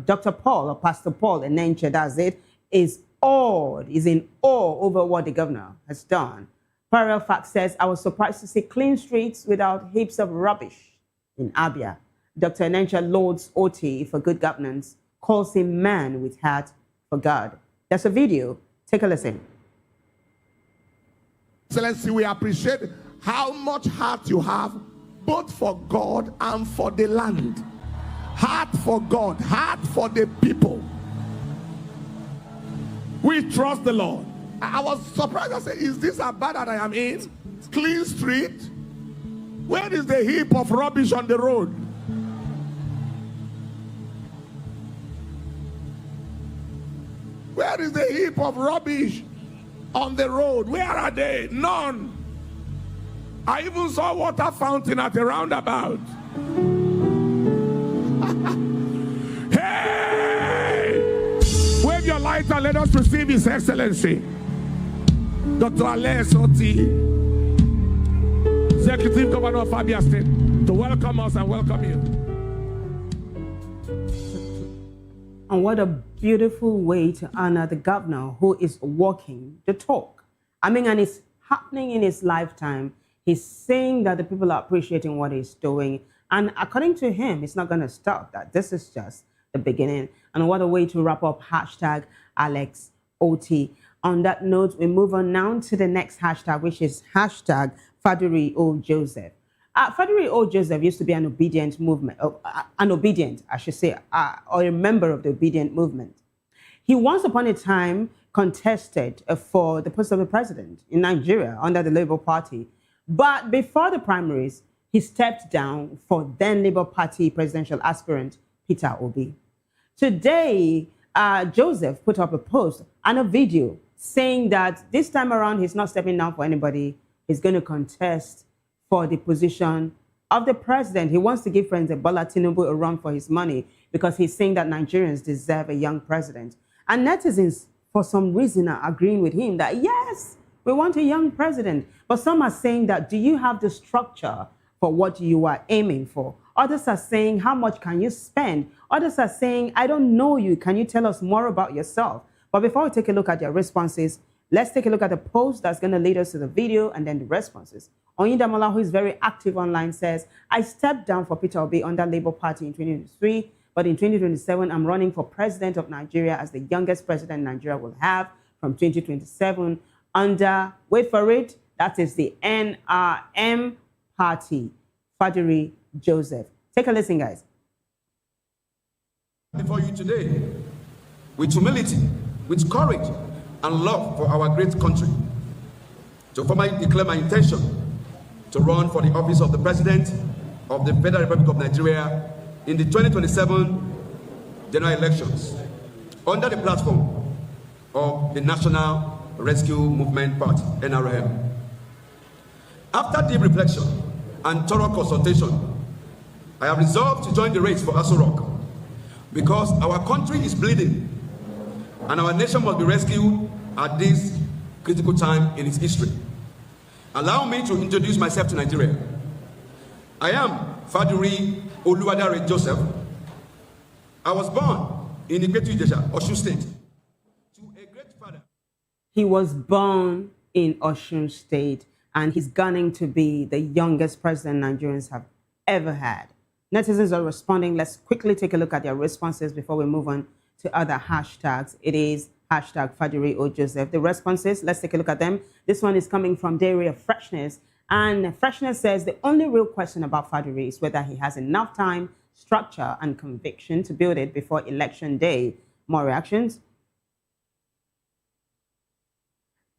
Dr. Paul, or Pastor Paul, and Nenche does it, is in awe over what the governor has done. Parallel Fact says, I was surprised to see clean streets without heaps of rubbish in Abia. Dr. Nenche lauds Oti for good governance, calls him man with heart for God. That's a video. Take a listen. Excellency, we appreciate how much heart you have, both for God and for the land. Heart for God, heart for the people. We trust the Lord. I was surprised. I said, is this Abba that I am in? Clean street? Where is the heap of rubbish on the road? Where is the heap of rubbish on the road? Where are they? None. I even saw water fountain at the roundabout. Hey! Wave your light and let us receive His Excellency, Dr. Alex Oti, Executive Governor of Abia State, to welcome us and welcome you. And what a beautiful way to honor the governor who is walking the talk. I mean, and it's happening in his lifetime. He's saying that the people are appreciating what he's doing. And according to him, it's not going to stop that. This is just the beginning. And what a way to wrap up hashtag Alex OT. On that note, we move on now to the next hashtag, which is hashtag Faduri O. Joseph. Faduri O. Joseph used to be an obedient movement, or a member of the obedient movement. He once upon a time contested for the post of the president in Nigeria under the Labour Party. But before the primaries, he stepped down for then Labour Party presidential aspirant Peter Obi. Today, Joseph put up a post and a video saying that this time around, he's not stepping down for anybody. He's going to contest for the position of the president. He wants to give President Bola Tinubu a run for his money because he's saying that Nigerians deserve a young president. And netizens, for some reason, are agreeing with him that, yes, we want a young president. But some are saying that, do you have the structure for what you are aiming for? Others are saying, how much can you spend? Others are saying, I don't know you. Can you tell us more about yourself? But before we take a look at their responses, let's take a look at the post that's going to lead us to the video and then the responses. Oyindamola, who is very active online, says, I stepped down for Peter Obi under Labour Party in 2023, but in 2027, I'm running for president of Nigeria as the youngest president Nigeria will have from 2027 under, wait for it, that is the NRM party, Faduri Joseph. Take a listen, guys. Before you today, with humility, with courage, and love for our great country, to formally declare my intention to run for the office of the President of the Federal Republic of Nigeria in the 2027 general elections under the platform of the National Rescue Movement Party, NRM. After deep reflection and thorough consultation, I have resolved to join the race for Aso Rock because our country is bleeding and our nation must be rescued at this critical time in its history. Allow me to introduce myself to Nigeria. I am Faduri Oluwadare Joseph. I was born in Ikpetu Ijesha, Osun State, to a great father. He was born in Osun State, and he's gunning to be the youngest president Nigerians have ever had. Netizens are responding. Let's quickly take a look at their responses before we move on to other hashtags. It is hashtag Faduri O. Joseph. The responses, let's take a look at them. This one is coming from Dairy of Freshness. And Freshness says the only real question about Faduri is whether he has enough time, structure, and conviction to build it before election day. More reactions?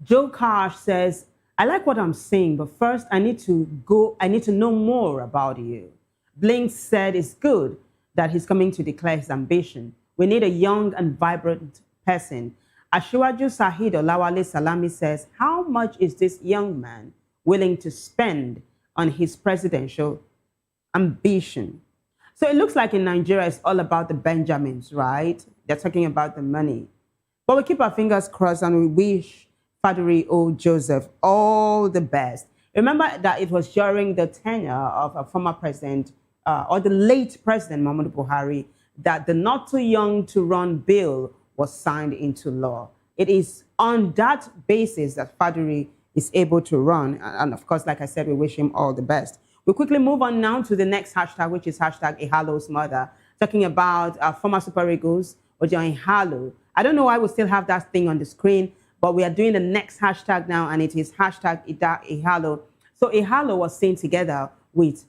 Joe Karsh says, I like what I'm saying, but first I need to know more about you. Blink said it's good that he's coming to declare his ambition. We need a young and vibrant person. Ashiwaju Sahid Olawale Salami says, how much is this young man willing to spend on his presidential ambition? So it looks like in Nigeria, it's all about the Benjamins, right? They're talking about the money. But we keep our fingers crossed and we wish Faduri O. Joseph all the best. Remember that it was during the tenure of a former president, or the late President Muhammadu Buhari, that the Not Too Young to Run bill was signed into law. It is on that basis that Faduri is able to run. And of course, like I said, we wish him all the best. We'll quickly move on now to the next hashtag, which is hashtag Ihalo's mother, talking about former Super Eagles, Ojo Ihalo. I don't know why we still have that thing on the screen, but we are doing the next hashtag now, and it is hashtag Ida Ihalo. So Ihalo was seen together with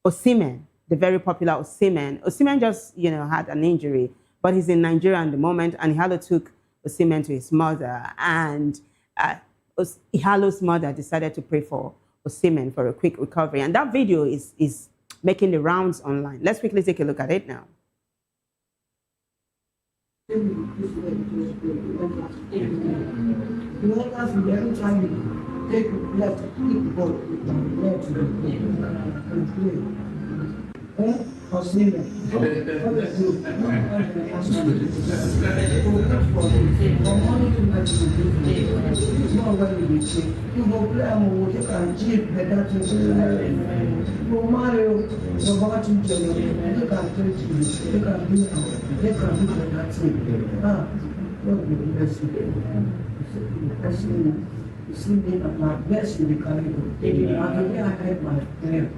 Osimhen, the very popular Osimhen. Osimhen just, had an injury, but he's in Nigeria at the moment, and Ihalo took Osimhen to his mother, and Ihalo's mother decided to pray for Osimhen for a quick recovery. And that video is making the rounds online. Let's quickly take a look at it now. You see me, I'm blessed with the calendar. And I had my prayer,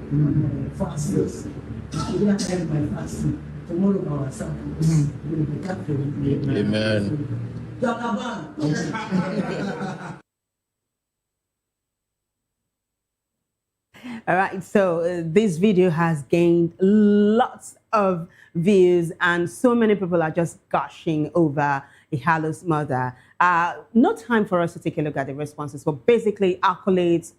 fastings. Today I had my fasting. Tomorrow our sacrifice will be captured. Amen. All right, so this video has gained lots of views and so many people are just gushing over Ihalo's mother. No time for us to take a look at the responses, but basically accolades,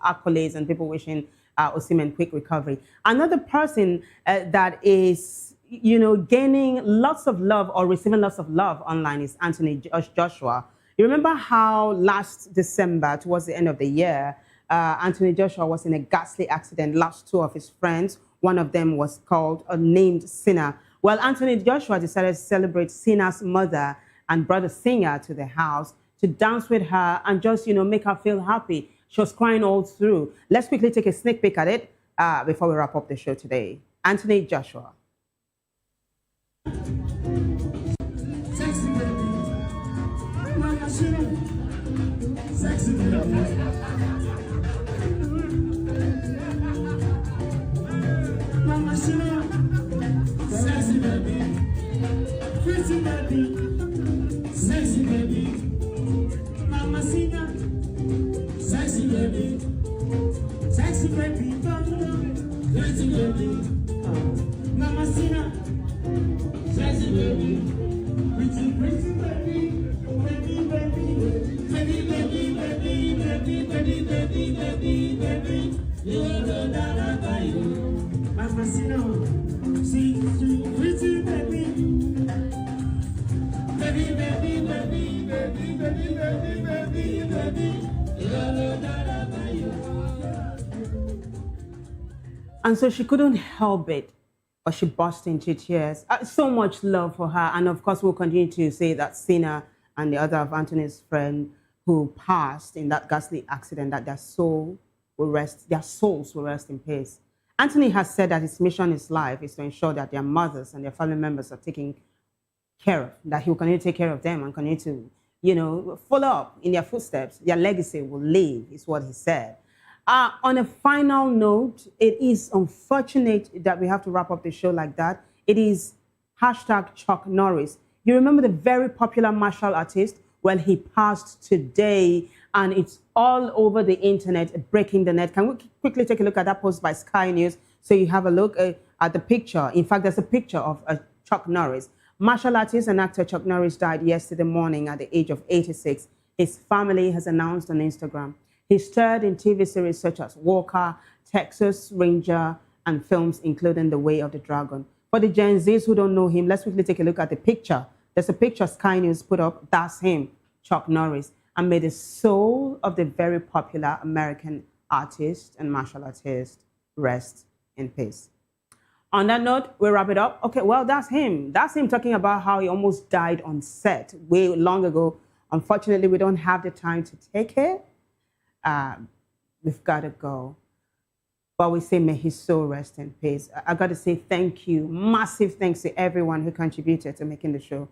and people wishing Osimhen quick recovery. Another person that is, gaining lots of love or receiving lots of love online is Anthony Joshua. You remember how last December, towards the end of the year, Anthony Joshua was in a ghastly accident, lost two of his friends. One of them was named Sinner. Well, Anthony Joshua decided to celebrate Sinner's mother and brought a singer to the house to dance with her and just, make her feel happy. She was crying all through. Let's quickly take a sneak peek at it before we wrap up the show today. Anthony Joshua. Sexy baby. Mama Shina, sexy baby, pretty baby, sexy baby, Mama Shina, sexy baby, pretty baby, Mama Shina, sexy baby, pretty baby, baby, you know that I buy you. Mama Sino, see pretty baby, baby. And so she couldn't help it, but she burst into tears. So much love for her. And of course, we'll continue to say that Sinner and the other of Anthony's friend who passed in that ghastly accident, that their souls will rest in peace. Anthony has said that his mission in his life is to ensure that their mothers and their family members are taken care of, that he will continue to take care of them and continue to, follow up in their footsteps. Their legacy will live, is what he said. On a final note, it is unfortunate that we have to wrap up the show like that. It is #Chuck Norris. You remember the very popular martial artist? Well, he passed today, and it's all over the internet, breaking the net. Can we quickly take a look at that post by Sky News so you have a look at the picture? In fact, there's a picture of Chuck Norris. Martial artist and actor Chuck Norris died yesterday morning at the age of 86. His family has announced on Instagram. He starred in TV series such as Walker, Texas Ranger, and films including The Way of the Dragon. For the Gen Zs who don't know him, let's quickly take a look at the picture. There's a picture Sky News put up. That's him, Chuck Norris. And may the soul of the very popular American artist and martial artist rest in peace. On that note, we'll wrap it up. Okay, well, that's him. That's him talking about how he almost died on set way long ago. Unfortunately, we don't have the time to take it. We've got to go. But we say, may his soul rest in peace. I got to say thank you. Massive thanks to everyone who contributed to making the show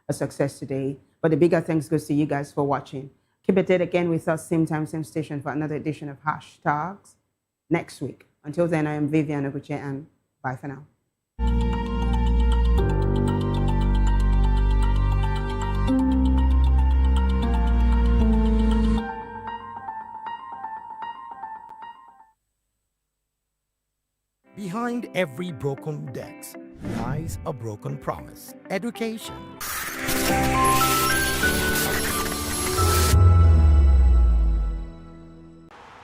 a success today. But the bigger thanks goes to you guys for watching. Keep it again with us, same time, same station, for another edition of Hashtags next week. Until then, I am Vivian Oguche, and bye for now. Behind every broken desk lies a broken promise. Education.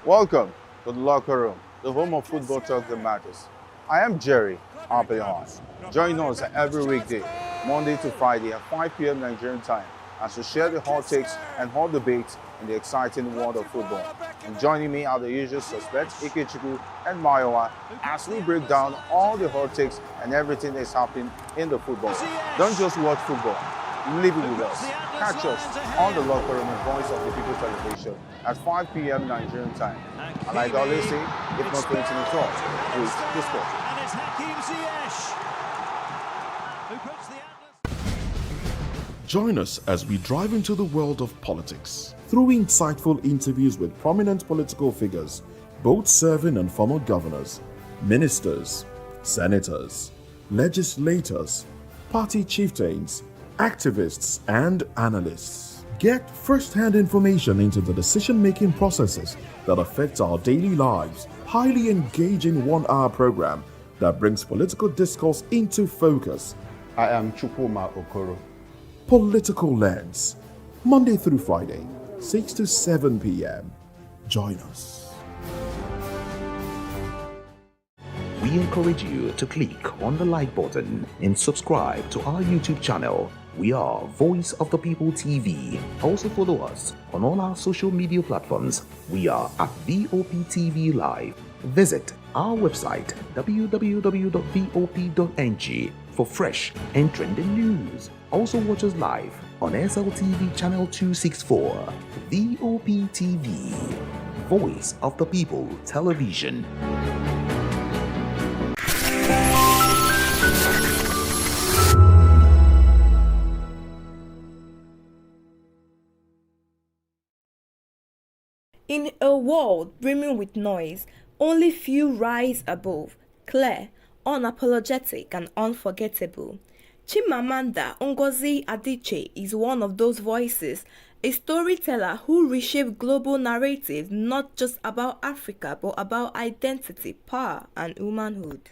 Welcome to the locker room, the home of football talk that matters. I am Jerry Arpillon. Join us every weekday, Monday to Friday at 5 p.m. Nigerian time, as we share the hot takes and hot debates in the exciting world of football. And joining me are the usual suspects, Ikechukwu and Mayowa, as we break down all the hot takes and everything that's happening in the football. Don't just watch football, live it with us. Catch us on the locker room and Voice of the People television at 5 p.m. Nigerian time. And like I always say, if not going to the talk, please the sport. And it's Hakim Ziyech who puts the... Join us as we drive into the world of politics, through insightful interviews with prominent political figures, both serving and former governors, ministers, senators, legislators, party chieftains, activists, and analysts. Get first-hand information into the decision-making processes that affect our daily lives. Highly engaging one-hour program that brings political discourse into focus. I am Chukwuma Okoro. Political Lens, Monday through Friday, 6 to 7 p.m. Join us. We encourage you to click on the like button and subscribe to our YouTube channel. We are Voice of the People TV. Also follow us on all our social media platforms. We are at Vop TV Live. Visit our website www.vop.ng for fresh and trending news. Also watch us live on SLTV channel 264. Vop TV, Voice of the People Television. In a world brimming with noise, only few rise above, clear, unapologetic, and unforgettable. Chimamanda Ngozi Adichie is one of those voices, a storyteller who reshaped global narratives not just about Africa but about identity, power, and womanhood.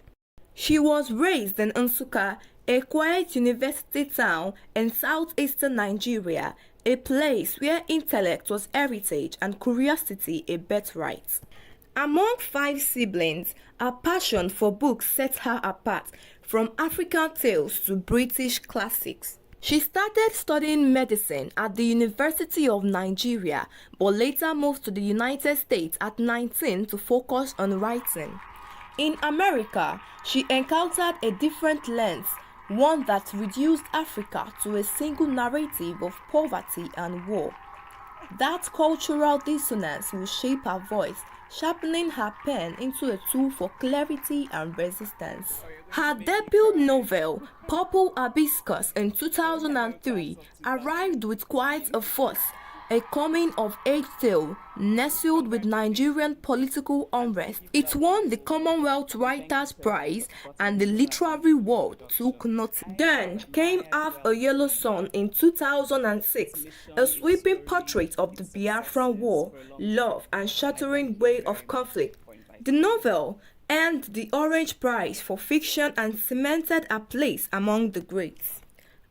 She was raised in Nsukka, a quiet university town in southeastern Nigeria, a place where intellect was heritage and curiosity a birthright. Among 5 siblings, her passion for books set her apart, from African tales to British classics. She started studying medicine at the University of Nigeria, but later moved to the United States at 19 to focus on writing. In America, she encountered a different lens, one that reduced Africa to a single narrative of poverty and war. That cultural dissonance will shape her voice, sharpening her pen into a tool for clarity and resistance. Her debut novel, Purple Hibiscus, in 2003, arrived with quite a fuss, a coming-of-age tale nestled with Nigerian political unrest. It won the Commonwealth Writers' Prize and the literary world took note. Then came Half a Yellow Sun in 2006, a sweeping portrait of the Biafran War, love, and shattering way of conflict. The novel earned the Orange Prize for fiction and cemented a place among the greats.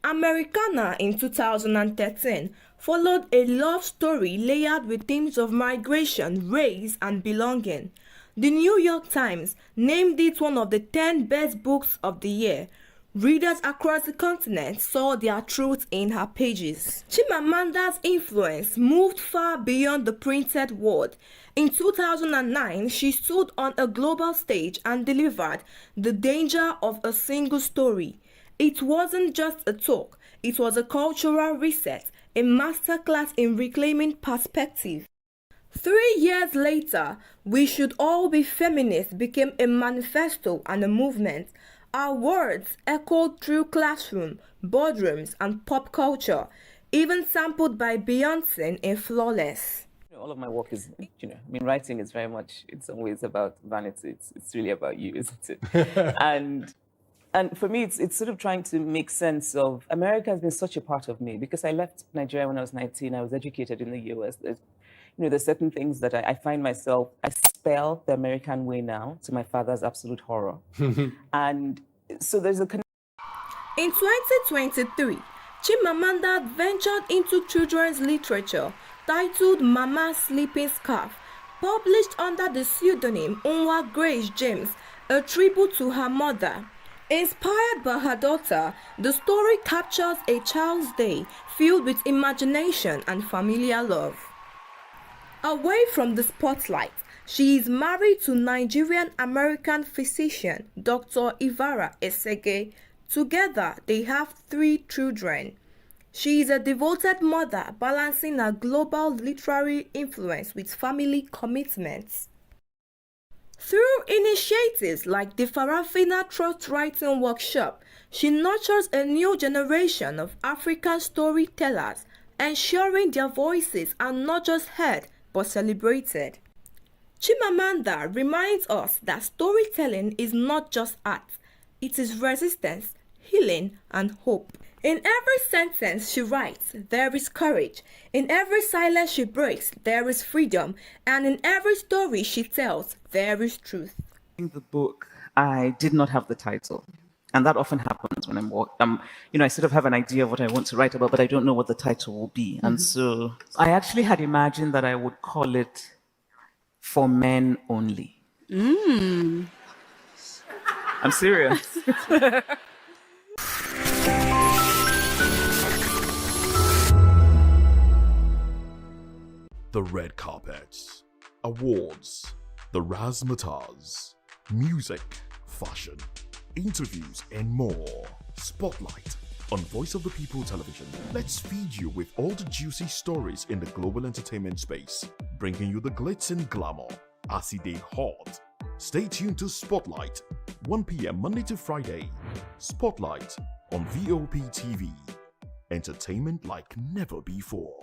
Americana in 2013 followed a love story layered with themes of migration, race, and belonging. The New York Times named it one of the 10 best books of the year. Readers across the continent saw their truth in her pages. Chimamanda's influence moved far beyond the printed word. In 2009, she stood on a global stage and delivered The Danger of a Single Story. It wasn't just a talk, it was a cultural reset, a masterclass in reclaiming perspective. 3 years later, We Should All Be Feminists became a manifesto and a movement. Our words echoed through classrooms, boardrooms, and pop culture, even sampled by Beyonce in Flawless. All of my work is, writing is very much, it's always about vanity. It's really about you, isn't it? And for me, it's sort of trying to make sense of, America has been such a part of me because I left Nigeria when I was 19. I was educated in the US. There's certain things that I find myself, I spell the American way now to my father's absolute horror. And so there's a connection. In 2023, Chimamanda ventured into children's literature titled Mama's Sleeping Scarf, published under the pseudonym Unwa Grace James, a tribute to her mother. Inspired by her daughter, the story captures a child's day filled with imagination and familiar love. Away from the spotlight, she is married to Nigerian-American physician Dr. Ivara Esege. Together, they have 3 children. She is a devoted mother, balancing her global literary influence with family commitments. Through initiatives like the Farafina Trust Writing Workshop, she nurtures a new generation of African storytellers, ensuring their voices are not just heard but celebrated. Chimamanda reminds us that storytelling is not just art, it is resistance, healing, and hope. In every sentence she writes, there is courage. In every silence she breaks, there is freedom. And in every story she tells, there is truth. In the book, I did not have the title. And that often happens when I sort of have an idea of what I want to write about, but I don't know what the title will be. And so I actually had imagined that I would call it For Men Only. I'm serious. The red carpets, awards, the razzmatazz, music, fashion, interviews, and more. Spotlight on Voice of the People television. Let's feed you with all the juicy stories in the global entertainment space, bringing you the glitz and glamour as they hot. Stay tuned to Spotlight, 1 p.m. Monday to Friday. Spotlight on VOP TV. Entertainment like never before.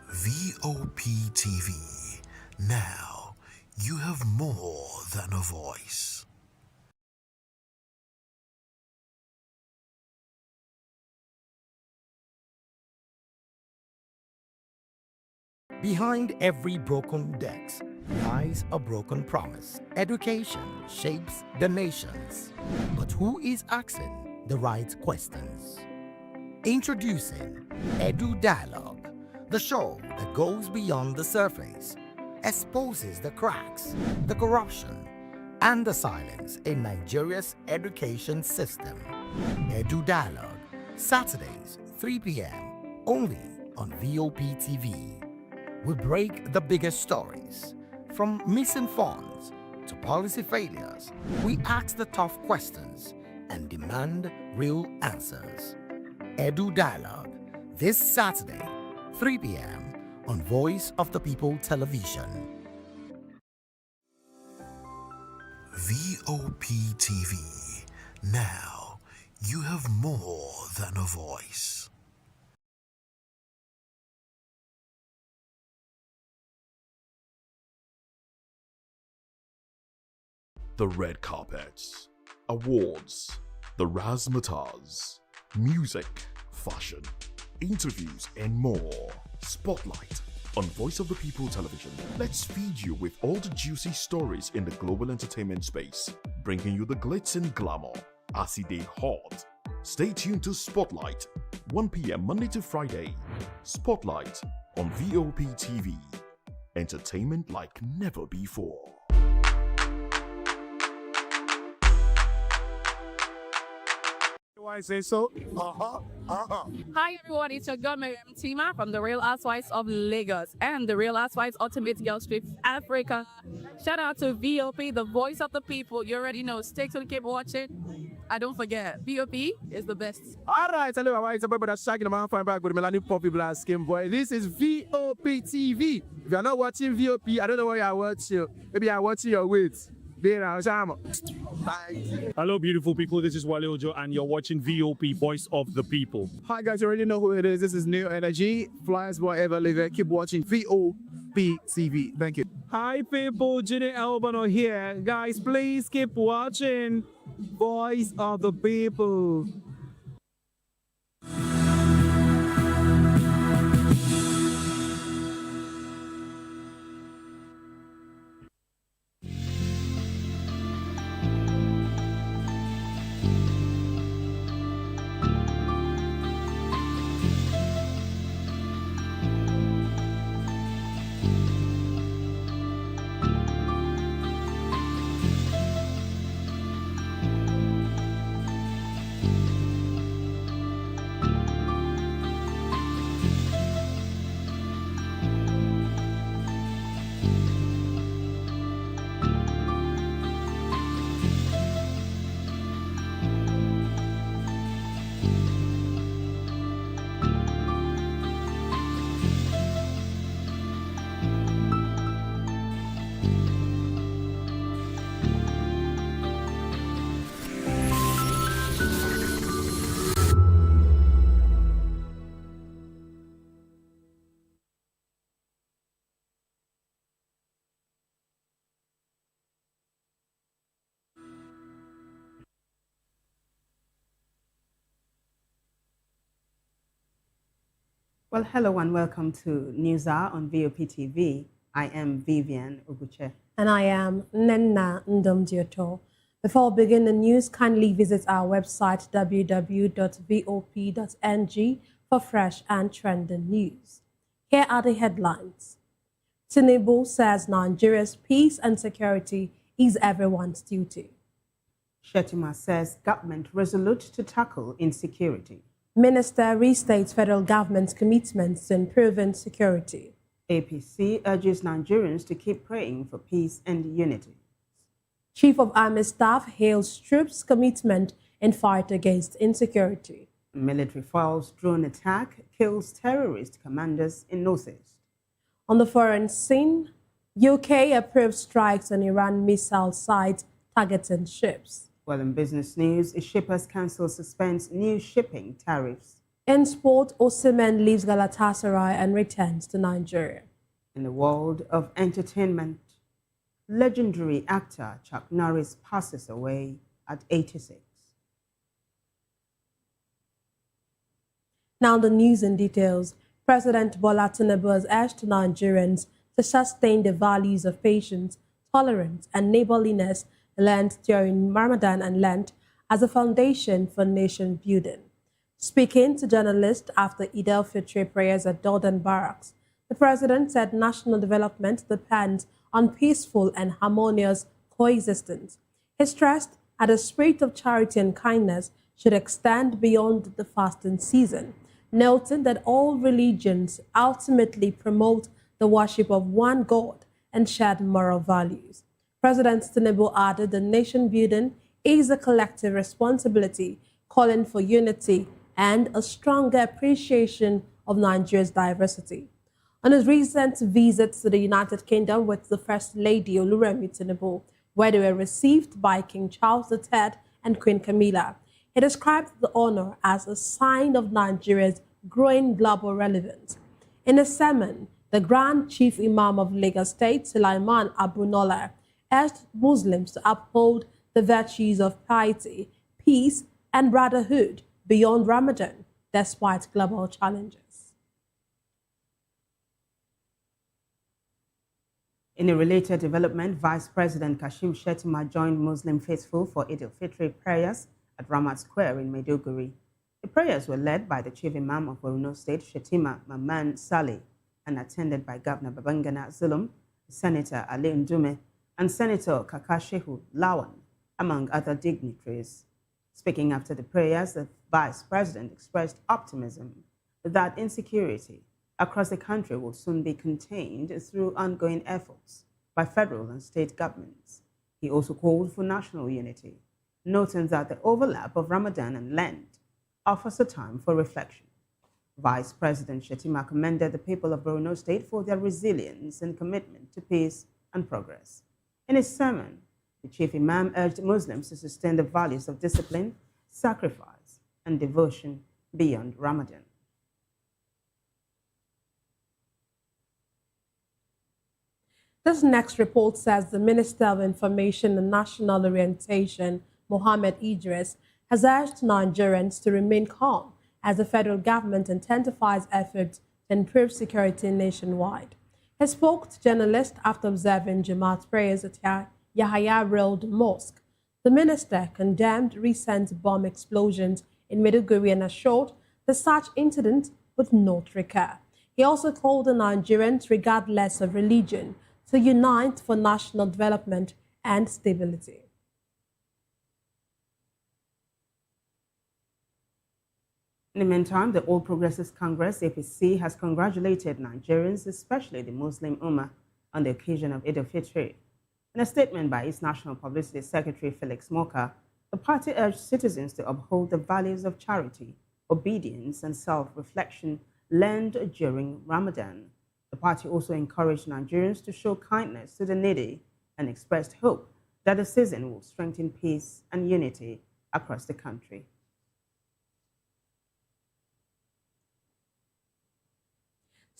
VOP TV. Now, you have more than a voice. Behind every broken desk lies a broken promise. Education shapes the nations. But who is asking the right questions? Introducing Edu Dialogue, the show that goes beyond the surface, exposes the cracks, the corruption, and the silence in Nigeria's education system. Edu Dialogue, Saturdays, 3 p.m., only on VOP TV. We break the biggest stories, from missing funds to policy failures. We ask the tough questions and demand real answers. Edu Dialogue, this Saturday, 3 p.m. on Voice of the People television. VOP TV. Now, you have more than a voice. The red carpets, awards, the razzmatazz, music, fashion, interviews, and more. Spotlight on Voice of the People television. Let's feed you with all the juicy stories in the global entertainment space, bringing you the glitz and glamour as they hot. Stay tuned to Spotlight, 1 p.m. Monday to Friday. Spotlight on VOP TV. Entertainment like never before. I say so. Hi everyone, it's your girl Miriam Tima from the Real Housewives of Lagos and the Real Housewives Ultimate Girls Trip Africa. Shout out to VOP, the voice of the people. You already know. Stay tuned, keep watching. And don't forget, VOP is the best. All right, hello, everyone. It's a boy, but shaking the man fine back with Melanie Poppy Blast Skin Boy. This is VOP TV. If you're not watching VOP, I don't know what you're watching. Maybe you're watching your weight. Hello, beautiful people. This is Wale Ojo, and you're watching VOP, Voice of the People. Hi, guys. You already know who it is. This is New Energy. Flyers, whatever, live it. Keep watching VOP TV. Thank you. Hi, people. Jenny Albano here. Guys, please keep watching Voice of the People. Well, hello and welcome to News Hour on Vop TV. I am Vivian Oguche. And I am Nenna Ndomdioto. Before we begin the news, kindly visit our website www.vop.ng for fresh and trending news. Here are the headlines. Tinubu says Nigeria's peace and security is everyone's duty. Shettima says government resolute to tackle insecurity. Minister restates federal government's commitments to improving security. APC urges Nigerians to keep praying for peace and unity. Chief of Army Staff hails troops' commitment in fight against insecurity. Military files drone attack kills terrorist commanders in Northeast. On the foreign scene, UK approves strikes on Iran missile sites targeting ships. Well, in business news, Shippers Council suspends new shipping tariffs. In sport, Osimhen leaves Galatasaray and returns to Nigeria. In the world of entertainment, legendary actor Chuck Norris passes away at 86. Now the news in details. President Bola Tinubu has urged Nigerians to sustain the values of patience, tolerance, and neighborliness learned during Ramadan and Lent as a foundation for nation building. Speaking to journalists after Eid al-Fitr prayers at Dorden Barracks, the president said national development depends on peaceful and harmonious coexistence. He stressed that the spirit of charity and kindness should extend beyond the fasting season, noting that all religions ultimately promote the worship of one God and shared moral values. President Tinubu added that nation building is a collective responsibility, calling for unity and a stronger appreciation of Nigeria's diversity. On his recent visit to the United Kingdom with the First Lady Oluremi Tinubu, where they were received by King Charles III and Queen Camilla, he described the honor as a sign of Nigeria's growing global relevance. In a sermon, the Grand Chief Imam of Lagos State, Sulaiman Abunola, urged Muslims to uphold the virtues of piety, peace, and brotherhood beyond Ramadan, despite global challenges. In a related development, Vice President Kashim Shettima joined Muslim faithful for Eid al-Fitr prayers at Ramat Square in Maiduguri. The prayers were led by the Chief Imam of Borno State, Shettima Maman Saleh, and attended by Governor Babangana Zulum, Senator Ali Ndume, and Senator Kakashehu Lawan, among other dignitaries. Speaking after the prayers, the Vice President expressed optimism that insecurity across the country will soon be contained through ongoing efforts by federal and state governments. He also called for national unity, noting that the overlap of Ramadan and Lent offers a time for reflection. Vice President Shettima commended the people of Borno State for their resilience and commitment to peace and progress. In his sermon, the Chief Imam urged Muslims to sustain the values of discipline, sacrifice, and devotion beyond Ramadan. This next report says the Minister of Information and National Orientation, Mohammed Idris, has urged Nigerians to remain calm as the federal government intensifies efforts to improve security nationwide. He spoke to journalists after observing Jamaat prayers at Yahya Road Mosque. The minister condemned recent bomb explosions in Maiduguri and assured that such incidents would not recur. He also called on Nigerians, regardless of religion, to unite for national development and stability. In the meantime, the All Progressives Congress, APC, has congratulated Nigerians, especially the Muslim Ummah, on the occasion of Eid al-Fitr. In a statement by its National Publicity Secretary, Felix Moka, the party urged citizens to uphold the values of charity, obedience, and self-reflection learned during Ramadan. The party also encouraged Nigerians to show kindness to the needy and expressed hope that the season will strengthen peace and unity across the country.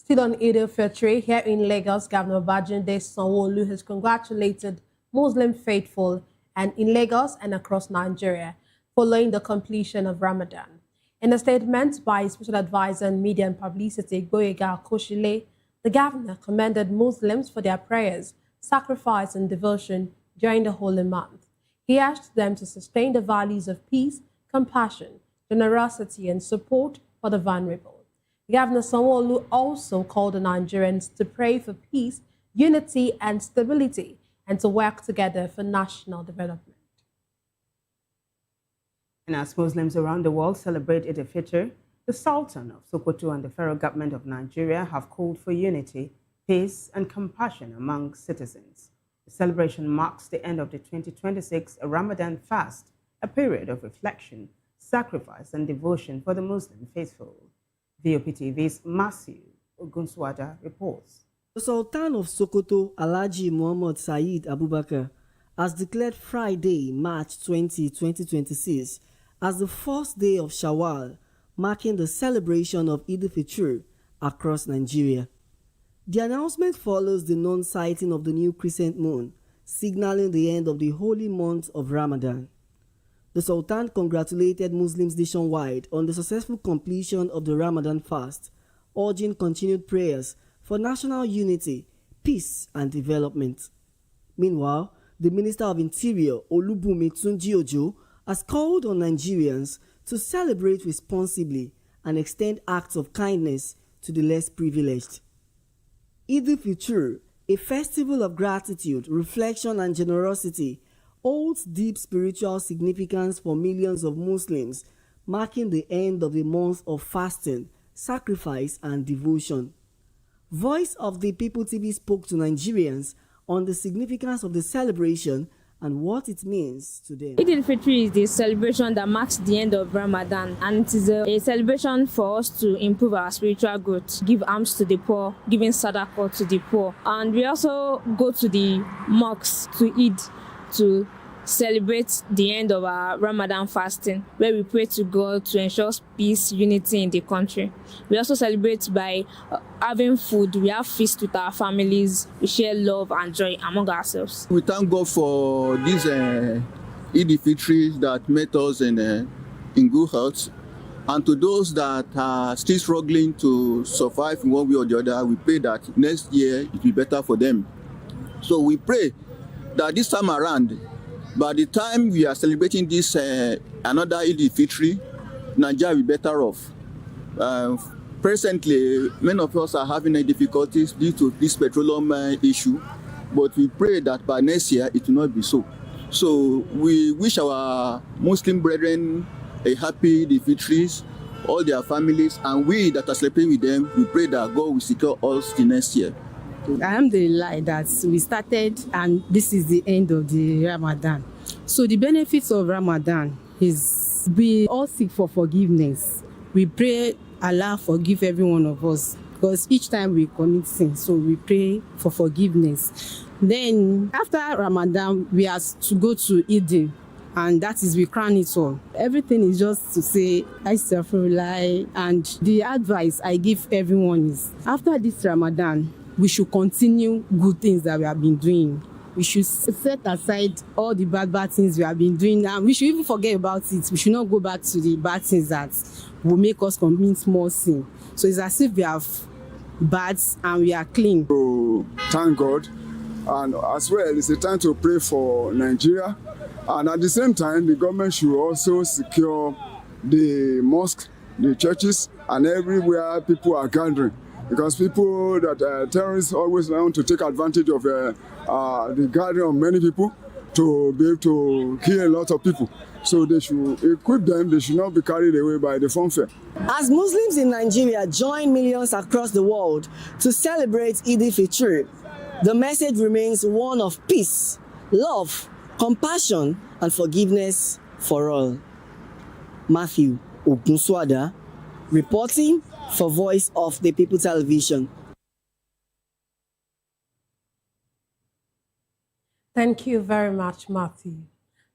Still on Eid al-Fitr, here in Lagos, Governor Babajide Sanwo-Olu has congratulated Muslim faithful and in Lagos and across Nigeria following the completion of Ramadan. In a statement by Special Advisor on Media and Publicity, Gboyega Koshile, the governor commended Muslims for their prayers, sacrifice, and devotion during the holy month. He asked them to sustain the values of peace, compassion, generosity, and support for the vulnerable. Governor Sanwo-Olu also called on Nigerians to pray for peace, unity, and stability, and to work together for national development. And as Muslims around the world celebrate Eid al-Fitr, the Sultan of Sokoto and the federal government of Nigeria have called for unity, peace, and compassion among citizens. The celebration marks the end of the 2026 Ramadan fast, a period of reflection, sacrifice, and devotion for the Muslim faithful. Vop TV's Matthew Ogunswada reports. The Sultan of Sokoto, Alhaji Muhammad Saeed Abubakar, has declared Friday, March 20, 2026, as the first day of Shawwal, marking the celebration of Eid al-Fitr across Nigeria. The announcement follows the non-sighting of the new crescent moon, signaling the end of the holy month of Ramadan. The Sultan congratulated Muslims nationwide on the successful completion of the Ramadan fast, urging continued prayers for national unity, peace, and development. Meanwhile, the Minister of Interior, Olubunmi Tunji Ojo, has called on Nigerians to celebrate responsibly and extend acts of kindness to the less privileged. Eid al-Fitr, a festival of gratitude, reflection, and generosity, holds deep spiritual significance for millions of Muslims, marking the end of a month of fasting, sacrifice, and devotion. Voice of the People TV spoke to Nigerians on the significance of the celebration and what it means to them. Eid al-Fitr is the celebration that marks the end of Ramadan, and it is a celebration for us to improve our spiritual growth, give alms to the poor, giving sadaqah to the poor. And we also go to the mosques to Eid to celebrate the end of our Ramadan fasting, where we pray to God to ensure peace, unity in the country. We also celebrate by having food. We have feast with our families. We share love and joy among ourselves. We thank God for this Eid al-Fitr that met us in good health. And to those that are still struggling to survive in one way or the other, we pray that next year it will be better for them. So we pray that this time around, by the time we are celebrating this another Eid al-Fitr, Nigeria will be better off. Presently, many of us are having difficulties due to this petroleum issue, but we pray that by next year it will not be so. So we wish our Muslim brethren a happy Eid al-Fitr, all their families, and we that are celebrating with them, we pray that God will secure us the next year. Alhamdulillah that we started and this is the end of the Ramadan. So the benefits of Ramadan is we all seek for forgiveness. We pray Allah forgive every one of us because each time we commit sin, so we pray for forgiveness. Then after Ramadan, we have to go to Eid, and that is we crown it all. Everything is just to say Astaghfirullah, and the advice I give everyone is after this Ramadan, we should continue good things that we have been doing. We should set aside all the bad things we have been doing, and we should even forget about it. We should not go back to the bad things that will make us commit more sin. So it's as if we have bads and we are clean. So thank God, and as well, it's a time to pray for Nigeria. And at the same time, the government should also secure the mosque, the churches, and everywhere people are gathering. Because people that terrorists always want to take advantage of the gathering of many people to be able to kill a lot of people. So they should equip them, they should not be carried away by the funfair. As Muslims in Nigeria join millions across the world to celebrate Eid al-Fitr, the message remains one of peace, love, compassion, and forgiveness for all. Matthew Ogunswada, reporting for Voice of the People Television. Thank you very much, Matthew.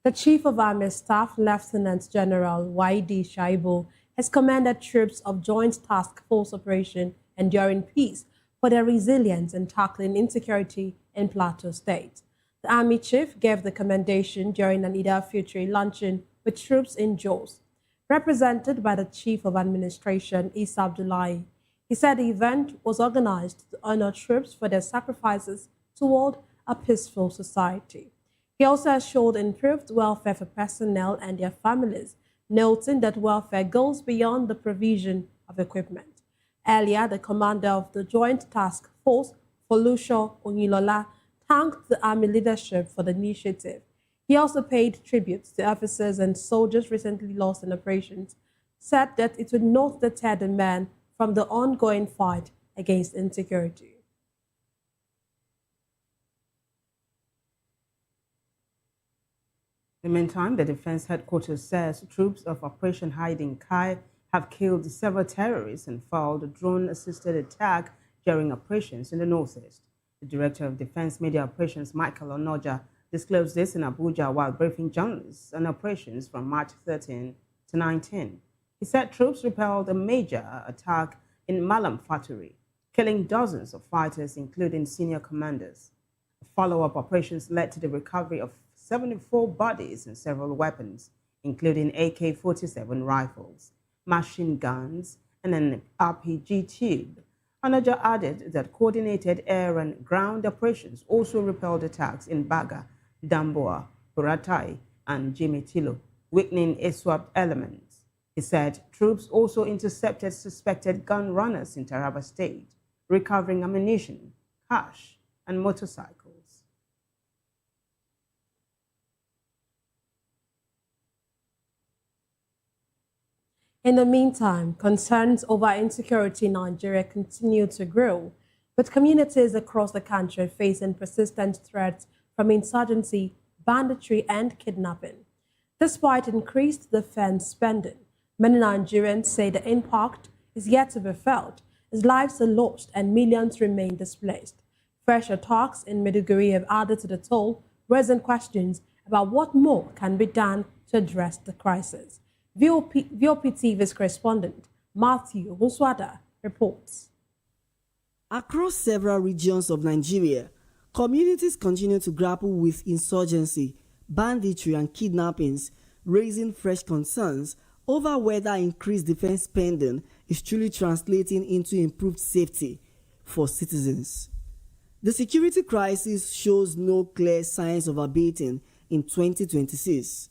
The Chief of Army Staff, Lieutenant General Waidi Shaibu, has commended troops of Joint Task Force Operation Enduring Peace for their resilience in tackling insecurity in Plateau State. The Army Chief gave the commendation during an Eid al-Fitr luncheon with troops in Jos. represented by the Chief of Administration, Issa Abdullahi. He said the event was organized to honor troops for their sacrifices toward a peaceful society. He also assured improved welfare for personnel and their families, noting that welfare goes beyond the provision of equipment. Earlier, the commander of the Joint Task Force, Folusho Onilola, thanked the army leadership for the initiative. He also paid tribute to officers and soldiers recently lost in operations, said that it would not deter the men from the ongoing fight against insecurity. In the meantime, the Defense Headquarters says troops of Operation Hiding Kai have killed several terrorists and foiled a drone-assisted attack during operations in the northeast. The Director of Defense Media Operations, Michael Onoja, disclosed this in Abuja while briefing journalists on operations from March 13 to 19. He said troops repelled a major attack in Malam Faturi, killing dozens of fighters, including senior commanders. Follow-up operations led to the recovery of 74 bodies and several weapons, including AK-47 rifles, machine guns, and an RPG tube. Onoja added that coordinated air and ground operations also repelled attacks in Baga, Damboa, Buratai, and Jimitilo, weakening ISWAP elements. He said troops also intercepted suspected gun runners in Taraba State, recovering ammunition, cash, and motorcycles. In the meantime, concerns over insecurity in Nigeria continue to grow, with communities across the country facing persistent threats from insurgency, banditry, and kidnapping. Despite increased defense spending, many Nigerians say the impact is yet to be felt as lives are lost and millions remain displaced. Fresh attacks in Maiduguri have added to the toll, raising questions about what more can be done to address the crisis. Vop TV's correspondent Matthew Ruswada reports. Across several regions of Nigeria, communities continue to grapple with insurgency, banditry, and kidnappings, raising fresh concerns over whether increased defense spending is truly translating into improved safety for citizens. The security crisis shows no clear signs of abating in 2026.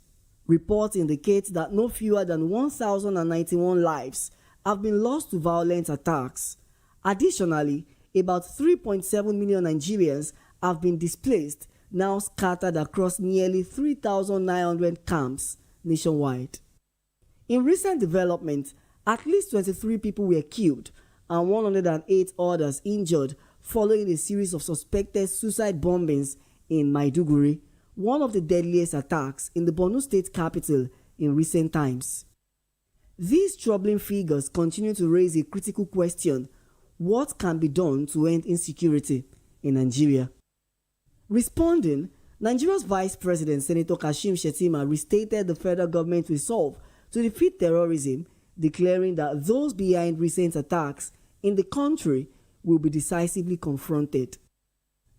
Reports indicate that no fewer than 1,091 lives have been lost to violent attacks. Additionally, about 3.7 million Nigerians have been displaced, now scattered across nearly 3,900 camps nationwide. In recent developments, at least 23 people were killed and 108 others injured following a series of suspected suicide bombings in Maiduguri, one of the deadliest attacks in the Borno state capital in recent times. These troubling figures continue to raise a critical question: what can be done to end insecurity in Nigeria? Responding, Nigeria's Vice President Senator Kashim Shettima restated the federal government's resolve to defeat terrorism, declaring that those behind recent attacks in the country will be decisively confronted.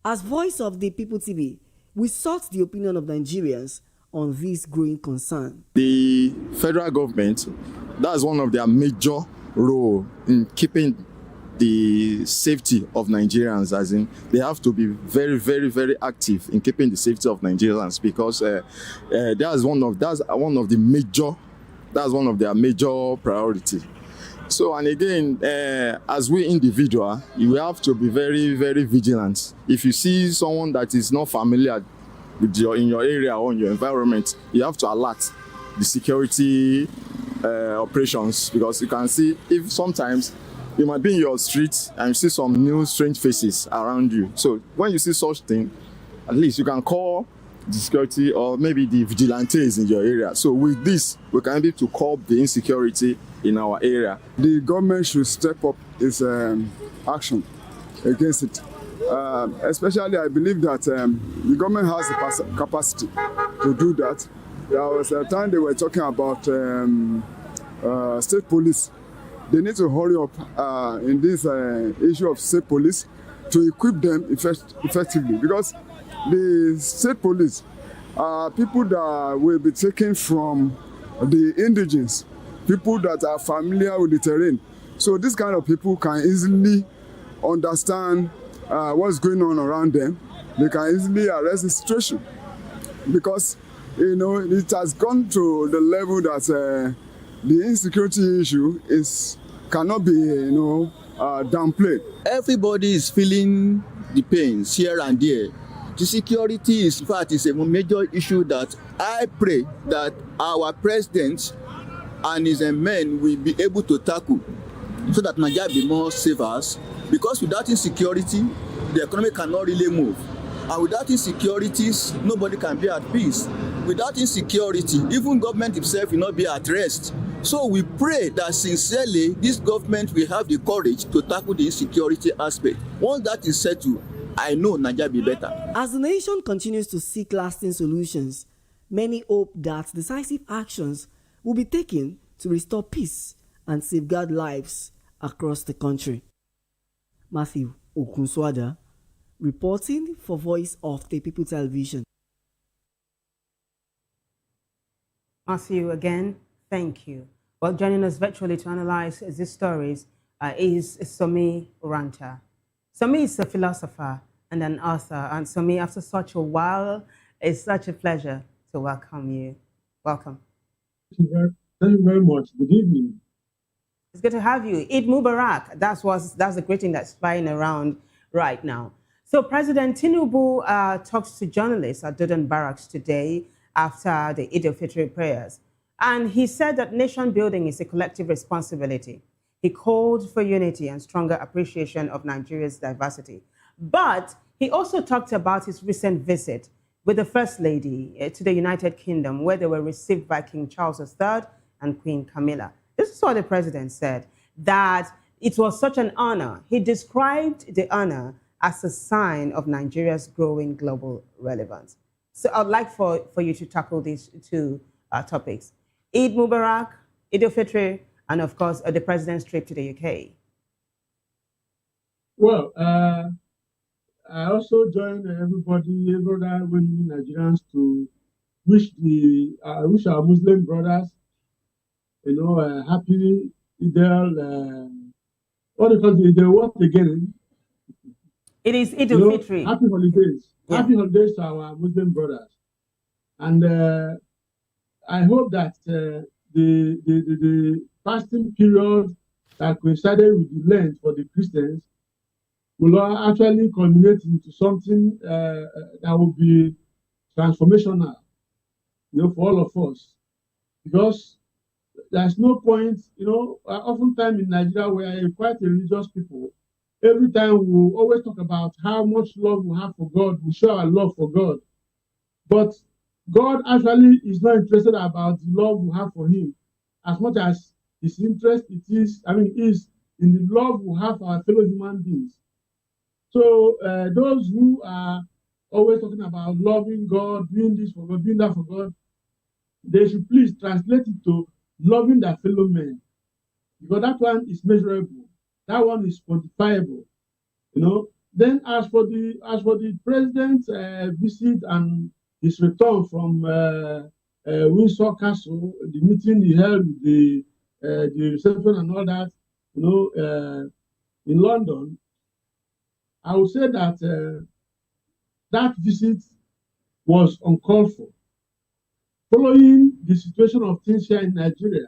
As Voice of the People TV, we sought the opinion of Nigerians on this growing concern. The federal government, that's one of their major role in keeping the safety of Nigerians, as in they have to be very, very, very active in keeping the safety of Nigerians, because that's one of their major priorities. So, and again, as we individual, you have to be very, very vigilant. If you see someone that is not familiar with in your area or in your environment, you have to alert the security operations, because you can see if sometimes you might be in your street and you see some new strange faces around you. So when you see such thing, at least you can call the security or maybe the vigilantes in your area. So with this, we can be able to curb the insecurity in our area. The government should step up its action against it. Especially, I believe that the government has the capacity to do that. There was a time they were talking about state police. They need to hurry up in this issue of state police to equip them effectively, because the state police are people that will be taken from the indigenes people that are familiar with the terrain. So this kind of people can easily understand what's going on around them. They can easily arrest the situation because it has gone to the level that the insecurity issue cannot be downplayed. Everybody is feeling the pains here and there. The security is, in fact, is a major issue that I pray that our president and his men will be able to tackle so that Nigeria be more safer. Because without insecurity, the economy cannot really move. And without insecurities, nobody can be at peace. Without insecurity, even government itself will not be at rest. So we pray that sincerely, this government will have the courage to tackle the insecurity aspect. Once that is settled, I know Nigeria will be better. As the nation continues to seek lasting solutions, many hope that decisive actions will be taken to restore peace and safeguard lives across the country. Matthew Okunswada, reporting for Voice of the People Television. Matthew, again, thank you. Well, joining us virtually to analyze these stories is Somi Uranta. Somi is a philosopher and an author. And Somi, after such a while, it's such a pleasure to welcome you. Welcome. Thank you very much. Good evening. It's good to have you. Eid Mubarak. That's the great thing that's flying around right now. So President Tinubu talks to journalists at Dodon Barracks today after the Eid al-Fitr prayers. And he said that nation building is a collective responsibility. He called for unity and stronger appreciation of Nigeria's diversity. But he also talked about his recent visit with the First Lady to the United Kingdom, where they were received by King Charles III and Queen Camilla. This is what the president said, that it was such an honor. He described the honor as a sign of Nigeria's growing global relevance. So I'd like for you to tackle these two topics. Eid Mubarak, Eid al-Fitr, and of course, the president's trip to the UK. Well, I also join everybody, brother, women, Nigerians to wish our Muslim brothers, happy Eid what do you call it? What again? It is Eid al-Fitr. Happy holidays. Yeah. Happy holidays to our Muslim brothers. And I hope that the fasting period that coincided with the Lent for the Christians will actually culminate into something that will be transformational, for all of us. Because there's no point, oftentimes in Nigeria, we are quite a religious people. Every time we always talk about how much love we have for God, we show our love for God. But God actually is not interested about the love we have for him as much as his interest is in the love we have for our fellow human beings. So those who are always talking about loving God, doing this for God, doing that for God, they should please translate it to loving their fellow men. Because that one is measurable. That one is quantifiable. Then as for the president's visit and his return from Windsor Castle, the meeting he held with the reception and all that, in London, I would say that that visit was uncalled for, following the situation of things here in Nigeria.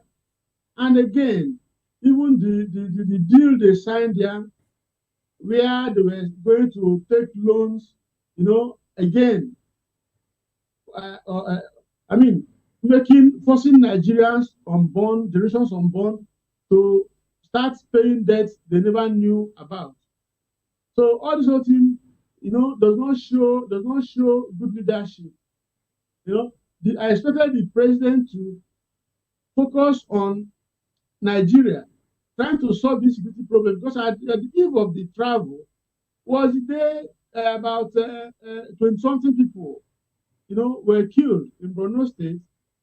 And again, even the deal they signed there, where they were going to take loans, again, forcing Nigerians unborn, generations unborn, to start paying debts they never knew about. So all this whole thing, does not show good leadership. I expected the president to focus on Nigeria, trying to solve this security problem, because at the eve of the travel was the day about 20-something people, were killed in Borno State,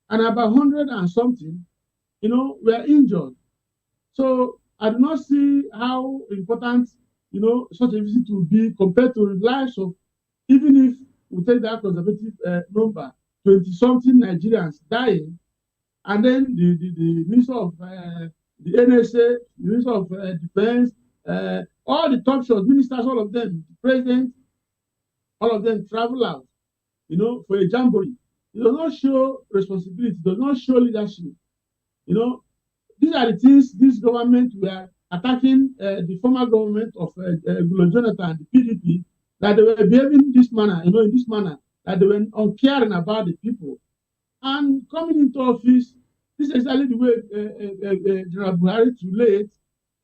and about 100 and something, were injured. So I do not see how important, such a visit will be compared to the lives of, even if we take that conservative number, 20-something Nigerians dying and then the Minister of the NSA, the Minister of Defense, all the top shot ministers, all of them, the president, all of them travel out, for a jamboree. It does not show responsibility, does not show leadership. These are the things this government were attacking the former government of Jonathan and the PDP, that they were behaving in this manner, that they were uncaring about the people. And coming into office, this is exactly the way General Buhari too late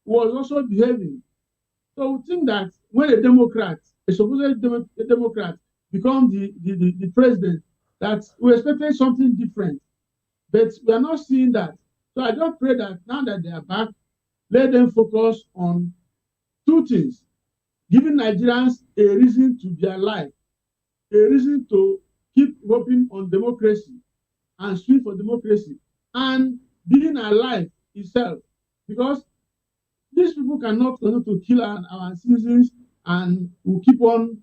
was also behaving. So we think that when a Democrat, a supposed Democrat, becomes the president, that we expected something different. But we are not seeing that. So I just pray that now that they are back, let them focus on two things: giving Nigerians a reason to be alive, a reason to keep hoping on democracy and swing for democracy, and being alive itself. Because these people cannot continue to kill our citizens, and we keep on,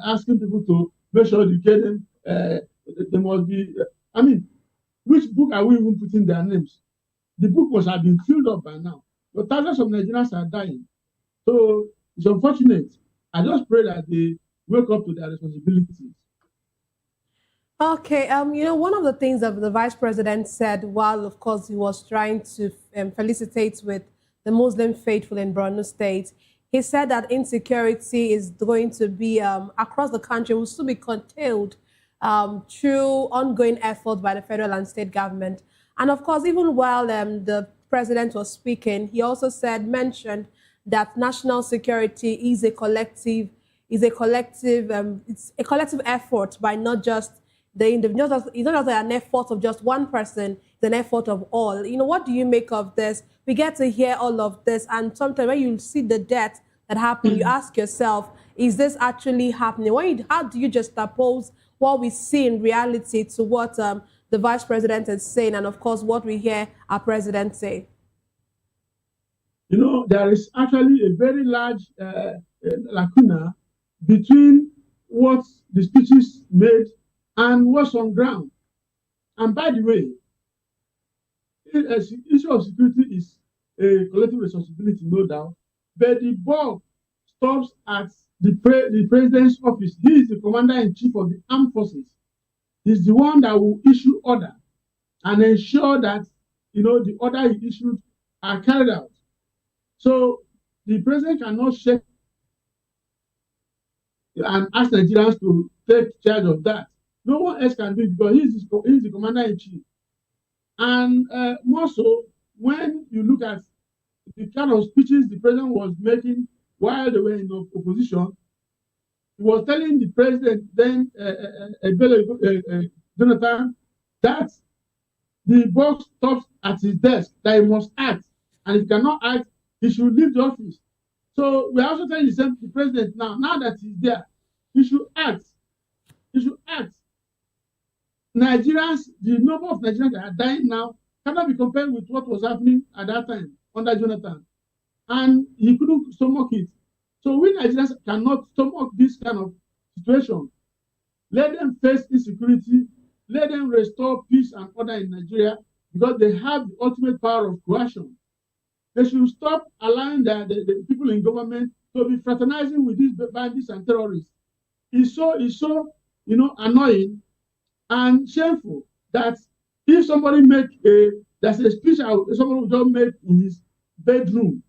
asking people to make sure they get them. They must be. Which book are we even putting their names? The book must have been filled up by now. But thousands of Nigerians are dying. So it's unfortunate. I just pray that they wake up to their responsibilities. Okay, one of the things that the vice president said, while of course he was trying to felicitate with the Muslim faithful in Borno State, he said that insecurity is going to be across the country, will still be curtailed through ongoing efforts by the federal and state government. And of course, even while the president was speaking, he also mentioned that national security is a collective, it's a collective effort by not just the individual. It's not just an effort of just one person, it's an effort of all. What do you make of this? We get to hear all of this, and sometimes when you see the death that happened, you ask yourself, is this actually happening? How do you just oppose what we see in reality to what the vice president is saying, and of course what we hear our president say? There is actually a very large lacuna between what the speeches made and what's on ground. And by the way, the issue of security is a collective responsibility, no doubt, but the ball stops at the president's office. He is the commander-in-chief of the armed forces. He's the one that will issue order and ensure that the order he issued are carried out. So the president cannot shake and ask Nigerians to take charge of that. No one else can do it because he's the commander-in-chief. And more so, when you look at the kind of speeches the president was making while they were in opposition, he was telling the president then, Jonathan, that the boss stops at his desk, that he must act. And if he cannot act, he should leave the office. So we're also telling the president now that he's there, he should act. He should act. Nigerians, the number of Nigerians that are dying now cannot be compared with what was happening at that time under Jonathan. And he couldn't stomach it. So we Nigerians cannot stomach this kind of situation. Let them face insecurity. Let them restore peace and order in Nigeria because they have the ultimate power of coercion. They should stop allowing the people in government to be fraternizing with these bandits and terrorists. It's so annoying and shameful that if somebody there's a speech somebody will just make in his bedroom,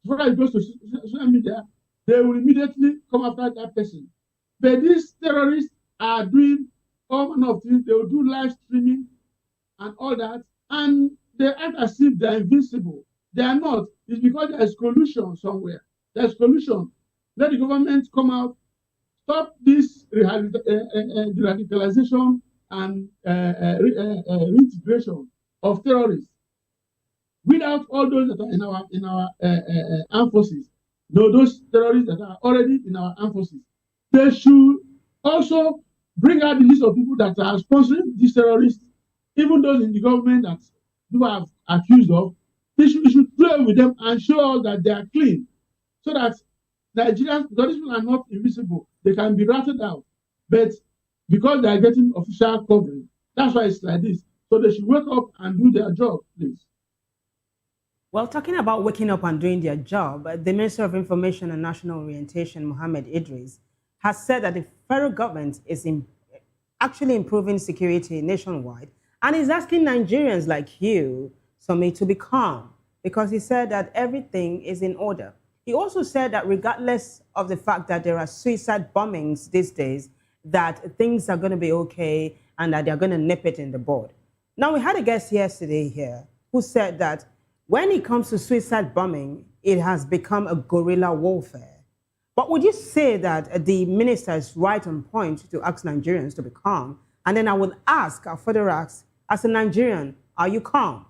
before he goes to social media, they will immediately come after that person. But these terrorists are doing all manner of things. They will do live streaming and all that, and they act as if they're invincible. They are not. It's because there's collusion somewhere. There's collusion. Let the government come out, stop this radicalization and reintegration of terrorists. Without all those that are in our armed forces, those terrorists that are already in our armed forces, they should also bring out the list of people that are sponsoring these terrorists, even those in the government that people are accused of. We should play with them and show us that they are clean, so that Nigerians, because these people are not invisible, they can be ratted out. But because they are getting official coverage, that's why it's like this. So they should wake up and do their job, please. Well, talking about waking up and doing their job, the Minister of Information and National Orientation, Mohammed Idris, has said that the federal government is actually improving security nationwide and is asking Nigerians like you, Somi, to be calm because he said that everything is in order. He also said that regardless of the fact that there are suicide bombings these days, that things are going to be okay and that they're going to nip it in the bud. Now, we had a guest yesterday here who said that when it comes to suicide bombing, it has become a guerrilla warfare. But would you say that the minister is right on point to ask Nigerians to be calm? And then I would ask, I'll further ask, as a Nigerian, are you calm?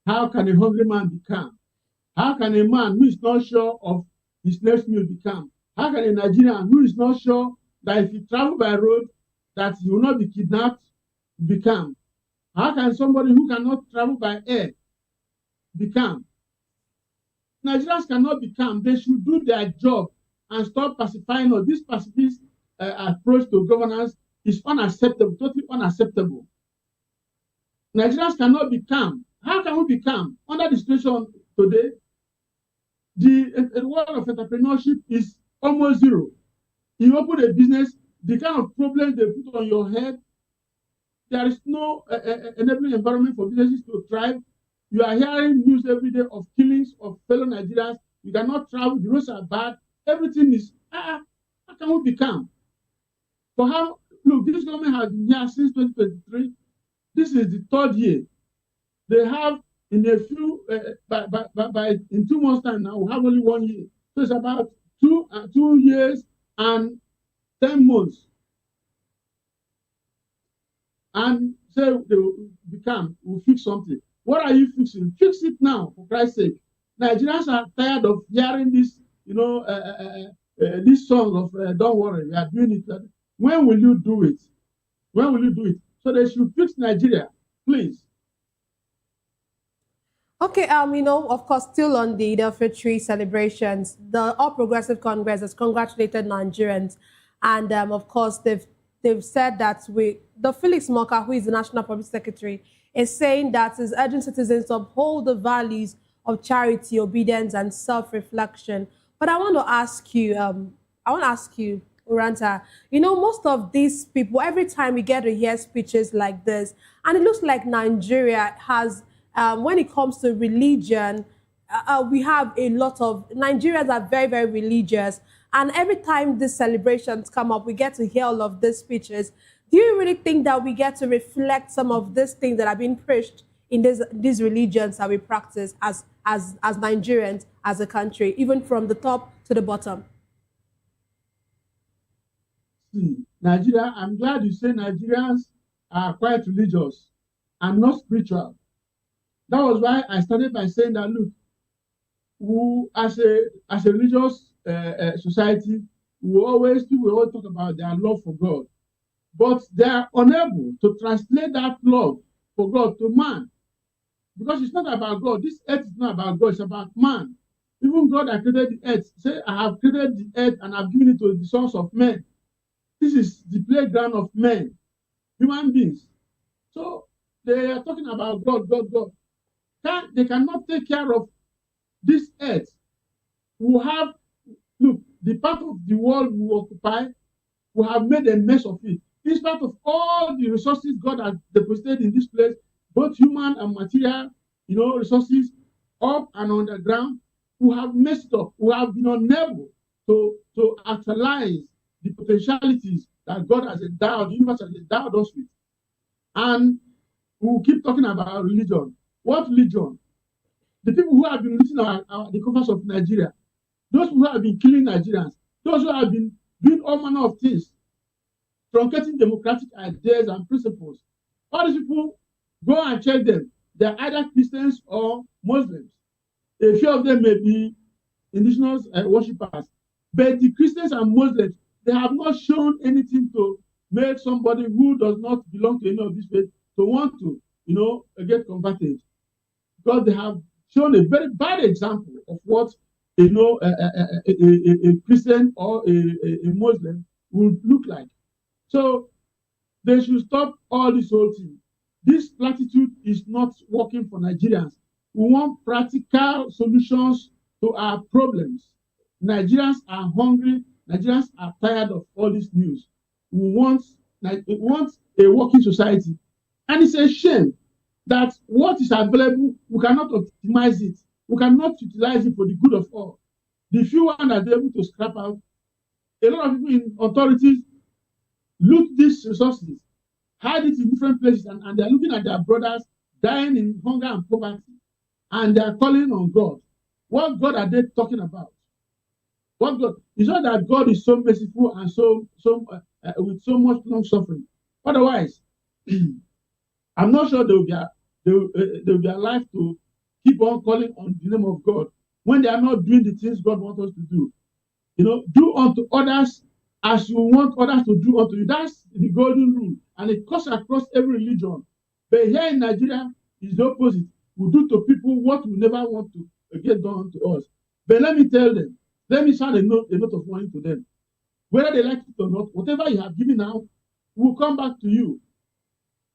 How can a hungry man be calm? How can a man who is not sure of his next meal be calm? How can a Nigerian who is not sure that if he travel by road, that he will not be kidnapped, be calm? How can somebody who cannot travel by air be calm? Nigerians cannot be calm. They should do their job and stop pacifying us. This pacifist approach to governance is unacceptable, totally unacceptable. Nigerians cannot be calm. How can we be calm? Under the situation today, the world of entrepreneurship is almost zero. You open a business, the kind of problems they put on your head, there is no enabling environment for businesses to thrive. You are hearing news every day of killings of fellow Nigerians. You cannot travel. The roads are bad. Everything is, how can we be calm? For how, look, this government has been here since 2023. This is the third year. They have in a few, in 2 months time now, we have only 1 year. So it's about 2 years and 10 months. And say they will be calm, we'll fix something. What are you fixing? Fix it now, for Christ's sake. Nigerians are tired of hearing this, this song of don't worry, we are doing it. When will you do it? When will you do it? So they should fix Nigeria, please. Okay, of course, still on the Fitri celebrations, the All Progressive Congress has congratulated Nigerians, and of course, they've said that the Felix Moka, who is the National Public Secretary, is saying that is urging citizens to uphold the values of charity, obedience, and self-reflection. But I want to ask you, Uranta, most of these people, every time we get to hear speeches like this, and it looks like Nigeria has, when it comes to religion, we have a lot of, Nigerians are very, very religious. And every time these celebrations come up, we get to hear all of these speeches. Do you really think that we get to reflect some of these things that are being preached in these religions that we practice as Nigerians, as a country, even from the top to the bottom? See, Nigeria, I'm glad you say Nigerians are quite religious and not spiritual. That was why I started by saying that, look, who, as a religious society, people always talk about their love for God, but they are unable to translate that love for God to man, because it's not about God. This earth is not about God; it's about man. Even God that created the earth say, "I have created the earth and I've given it to the sons of men." This is the playground of men, human beings. So they are talking about God, God, God. They cannot take care of this earth. We have, look, the part of the world we occupy, we have made a mess of it. In spite of all the resources God has deposited in this place, both human and material, resources, up and underground, we have messed up. We have been unable to actualize the potentialities that God has endowed, the universe has endowed us with. And we will keep talking about religion. What religion? The people who have been looting the coffers of Nigeria, those who have been killing Nigerians, those who have been doing all manner of things, truncating democratic ideas and principles. All these people, go and check them. They're either Christians or Muslims. A few of them may be indigenous worshippers. But the Christians and Muslims, they have not shown anything to make somebody who does not belong to any of these faiths to want to, get converted. Because they have shown a very bad example of what, a Christian or a Muslim would look like. So They should stop all this whole thing. This platitude is not working for Nigerians. We want practical solutions to our problems. Nigerians are hungry. Nigerians are tired of all this news. We want a working society. And it's a shame that what is available, we cannot optimize it. We cannot utilize it for the good of all. The few ones that are able to scrap out, a lot of people in authorities loot these resources, hide it in different places, and they're looking at their brothers dying in hunger and poverty, and they're calling on God. What God are they talking about? What God? It's not that God is so merciful and with so much long suffering. Otherwise, I'm not sure they will be alive to keep on calling on the name of God when they are not doing the things God wants us to do. Do unto others as you want others to do unto you. That's the golden rule, and it cuts across every religion. But here in Nigeria, it's the opposite. We do to people what we never want to get done to us. But let me tell them, let me sound a note of warning to them. Whether they like it or not, whatever you have given out will come back to you.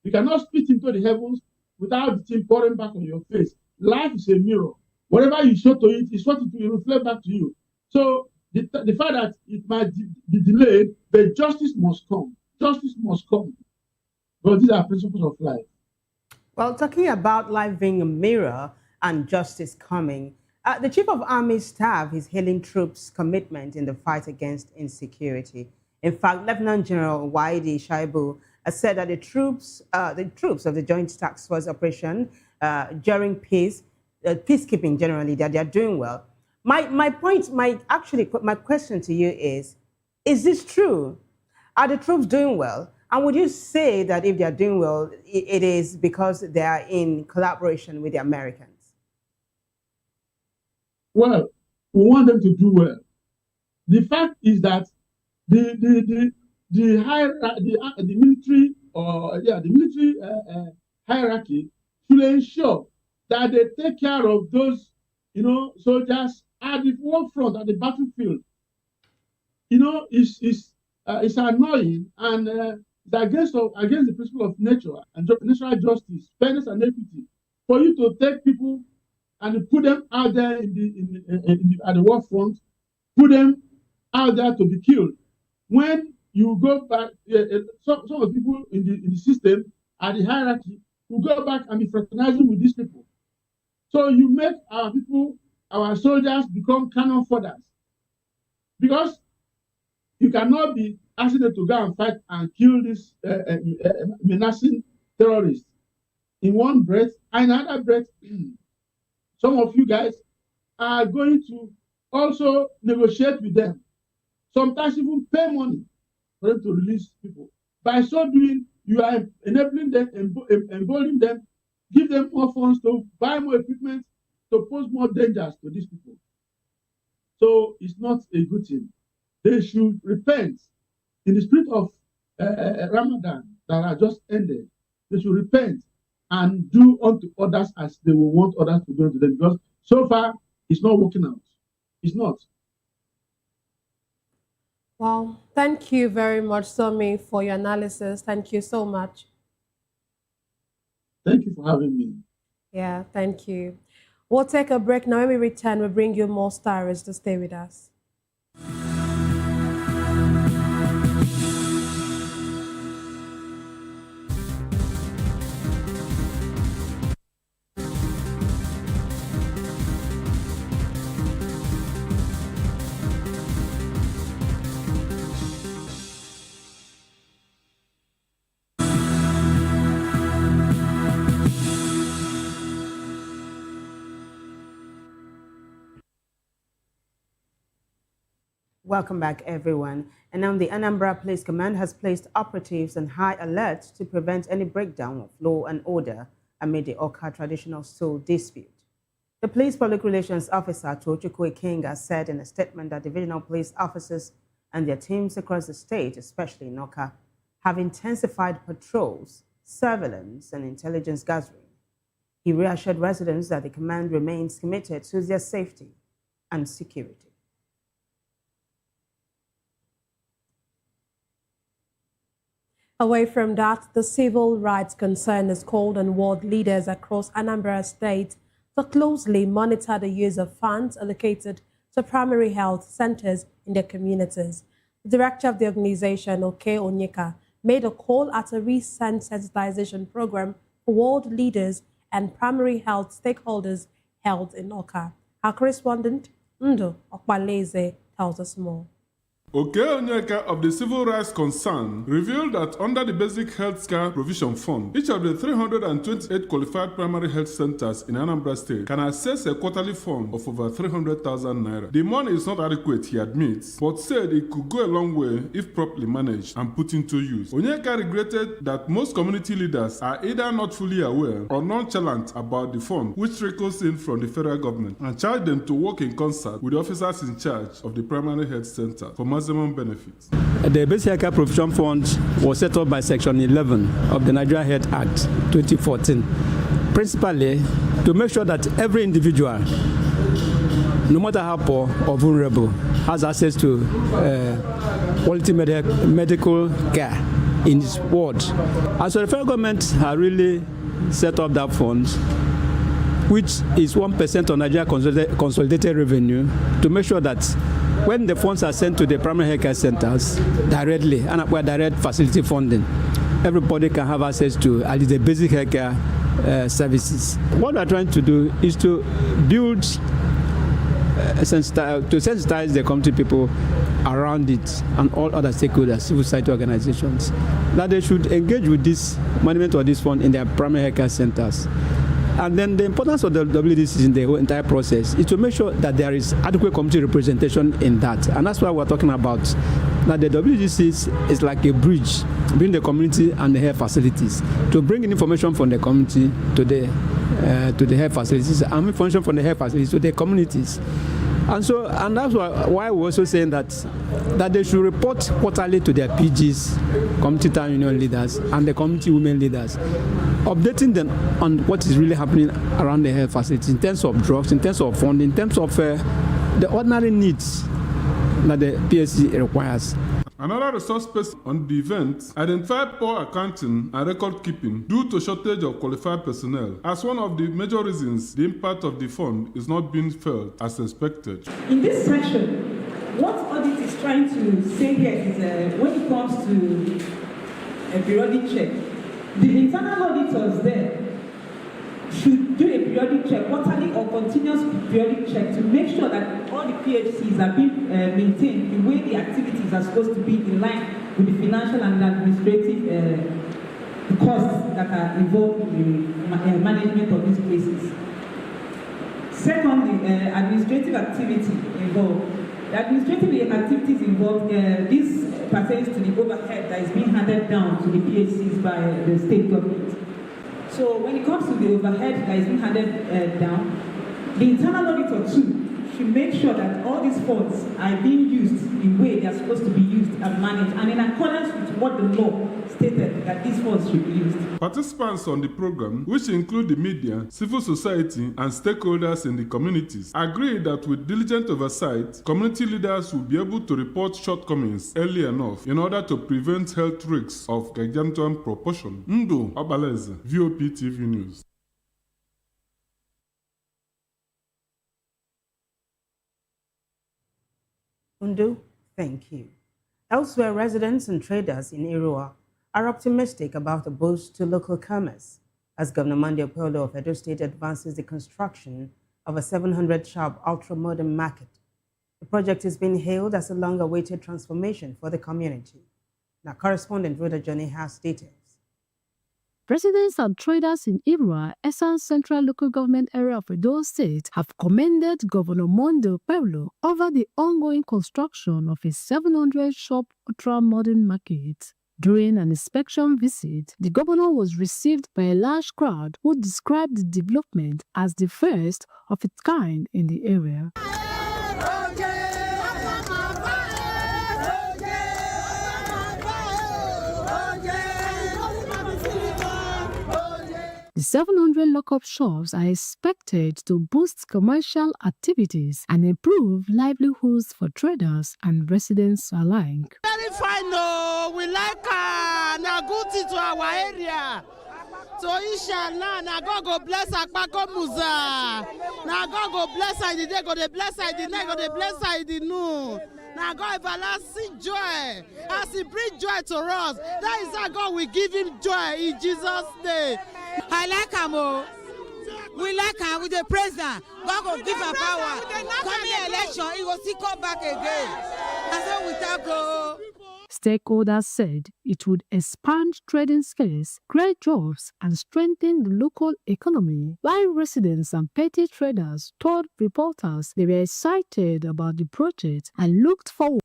You cannot spit into the heavens without the thing pouring back on your face. Life is a mirror. Whatever you show to it is what it will reflect back to you. So the fact that it might be delayed, but justice must come. Justice must come. Because these are principles of life. Well, talking about life being a mirror and justice coming, the Chief of Army Staff is hailing troops' commitment in the fight against insecurity. In fact, Lieutenant General Waidi Shaibu has said that the troops of the Joint Task Force operation during peacekeeping generally, that they are doing well. My question to you is this true? Are the troops doing well? And would you say that if they are doing well, it is because they are in collaboration with the Americans? Well, we want them to do well. The fact is that the military hierarchy should ensure that they take care of those, soldiers at the forefront, at the battlefield. It's annoying and it's against the principle of nature and natural justice, fairness and equity for you to take people and put them out there at the war front, put them out there to be killed. When you go back, some of the people in the system at the hierarchy will go back and be fraternizing with these people. So you make our people, our soldiers, become cannon fodder. Because you cannot be asking them to go and fight and kill these menacing terrorists in one breath, and in another breath, some of you guys are going to also negotiate with them. Sometimes even pay money for them to release people. By so doing, you are enabling them, emboldening them, give them more funds to buy more equipment, to pose more dangers to these people. So it's not a good thing. They should repent in the spirit of Ramadan that has just ended. They should repent and do unto others as they will want others to do unto them. Because so far, it's not working out. It's not. Well, thank you very much, Somi, for your analysis. Thank you so much. Thank you for having me. Yeah, thank you. We'll take a break now. When we return, we'll bring you more stories to stay with us. Welcome back, everyone. And now the Anambra Police Command has placed operatives on high alert to prevent any breakdown of law and order amid the Oka traditional stool dispute. The Police Public Relations Officer, Tochukwu Ikenga, said in a statement that divisional police officers and their teams across the state, especially in Oka, have intensified patrols, surveillance, and intelligence gathering. He reassured residents that the command remains committed to their safety and security. Away from that, the civil rights concern has called on world leaders across Anambra State to closely monitor the use of funds allocated to primary health centers in their communities. The director of the organization, Oke Onyeka, made a call at a recent sensitization program for world leaders and primary health stakeholders held in Oka. Our correspondent, Ndo Okbaleze, tells us more. Oke Onyeka of the Civil Rights Concern revealed that under the Basic Health Care Provision Fund, each of the 328 qualified primary health centers in Anambra State can access a quarterly fund of over 300,000 naira. The money is not adequate, he admits, but said it could go a long way if properly managed and put into use. Onyeka regretted that most community leaders are either not fully aware or nonchalant about the fund, which trickles in from the federal government, and charged them to work in concert with the officers in charge of the primary health center for maximum benefits. The Basic Healthcare Provision Fund was set up by Section 11 of the Nigeria Health Act 2014, principally to make sure that every individual, no matter how poor or vulnerable, has access to quality medical care in his ward. And so the federal government has really set up that fund, which is 1% of Nigeria consolidated revenue, to make sure that when the funds are sent to the primary health care centers directly, and where direct facility funding, everybody can have access to at least the basic health care services. What we are trying to do is to build, to sensitize the community people around it and all other stakeholders, civil society organizations, that they should engage with this management of this fund in their primary health care centers. And then the importance of the WDCs in the whole entire process is to make sure that there is adequate community representation in that. And that's why we're talking about that the WDCs is like a bridge between the community and the health facilities, to bring in information from the community to the health facilities, and information from the health facilities to the communities. And that's why we're also saying that they should report quarterly to their PGs, community town union leaders, and the community women leaders, updating them on what is really happening around the health facilities in terms of drugs, in terms of funding, in terms of the ordinary needs that the PSC requires. Another resource person on the event identified poor accounting and record keeping due to shortage of qualified personnel as one of the major reasons the impact of the fund is not being felt as expected. In this section, what audit is trying to say here is when it comes to a periodic check, the internal auditors there should do a periodic check, quarterly or continuous periodic check, to make sure that all the PHCs are being maintained the way the activities are supposed to be, in line with the financial and administrative costs that are involved in the management of these places. Secondly, administrative activity involved. The administrative activities involved, this pertains to the overhead that is being handed down to the PHCs by the state government. So when it comes to the overhead that is being handed down, the internal auditor too should make sure that all these funds are being used in the way they are supposed to be used and managed, and in accordance with what the law stated that these funds should be used. Participants on the program, which include the media, civil society, and stakeholders in the communities, agreed that with diligent oversight, community leaders will be able to report shortcomings early enough in order to prevent health risks of gargantuan proportion. Ndo Okbaleze, Vop TV News. Undu, thank you. Elsewhere, residents and traders in Irua are optimistic about a boost to local commerce as Governor Monday Opolo of Edo State advances the construction of a 700-shop ultra-modern market. The project is being hailed as a long-awaited transformation for the community. Now, correspondent Rhoda Johnny has details. Residents and traders in Irua, Esan Central Local Government Area of Edo State, have commended Governor Monday Opolo over the ongoing construction of a 700-shop ultra-modern market. During an inspection visit, the governor was received by a large crowd who described the development as the first of its kind in the area. The The 700 lock-up shops are expected to boost commercial activities and improve livelihoods for traders and residents alike. Very fine, no. We like na good thing to our area. So inshallah, na God go bless Akpako Musa. Na God go bless her the day, go the bless her the night, go the bless her the noon. Now God everlasting joy. As He bring joy to us, that is how God will give Him joy in Jesus' name. I like him. We like her with the president. God will give her power. Coming election, he will still come back again. That's what we talk about. Stakeholders said it would expand trading skills, create jobs, and strengthen the local economy. While residents and petty traders told reporters they were excited about the project and looked forward.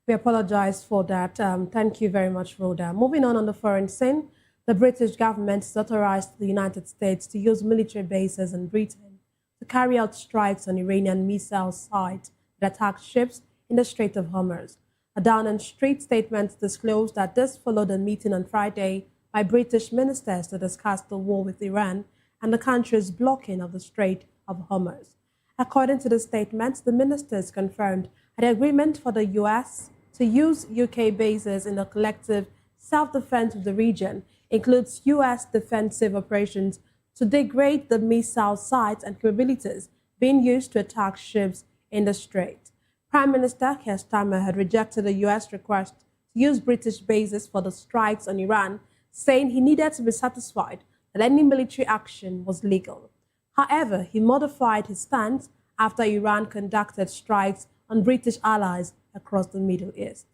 We apologize for that. Thank you very much, Rhoda. Moving on the foreign scene, the British government has authorized the United States to use military bases in Britain to carry out strikes on Iranian missile sites that attack ships in the Strait of Hormuz. A Downing Street statement disclosed that this followed a meeting on Friday by British ministers to discuss the war with Iran and the country's blocking of the Strait of Hormuz. According to the statement, the ministers confirmed an agreement for the U.S. to use UK bases in the collective self-defense of the region includes U.S. defensive operations to degrade the missile sites and capabilities being used to attack ships in the strait. Prime Minister Keir Starmer had rejected the U.S. request to use British bases for the strikes on Iran, saying he needed to be satisfied that any military action was legal. However, he modified his stance after Iran conducted strikes on British allies across the Middle East.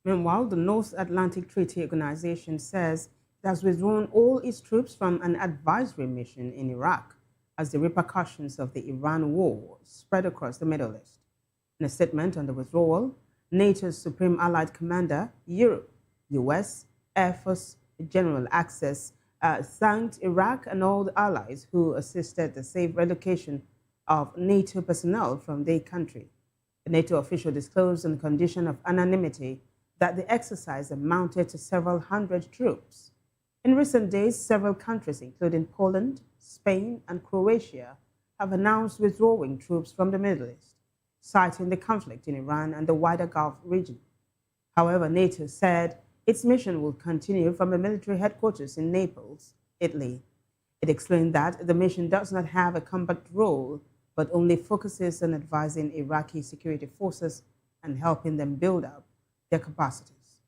Meanwhile, the North Atlantic Treaty Organization says it has withdrawn all its troops from an advisory mission in Iraq as the repercussions of the Iran war spread across the Middle East. In a statement on the withdrawal, NATO's Supreme Allied Commander, Europe, US Air Force General Access, thanked Iraq and all the allies who assisted the safe relocation of NATO personnel from their country. The NATO official disclosed on condition of anonymity that the exercise amounted to several hundred troops. In recent days, several countries, including Poland, Spain, and Croatia, have announced withdrawing troops from the Middle East, citing the conflict in Iran and the wider Gulf region. However, NATO said its mission will continue from the military headquarters in Naples, Italy. It explained that the mission does not have a combat role, but only focuses on advising Iraqi security forces and helping them build up their capacities.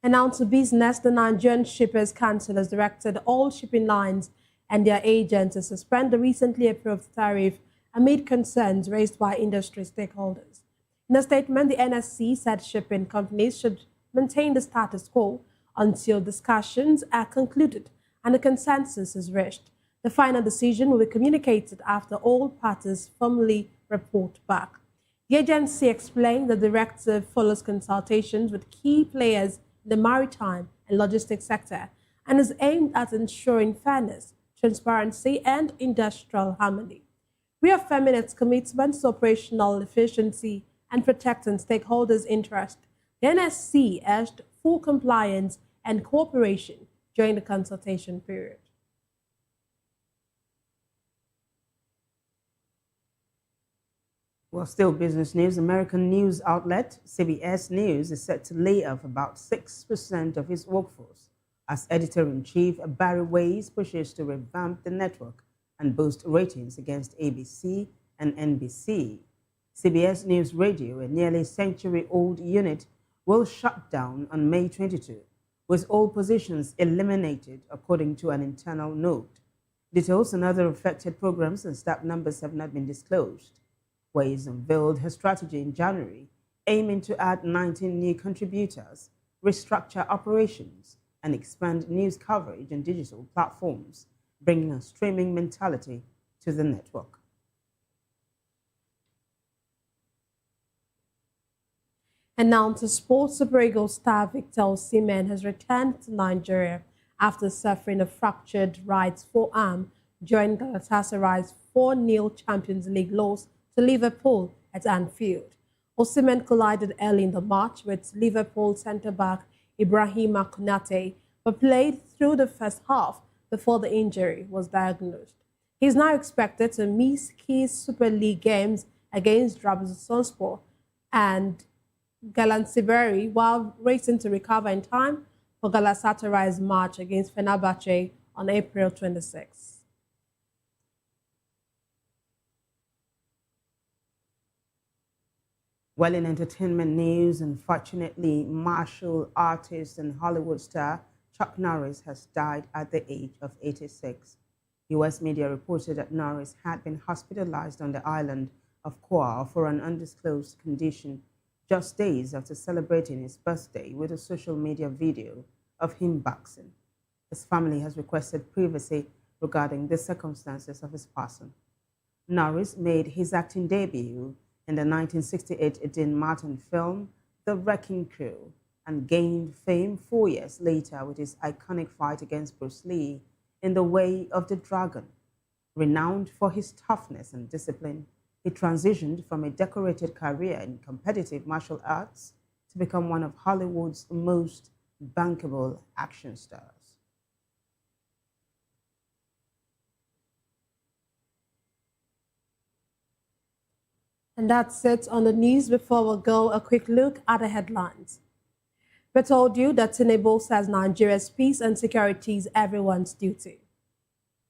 And now to business, the Nigerian Shippers Council has directed all shipping lines and their agents to suspend the recently approved tariff amid concerns raised by industry stakeholders. In a statement, the NSC said shipping companies should maintain the status quo until discussions are concluded and a consensus is reached. The final decision will be communicated after all parties formally report back. The agency explained the directive follows consultations with key players in the maritime and logistics sector and is aimed at ensuring fairness, transparency, and industrial harmony. Reaffirming its commitment to operational efficiency and protecting stakeholders' interests, the NSC urged full compliance and cooperation during the consultation period. Well, still business news. American news outlet CBS News is set to lay off about 6% of its workforce as editor-in-chief Barry Weiss pushes to revamp the network and boost ratings against ABC and NBC. CBS News Radio, a nearly century-old unit, will shut down on May 22, with all positions eliminated according to an internal note. Details on other affected programs and staff numbers have not been disclosed. Weiss unveiled her strategy in January, aiming to add 19 new contributors, restructure operations, and expand news coverage on digital platforms, bringing a streaming mentality to the network. And now to sports. Super Eagles star Victor Osimhen has returned to Nigeria after suffering a fractured right forearm during Galatasaray's 4-0 Champions League loss to Liverpool at Anfield. Osimhen collided early in the match with Liverpool centre-back Ibrahima Konate, but played through the first half before the injury was diagnosed. He is now expected to miss key Super League games against Trabzonspor and Galatasaray while racing to recover in time for Galatasaray's match against Fenerbahce on April 26. Well, in entertainment news, unfortunately, martial artist and Hollywood star Chuck Norris has died at the age of 86. U.S. media reported that Norris had been hospitalized on the island of Kauai for an undisclosed condition just days after celebrating his birthday with a social media video of him boxing. His family has requested privacy regarding the circumstances of his passing. Norris made his acting debut in the 1968 Dean Martin film, The Wrecking Crew, and gained fame 4 years later with his iconic fight against Bruce Lee in The Way of the Dragon. Renowned for his toughness and discipline, he transitioned from a decorated career in competitive martial arts to become one of Hollywood's most bankable action stars. And that's it on the news. Before we go, a quick look at the headlines. We told you that Tinubu says Nigeria's peace and security is everyone's duty.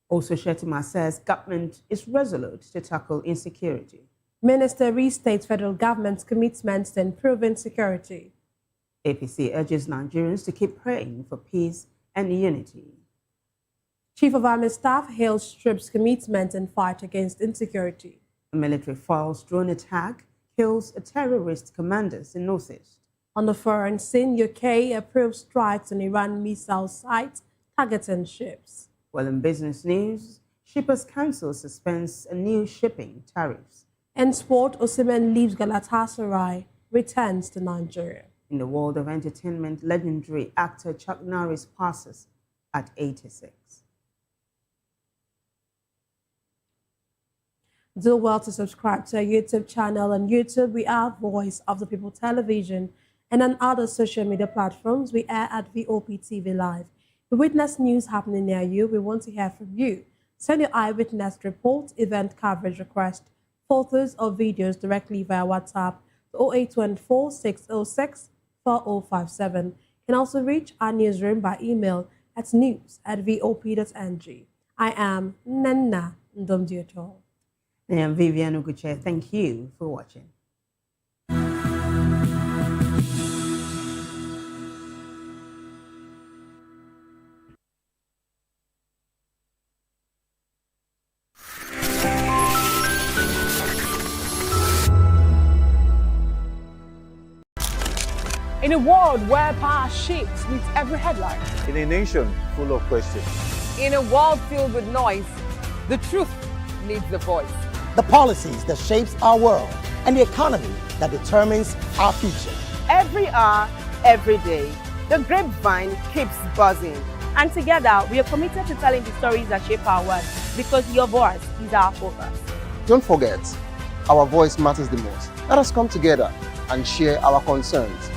Also, Shettima says government is resolute to tackle insecurity. Minister restates federal government's commitments to improving security. APC urges Nigerians to keep praying for peace and unity. Chief of Army Staff hails troops' commitment in fight against insecurity. A military false drone attack kills a terrorist commanders in Northeast. On the foreign scene, UK approves strikes on Iran missile sites targeting ships. Well, in business news, Shippers Council suspends new shipping tariffs. In sport, Osimhen leaves Galatasaray, returns to Nigeria. In the world of entertainment, legendary actor Chuck Norris passes at 86. Do well to subscribe to our YouTube channel. On YouTube, we are Voice of the People Television, and on other social media platforms, we air at Vop Tv Live. We witness news happening near you. We want to hear from you. Send your eyewitness report, event coverage request, photos or videos directly via WhatsApp to 0824 606 4057. You can also reach our newsroom by email at news@vop.ng. I am Nana Ndomdioto. I am Vivian Uguche. Thank you for watching. In a world where power shifts with every headline. In a nation full of questions. In a world filled with noise, the truth needs a voice. The policies that shapes our world and the economy that determines our future. Every hour, every day, the grapevine keeps buzzing. And together, we are committed to telling the stories that shape our world because your voice is our focus. Don't forget, our voice matters the most. Let us come together and share our concerns.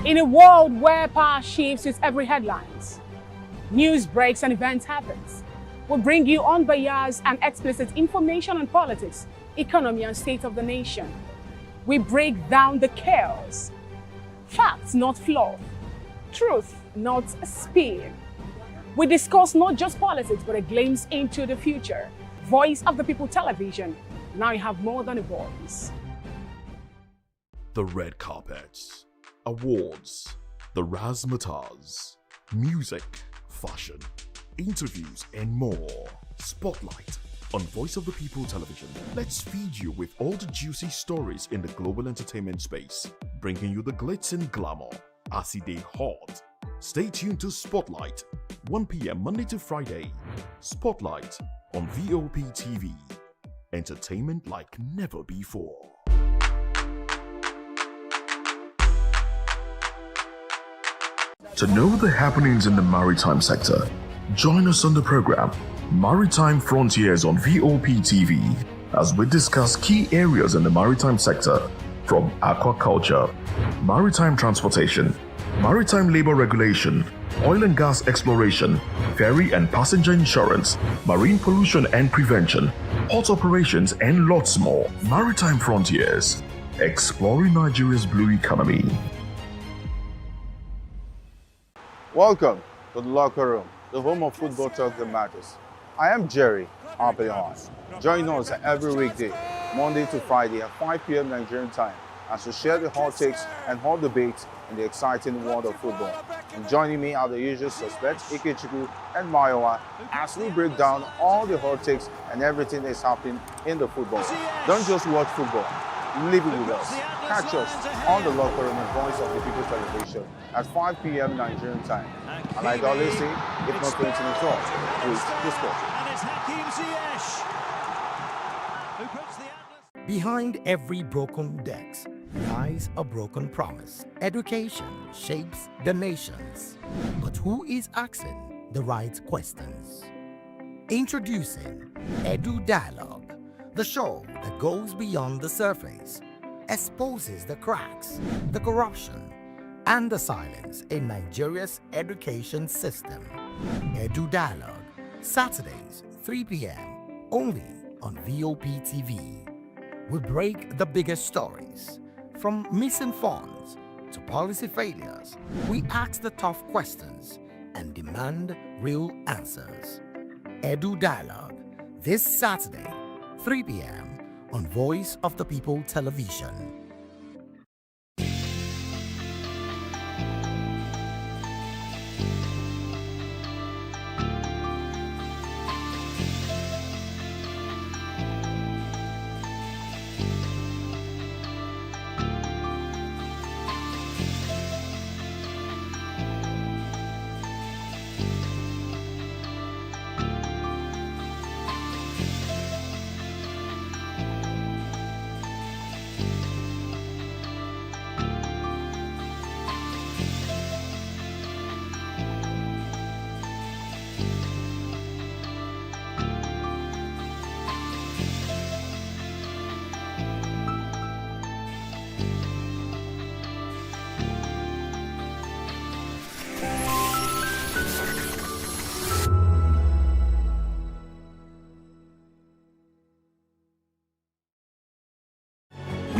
In a world where power shifts with every headlines, news breaks and events happens, we bring you unbiased and explicit information on politics, economy and state of the nation. We break down the chaos. Facts, not fluff. Truth, not spin. We discuss not just politics, but a glimpse into the future. Voice of the People Television. Now you have more than a voice. The red carpets, awards, the razzmatazz, music, fashion, interviews, and more. Spotlight on Voice of the People Television. Let's feed you with all the juicy stories in the global entertainment space, bringing you the glitz and glamour as they hot. Stay tuned to Spotlight, 1 p.m. Monday to Friday. Spotlight on Vop TV. Entertainment like never before. To know the happenings in the maritime sector, join us on the program Maritime Frontiers on Vop TV as we discuss key areas in the maritime sector from aquaculture, maritime transportation, maritime labor regulation, oil and gas exploration, ferry and passenger insurance, marine pollution and prevention, port operations and lots more. Maritime Frontiers, exploring Nigeria's blue economy. Welcome to the locker room, the home of football talk that matters. I am Jerry Apelon. Join us every weekday, Monday to Friday at 5 p.m. Nigerian time, as we share the hot takes and hot debates in the exciting world of football. And joining me are the usual suspects, Ikechukwu and Mayowa, as we break down all the hot takes and everything that's happening in the football. Don't just watch football, live it with us. Catch us on the locker room and Voice of the People Television at 5 p.m. Nigerian time. And like I always say, if not 20 minutes off, please discuss. Behind every broken desk lies a broken promise. Education shapes the nations. But who is asking the right questions? Introducing Edu Dialogue, the show that goes beyond the surface, exposes the cracks, the corruption, and the silence in Nigeria's education system. Edu Dialogue, Saturdays, 3 p.m., only on Vop TV. We break the biggest stories, from missing funds to policy failures. We ask the tough questions and demand real answers. Edu Dialogue, this Saturday, 3 p.m. on Voice of the People Television.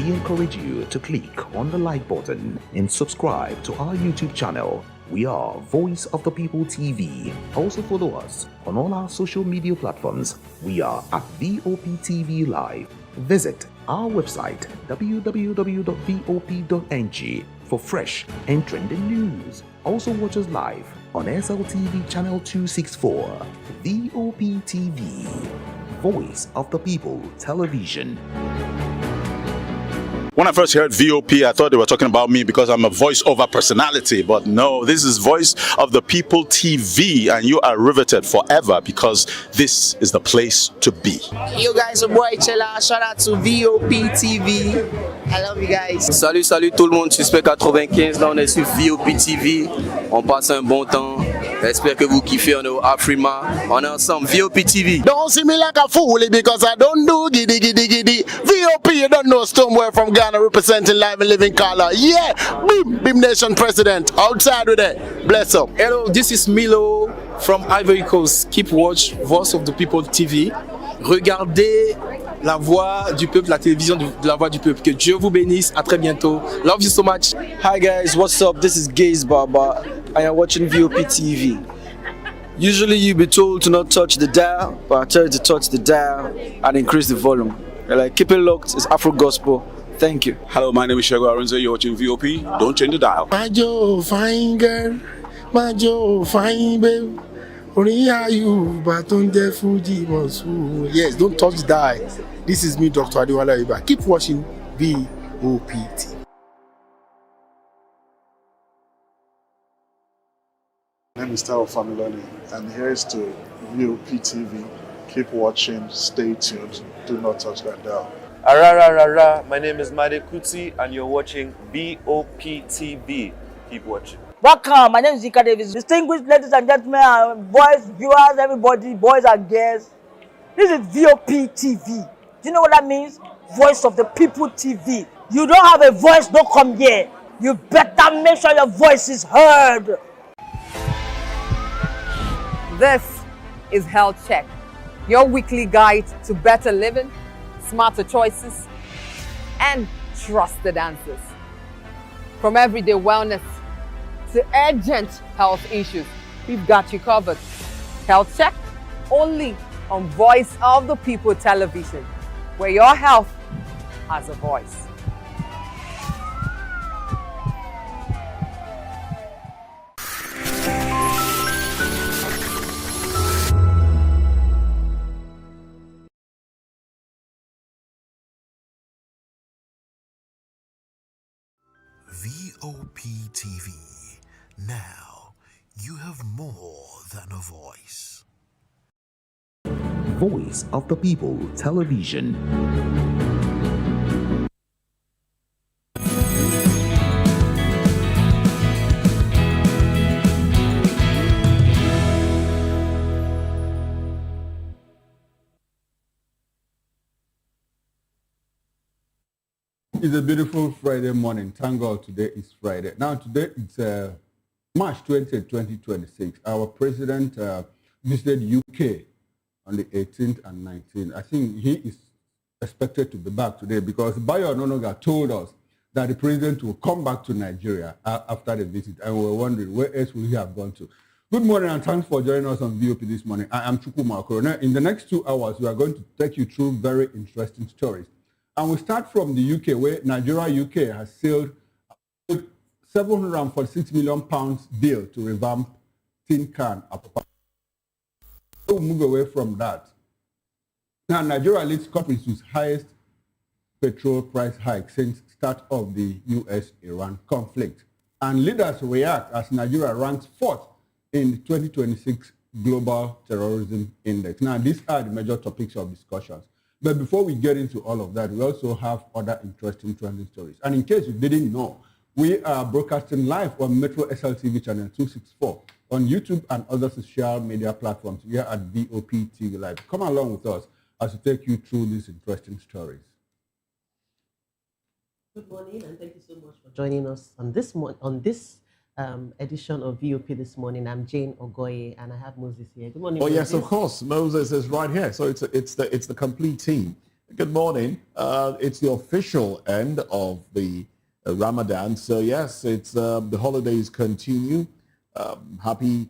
We encourage you to click on the like button and subscribe to our YouTube channel. We are Voice of the People TV. Also follow us on all our social media platforms. We are at Vop TV Live. Visit our website www.vop.ng for fresh and trending news. Also watch us live on SLTV channel 264. Vop TV, Voice of the People Television. When I first heard VOP, I thought they were talking about me because I'm a voiceover personality. But no, this is Voice of the People TV, and you are riveted forever because this is the place to be. Yo guys, your boy Chela. Shout out to VOP TV. I love you guys. Salut, salut tout le monde. Suspect 95. Là, on est sur VOP TV. On passe un bon temps. J'espère que vous kiffez. On est au Afrima. On est ensemble. VOP TV. Don't see me like a fool because I don't do giddy giddy giddy. VOP, you don't know somewhere from Ghana representing live and living color. Yeah, Beam Nation President. Outside with it. Bless up. Hello, this is Milo from Ivory Coast. Keep watch Voice of the People TV. Regardez la voix du peuple, la télévision de la voix du peuple. Que Dieu vous bénisse. À très bientôt. Love you so much. Hi guys, what's up? This is Gaze Baba. I am watching VOP TV. Usually you be told to not touch the dial, but I tell you to touch the dial and increase the volume. You're like, keep it locked. It's Afro Gospel. Thank you. Hello, my name is Shego Aronzo. You're watching VOP. Don't change the dial. My Joe, fine girl. My Joe, fine babe. Yes, don't touch the dial. This is me, Dr. Adiwala Iba. Keep watching VOP TV. My name is Tao Familoni, and here's to VOP TV. Keep watching, stay tuned, do not touch that dial. Arara, my name is Made Kuti, and you're watching VOP TV. Keep watching. Welcome, my name is Zika Davis. Distinguished ladies and gentlemen, boys, viewers, everybody, boys and girls. This is VOP TV. Do you know what that means? Voice of the People TV. You don't have a voice, don't come here. You better make sure your voice is heard. This is Health Check, your weekly guide to better living, smarter choices, and trusted answers. From everyday wellness to urgent health issues, we've got you covered. Health Check, only on Voice of the People television, where your health has a voice. VOP TV. Now, you have more than a voice. Voice of the People Television. It's a beautiful Friday morning. Thank God today is Friday. Now today it's March 20th, 2026. Our president visited UK on the 18th and 19th. I think he is expected to be back today because Bayo Ononoga told us that the president will come back to Nigeria after the visit, and we were wondering where else will he have gone to. Good morning and thanks for joining us on VOP this morning. I am Chukwu Makoro. In the next 2 hours, we are going to take you through very interesting stories. And we start from the UK, where Nigeria UK has sealed a £746 million deal to revamp Tin Can. We'll move away from that. Now, Nigeria leads countries with highest petrol price hike since start of the US-Iran conflict. And leaders react as Nigeria ranks 4th in the 2026 Global Terrorism Index. Now, these are the major topics of discussions. But before we get into all of that, we also have other interesting trending stories. And in case you didn't know, we are broadcasting live on Metro SLTV channel 264, on YouTube and other social media platforms. We are at VOP TV Live. Come along with us as we take you through these interesting stories. Good morning, and thank you so much for joining us on this edition of VOP this morning. I'm Jane Ogoye, and I have Moses here. Good morning, Moses. Yes, of course. Moses is right here. So it's the complete team. Good morning. It's the official end of the Ramadan. So yes, it's the holidays continue. Happy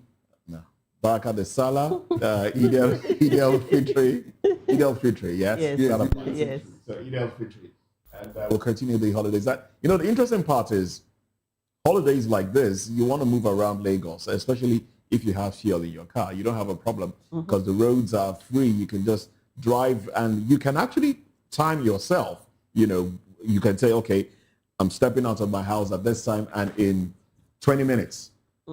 Baraka de Salah, Eid al Fitri. Eid al Fitri, yes? Yes. So Eid al Fitri. And we'll continue the holidays. The interesting part is, holidays like this, you want to move around Lagos, especially if you have fuel in your car. You don't have a problem because the roads are free. You can just drive and you can actually time yourself. You can say, okay, I'm stepping out of my house at this time and in 20 minutes,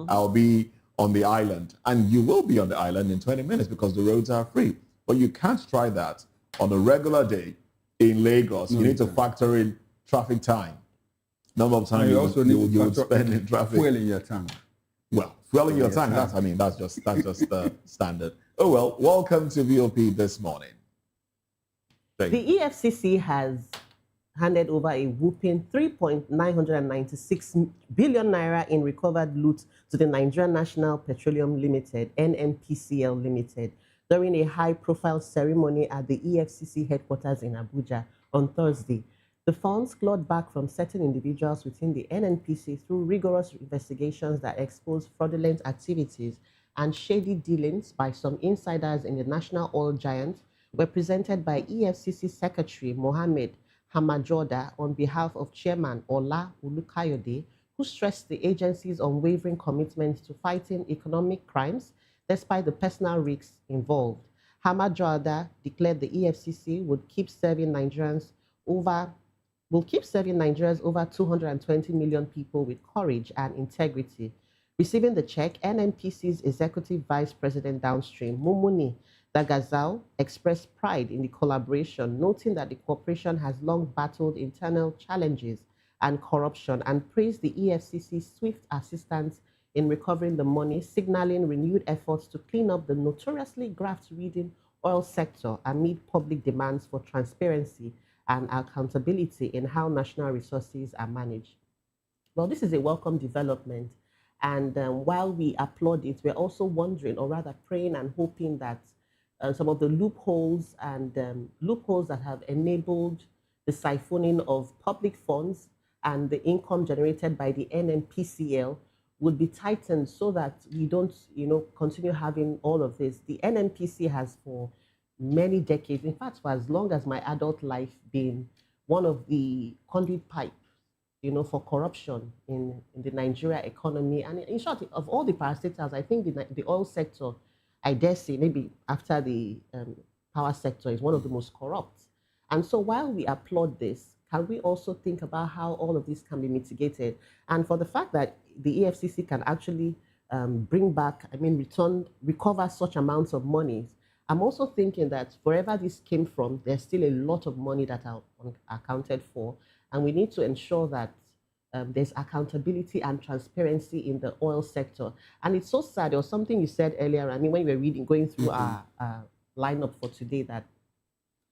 I'll be on the island. And you will be on the island in 20 minutes because the roads are free. But you can't try that on a regular day in Lagos. You need to factor in traffic time. Number of times you would spend in traffic. Fuel in your tank. Well, fuel in your tank, that's just standard. Oh well, welcome to VOP this morning. The EFCC has handed over a whopping 3.996 billion naira in recovered loot to the Nigerian National Petroleum Limited, NNPCL Limited, during a high-profile ceremony at the EFCC headquarters in Abuja on Thursday. The funds clawed back from certain individuals within the NNPC through rigorous investigations that exposed fraudulent activities and shady dealings by some insiders in the national oil giant were presented by EFCC Secretary Mohammed Hamajoda on behalf of Chairman Ola Ulukayode, who stressed the agency's unwavering commitment to fighting economic crimes despite the personal risks involved. Hamad Joada declared the EFCC would keep serving Nigerians over 220 million people with courage and integrity. Receiving the check, NNPC's Executive Vice President Downstream, Mumuni Dagazao, expressed pride in the collaboration, noting that the corporation has long battled internal challenges and corruption, and praised the EFCC's swift assistance in recovering the money, signaling renewed efforts to clean up the notoriously graft-ridden oil sector amid public demands for transparency and accountability in how national resources are managed. Well, this is a welcome development. And while we applaud it, we're also wondering, or rather praying and hoping that some of the loopholes that have enabled the siphoning of public funds and the income generated by the NNPCL would be tightened so that we don't, continue having all of this. The NNPC has for many decades, in fact, for as long as my adult life, been one of the conduit pipe, for corruption in the Nigeria economy. And in short, of all the parastatals, I think the oil sector, I dare say, maybe after the power sector, is one of the most corrupt. And so while we applaud this, can we also think about how all of this can be mitigated? And for the fact that the EFCC can actually recover such amounts of money, I'm also thinking that wherever this came from, there's still a lot of money that are accounted for. And we need to ensure that there's accountability and transparency in the oil sector. And it's so sad. There was something you said earlier, when we were going through our lineup for today, that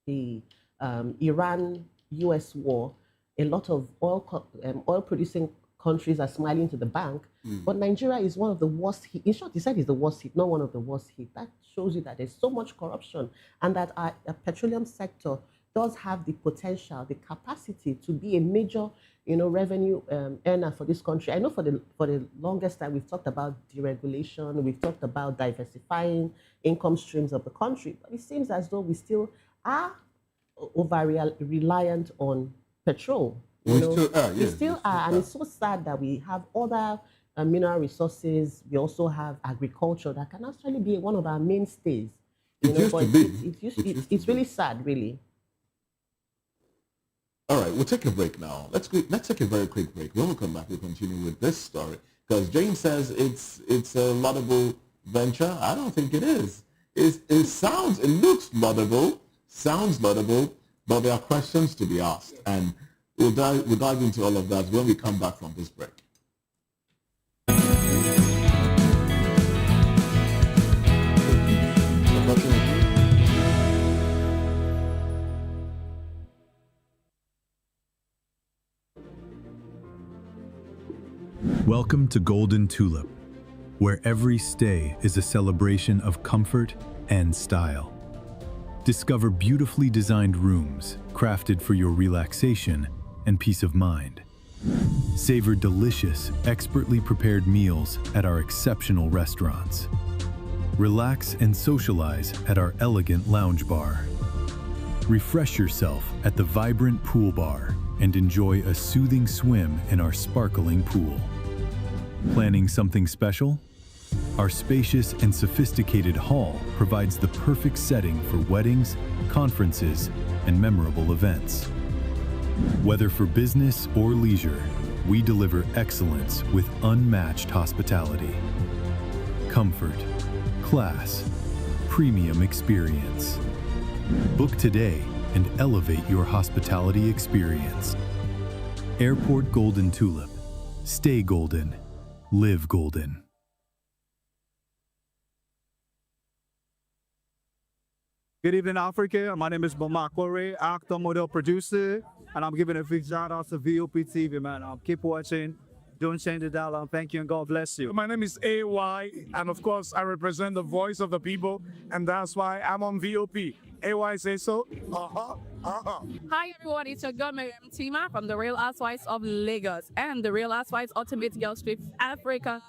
the Iran-US war, a lot of oil-producing countries are smiling to the bank, but Nigeria is one of the worst hit. In short, he said it's the worst hit, not one of the worst hit. That shows you that there's so much corruption, and that our petroleum sector does have the potential, the capacity to be a major, revenue earner for this country. I know for the longest time we've talked about deregulation, we've talked about diversifying income streams of the country, but it seems as though we still are over-reliant on petrol. We still are, and it's so sad that we have other mineral resources. We also have agriculture that can actually be one of our mainstays. It's really sad, really. All right, we'll take a break now. Let's take a very quick break. When we come back, we'll continue with this story. Because Jane says it's a laudable venture. I don't think it is. It looks laudable, sounds laudable, but there are questions to be asked. And we'll dive into all of that when we come back from this break. Welcome to Golden Tulip, where every stay is a celebration of comfort and style. Discover beautifully designed rooms crafted for your relaxation and peace of mind. Savor delicious, expertly prepared meals at our exceptional restaurants. Relax and socialize at our elegant lounge bar. Refresh yourself at the vibrant pool bar and enjoy a soothing swim in our sparkling pool. Planning something special? Our spacious and sophisticated hall provides the perfect setting for weddings, conferences, and memorable events. Whether for business or leisure, we deliver excellence with unmatched hospitality. Comfort, class, premium experience. Book today and elevate your hospitality experience. Airport Golden Tulip. Stay golden. Live golden. Good evening, Africa. My name is Bamakore, actor, model, producer, and I'm giving a big shout out to Vop TV, man. Keep watching. Don't change the dial. Thank you and God bless you. My name is AY, and of course, I represent the voice of the people, and that's why I'm on VOP. AY say so. Hi everyone, it's your girl Miriam Tima from The Real Housewives of Lagos and The Real Housewives Ultimate Girls Trip Africa.